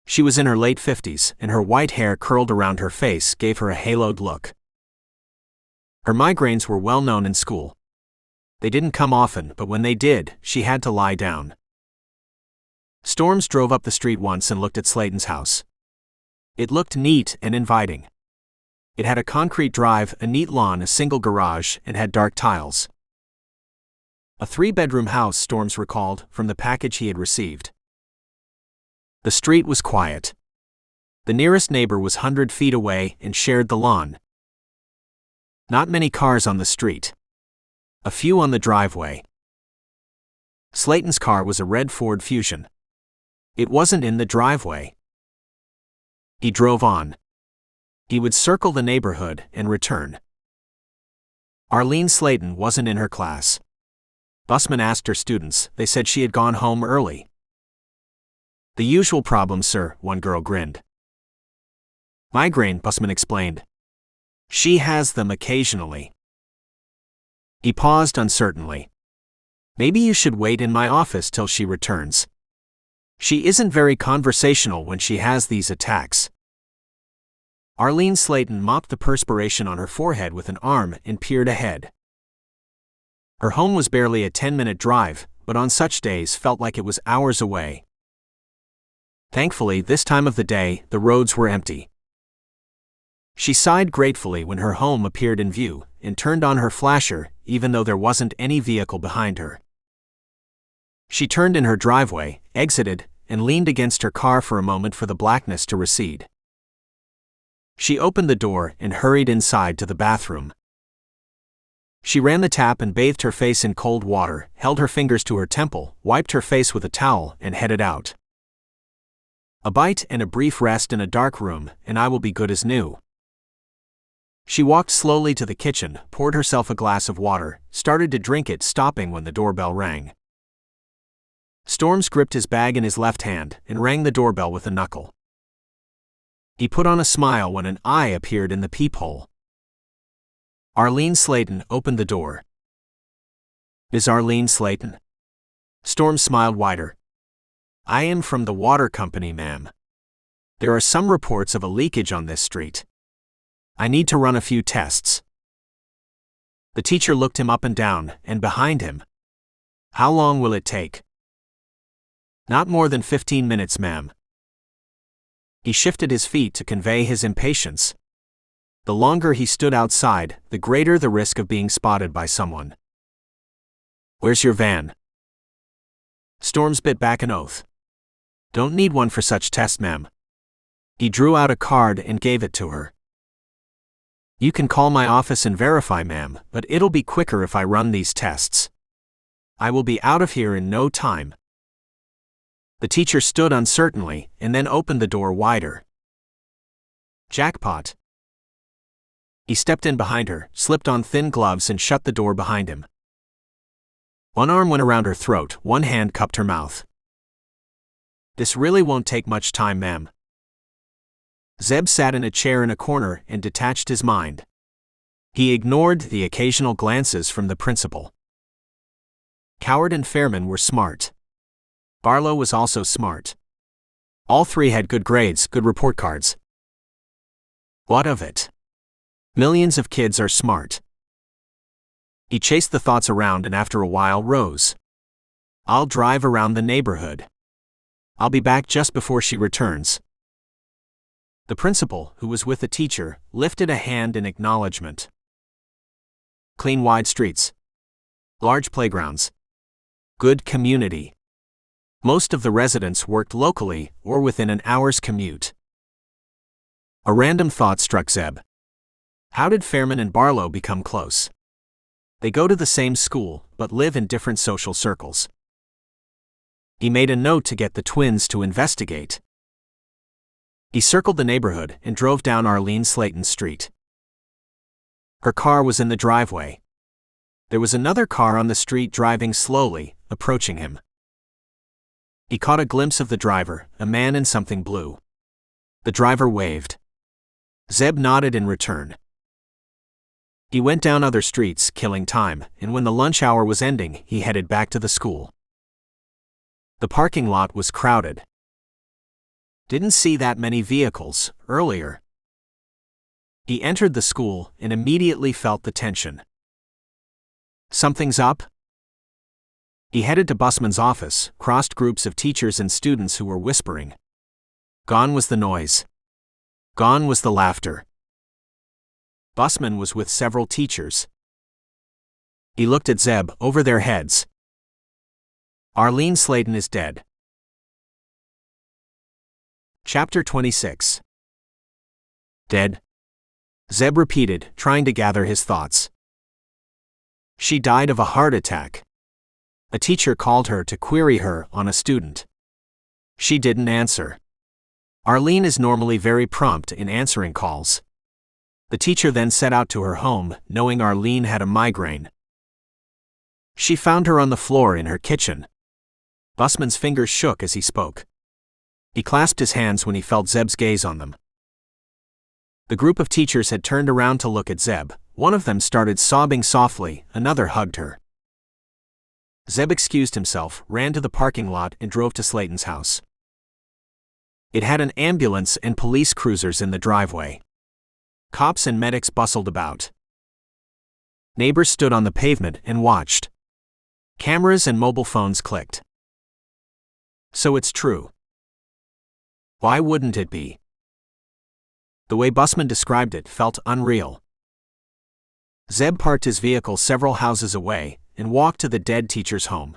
She was in her late 50s, and her white hair curled around her face gave her a haloed look. Her migraines were well known in school. They didn't come often, but when they did, she had to lie down. Storms drove up the street once and looked at Slayton's house. It looked neat and inviting. It had a concrete drive, a neat lawn, a single garage, and had dark tiles. A 3-bedroom house, Storms recalled, from the package he had received. The street was quiet. The nearest neighbor was 100 feet away and shared the lawn. Not many cars on the street. A few on the driveway. Slayton's car was a red Ford Fusion. It wasn't in the driveway. He drove on. He would circle the neighborhood and return. Arlene Slayton wasn't in her class. Busman asked her students. They said she had gone home early. The usual problem, sir, one girl grinned. Migraine, Busman explained. She has them occasionally. He paused uncertainly. Maybe you should wait in my office till she returns. She isn't very conversational when she has these attacks. Arlene Slayton mopped the perspiration on her forehead with an arm and peered ahead. Her home was barely a 10-minute drive, but on such days felt like it was hours away. Thankfully, this time of the day, the roads were empty. She sighed gratefully when her home appeared in view, and turned on her flasher, even though there wasn't any vehicle behind her. She turned in her driveway, exited, and leaned against her car for a moment for the blackness to recede. She opened the door and hurried inside to the bathroom. She ran the tap and bathed her face in cold water, held her fingers to her temple, wiped her face with a towel, and headed out. A bite and a brief rest in a dark room, and I will be good as new. She walked slowly to the kitchen, poured herself a glass of water, started to drink it, stopping when the doorbell rang. Storms gripped his bag in his left hand and rang the doorbell with a knuckle. He put on a smile when an eye appeared in the peephole. Arlene Slayton opened the door. Is Arlene Slayton? Storm smiled wider. I am from the water company, ma'am. There are some reports of a leakage on this street. I need to run a few tests. The teacher looked him up and down, and behind him. How long will it take? Not more than 15 minutes, ma'am. He shifted his feet to convey his impatience. The longer he stood outside, the greater the risk of being spotted by someone. Where's your van? Storm bit back an oath. Don't need one for such tests, ma'am. He drew out a card and gave it to her. You can call my office and verify, ma'am, but it'll be quicker if I run these tests. I will be out of here in no time. The teacher stood uncertainly and then opened the door wider. Jackpot. He stepped in behind her, slipped on thin gloves, and shut the door behind him. One arm went around her throat, one hand cupped her mouth. This really won't take much time, ma'am. Zeb sat in a chair in a corner and detached his mind. He ignored the occasional glances from the principal. Coward and Fairman were smart. Barlow was also smart. All three had good grades, good report cards. What of it? Millions of kids are smart. He chased the thoughts around and after a while rose. I'll drive around the neighborhood. I'll be back just before she returns. The principal, who was with the teacher, lifted a hand in acknowledgement. Clean wide streets. Large playgrounds. Good community. Most of the residents worked locally or within an hour's commute. A random thought struck Zeb. How did Fairman and Barlow become close? They go to the same school, but live in different social circles. He made a note to get the twins to investigate. He circled the neighborhood and drove down Arlene Slayton Street. Her car was in the driveway. There was another car on the street driving slowly, approaching him. He caught a glimpse of the driver, a man in something blue. The driver waved. Zeb nodded in return. He went down other streets, killing time, and when the lunch hour was ending, he headed back to the school. The parking lot was crowded. Didn't see that many vehicles earlier. He entered the school and immediately felt the tension. Something's up? He headed to Busman's office, crossed groups of teachers and students who were whispering. Gone was the noise. Gone was the laughter. Busman was with several teachers. He looked at Zeb over their heads. Arlene Slayton is dead. Chapter 26. Dead? Zeb repeated, trying to gather his thoughts. She died of a heart attack. A teacher called her to query her on a student. She didn't answer. Arlene is normally very prompt in answering calls. The teacher then set out to her home, knowing Arlene had a migraine. She found her on the floor in her kitchen. Busman's fingers shook as he spoke. He clasped his hands when he felt Zeb's gaze on them. The group of teachers had turned around to look at Zeb. One of them started sobbing softly, another hugged her. Zeb excused himself, ran to the parking lot and drove to Slayton's house. It had an ambulance and police cruisers in the driveway. Cops and medics bustled about. Neighbors stood on the pavement and watched. Cameras and mobile phones clicked. So it's true. Why wouldn't it be? The way Busman described it felt unreal. Zeb parked his vehicle several houses away and walked to the dead teacher's home.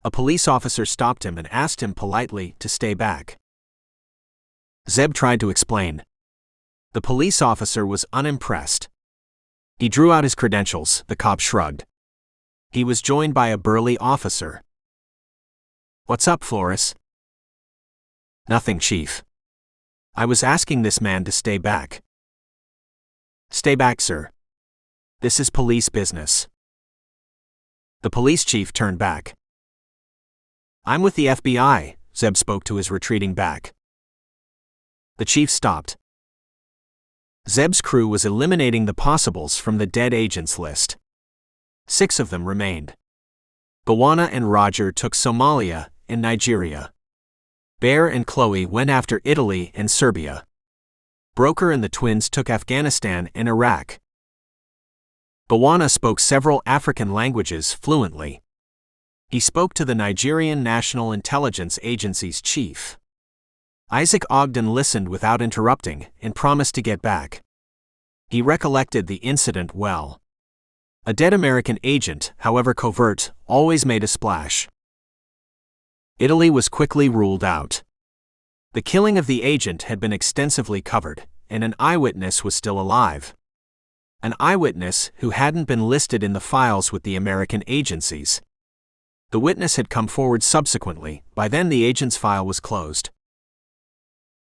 A police officer stopped him and asked him politely to stay back. Zeb tried to explain. The police officer was unimpressed. He drew out his credentials. The cop shrugged. He was joined by a burly officer. "What's up, Flores?" "Nothing, Chief. I was asking this man to stay back." "Stay back, sir. This is police business." The police chief turned back. "I'm with the FBI," Zeb spoke to his retreating back. The chief stopped. Zeb's crew was eliminating the possibles from the dead agents list. 6 of them remained. Bawana and Roger took Somalia and Nigeria. Bear and Chloe went after Italy and Serbia. Broker and the twins took Afghanistan and Iraq. Bawana spoke several African languages fluently. He spoke to the Nigerian National Intelligence Agency's chief. Isaac Ogden listened without interrupting and promised to get back. He recollected the incident well. A dead American agent, however covert, always made a splash. Italy was quickly ruled out. The killing of the agent had been extensively covered, and an eyewitness was still alive. An eyewitness who hadn't been listed in the files with the American agencies. The witness had come forward subsequently. By then the agent's file was closed.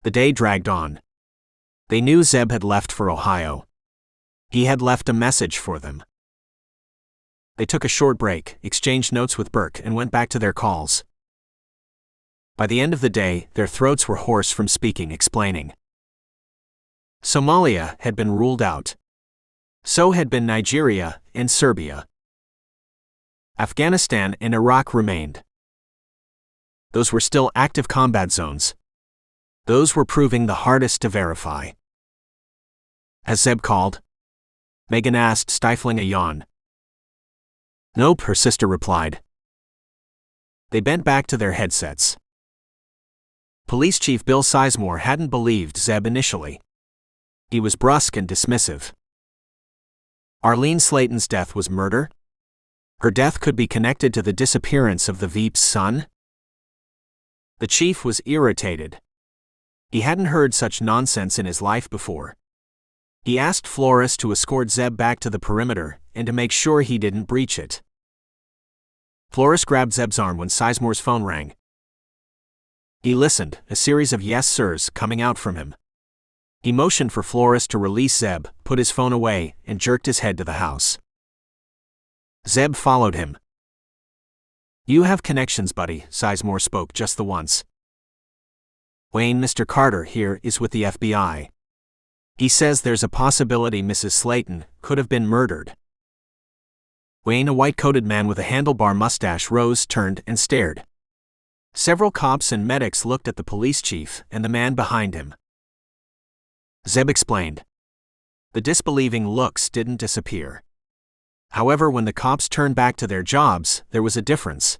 The day dragged on. They knew Zeb had left for Ohio. He had left a message for them. They took a short break, exchanged notes with Burke, and went back to their calls. By the end of the day, their throats were hoarse from speaking, explaining. Somalia had been ruled out. So had been Nigeria and Serbia. Afghanistan and Iraq remained. Those were still active combat zones. Those were proving the hardest to verify. Has Zeb called? Megan asked, stifling a yawn. Nope, her sister replied. They bent back to their headsets. Police Chief Bill Sizemore hadn't believed Zeb initially. He was brusque and dismissive. Arlene Slayton's death was murder? Her death could be connected to the disappearance of the Veep's son? The chief was irritated. He hadn't heard such nonsense in his life before. He asked Flores to escort Zeb back to the perimeter and to make sure he didn't breach it. Flores grabbed Zeb's arm when Sizemore's phone rang. He listened, a series of yes sirs coming out from him. He motioned for Flores to release Zeb, put his phone away, and jerked his head to the house. Zeb followed him. You have connections, buddy, Sizemore spoke just the once. Wayne, Mr. Carter here is with the FBI. He says there's a possibility Mrs. Slayton could have been murdered. Wayne, a white-coated man with a handlebar mustache, rose, turned, and stared. Several cops and medics looked at the police chief and the man behind him. Zeb explained. The disbelieving looks didn't disappear. However, when the cops turned back to their jobs, there was a difference.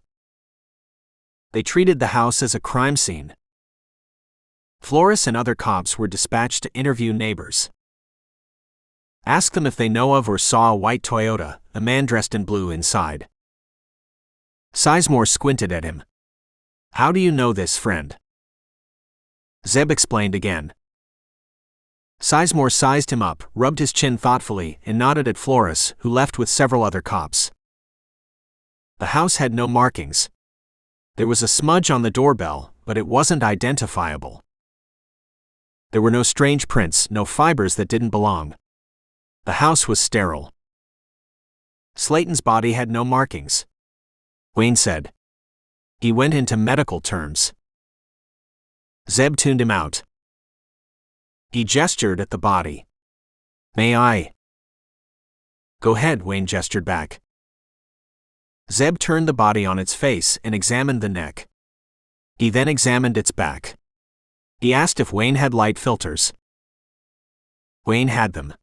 They treated the house as a crime scene. Flores and other cops were dispatched to interview neighbors. Ask them if they know of or saw a white Toyota, a man dressed in blue inside. Sizemore squinted at him. How do you know this, friend? Zeb explained again. Sizemore sized him up, rubbed his chin thoughtfully, and nodded at Flores, who left with several other cops. The house had no markings. There was a smudge on the doorbell, but it wasn't identifiable. There were no strange prints, no fibers that didn't belong. The house was sterile. Slayton's body had no markings. Wayne said. He went into medical terms. Zeb tuned him out. He gestured at the body. May I? Go ahead, Wayne gestured back. Zeb turned the body on its face and examined the neck. He then examined its back. He asked if Wayne had light filters. Wayne had them.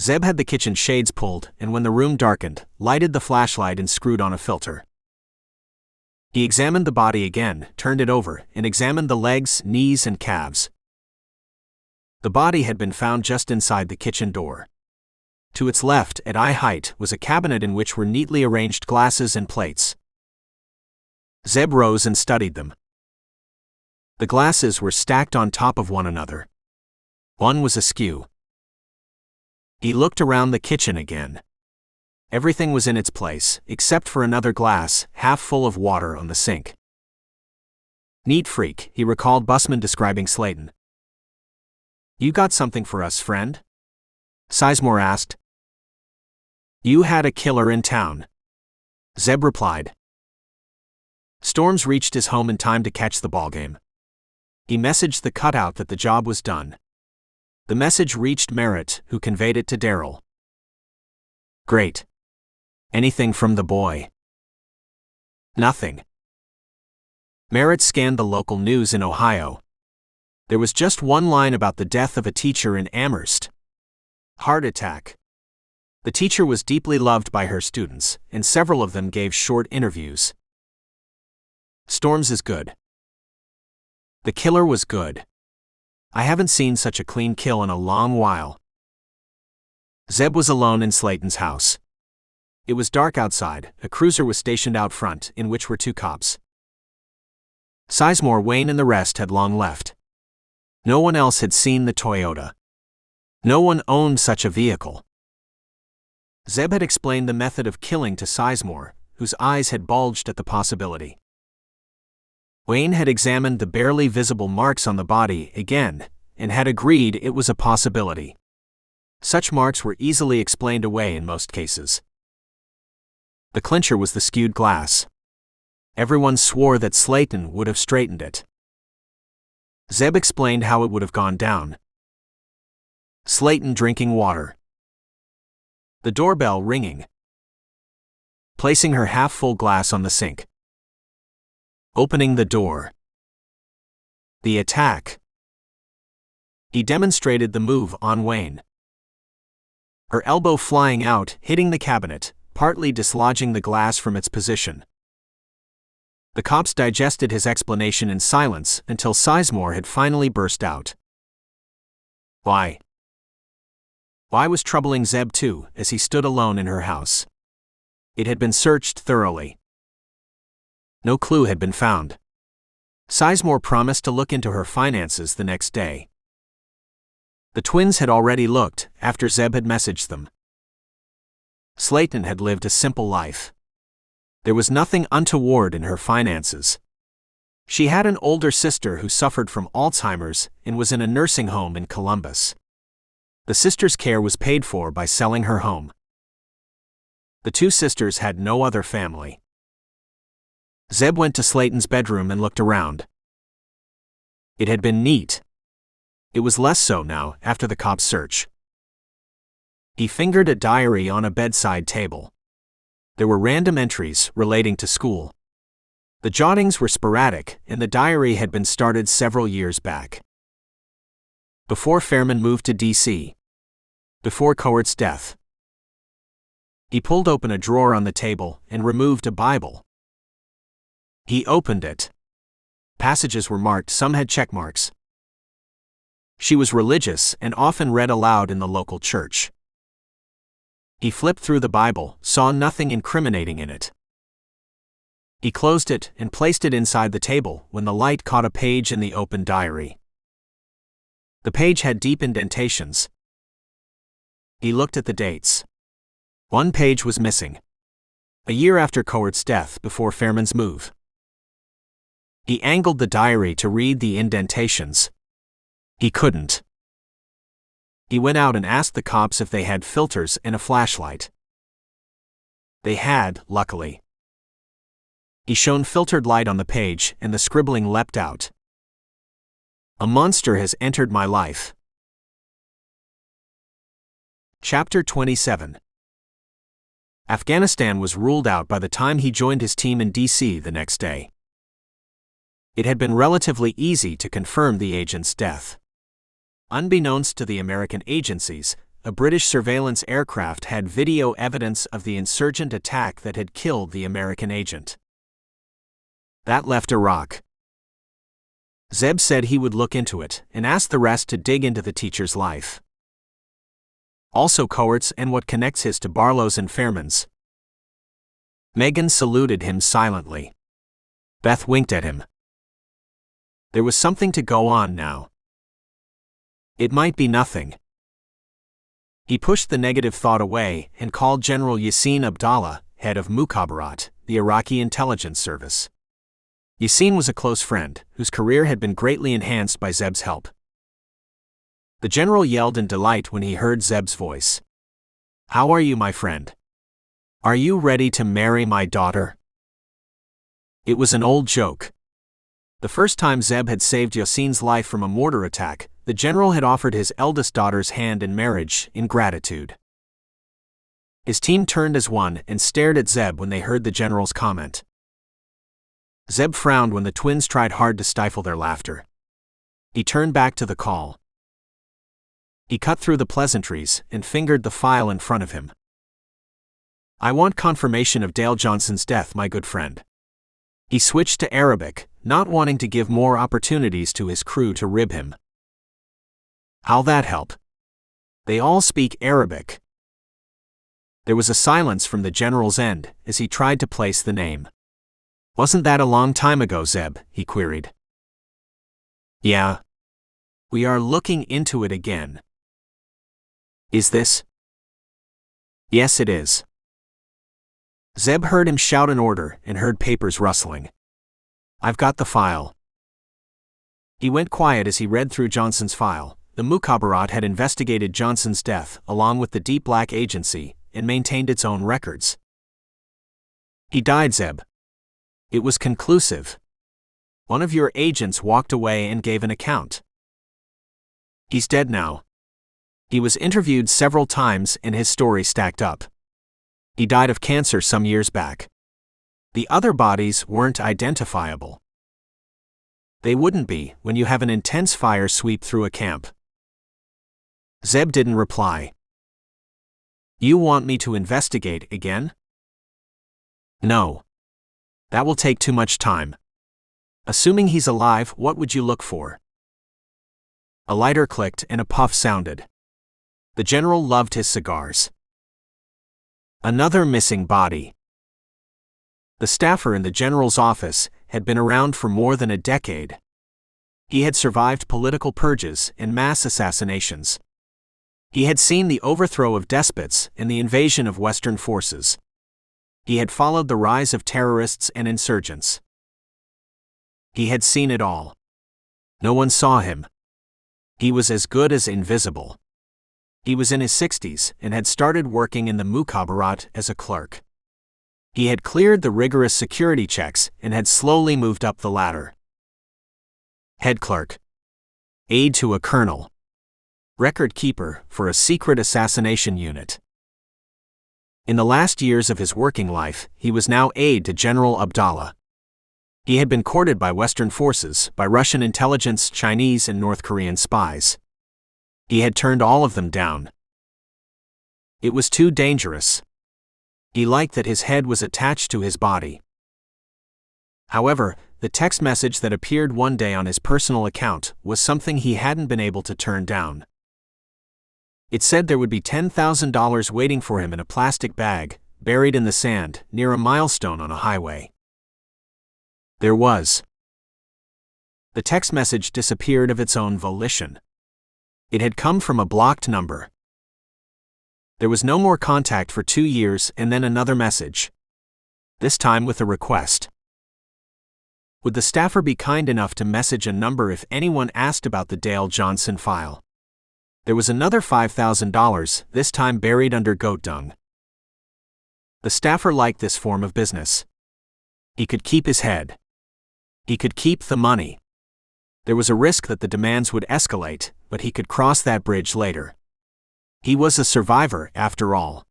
Zeb had the kitchen shades pulled and when the room darkened, lighted the flashlight and screwed on a filter. He examined the body again, turned it over, and examined the legs, knees, and calves. The body had been found just inside the kitchen door. To its left, at eye height, was a cabinet in which were neatly arranged glasses and plates. Zeb rose and studied them. The glasses were stacked on top of one another. One was askew. He looked around the kitchen again. Everything was in its place, except for another glass, half full of water on the sink. Neat freak, he recalled Busman describing Slayton. You got something for us, friend? Sizemore asked. You had a killer in town. Zeb replied. Storms reached his home in time to catch the ballgame. He messaged the cutout that the job was done. The message reached Merritt, who conveyed it to Darryl. Great. Anything from the boy? Nothing. Merritt scanned the local news in Ohio. There was just one line about the death of a teacher in Amherst. Heart attack. The teacher was deeply loved by her students, and several of them gave short interviews. Storms is good. The killer was good. I haven't seen such a clean kill in a long while. Zeb was alone in Slayton's house. It was dark outside, a cruiser was stationed out front, in which were 2 cops. Sizemore, Wayne, and the rest had long left. No one else had seen the Toyota. No one owned such a vehicle. Zeb had explained the method of killing to Sizemore, whose eyes had bulged at the possibility. Wayne had examined the barely visible marks on the body again, and had agreed it was a possibility. Such marks were easily explained away in most cases. The clincher was the skewed glass. Everyone swore that Slayton would have straightened it. Zeb explained how it would have gone down. Slayton drinking water. The doorbell ringing. Placing her half-full glass on the sink. Opening the door. The attack. He demonstrated the move on Wayne. Her elbow flying out, hitting the cabinet, partly dislodging the glass from its position. The cops digested his explanation in silence until Sizemore had finally burst out. Why? Why was troubling Zeb too, as he stood alone in her house? It had been searched thoroughly. No clue had been found. Sizemore promised to look into her finances the next day. The twins had already looked, after Zeb had messaged them. Slayton had lived a simple life. There was nothing untoward in her finances. She had an older sister who suffered from Alzheimer's and was in a nursing home in Columbus. The sister's care was paid for by selling her home. The 2 sisters had no other family. Zeb went to Slayton's bedroom and looked around. It had been neat. It was less so now, after the cops' search. He fingered a diary on a bedside table. There were random entries relating to school. The jottings were sporadic, and the diary had been started several years back. Before Fairman moved to D.C. Before Cowart's death. He pulled open a drawer on the table and removed a Bible. He opened it. Passages were marked, some had check marks. She was religious and often read aloud in the local church. He flipped through the Bible, saw nothing incriminating in it. He closed it and placed it inside the table when the light caught a page in the open diary. The page had deep indentations. He looked at the dates. One page was missing. A year after Coert's death, before Fairman's move. He angled the diary to read the indentations. He couldn't. He went out and asked the cops if they had filters and a flashlight. They had, luckily. He shone filtered light on the page, and the scribbling leapt out. A monster has entered my life. Chapter 27. Afghanistan was ruled out by the time he joined his team in D.C. the next day. It had been relatively easy to confirm the agent's death. Unbeknownst to the American agencies, a British surveillance aircraft had video evidence of the insurgent attack that had killed the American agent. That left Iraq. Zeb said he would look into it and asked the rest to dig into the teacher's life. Also Coert's and what connects his to Barlow's and Fairman's. Megan saluted him silently. Beth winked at him. There was something to go on now. It might be nothing. He pushed the negative thought away and called General Yassin Abdallah, head of Mukhabarat, the Iraqi intelligence service. Yassin was a close friend, whose career had been greatly enhanced by Zeb's help. The general yelled in delight when he heard Zeb's voice. "How are you, my friend? Are you ready to marry my daughter?" It was an old joke. The first time Zeb had saved Yassin's life from a mortar attack, the general had offered his eldest daughter's hand in marriage, in gratitude. His team turned as one and stared at Zeb when they heard the general's comment. Zeb frowned when the twins tried hard to stifle their laughter. He turned back to the call. He cut through the pleasantries and fingered the file in front of him. "I want confirmation of Dale Johnson's death, my good friend." He switched to Arabic, not wanting to give more opportunities to his crew to rib him. "How'll that help? They all speak Arabic." There was a silence from the general's end as he tried to place the name. "Wasn't that a long time ago, Zeb?" he queried. "Yeah. We are looking into it again." "Is this?" "Yes, it is." Zeb heard him shout an order and heard papers rustling. "I've got the file." He went quiet as he read through Johnson's file. The Mukhabarat had investigated Johnson's death along with the Deep Black Agency and maintained its own records. "He died, Zeb. It was conclusive. One of your agents walked away and gave an account. He's dead now. He was interviewed several times and his story stacked up. He died of cancer some years back. The other bodies weren't identifiable. They wouldn't be when you have an intense fire sweep through a camp." Zeb didn't reply. "You want me to investigate again?" "No. That will take too much time. Assuming he's alive, what would you look for?" A lighter clicked and a puff sounded. The general loved his cigars. Another missing body. The staffer in the general's office had been around for more than a decade. He had survived political purges and mass assassinations. He had seen the overthrow of despots and the invasion of Western forces. He had followed the rise of terrorists and insurgents. He had seen it all. No one saw him. He was as good as invisible. He was in his 60s and had started working in the Mukhabarat as a clerk. He had cleared the rigorous security checks and had slowly moved up the ladder. Head clerk. Aide to a colonel. Record keeper for a secret assassination unit. In the last years of his working life, he was now aide to General Abdallah. He had been courted by Western forces, by Russian intelligence, Chinese and North Korean spies. He had turned all of them down. It was too dangerous. He liked that his head was attached to his body. However, the text message that appeared one day on his personal account was something he hadn't been able to turn down. It said there would be $10,000 waiting for him in a plastic bag, buried in the sand, near a milestone on a highway. There was. The text message disappeared of its own volition. It had come from a blocked number. There was no more contact for 2 years and then another message. this time with a request. Would the staffer be kind enough to message a number if anyone asked about the Dale Johnson file? There was another $5,000, this time buried under goat dung. The staffer liked this form of business. He could keep his head. He could keep the money. There was a risk that the demands would escalate, but he could cross that bridge later. He was a survivor, after all.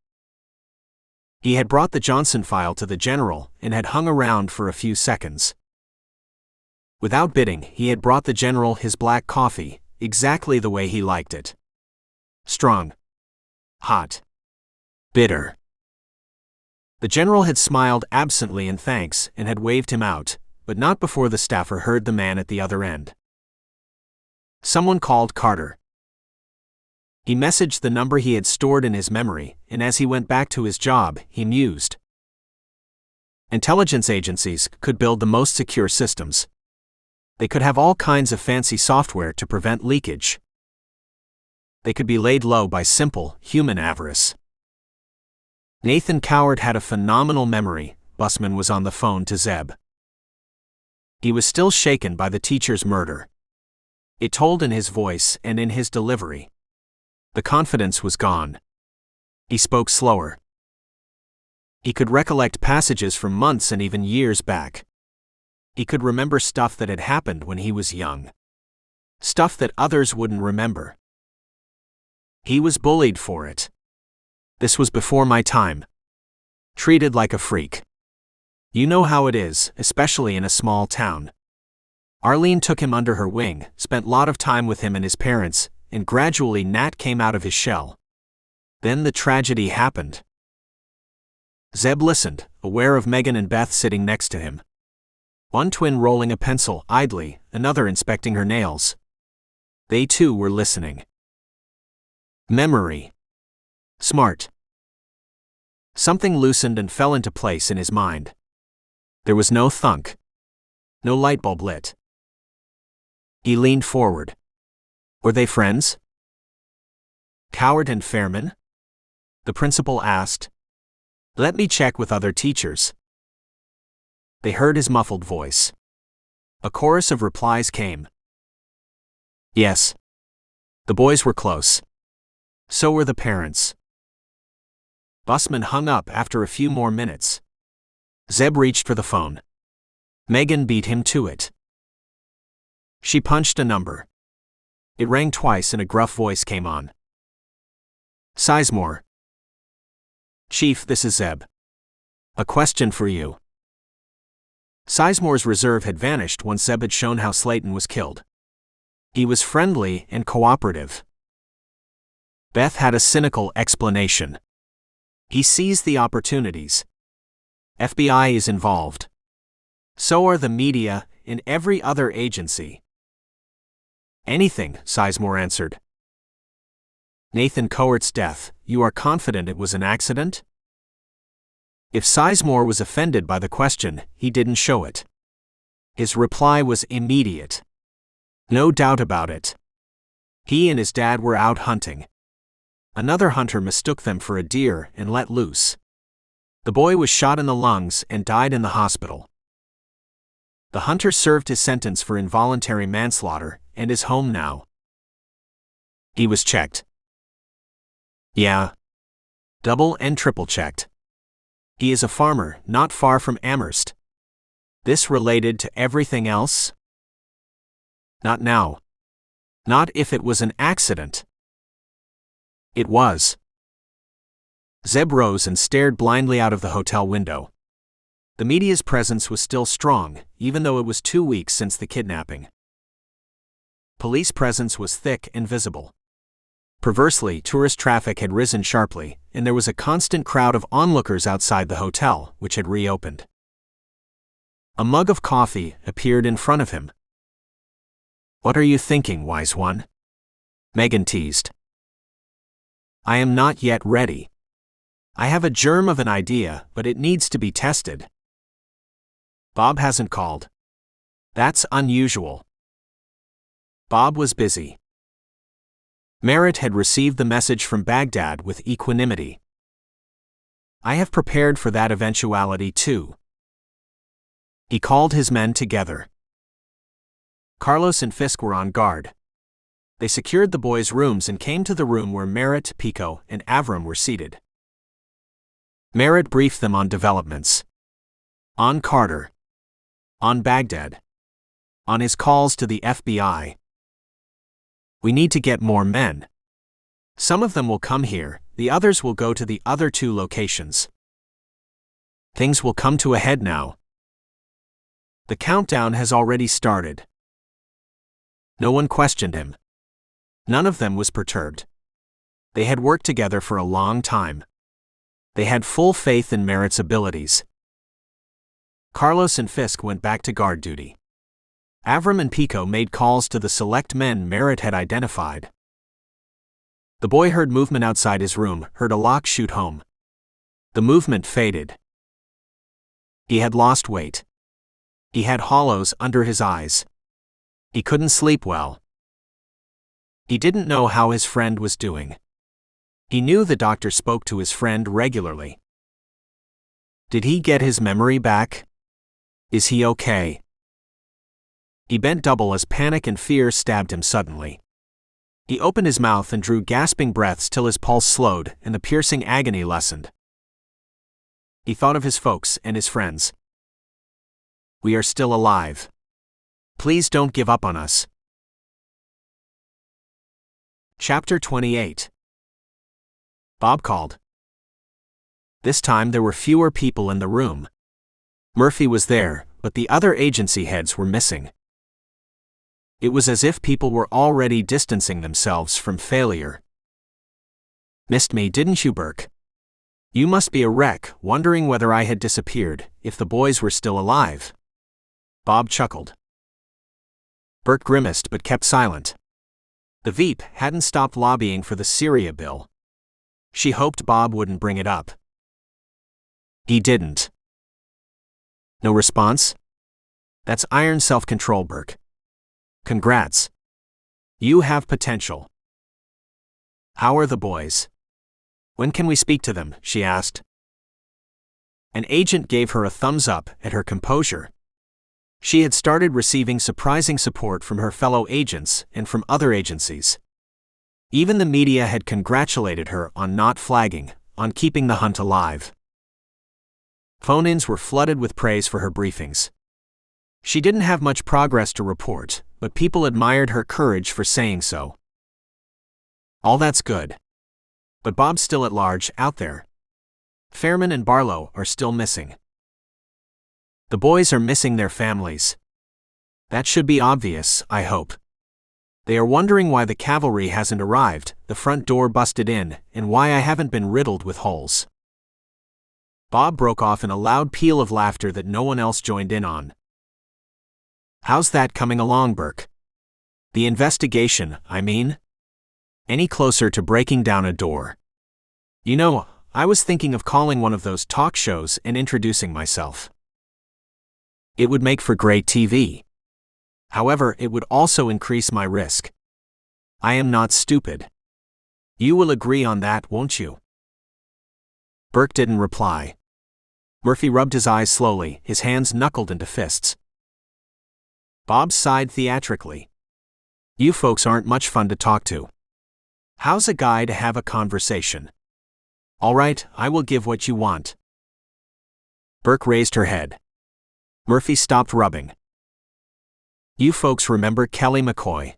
He had brought the Johnson file to the general and had hung around for a few seconds. Without bidding, he had brought the general his black coffee, exactly the way he liked it. Strong. Hot. Bitter. The general had smiled absently in thanks and had waved him out, but not before the staffer heard the man at the other end. Someone called Carter. He messaged the number he had stored in his memory, and as he went back to his job, he mused. Intelligence agencies could build the most secure systems. They could have all kinds of fancy software to prevent leakage. They could be laid low by simple, human avarice. Nathan Coward had a phenomenal memory. Busman was on the phone to Zeb. He was still shaken by the teacher's murder. It told in his voice and in his delivery. The confidence was gone. He spoke slower. He could recollect passages from months and even years back. He could remember stuff that had happened when he was young. Stuff that others wouldn't remember. He was bullied for it. This was before my time. Treated like a freak. You know how it is, especially in a small town. Arlene took him under her wing, spent a lot of time with him and his parents, and gradually Nat came out of his shell. Then the tragedy happened. Zeb listened, aware of Megan and Beth sitting next to him. One twin rolling a pencil idly, another inspecting her nails. They too were listening. Memory. Smart. Something loosened and fell into place in his mind. There was no thunk. No light bulb lit. He leaned forward. Were they friends? Coward and Fairman? The principal asked. Let me check with other teachers. They heard his muffled voice. A chorus of replies came. Yes. The boys were close. So were the parents. Busman hung up after a few more minutes. Zeb reached for the phone. Megan beat him to it. She punched a number. It rang twice and a gruff voice came on. Sizemore. Chief, this is Zeb. A question for you. Sizemore's reserve had vanished once Zeb had shown how Slayton was killed. He was friendly and cooperative. Beth had a cynical explanation. He seized the opportunities. FBI is involved. So are the media and every other agency. Anything, Sizemore answered. Nathan Cowart's death, you are confident it was an accident? If Sizemore was offended by the question, he didn't show it. His reply was immediate. No doubt about it. He and his dad were out hunting. Another hunter mistook them for a deer and let loose. The boy was shot in the lungs and died in the hospital. The hunter served his sentence for involuntary manslaughter and is home now. He was checked. Yeah. Double and triple checked. He is a farmer not far from Amherst. This related to everything else? Not now. Not if it was an accident. It was. Zeb rose and stared blindly out of the hotel window. The media's presence was still strong, even though it was 2 weeks since the kidnapping. Police presence was thick and visible. Perversely, tourist traffic had risen sharply, and there was a constant crowd of onlookers outside the hotel, which had reopened. A mug of coffee appeared in front of him. What are you thinking, wise one? Megan teased. I am not yet ready. I have a germ of an idea, but it needs to be tested. Bob hasn't called. That's unusual. Bob was busy. Merritt had received the message from Baghdad with equanimity. I have prepared for that eventuality too. He called his men together. Carlos and Fisk were on guard. They secured the boys' rooms and came to the room where Merritt, Pico, and Avram were seated. Merritt briefed them on developments. On Carter. On Baghdad. On his calls to the FBI. We need to get more men. Some of them will come here, the others will go to the other 2 locations. Things will come to a head now. The countdown has already started. No one questioned him. None of them was perturbed. They had worked together for a long time. They had full faith in Merritt's abilities. Carlos and Fisk went back to guard duty. Avram and Pico made calls to the select men Merritt had identified. The boy heard movement outside his room, heard a lock shoot home. The movement faded. He had lost weight. He had hollows under his eyes. He couldn't sleep well. He didn't know how his friend was doing. He knew the doctor spoke to his friend regularly. Did he get his memory back? Is he okay? He bent double as panic and fear stabbed him suddenly. He opened his mouth and drew gasping breaths till his pulse slowed and the piercing agony lessened. He thought of his folks and his friends. We are still alive. Please don't give up on us. Chapter 28. Bob called. This time there were fewer people in the room. Murphy was there, but the other agency heads were missing. It was as if people were already distancing themselves from failure. Missed me, didn't you, Burke? You must be a wreck, wondering whether I had disappeared, if the boys were still alive. Bob chuckled. Burke grimaced but kept silent. The Veep hadn't stopped lobbying for the Syria bill. She hoped Bob wouldn't bring it up. He didn't. No response? That's iron self-control, Burke. Congrats. You have potential. How are the boys? When can we speak to them? She asked. An agent gave her a thumbs up at her composure. She had started receiving surprising support from her fellow agents and from other agencies. Even the media had congratulated her on not flagging, on keeping the hunt alive. Phone-ins were flooded with praise for her briefings. She didn't have much progress to report, but people admired her courage for saying so. All that's good. But Bob's still at large, out there. Fairman and Barlow are still missing. The boys are missing their families. That should be obvious, I hope. They are wondering why the cavalry hasn't arrived, the front door busted in, and why I haven't been riddled with holes. Bob broke off in a loud peal of laughter that no one else joined in on. How's that coming along, Burke? The investigation, I mean? Any closer to breaking down a door? You know, I was thinking of calling one of those talk shows and introducing myself. It would make for great TV. However, it would also increase my risk. I am not stupid. You will agree on that, won't you? Burke didn't reply. Murphy rubbed his eyes slowly, his hands knuckled into fists. Bob sighed theatrically. You folks aren't much fun to talk to. How's a guy to have a conversation? All right, I will give what you want. Burke raised her head. Murphy stopped rubbing. You folks remember Kelly McCoy?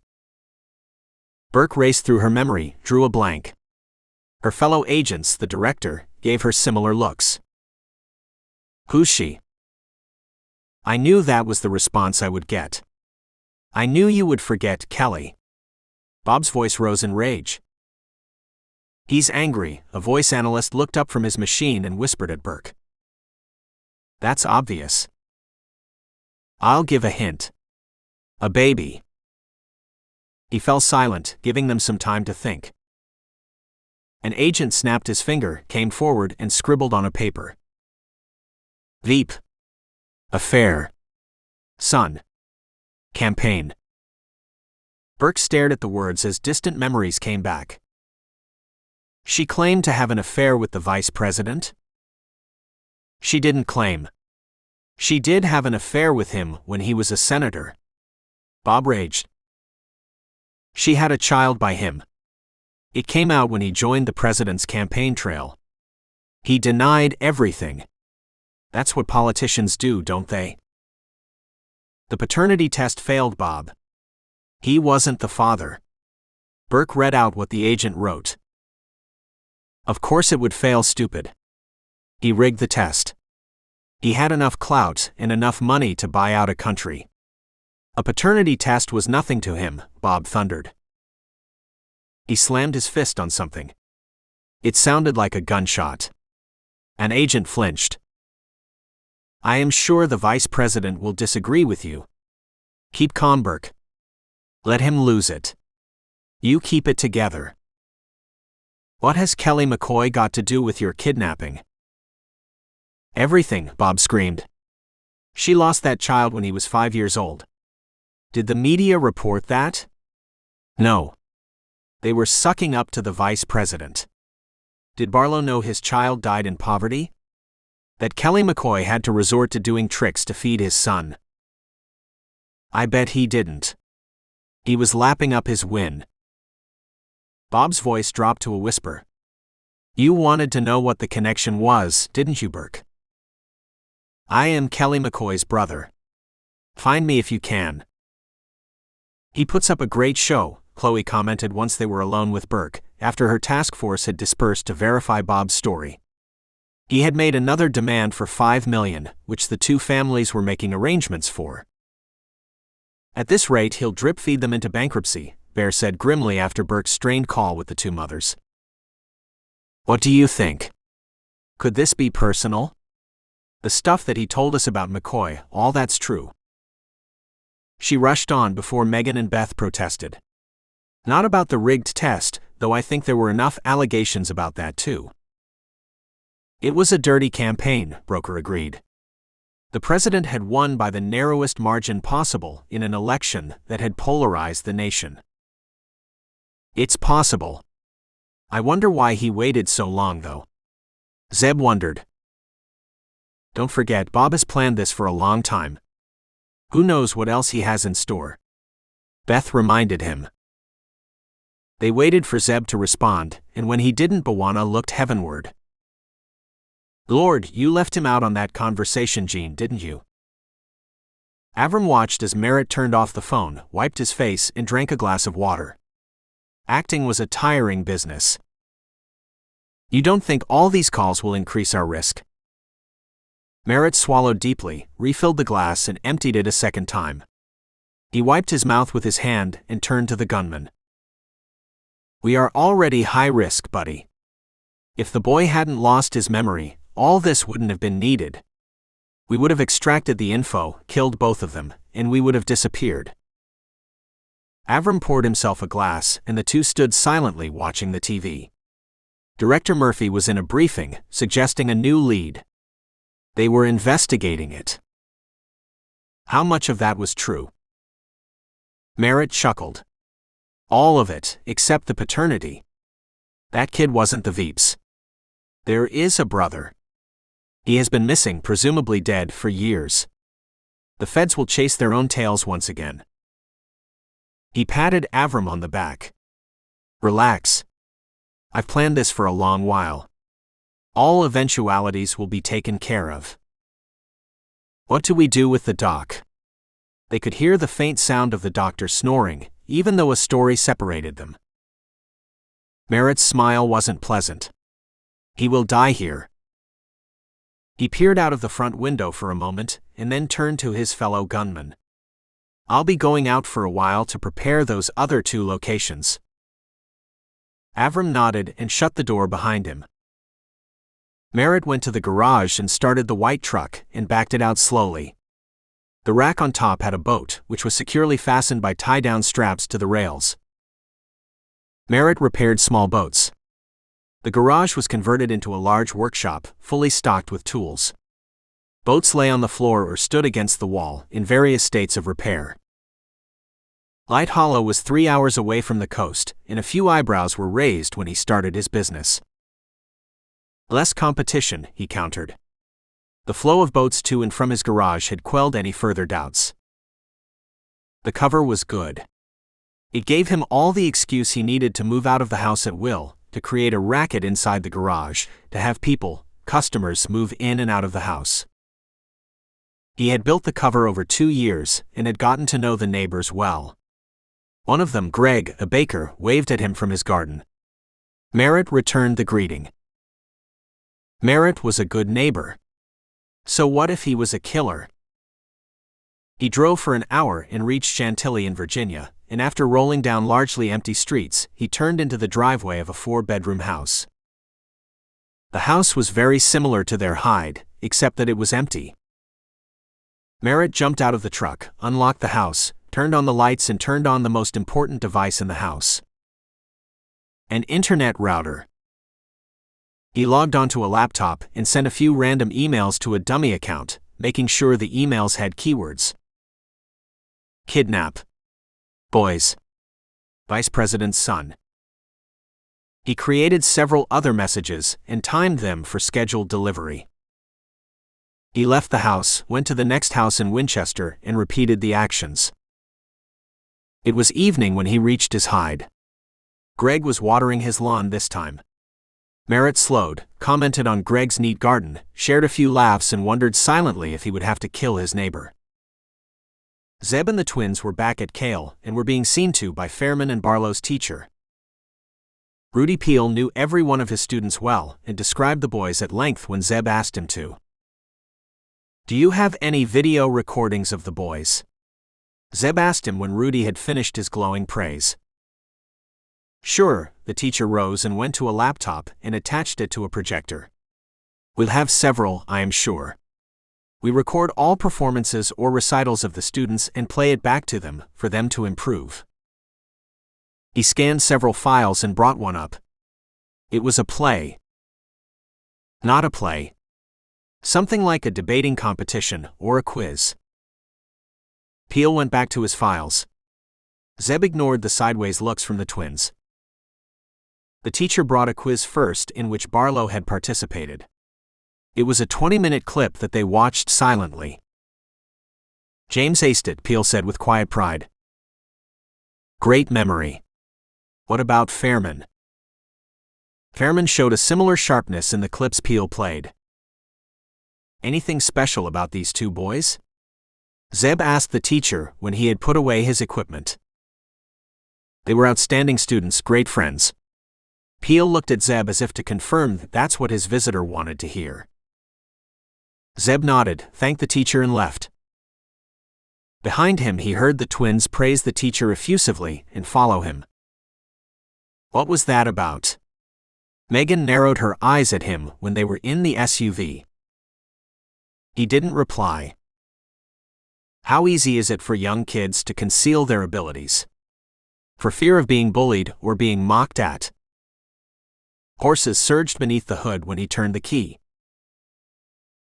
Burke raced through her memory, drew a blank. Her fellow agents, the director, gave her similar looks. Who's she? I knew that was the response I would get. I knew you would forget Kelly. Bob's voice rose in rage. He's angry, a voice analyst looked up from his machine and whispered at Burke. That's obvious. I'll give a hint. A baby. He fell silent, giving them some time to think. An agent snapped his finger, came forward, and scribbled on a paper. Veep. Affair. Son. Campaign. Burke stared at the words as distant memories came back. She claimed to have an affair with the vice president? She didn't claim. She did have an affair with him when he was a senator. Bob raged. She had a child by him. It came out when he joined the president's campaign trail. He denied everything. That's what politicians do, don't they? The paternity test failed Bob. He wasn't the father. Burke read out what the agent wrote. Of course it would fail, stupid. He rigged the test. He had enough clout and enough money to buy out a country. A paternity test was nothing to him, Bob thundered. He slammed his fist on something. It sounded like a gunshot. An agent flinched. I am sure the vice president will disagree with you. Keep calm, Burke. Let him lose it. You keep it together. What has Kelly McCoy got to do with your kidnapping? Everything, Bob screamed. She lost that child when he was 5 years old. Did the media report that? No. They were sucking up to the vice president. Did Barlow know his child died in poverty? That Kelly McCoy had to resort to doing tricks to feed his son? I bet he didn't. He was lapping up his win. Bob's voice dropped to a whisper. You wanted to know what the connection was, didn't you, Burke? I am Kelly McCoy's brother. Find me if you can. He puts up a great show, Chloe commented once they were alone with Burke, after her task force had dispersed to verify Bob's story. He had made another demand for $5 million, which the two families were making arrangements for. At this rate he'll drip feed them into bankruptcy, Bear said grimly after Burke's strained call with the two mothers. What do you think? Could this be personal? The stuff that he told us about McCoy, all that's true. She rushed on before Megan and Beth protested. Not about the rigged test, though I think there were enough allegations about that too. It was a dirty campaign, Broker agreed. The president had won by the narrowest margin possible in an election that had polarized the nation. It's possible. I wonder why he waited so long, though. Zeb wondered. Don't forget, Bob has planned this for a long time. Who knows what else he has in store? Beth reminded him. They waited for Zeb to respond, and when he didn't, Bawana looked heavenward. Lord, you left him out on that conversation, Gene, didn't you? Avram watched as Merritt turned off the phone, wiped his face, and drank a glass of water. Acting was a tiring business. You don't think all these calls will increase our risk? Merritt swallowed deeply, refilled the glass, and emptied it a second time. He wiped his mouth with his hand and turned to the gunman. We are already high risk, buddy. If the boy hadn't lost his memory, all this wouldn't have been needed. We would have extracted the info, killed both of them, and we would have disappeared. Avram poured himself a glass, and the two stood silently watching the TV. Director Murphy was in a briefing, suggesting a new lead. They were investigating it. How much of that was true? Merritt chuckled. All of it, except the paternity. That kid wasn't the Veeps. There is a brother. He has been missing, presumably dead, for years. The feds will chase their own tails once again. He patted Avram on the back. Relax. I've planned this for a long while. All eventualities will be taken care of. What do we do with the doc? They could hear the faint sound of the doctor snoring, even though a story separated them. Merritt's smile wasn't pleasant. He will die here. He peered out of the front window for a moment, and then turned to his fellow gunman. I'll be going out for a while to prepare those other two locations. Avram nodded and shut the door behind him. Merritt went to the garage and started the white truck and backed it out slowly. The rack on top had a boat, which was securely fastened by tie-down straps to the rails. Merritt repaired small boats. The garage was converted into a large workshop, fully stocked with tools. Boats lay on the floor or stood against the wall, in various states of repair. Light Hollow was 3 hours away from the coast, and a few eyebrows were raised when he started his business. Less competition, he countered. The flow of boats to and from his garage had quelled any further doubts. The cover was good. It gave him all the excuse he needed to move out of the house at will, to create a racket inside the garage, to have people, customers, move in and out of the house. He had built the cover over 2 years and had gotten to know the neighbors well. One of them, Greg, a baker, waved at him from his garden. Merritt returned the greeting. Merritt was a good neighbor. So what if he was a killer? He drove for an hour and reached Chantilly in Virginia, and after rolling down largely empty streets, he turned into the driveway of a 4-bedroom house. The house was very similar to their Hyde, except that it was empty. Merritt jumped out of the truck, unlocked the house, turned on the lights and turned on the most important device in the house. An internet router. He logged onto a laptop and sent a few random emails to a dummy account, making sure the emails had keywords. Kidnap. Boys. Vice President's son. He created several other messages and timed them for scheduled delivery. He left the house, went to the next house in Winchester, and repeated the actions. It was evening when he reached his Hyde. Greg was watering his lawn this time. Merritt slowed, commented on Greg's neat garden, shared a few laughs and wondered silently if he would have to kill his neighbor. Zeb and the twins were back at Cale and were being seen to by Fairman and Barlow's teacher. Rudy Peel knew every one of his students well and described the boys at length when Zeb asked him to. "Do you have any video recordings of the boys?" Zeb asked him when Rudy had finished his glowing praise. "Sure," the teacher rose and went to a laptop and attached it to a projector. "We'll have several, I am sure. We record all performances or recitals of the students and play it back to them, for them to improve." He scanned several files and brought one up. It was a play. Not a play. Something like a debating competition or a quiz. Peel went back to his files. Zeb ignored the sideways looks from the twins. The teacher brought a quiz first in which Barlow had participated. It was a 20-minute clip that they watched silently. "James aced it," Peel said with quiet pride. "Great memory. What about Fairman?" Fairman showed a similar sharpness in the clips Peel played. "Anything special about these two boys?" Zeb asked the teacher when he had put away his equipment. "They were outstanding students, great friends." Peel looked at Zeb as if to confirm that that's what his visitor wanted to hear. Zeb nodded, thanked the teacher and left. Behind him he heard the twins praise the teacher effusively and follow him. What was that about? Megan narrowed her eyes at him when they were in the SUV. He didn't reply. How easy is it for young kids to conceal their abilities? For fear of being bullied or being mocked at. Horses surged beneath the hood when he turned the key.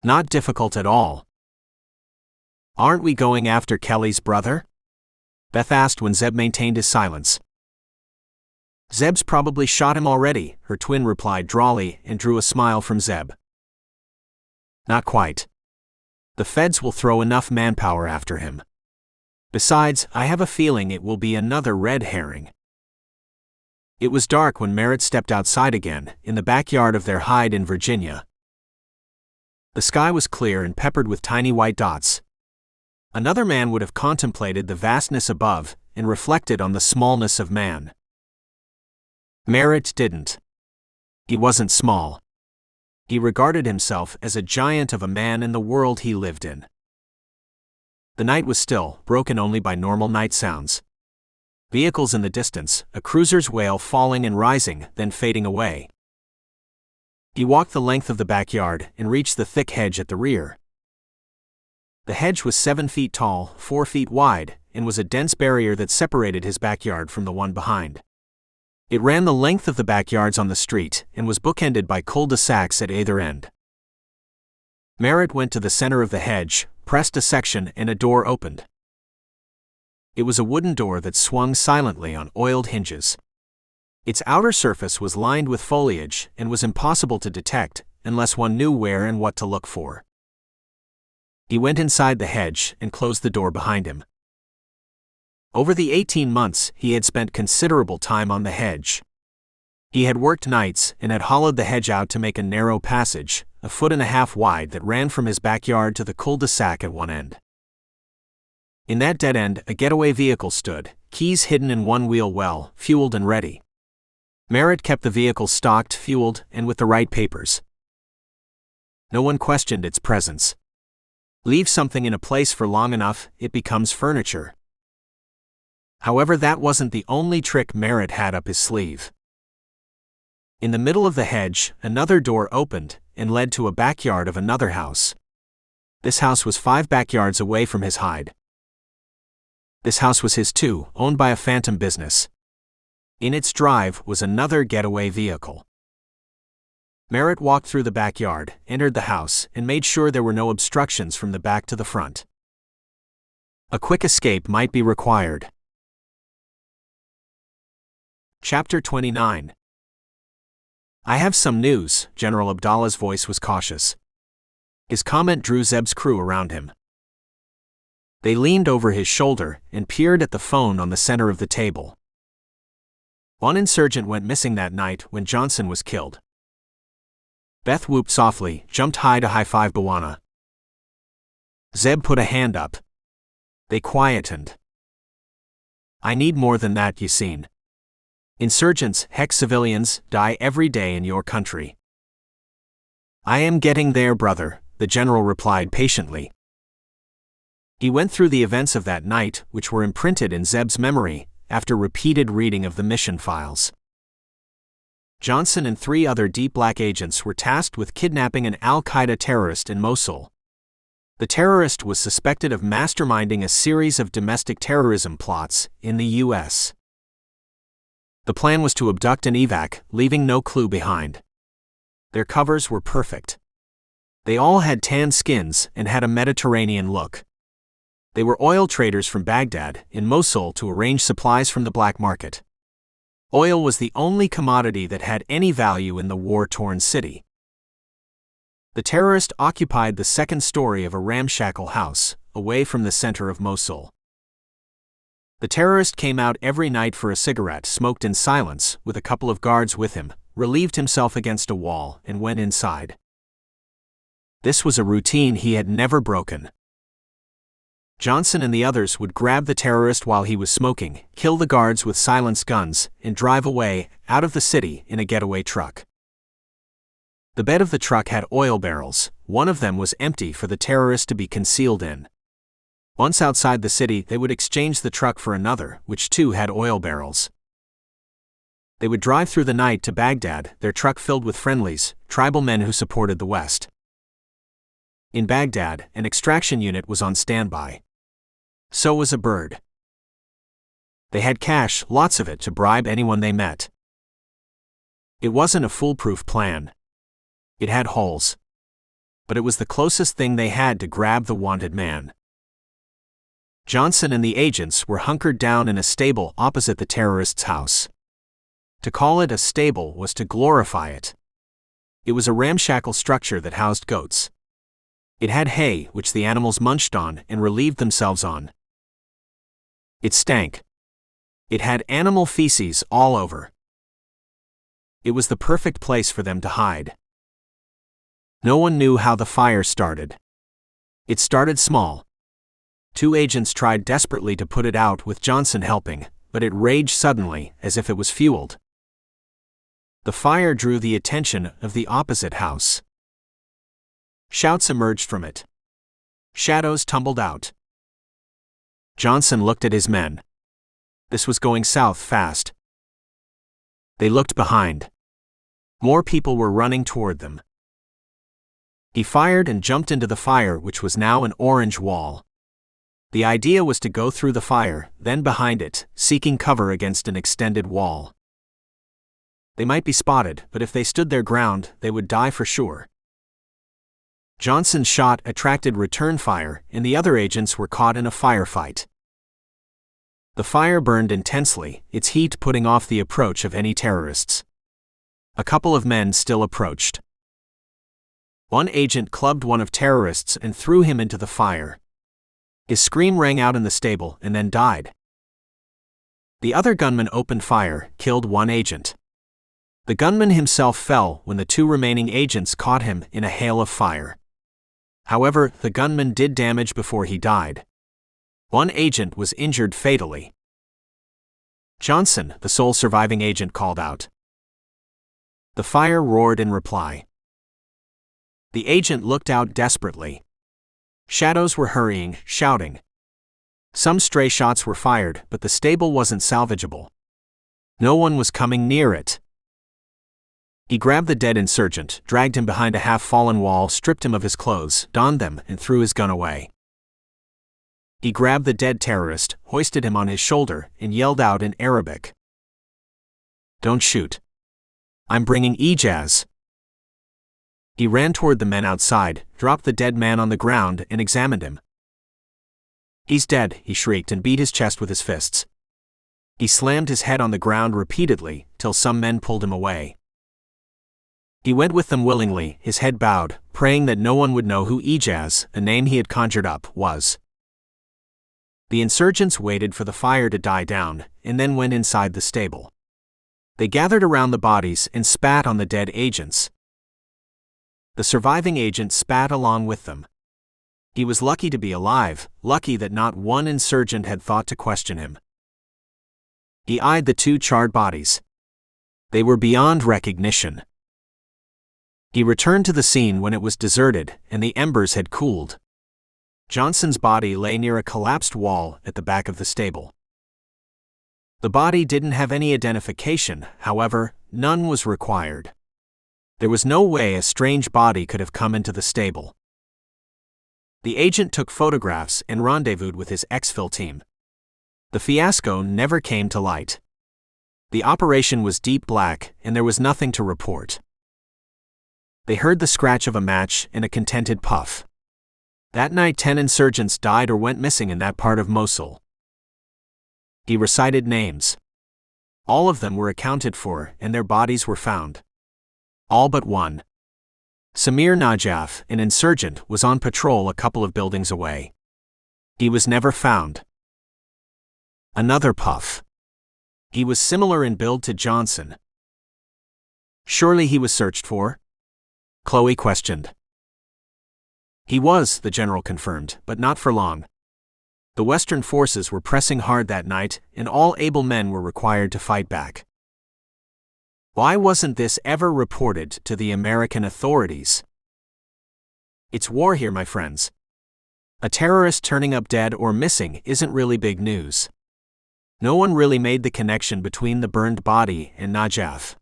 Not difficult at all. Aren't we going after Kelly's brother? Beth asked when Zeb maintained his silence. Zeb's probably shot him already, her twin replied drawly and drew a smile from Zeb. Not quite. The feds will throw enough manpower after him. Besides, I have a feeling it will be another red herring. It was dark when Merritt stepped outside again, in the backyard of their Hyde in Virginia. The sky was clear and peppered with tiny white dots. Another man would have contemplated the vastness above and reflected on the smallness of man. Merritt didn't. He wasn't small. He regarded himself as a giant of a man in the world he lived in. The night was still, broken only by normal night sounds. Vehicles in the distance, a cruiser's wail falling and rising, then fading away. He walked the length of the backyard and reached the thick hedge at the rear. The hedge was 7 feet tall, 4 feet wide, and was a dense barrier that separated his backyard from the one behind. It ran the length of the backyards on the street and was bookended by cul-de-sacs at either end. Merritt went to the center of the hedge, pressed a section, and a door opened. It was a wooden door that swung silently on oiled hinges. Its outer surface was lined with foliage and was impossible to detect unless one knew where and what to look for. He went inside the hedge and closed the door behind him. Over the 18 months, he had spent considerable time on the hedge. He had worked nights and had hollowed the hedge out to make a narrow passage, 1.5 feet wide, that ran from his backyard to the cul-de-sac at one end. In that dead end, a getaway vehicle stood, keys hidden in one wheel well, fueled and ready. Merritt kept the vehicle stocked, fueled, and with the right papers. No one questioned its presence. Leave something in a place for long enough, it becomes furniture. However, that wasn't the only trick Merritt had up his sleeve. In the middle of the hedge, another door opened and led to a backyard of another house. This house was 5 backyards away from his hide. This house was his too, owned by a phantom business. In its drive was another getaway vehicle. Merritt walked through the backyard, entered the house, and made sure there were no obstructions from the back to the front. A quick escape might be required. Chapter 29. I have some news. General Abdallah's voice was cautious. His comment drew Zeb's crew around him. They leaned over his shoulder and peered at the phone on the center of the table. One insurgent went missing that night when Johnson was killed. Beth whooped softly, jumped high to high-five Bwana. Zeb put a hand up. They quietened. I need more than that, Yassine. Insurgents, heck civilians, die every day in your country. I am getting there, brother, the general replied patiently. He went through the events of that night, which were imprinted in Zeb's memory, after repeated reading of the mission files. Johnson and 3 other deep black agents were tasked with kidnapping an al-Qaeda terrorist in Mosul. The terrorist was suspected of masterminding a series of domestic terrorism plots in the U.S. The plan was to abduct and evac, leaving no clue behind. Their covers were perfect. They all had tan skins and had a Mediterranean look. They were oil traders from Baghdad, in Mosul, to arrange supplies from the black market. Oil was the only commodity that had any value in the war-torn city. The terrorist occupied the second story of a ramshackle house, away from the center of Mosul. The terrorist came out every night for a cigarette, smoked in silence, with a couple of guards with him, relieved himself against a wall, and went inside. This was a routine he had never broken. Johnson and the others would grab the terrorist while he was smoking, kill the guards with silenced guns, and drive away, out of the city, in a getaway truck. The bed of the truck had oil barrels. One of them was empty for the terrorist to be concealed in. Once outside the city, they would exchange the truck for another, which too had oil barrels. They would drive through the night to Baghdad, their truck filled with friendlies, tribal men who supported the West. In Baghdad, an extraction unit was on standby. So was a bird. They had cash, lots of it, to bribe anyone they met. It wasn't a foolproof plan. It had holes. But it was the closest thing they had to grab the wanted man. Johnson and the agents were hunkered down in a stable opposite the terrorist's house. To call it a stable was to glorify it. It was a ramshackle structure that housed goats. It had hay, which the animals munched on and relieved themselves on. It stank. It had animal feces all over. It was the perfect place for them to hide. No one knew how the fire started. It started small. 2 agents tried desperately to put it out, with Johnson helping, but it raged suddenly, as if it was fueled. The fire drew the attention of the opposite house. Shouts emerged from it. Shadows tumbled out. Johnson looked at his men. This was going south fast. They looked behind. More people were running toward them. He fired and jumped into the fire, which was now an orange wall. The idea was to go through the fire, then behind it, seeking cover against an extended wall. They might be spotted, but if they stood their ground, they would die for sure. Johnson's shot attracted return fire, and the other agents were caught in a firefight. The fire burned intensely, its heat putting off the approach of any terrorists. A couple of men still approached. One agent clubbed one of terrorists and threw him into the fire. His scream rang out in the stable and then died. The other gunman opened fire, killed one agent. The gunman himself fell when the two remaining agents caught him in a hail of fire. However, the gunman did damage before he died. One agent was injured fatally. Johnson, the sole surviving agent, called out. The fire roared in reply. The agent looked out desperately. Shadows were hurrying, shouting. Some stray shots were fired, but the stable wasn't salvageable. No one was coming near it. He grabbed the dead insurgent, dragged him behind a half-fallen wall, stripped him of his clothes, donned them, and threw his gun away. He grabbed the dead terrorist, hoisted him on his shoulder, and yelled out in Arabic. "Don't shoot. I'm bringing Ijaz." He ran toward the men outside, dropped the dead man on the ground, and examined him. "He's dead," he shrieked and beat his chest with his fists. He slammed his head on the ground repeatedly, till some men pulled him away. He went with them willingly, his head bowed, praying that no one would know who Ijaz, a name he had conjured up, was. The insurgents waited for the fire to die down, and then went inside the stable. They gathered around the bodies and spat on the dead agents. The surviving agent spat along with them. He was lucky to be alive, lucky that not one insurgent had thought to question him. He eyed the two charred bodies. They were beyond recognition. He returned to the scene when it was deserted and the embers had cooled. Johnson's body lay near a collapsed wall at the back of the stable. The body didn't have any identification, however, none was required. There was no way a strange body could have come into the stable. The agent took photographs and rendezvoused with his exfil team. The fiasco never came to light. The operation was deep black, and there was nothing to report. They heard the scratch of a match and a contented puff. That night 10 insurgents died or went missing in that part of Mosul. He recited names. All of them were accounted for, and their bodies were found. All but one. Samir Najaf, an insurgent, was on patrol a couple of buildings away. He was never found. Another puff. He was similar in build to Johnson. Surely he was searched for? Chloe questioned. He was, the general confirmed, but not for long. The Western forces were pressing hard that night, and all able men were required to fight back. Why wasn't this ever reported to the American authorities? It's war here, my friends. A terrorist turning up dead or missing isn't really big news. No one really made the connection between the burned body and Najaf.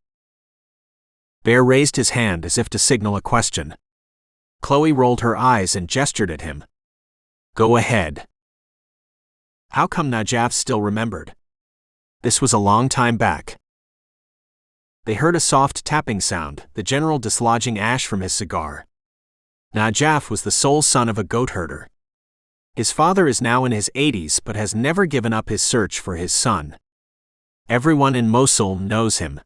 Bear raised his hand as if to signal a question. Chloe rolled her eyes and gestured at him. Go ahead. How come Najaf still remembered? This was a long time back. They heard a soft tapping sound, the general dislodging ash from his cigar. Najaf was the sole son of a goat herder. His father is now in his 80s but has never given up his search for his son. Everyone in Mosul knows him.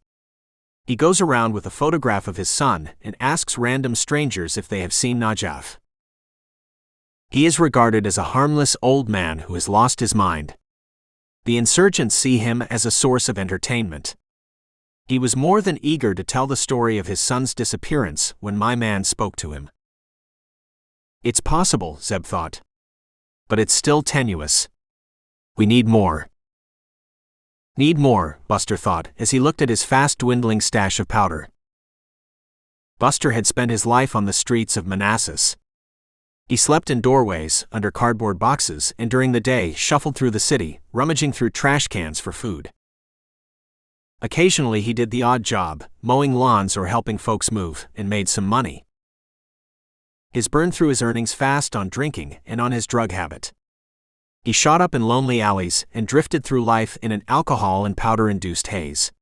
He goes around with a photograph of his son and asks random strangers if they have seen Najaf. He is regarded as a harmless old man who has lost his mind. The insurgents see him as a source of entertainment. He was more than eager to tell the story of his son's disappearance when my man spoke to him. It's possible, Zeb thought. But it's still tenuous. We need more. Need more, Buster thought as he looked at his fast-dwindling stash of powder. Buster had spent his life on the streets of Manassas. He slept in doorways, under cardboard boxes, and during the day shuffled through the city, rummaging through trash cans for food. Occasionally he did the odd job, mowing lawns or helping folks move, and made some money. His burned through his earnings fast on drinking and on his drug habit. He shot up in lonely alleys and drifted through life in an alcohol and powder-induced haze.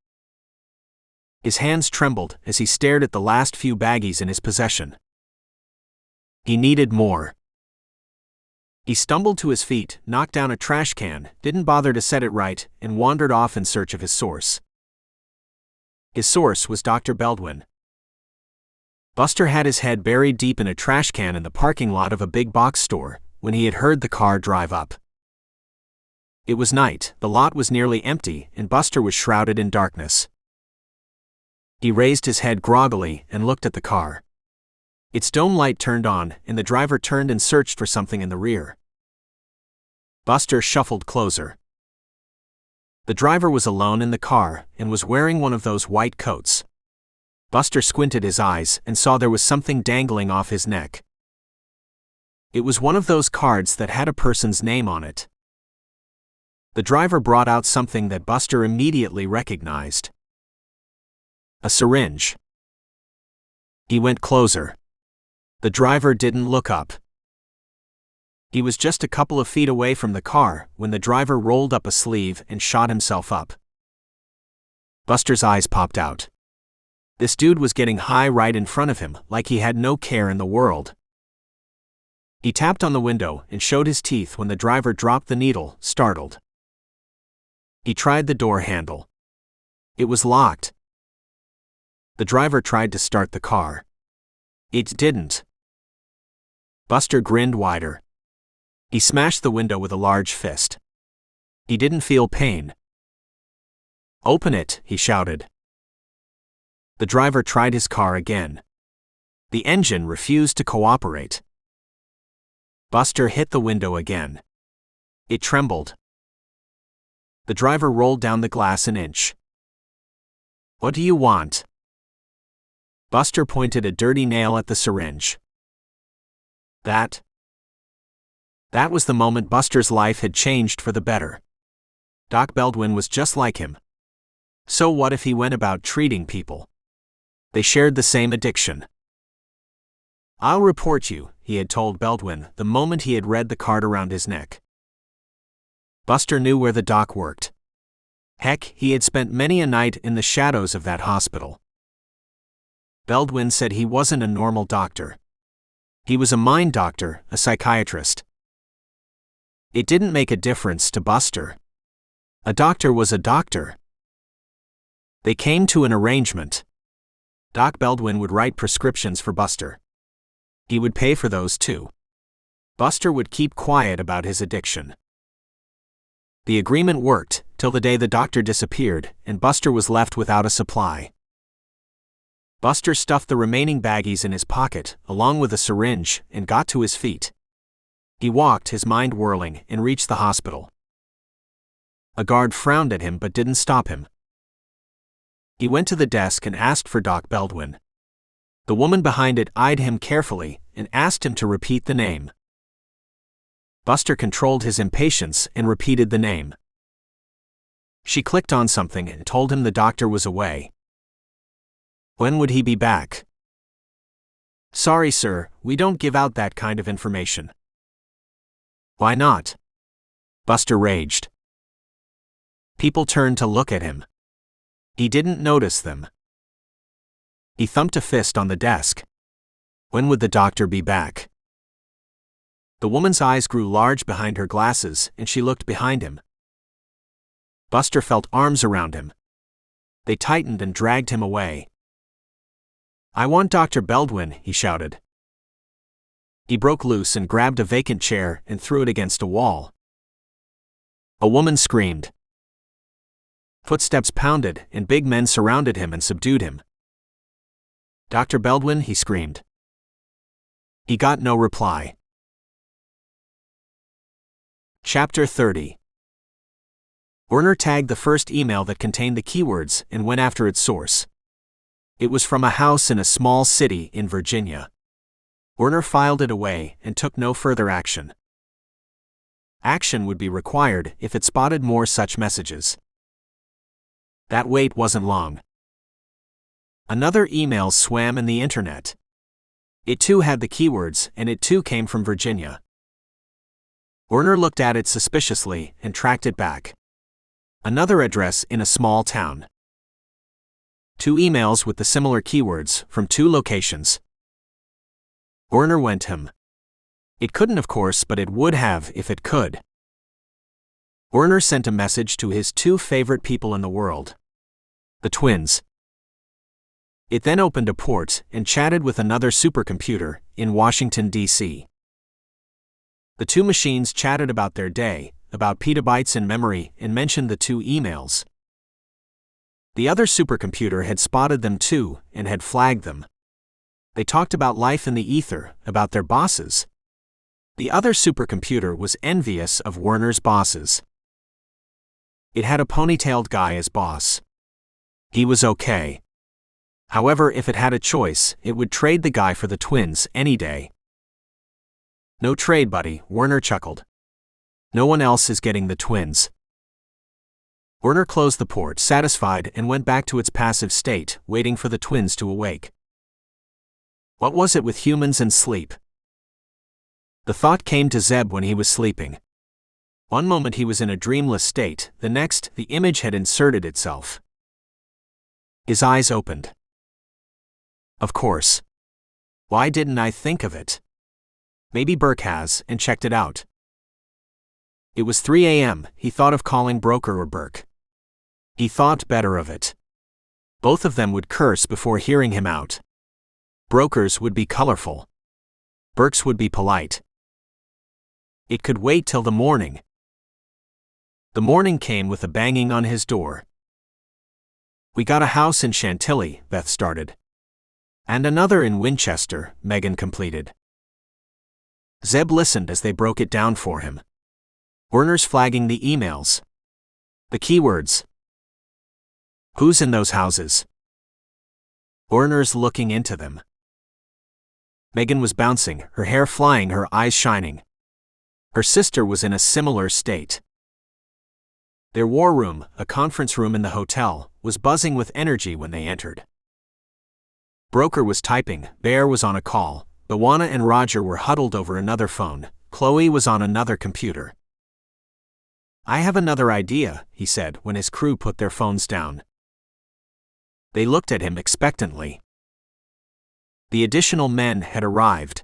His hands trembled as he stared at the last few baggies in his possession. He needed more. He stumbled to his feet, knocked down a trash can, didn't bother to set it right, and wandered off in search of his source. His source was Dr. Beldwin. Buster had his head buried deep in a trash can in the parking lot of a big box store when he had heard the car drive up. It was night, the lot was nearly empty, and Buster was shrouded in darkness. He raised his head groggily and looked at the car. Its dome light turned on, and the driver turned and searched for something in the rear. Buster shuffled closer. The driver was alone in the car and was wearing one of those white coats. Buster squinted his eyes and saw there was something dangling off his neck. It was one of those cards that had a person's name on it. The driver brought out something that Buster immediately recognized. A syringe. He went closer. The driver didn't look up. He was just a couple of feet away from the car when the driver rolled up a sleeve and shot himself up. Buster's eyes popped out. This dude was getting high right in front of him, like he had no care in the world. He tapped on the window and showed his teeth when the driver dropped the needle, startled. He tried the door handle. It was locked. The driver tried to start the car. It didn't. Buster grinned wider. He smashed the window with a large fist. He didn't feel pain. "Open it," he shouted. The driver tried his car again. The engine refused to cooperate. Buster hit the window again. It trembled. The driver rolled down the glass an inch. "What do you want?" Buster pointed a dirty nail at the syringe. That was the moment Buster's life had changed for the better. Doc Baldwin was just like him. So what if he went about treating people? They shared the same addiction. "I'll report you," he had told Baldwin the moment he had read the card around his neck. Buster knew where the doc worked. Heck, he had spent many a night in the shadows of that hospital. Baldwin said he wasn't a normal doctor. He was a mind doctor, a psychiatrist. It didn't make a difference to Buster. A doctor was a doctor. They came to an arrangement. Doc Baldwin would write prescriptions for Buster. He would pay for those too. Buster would keep quiet about his addiction. The agreement worked, till the day the doctor disappeared, and Buster was left without a supply. Buster stuffed the remaining baggies in his pocket, along with a syringe, and got to his feet. He walked, his mind whirling, and reached the hospital. A guard frowned at him but didn't stop him. He went to the desk and asked for Doc Baldwin. The woman behind it eyed him carefully and asked him to repeat the name. Buster controlled his impatience and repeated the name. She clicked on something and told him the doctor was away. When would he be back? "Sorry, sir, we don't give out that kind of information." "Why not?" Buster raged. People turned to look at him. He didn't notice them. He thumped a fist on the desk. When would the doctor be back? The woman's eyes grew large behind her glasses, and she looked behind him. Buster felt arms around him. They tightened and dragged him away. "I want Dr. Baldwin," he shouted. He broke loose and grabbed a vacant chair and threw it against a wall. A woman screamed. Footsteps pounded, and big men surrounded him and subdued him. "Dr. Baldwin," he screamed. He got no reply. Chapter 30. Werner tagged the first email that contained the keywords and went after its source. It was from a house in a small city in Virginia. Werner filed it away and took no further action. Action would be required if it spotted more such messages. That wait wasn't long. Another email swam in the internet. It too had the keywords, and it too came from Virginia. Werner looked at it suspiciously and tracked it back. Another address in a small town. 2 emails with the similar keywords from 2 locations. Werner went him. It couldn't, of course, but it would have if it could. Werner sent a message to his 2 favorite people in the world. The twins. It then opened a port and chatted with another supercomputer in Washington, D.C. The two machines chatted about their day, about petabytes in memory, and mentioned the two emails. The other supercomputer had spotted them too and had flagged them. They talked about life in the ether, about their bosses. The other supercomputer was envious of Werner's bosses. It had a ponytailed guy as boss. He was okay. However, if it had a choice, it would trade the guy for the twins any day. No trade, buddy, Werner chuckled. No one else is getting the twins. Werner closed the port, satisfied, and went back to its passive state, waiting for the twins to awake. What was it with humans and sleep? The thought came to Zeb when he was sleeping. One moment he was in a dreamless state, the next, the image had inserted itself. His eyes opened. Of course. Why didn't I think of it? Maybe Burke has, and checked it out. It was 3 a.m., he thought of calling Broker or Burke. He thought better of it. Both of them would curse before hearing him out. Broker's would be colorful. Burke's would be polite. It could wait till the morning. The morning came with a banging on his door. We got a house in Chantilly, Beth started. And another in Winchester, Megan completed. Zeb listened as they broke it down for him. Werner's flagging the emails. The keywords. Who's in those houses? Werner's looking into them. Megan was bouncing, her hair flying, her eyes shining. Her sister was in a similar state. Their war room, a conference room in the hotel, was buzzing with energy when they entered. Broker was typing, Bear was on a call, Bawana and Roger were huddled over another phone, Chloe was on another computer. I have another idea, he said when his crew put their phones down. They looked at him expectantly. The additional men had arrived.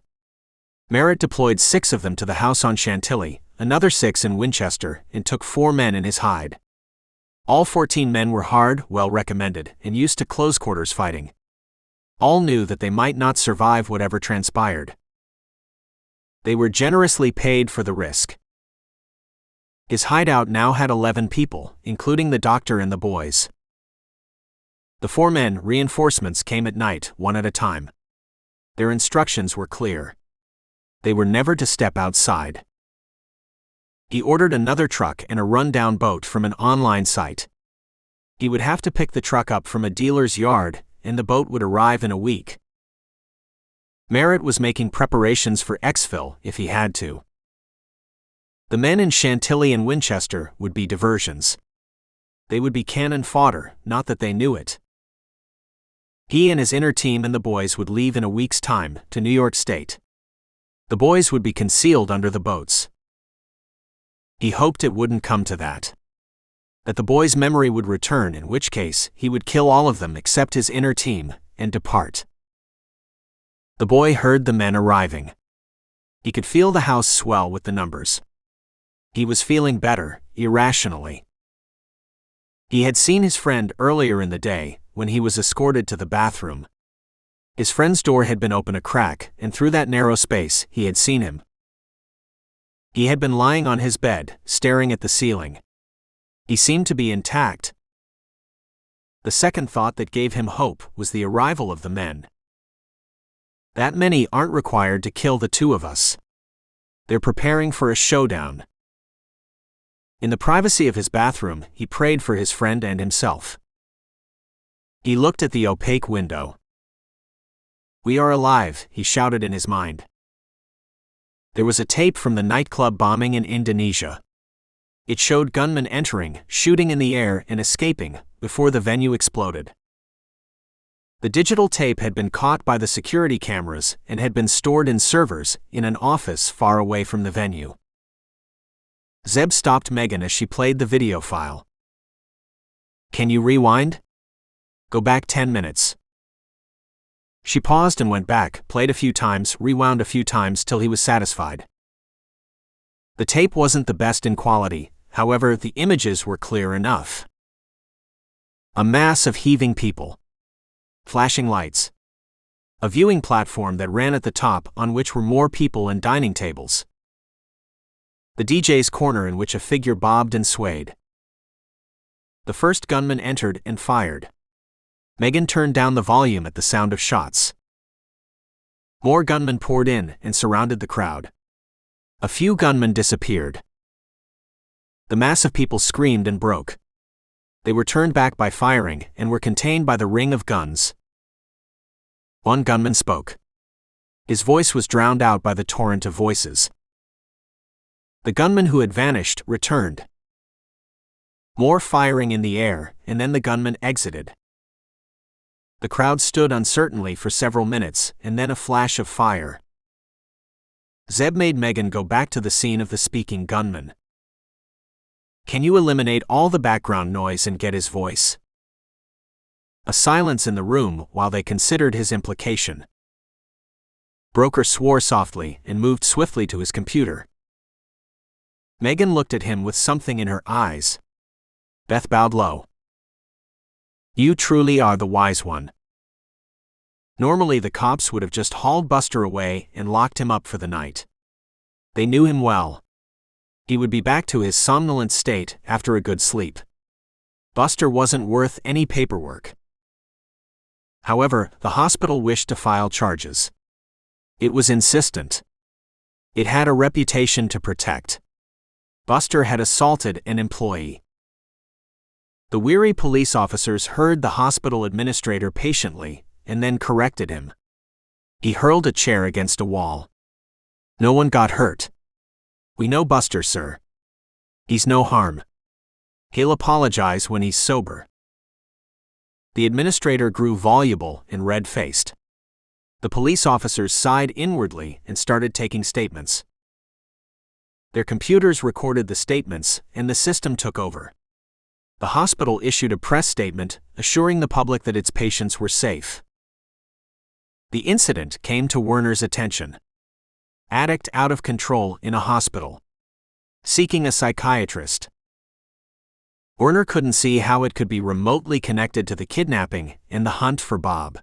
Merritt deployed 6 of them to the house on Chantilly, another 6 in Winchester, and took 4 men in his hide. All 14 men were hard, well-recommended, and used to close-quarters fighting. All knew that they might not survive whatever transpired. They were generously paid for the risk. His hideout now had 11 people, including the doctor and the boys. The 4 men, reinforcements, came at night, one at a time. Their instructions were clear. They were never to step outside. He ordered another truck and a rundown boat from an online site. He would have to pick the truck up from a dealer's yard, and the boat would arrive in a week. Merritt was making preparations for exfil if he had to. The men in Chantilly and Winchester would be diversions. They would be cannon fodder, not that they knew it. He and his inner team and the boys would leave in a week's time to New York State. The boys would be concealed under the boats. He hoped it wouldn't come to that. That the boys' memory would return, in which case he would kill all of them except his inner team and depart. The boy heard the men arriving. He could feel the house swell with the numbers. He was feeling better, irrationally. He had seen his friend earlier in the day, when he was escorted to the bathroom. His friend's door had been open a crack, and through that narrow space he had seen him. He had been lying on his bed, staring at the ceiling. He seemed to be intact. The second thought that gave him hope was the arrival of the men. That many aren't required to kill the 2 of us. They're preparing for a showdown. In the privacy of his bathroom, he prayed for his friend and himself. He looked at the opaque window. We are alive, he shouted in his mind. There was a tape from the nightclub bombing in Indonesia. It showed gunmen entering, shooting in the air, and escaping, before the venue exploded. The digital tape had been caught by the security cameras and had been stored in servers in an office far away from the venue. Zeb stopped Megan as she played the video file. Can you rewind? Go back 10 minutes. She paused and went back, played a few times, rewound a few times till he was satisfied. The tape wasn't the best in quality, however, the images were clear enough. A mass of heaving people. flashing lights. A viewing platform that ran at the top, on which were more people and dining tables. The DJ's corner in which a figure bobbed and swayed. The first gunman entered and fired. Megan turned down the volume at the sound of shots. More gunmen poured in and surrounded the crowd. A few gunmen disappeared. The mass of people screamed and broke. They were turned back by firing and were contained by the ring of guns. One gunman spoke. His voice was drowned out by the torrent of voices. The gunman who had vanished returned. More firing in the air, and then the gunman exited. The crowd stood uncertainly for several minutes, and then a flash of fire. Zeb made Megan go back to the scene of the speaking gunman. "Can you eliminate all the background noise and get his voice?" A silence in the room while they considered his implication. Broker swore softly and moved swiftly to his computer. Megan looked at him with something in her eyes. Beth bowed low. "You truly are the wise one." Normally the cops would have just hauled Buster away and locked him up for the night. They knew him well. He would be back to his somnolent state after a good sleep. Buster wasn't worth any paperwork. However, the hospital wished to file charges. It was insistent. It had a reputation to protect. Buster had assaulted an employee. The weary police officers heard the hospital administrator patiently, and then corrected him. He hurled a chair against a wall. "No one got hurt. We know Buster, sir. He's no harm. He'll apologize when he's sober." The administrator grew voluble and red-faced. The police officers sighed inwardly and started taking statements. Their computers recorded the statements, and the system took over. The hospital issued a press statement, assuring the public that its patients were safe. The incident came to Werner's attention. Addict out of control in a hospital. Seeking a psychiatrist. Werner couldn't see how it could be remotely connected to the kidnapping and the hunt for Bob.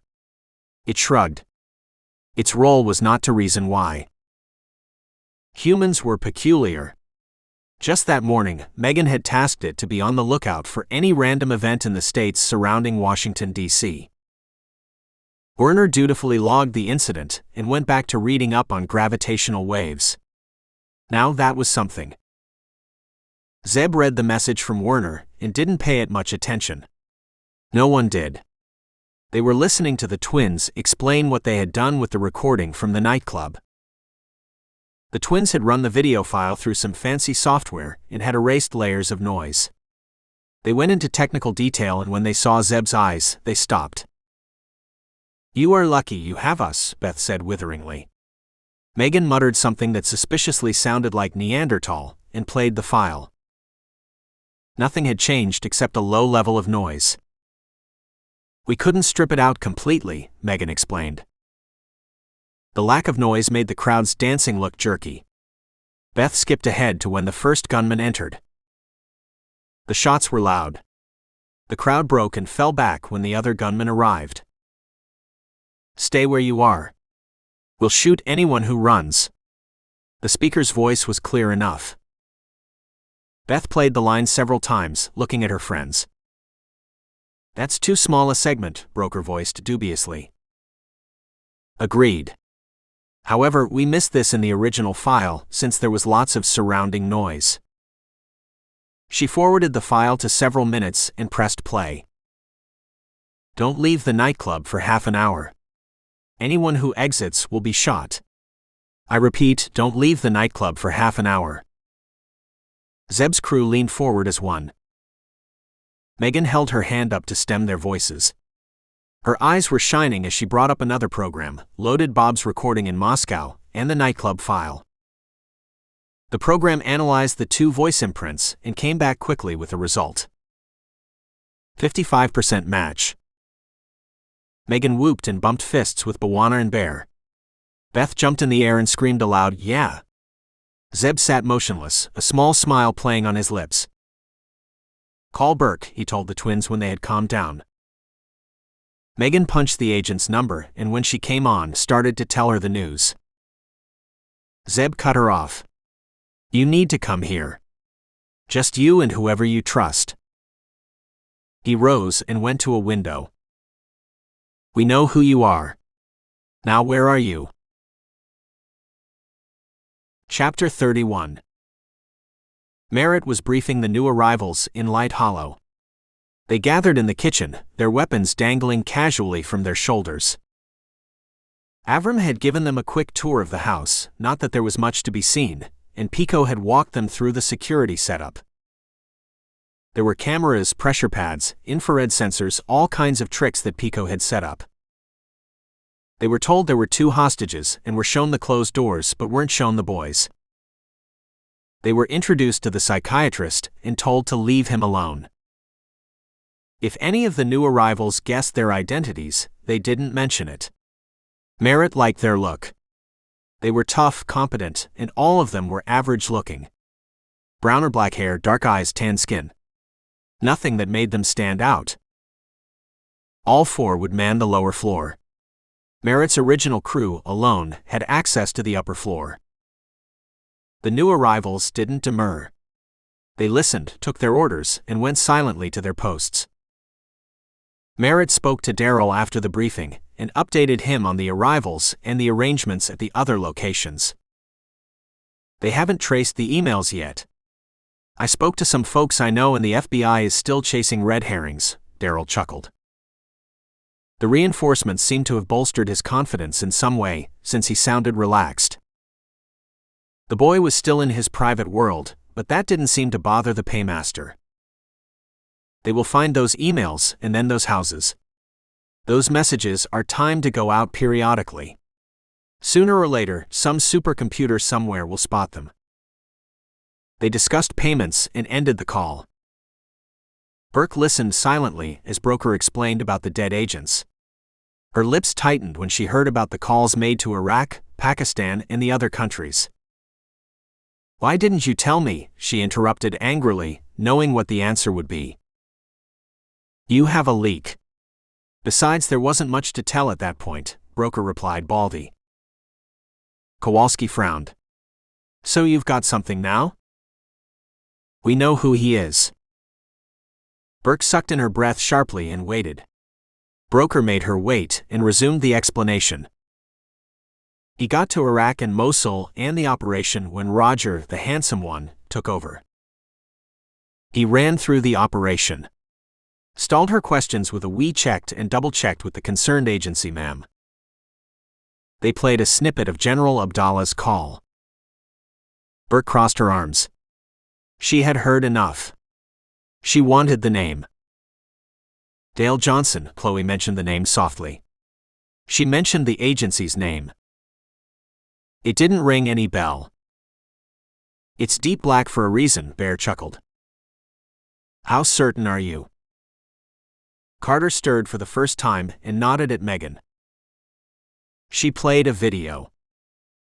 It shrugged. Its role was not to reason why. Humans were peculiar. Just that morning, Megan had tasked it to be on the lookout for any random event in the states surrounding Washington, D.C. Werner dutifully logged the incident and went back to reading up on gravitational waves. Now that was something. Zeb read the message from Werner and didn't pay it much attention. No one did. They were listening to the twins explain what they had done with the recording from the nightclub. The twins had run the video file through some fancy software and had erased layers of noise. They went into technical detail, and when they saw Zeb's eyes, they stopped. "You are lucky you have us," Beth said witheringly. Megan muttered something that suspiciously sounded like Neanderthal and played the file. Nothing had changed except a low level of noise. "We couldn't strip it out completely," Megan explained. The lack of noise made the crowd's dancing look jerky. Beth skipped ahead to when the first gunman entered. The shots were loud. The crowd broke and fell back when the other gunman arrived. "Stay where you are. We'll shoot anyone who runs." The speaker's voice was clear enough. Beth played the line several times, looking at her friends. "That's too small a segment," Broker voiced dubiously. "Agreed. However, we missed this in the original file since there was lots of surrounding noise." She forwarded the file to several minutes and pressed play. "Don't leave the nightclub for half an hour. Anyone who exits will be shot. I repeat, don't leave the nightclub for half an hour." Zeb's crew leaned forward as one. Megan held her hand up to stem their voices. Her eyes were shining as she brought up another program, loaded Bob's recording in Moscow, and the nightclub file. The program analyzed the two voice imprints and came back quickly with a result. 55% match. Megan whooped and bumped fists with Bawana and Bear. Beth jumped in the air and screamed aloud, "Yeah!" Zeb sat motionless, a small smile playing on his lips. "Call Burke," he told the twins when they had calmed down. Megan punched the agent's number and when she came on, started to tell her the news. Zeb cut her off. You need to come here. Just you and whoever you trust. He rose and went to a window. We know who you are. Now where are you? Chapter 31. Merritt was briefing the new arrivals in Light Hollow. They gathered in the kitchen, their weapons dangling casually from their shoulders. Avram had given them a quick tour of the house, not that there was much to be seen, and Pico had walked them through the security setup. There were cameras, pressure pads, infrared sensors, all kinds of tricks that Pico had set up. They were told there were 2 hostages and were shown the closed doors but weren't shown the boys. They were introduced to the psychiatrist and told to leave him alone. If any of the new arrivals guessed their identities, they didn't mention it. Merritt liked their look. They were tough, competent, and all of them were average looking. Brown or black hair, dark eyes, tan skin. Nothing that made them stand out. All 4 would man the lower floor. Merritt's original crew, alone, had access to the upper floor. The new arrivals didn't demur. They listened, took their orders, and went silently to their posts. Merritt spoke to Daryl after the briefing, and updated him on the arrivals and the arrangements at the other locations. They haven't traced the emails yet. I spoke to some folks I know and the FBI is still chasing red herrings, Daryl chuckled. The reinforcements seemed to have bolstered his confidence in some way, since he sounded relaxed. The boy was still in his private world, but that didn't seem to bother the paymaster. They will find those emails and then those houses. Those messages are timed to go out periodically. Sooner or later, some supercomputer somewhere will spot them. They discussed payments and ended the call. Burke listened silently as Broker explained about the dead agents. Her lips tightened when she heard about the calls made to Iraq, Pakistan, and the other countries. Why didn't you tell me? She interrupted angrily, knowing what the answer would be. You have a leak. Besides, there wasn't much to tell at that point, Broker replied baldly. Kowalski frowned. So you've got something now? We know who he is. Burke sucked in her breath sharply and waited. Broker made her wait and resumed the explanation. He got to Iraq and Mosul and the operation when Roger, the handsome one, took over. He ran through the operation. Stalled her questions with a "we checked and double-checked with the concerned agency, ma'am." They played a snippet of General Abdallah's call. Burke crossed her arms. She had heard enough. She wanted the name. Dale Johnson, Chloe mentioned the name softly. She mentioned the agency's name. It didn't ring any bell. It's deep black for a reason, Bear chuckled. How certain are you? Carter stirred for the first time and nodded at Megan. She played a video.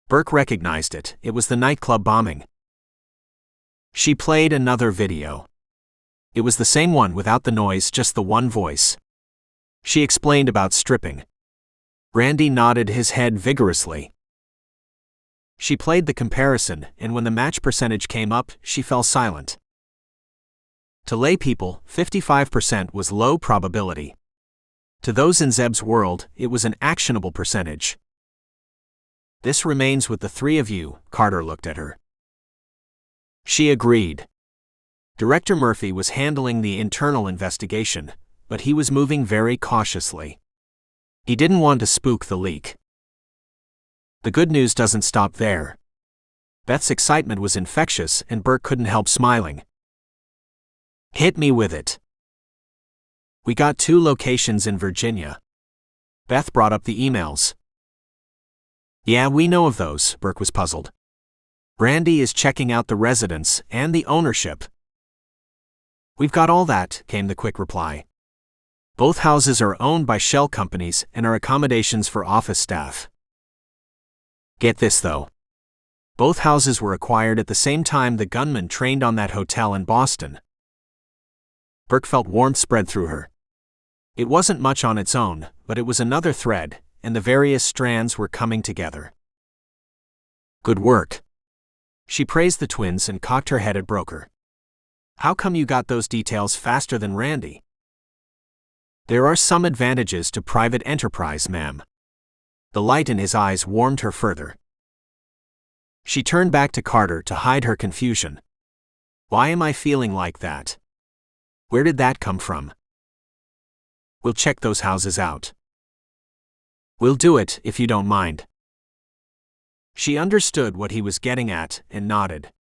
Burke recognized it. It was the nightclub bombing. She played another video. It was the same one without the noise, just the one voice. She explained about stripping. Randy nodded his head vigorously. She played the comparison, and when the match percentage came up, she fell silent. To lay people, 55% was low probability. To those in Zeb's world, it was an actionable percentage. This remains with the 3 of you, Carter looked at her. She agreed. Director Murphy was handling the internal investigation, but he was moving very cautiously. He didn't want to spook the leak. The good news doesn't stop there. Beth's excitement was infectious and Burke couldn't help smiling. Hit me with it. We got 2 locations in Virginia. Beth brought up the emails. Yeah, we know of those, Burke was puzzled. Randy is checking out the residence and the ownership. We've got all that, came the quick reply. Both houses are owned by shell companies and are accommodations for office staff. Get this though. Both houses were acquired at the same time the gunman trained on that hotel in Boston. Burke felt warmth spread through her. It wasn't much on its own, but it was another thread, and the various strands were coming together. Good work. She praised the twins and cocked her head at Broker. How come you got those details faster than Randy? There are some advantages to private enterprise, ma'am. The light in his eyes warmed her further. She turned back to Carter to hide her confusion. Why am I feeling like that? Where did that come from? We'll check those houses out. We'll do it, if you don't mind. She understood what he was getting at and nodded.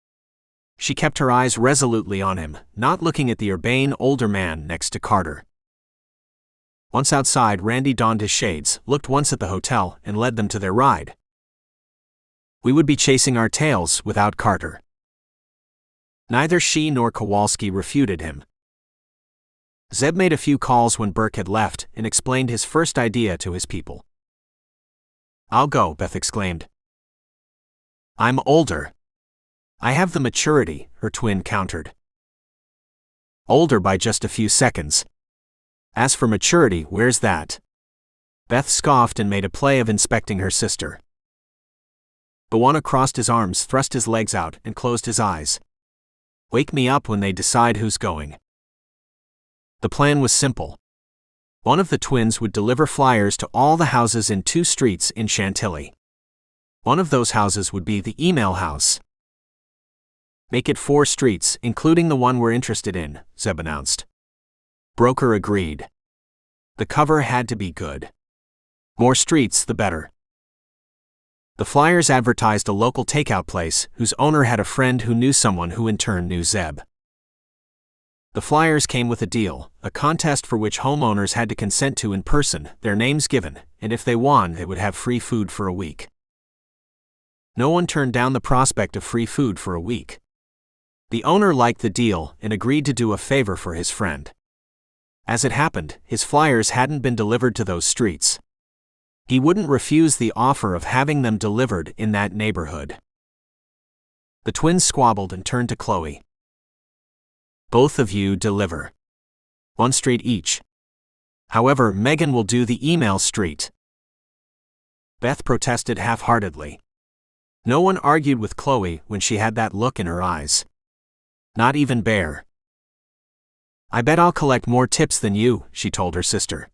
She kept her eyes resolutely on him, not looking at the urbane older man next to Carter. Once outside, Randy donned his shades, looked once at the hotel, and led them to their ride. We would be chasing our tails without Carter. Neither she nor Kowalski refuted him. Zeb made a few calls when Burke had left and explained his first idea to his people. I'll go, Beth exclaimed. I'm older. I have the maturity, her twin countered. Older by just a few seconds. As for maturity, where's that? Beth scoffed and made a play of inspecting her sister. Bwana crossed his arms, thrust his legs out, and closed his eyes. Wake me up when they decide who's going. The plan was simple. One of the twins would deliver flyers to all the houses in 2 streets in Chantilly. One of those houses would be the email house. Make it 4 streets, including the one we're interested in, Zeb announced. Broker agreed. The cover had to be good. More streets, the better. The flyers advertised a local takeout place whose owner had a friend who knew someone who in turn knew Zeb. The flyers came with a deal, a contest for which homeowners had to consent to in person, their names given, and if they won, they would have free food for a week. No one turned down the prospect of free food for a week. The owner liked the deal and agreed to do a favor for his friend. As it happened, his flyers hadn't been delivered to those streets. He wouldn't refuse the offer of having them delivered in that neighborhood. The twins squabbled and turned to Chloe. Both of you deliver. 1 street each. However, Megan will do the email street. Beth protested half-heartedly. No one argued with Chloe when she had that look in her eyes. Not even Bear. I bet I'll collect more tips than you, she told her sister.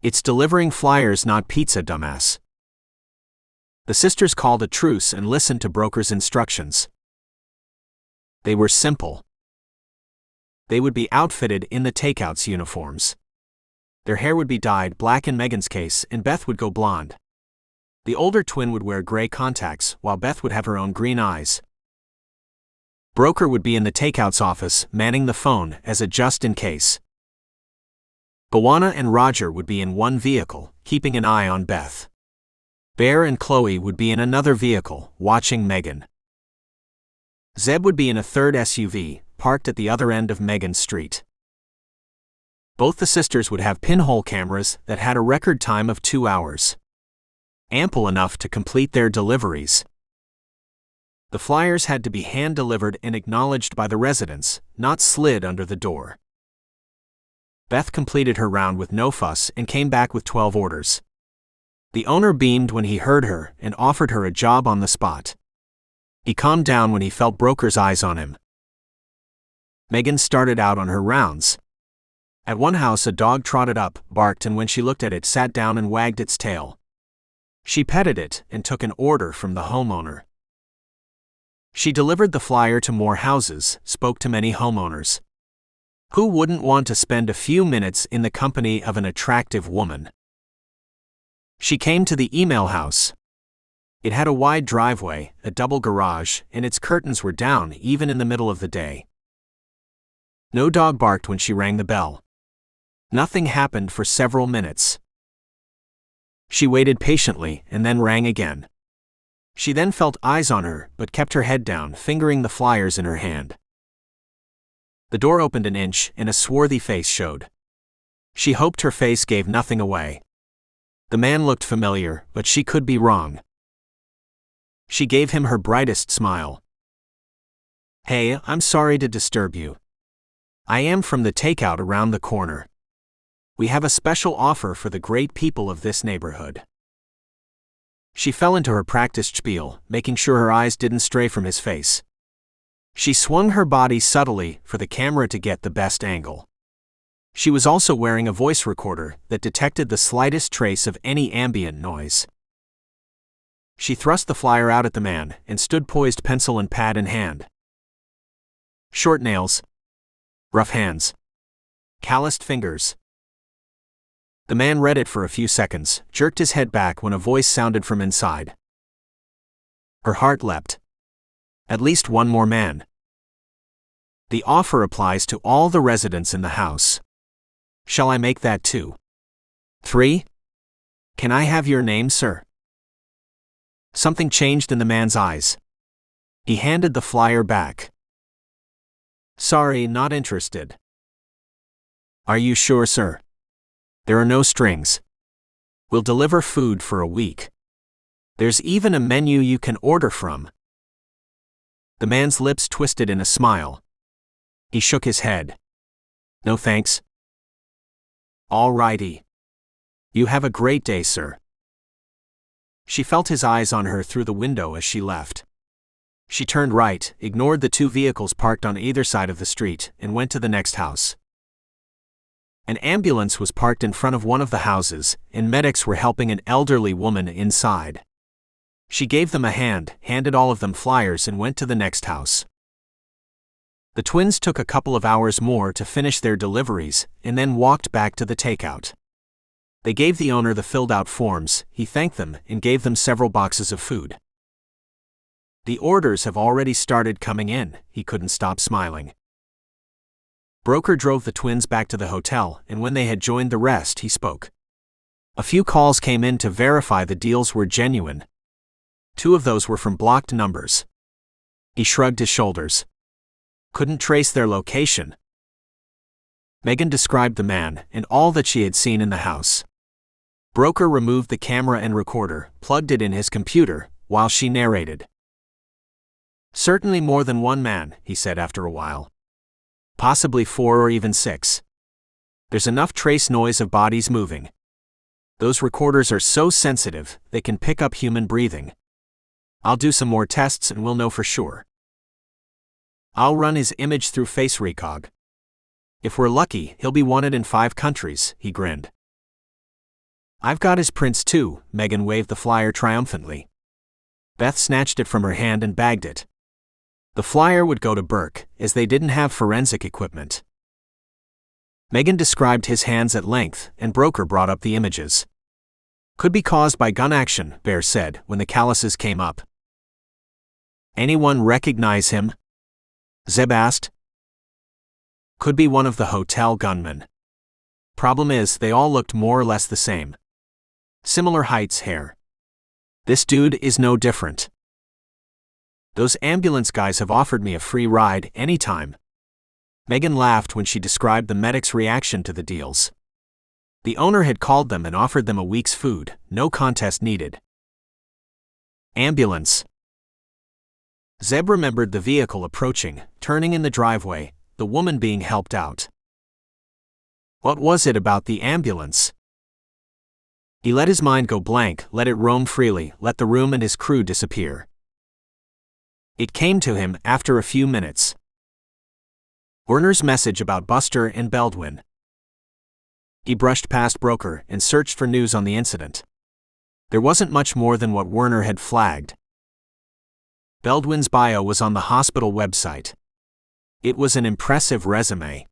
It's delivering flyers, not pizza, dumbass. The sisters called a truce and listened to Broker's instructions. They were simple. They would be outfitted in the takeouts uniforms. Their hair would be dyed black in Megan's case, and Beth would go blonde. The older twin would wear gray contacts, while Beth would have her own green eyes. Broker would be in the takeouts office, manning the phone as a just-in-case. Bwana and Roger would be in one vehicle, keeping an eye on Beth. Bear and Chloe would be in another vehicle, watching Megan. Zeb would be in a third SUV, parked at the other end of Megan Street. Both the sisters would have pinhole cameras that had a record time of 2 hours. Ample enough to complete their deliveries. The flyers had to be hand-delivered and acknowledged by the residents, not slid under the door. Beth completed her round with no fuss and came back with 12 orders. The owner beamed when he heard her and offered her a job on the spot. He calmed down when he felt Broker's eyes on him. Megan started out on her rounds. At one house, a dog trotted up, barked, and when she looked at it, sat down and wagged its tail. She petted it and took an order from the homeowner. She delivered the flyer to more houses, spoke to many homeowners. Who wouldn't want to spend a few minutes in the company of an attractive woman? She came to the email house. It had a wide driveway, a double garage, and its curtains were down even in the middle of the day. No dog barked when she rang the bell. Nothing happened for several minutes. She waited patiently and then rang again. She then felt eyes on her but kept her head down, fingering the flyers in her hand. The door opened an inch and a swarthy face showed. She hoped her face gave nothing away. The man looked familiar, but she could be wrong. She gave him her brightest smile. Hey, I'm sorry to disturb you. I am from the takeout around the corner. We have a special offer for the great people of this neighborhood. She fell into her practiced spiel, making sure her eyes didn't stray from his face. She swung her body subtly for the camera to get the best angle. She was also wearing a voice recorder that detected the slightest trace of any ambient noise. She thrust the flyer out at the man and stood poised, pencil and pad in hand. Short nails. Rough hands. Calloused fingers. The man read it for a few seconds, jerked his head back when a voice sounded from inside. Her heart leapt. At least one more man. The offer applies to all the residents in the house. Shall I make that 2? 3? Can I have your name, sir? Something changed in the man's eyes. He handed the flyer back. Sorry, not interested. Are you sure, sir? There are no strings. We'll deliver food for a week. There's even a menu you can order from. The man's lips twisted in a smile. He shook his head. No thanks. All righty. You have a great day, sir. She felt his eyes on her through the window as she left. She turned right, ignored the 2 vehicles parked on either side of the street, and went to the next house. An ambulance was parked in front of one of the houses, and medics were helping an elderly woman inside. She gave them a hand, handed all of them flyers, and went to the next house. The twins took a couple of hours more to finish their deliveries, and then walked back to the takeout. They gave the owner the filled-out forms, he thanked them, and gave them several boxes of food. The orders have already started coming in, he couldn't stop smiling. Broker drove the twins back to the hotel, and when they had joined the rest, he spoke. A few calls came in to verify the deals were genuine. 2 of those were from blocked numbers. He shrugged his shoulders. Couldn't trace their location. Megan described the man and all that she had seen in the house. Broker removed the camera and recorder, plugged it in his computer, while she narrated. Certainly more than one man, he said after a while. Possibly 4 or even 6. There's enough trace noise of bodies moving. Those recorders are so sensitive, they can pick up human breathing. I'll do some more tests and we'll know for sure. I'll run his image through face recog. If we're lucky, he'll be wanted in 5 countries, he grinned. I've got his prints too, Megan waved the flyer triumphantly. Beth snatched it from her hand and bagged it. The flyer would go to Burke, as they didn't have forensic equipment. Megan described his hands at length, and Broker brought up the images. Could be caused by gun action, Bear said, when the calluses came up. Anyone recognize him? Zeb asked. Could be one of the hotel gunmen. Problem is, they all looked more or less the same. Similar heights, hair. This dude is no different. Those ambulance guys have offered me a free ride anytime. Megan laughed when she described the medic's reaction to the deals. The owner had called them and offered them a week's food, no contest needed. Ambulance. Zeb remembered the vehicle approaching, turning in the driveway, the woman being helped out. What was it about the ambulance? He let his mind go blank, let it roam freely, let the room and his crew disappear. It came to him after a few minutes. Werner's message about Buster and Beldwin. He brushed past Broker and searched for news on the incident. There wasn't much more than what Werner had flagged. Beldwin's bio was on the hospital website. It was an impressive resume.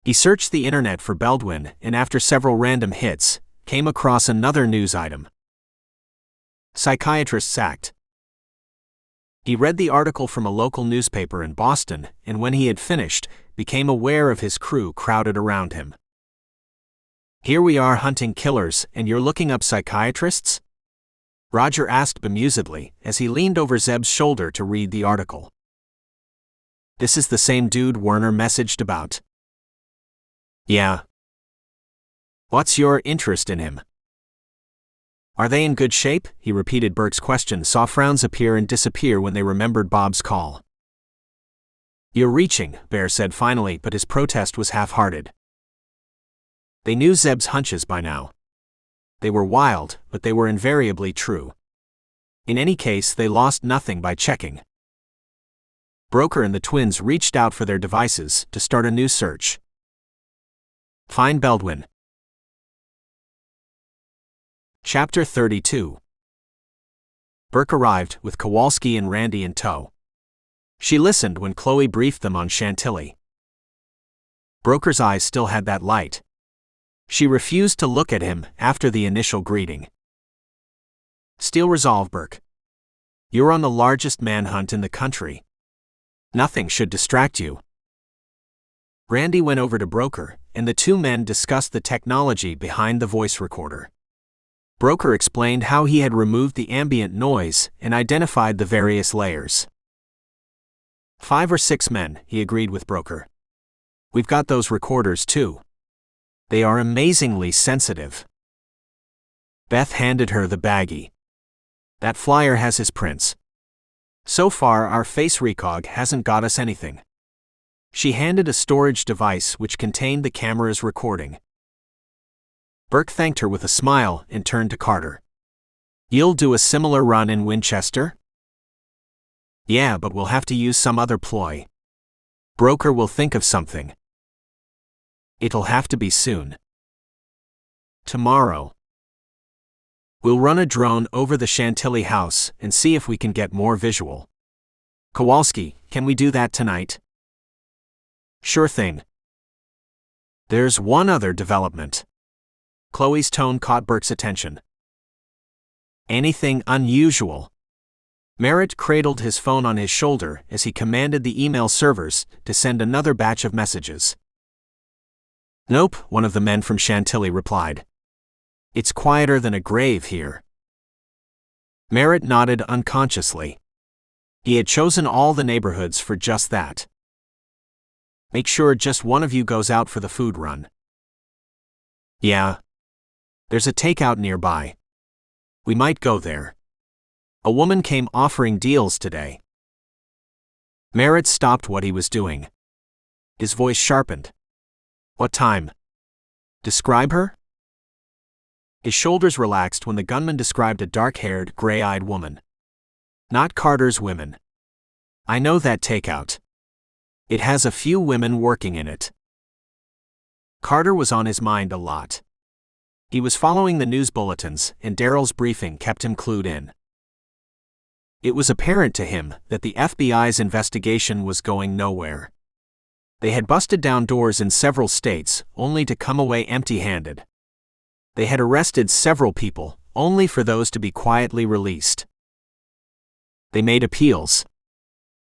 He searched the internet for Beldwin and after several random hits, came across another news item. Psychiatrist sacked. He read the article from a local newspaper in Boston, and when he had finished, became aware of his crew crowded around him. Here we are hunting killers, and you're looking up psychiatrists? Roger asked bemusedly, as he leaned over Zeb's shoulder to read the article. This is the same dude Werner messaged about. Yeah. What's your interest in him? Are they in good shape? He repeated Burke's question, saw frowns appear and disappear when they remembered Bob's call. You're reaching, Bear said finally, but his protest was half-hearted. They knew Zeb's hunches by now. They were wild, but they were invariably true. In any case, they lost nothing by checking. Broker and the twins reached out for their devices to start a new search. Find Baldwin. Chapter 32. Burke arrived with Kowalski and Randy in tow. She listened when Chloe briefed them on Chantilly. Broker's eyes still had that light. She refused to look at him after the initial greeting. Steel resolve, Burke. You're on the largest manhunt in the country. Nothing should distract you. Randy went over to Broker, and the two men discussed the technology behind the voice recorder. Broker explained how he had removed the ambient noise and identified the various layers. 5 or 6 men, he agreed with Broker. We've got those recorders too. They are amazingly sensitive. Beth handed her the baggie. That flyer has his prints. So far, our face recog hasn't got us anything. She handed a storage device which contained the camera's recording. Burke thanked her with a smile and turned to Carter. You'll do a similar run in Winchester? Yeah, but we'll have to use some other ploy. Broker will think of something. It'll have to be soon. Tomorrow. We'll run a drone over the Chantilly house and see if we can get more visual. Kowalski, can we do that tonight? Sure thing. There's one other development. Chloe's tone caught Burke's attention. Anything unusual? Merritt cradled his phone on his shoulder as he commanded the email servers to send another batch of messages. Nope, one of the men from Chantilly replied. It's quieter than a grave here. Merritt nodded unconsciously. He had chosen all the neighborhoods for just that. Make sure just one of you goes out for the food run. Yeah. There's a takeout nearby. We might go there. A woman came offering deals today. Merritt stopped what he was doing. His voice sharpened. What time? Describe her? His shoulders relaxed when the gunman described a dark-haired, gray-eyed woman. Not Carter's women. I know that takeout. It has a few women working in it. Carter was on his mind a lot. He was following the news bulletins, and Daryl's briefing kept him clued in. It was apparent to him that the FBI's investigation was going nowhere. They had busted down doors in several states, only to come away empty-handed. They had arrested several people, only for those to be quietly released. They made appeals.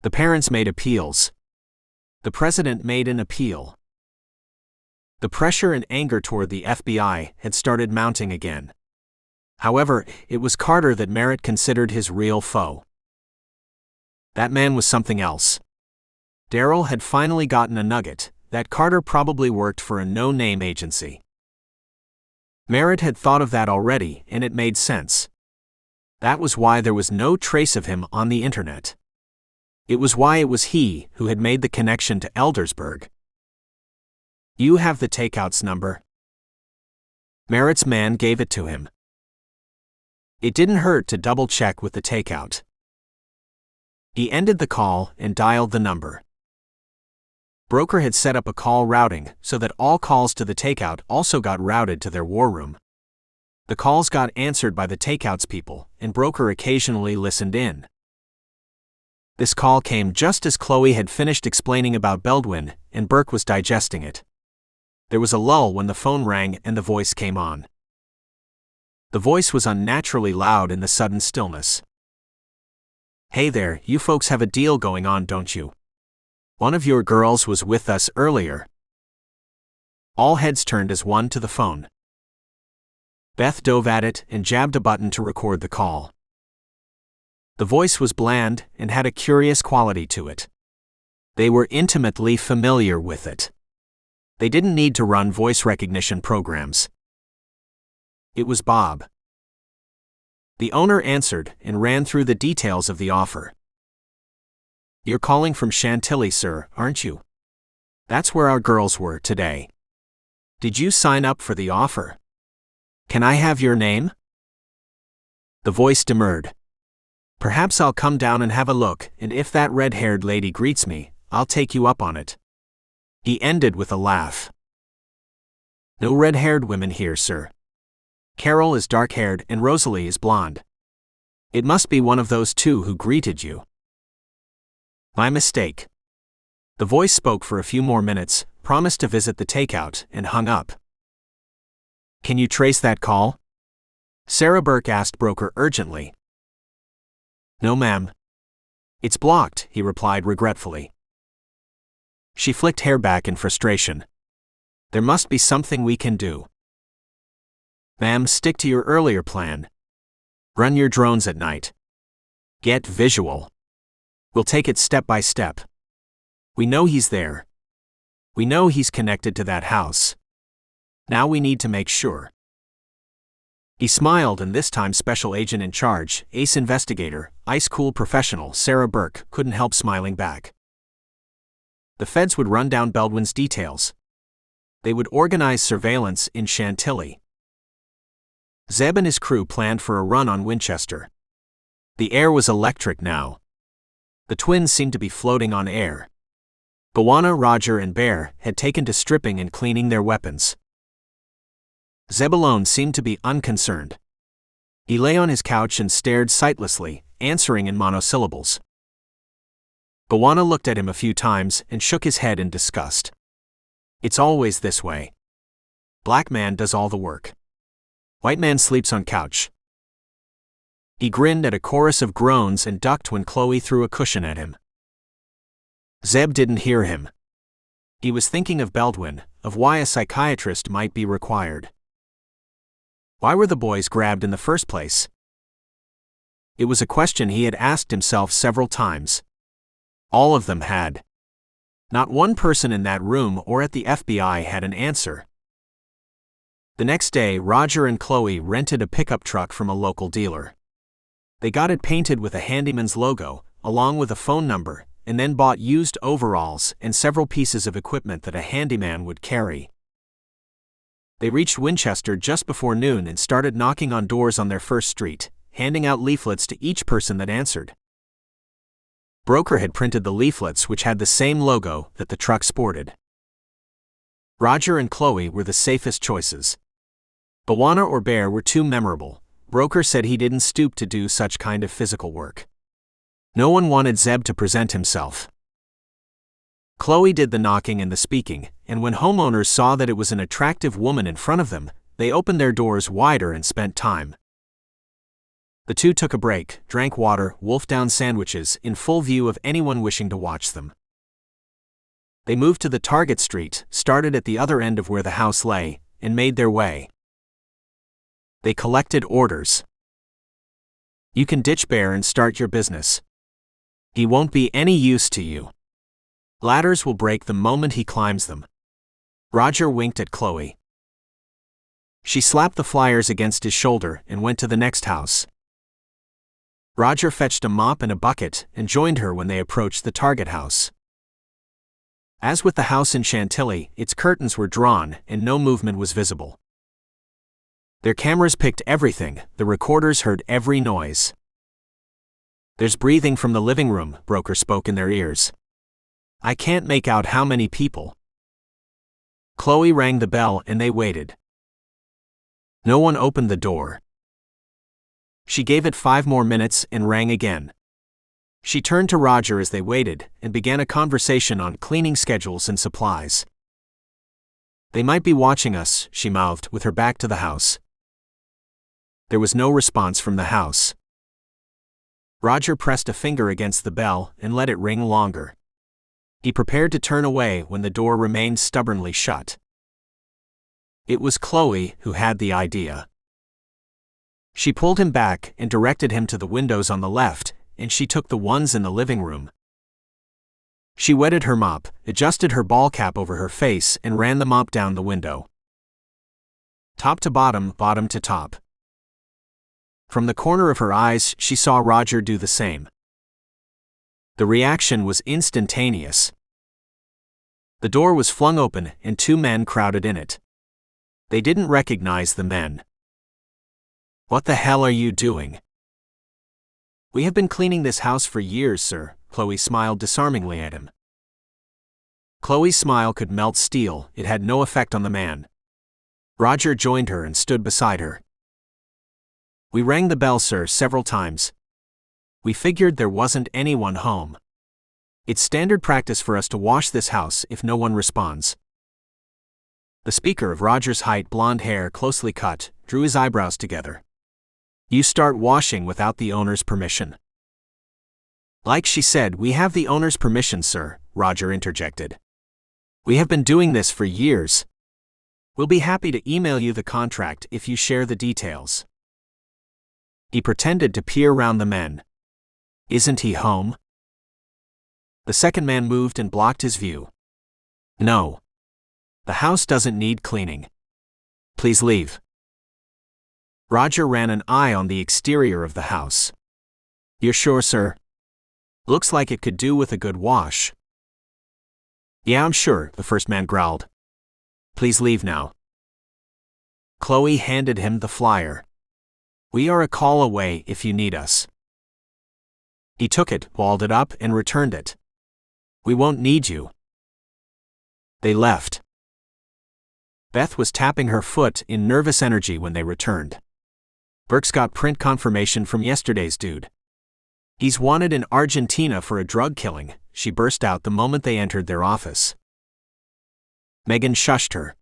The parents made appeals. The president made an appeal. The pressure and anger toward the FBI had started mounting again. However, it was Carter that Merritt considered his real foe. That man was something else. Daryl had finally gotten a nugget that Carter probably worked for a no-name agency. Merritt had thought of that already, and it made sense. That was why there was no trace of him on the internet. It was why it was he who had made the connection to Eldersburg. You have the takeout's number. Merritt's man gave it to him. It didn't hurt to double-check with the takeout. He ended the call and dialed the number. Broker had set up a call routing so that all calls to the takeout also got routed to their war room. The calls got answered by the takeout's people, and Broker occasionally listened in. This call came just as Chloe had finished explaining about Baldwin, and Burke was digesting it. There was a lull when the phone rang and the voice came on. The voice was unnaturally loud in the sudden stillness. Hey there, you folks have a deal going on, don't you? One of your girls was with us earlier. All heads turned as one to the phone. Beth dove at it and jabbed a button to record the call. The voice was bland and had a curious quality to it. They were intimately familiar with it. They didn't need to run voice recognition programs. It was Bob. The owner answered and ran through the details of the offer. You're calling from Chantilly, sir, aren't you? That's where our girls were today. Did you sign up for the offer? Can I have your name? The voice demurred. Perhaps I'll come down and have a look, and if that red-haired lady greets me, I'll take you up on it. He ended with a laugh. No red-haired women here, sir. Carol is dark-haired and Rosalie is blonde. It must be one of those two who greeted you. My mistake. The voice spoke for a few more minutes, promised to visit the takeout, and hung up. Can you trace that call? Sarah Burke asked broker urgently. No, ma'am. It's blocked, he replied regretfully. She flicked hair back in frustration. There must be something we can do. Ma'am, stick to your earlier plan. Run your drones at night. Get visual. We'll take it step by step. We know he's there. We know he's connected to that house. Now we need to make sure. He smiled, and this time special agent in charge, ace investigator, ice-cool professional Sarah Burke couldn't help smiling back. The feds would run down Baldwin's details. They would organize surveillance in Chantilly. Zeb and his crew planned for a run on Winchester. The air was electric now. The twins seemed to be floating on air. Bwana, Roger, and Bear had taken to stripping and cleaning their weapons. Zeb alone seemed to be unconcerned. He lay on his couch and stared sightlessly, answering in monosyllables. Bwana looked at him a few times and shook his head in disgust. It's always this way. Black man does all the work. White man sleeps on couch. He grinned at a chorus of groans and ducked when Chloe threw a cushion at him. Zeb didn't hear him. He was thinking of Baldwin, of why a psychiatrist might be required. Why were the boys grabbed in the first place? It was a question he had asked himself several times. All of them had. Not one person in that room or at the FBI had an answer. The next day, Roger and Chloe rented a pickup truck from a local dealer. They got it painted with a handyman's logo, along with a phone number, and then bought used overalls and several pieces of equipment that a handyman would carry. They reached Winchester just before noon and started knocking on doors on their first street, handing out leaflets to each person that answered. Broker had printed the leaflets which had the same logo that the truck sported. Roger and Chloe were the safest choices. Bwana or Bear were too memorable. Broker said he didn't stoop to do such kind of physical work. No one wanted Zeb to present himself. Chloe did the knocking and the speaking, and when homeowners saw that it was an attractive woman in front of them, they opened their doors wider and spent time. The two took a break, drank water, wolfed down sandwiches, in full view of anyone wishing to watch them. They moved to the target street, started at the other end of where the house lay, and made their way. They collected orders. You can ditch Bear and start your business. He won't be any use to you. Ladders will break the moment he climbs them. Roger winked at Chloe. She slapped the flyers against his shoulder and went to the next house. Roger fetched a mop and a bucket and joined her when they approached the target house. As with the house in Chantilly, its curtains were drawn and no movement was visible. Their cameras picked everything, the recorders heard every noise. There's breathing from the living room, Broker spoke in their ears. I can't make out how many people. Chloe rang the bell and they waited. No one opened the door. She gave it 5 more minutes and rang again. She turned to Roger as they waited and began a conversation on cleaning schedules and supplies. They might be watching us, she mouthed with her back to the house. There was no response from the house. Roger pressed a finger against the bell and let it ring longer. He prepared to turn away when the door remained stubbornly shut. It was Chloe who had the idea. She pulled him back and directed him to the windows on the left, and she took the ones in the living room. She wetted her mop, adjusted her ball cap over her face, and ran the mop down the window. Top to bottom, bottom to top. From the corner of her eyes, she saw Roger do the same. The reaction was instantaneous. The door was flung open and 2 men crowded in it. They didn't recognize the men. "What the hell are you doing?" "We have been cleaning this house for years, sir." Chloe smiled disarmingly at him. Chloe's smile could melt steel. It had no effect on the man. Roger joined her and stood beside her. "We rang the bell, sir, several times. We figured there wasn't anyone home. It's standard practice for us to wash this house if no one responds." The speaker, of Roger's height, blonde hair, closely cut, drew his eyebrows together. "You start washing without the owner's permission." "Like she said, we have the owner's permission, sir," Roger interjected. "We have been doing this for years. We'll be happy to email you the contract if you share the details." He pretended to peer round the men. "Isn't he home?" The second man moved and blocked his view. "No. The house doesn't need cleaning. Please leave." Roger ran an eye on the exterior of the house. "You're sure, sir? Looks like it could do with a good wash." "Yeah, I'm sure," the first man growled. "Please leave now." Chloe handed him the flyer. "We are a call away if you need us." He took it, walled it up, and returned it. "We won't need you." They left. Beth was tapping her foot in nervous energy when they returned. "Burke's got print confirmation from yesterday's dude. He's wanted in Argentina for a drug killing," she burst out the moment they entered their office. Megan shushed her.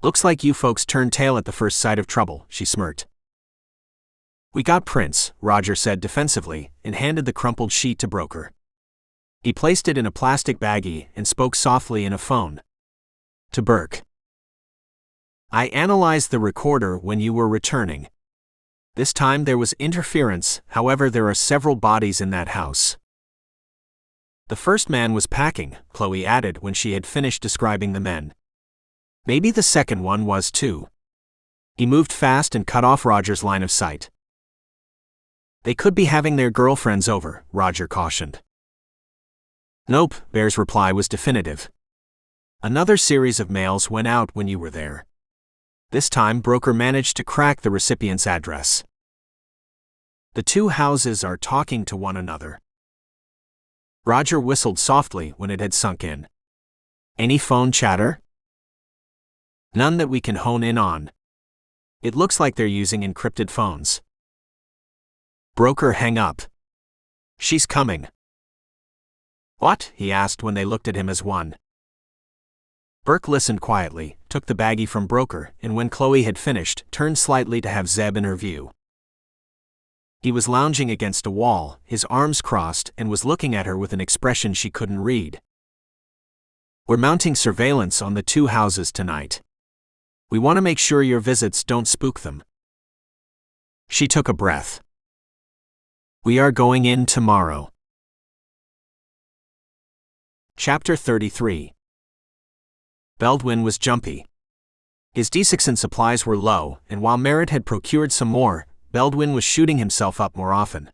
"Looks like you folks turned tail at the first sight of trouble," she smirked. "We got prints," Roger said defensively, and handed the crumpled sheet to Broker. He placed it in a plastic baggie and spoke softly in a phone. To Burke. "I analyzed the recorder when you were returning. This time there was interference, however there are several bodies in that house." "The first man was packing," Chloe added when she had finished describing the men. "Maybe the second one was too." He moved fast and cut off Roger's line of sight. "They could be having their girlfriends over," Roger cautioned. "Nope," Bear's reply was definitive. "Another series of mails went out when you were there. This time Broker managed to crack the recipient's address. The two houses are talking to one another." Roger whistled softly when it had sunk in. "Any phone chatter?" "None that we can hone in on. It looks like they're using encrypted phones." Broker hung up. "She's coming." "What?" he asked when they looked at him as one. Burke listened quietly, took the baggie from Broker, and when Chloe had finished, turned slightly to have Zeb in her view. He was lounging against a wall, his arms crossed, and was looking at her with an expression she couldn't read. "We're mounting surveillance on the two houses tonight. We want to make sure your visits don't spook them." She took a breath. "We are going in tomorrow." Chapter 33. Baldwin was jumpy. His Dixon supplies were low, and while Merritt had procured some more, Baldwin was shooting himself up more often.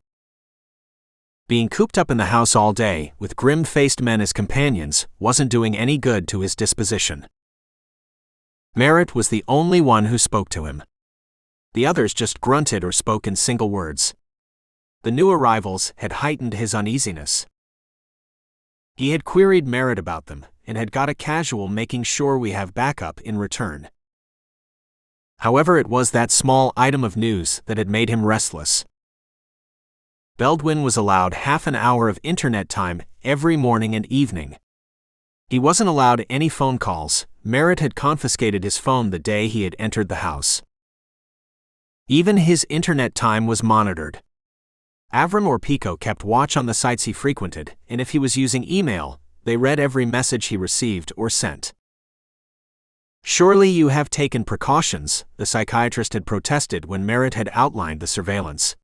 Being cooped up in the house all day, with grim-faced men as companions, wasn't doing any good to his disposition. Merritt was the only one who spoke to him. The others just grunted or spoke in single words. The new arrivals had heightened his uneasiness. He had queried Merritt about them, and had got a casual making sure we have backup in return. However, it was that small item of news that had made him restless. Baldwin was allowed half an hour of internet time every morning and evening. He wasn't allowed any phone calls. Merritt had confiscated his phone the day he had entered the house. Even his internet time was monitored. Avram or Pico kept watch on the sites he frequented, and if he was using email, they read every message he received or sent. "Surely you have taken precautions," the psychiatrist had protested when Merritt had outlined the surveillance.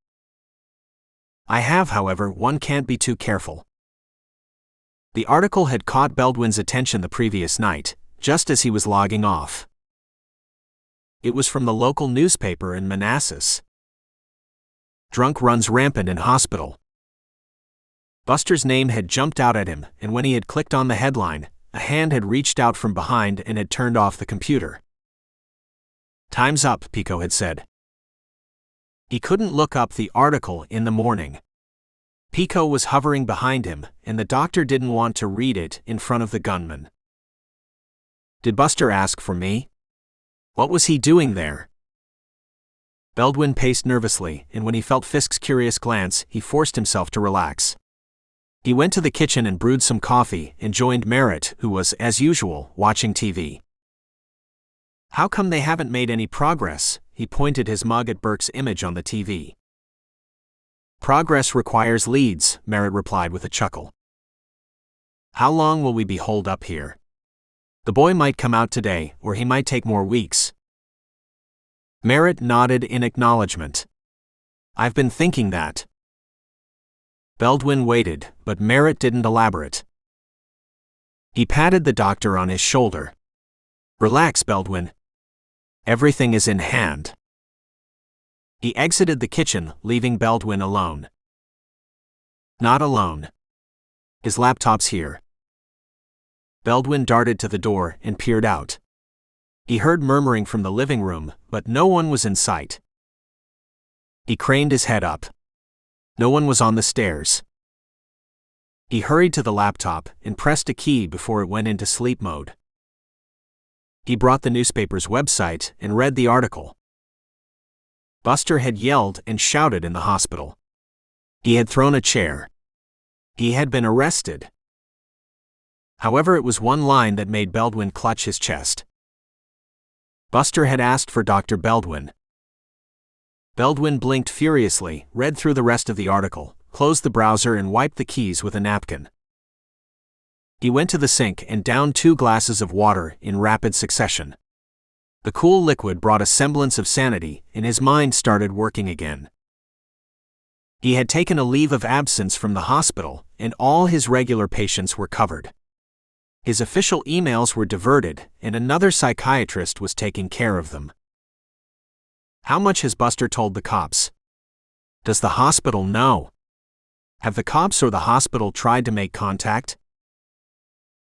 "I have, however, one can't be too careful." The article had caught Baldwin's attention the previous night, just as he was logging off. It was from the local newspaper in Manassas. "Drunk runs rampant in hospital." Buster's name had jumped out at him, and when he had clicked on the headline, a hand had reached out from behind and had turned off the computer. "Time's up," Pico had said. He couldn't look up the article in the morning. Pico was hovering behind him, and the doctor didn't want to read it in front of the gunman. Did Buster ask for me? What was he doing there? Baldwin paced nervously, and when he felt Fisk's curious glance, he forced himself to relax. He went to the kitchen and brewed some coffee and joined Merritt, who was, as usual, watching TV. "How come they haven't made any progress?" He pointed his mug at Burke's image on the TV. "Progress requires leads," Merritt replied with a chuckle. "How long will we be holed up here? The boy might come out today, or he might take more weeks." Merritt nodded in acknowledgement. "I've been thinking that." Baldwin waited, but Merritt didn't elaborate. He patted the doctor on his shoulder. "Relax, Baldwin. Everything is in hand." He exited the kitchen, leaving Baldwin alone. Not alone. His laptop's here. Baldwin darted to the door and peered out. He heard murmuring from the living room, but no one was in sight. He craned his head up. No one was on the stairs. He hurried to the laptop and pressed a key before it went into sleep mode. He brought the newspaper's website and read the article. Buster had yelled and shouted in the hospital. He had thrown a chair. He had been arrested. However, it was one line that made Baldwin clutch his chest. Buster had asked for Dr. Baldwin. Baldwin blinked furiously, read through the rest of the article, closed the browser and wiped the keys with a napkin. He went to the sink and downed 2 glasses of water in rapid succession. The cool liquid brought a semblance of sanity, and his mind started working again. He had taken a leave of absence from the hospital, and all his regular patients were covered. His official emails were diverted, and another psychiatrist was taking care of them. How much has Buster told the cops? Does the hospital know? Have the cops or the hospital tried to make contact?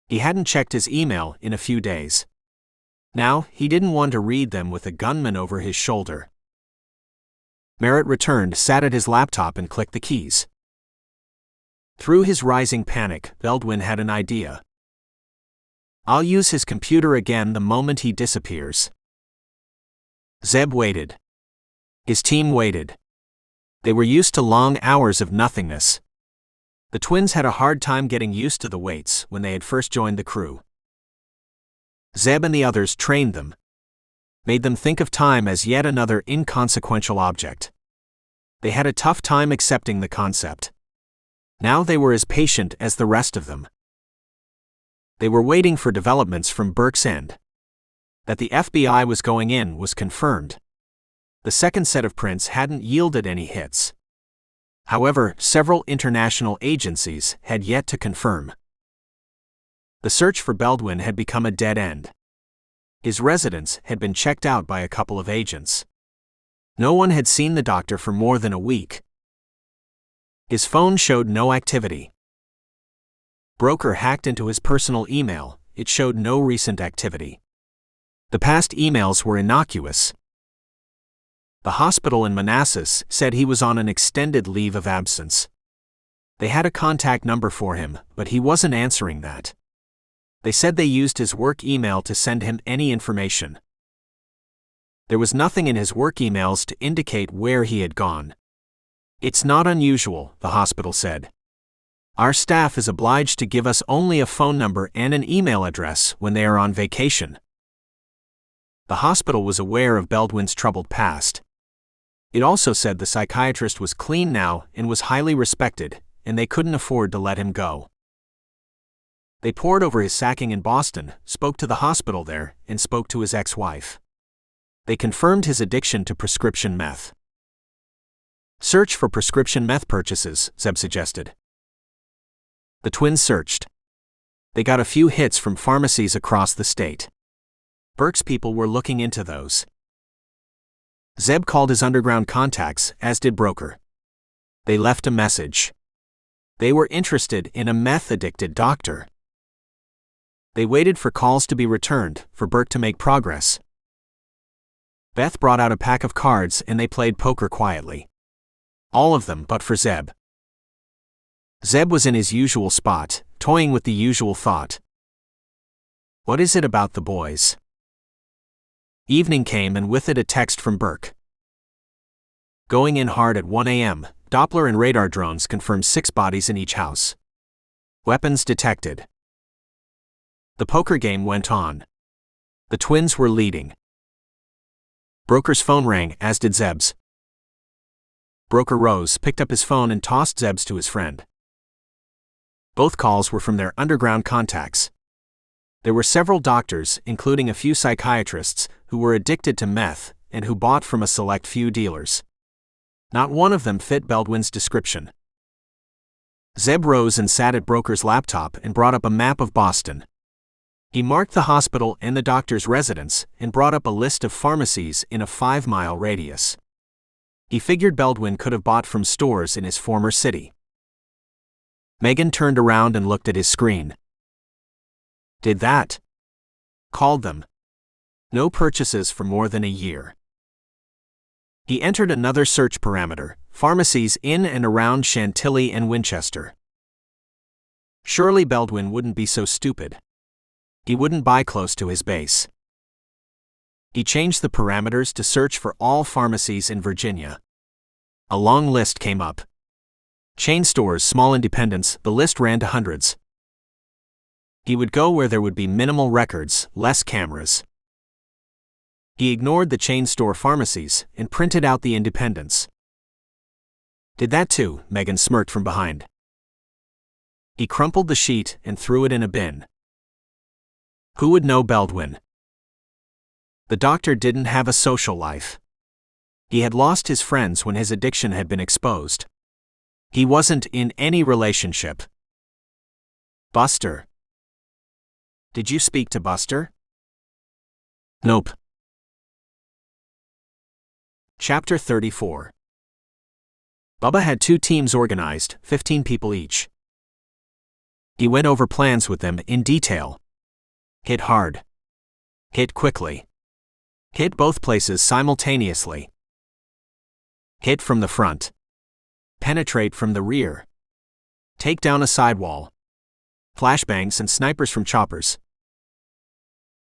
He hadn't checked his email in a few days. Now, he didn't want to read them with a gunman over his shoulder. Merritt returned, sat at his laptop and clicked the keys. Through his rising panic, Baldwin had an idea. "I'll use his computer again the moment he disappears." Zeb waited. His team waited. They were used to long hours of nothingness. The twins had a hard time getting used to the waits when they had first joined the crew. Zeb and the others trained them, made them think of time as yet another inconsequential object. They had a tough time accepting the concept. Now they were as patient as the rest of them. They were waiting for developments from Burke's end. That the FBI was going in was confirmed. The second set of prints hadn't yielded any hits. However, several international agencies had yet to confirm. The search for Baldwin had become a dead end. His residence had been checked out by a couple of agents. No one had seen the doctor for more than a week. His phone showed no activity. Broker hacked into his personal email, it showed no recent activity. The past emails were innocuous. The hospital in Manassas said he was on an extended leave of absence. They had a contact number for him, but he wasn't answering that. They said they used his work email to send him any information. There was nothing in his work emails to indicate where he had gone. "It's not unusual," the hospital said. "Our staff is obliged to give us only a phone number and an email address when they are on vacation." The hospital was aware of Baldwin's troubled past. It also said the psychiatrist was clean now and was highly respected, and they couldn't afford to let him go. They pored over his sacking in Boston, spoke to the hospital there, and spoke to his ex-wife. They confirmed his addiction to prescription meth. "Search for prescription meth purchases," Zeb suggested. The twins searched. They got a few hits from pharmacies across the state. Burke's people were looking into those. Zeb called his underground contacts, as did Broker. They left a message. They were interested in a meth-addicted doctor. They waited for calls to be returned, for Burke to make progress. Beth brought out a pack of cards and they played poker quietly. All of them but for Zeb. Zeb was in his usual spot, toying with the usual thought. What is it about the boys? Evening came and with it a text from Burke. Going in hard at 1 a.m., Doppler and radar drones confirmed 6 bodies in each house. Weapons detected. The poker game went on. The twins were leading. Broker's phone rang, as did Zeb's. Broker rose, picked up his phone and tossed Zeb's to his friend. Both calls were from their underground contacts. There were several doctors, including a few psychiatrists, who were addicted to meth and who bought from a select few dealers. Not one of them fit Baldwin's description. Zeb rose and sat at Broker's laptop and brought up a map of Boston. He marked the hospital and the doctor's residence and brought up a list of pharmacies in a 5-mile radius. He figured Baldwin could have bought from stores in his former city. Megan turned around and looked at his screen. Did that? Called them. No purchases for more than a year. He entered another search parameter, pharmacies in and around Chantilly and Winchester. Surely Baldwin wouldn't be so stupid. He wouldn't buy close to his base. He changed the parameters to search for all pharmacies in Virginia. A long list came up. Chain stores, small independents, the list ran to hundreds. He would go where there would be minimal records, less cameras. He ignored the chain store pharmacies and printed out the independents. Did that too, Megan smirked from behind. He crumpled the sheet and threw it in a bin. Who would know Baldwin? The doctor didn't have a social life. He had lost his friends when his addiction had been exposed. He wasn't in any relationship. Buster. Did you speak to Buster? Nope. Chapter 34. Bubba had 2 teams organized, 15 people each. He went over plans with them in detail. Hit hard. Hit quickly. Hit both places simultaneously. Hit from the front. Penetrate from the rear. Take down a sidewall. Flashbangs and snipers from choppers.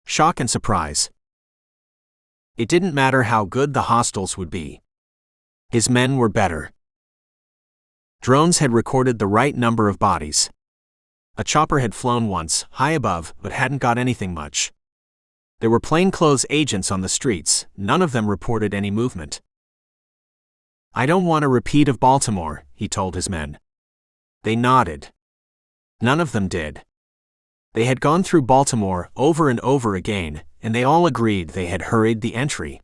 Shock and surprise. It didn't matter how good the hostiles would be. His men were better. Drones had recorded the right number of bodies. A chopper had flown once, high above, but hadn't got anything much. There were plainclothes agents on the streets, none of them reported any movement. I don't want a repeat of Baltimore, he told his men. They nodded. None of them did. They had gone through Baltimore over and over again, and they all agreed they had hurried the entry.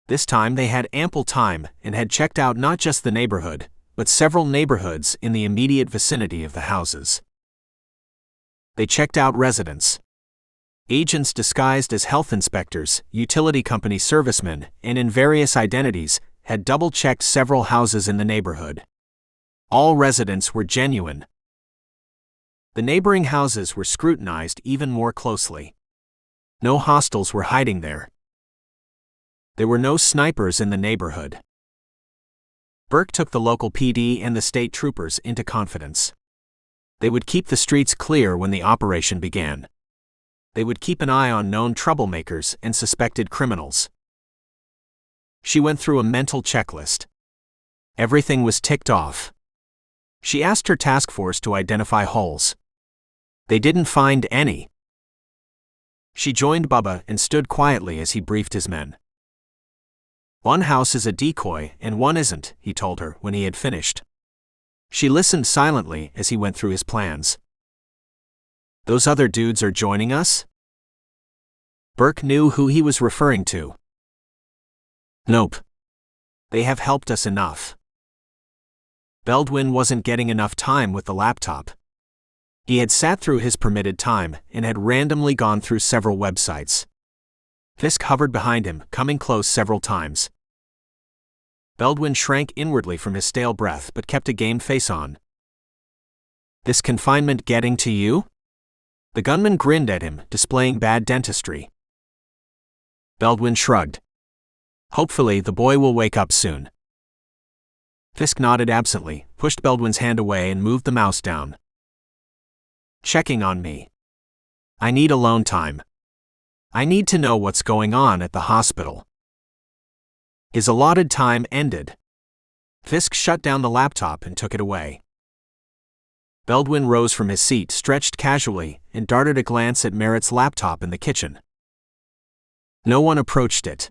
This time they had ample time and had checked out not just the neighborhood, but several neighborhoods in the immediate vicinity of the houses. They checked out residents. Agents disguised as health inspectors, utility company servicemen, and in various identities, had double-checked several houses in the neighborhood. All residents were genuine. The neighboring houses were scrutinized even more closely. No hostiles were hiding there. There were no snipers in the neighborhood. Burke took the local PD and the state troopers into confidence. They would keep the streets clear when the operation began. They would keep an eye on known troublemakers and suspected criminals. She went through a mental checklist. Everything was ticked off. She asked her task force to identify holes. They didn't find any. She joined Bubba and stood quietly as he briefed his men. One house is a decoy and one isn't, he told her when he had finished. She listened silently as he went through his plans. Those other dudes are joining us? Burke knew who he was referring to. Nope. They have helped us enough. Baldwin wasn't getting enough time with the laptop. He had sat through his permitted time and had randomly gone through several websites. Fisk hovered behind him, coming close several times. Baldwin shrank inwardly from his stale breath but kept a game face on. This confinement getting to you? The gunman grinned at him, displaying bad dentistry. Baldwin shrugged. Hopefully, the boy will wake up soon. Fisk nodded absently, pushed Baldwin's hand away and moved the mouse down. Checking on me. I need alone time. I need to know what's going on at the hospital. His allotted time ended. Fisk shut down the laptop and took it away. Baldwin rose from his seat, stretched casually, and darted a glance at Merritt's laptop in the kitchen. No one approached it.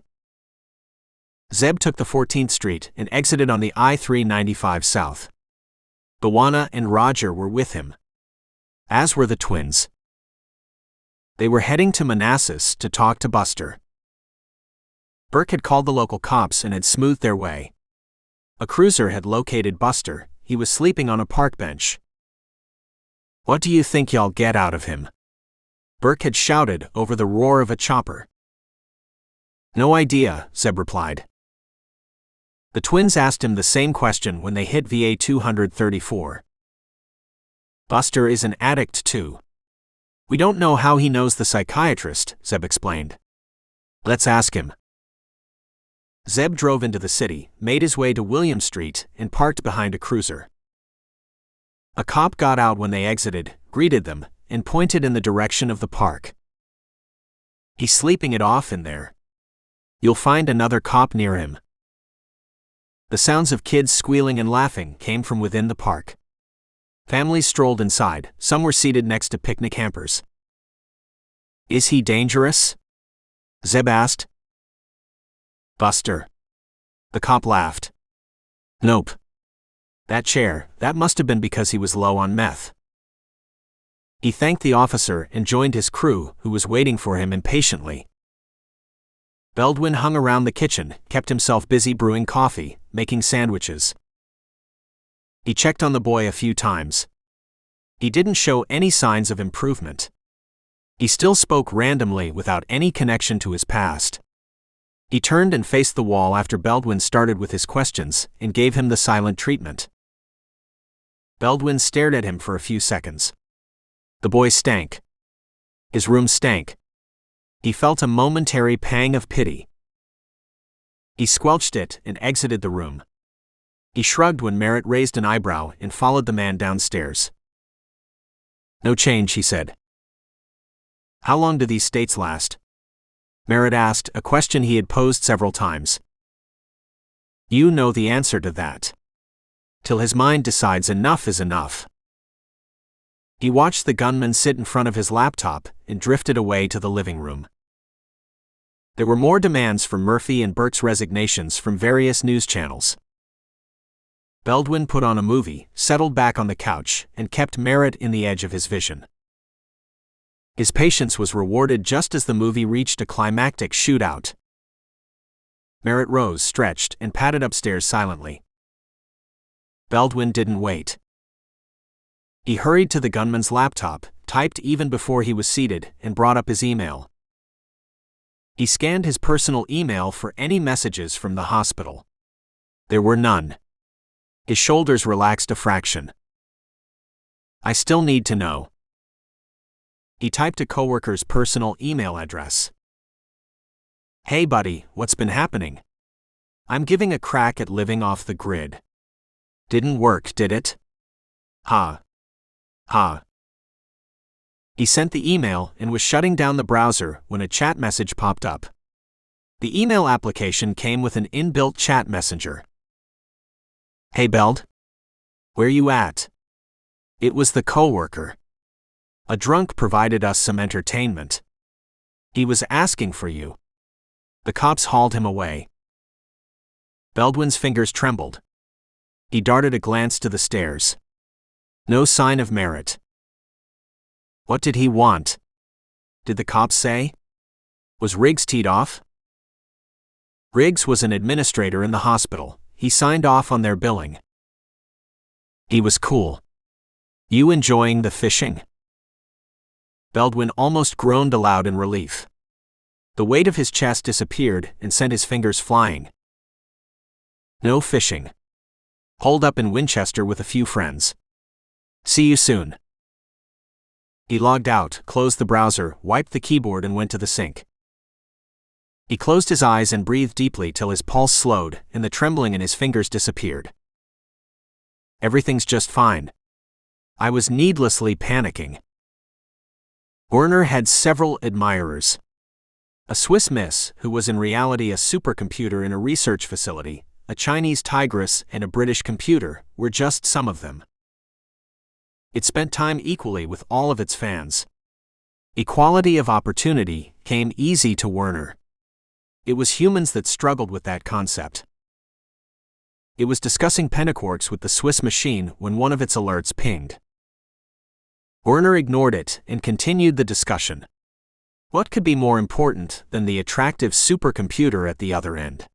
Zeb took the 14th Street and exited on the I-395 South. Bawana and Roger were with him, as were the twins. They were heading to Manassas to talk to Buster. Burke had called the local cops and had smoothed their way. A cruiser had located Buster. He was sleeping on a park bench. What do you think y'all get out of him? Burke had shouted over the roar of a chopper. No idea, Zeb replied. The twins asked him the same question when they hit VA 234. Buster is an addict too. We don't know how he knows the psychiatrist, Zeb explained. Let's ask him. Zeb drove into the city, made his way to William Street, and parked behind a cruiser. A cop got out when they exited, greeted them, and pointed in the direction of the park. He's sleeping it off in there. You'll find another cop near him. The sounds of kids squealing and laughing came from within the park. Families strolled inside, some were seated next to picnic hampers. Is he dangerous? Zeb asked. Buster. The cop laughed. Nope. That chair, that must have been because he was low on meth. He thanked the officer and joined his crew, who was waiting for him impatiently. Baldwin hung around the kitchen, kept himself busy brewing coffee, making sandwiches. He checked on the boy a few times. He didn't show any signs of improvement. He still spoke randomly without any connection to his past. He turned and faced the wall after Baldwin started with his questions and gave him the silent treatment. Baldwin stared at him for a few seconds. The boy stank. His room stank. He felt a momentary pang of pity. He squelched it and exited the room. He shrugged when Merritt raised an eyebrow and followed the man downstairs. No change, he said. How long do these states last? Merritt asked, a question he had posed several times. You know the answer to that. Till his mind decides enough is enough. He watched the gunman sit in front of his laptop and drifted away to the living room. There were more demands for Murphy and Burke's resignations from various news channels. Baldwin put on a movie, settled back on the couch, and kept Merritt in the edge of his vision. His patience was rewarded just as the movie reached a climactic shootout. Merritt rose, stretched, and padded upstairs silently. Baldwin didn't wait. He hurried to the gunman's laptop, typed even before he was seated, and brought up his email. He scanned his personal email for any messages from the hospital. There were none. His shoulders relaxed a fraction. I still need to know. He typed a coworker's personal email address. Hey buddy, what's been happening? I'm giving a crack at living off the grid. Didn't work, did it? Ha. Ha. He sent the email and was shutting down the browser when a chat message popped up. The email application came with an inbuilt chat messenger. Hey Beld? Where you at? It was the coworker. A drunk provided us some entertainment. He was asking for you. The cops hauled him away. Baldwin's fingers trembled. He darted a glance to the stairs. No sign of Merritt. What did he want? Did the cops say? Was Riggs teed off? Riggs was an administrator in the hospital. He signed off on their billing. He was cool. You enjoying the fishing? Baldwin almost groaned aloud in relief. The weight of his chest disappeared and sent his fingers flying. No fishing. Holed up in Winchester with a few friends. See you soon. He logged out, closed the browser, wiped the keyboard and went to the sink. He closed his eyes and breathed deeply till his pulse slowed and the trembling in his fingers disappeared. Everything's just fine. I was needlessly panicking. Werner had several admirers. A Swiss miss, who was in reality a supercomputer in a research facility, a Chinese tigress, and a British computer, were just some of them. It spent time equally with all of its fans. Equality of opportunity came easy to Werner. It was humans that struggled with that concept. It was discussing pennyquarks with the Swiss machine when one of its alerts pinged. Werner ignored it and continued the discussion. What could be more important than the attractive supercomputer at the other end?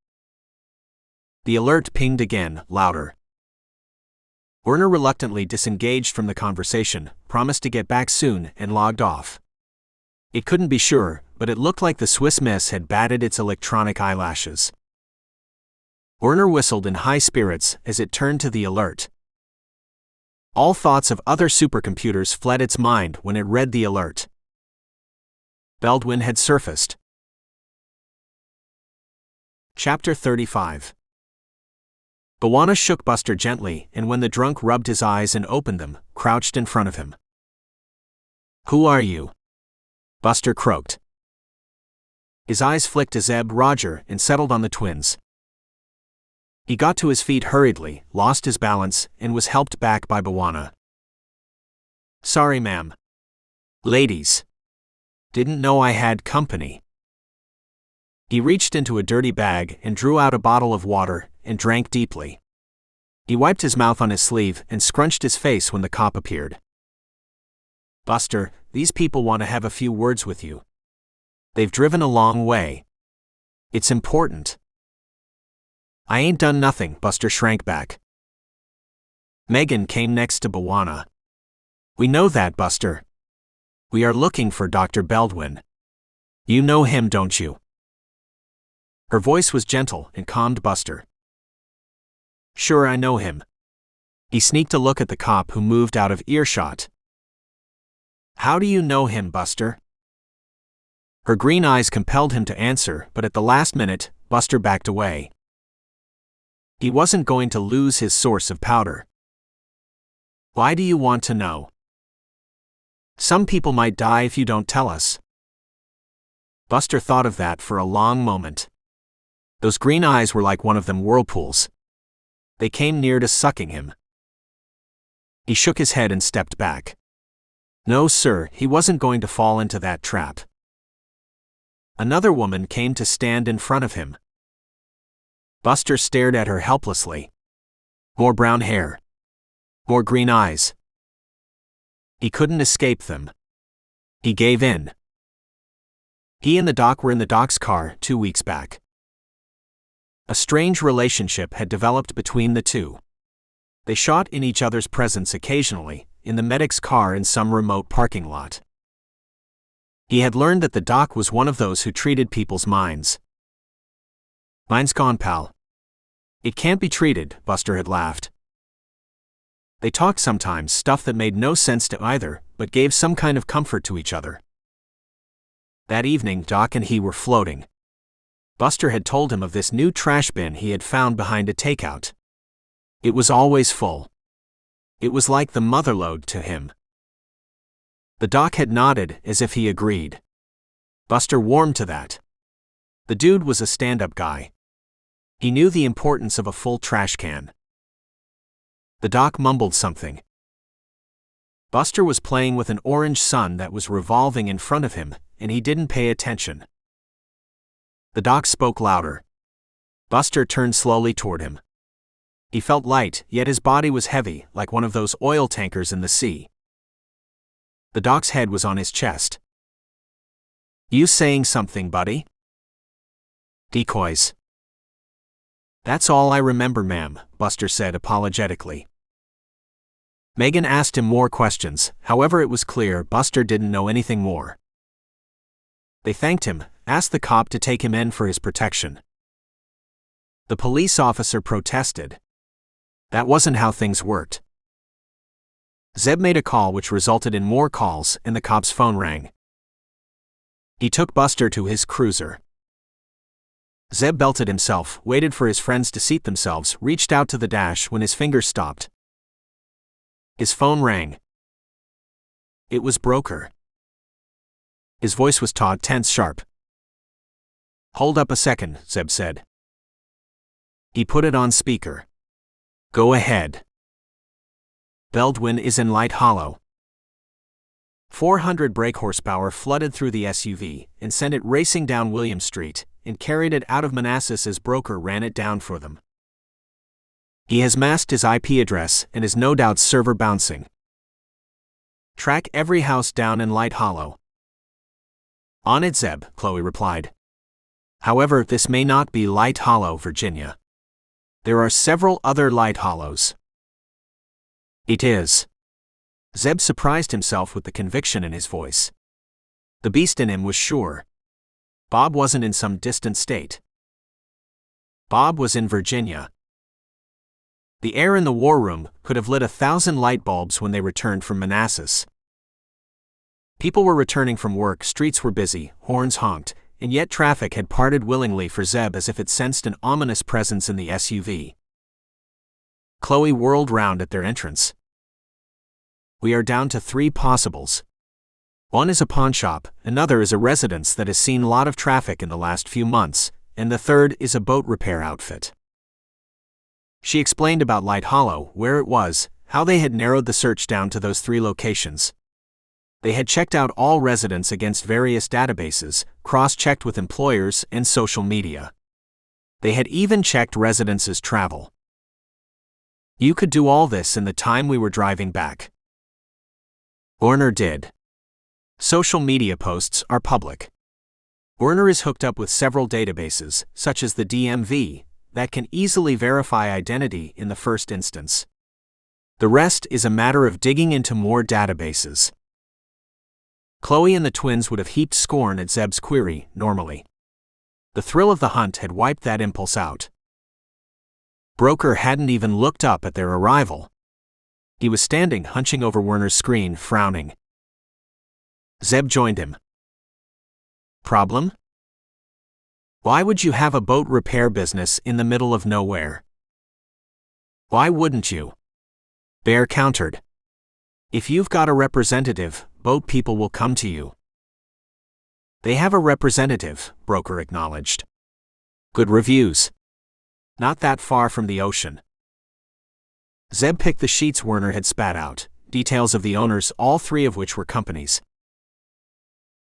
The alert pinged again, louder. Werner reluctantly disengaged from the conversation, promised to get back soon, and logged off. It couldn't be sure, but it looked like the Swiss miss had batted its electronic eyelashes. Werner whistled in high spirits as it turned to the alert. All thoughts of other supercomputers fled its mind when it read the alert. Beldwin had surfaced. Chapter 35. Bawana shook Buster gently, and when the drunk rubbed his eyes and opened them, crouched in front of him. "Who are you?" Buster croaked. His eyes flicked to Zeb, Roger, and settled on the twins. He got to his feet hurriedly, lost his balance, and was helped back by Bawana. "Sorry, ma'am. Ladies. Didn't know I had company." He reached into a dirty bag and drew out a bottle of water and drank deeply. He wiped his mouth on his sleeve and scrunched his face when the cop appeared. "Buster, these people want to have a few words with you. They've driven a long way. It's important." "I ain't done nothing," Buster shrank back. Megan came next to Bawana. "We know that, Buster. We are looking for Dr. Beldwin. You know him, don't you?" Her voice was gentle and calmed Buster. "Sure, I know him." He sneaked a look at the cop who moved out of earshot. "How do you know him, Buster?" Her green eyes compelled him to answer, but at the last minute, Buster backed away. He wasn't going to lose his source of powder. "Why do you want to know?" "Some people might die if you don't tell us." Buster thought of that for a long moment. Those green eyes were like one of them whirlpools. They came near to sucking him. He shook his head and stepped back. No, sir, he wasn't going to fall into that trap. Another woman came to stand in front of him. Buster stared at her helplessly. More brown hair. More green eyes. He couldn't escape them. He gave in. He and the doc were in the doc's car 2 weeks back. A strange relationship had developed between the two. They shot in each other's presence occasionally, in the medic's car in some remote parking lot. He had learned that the doc was one of those who treated people's minds. "Mine's gone, pal." "It can't be treated," Buster had laughed. They talked sometimes, stuff that made no sense to either, but gave some kind of comfort to each other. That evening, Doc and he were floating. Buster had told him of this new trash bin he had found behind a takeout. It was always full. It was like the motherlode to him. The doc had nodded as if he agreed. Buster warmed to that. The dude was a stand-up guy. He knew the importance of a full trash can. The doc mumbled something. Buster was playing with an orange sun that was revolving in front of him, and he didn't pay attention. The doc spoke louder. Buster turned slowly toward him. He felt light, yet his body was heavy, like one of those oil tankers in the sea. The doc's head was on his chest. "You saying something, buddy?" "Decoys." "That's all I remember, ma'am," Buster said apologetically. Megan asked him more questions, however it was clear Buster didn't know anything more. They thanked him, asked the cop to take him in for his protection. The police officer protested. That wasn't how things worked. Zeb made a call which resulted in more calls, and the cop's phone rang. He took Buster to his cruiser. Zeb belted himself, waited for his friends to seat themselves, reached out to the dash when his fingers stopped. His phone rang. It was Broker. His voice was taut, tense, sharp. "Hold up a second," Zeb said. He put it on speaker. "Go ahead." "Baldwin is in Light Hollow." 400 brake horsepower flooded through the SUV and sent it racing down William Street and carried it out of Manassas as Broker ran it down for them. He has masked his IP address and is no doubt server bouncing. Track every house down in Light Hollow. On it, Zeb, Chloe replied. However, this may not be Light Hollow, Virginia. There are several other Light Hollows. It is. Zeb surprised himself with the conviction in his voice. The beast in him was sure. Bob wasn't in some distant state. Bob was in Virginia. The air in the war room could have lit 1,000 light bulbs when they returned from Manassas. People were returning from work, streets were busy, horns honked, and yet traffic had parted willingly for Zeb as if it sensed an ominous presence in the SUV. Chloe whirled round at their entrance. We are down to 3 possibles. One is a pawn shop, another is a residence that has seen a lot of traffic in the last few months, and the third is a boat repair outfit. She explained about Light Hollow, where it was, how they had narrowed the search down to those 3 locations. They had checked out all residents against various databases, cross-checked with employers and social media. They had even checked residents' travel. You could do all this in the time we were driving back. Werner did. Social media posts are public. Werner is hooked up with several databases, such as the DMV, that can easily verify identity in the first instance. The rest is a matter of digging into more databases. Chloe and the twins would have heaped scorn at Zeb's query, normally. The thrill of the hunt had wiped that impulse out. Broker hadn't even looked up at their arrival. He was standing, hunching over Werner's screen, frowning. Zeb joined him. Problem? Why would you have a boat repair business in the middle of nowhere? Why wouldn't you? Bear countered. If you've got a representative, boat people will come to you. They have a representative, Broker acknowledged. Good reviews. Not that far from the ocean. Zeb picked the sheets Werner had spat out, details of the owners, all 3 of which were companies.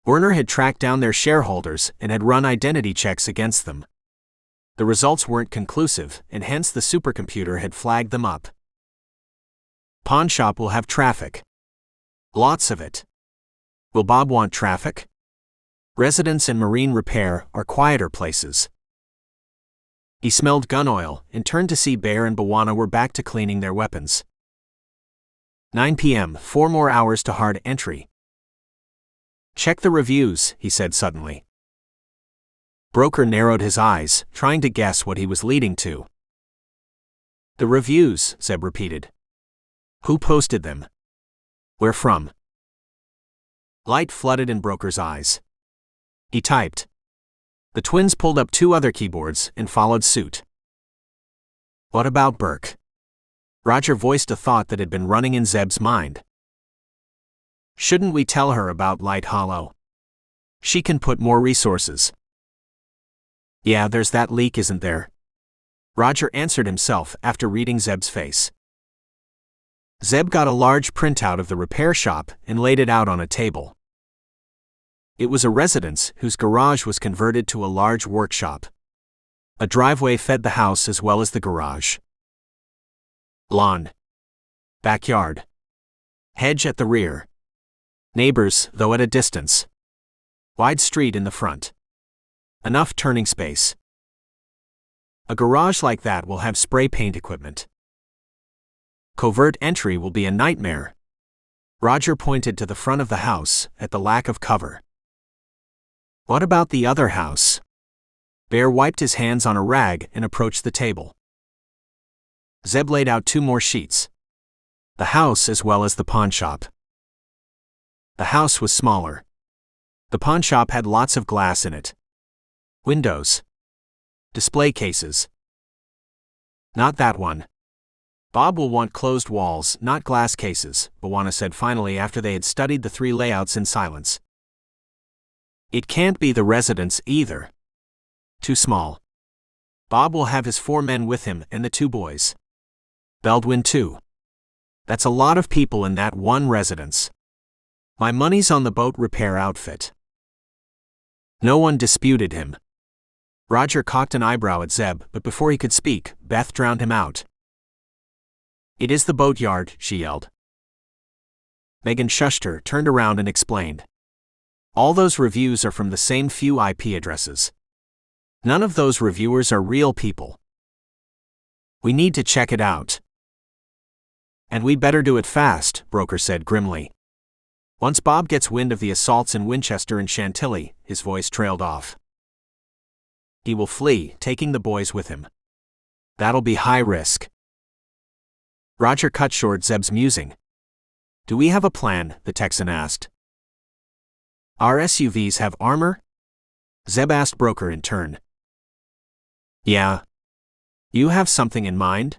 Werner had tracked down their shareholders and had run identity checks against them. The results weren't conclusive, and hence the supercomputer had flagged them up. Pawn shop will have traffic. Lots of it. Will Bob want traffic? Residence and marine repair are quieter places. He smelled gun oil and turned to see Bear and Bawana were back to cleaning their weapons. 9 p.m., 4 more hours to hard entry. Check the reviews, he said suddenly. Broker narrowed his eyes, trying to guess what he was leading to. The reviews, Zeb repeated. Who posted them? Where from? Light flooded in Broker's eyes. He typed. The twins pulled up 2 other keyboards and followed suit. What about Burke? Roger voiced a thought that had been running in Zeb's mind. Shouldn't we tell her about Light Hollow? She can put more resources. Yeah, there's that leak, isn't there? Roger answered himself after reading Zeb's face. Zeb got a large printout of the repair shop and laid it out on a table. It was a residence whose garage was converted to a large workshop. A driveway fed the house as well as the garage. Lawn. Backyard. Hedge at the rear. Neighbors, though at a distance. Wide street in the front. Enough turning space. A garage like that will have spray paint equipment. Covert entry will be a nightmare. Roger pointed to the front of the house, at the lack of cover. What about the other house? Bear wiped his hands on a rag and approached the table. Zeb laid out 2 more sheets. The house as well as the pawn shop. The house was smaller. The pawn shop had lots of glass in it. Windows. Display cases. Not that one. Bob will want closed walls, not glass cases, Bawana said finally after they had studied the 3 layouts in silence. It can't be the residence either. Too small. Bob will have his 4 men with him and the 2 boys. Baldwin too. That's a lot of people in that one residence. My money's on the boat repair outfit. No one disputed him. Roger cocked an eyebrow at Zeb, but before he could speak, Beth drowned him out. It is the boatyard, she yelled. Megan shushed her, turned around and explained. All those reviews are from the same few IP addresses. None of those reviewers are real people. We need to check it out. And we'd better do it fast, Broker said grimly. Once Bob gets wind of the assaults in Winchester and Chantilly, his voice trailed off. He will flee, taking the boys with him. That'll be high risk. Roger cut short Zeb's musing. Do we have a plan? The Texan asked. Our SUVs have armor? Zeb asked Broker in turn. Yeah. You have something in mind?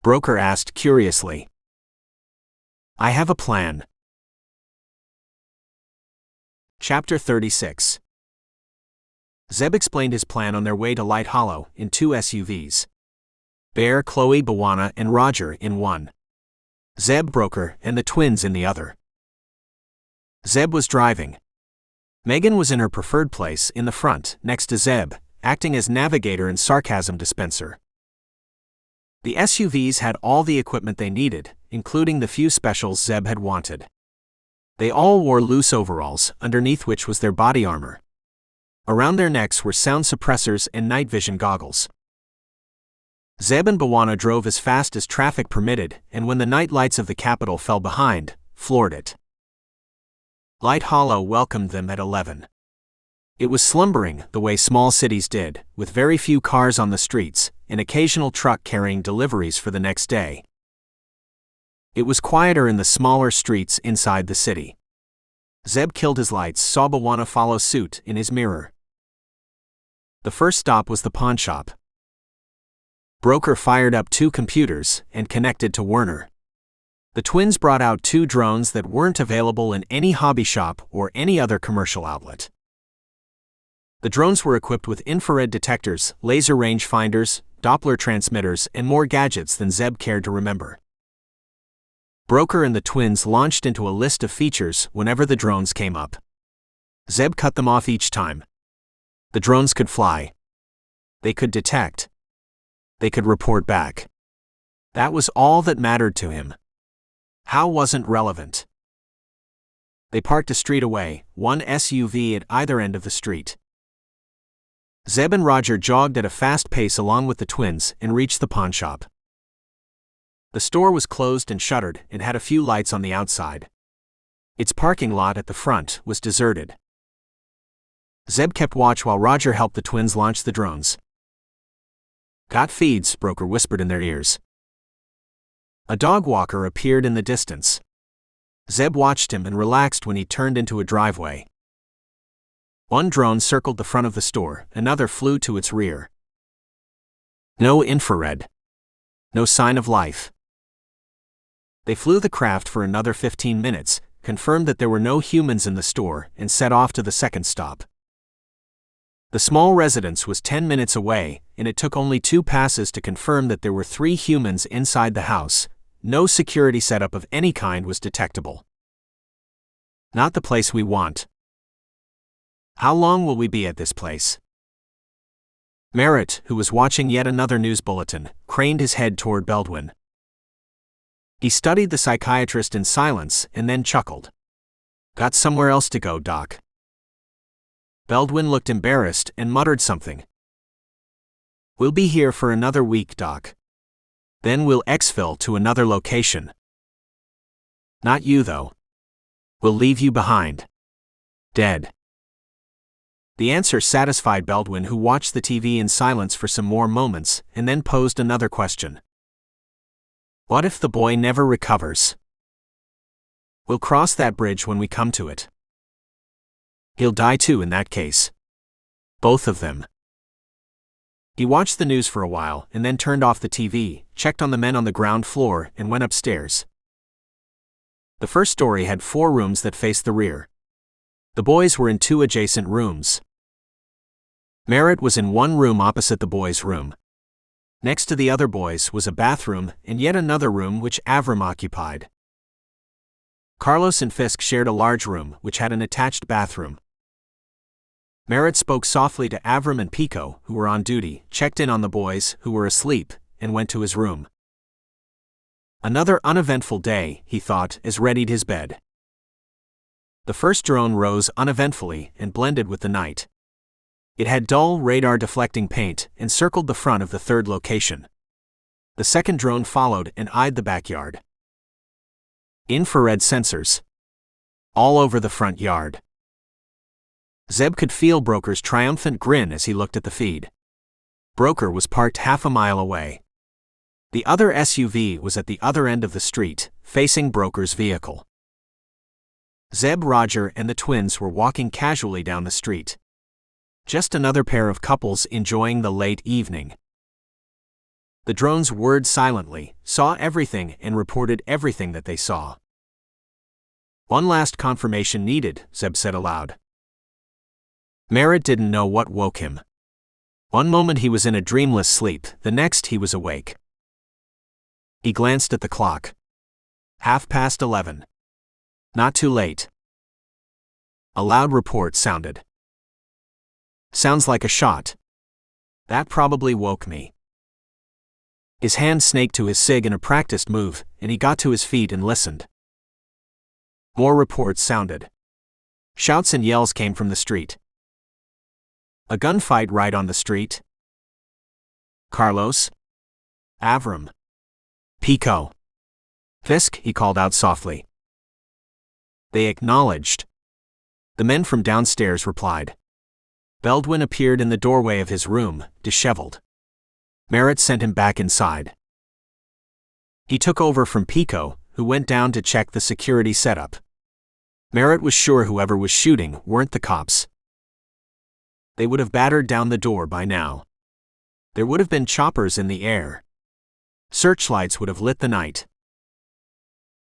Broker asked curiously. I have a plan. Chapter 36. Zeb explained his plan on their way to Light Hollow in 2 SUVs. Bear, Chloe, Bawana, and Roger in one. Zeb, Broker, and the twins in the other. Zeb was driving. Megan was in her preferred place in the front, next to Zeb, acting as navigator and sarcasm dispenser. The SUVs had all the equipment they needed, including the few specials Zeb had wanted. They all wore loose overalls, underneath which was their body armor. Around their necks were sound suppressors and night vision goggles. Zeb and Bawana drove as fast as traffic permitted, and when the night lights of the capital fell behind, floored it. Light Hollow welcomed them at 11. It was slumbering, the way small cities did, with very few cars on the streets, an occasional truck carrying deliveries for the next day. It was quieter in the smaller streets inside the city. Zeb killed his lights, saw Bawana follow suit in his mirror. The first stop was the pawn shop. Broker fired up 2 computers and connected to Werner. The twins brought out 2 drones that weren't available in any hobby shop or any other commercial outlet. The drones were equipped with infrared detectors, laser rangefinders, Doppler transmitters, and more gadgets than Zeb cared to remember. Broker and the twins launched into a list of features whenever the drones came up. Zeb cut them off each time. The drones could fly. They could detect. They could report back. That was all that mattered to him. How wasn't relevant? They parked a street away, 1 SUV at either end of the street. Zeb and Roger jogged at a fast pace along with the twins and reached the pawn shop. The store was closed and shuttered and had a few lights on the outside. Its parking lot at the front was deserted. Zeb kept watch while Roger helped the twins launch the drones. Got feeds, Broker whispered in their ears. A dog walker appeared in the distance. Zeb watched him and relaxed when he turned into a driveway. 1 drone circled the front of the store, another flew to its rear. No infrared. No sign of life. They flew the craft for another 15 minutes, confirmed that there were no humans in the store, and set off to the second stop. The small residence was 10 minutes away, and it took only 2 passes to confirm that there were 3 humans inside the house. No security setup of any kind was detectable. Not the place we want. How long will we be at this place? Merritt, who was watching yet another news bulletin, craned his head toward Baldwin. He studied the psychiatrist in silence and then chuckled. Got somewhere else to go, Doc. Baldwin looked embarrassed and muttered something. We'll be here for another week, Doc. Then we'll exfil to another location. Not you, though. We'll leave you behind. Dead. The answer satisfied Baldwin, who watched the TV in silence for some more moments, and then posed another question. What if the boy never recovers? We'll cross that bridge when we come to it. He'll die too in that case. Both of them. He watched the news for a while and then turned off the TV, checked on the men on the ground floor, and went upstairs. The first story had 4 rooms that faced the rear. The boys were in 2 adjacent rooms. Merritt was in one room opposite the boys' room. Next to the other boys was a bathroom and yet another room which Avram occupied. Carlos and Fisk shared a large room which had an attached bathroom. Merritt spoke softly to Avram and Pico, who were on duty, checked in on the boys, who were asleep, and went to his room. Another uneventful day, he thought, as readied his bed. The first drone rose uneventfully and blended with the night. It had dull, radar-deflecting paint and circled the front of the third location. The second drone followed and eyed the backyard. Infrared sensors. All over the front yard. Zeb could feel Broker's triumphant grin as he looked at the feed. Broker was parked half a mile away. The other SUV was at the other end of the street, facing Broker's vehicle. Zeb, Roger, and the twins were walking casually down the street. Just another pair of couples enjoying the late evening. The drones whirred silently, saw everything, and reported everything that they saw. One last confirmation needed, Zeb said aloud. Merritt didn't know what woke him. One moment he was in a dreamless sleep, the next he was awake. He glanced at the clock. 11:30. Not too late. A loud report sounded. Sounds like a shot. That probably woke me. His hand snaked to his cig in a practiced move, and he got to his feet and listened. More reports sounded. Shouts and yells came from the street. A gunfight right on the street. Carlos? Avram? Pico? Fisk, he called out softly. They acknowledged. The men from downstairs replied. Beldwin appeared in the doorway of his room, disheveled. Merritt sent him back inside. He took over from Pico, who went down to check the security setup. Merritt was sure whoever was shooting weren't the cops. They would have battered down the door by now. There would have been choppers in the air. Searchlights would have lit the night.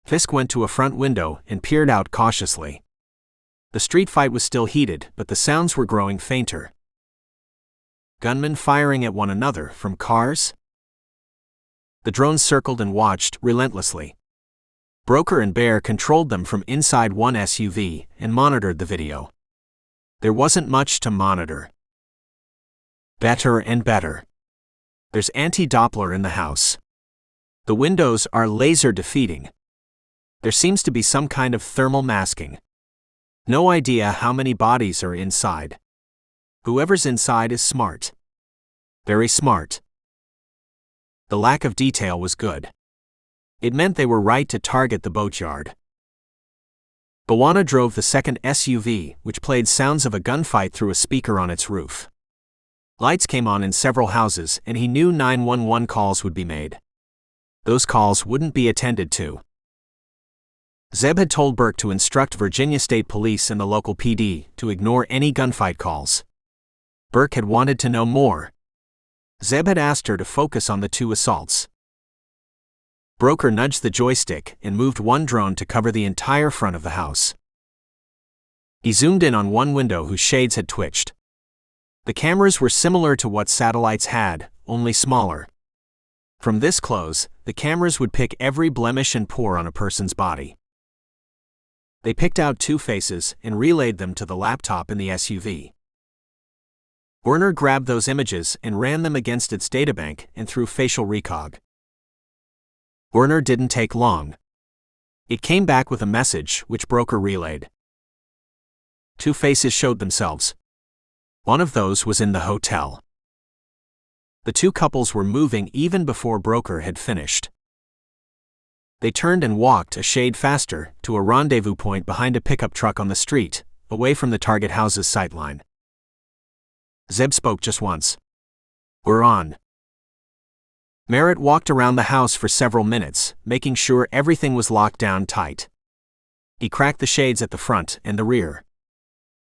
Fisk went to a front window and peered out cautiously. The street fight was still heated, but the sounds were growing fainter. Gunmen firing at one another from cars? The drones circled and watched relentlessly. Broker and Bear controlled them from inside one SUV and monitored the video. There wasn't much to monitor. Better and better. There's anti-Doppler in the house. The windows are laser defeating. There seems to be some kind of thermal masking. No idea how many bodies are inside. Whoever's inside is smart. Very smart. The lack of detail was good. It meant they were right to target the boatyard. Bawana drove the second SUV, which played sounds of a gunfight through a speaker on its roof. Lights came on in several houses, and he knew 911 calls would be made. Those calls wouldn't be attended to. Zeb had told Burke to instruct Virginia State Police and the local PD to ignore any gunfight calls. Burke had wanted to know more. Zeb had asked her to focus on the 2 assaults. Broker nudged the joystick and moved one drone to cover the entire front of the house. He zoomed in on one window whose shades had twitched. The cameras were similar to what satellites had, only smaller. From this close, the cameras would pick every blemish and pore on a person's body. They picked out 2 faces and relayed them to the laptop in the SUV. Werner grabbed those images and ran them against its databank and through facial recog. Werner didn't take long. It came back with a message which Broker relayed. 2 faces showed themselves. One of those was in the hotel. The 2 couples were moving even before Broker had finished. They turned and walked a shade faster to a rendezvous point behind a pickup truck on the street, away from the target house's sightline. Zeb spoke just once. We're on. Merritt walked around the house for several minutes, making sure everything was locked down tight. He cracked the shades at the front and the rear.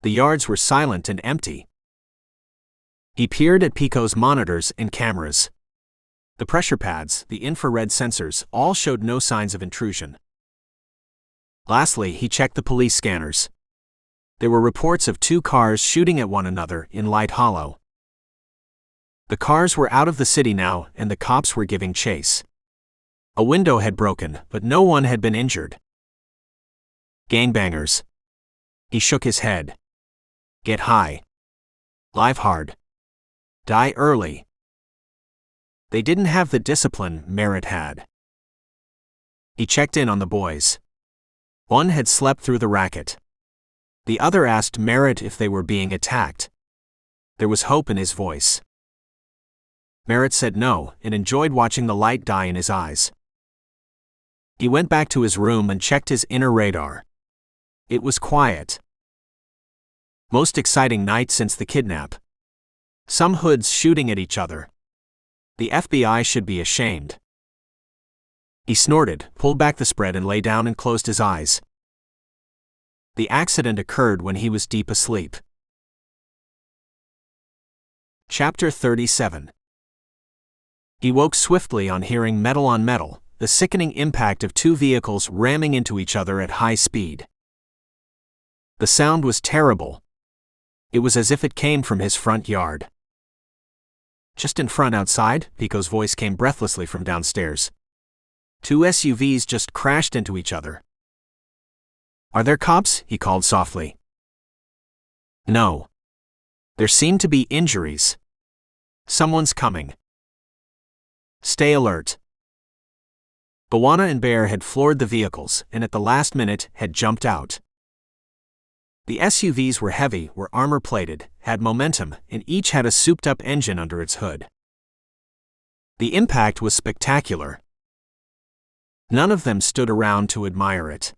The yards were silent and empty. He peered at Pico's monitors and cameras. The pressure pads, the infrared sensors, all showed no signs of intrusion. Lastly, he checked the police scanners. There were reports of 2 cars shooting at one another in Light Hollow. The cars were out of the city now, and the cops were giving chase. A window had broken, but no one had been injured. Gangbangers. He shook his head. Get high. Live hard. Die early. They didn't have the discipline Merritt had. He checked in on the boys. One had slept through the racket. The other asked Merritt if they were being attacked. There was hope in his voice. Merritt said no and enjoyed watching the light die in his eyes. He went back to his room and checked his inner radar. It was quiet. Most exciting night since the kidnap. Some hoods shooting at each other. The FBI should be ashamed. He snorted, pulled back the spread and lay down and closed his eyes. The accident occurred when he was deep asleep. Chapter 37. He woke swiftly on hearing metal on metal, the sickening impact of 2 vehicles ramming into each other at high speed. The sound was terrible. It was as if it came from his front yard. Just in front outside, Pico's voice came breathlessly from downstairs. 2 SUVs just crashed into each other. Are there cops? He called softly. No. There seem to be injuries. Someone's coming. Stay alert. Bwana and Bear had floored the vehicles and at the last minute had jumped out. The SUVs were heavy, were armor-plated, had momentum, and each had a souped-up engine under its hood. The impact was spectacular. None of them stood around to admire it.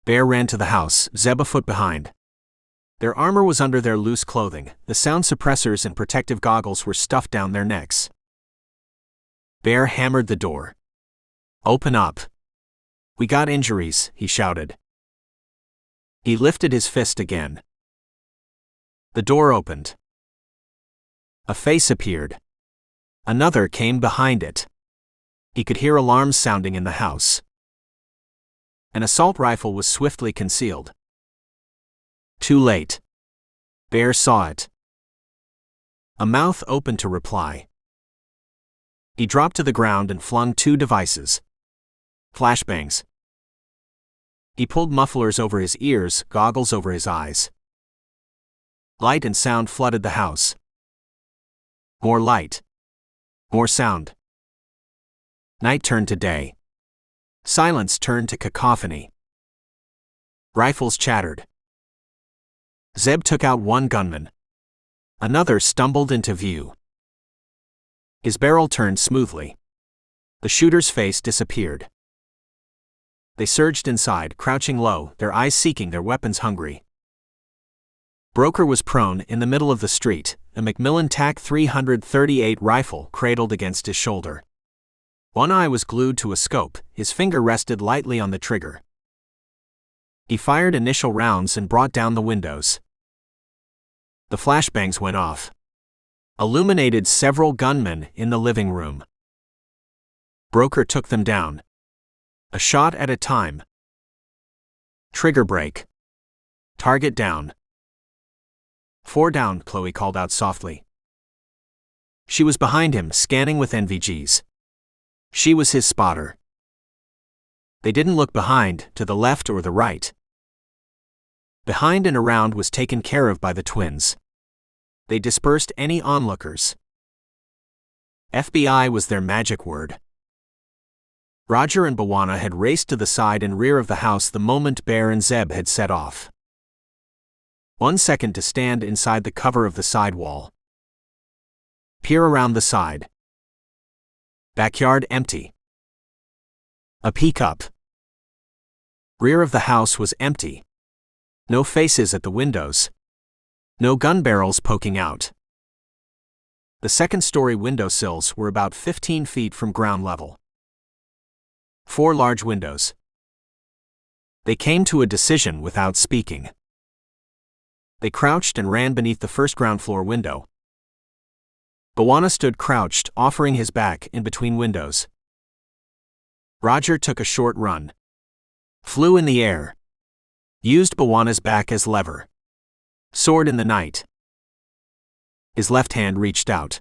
Bear ran to the house, Zeb a foot behind. Their armor was under their loose clothing, the sound suppressors and protective goggles were stuffed down their necks. Bear hammered the door. Open up. We got injuries, he shouted. He lifted his fist again. The door opened. A face appeared. Another came behind it. He could hear alarms sounding in the house. An assault rifle was swiftly concealed. Too late. Bear saw it. A mouth opened to reply. He dropped to the ground and flung 2 devices. Flashbangs. He pulled mufflers over his ears, goggles over his eyes. Light and sound flooded the house. More light. More sound. Night turned to day. Silence turned to cacophony. Rifles chattered. Zeb took out 1 gunman. Another stumbled into view. His barrel turned smoothly. The shooter's face disappeared. They surged inside, crouching low, their eyes seeking, their weapons hungry. Broker was prone in the middle of the street, a Macmillan TAC 338 rifle cradled against his shoulder. One eye was glued to a scope, his finger rested lightly on the trigger. He fired initial rounds and brought down the windows. The flashbangs went off. Illuminated several gunmen in the living room. Broker took them down. A shot at a time. Trigger break. Target down. 4 down, Chloe called out softly. She was behind him, scanning with NVGs. She was his spotter. They didn't look behind, to the left or the right. Behind and around was taken care of by the twins. They dispersed any onlookers. FBI was their magic word. Roger and Bwana had raced to the side and rear of the house the moment Bear and Zeb had set off. 1 second to stand inside the cover of the side wall. Peer around the side. Backyard empty. A peek up. Rear of the house was empty. No faces at the windows. No gun barrels poking out. The second-story windowsills were about 15 feet from ground level. 4 large windows. They came to a decision without speaking. They crouched and ran beneath the first ground floor window. Bwana stood crouched, offering his back in between windows. Roger took a short run. Flew in the air. Used Bwana's back as lever. Soared in the night. His left hand reached out.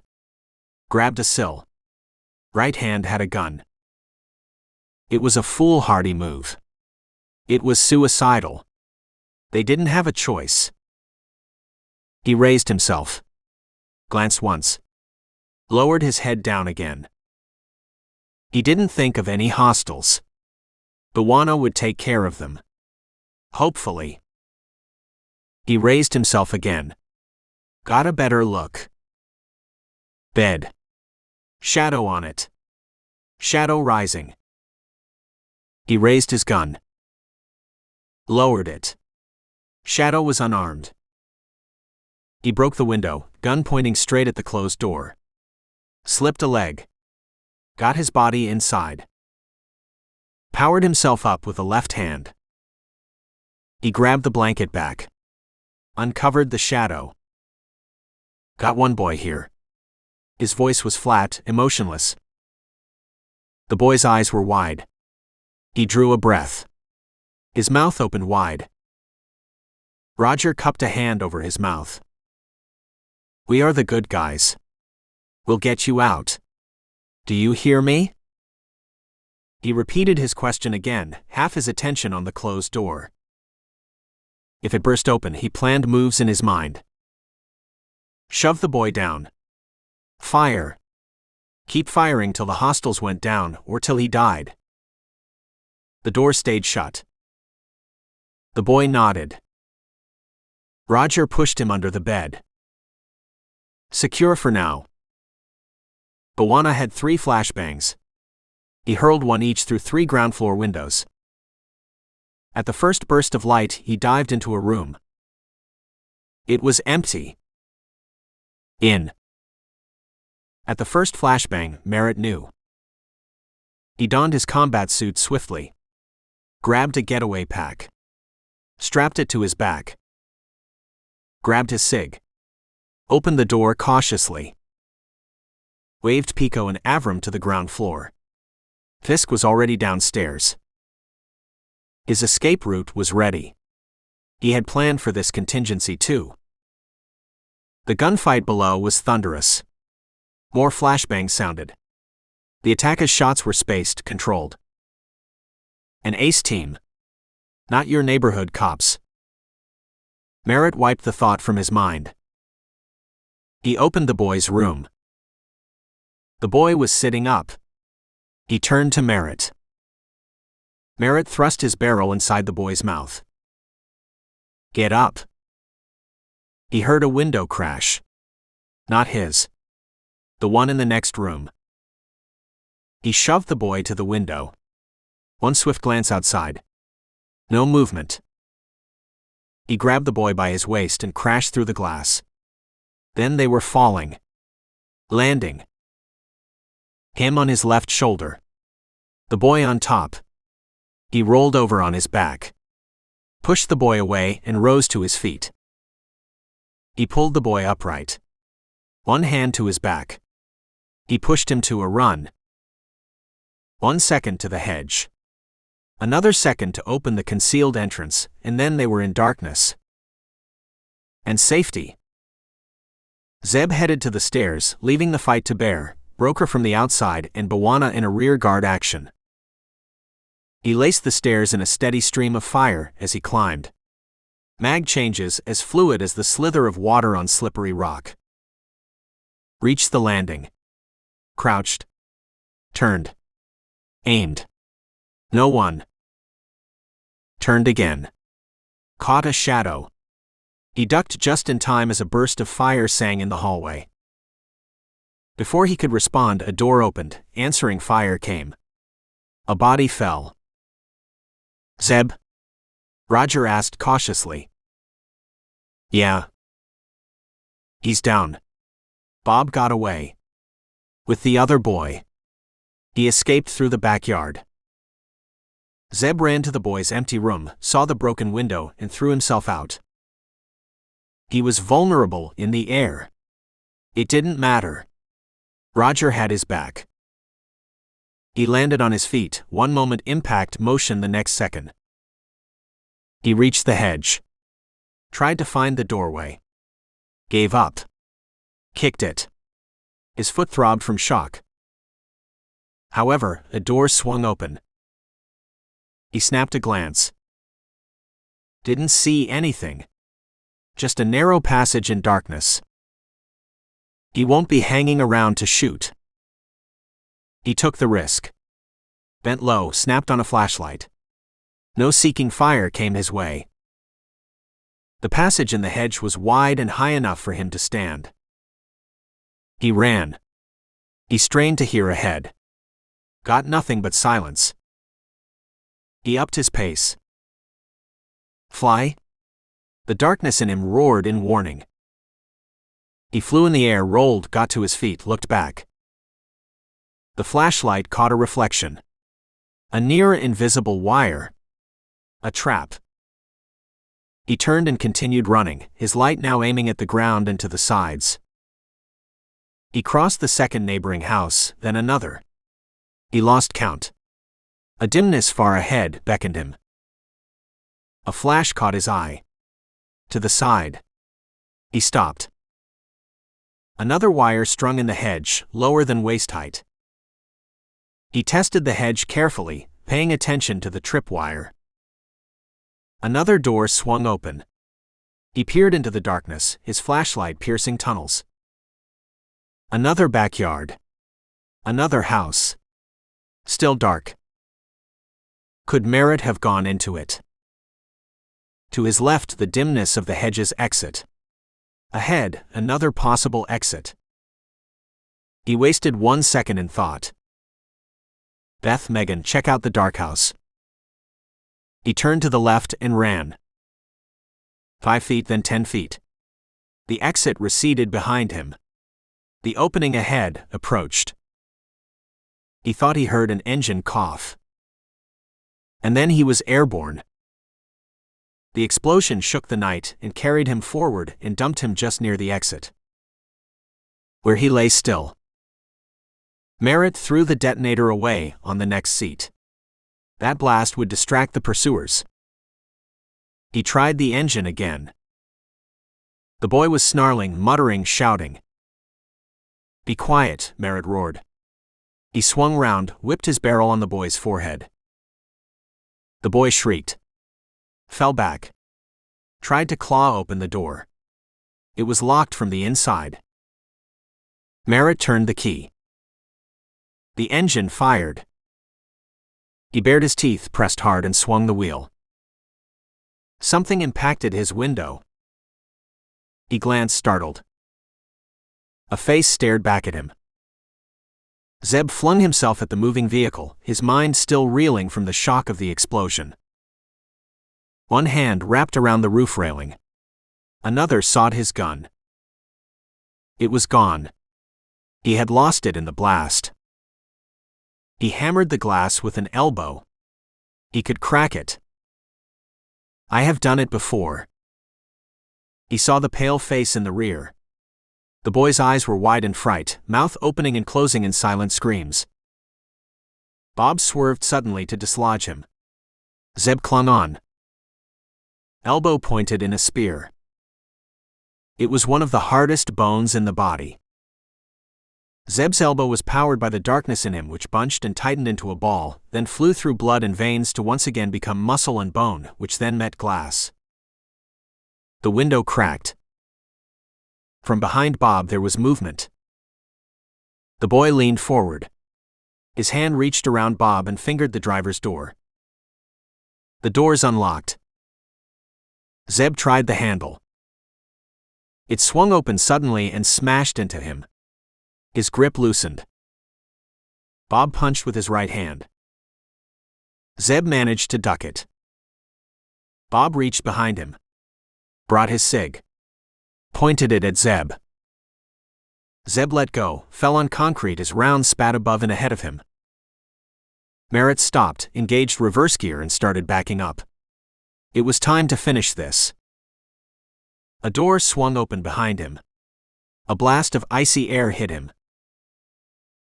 Grabbed a sill. Right hand had a gun. It was a foolhardy move. It was suicidal. They didn't have a choice. He raised himself. Glanced once. Lowered his head down again. He didn't think of any hostiles. Bwana would take care of them. Hopefully. He raised himself again. Got a better look. Bed. Shadow on it. Shadow rising. He raised his gun. Lowered it. Shadow was unarmed. He broke the window, gun pointing straight at the closed door. Slipped a leg. Got his body inside. Powered himself up with the left hand. He grabbed the blanket back. Uncovered the shadow. Got one boy here. His voice was flat, emotionless. The boy's eyes were wide. He drew a breath. His mouth opened wide. Roger cupped a hand over his mouth. We are the good guys. We'll get you out. Do you hear me? He repeated his question again, half his attention on the closed door. If it burst open, he planned moves in his mind. Shove the boy down. Fire. Keep firing till the hostiles went down or till he died. The door stayed shut. The boy nodded. Roger pushed him under the bed. Secure for now. Bwana had 3 flashbangs. He hurled one each through 3 ground floor windows. At the first burst of light, he dived into a room. It was empty. In. At the first flashbang, Merritt knew. He donned his combat suit swiftly. Grabbed a getaway pack. Strapped it to his back. Grabbed his cig. Opened the door cautiously. Waved Pico and Avram to the ground floor. Fisk was already downstairs. His escape route was ready. He had planned for this contingency too. The gunfight below was thunderous. More flashbangs sounded. The attackers' shots were spaced, controlled. An ace team. Not your neighborhood cops. Merritt wiped the thought from his mind. He opened the boy's room. The boy was sitting up. He turned to Merritt. Merritt thrust his barrel inside the boy's mouth. Get up. He heard a window crash. Not his. The one in the next room. He shoved the boy to the window. One swift glance outside. No movement. He grabbed the boy by his waist and crashed through the glass. Then they were falling. Landing. Him on his left shoulder. The boy on top. He rolled over on his back. Pushed the boy away and rose to his feet. He pulled the boy upright. One hand to his back. He pushed him to a run. 1 second to the hedge. Another second to open the concealed entrance, and then they were in darkness. And safety. Zeb headed to the stairs, leaving the fight to Bear, Broker from the outside, and Bwana in a rear guard action. He laced the stairs in a steady stream of fire as he climbed. Mag changes as fluid as the slither of water on slippery rock. Reached the landing. Crouched. Turned. Aimed. No one. Turned again. Caught a shadow. He ducked just in time as a burst of fire sang in the hallway. Before he could respond, a door opened, answering fire came. A body fell. Zeb? Roger asked cautiously. Yeah. He's down. Bob got away. With the other boy. He escaped through the backyard. Zeb ran to the boy's empty room, saw the broken window, and threw himself out. He was vulnerable in the air. It didn't matter. Roger had his back. He landed on his feet, one moment impact, motion the next second. He reached the hedge. Tried to find the doorway. Gave up. Kicked it. His foot throbbed from shock. However, a door swung open. He snapped a glance. Didn't see anything. Just a narrow passage in darkness. He won't be hanging around to shoot. He took the risk. Bent low, snapped on a flashlight. No seeking fire came his way. The passage in the hedge was wide and high enough for him to stand. He ran. He strained to hear ahead. Got nothing but silence. He upped his pace. Fly? The darkness in him roared in warning. He flew in the air, rolled, got to his feet, looked back. The flashlight caught a reflection. A near invisible wire. A trap. He turned and continued running, his light now aiming at the ground and to the sides. He crossed the second neighboring house, then another. He lost count. A dimness far ahead beckoned him. A flash caught his eye. To the side. He stopped. Another wire strung in the hedge, lower than waist height. He tested the hedge carefully, paying attention to the tripwire. Another door swung open. He peered into the darkness, his flashlight piercing tunnels. Another backyard. Another house. Still dark. Could Merritt have gone into it? To his left, the dimness of the hedge's exit. Ahead, another possible exit. He wasted 1 second in thought. Beth, Megan, check out the dark house. He turned to the left and ran. 5 feet, then 10 feet. The exit receded behind him. The opening ahead approached. He thought he heard an engine cough. And then he was airborne. The explosion shook the night and carried him forward and dumped him just near the exit, where he lay still. Merritt threw the detonator away on the next seat. That blast would distract the pursuers. He tried the engine again. The boy was snarling, muttering, shouting. "Be quiet," Merritt roared. He swung round, whipped his barrel on the boy's forehead. The boy shrieked. Fell back. Tried to claw open the door. It was locked from the inside. Merritt turned the key. The engine fired. He bared his teeth, pressed hard, and swung the wheel. Something impacted his window. He glanced, startled. A face stared back at him. Zeb flung himself at the moving vehicle, his mind still reeling from the shock of the explosion. One hand wrapped around the roof railing. Another sought his gun. It was gone. He had lost it in the blast. He hammered the glass with an elbow. He could crack it. "I have done it before." He saw the pale face in the rear. The boy's eyes were wide in fright, mouth opening and closing in silent screams. Bob swerved suddenly to dislodge him. Zeb clung on. Elbow pointed in a spear. It was one of the hardest bones in the body. Zeb's elbow was powered by the darkness in him, which bunched and tightened into a ball, then flew through blood and veins to once again become muscle and bone, which then met glass. The window cracked. From behind Bob there was movement. The boy leaned forward. His hand reached around Bob and fingered the driver's door. The doors unlocked. Zeb tried the handle. It swung open suddenly and smashed into him. His grip loosened. Bob punched with his right hand. Zeb managed to duck it. Bob reached behind him. Brought his cig. Pointed it at Zeb. Zeb let go, fell on concrete as rounds spat above and ahead of him. Merritt stopped, engaged reverse gear and started backing up. It was time to finish this. A door swung open behind him. A blast of icy air hit him.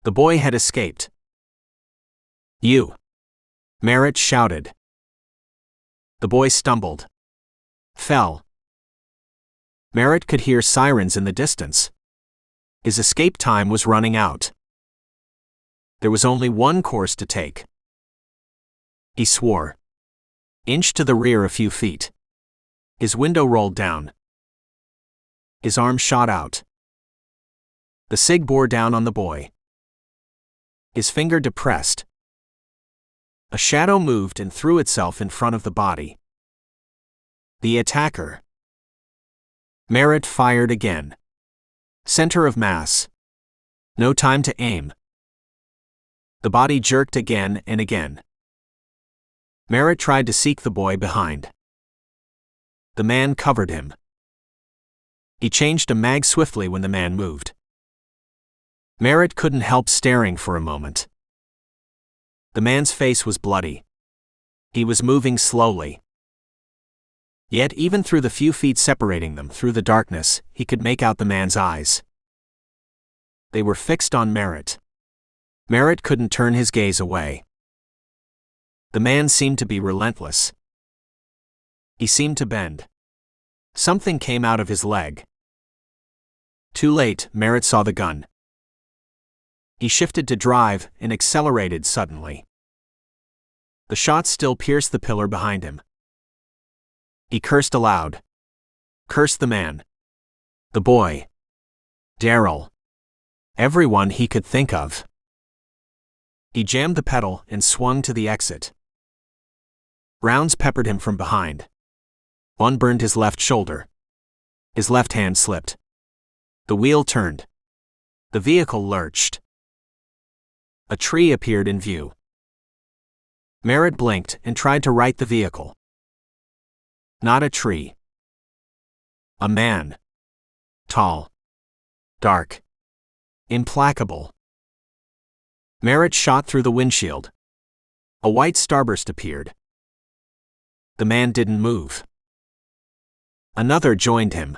The boy had escaped. "You!" Merritt shouted. The boy stumbled. Fell. Merritt could hear sirens in the distance. His escape time was running out. There was only one course to take. He swore. Inched to the rear a few feet. His window rolled down. His arm shot out. The cig bore down on the boy. His finger depressed. A shadow moved and threw itself in front of the body. The attacker. Merritt fired again. Center of mass. No time to aim. The body jerked again and again. Merritt tried to seek the boy behind. The man covered him. He changed a mag swiftly when the man moved. Merritt couldn't help staring for a moment. The man's face was bloody. He was moving slowly. Yet even through the few feet separating them through the darkness, he could make out the man's eyes. They were fixed on Merritt. Merritt couldn't turn his gaze away. The man seemed to be relentless. He seemed to bend. Something came out of his leg. Too late, Merritt saw the gun. He shifted to drive and accelerated suddenly. The shot still pierced the pillar behind him. He cursed aloud. Cursed the man. The boy. Daryl. Everyone he could think of. He jammed the pedal and swung to the exit. Rounds peppered him from behind. One burned his left shoulder. His left hand slipped. The wheel turned. The vehicle lurched. A tree appeared in view. Merritt blinked and tried to right the vehicle. Not a tree. A man. Tall. Dark. Implacable. Merritt shot through the windshield. A white starburst appeared. The man didn't move. Another joined him.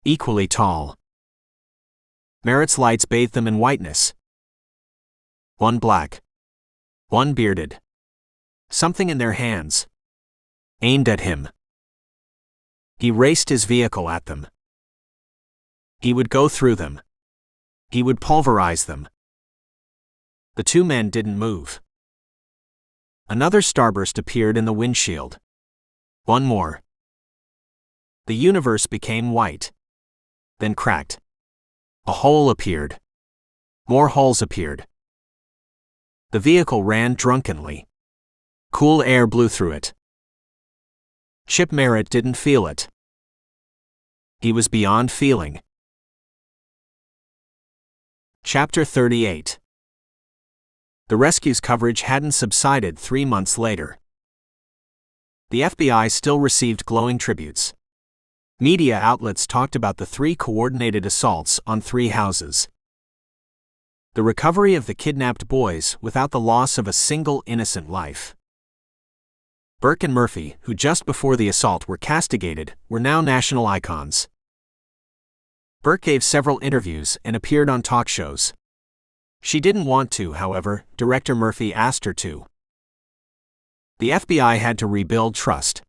Equally tall. Merritt's lights bathed them in whiteness. One black. One bearded. Something in their hands. Aimed at him. He raced his vehicle at them. He would go through them. He would pulverize them. The two men didn't move. Another starburst appeared in the windshield. One more. The universe became white. Then cracked. A hole appeared. More holes appeared. The vehicle ran drunkenly. Cool air blew through it. Chip Merritt didn't feel it. He was beyond feeling. Chapter 38. The rescue's coverage hadn't subsided 3 months later. The FBI still received glowing tributes. Media outlets talked about the 3 coordinated assaults on 3 houses. The recovery of the kidnapped boys without the loss of a single innocent life. Burke and Murphy, who just before the assault were castigated, were now national icons. Burke gave several interviews and appeared on talk shows. She didn't want to, however, director Murphy asked her to. The FBI had to rebuild trust.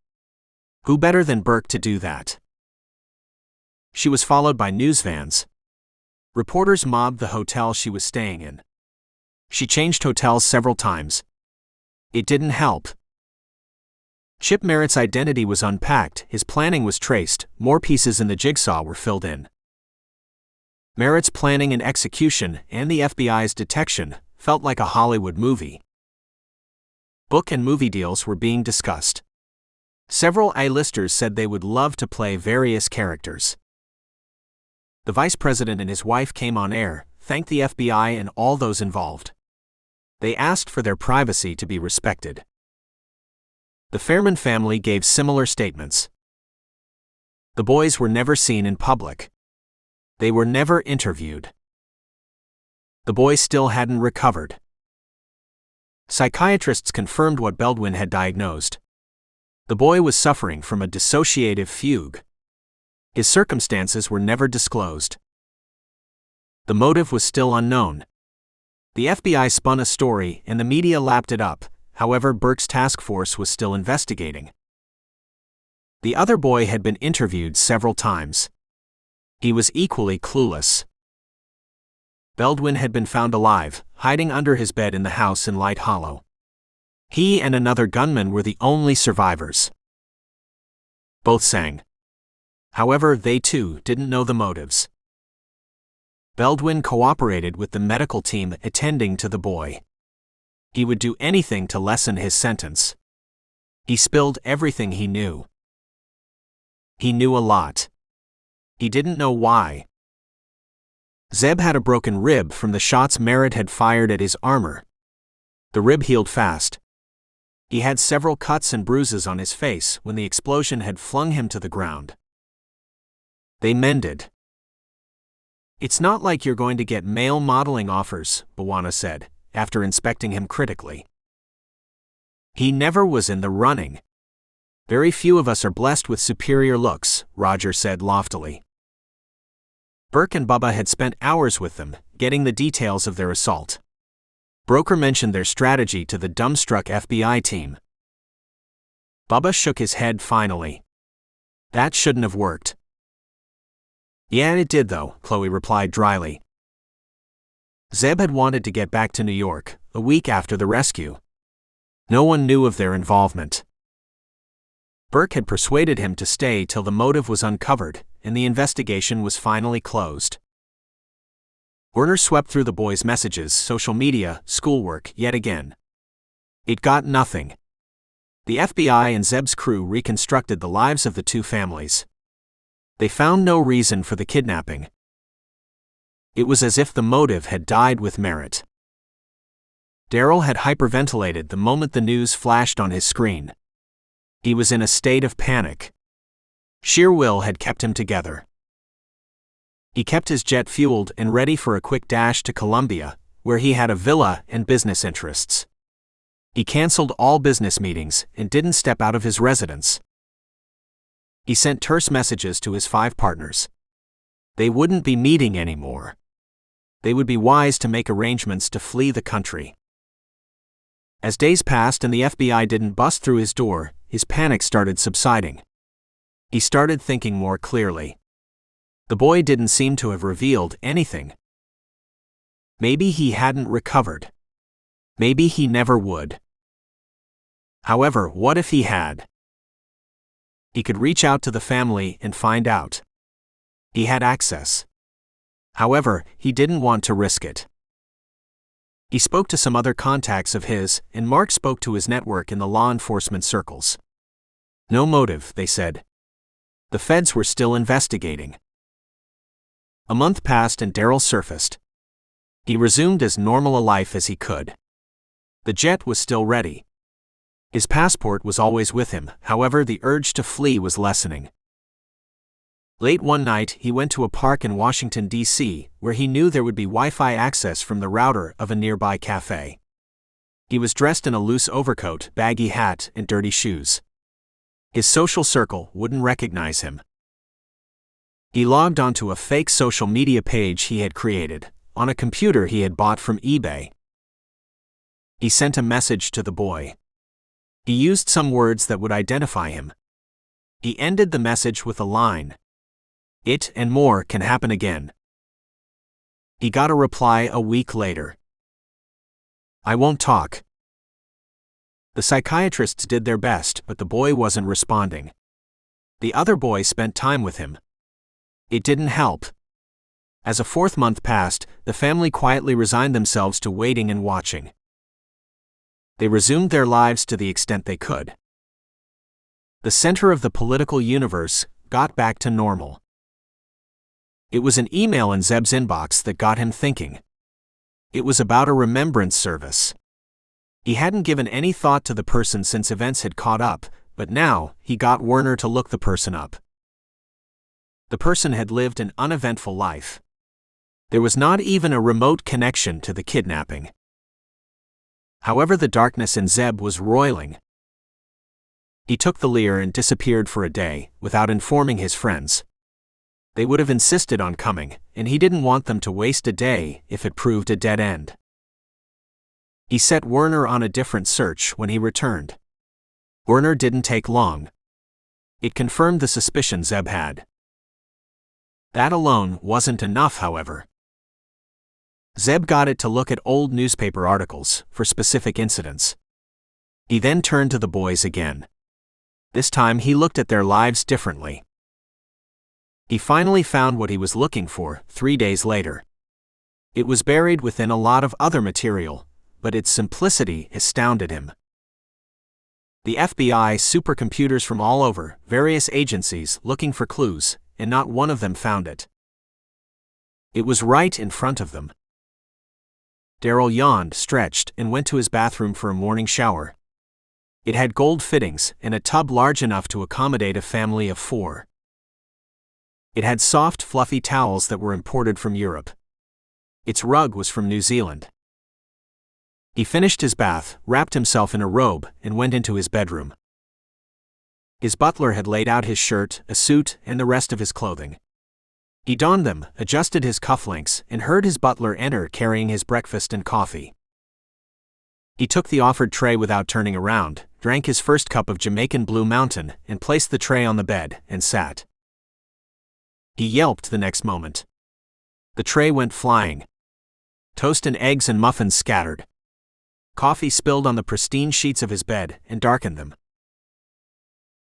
Who better than Burke to do that? She was followed by news vans. Reporters mobbed the hotel she was staying in. She changed hotels several times. It didn't help. Chip Merritt's identity was unpacked, his planning was traced, more pieces in the jigsaw were filled in. Merritt's planning and execution, and the FBI's detection, felt like a Hollywood movie. Book and movie deals were being discussed. Several A-listers said they would love to play various characters. The vice president and his wife came on air, thanked the FBI and all those involved. They asked for their privacy to be respected. The Fairman family gave similar statements. The boys were never seen in public. They were never interviewed. The boy still hadn't recovered. Psychiatrists confirmed what Baldwin had diagnosed. The boy was suffering from a dissociative fugue, His circumstances were never disclosed. The motive was still unknown. The FBI spun a story and the media lapped it up. However, Burke's task force was still investigating. The other boy had been interviewed several times. He was equally clueless. Baldwin had been found alive, hiding under his bed in the house in Light Hollow. He and another gunman were the only survivors. Both sang. However, they too didn't know the motives. Baldwin cooperated with the medical team attending to the boy. He would do anything to lessen his sentence. He spilled everything he knew. He knew a lot. He didn't know why. Zeb had a broken rib from the shots Merritt had fired at his armor. The rib healed fast. He had several cuts and bruises on his face when the explosion had flung him to the ground. They mended. "It's not like you're going to get male modeling offers," Bwana said, after inspecting him critically. He never was in the running. "Very few of us are blessed with superior looks," Roger said loftily. Burke and Bubba had spent hours with them, getting the details of their assault. Broker mentioned their strategy to the dumbstruck FBI team. Bubba shook his head finally. "That shouldn't have worked." "Yeah, it did though," Chloe replied dryly. Zeb had wanted to get back to New York, a week after the rescue. No one knew of their involvement. Burke had persuaded him to stay till the motive was uncovered, and the investigation was finally closed. Werner swept through the boys' messages, social media, schoolwork, yet again. It got nothing. The FBI and Zeb's crew reconstructed the lives of the two families. They found no reason for the kidnapping. It was as if the motive had died with Merritt. Daryl had hyperventilated the moment the news flashed on his screen. He was in a state of panic. Sheer will had kept him together. He kept his jet fueled and ready for a quick dash to Colombia, where he had a villa and business interests. He canceled all business meetings and didn't step out of his residence. He sent terse messages to his 5 partners. They wouldn't be meeting anymore. They would be wise to make arrangements to flee the country. As days passed and the FBI didn't bust through his door, his panic started subsiding. He started thinking more clearly. The boy didn't seem to have revealed anything. Maybe he hadn't recovered. Maybe he never would. However, what if he had? He could reach out to the family and find out. He had access. However, he didn't want to risk it. He spoke to some other contacts of his, and Mark spoke to his network in the law enforcement circles. No motive, they said. The feds were still investigating. A month passed and Daryl surfaced. He resumed as normal a life as he could. The jet was still ready. His passport was always with him, however the urge to flee was lessening. Late one night, he went to a park in Washington, D.C., where he knew there would be Wi-Fi access from the router of a nearby cafe. He was dressed in a loose overcoat, baggy hat, and dirty shoes. His social circle wouldn't recognize him. He logged onto a fake social media page he had created, on a computer he had bought from eBay. He sent a message to the boy. He used some words that would identify him. He ended the message with a line. "It and more can happen again." He got a reply a week later. "I won't talk." The psychiatrists did their best, but the boy wasn't responding. The other boy spent time with him. It didn't help. As a 4th month passed, the family quietly resigned themselves to waiting and watching. They resumed their lives to the extent they could. The center of the political universe got back to normal. It was an email in Zeb's inbox that got him thinking. It was about a remembrance service. He hadn't given any thought to the person since events had caught up, but now he got Werner to look the person up. The person had lived an uneventful life. There was not even a remote connection to the kidnapping. However, the darkness in Zeb was roiling. He took the Lear and disappeared for a day, without informing his friends. They would have insisted on coming, and he didn't want them to waste a day if it proved a dead end. He set Werner on a different search when he returned. Werner didn't take long. It confirmed the suspicion Zeb had. That alone wasn't enough, however. Zeb got it to look at old newspaper articles for specific incidents. He then turned to the boys again. This time he looked at their lives differently. He finally found what he was looking for 3 days later. It was buried within a lot of other material, but its simplicity astounded him. The FBI supercomputers from all over, various agencies looking for clues, and not one of them found it. It was right in front of them. Darryl yawned, stretched, and went to his bathroom for a morning shower. It had gold fittings and a tub large enough to accommodate a family of 4. It had soft, fluffy towels that were imported from Europe. Its rug was from New Zealand. He finished his bath, wrapped himself in a robe, and went into his bedroom. His butler had laid out his shirt, a suit, and the rest of his clothing. He donned them, adjusted his cufflinks, and heard his butler enter carrying his breakfast and coffee. He took the offered tray without turning around, drank his first cup of Jamaican Blue Mountain, and placed the tray on the bed, and sat. He yelped the next moment. The tray went flying. Toast and eggs and muffins scattered. Coffee spilled on the pristine sheets of his bed and darkened them.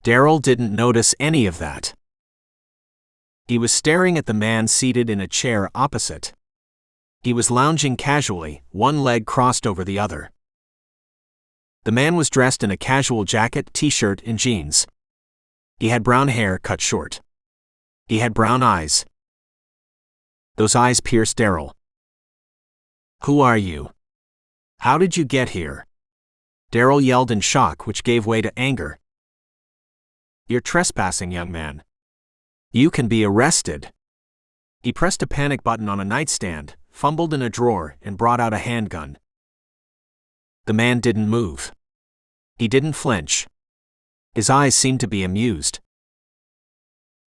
Darryl didn't notice any of that. He was staring at the man seated in a chair opposite. He was lounging casually, one leg crossed over the other. The man was dressed in a casual jacket, t-shirt, and jeans. He had brown hair cut short. He had brown eyes. Those eyes pierced Darryl. "Who are you? How did you get here?" Darryl yelled in shock, which gave way to anger. "You're trespassing, young man. You can be arrested." He pressed a panic button on a nightstand, fumbled in a drawer, and brought out a handgun. The man didn't move. He didn't flinch. His eyes seemed to be amused.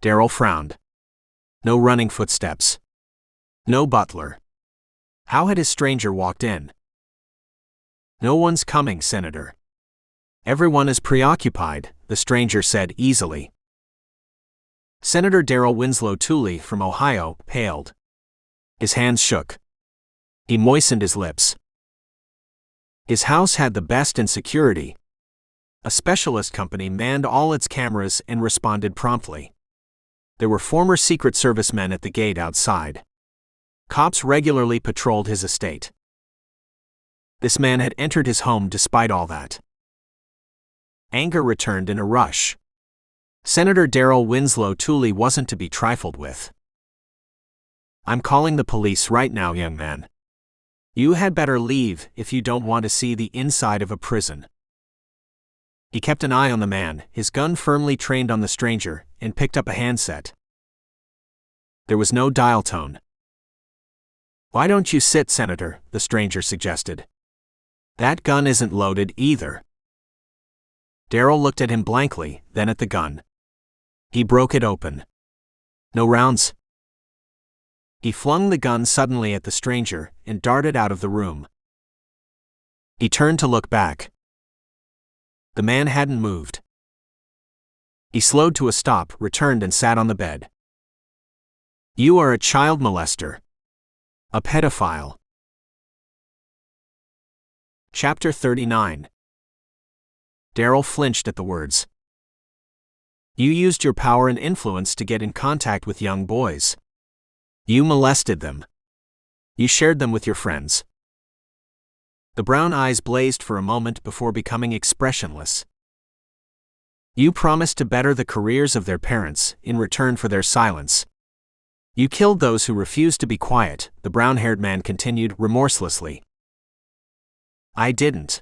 Darryl frowned. No running footsteps. No butler. How had his stranger walked in? "No one's coming, Senator. Everyone is preoccupied," the stranger said easily. Senator Darryl Winslow Tooley from Ohio paled. His hands shook. He moistened his lips. His house had the best in security. A specialist company manned all its cameras and responded promptly. There were former Secret Service men at the gate outside. Cops regularly patrolled his estate. This man had entered his home despite all that. Anger returned in a rush. Senator Darryl Winslow Tooley wasn't to be trifled with. "I'm calling the police right now, young man. You had better leave if you don't want to see the inside of a prison." He kept an eye on the man, his gun firmly trained on the stranger, and picked up a handset. There was no dial tone. "Why don't you sit, Senator?" the stranger suggested. "That gun isn't loaded either." Darryl looked at him blankly, then at the gun. He broke it open. "No rounds?" He flung the gun suddenly at the stranger and darted out of the room. He turned to look back. The man hadn't moved. He slowed to a stop, returned, and sat on the bed. "You are a child molester. A pedophile." Chapter 39. Darryl flinched at the words. "You used your power and influence to get in contact with young boys. You molested them. You shared them with your friends." The brown eyes blazed for a moment before becoming expressionless. "You promised to better the careers of their parents in return for their silence. You killed those who refused to be quiet," the brown-haired man continued remorselessly. "I didn't."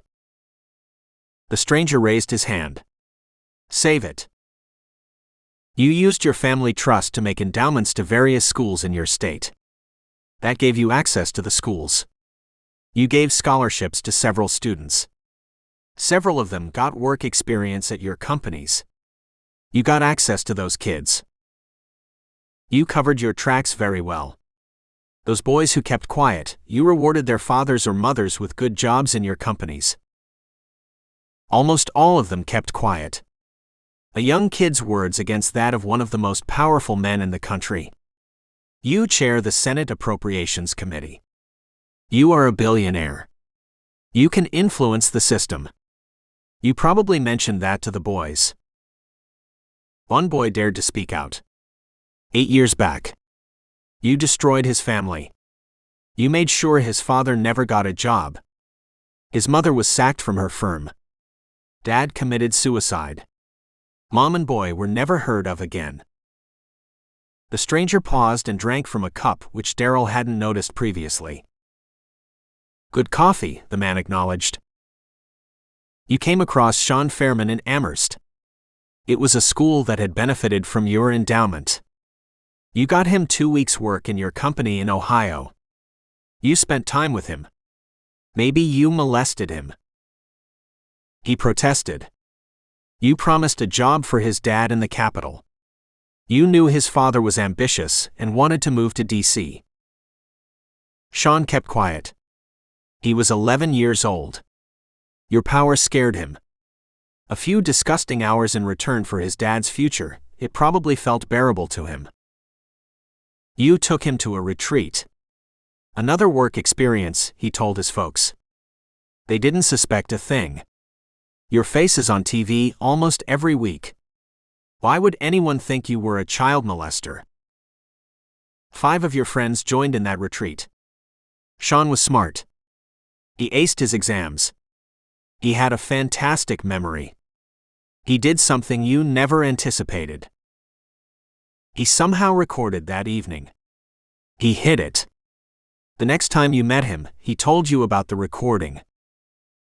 The stranger raised his hand. "Save it. You used your family trust to make endowments to various schools in your state. That gave you access to the schools. You gave scholarships to several students. Several of them got work experience at your companies. You got access to those kids. You covered your tracks very well. Those boys who kept quiet, you rewarded their fathers or mothers with good jobs in your companies. Almost all of them kept quiet. A young kid's words against that of one of the most powerful men in the country. You chair the Senate Appropriations Committee. You are a billionaire. You can influence the system. You probably mentioned that to the boys. One boy dared to speak out. 8 years back. You destroyed his family. You made sure his father never got a job. His mother was sacked from her firm. Dad committed suicide. Mom and boy were never heard of again. The stranger paused and drank from a cup which Daryl hadn't noticed previously. Good coffee, the man acknowledged. You came across Sean Fairman in Amherst. It was a school that had benefited from your endowment. You got him 2 weeks' work in your company in Ohio. You spent time with him. Maybe you molested him. He protested. You promised a job for his dad in the Capitol. You knew his father was ambitious and wanted to move to D.C. Sean kept quiet. He was 11 years old. Your power scared him. A few disgusting hours in return for his dad's future, it probably felt bearable to him. You took him to a retreat. Another work experience, he told his folks. They didn't suspect a thing. Your face is on TV almost every week. Why would anyone think you were a child molester? 5 of your friends joined in that retreat. Sean was smart. He aced his exams. He had a fantastic memory. He did something you never anticipated. He somehow recorded that evening. He hid it. The next time you met him, he told you about the recording.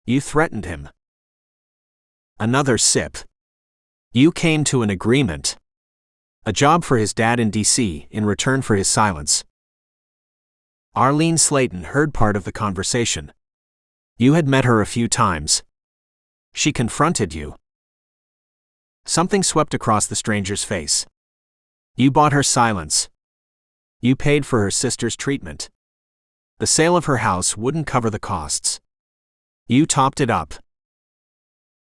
You threatened him. Another sip. You came to an agreement. A job for his dad in D.C. in return for his silence. Arlene Slayton heard part of the conversation. You had met her a few times. She confronted you. Something swept across the stranger's face. You bought her silence. You paid for her sister's treatment. The sale of her house wouldn't cover the costs. You topped it up.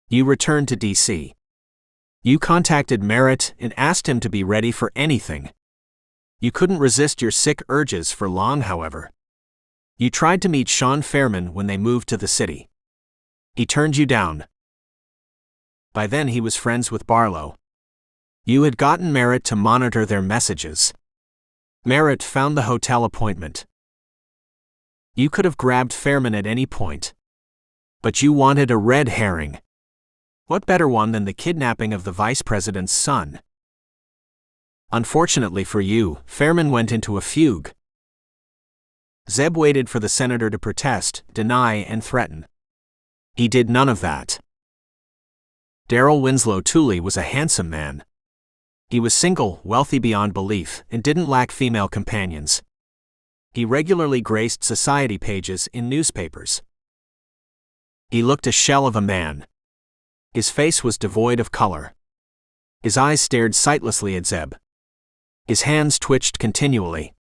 You returned to D.C. You contacted Merritt and asked him to be ready for anything. You couldn't resist your sick urges for long, however. You tried to meet Sean Fairman when they moved to the city. He turned you down. By then he was friends with Barlow. You had gotten Merritt to monitor their messages. Merritt found the hotel appointment. You could have grabbed Fairman at any point. But you wanted a red herring. What better one than the kidnapping of the vice president's son? Unfortunately for you, Fairman went into a fugue. Zeb waited for the senator to protest, deny, and threaten. He did none of that. Daryl Winslow Tooley was a handsome man. He was single, wealthy beyond belief, and didn't lack female companions. He regularly graced society pages in newspapers. He looked a shell of a man. His face was devoid of color. His eyes stared sightlessly at Zeb. His hands twitched continually.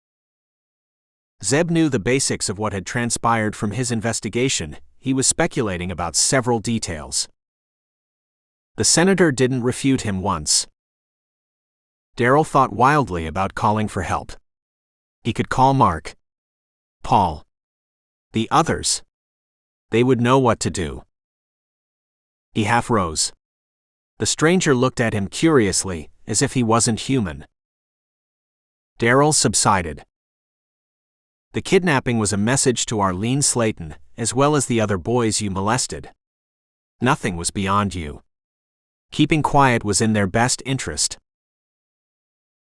Zeb knew the basics of what had transpired from his investigation. He was speculating about several details. The senator didn't refute him once. Daryl thought wildly about calling for help. He could call Mark, Paul, the others. They would know what to do. He half rose. The stranger looked at him curiously, as if he wasn't human. Daryl subsided. The kidnapping was a message to Arlene Slayton, as well as the other boys you molested. Nothing was beyond you. Keeping quiet was in their best interest.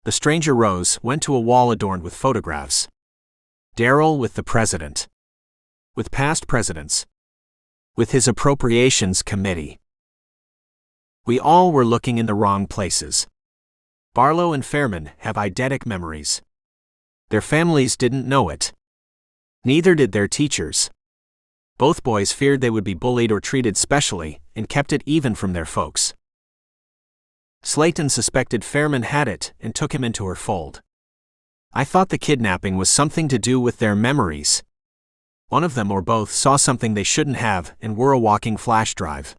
The stranger rose, went to a wall adorned with photographs. Daryl with the president. With past presidents. With his appropriations committee. We all were looking in the wrong places. Barlow and Fairman have eidetic memories. Their families didn't know it. Neither did their teachers. Both boys feared they would be bullied or treated specially, and kept it even from their folks. Slayton suspected Fairman had it and took him into her fold. I thought the kidnapping was something to do with their memories. One of them or both saw something they shouldn't have and were a walking flash drive.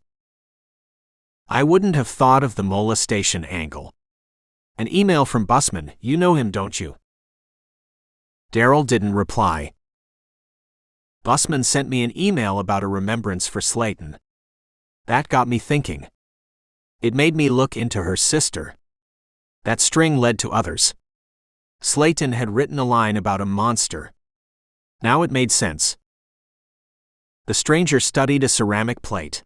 I wouldn't have thought of the molestation angle. An email from Busman, you know him, don't you? Daryl didn't reply. Busman sent me an email about a remembrance for Slayton. That got me thinking. It made me look into her sister. That string led to others. Slayton had written a line about a monster. Now it made sense. The stranger studied a ceramic plate.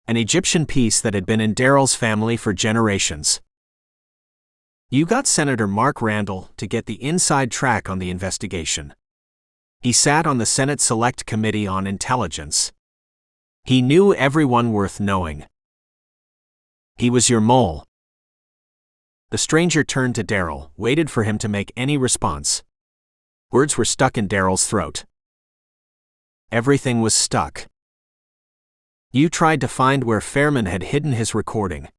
An Egyptian piece that had been in Daryl's family for generations. You got Senator Mark Randall to get the inside track on the investigation. He sat on the Senate Select Committee on Intelligence. He knew everyone worth knowing. He was your mole. The stranger turned to Daryl, waited for him to make any response. Words were stuck in Daryl's throat. Everything was stuck. You tried to find where Fairman had hidden his recording.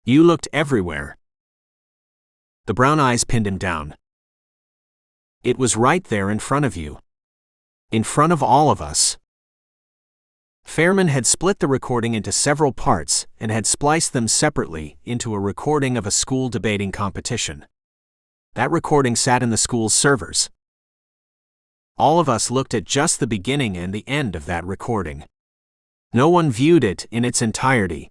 You looked everywhere. The brown eyes pinned him down. It was right there in front of you. In front of all of us. Fairman had split the recording into several parts and had spliced them separately into a recording of a school debating competition. That recording sat in the school's servers. All of us looked at just the beginning and the end of that recording. No one viewed it in its entirety.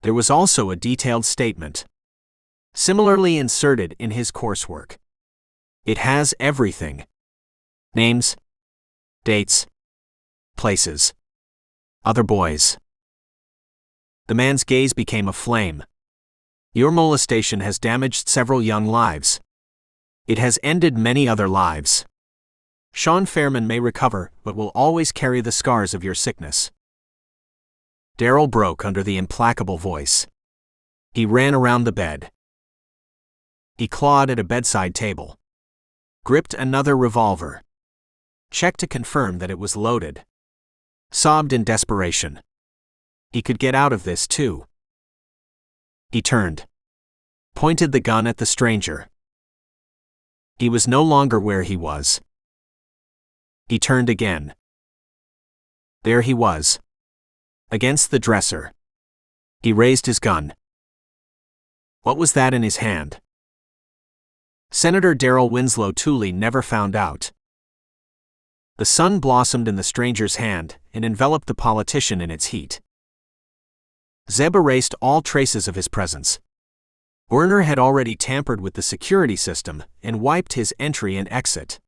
There was also a detailed statement, similarly inserted in his coursework. It has everything. Names, dates, places, other boys. The man's gaze became aflame. Your molestation has damaged several young lives. It has ended many other lives. Sean Fairman may recover, but will always carry the scars of your sickness. Daryl broke under the implacable voice. He ran around the bed. He clawed at a bedside table. Gripped another revolver. Checked to confirm that it was loaded. Sobbed in desperation. He could get out of this too. He turned. Pointed the gun at the stranger. He was no longer where he was. He turned again. There he was. Against the dresser. He raised his gun. What was that in his hand? Senator Daryl Winslow Tooley never found out. The sun blossomed in the stranger's hand and enveloped the politician in its heat. Zeb erased all traces of his presence. Werner had already tampered with the security system and wiped his entry and exit.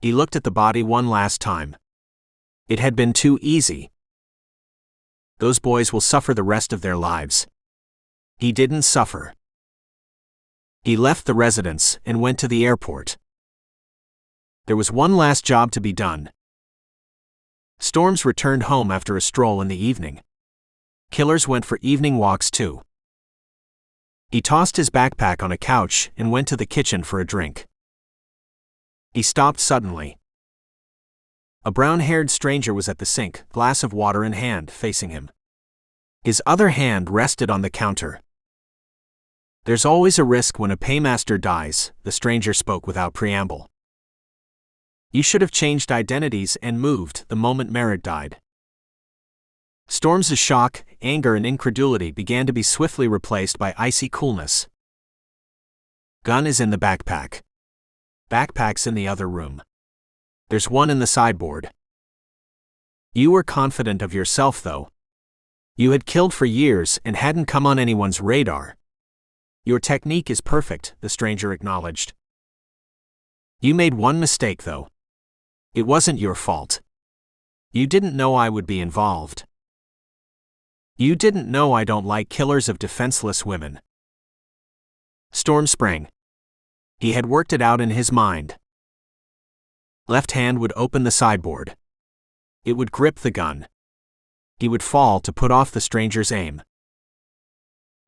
He looked at the body one last time. It had been too easy. Those boys will suffer the rest of their lives. He didn't suffer. He left the residence and went to the airport. There was one last job to be done. Storms returned home after a stroll in the evening. Killers went for evening walks too. He tossed his backpack on a couch and went to the kitchen for a drink. He stopped suddenly. A brown-haired stranger was at the sink, glass of water in hand, facing him. His other hand rested on the counter. There's always a risk when a paymaster dies, the stranger spoke without preamble. You should have changed identities and moved the moment Merritt died. Storms of shock, anger, and incredulity began to be swiftly replaced by icy coolness. Gun is in the backpack. Backpack's in the other room. There's one in the sideboard. You were confident of yourself, though. You had killed for years and hadn't come on anyone's radar. Your technique is perfect, the stranger acknowledged. You made one mistake, though. It wasn't your fault. You didn't know I would be involved. You didn't know I don't like killers of defenseless women. Storm sprang. He had worked it out in his mind. Left hand would open the sideboard. It would grip the gun. He would fall to put off the stranger's aim.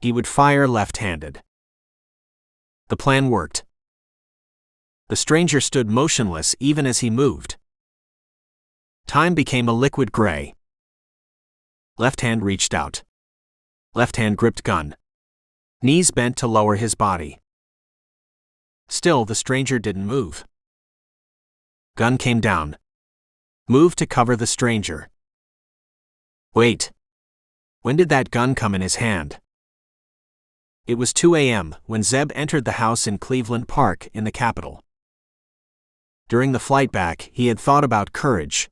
He would fire left-handed. The plan worked. The stranger stood motionless even as he moved. Time became a liquid gray. Left hand reached out. Left hand gripped gun. Knees bent to lower his body. Still, the stranger didn't move. Gun came down. Moved to cover the stranger. Wait. When did that gun come in his hand? It was 2 a.m. when Zeb entered the house in Cleveland Park in the capital. During the flight back, he had thought about courage.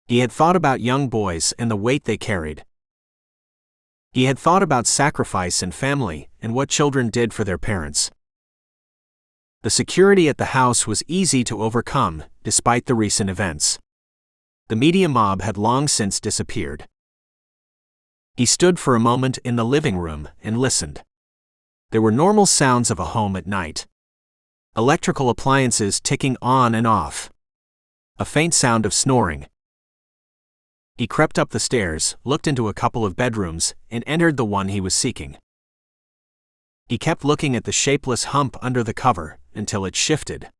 He had thought about young boys and the weight they carried. He had thought about sacrifice and family and what children did for their parents. The security at the house was easy to overcome, despite the recent events. The media mob had long since disappeared. He stood for a moment in the living room and listened. There were normal sounds of a home at night. Electrical appliances ticking on and off. A faint sound of snoring. He crept up the stairs, looked into a couple of bedrooms, and entered the one he was seeking. He kept looking at the shapeless hump under the cover until it shifted.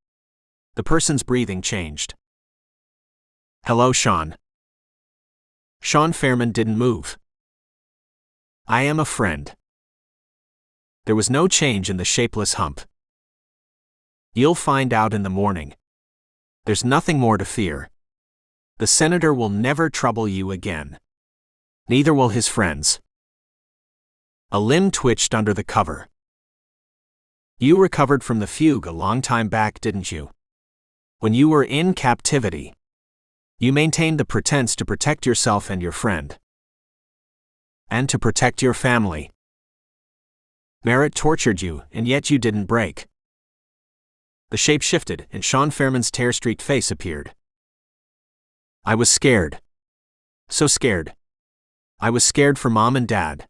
The person's breathing changed. "Hello, Sean." Sean Fairman didn't move. "I am a friend." There was no change in the shapeless hump. "You'll find out in the morning. There's nothing more to fear. The senator will never trouble you again. Neither will his friends." A limb twitched under the cover. "You recovered from the fugue a long time back, didn't you? When you were in captivity. You maintained the pretense to protect yourself and your friend. And to protect your family. Merritt tortured you, and yet you didn't break." The shape shifted, and Sean Fairman's tear-streaked face appeared. "I was scared. So scared. I was scared for Mom and Dad."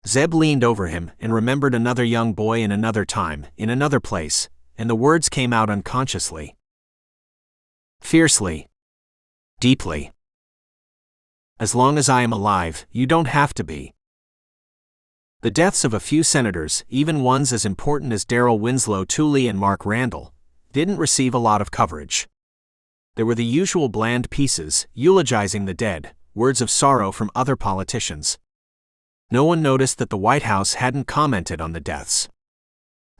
Zeb leaned over him and remembered another young boy in another time, in another place, and the words came out unconsciously. Fiercely. Deeply. "As long as I am alive, you don't have to be." The deaths of a few senators, even ones as important as Darrell Winslow Tooley and Mark Randall, didn't receive a lot of coverage. There were the usual bland pieces, eulogizing the dead, words of sorrow from other politicians. No one noticed that the White House hadn't commented on the deaths.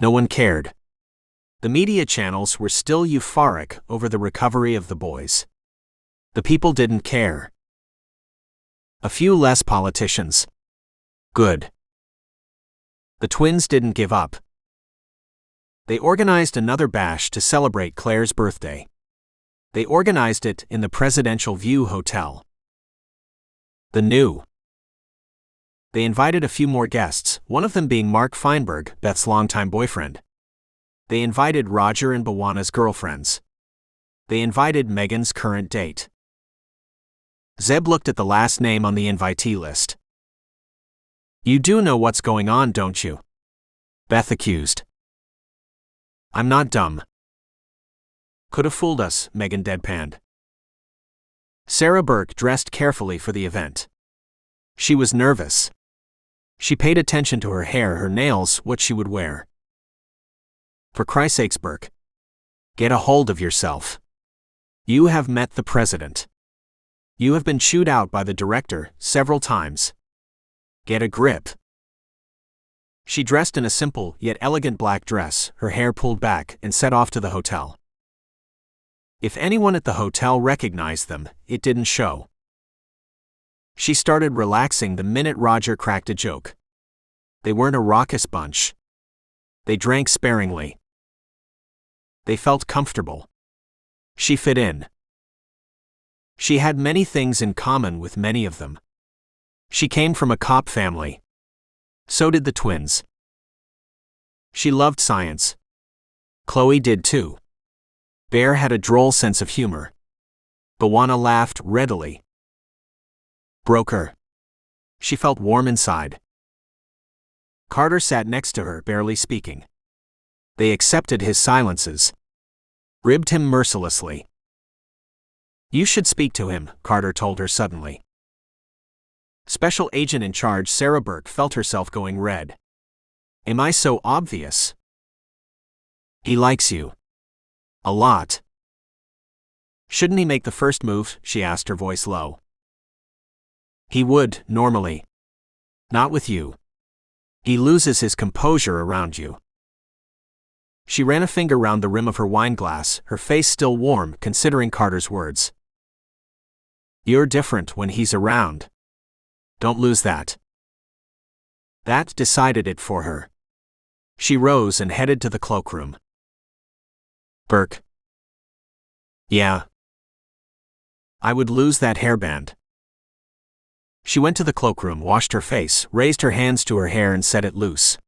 No one cared. The media channels were still euphoric over the recovery of the boys. The people didn't care. A few less politicians. Good. The twins didn't give up. They organized another bash to celebrate Claire's birthday. They organized it in the Presidential View Hotel. The new. They invited a few more guests, one of them being Mark Feinberg, Beth's longtime boyfriend. They invited Roger and Bawana's girlfriends. They invited Megan's current date. Zeb looked at the last name on the invitee list. "You do know what's going on, don't you?" Beth accused. "I'm not dumb." "Could have fooled us," Megan deadpanned. Sarah Burke dressed carefully for the event. She was nervous. She paid attention to her hair, her nails, what she would wear. "For Christ's sakes, Burke. Get a hold of yourself. You have met the president. You have been chewed out by the director several times. Get a grip." She dressed in a simple yet elegant black dress, her hair pulled back, and set off to the hotel. If anyone at the hotel recognized them, it didn't show. She started relaxing the minute Roger cracked a joke. They weren't a raucous bunch. They drank sparingly. They felt comfortable. She fit in. She had many things in common with many of them. She came from a cop family. So did the twins. She loved science. Chloe did too. Bear had a droll sense of humor. Bawana laughed readily. Broke her. She felt warm inside. Carter sat next to her, barely speaking. They accepted his silences. Ribbed him mercilessly. "You should speak to him," Carter told her suddenly. Special agent in charge Sarah Burke felt herself going red. "Am I so obvious?" "He likes you. A lot." "Shouldn't he make the first move?" she asked, her voice low. "He would, normally. Not with you. He loses his composure around you. She ran a finger round the rim of her wineglass, her face still warm, considering Carter's words. "You're different when he's around. Don't lose that." That decided it for her. She rose and headed to the cloakroom. "Burke." "Yeah." "I would lose that hairband." She went to the cloakroom, washed her face, raised her hands to her hair and set it loose.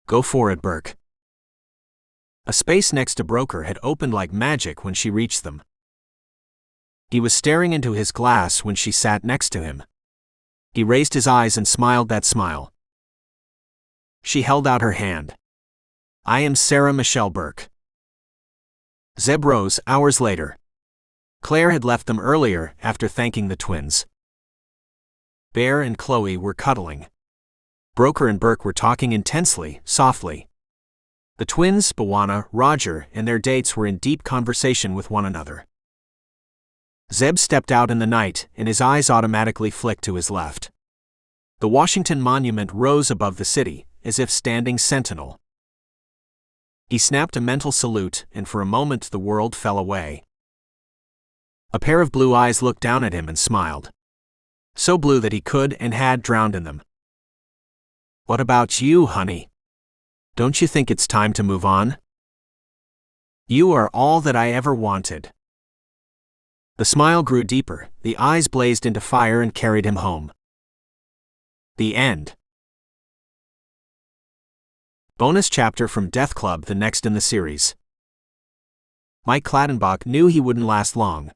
"Go for it, Burke." A space next to Broker had opened like magic when she reached them. He was staring into his glass when she sat next to him. He raised his eyes and smiled that smile. She held out her hand. "I am Sarah Michelle Burke." Zeb rose hours later. Claire had left them earlier after thanking the twins. Bear and Chloe were cuddling. Broker and Burke were talking intensely, softly. The twins, Bawana, Roger, and their dates were in deep conversation with one another. Zeb stepped out in the night, and his eyes automatically flicked to his left. The Washington Monument rose above the city, as if standing sentinel. He snapped a mental salute, and for a moment the world fell away. A pair of blue eyes looked down at him and smiled. So blue that he could and had drowned in them. "What about you, honey? Don't you think it's time to move on? You are all that I ever wanted." The smile grew deeper, the eyes blazed into fire and carried him home. The end. Bonus chapter from Death Club, the next in the series. Mike Clattenbach knew he wouldn't last long.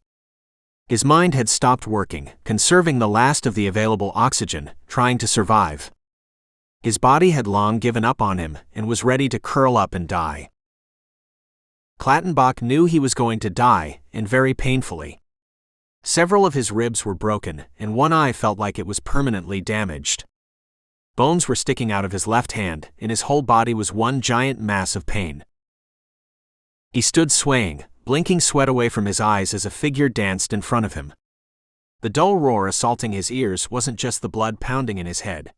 His mind had stopped working, conserving the last of the available oxygen, trying to survive. His body had long given up on him and was ready to curl up and die. Clattenbach knew he was going to die, and very painfully. Several of his ribs were broken, and one eye felt like it was permanently damaged. Bones were sticking out of his left hand, and his whole body was one giant mass of pain. He stood swaying, blinking sweat away from his eyes as a figure danced in front of him. The dull roar assaulting his ears wasn't just the blood pounding in his head.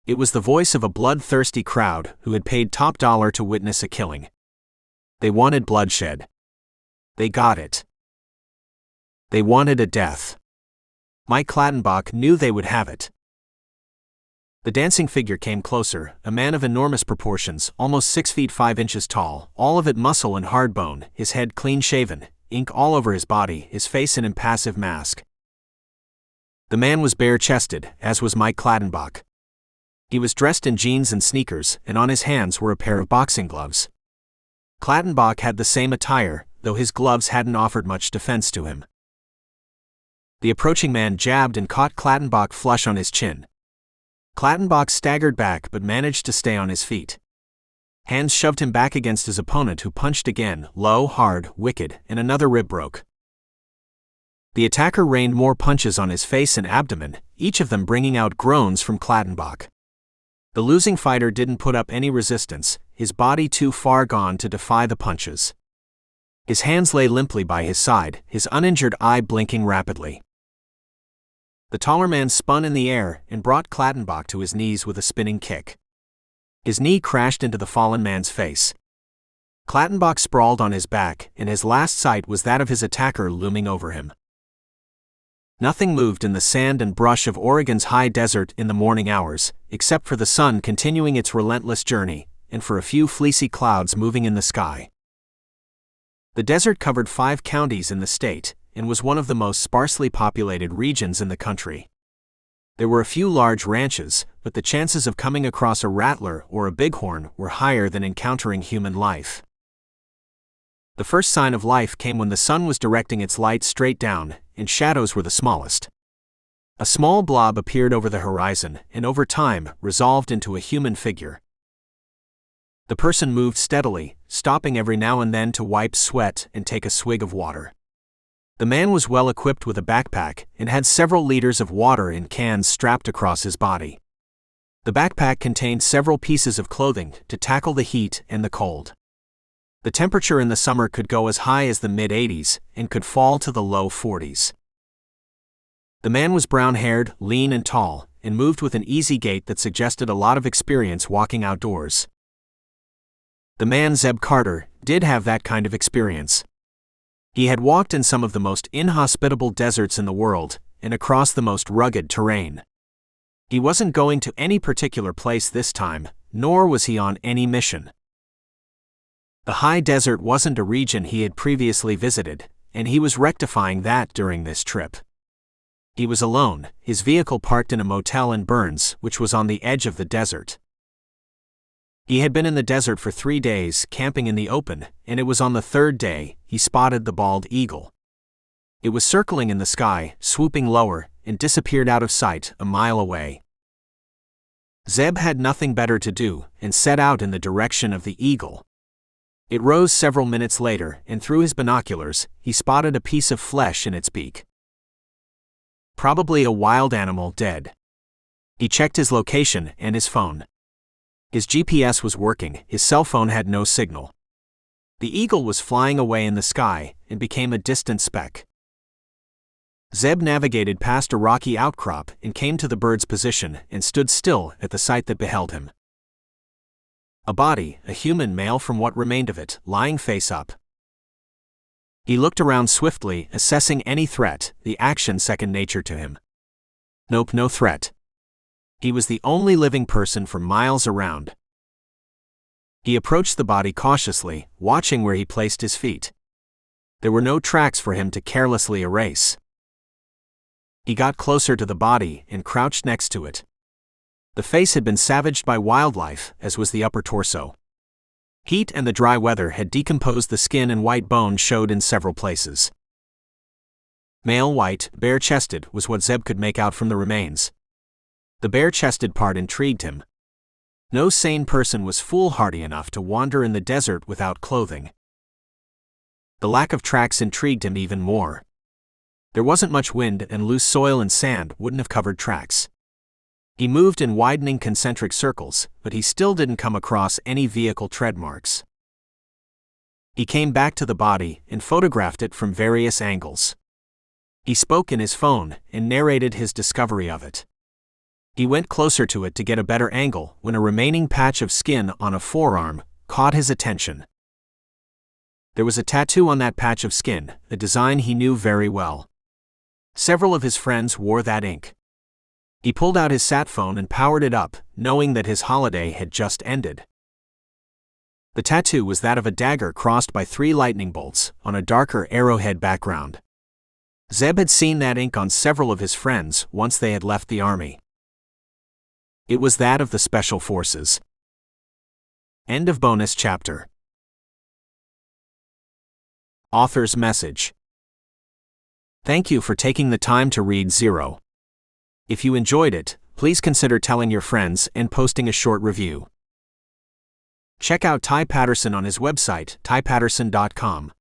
It was the voice of a bloodthirsty crowd who had paid top dollar to witness a killing. They wanted bloodshed. They got it. They wanted a death. Mike Clattenbach knew they would have it. The dancing figure came closer, a man of enormous proportions, almost 6 feet 5 inches tall, all of it muscle and hard bone, his head clean-shaven, ink all over his body, his face an impassive mask. The man was bare-chested, as was Mike Clattenbach. He was dressed in jeans and sneakers, and on his hands were a pair of boxing gloves. Clattenbach had the same attire, though his gloves hadn't offered much defense to him. The approaching man jabbed and caught Clattenbach flush on his chin. Clattenbach staggered back but managed to stay on his feet. Hands shoved him back against his opponent, who punched again, low, hard, wicked, and another rib broke. The attacker rained more punches on his face and abdomen, each of them bringing out groans from Clattenbach. The losing fighter didn't put up any resistance, his body too far gone to defy the punches. His hands lay limply by his side, his uninjured eye blinking rapidly. The taller man spun in the air and brought Clattenbach to his knees with a spinning kick. His knee crashed into the fallen man's face. Clattenbach sprawled on his back, and his last sight was that of his attacker looming over him. Nothing moved in the sand and brush of Oregon's high desert in the morning hours, except for the sun continuing its relentless journey, and for a few fleecy clouds moving in the sky. The desert covered 5 counties in the state, and was one of the most sparsely populated regions in the country. There were a few large ranches, but the chances of coming across a rattler or a bighorn were higher than encountering human life. The first sign of life came when the sun was directing its light straight down, and shadows were the smallest. A small blob appeared over the horizon, and over time, resolved into a human figure. The person moved steadily, stopping every now and then to wipe sweat and take a swig of water. The man was well equipped with a backpack and had several liters of water in cans strapped across his body. The backpack contained several pieces of clothing to tackle the heat and the cold. The temperature in the summer could go as high as the mid-80s and could fall to the low 40s. The man was brown-haired, lean and tall, and moved with an easy gait that suggested a lot of experience walking outdoors. The man Zeb Carter did have that kind of experience. He had walked in some of the most inhospitable deserts in the world, and across the most rugged terrain. He wasn't going to any particular place this time, nor was he on any mission. The high desert wasn't a region he had previously visited, and he was rectifying that during this trip. He was alone, his vehicle parked in a motel in Burns, which was on the edge of the desert. He had been in the desert for 3 days, camping in the open, and it was on the 3rd day he spotted the bald eagle. It was circling in the sky, swooping lower, and disappeared out of sight a mile away. Zeb had nothing better to do, and set out in the direction of the eagle. It rose several minutes later, and through his binoculars, he spotted a piece of flesh in its beak. Probably a wild animal dead. He checked his location and his phone. His GPS was working, his cell phone had no signal. The eagle was flying away in the sky and became a distant speck. Zeb navigated past a rocky outcrop and came to the bird's position and stood still at the sight that beheld him. A body, a human male from what remained of it, lying face up. He looked around swiftly, assessing any threat, the action second nature to him. Nope, no threat. He was the only living person for miles around. He approached the body cautiously, watching where he placed his feet. There were no tracks for him to carelessly erase. He got closer to the body and crouched next to it. The face had been savaged by wildlife, as was the upper torso. Heat and the dry weather had decomposed the skin, and white bone showed in several places. Male white, bare-chested, was what Zeb could make out from the remains. The bare-chested part intrigued him. No sane person was foolhardy enough to wander in the desert without clothing. The lack of tracks intrigued him even more. There wasn't much wind, and loose soil and sand wouldn't have covered tracks. He moved in widening concentric circles, but he still didn't come across any vehicle tread marks. He came back to the body and photographed it from various angles. He spoke in his phone and narrated his discovery of it. He went closer to it to get a better angle when a remaining patch of skin on a forearm caught his attention. There was a tattoo on that patch of skin, a design he knew very well. Several of his friends wore that ink. He pulled out his sat phone and powered it up, knowing that his holiday had just ended. The tattoo was that of a dagger crossed by 3 lightning bolts on a darker arrowhead background. Zeb had seen that ink on several of his friends once they had left the army. It was that of the Special Forces. End of bonus chapter. Author's message. Thank you for taking the time to read Zero. If you enjoyed it, please consider telling your friends and posting a short review. Check out Ty Patterson on his website, typatterson.com.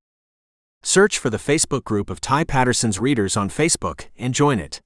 Search for the Facebook group of Ty Patterson's readers on Facebook and join it.